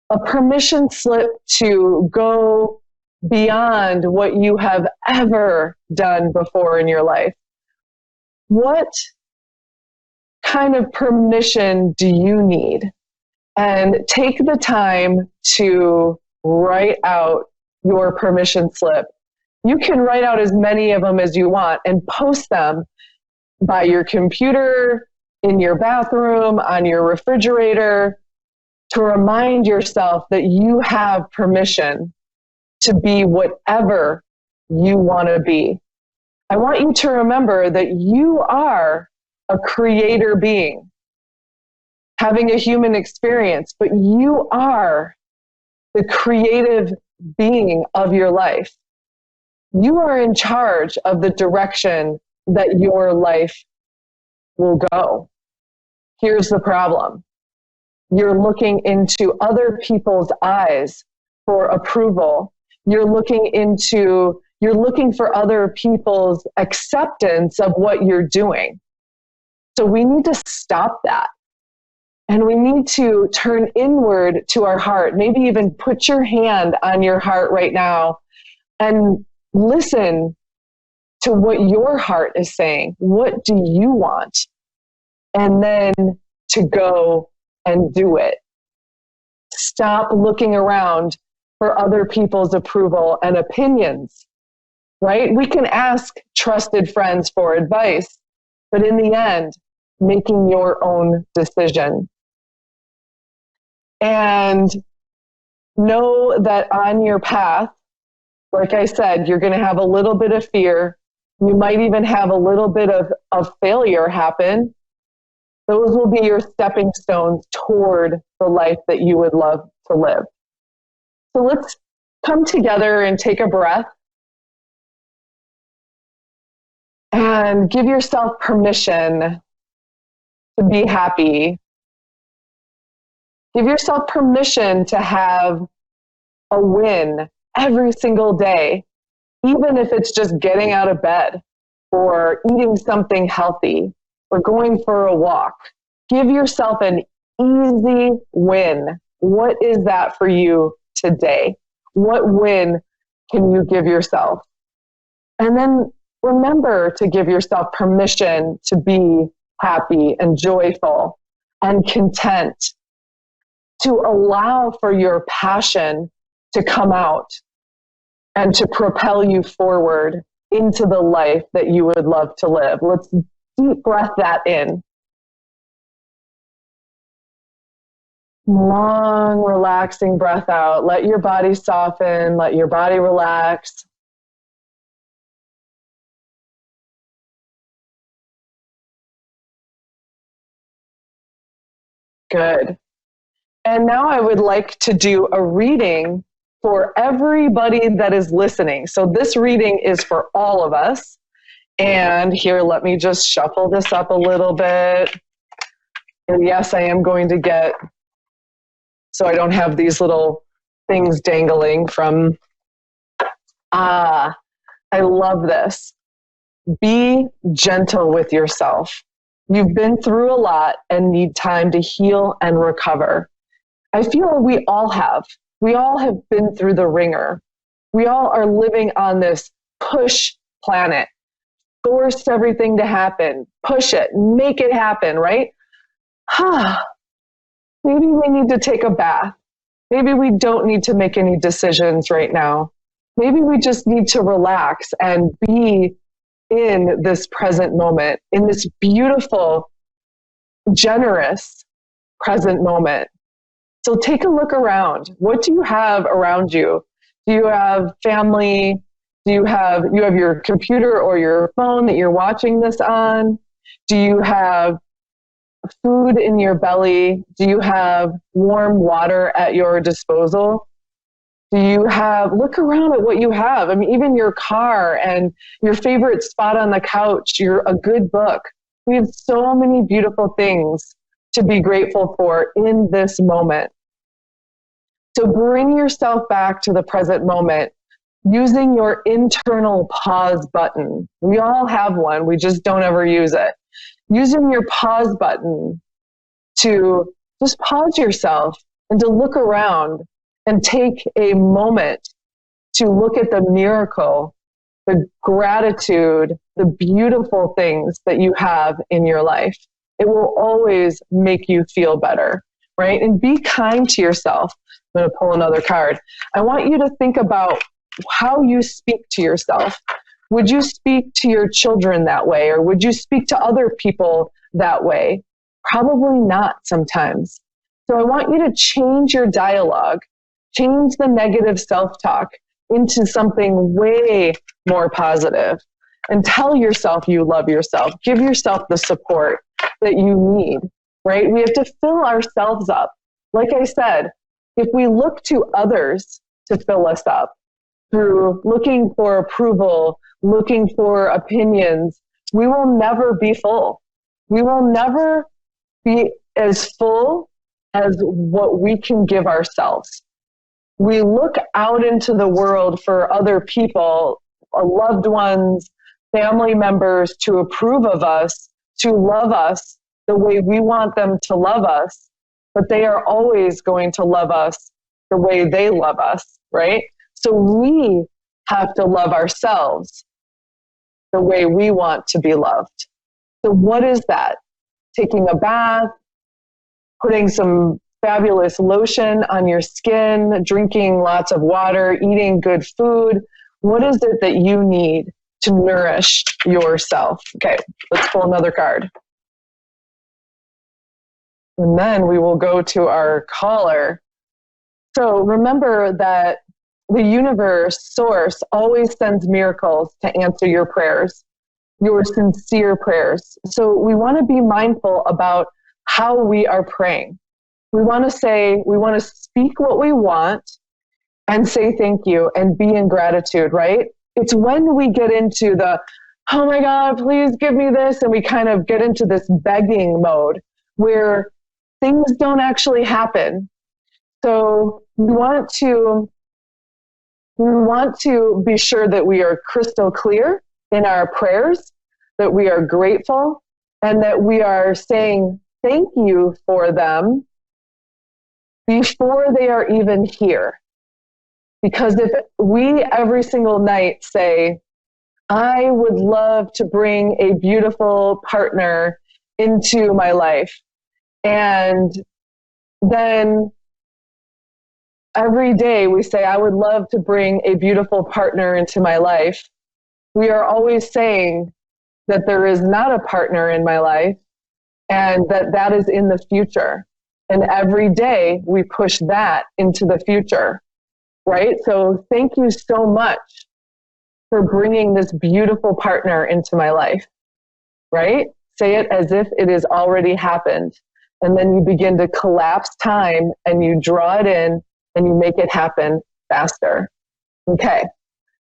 a permission slip to go beyond what you have ever done before in your life. What kind of permission do you need? And take the time to write out your permission slip You can write out as many of them as you want and post them by your computer, in your bathroom, on your refrigerator, to remind yourself that you have permission to be whatever you want to be. I want you to remember that you are a creator being, having a human experience, but you are the creative being of your life. You are in charge of the direction that your life will go. Here's the problem. You're looking into other people's eyes for approval. You're looking for other people's acceptance of what you're doing. So we need to stop that. And we need to turn inward to our heart. Maybe even put your hand on your heart right now and listen to what your heart is saying. What do you want? And then to go and do it. Stop looking around for other people's approval and opinions, right? We can ask trusted friends for advice, but in the end, making your own decision. And know that on your path, like I said, you're going to have a little bit of fear. You might even have a little bit of failure happen. Those will be your stepping stones toward the life that you would love to live. So let's come together and take a breath and give yourself permission to be happy. Give yourself permission to have a win every single day, even if it's just getting out of bed or eating something healthy or going for a walk. Give yourself an easy win. What is that for you today? What win can you give yourself? And then remember to give yourself permission to be happy and joyful and content, to allow for your passion to come out and to propel you forward into the life that you would love to live. Let's deep breath that in. Long, relaxing breath out. Let your body soften. Let your body relax. Good. And now I would like to do a reading for everybody that is listening. So this reading is for all of us. And here, let me just shuffle this up a little bit. And yes, I am going to get, so I don't have these little things dangling from, I love this. Be gentle with yourself. You've been through a lot and need time to heal and recover. I feel we all have. We all have been through the ringer. We all are living on this push planet. Force everything to happen. Push it. Make it happen, right? Maybe we need to take a bath. Maybe we don't need to make any decisions right now. Maybe we just need to relax and be in this present moment, in this beautiful, generous present moment. So take a look around. What do you have around you? Do you have family? Do you have your computer or your phone that you're watching this on? Do you have food in your belly? Do you have warm water at your disposal? Look around at what you have. I mean, even your car and your favorite spot on the couch, a good book. We have so many beautiful things to be grateful for in this moment. So bring yourself back to the present moment using your internal pause button. We all have one. We just don't ever use it. Using your pause button to just pause yourself and to look around and take a moment to look at the miracle, the gratitude, the beautiful things that you have in your life. It will always make you feel better, right? And be kind to yourself. I'm going to pull another card. I want you to think about how you speak to yourself. Would you speak to your children that way, or would you speak to other people that way? Probably not sometimes. So I want you to change your dialogue, change the negative self-talk into something way more positive, and tell yourself you love yourself. Give yourself the support that you need, right? We have to fill ourselves up. Like I said, if we look to others to fill us up through looking for approval, looking for opinions, we will never be full. We will never be as full as what we can give ourselves. We look out into the world for other people, loved ones, family members to approve of us, to love us the way we want them to love us, but they are always going to love us the way they love us, right? So we have to love ourselves the way we want to be loved. So what is that? Taking a bath, putting some fabulous lotion on your skin, drinking lots of water, eating good food. What is it that you need to nourish yourself? Okay, let's pull another card. And then we will go to our caller. So remember that the universe, source, always sends miracles to answer your prayers, your sincere prayers. So we want to be mindful about how we are praying. We want to speak what we want and say thank you and be in gratitude, right? It's when we get into the, oh my God, please give me this, and we kind of get into this begging mode where things don't actually happen. So we want to be sure that we are crystal clear in our prayers, that we are grateful, and that we are saying thank you for them before they are even here. Because if we every single night say, I would love to bring a beautiful partner into my life, and then every day we say, I would love to bring a beautiful partner into my life, we are always saying that there is not a partner in my life and that is in the future. And every day we push that into the future, right? So thank you so much for bringing this beautiful partner into my life, right? Say it as if it has already happened. And then you begin to collapse time and you draw it in and you make it happen faster. Okay.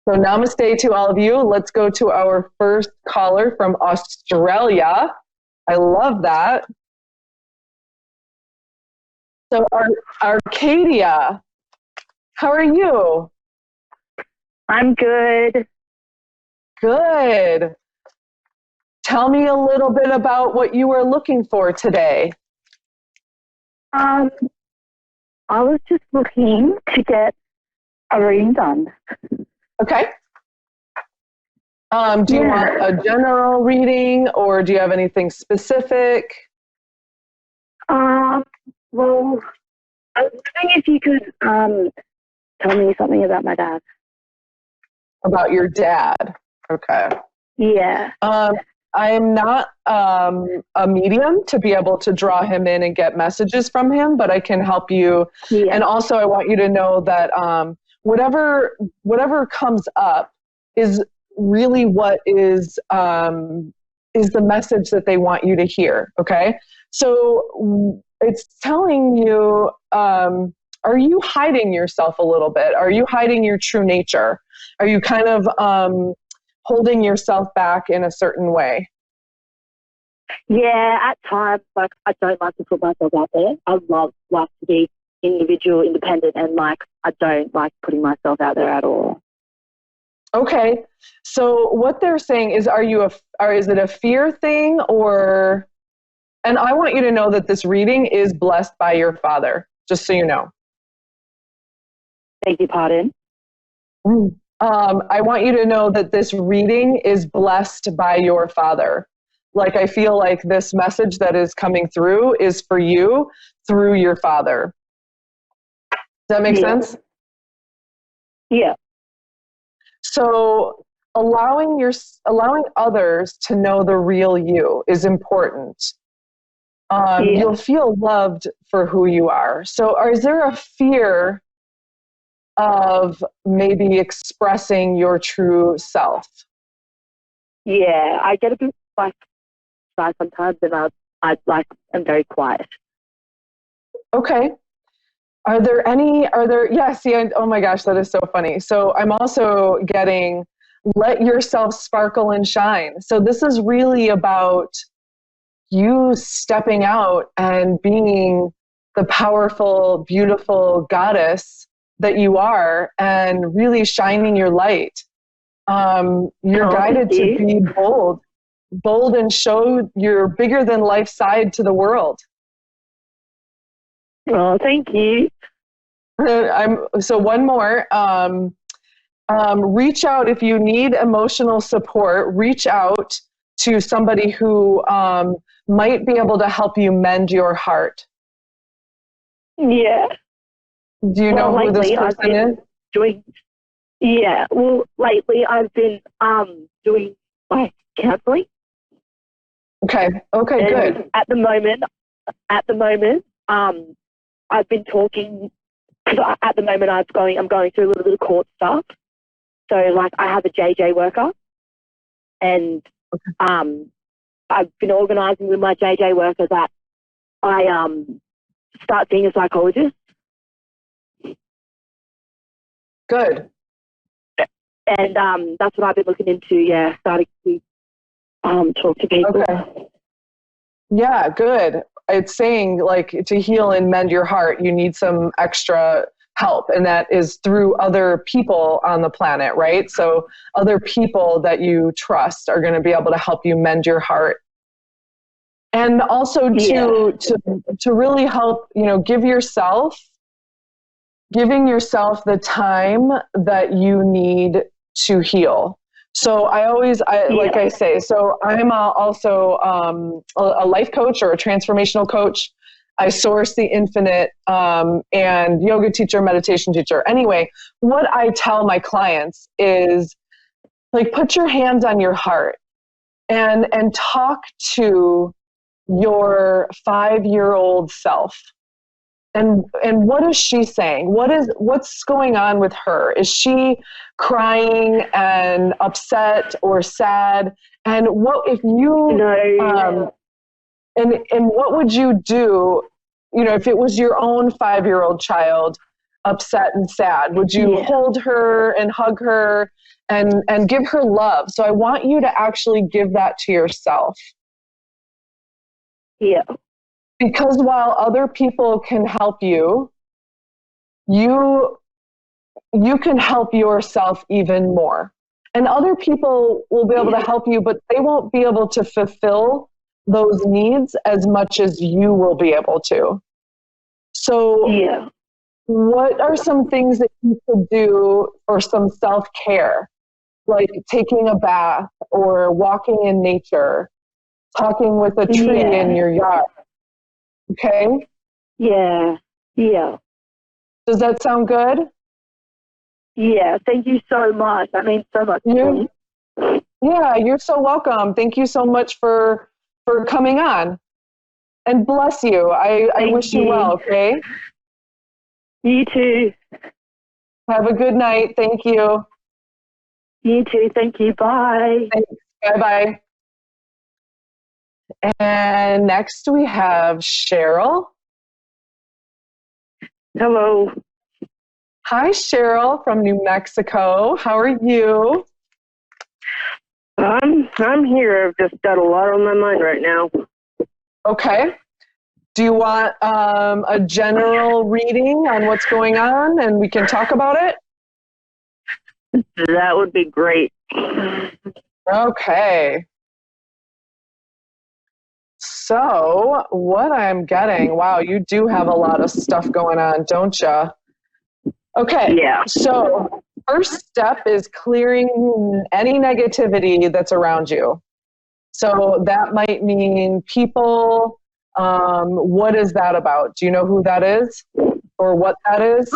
So namaste to all of you. Let's go to our first caller from Australia. I love that. So Arcadia, how are you? I'm good. Good. Tell me a little bit about what you were looking for today. I was just looking to get a reading done. Okay. Do you want a general reading, or do you have anything specific? Well, I was wondering if you could tell me something about my dad. About your dad. Okay. Yeah. I am not a medium to be able to draw him in and get messages from him, but I can help you. Yeah. And also I want you to know that whatever comes up is really what is the message that they want you to hear. Okay. So it's telling you, are you hiding yourself a little bit? Are you hiding your true nature? Are you kind of holding yourself back in a certain way? Yeah, at times, like, I don't like to put myself out there. I love to be individual, independent, and I don't like putting myself out there at all. Okay, so what they're saying is, is it a fear thing, or? And I want you to know that this reading is blessed by your father, just so you know. Beg your pardon? I want you to know that this reading is blessed by your father. I feel like this message that is coming through is for you through your father. Does that make sense? Yeah. So allowing others to know the real you is important. You'll feel loved for who you are. So is there a fear of maybe expressing your true self? Yeah, I get a bit like shy sometimes, and I'm very quiet. Okay. Oh my gosh, that is so funny. So I'm also getting, let yourself sparkle and shine. So this is really about you stepping out and being the powerful, beautiful goddess that you are and really shining your light. You're guided to be bold and show your bigger than life side to the world. Oh, thank you. So one more. Reach out if you need emotional support. Reach out to somebody who might be able to help you mend your heart. Yeah. Do you know who this person is? Lately I've been doing like counseling. Okay, good. At the moment, I've been talking, because at the moment I'm going through a little bit of court stuff. So like I have a JJ worker, and I've been organising with my JJ worker that I start seeing a psychologist. Good. And that's what I've been looking into. Starting to talk to people. Okay. Yeah, good. It's saying like to heal and mend your heart, you need some extra help, and that is through other people on the planet, right? So other people that you trust are going to be able to help you mend your heart. And also to really help, giving yourself the time that you need to heal. So like I say, so I'm also a life coach or a transformational coach. I source the infinite and yoga teacher, meditation teacher. Anyway, what I tell my clients is like, put your hands on your heart and talk to your 5-year-old self. And what is she saying? What's going on with her? Is she crying and upset or sad? And what if you and what would you do, if it was your own 5-year-old child upset and sad? Would you hold her and hug her and give her love? So I want you to actually give that to yourself. Yeah. Because while other people can help you, you can help yourself even more. And other people will be able to help you, but they won't be able to fulfill those needs as much as you will be able to. So what are some things that you could do for some self-care, like taking a bath or walking in nature, talking with a tree in your yard? Okay? Yeah. Does that sound good? Yeah, thank you so much. That means so much to me. Yeah, you're so welcome. Thank you so much for coming on. And bless you. I wish you well, okay? You too. Have a good night. Thank you. You too. Thank you. Bye. Thanks. Bye-bye. And next we have Cheryl. Hello. Hi, Cheryl from New Mexico. How are you? I'm here. I've just got a lot on my mind right now. Okay. Do you want a general reading on what's going on and we can talk about it? That would be great. Okay. So what I'm getting, wow, you do have a lot of stuff going on, don't you? Okay. Yeah. So first step is clearing any negativity that's around you. So that might mean people. What is that about? Do you know who that is or what that is?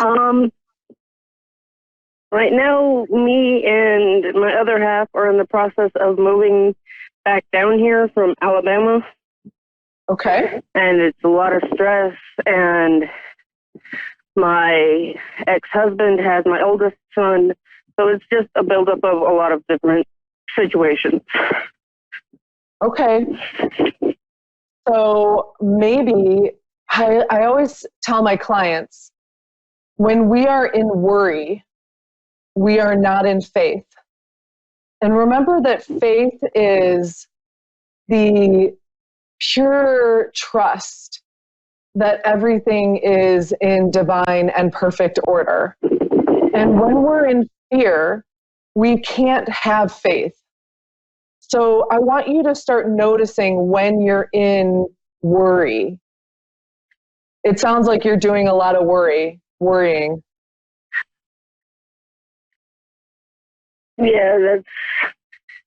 Right now, me and my other half are in the process of moving back down here from Alabama. Okay. And it's a lot of stress, and my ex-husband has my oldest son, so it's just a buildup of a lot of different situations. Okay. So maybe I always tell my clients, when we are in worry, we are not in faith. And remember that faith is the pure trust that everything is in divine and perfect order. And when we're in fear, we can't have faith. So I want you to start noticing when you're in worry. It sounds like you're doing a lot of worrying. Yeah,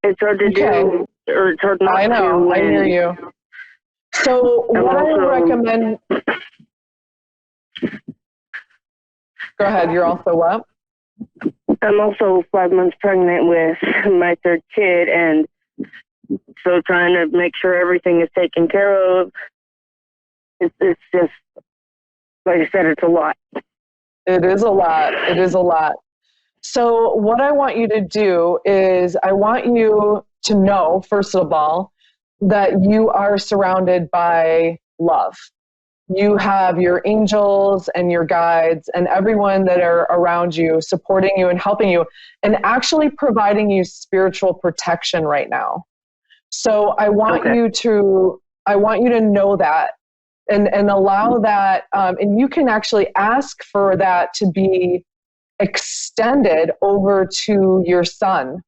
it's hard to do, or it's hard not to. I know, I hear you. So what I recommend... Go ahead, you're also what? I'm also 5 months pregnant with my third kid, and so trying to make sure everything is taken care of. It's just, like I said, it's a lot. It is a lot. It is a lot. So what I want you to do is I want you to know, first of all, that you are surrounded by love. You have your angels and your guides and everyone that are around you, supporting you and helping you, and actually providing you spiritual protection right now. So I want you to know that and allow that, and you can actually ask for that to be extended over to your son,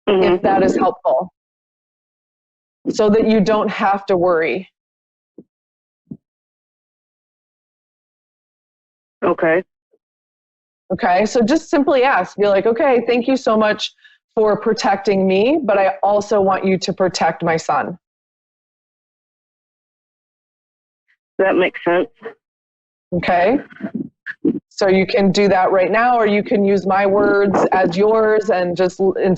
if that is helpful, so that you don't have to worry. Okay, so just simply ask. Be like, okay, thank you so much for protecting me, but I also want you to protect my son. That makes sense. Okay. So you can do that right now, or you can use my words as yours and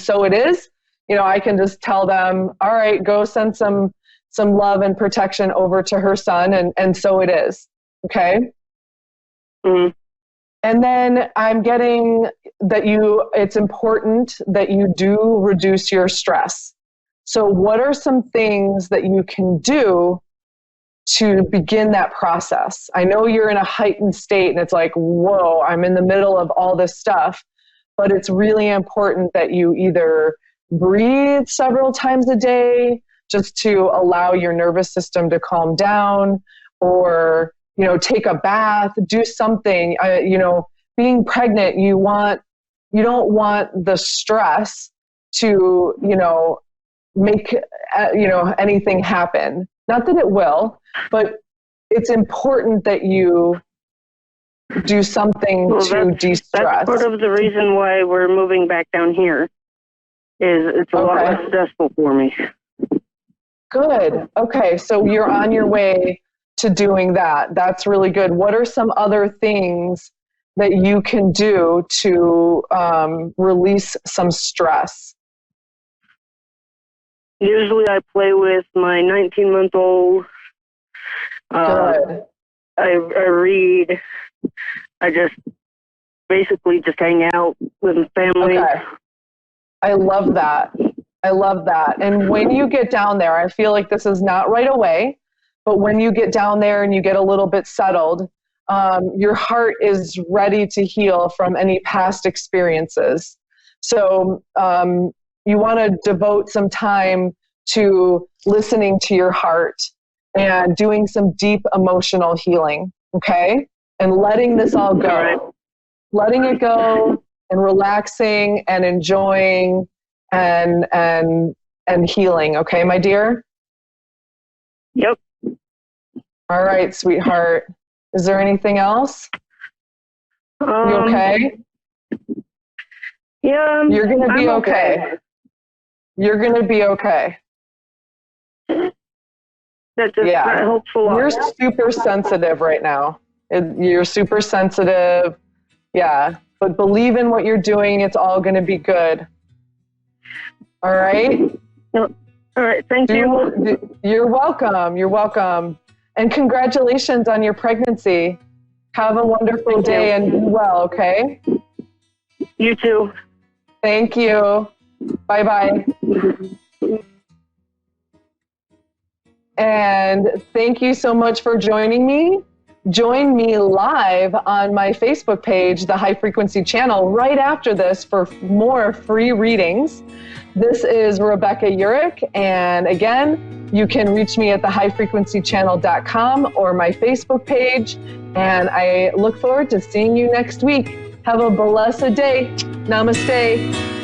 so it is. I can just tell them, all right, go send some love and protection over to her son, and so it is. Okay. Mm-hmm. And then I'm getting that it's important that you do reduce your stress. So what are some things that you can do to begin that process? I know you're in a heightened state and it's like, whoa, I'm in the middle of all this stuff, but it's really important that you either breathe several times a day just to allow your nervous system to calm down, or take a bath, do something. Being pregnant, you don't want the stress to, make, anything happen. Not that it will, but it's important that you do something to de-stress. That's part of the reason why we're moving back down here, is it's a lot less stressful for me. Good. Okay, so you're on your way to doing that. That's really good. What are some other things that you can do to release some stress? Usually I play with my 19-month-old. Good. I read. I just basically just hang out with family. Okay. I love that. I love that. And when you get down there, I feel like this is not right away, but when you get down there and you get a little bit settled, your heart is ready to heal from any past experiences. So you want to devote some time to listening to your heart and doing some deep emotional healing, okay? And letting this all go. Right. Letting it go and relaxing and enjoying and healing, okay, my dear? Yep. All right, sweetheart. Is there anything else? You okay? Yeah. You're going to be I'm okay. You're going to be okay. That helps a lot. You're super sensitive right now. You're super sensitive. Yeah. but believe in what you're doing. It's all going to be good. All right? All right, thank you. You're welcome. You're welcome. And congratulations on your pregnancy. Have a wonderful day and be well, okay? You too. Thank you. Bye-bye. And thank you so much for joining me. Join me live on my Facebook page, the High Frequency Channel, right after this for more free readings. This is Rebecca Urich, and again, you can reach me at thehighfrequencychannel.com or my Facebook page, and I look forward to seeing you next week. Have a blessed day. Namaste.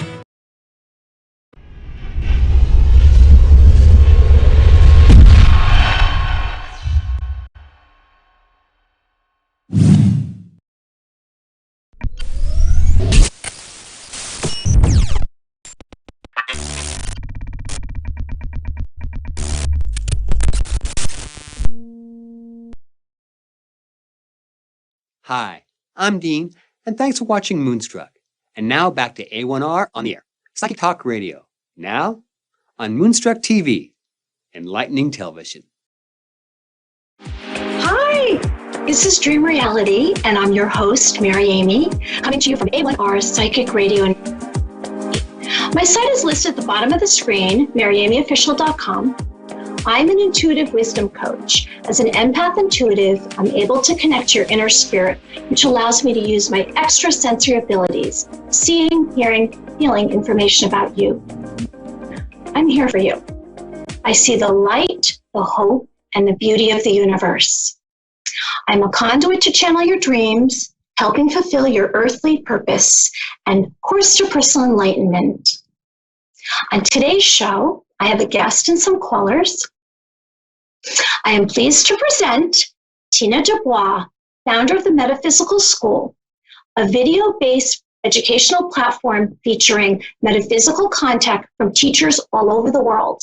Hi, I'm Dean, and thanks for watching Moonstruck. And now back to A1R on the air, Psychic Talk Radio, now on Moonstruck TV, enlightening television. Hi, this is Dream Reality, and I'm your host, Mary Amy, coming to you from A1R Psychic Radio. My site is listed at the bottom of the screen, maryamyofficial.com. I'm an intuitive wisdom coach. As an empath intuitive, I'm able to connect to your inner spirit, which allows me to use my extrasensory abilities, seeing, hearing, feeling information about you. I'm here for you. I see the light, the hope, and the beauty of the universe. I'm a conduit to channel your dreams, helping fulfill your earthly purpose, and course to personal enlightenment. On today's show, I have a guest and some callers. I am pleased to present Tina Dubois, founder of the Metaphysical School, a video-based educational platform featuring metaphysical content from teachers all over the world.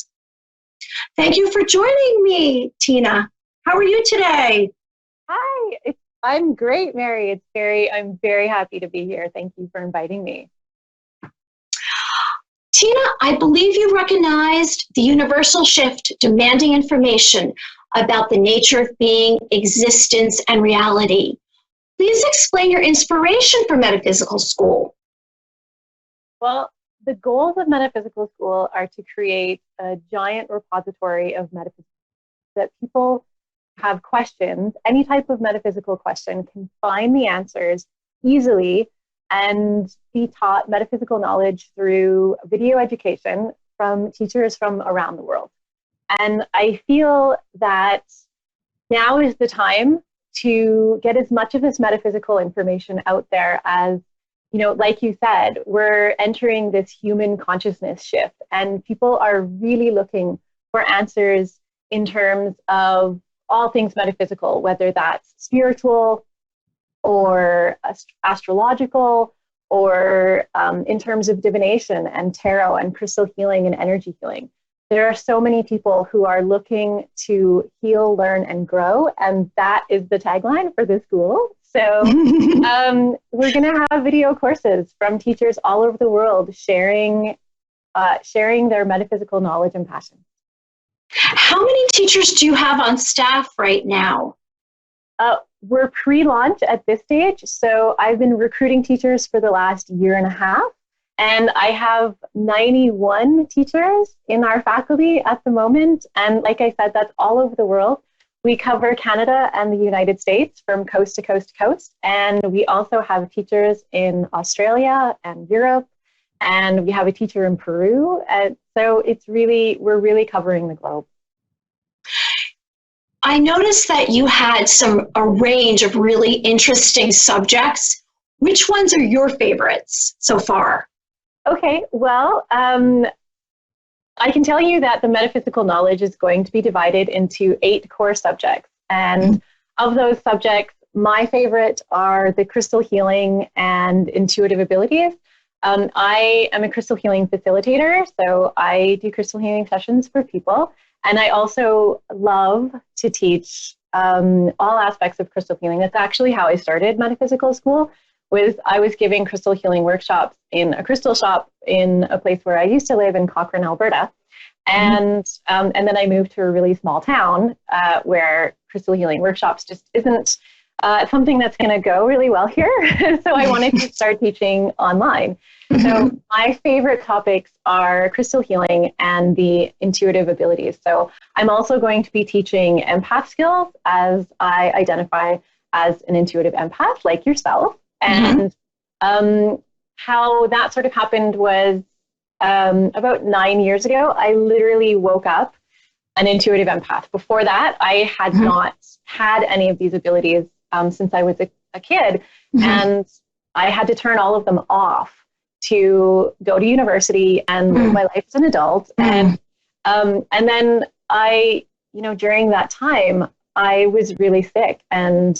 Thank you for joining me, Tina. How are you today? Hi, I'm great, Mary. I'm very happy to be here. Thank you for inviting me. Tina, I believe you recognized the universal shift demanding information about the nature of being, existence, and reality. Please explain your inspiration for Metaphysical School. Well, the goals of Metaphysical School are to create a giant repository of metaphysics that people have questions, any type of metaphysical question, can find the answers easily and be taught metaphysical knowledge through video education from teachers from around the world. And I feel that now is the time to get as much of this metaphysical information out there as, like you said, we're entering this human consciousness shift, and people are really looking for answers in terms of all things metaphysical, whether that's spiritual or astrological, or in terms of divination and tarot and crystal healing and energy healing. There are so many people who are looking to heal, learn, and grow, and that is the tagline for this school. So we're going to have video courses from teachers all over the world sharing their metaphysical knowledge and passion. How many teachers do you have on staff right now? We're pre-launch at this stage, so I've been recruiting teachers for the last year and a half, and I have 91 teachers in our faculty at the moment, and like I said, that's all over the world. We cover Canada and the United States from coast to coast to coast, and we also have teachers in Australia and Europe, and we have a teacher in Peru, and so we're really covering the globe. I noticed that you had a range of really interesting subjects. Which ones are your favorites so far? Okay, well, I can tell you that the metaphysical knowledge is going to be divided into 8 core subjects. And of those subjects, my favorite are the crystal healing and intuitive abilities. I am a crystal healing facilitator, so I do crystal healing sessions for people. And I also love to teach all aspects of crystal healing. That's actually how I started Metaphysical School, was I was giving crystal healing workshops in a crystal shop in a place where I used to live in Cochrane, Alberta. And then I moved to a really small town where crystal healing workshops just isn't something that's going to go really well here. So I wanted to start teaching online. So my favorite topics are crystal healing and the intuitive abilities. So I'm also going to be teaching empath skills, as I identify as an intuitive empath like yourself. And how that sort of happened was about 9 years ago, I literally woke up an intuitive empath. Before that, I had not had any of these abilities since I was a kid. And I had to turn all of them off to go to university and live my life as an adult. And then I, during that time, I was really sick, and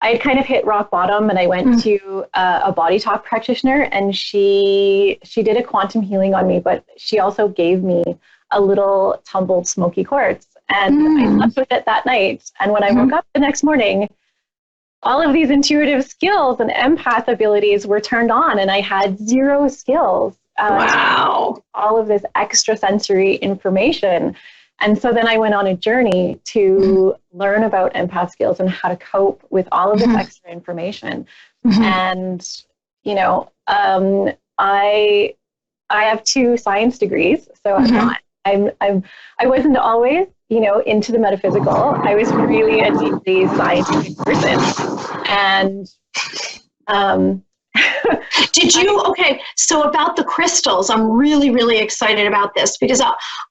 I had kind of hit rock bottom, and I went to a body talk practitioner, and she did a quantum healing on me, but she also gave me a little tumbled smoky quartz, and I slept with it that night. And when I woke up the next morning, all of these intuitive skills and empath abilities were turned on, and I had zero skills. Wow. All of this extrasensory information. And so then I went on a journey to learn about empath skills and how to cope with all of this extra information. And, I have 2 science degrees, so I wasn't always, into the metaphysical. I was really a deeply scientific person. And okay, so about the crystals, I'm really, really excited about this, because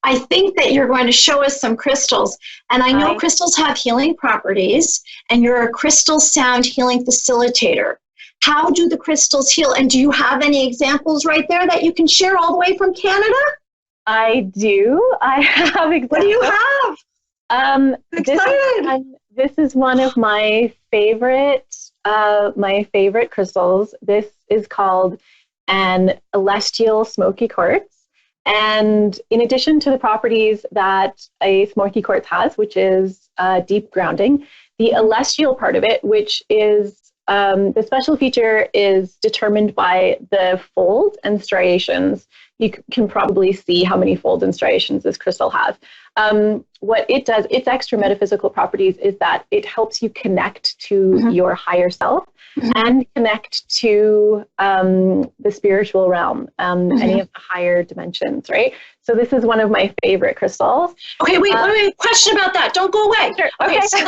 I think that you're going to show us some crystals. And I know crystals have healing properties, and you're a crystal sound healing facilitator. How do the crystals heal? And do you have any examples right there that you can share all the way from Canada? I do. I have examples. What do you have? This is one of my favorite crystals. This is called an celestial smoky quartz. And in addition to the properties that a smoky quartz has, which is deep grounding, the celestial part of it, which is the special feature, is determined by the folds and striations. You can probably see how many folds and striations this crystal has. What it does, its extra metaphysical properties, is that it helps you connect to your higher self and connect to the spiritual realm, any of the higher dimensions, right? So this is one of my favorite crystals. Okay, wait, question about that. Don't go away. Sure. Okay, so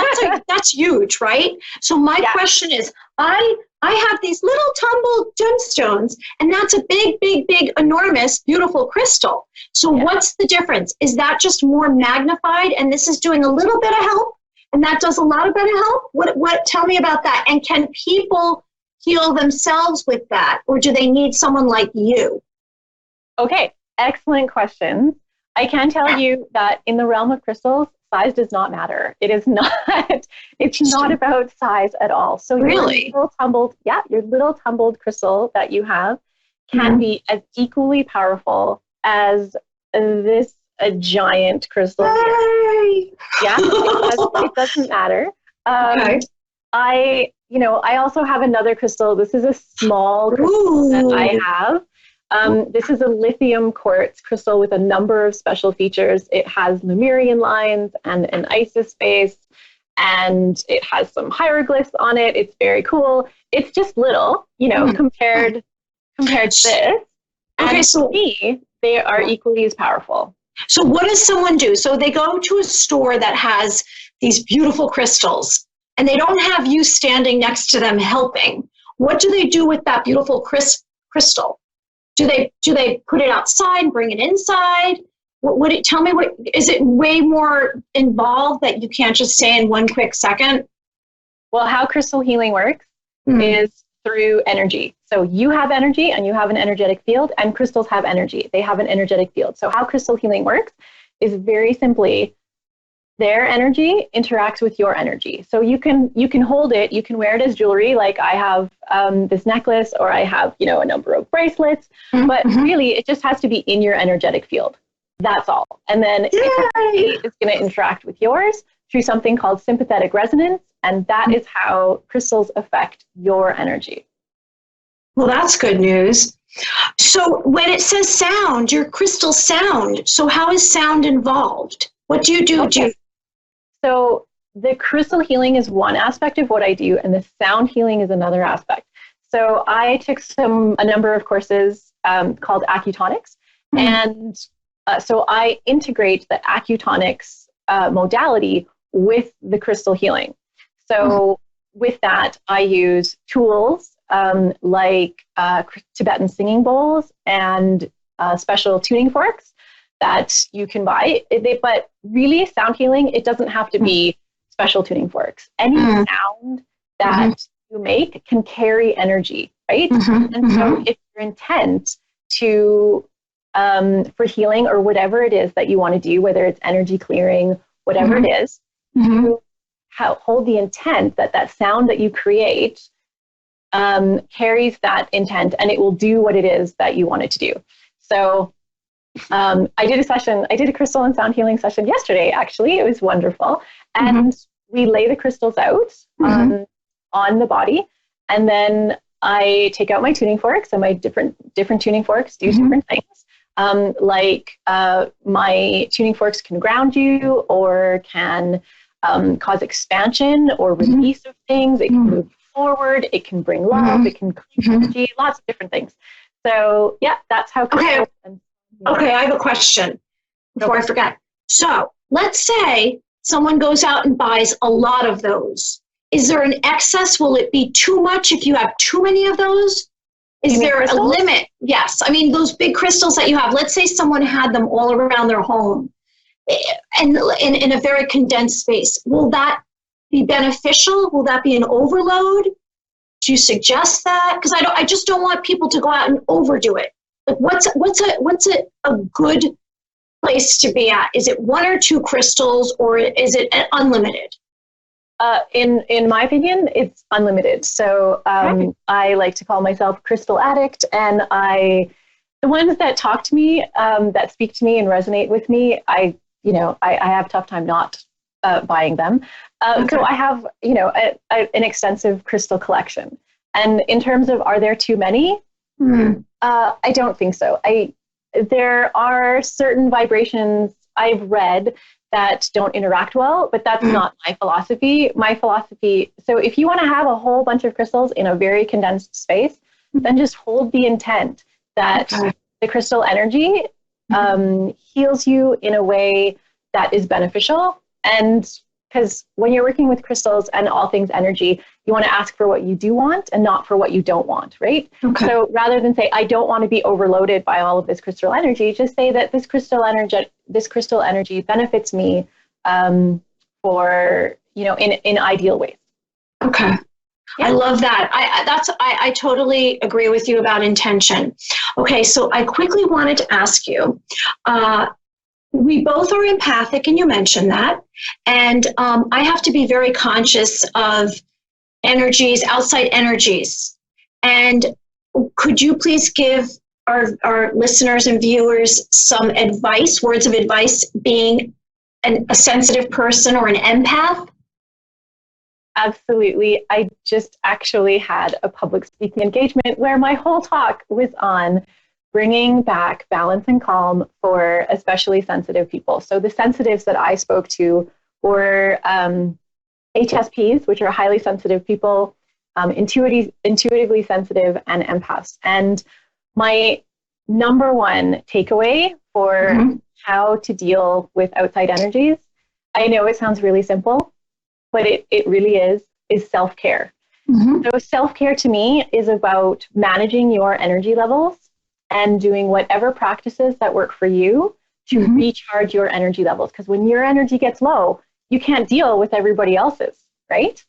that's huge, right? So my question is, I have these little tumbled gemstones, and that's a big, big, big, enormous, beautiful crystal. So what's the difference? Is that just more magnified, and this is doing a little bit of help, and that does a lot of bit of help? What? Tell me about that. And can people heal themselves with that, or do they need someone like you? Okay, excellent questions. I can tell you that in the realm of crystals, size does not matter. It is not, it's not about size at all. So really? your little tumbled crystal that you have can be as equally powerful as a giant crystal. Here. Yeah, it doesn't matter. Okay. I also have another crystal. This is a small crystal that I have. This is a lithium quartz crystal with a number of special features. It has Lemurian lines and an Isis base, and it has some hieroglyphs on it. It's very cool. It's just little, compared to this. Okay, and so to me, they are equally as powerful. So what does someone do? So they go to a store that has these beautiful crystals, and they don't have you standing next to them helping. What do they do with that beautiful crystal? Do they put it outside, bring it inside? Tell me, is it way more involved that you can't just say in one quick second? Well, how crystal healing works is through energy. So you have energy, and you have an energetic field, and crystals have energy. They have an energetic field. So how crystal healing works is very simply their energy interacts with your energy. So you can hold it, you can wear it as jewelry, like I have this necklace, or I have, a number of bracelets, but really it just has to be in your energetic field. That's all. And then it's going to interact with yours through something called sympathetic resonance, and that is how crystals affect your energy. Well, that's good news. So when it says sound, your crystal sound. So how is sound involved? What do you do? Okay. So the crystal healing is one aspect of what I do, and the sound healing is another aspect. So I took a number of courses called acutonics, and so I integrate the acutonics modality with the crystal healing. So with that, I use tools like Tibetan singing bowls and special tuning forks that you can buy. But really, sound healing, it doesn't have to be special tuning forks. Any sound that you make can carry energy, right? And so if your intent for healing or whatever it is that you want to do, whether it's energy clearing, whatever it is, you hold the intent that that sound that you create carries that intent, and it will do what it is that you want it to do. So I did a crystal and sound healing session yesterday, actually. It was wonderful. And we lay the crystals out on the body, and then I take out my tuning forks, and my different tuning forks do different things. My tuning forks can ground you, or can cause expansion or release of things. It can move forward. It can bring love. It can clean energy. Lots of different things. So yeah, that's how. Okay, I have a question before I forget. So let's say someone goes out and buys a lot of those. Is there an excess? Will it be too much if you have too many of those? Is there a limit? Yes. I mean, those big crystals that you have, let's say someone had them all around their home and in a very condensed space. Will that be beneficial? Will that be an overload? Do you suggest that? Because I just don't want people to go out and overdo it. Like what's a good place to be at? Is it one or two crystals, or is it unlimited? In my opinion, it's unlimited. So I like to call myself crystal addict, and the ones that talk to me, that speak to me and resonate with me, I have a tough time not buying them. So I have an extensive crystal collection. And in terms of, are there too many? I don't think so. There are certain vibrations I've read that don't interact well, but that's not my philosophy. My philosophy, so if you want to have a whole bunch of crystals in a very condensed space, then just hold the intent that the crystal energy heals you in a way that is beneficial. And because when you're working with crystals and all things energy, you want to ask for what you do want and not for what you don't want, right? So rather than say, I don't want to be overloaded by all of this crystal energy, just say that this crystal energy benefits me for, in ideal ways. Okay. Yeah. I love that. I totally agree with you about intention. Okay, so I quickly wanted to ask you, we both are empathic, and you mentioned that. And I have to be very conscious of energies, outside energies. And could you please give our listeners and viewers some advice, words of advice, being a sensitive person or an empath? Absolutely. I just actually had a public speaking engagement where my whole talk was on bringing back balance and calm for especially sensitive people. So the sensitives that I spoke to were HSPs, which are highly sensitive people, intuitively sensitive, and empaths. And my number one takeaway for how to deal with outside energies, I know it sounds really simple, but it really is self-care. So self-care to me is about managing your energy levels and doing whatever practices that work for you to recharge your energy levels. Because when your energy gets low, you can't deal with everybody else's, right?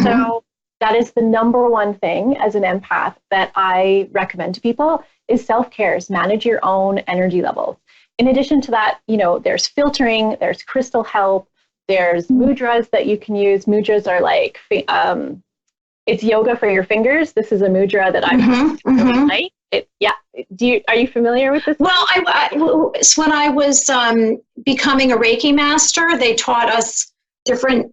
So that is the number one thing as an empath that I recommend to people is self-care, is manage your own energy levels. In addition to that, there's filtering, there's crystal help, there's mudras that you can use. Mudras are like, it's yoga for your fingers. This is a mudra that I really like. Are you familiar with this? Well, when I was becoming a Reiki master, they taught us different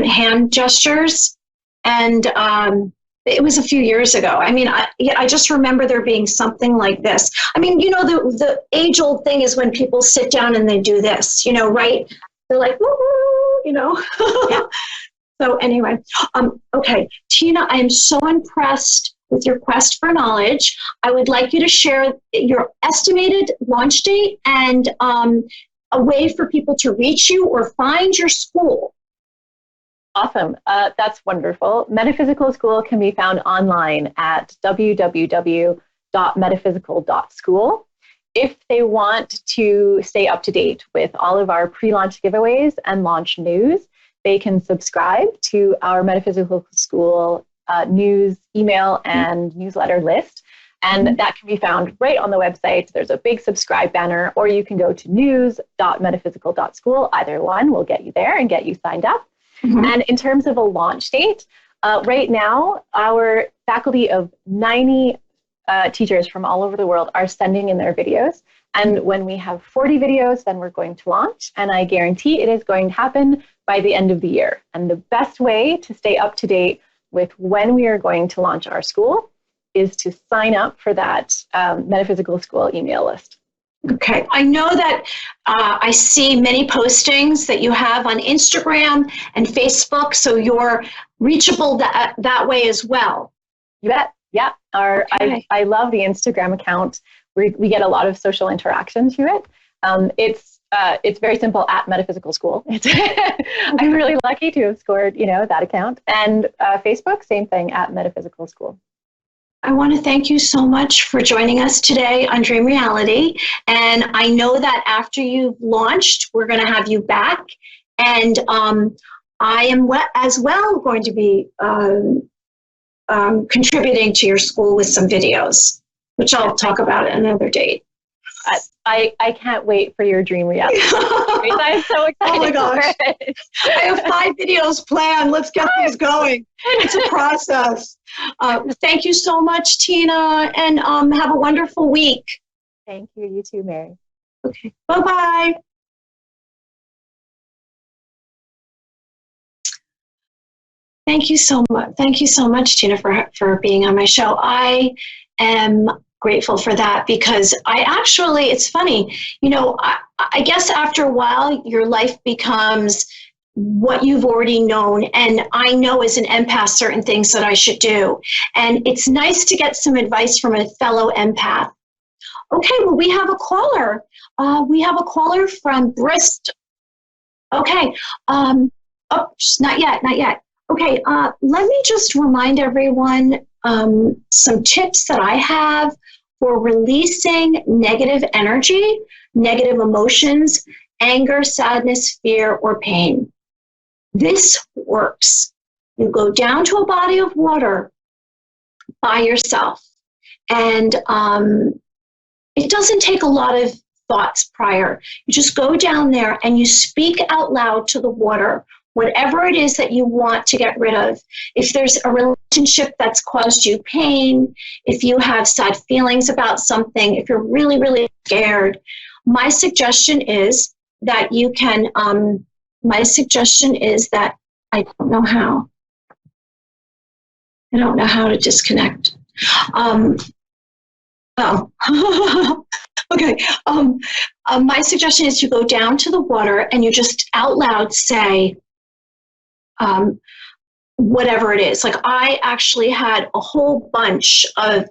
hand gestures, and It was a few years ago. I mean, I just remember there being something like this. I mean, you know, the age-old thing is when people sit down and they do this, you know, right? They're like, woo, you know. Yeah. So anyway, okay, Tina, I am so impressed with your quest for knowledge. I would like you to share your estimated launch date and a way for people to reach you or find your school. Awesome. That's wonderful. Metaphysical School can be found online at www.metaphysical.school. If they want to stay up to date with all of our pre-launch giveaways and launch news, they can subscribe to our Metaphysical School news, email, and newsletter list. And that can be found right on the website. There's a big subscribe banner, or you can go to news.metaphysical.school. Either one will get you there and get you signed up. And in terms of a launch date, right now, our faculty of 90 teachers from all over the world are sending in their videos. And when we have 40 videos, then we're going to launch. And I guarantee it is going to happen by the end of the year. And the best way to stay up to date with when we are going to launch our school is to sign up for that Metaphysical School email list. Okay, I know that I see many postings that you have on Instagram and Facebook, so you're reachable that way as well. You bet. Yeah, Okay. I love the Instagram account. We get a lot of social interaction through it. It's very simple, at Metaphysical School. I'm really lucky to have scored, you know, that account. And Facebook, same thing, at Metaphysical School. I want to thank you so much for joining us today on Dream Reality. And I know that after you've launched, we're going to have you back. And I am as well going to be contributing to your school with some videos, which I'll talk about at another date. I can't wait for your Dream Reality. I'm so excited. Oh my gosh. I have 5 videos planned. Let's get these going. It's a process. Thank you so much, Tina, and have a wonderful week. Thank you. You too, Mary. Okay. Bye-bye. Thank you so much. Thank you so much, Tina, for being on my show. I am grateful for that because it's funny, you know, I guess after a while, your life becomes what you've already known. And I know as an empath, certain things that I should do. And it's nice to get some advice from a fellow empath. Okay, well, we have a caller. We have a caller from Bristol. Okay. Not yet. Okay, let me just remind everyone some tips that I have for releasing negative energy, negative emotions, anger, sadness, fear, or pain. This works. You go down to a body of water by yourself, and it doesn't take a lot of thoughts prior. You just go down there and you speak out loud to the water whatever it is that you want to get rid of. If there's a relationship that's caused you pain, if you have sad feelings about something, if you're really, really scared, my suggestion is that you can, I don't know how to disconnect. Okay. My suggestion is you go down to the water and you just out loud say, whatever it is. Like I actually had a whole bunch of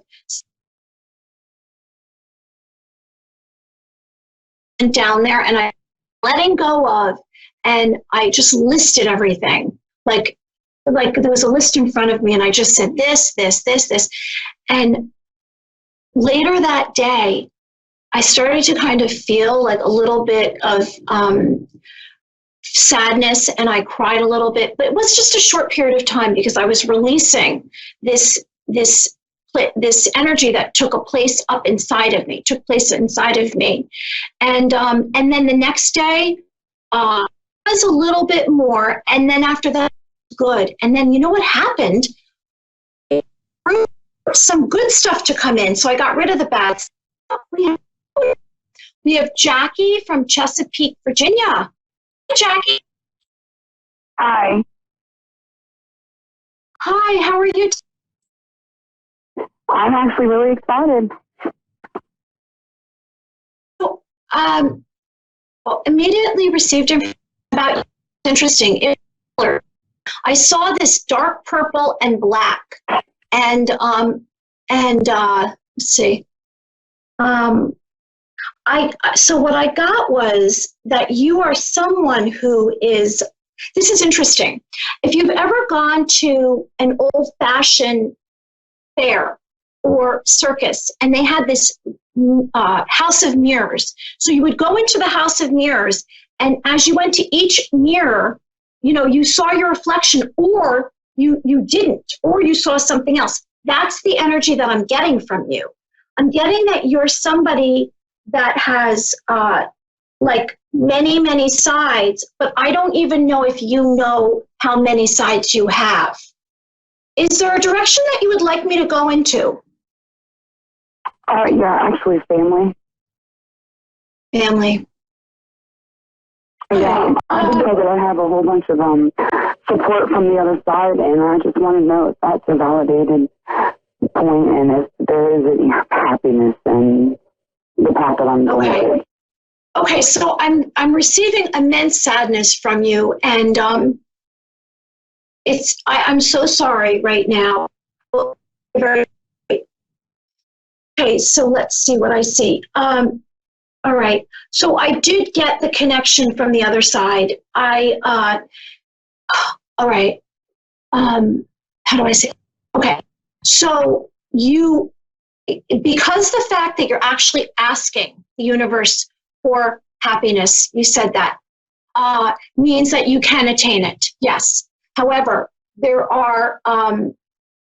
down there and I letting go of, and I just listed everything. Like there was a list in front of me and I just said this. And later that day, I started to kind of feel like a little bit of sadness, and I cried a little bit, but it was just a short period of time because I was releasing this energy that took place inside of me. And then the next day was a little bit more, and then after that, good. And then you know what happened? Some good stuff to come in, so I got rid of the bad stuff. We have Jackie from Chesapeake, Virginia. Hey, Jackie. Hi. Hi, how are you? I'm actually really excited. Well, immediately received information about interesting. I saw this dark purple and black, and let's see. So what I got was that you are someone who is. This is interesting. If you've ever gone to an old-fashioned fair or circus, and they had this house of mirrors. So you would go into the house of mirrors, and as you went to each mirror, you saw your reflection, or you didn't, or you saw something else. That's the energy that I'm getting from you. I'm getting that you're somebody that has like many, many sides, but I don't even know if you know how many sides you have. Is there a direction that you would like me to go into? Yeah, actually family. Family. Yeah, I just know that I have a whole bunch of support from the other side, and I just want to know if that's a validated point and if there is any happiness in the path that I'm going through. Okay, so I'm receiving immense sadness from you, and I'm so sorry right now. Okay, so let's see what I see. All right, so I did get the connection from the other side. All right, how do I say? Okay, so because the fact that you're actually asking the universe for happiness, you said that, means that you can attain it, yes. However, there are,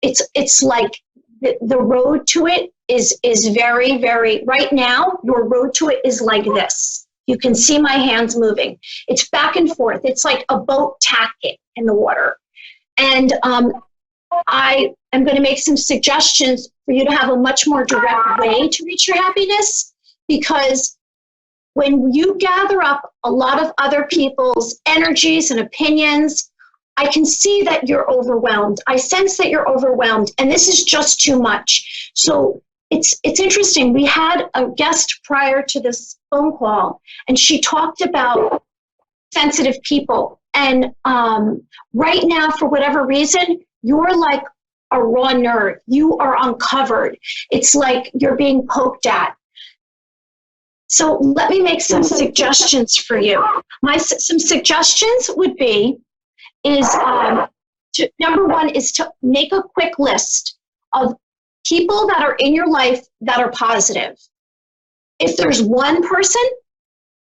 it's like the road to it is very, very, right now, your road to it is like this. You can see my hands moving. It's back and forth. It's like a boat tacking in the water. And I am going to make some suggestions for you to have a much more direct way to reach your happiness, because when you gather up a lot of other people's energies and opinions, I can see that you're overwhelmed. I sense that you're overwhelmed, and this is just too much. So it's interesting. We had a guest prior to this phone call, and she talked about sensitive people. And right now, for whatever reason, you're like a raw nerve. You are uncovered. It's like you're being poked at. So let me make some suggestions for you. Some suggestions would be, number one is to make a quick list of people that are in your life that are positive. If there's one person,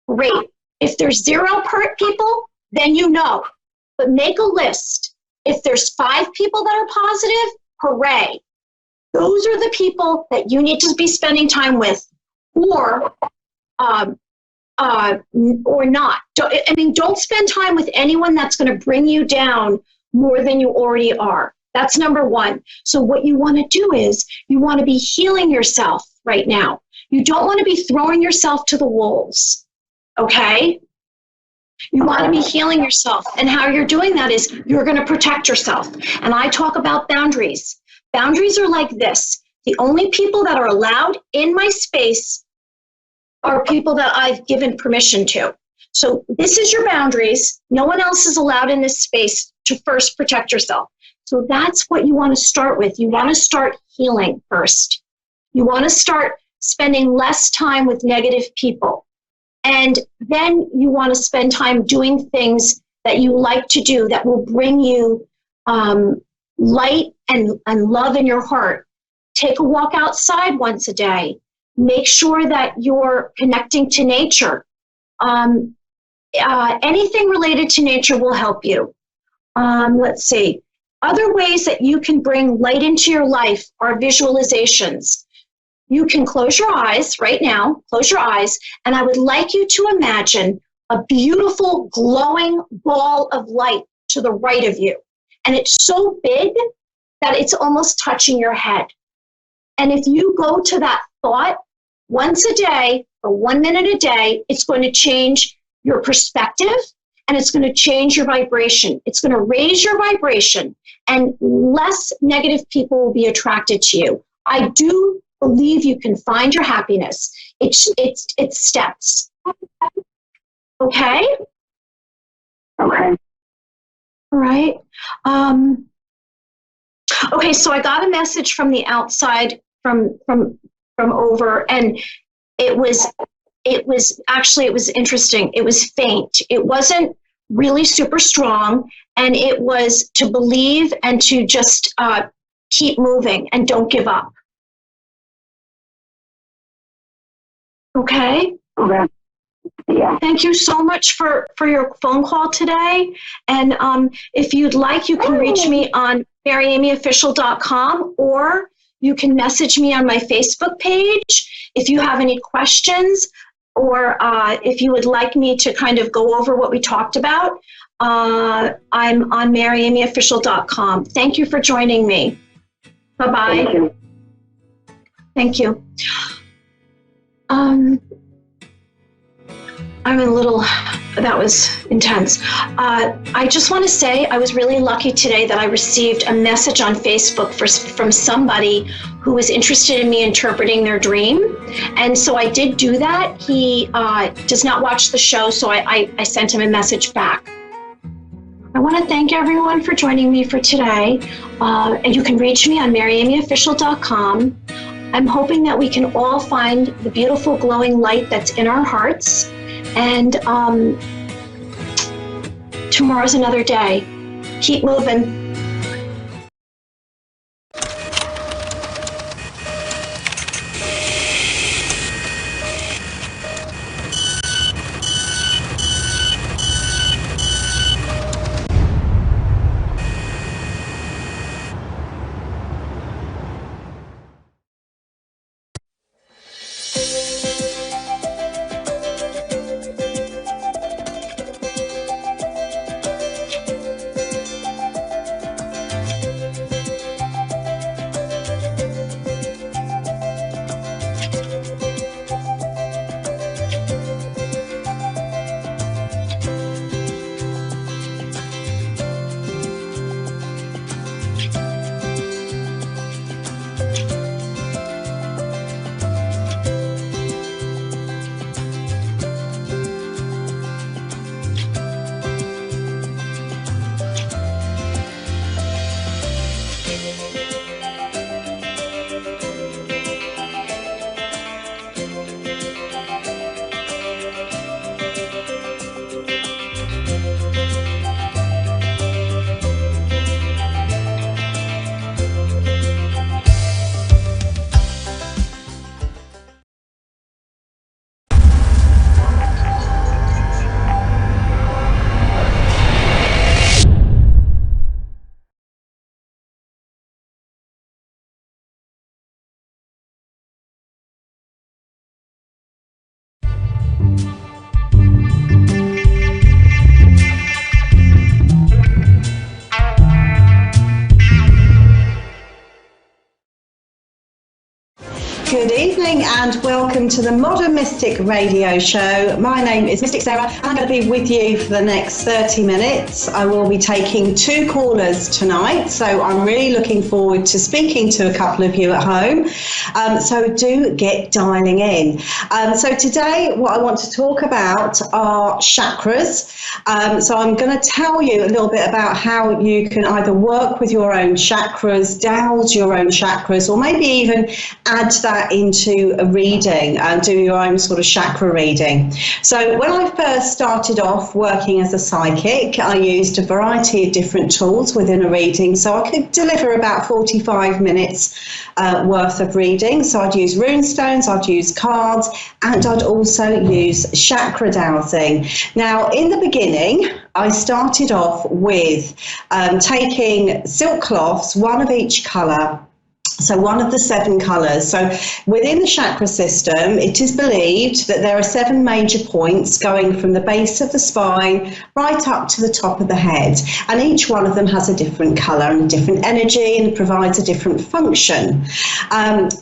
great. If there's 0 people, then you know. But make a list. If there's 5 people that are positive, hooray. Those are the people that you need to be spending time with, or not. Don't spend time with anyone that's going to bring you down more than you already are. That's number one. So what you want to do is you want to be healing yourself right now. You don't want to be throwing yourself to the wolves, okay? You want to be healing yourself. And how you're doing that is you're going to protect yourself. And I talk about boundaries. Boundaries are like this. The only people that are allowed in my space are people that I've given permission to. So this is your boundaries. No one else is allowed in this space to first protect yourself. So that's what you want to start with. You want to start healing first. You want to start spending less time with negative people. And then you want to spend time doing things that you like to do that will bring you light and love in your heart. Take a walk outside once a day. Make sure that you're connecting to nature. Anything related to nature will help you. Let's see. Other ways that you can bring light into your life are visualizations. You can close your eyes right now, close your eyes, and I would like you to imagine a beautiful glowing ball of light to the right of you. And it's so big that it's almost touching your head. And if you go to that thought once a day, for 1 minute a day, it's going to change your perspective and it's going to change your vibration. It's going to raise your vibration and less negative people will be attracted to you. I do believe you can find your happiness. It's steps. Okay? Okay. All right. Okay, so I got a message from the outside from over, and it was interesting. It was faint. It wasn't really super strong, and it was to believe and to just keep moving and don't give up. Okay? Okay. Yeah. Thank you so much for your phone call today. And if you'd like, you can reach me on maryamyofficial.com, or you can message me on my Facebook page if you have any questions, or if you would like me to kind of go over what we talked about. I'm on maryamyofficial.com. Thank you for joining me. Bye-bye. Thank you. Thank you. I'm a little, that was intense. I just want to say I was really lucky today that I received a message on Facebook from somebody who was interested in me interpreting their dream. And so I did do that. He does not watch the show, so I sent him a message back. I want to thank everyone for joining me for today. And you can reach me on maryamyofficial.com. I'm hoping that we can all find the beautiful glowing light that's in our hearts. And tomorrow's another day. Keep moving. Good evening and welcome to the Modern Mystic Radio Show. My name is Mystic Sarah and I'm going to be with you for the next 30 minutes. I will be taking 2 callers tonight, so I'm really looking forward to speaking to a couple of you at home. So do get dialing in. So today what I want to talk about are chakras. So I'm going to tell you a little bit about how you can either work with your own chakras, douse your own chakras, or maybe even add that into a reading and do your own sort of chakra reading. So when I first started off working as a psychic, I used a variety of different tools within a reading, so I could deliver about 45 minutes worth of reading. So I'd use runestones, I'd use cards, and I'd also use chakra dowsing. Now, in the beginning, I started off with taking silk cloths, one of each colour, so one of the 7 colours. So within the chakra system, it is believed that there are 7 major points going from the base of the spine right up to the top of the head. And each one of them has a different colour and a different energy and provides a different function. And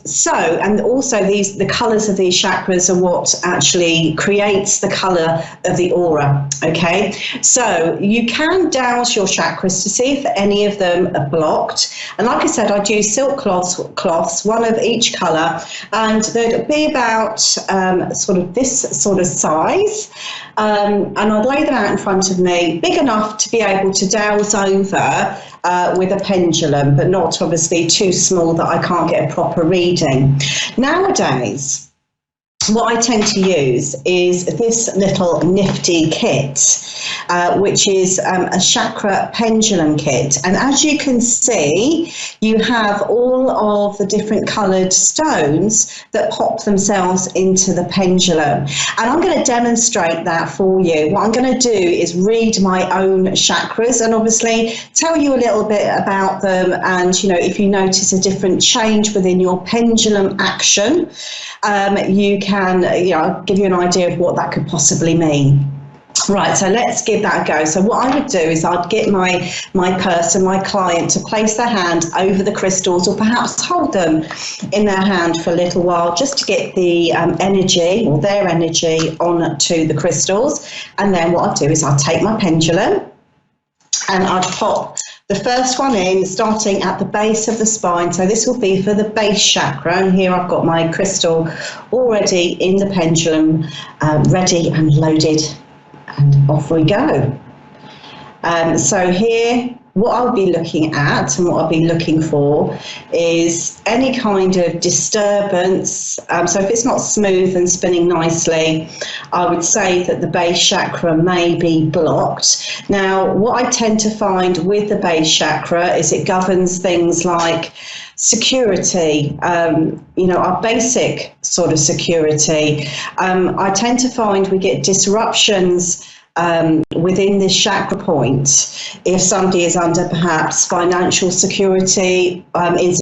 also the colours of these chakras are what actually creates the colour of the aura, okay? So you can douse your chakras to see if any of them are blocked. And like I said, I'd use silk cloths cloths, one of each colour, and they'd be about sort of this sort of size, and I'd lay them out in front of me, big enough to be able to douse over with a pendulum, but not obviously too small that I can't get a proper reading. Nowadays, what I tend to use is this little nifty kit, which is a chakra pendulum kit. And as you can see, you have all of the different coloured stones that pop themselves into the pendulum. And I'm going to demonstrate that for you. What I'm going to do is read my own chakras and obviously tell you a little bit about them. And, you know, if you notice a different change within your pendulum action, you can, you know, give you an idea of what that could possibly mean. Right, so let's give that a go. So what I would do is I'd get my person, my client, to place their hand over the crystals, or perhaps hold them in their hand for a little while, just to get the energy, or their energy, onto the crystals. And then what I'd do is I'd take my pendulum and I'd pop the first one in, starting at the base of the spine. So this will be for the base chakra. And here I've got my crystal already in the pendulum, ready and loaded. And off we go. So here, what I'll be looking at and what I'll be looking for is any kind of disturbance. So if it's not smooth and spinning nicely, I would say that the base chakra may be blocked. Now, what I tend to find with the base chakra is it governs things like security, you know, our basic sort of security. I tend to find we get disruptions within this chakra point if somebody is under perhaps financial security,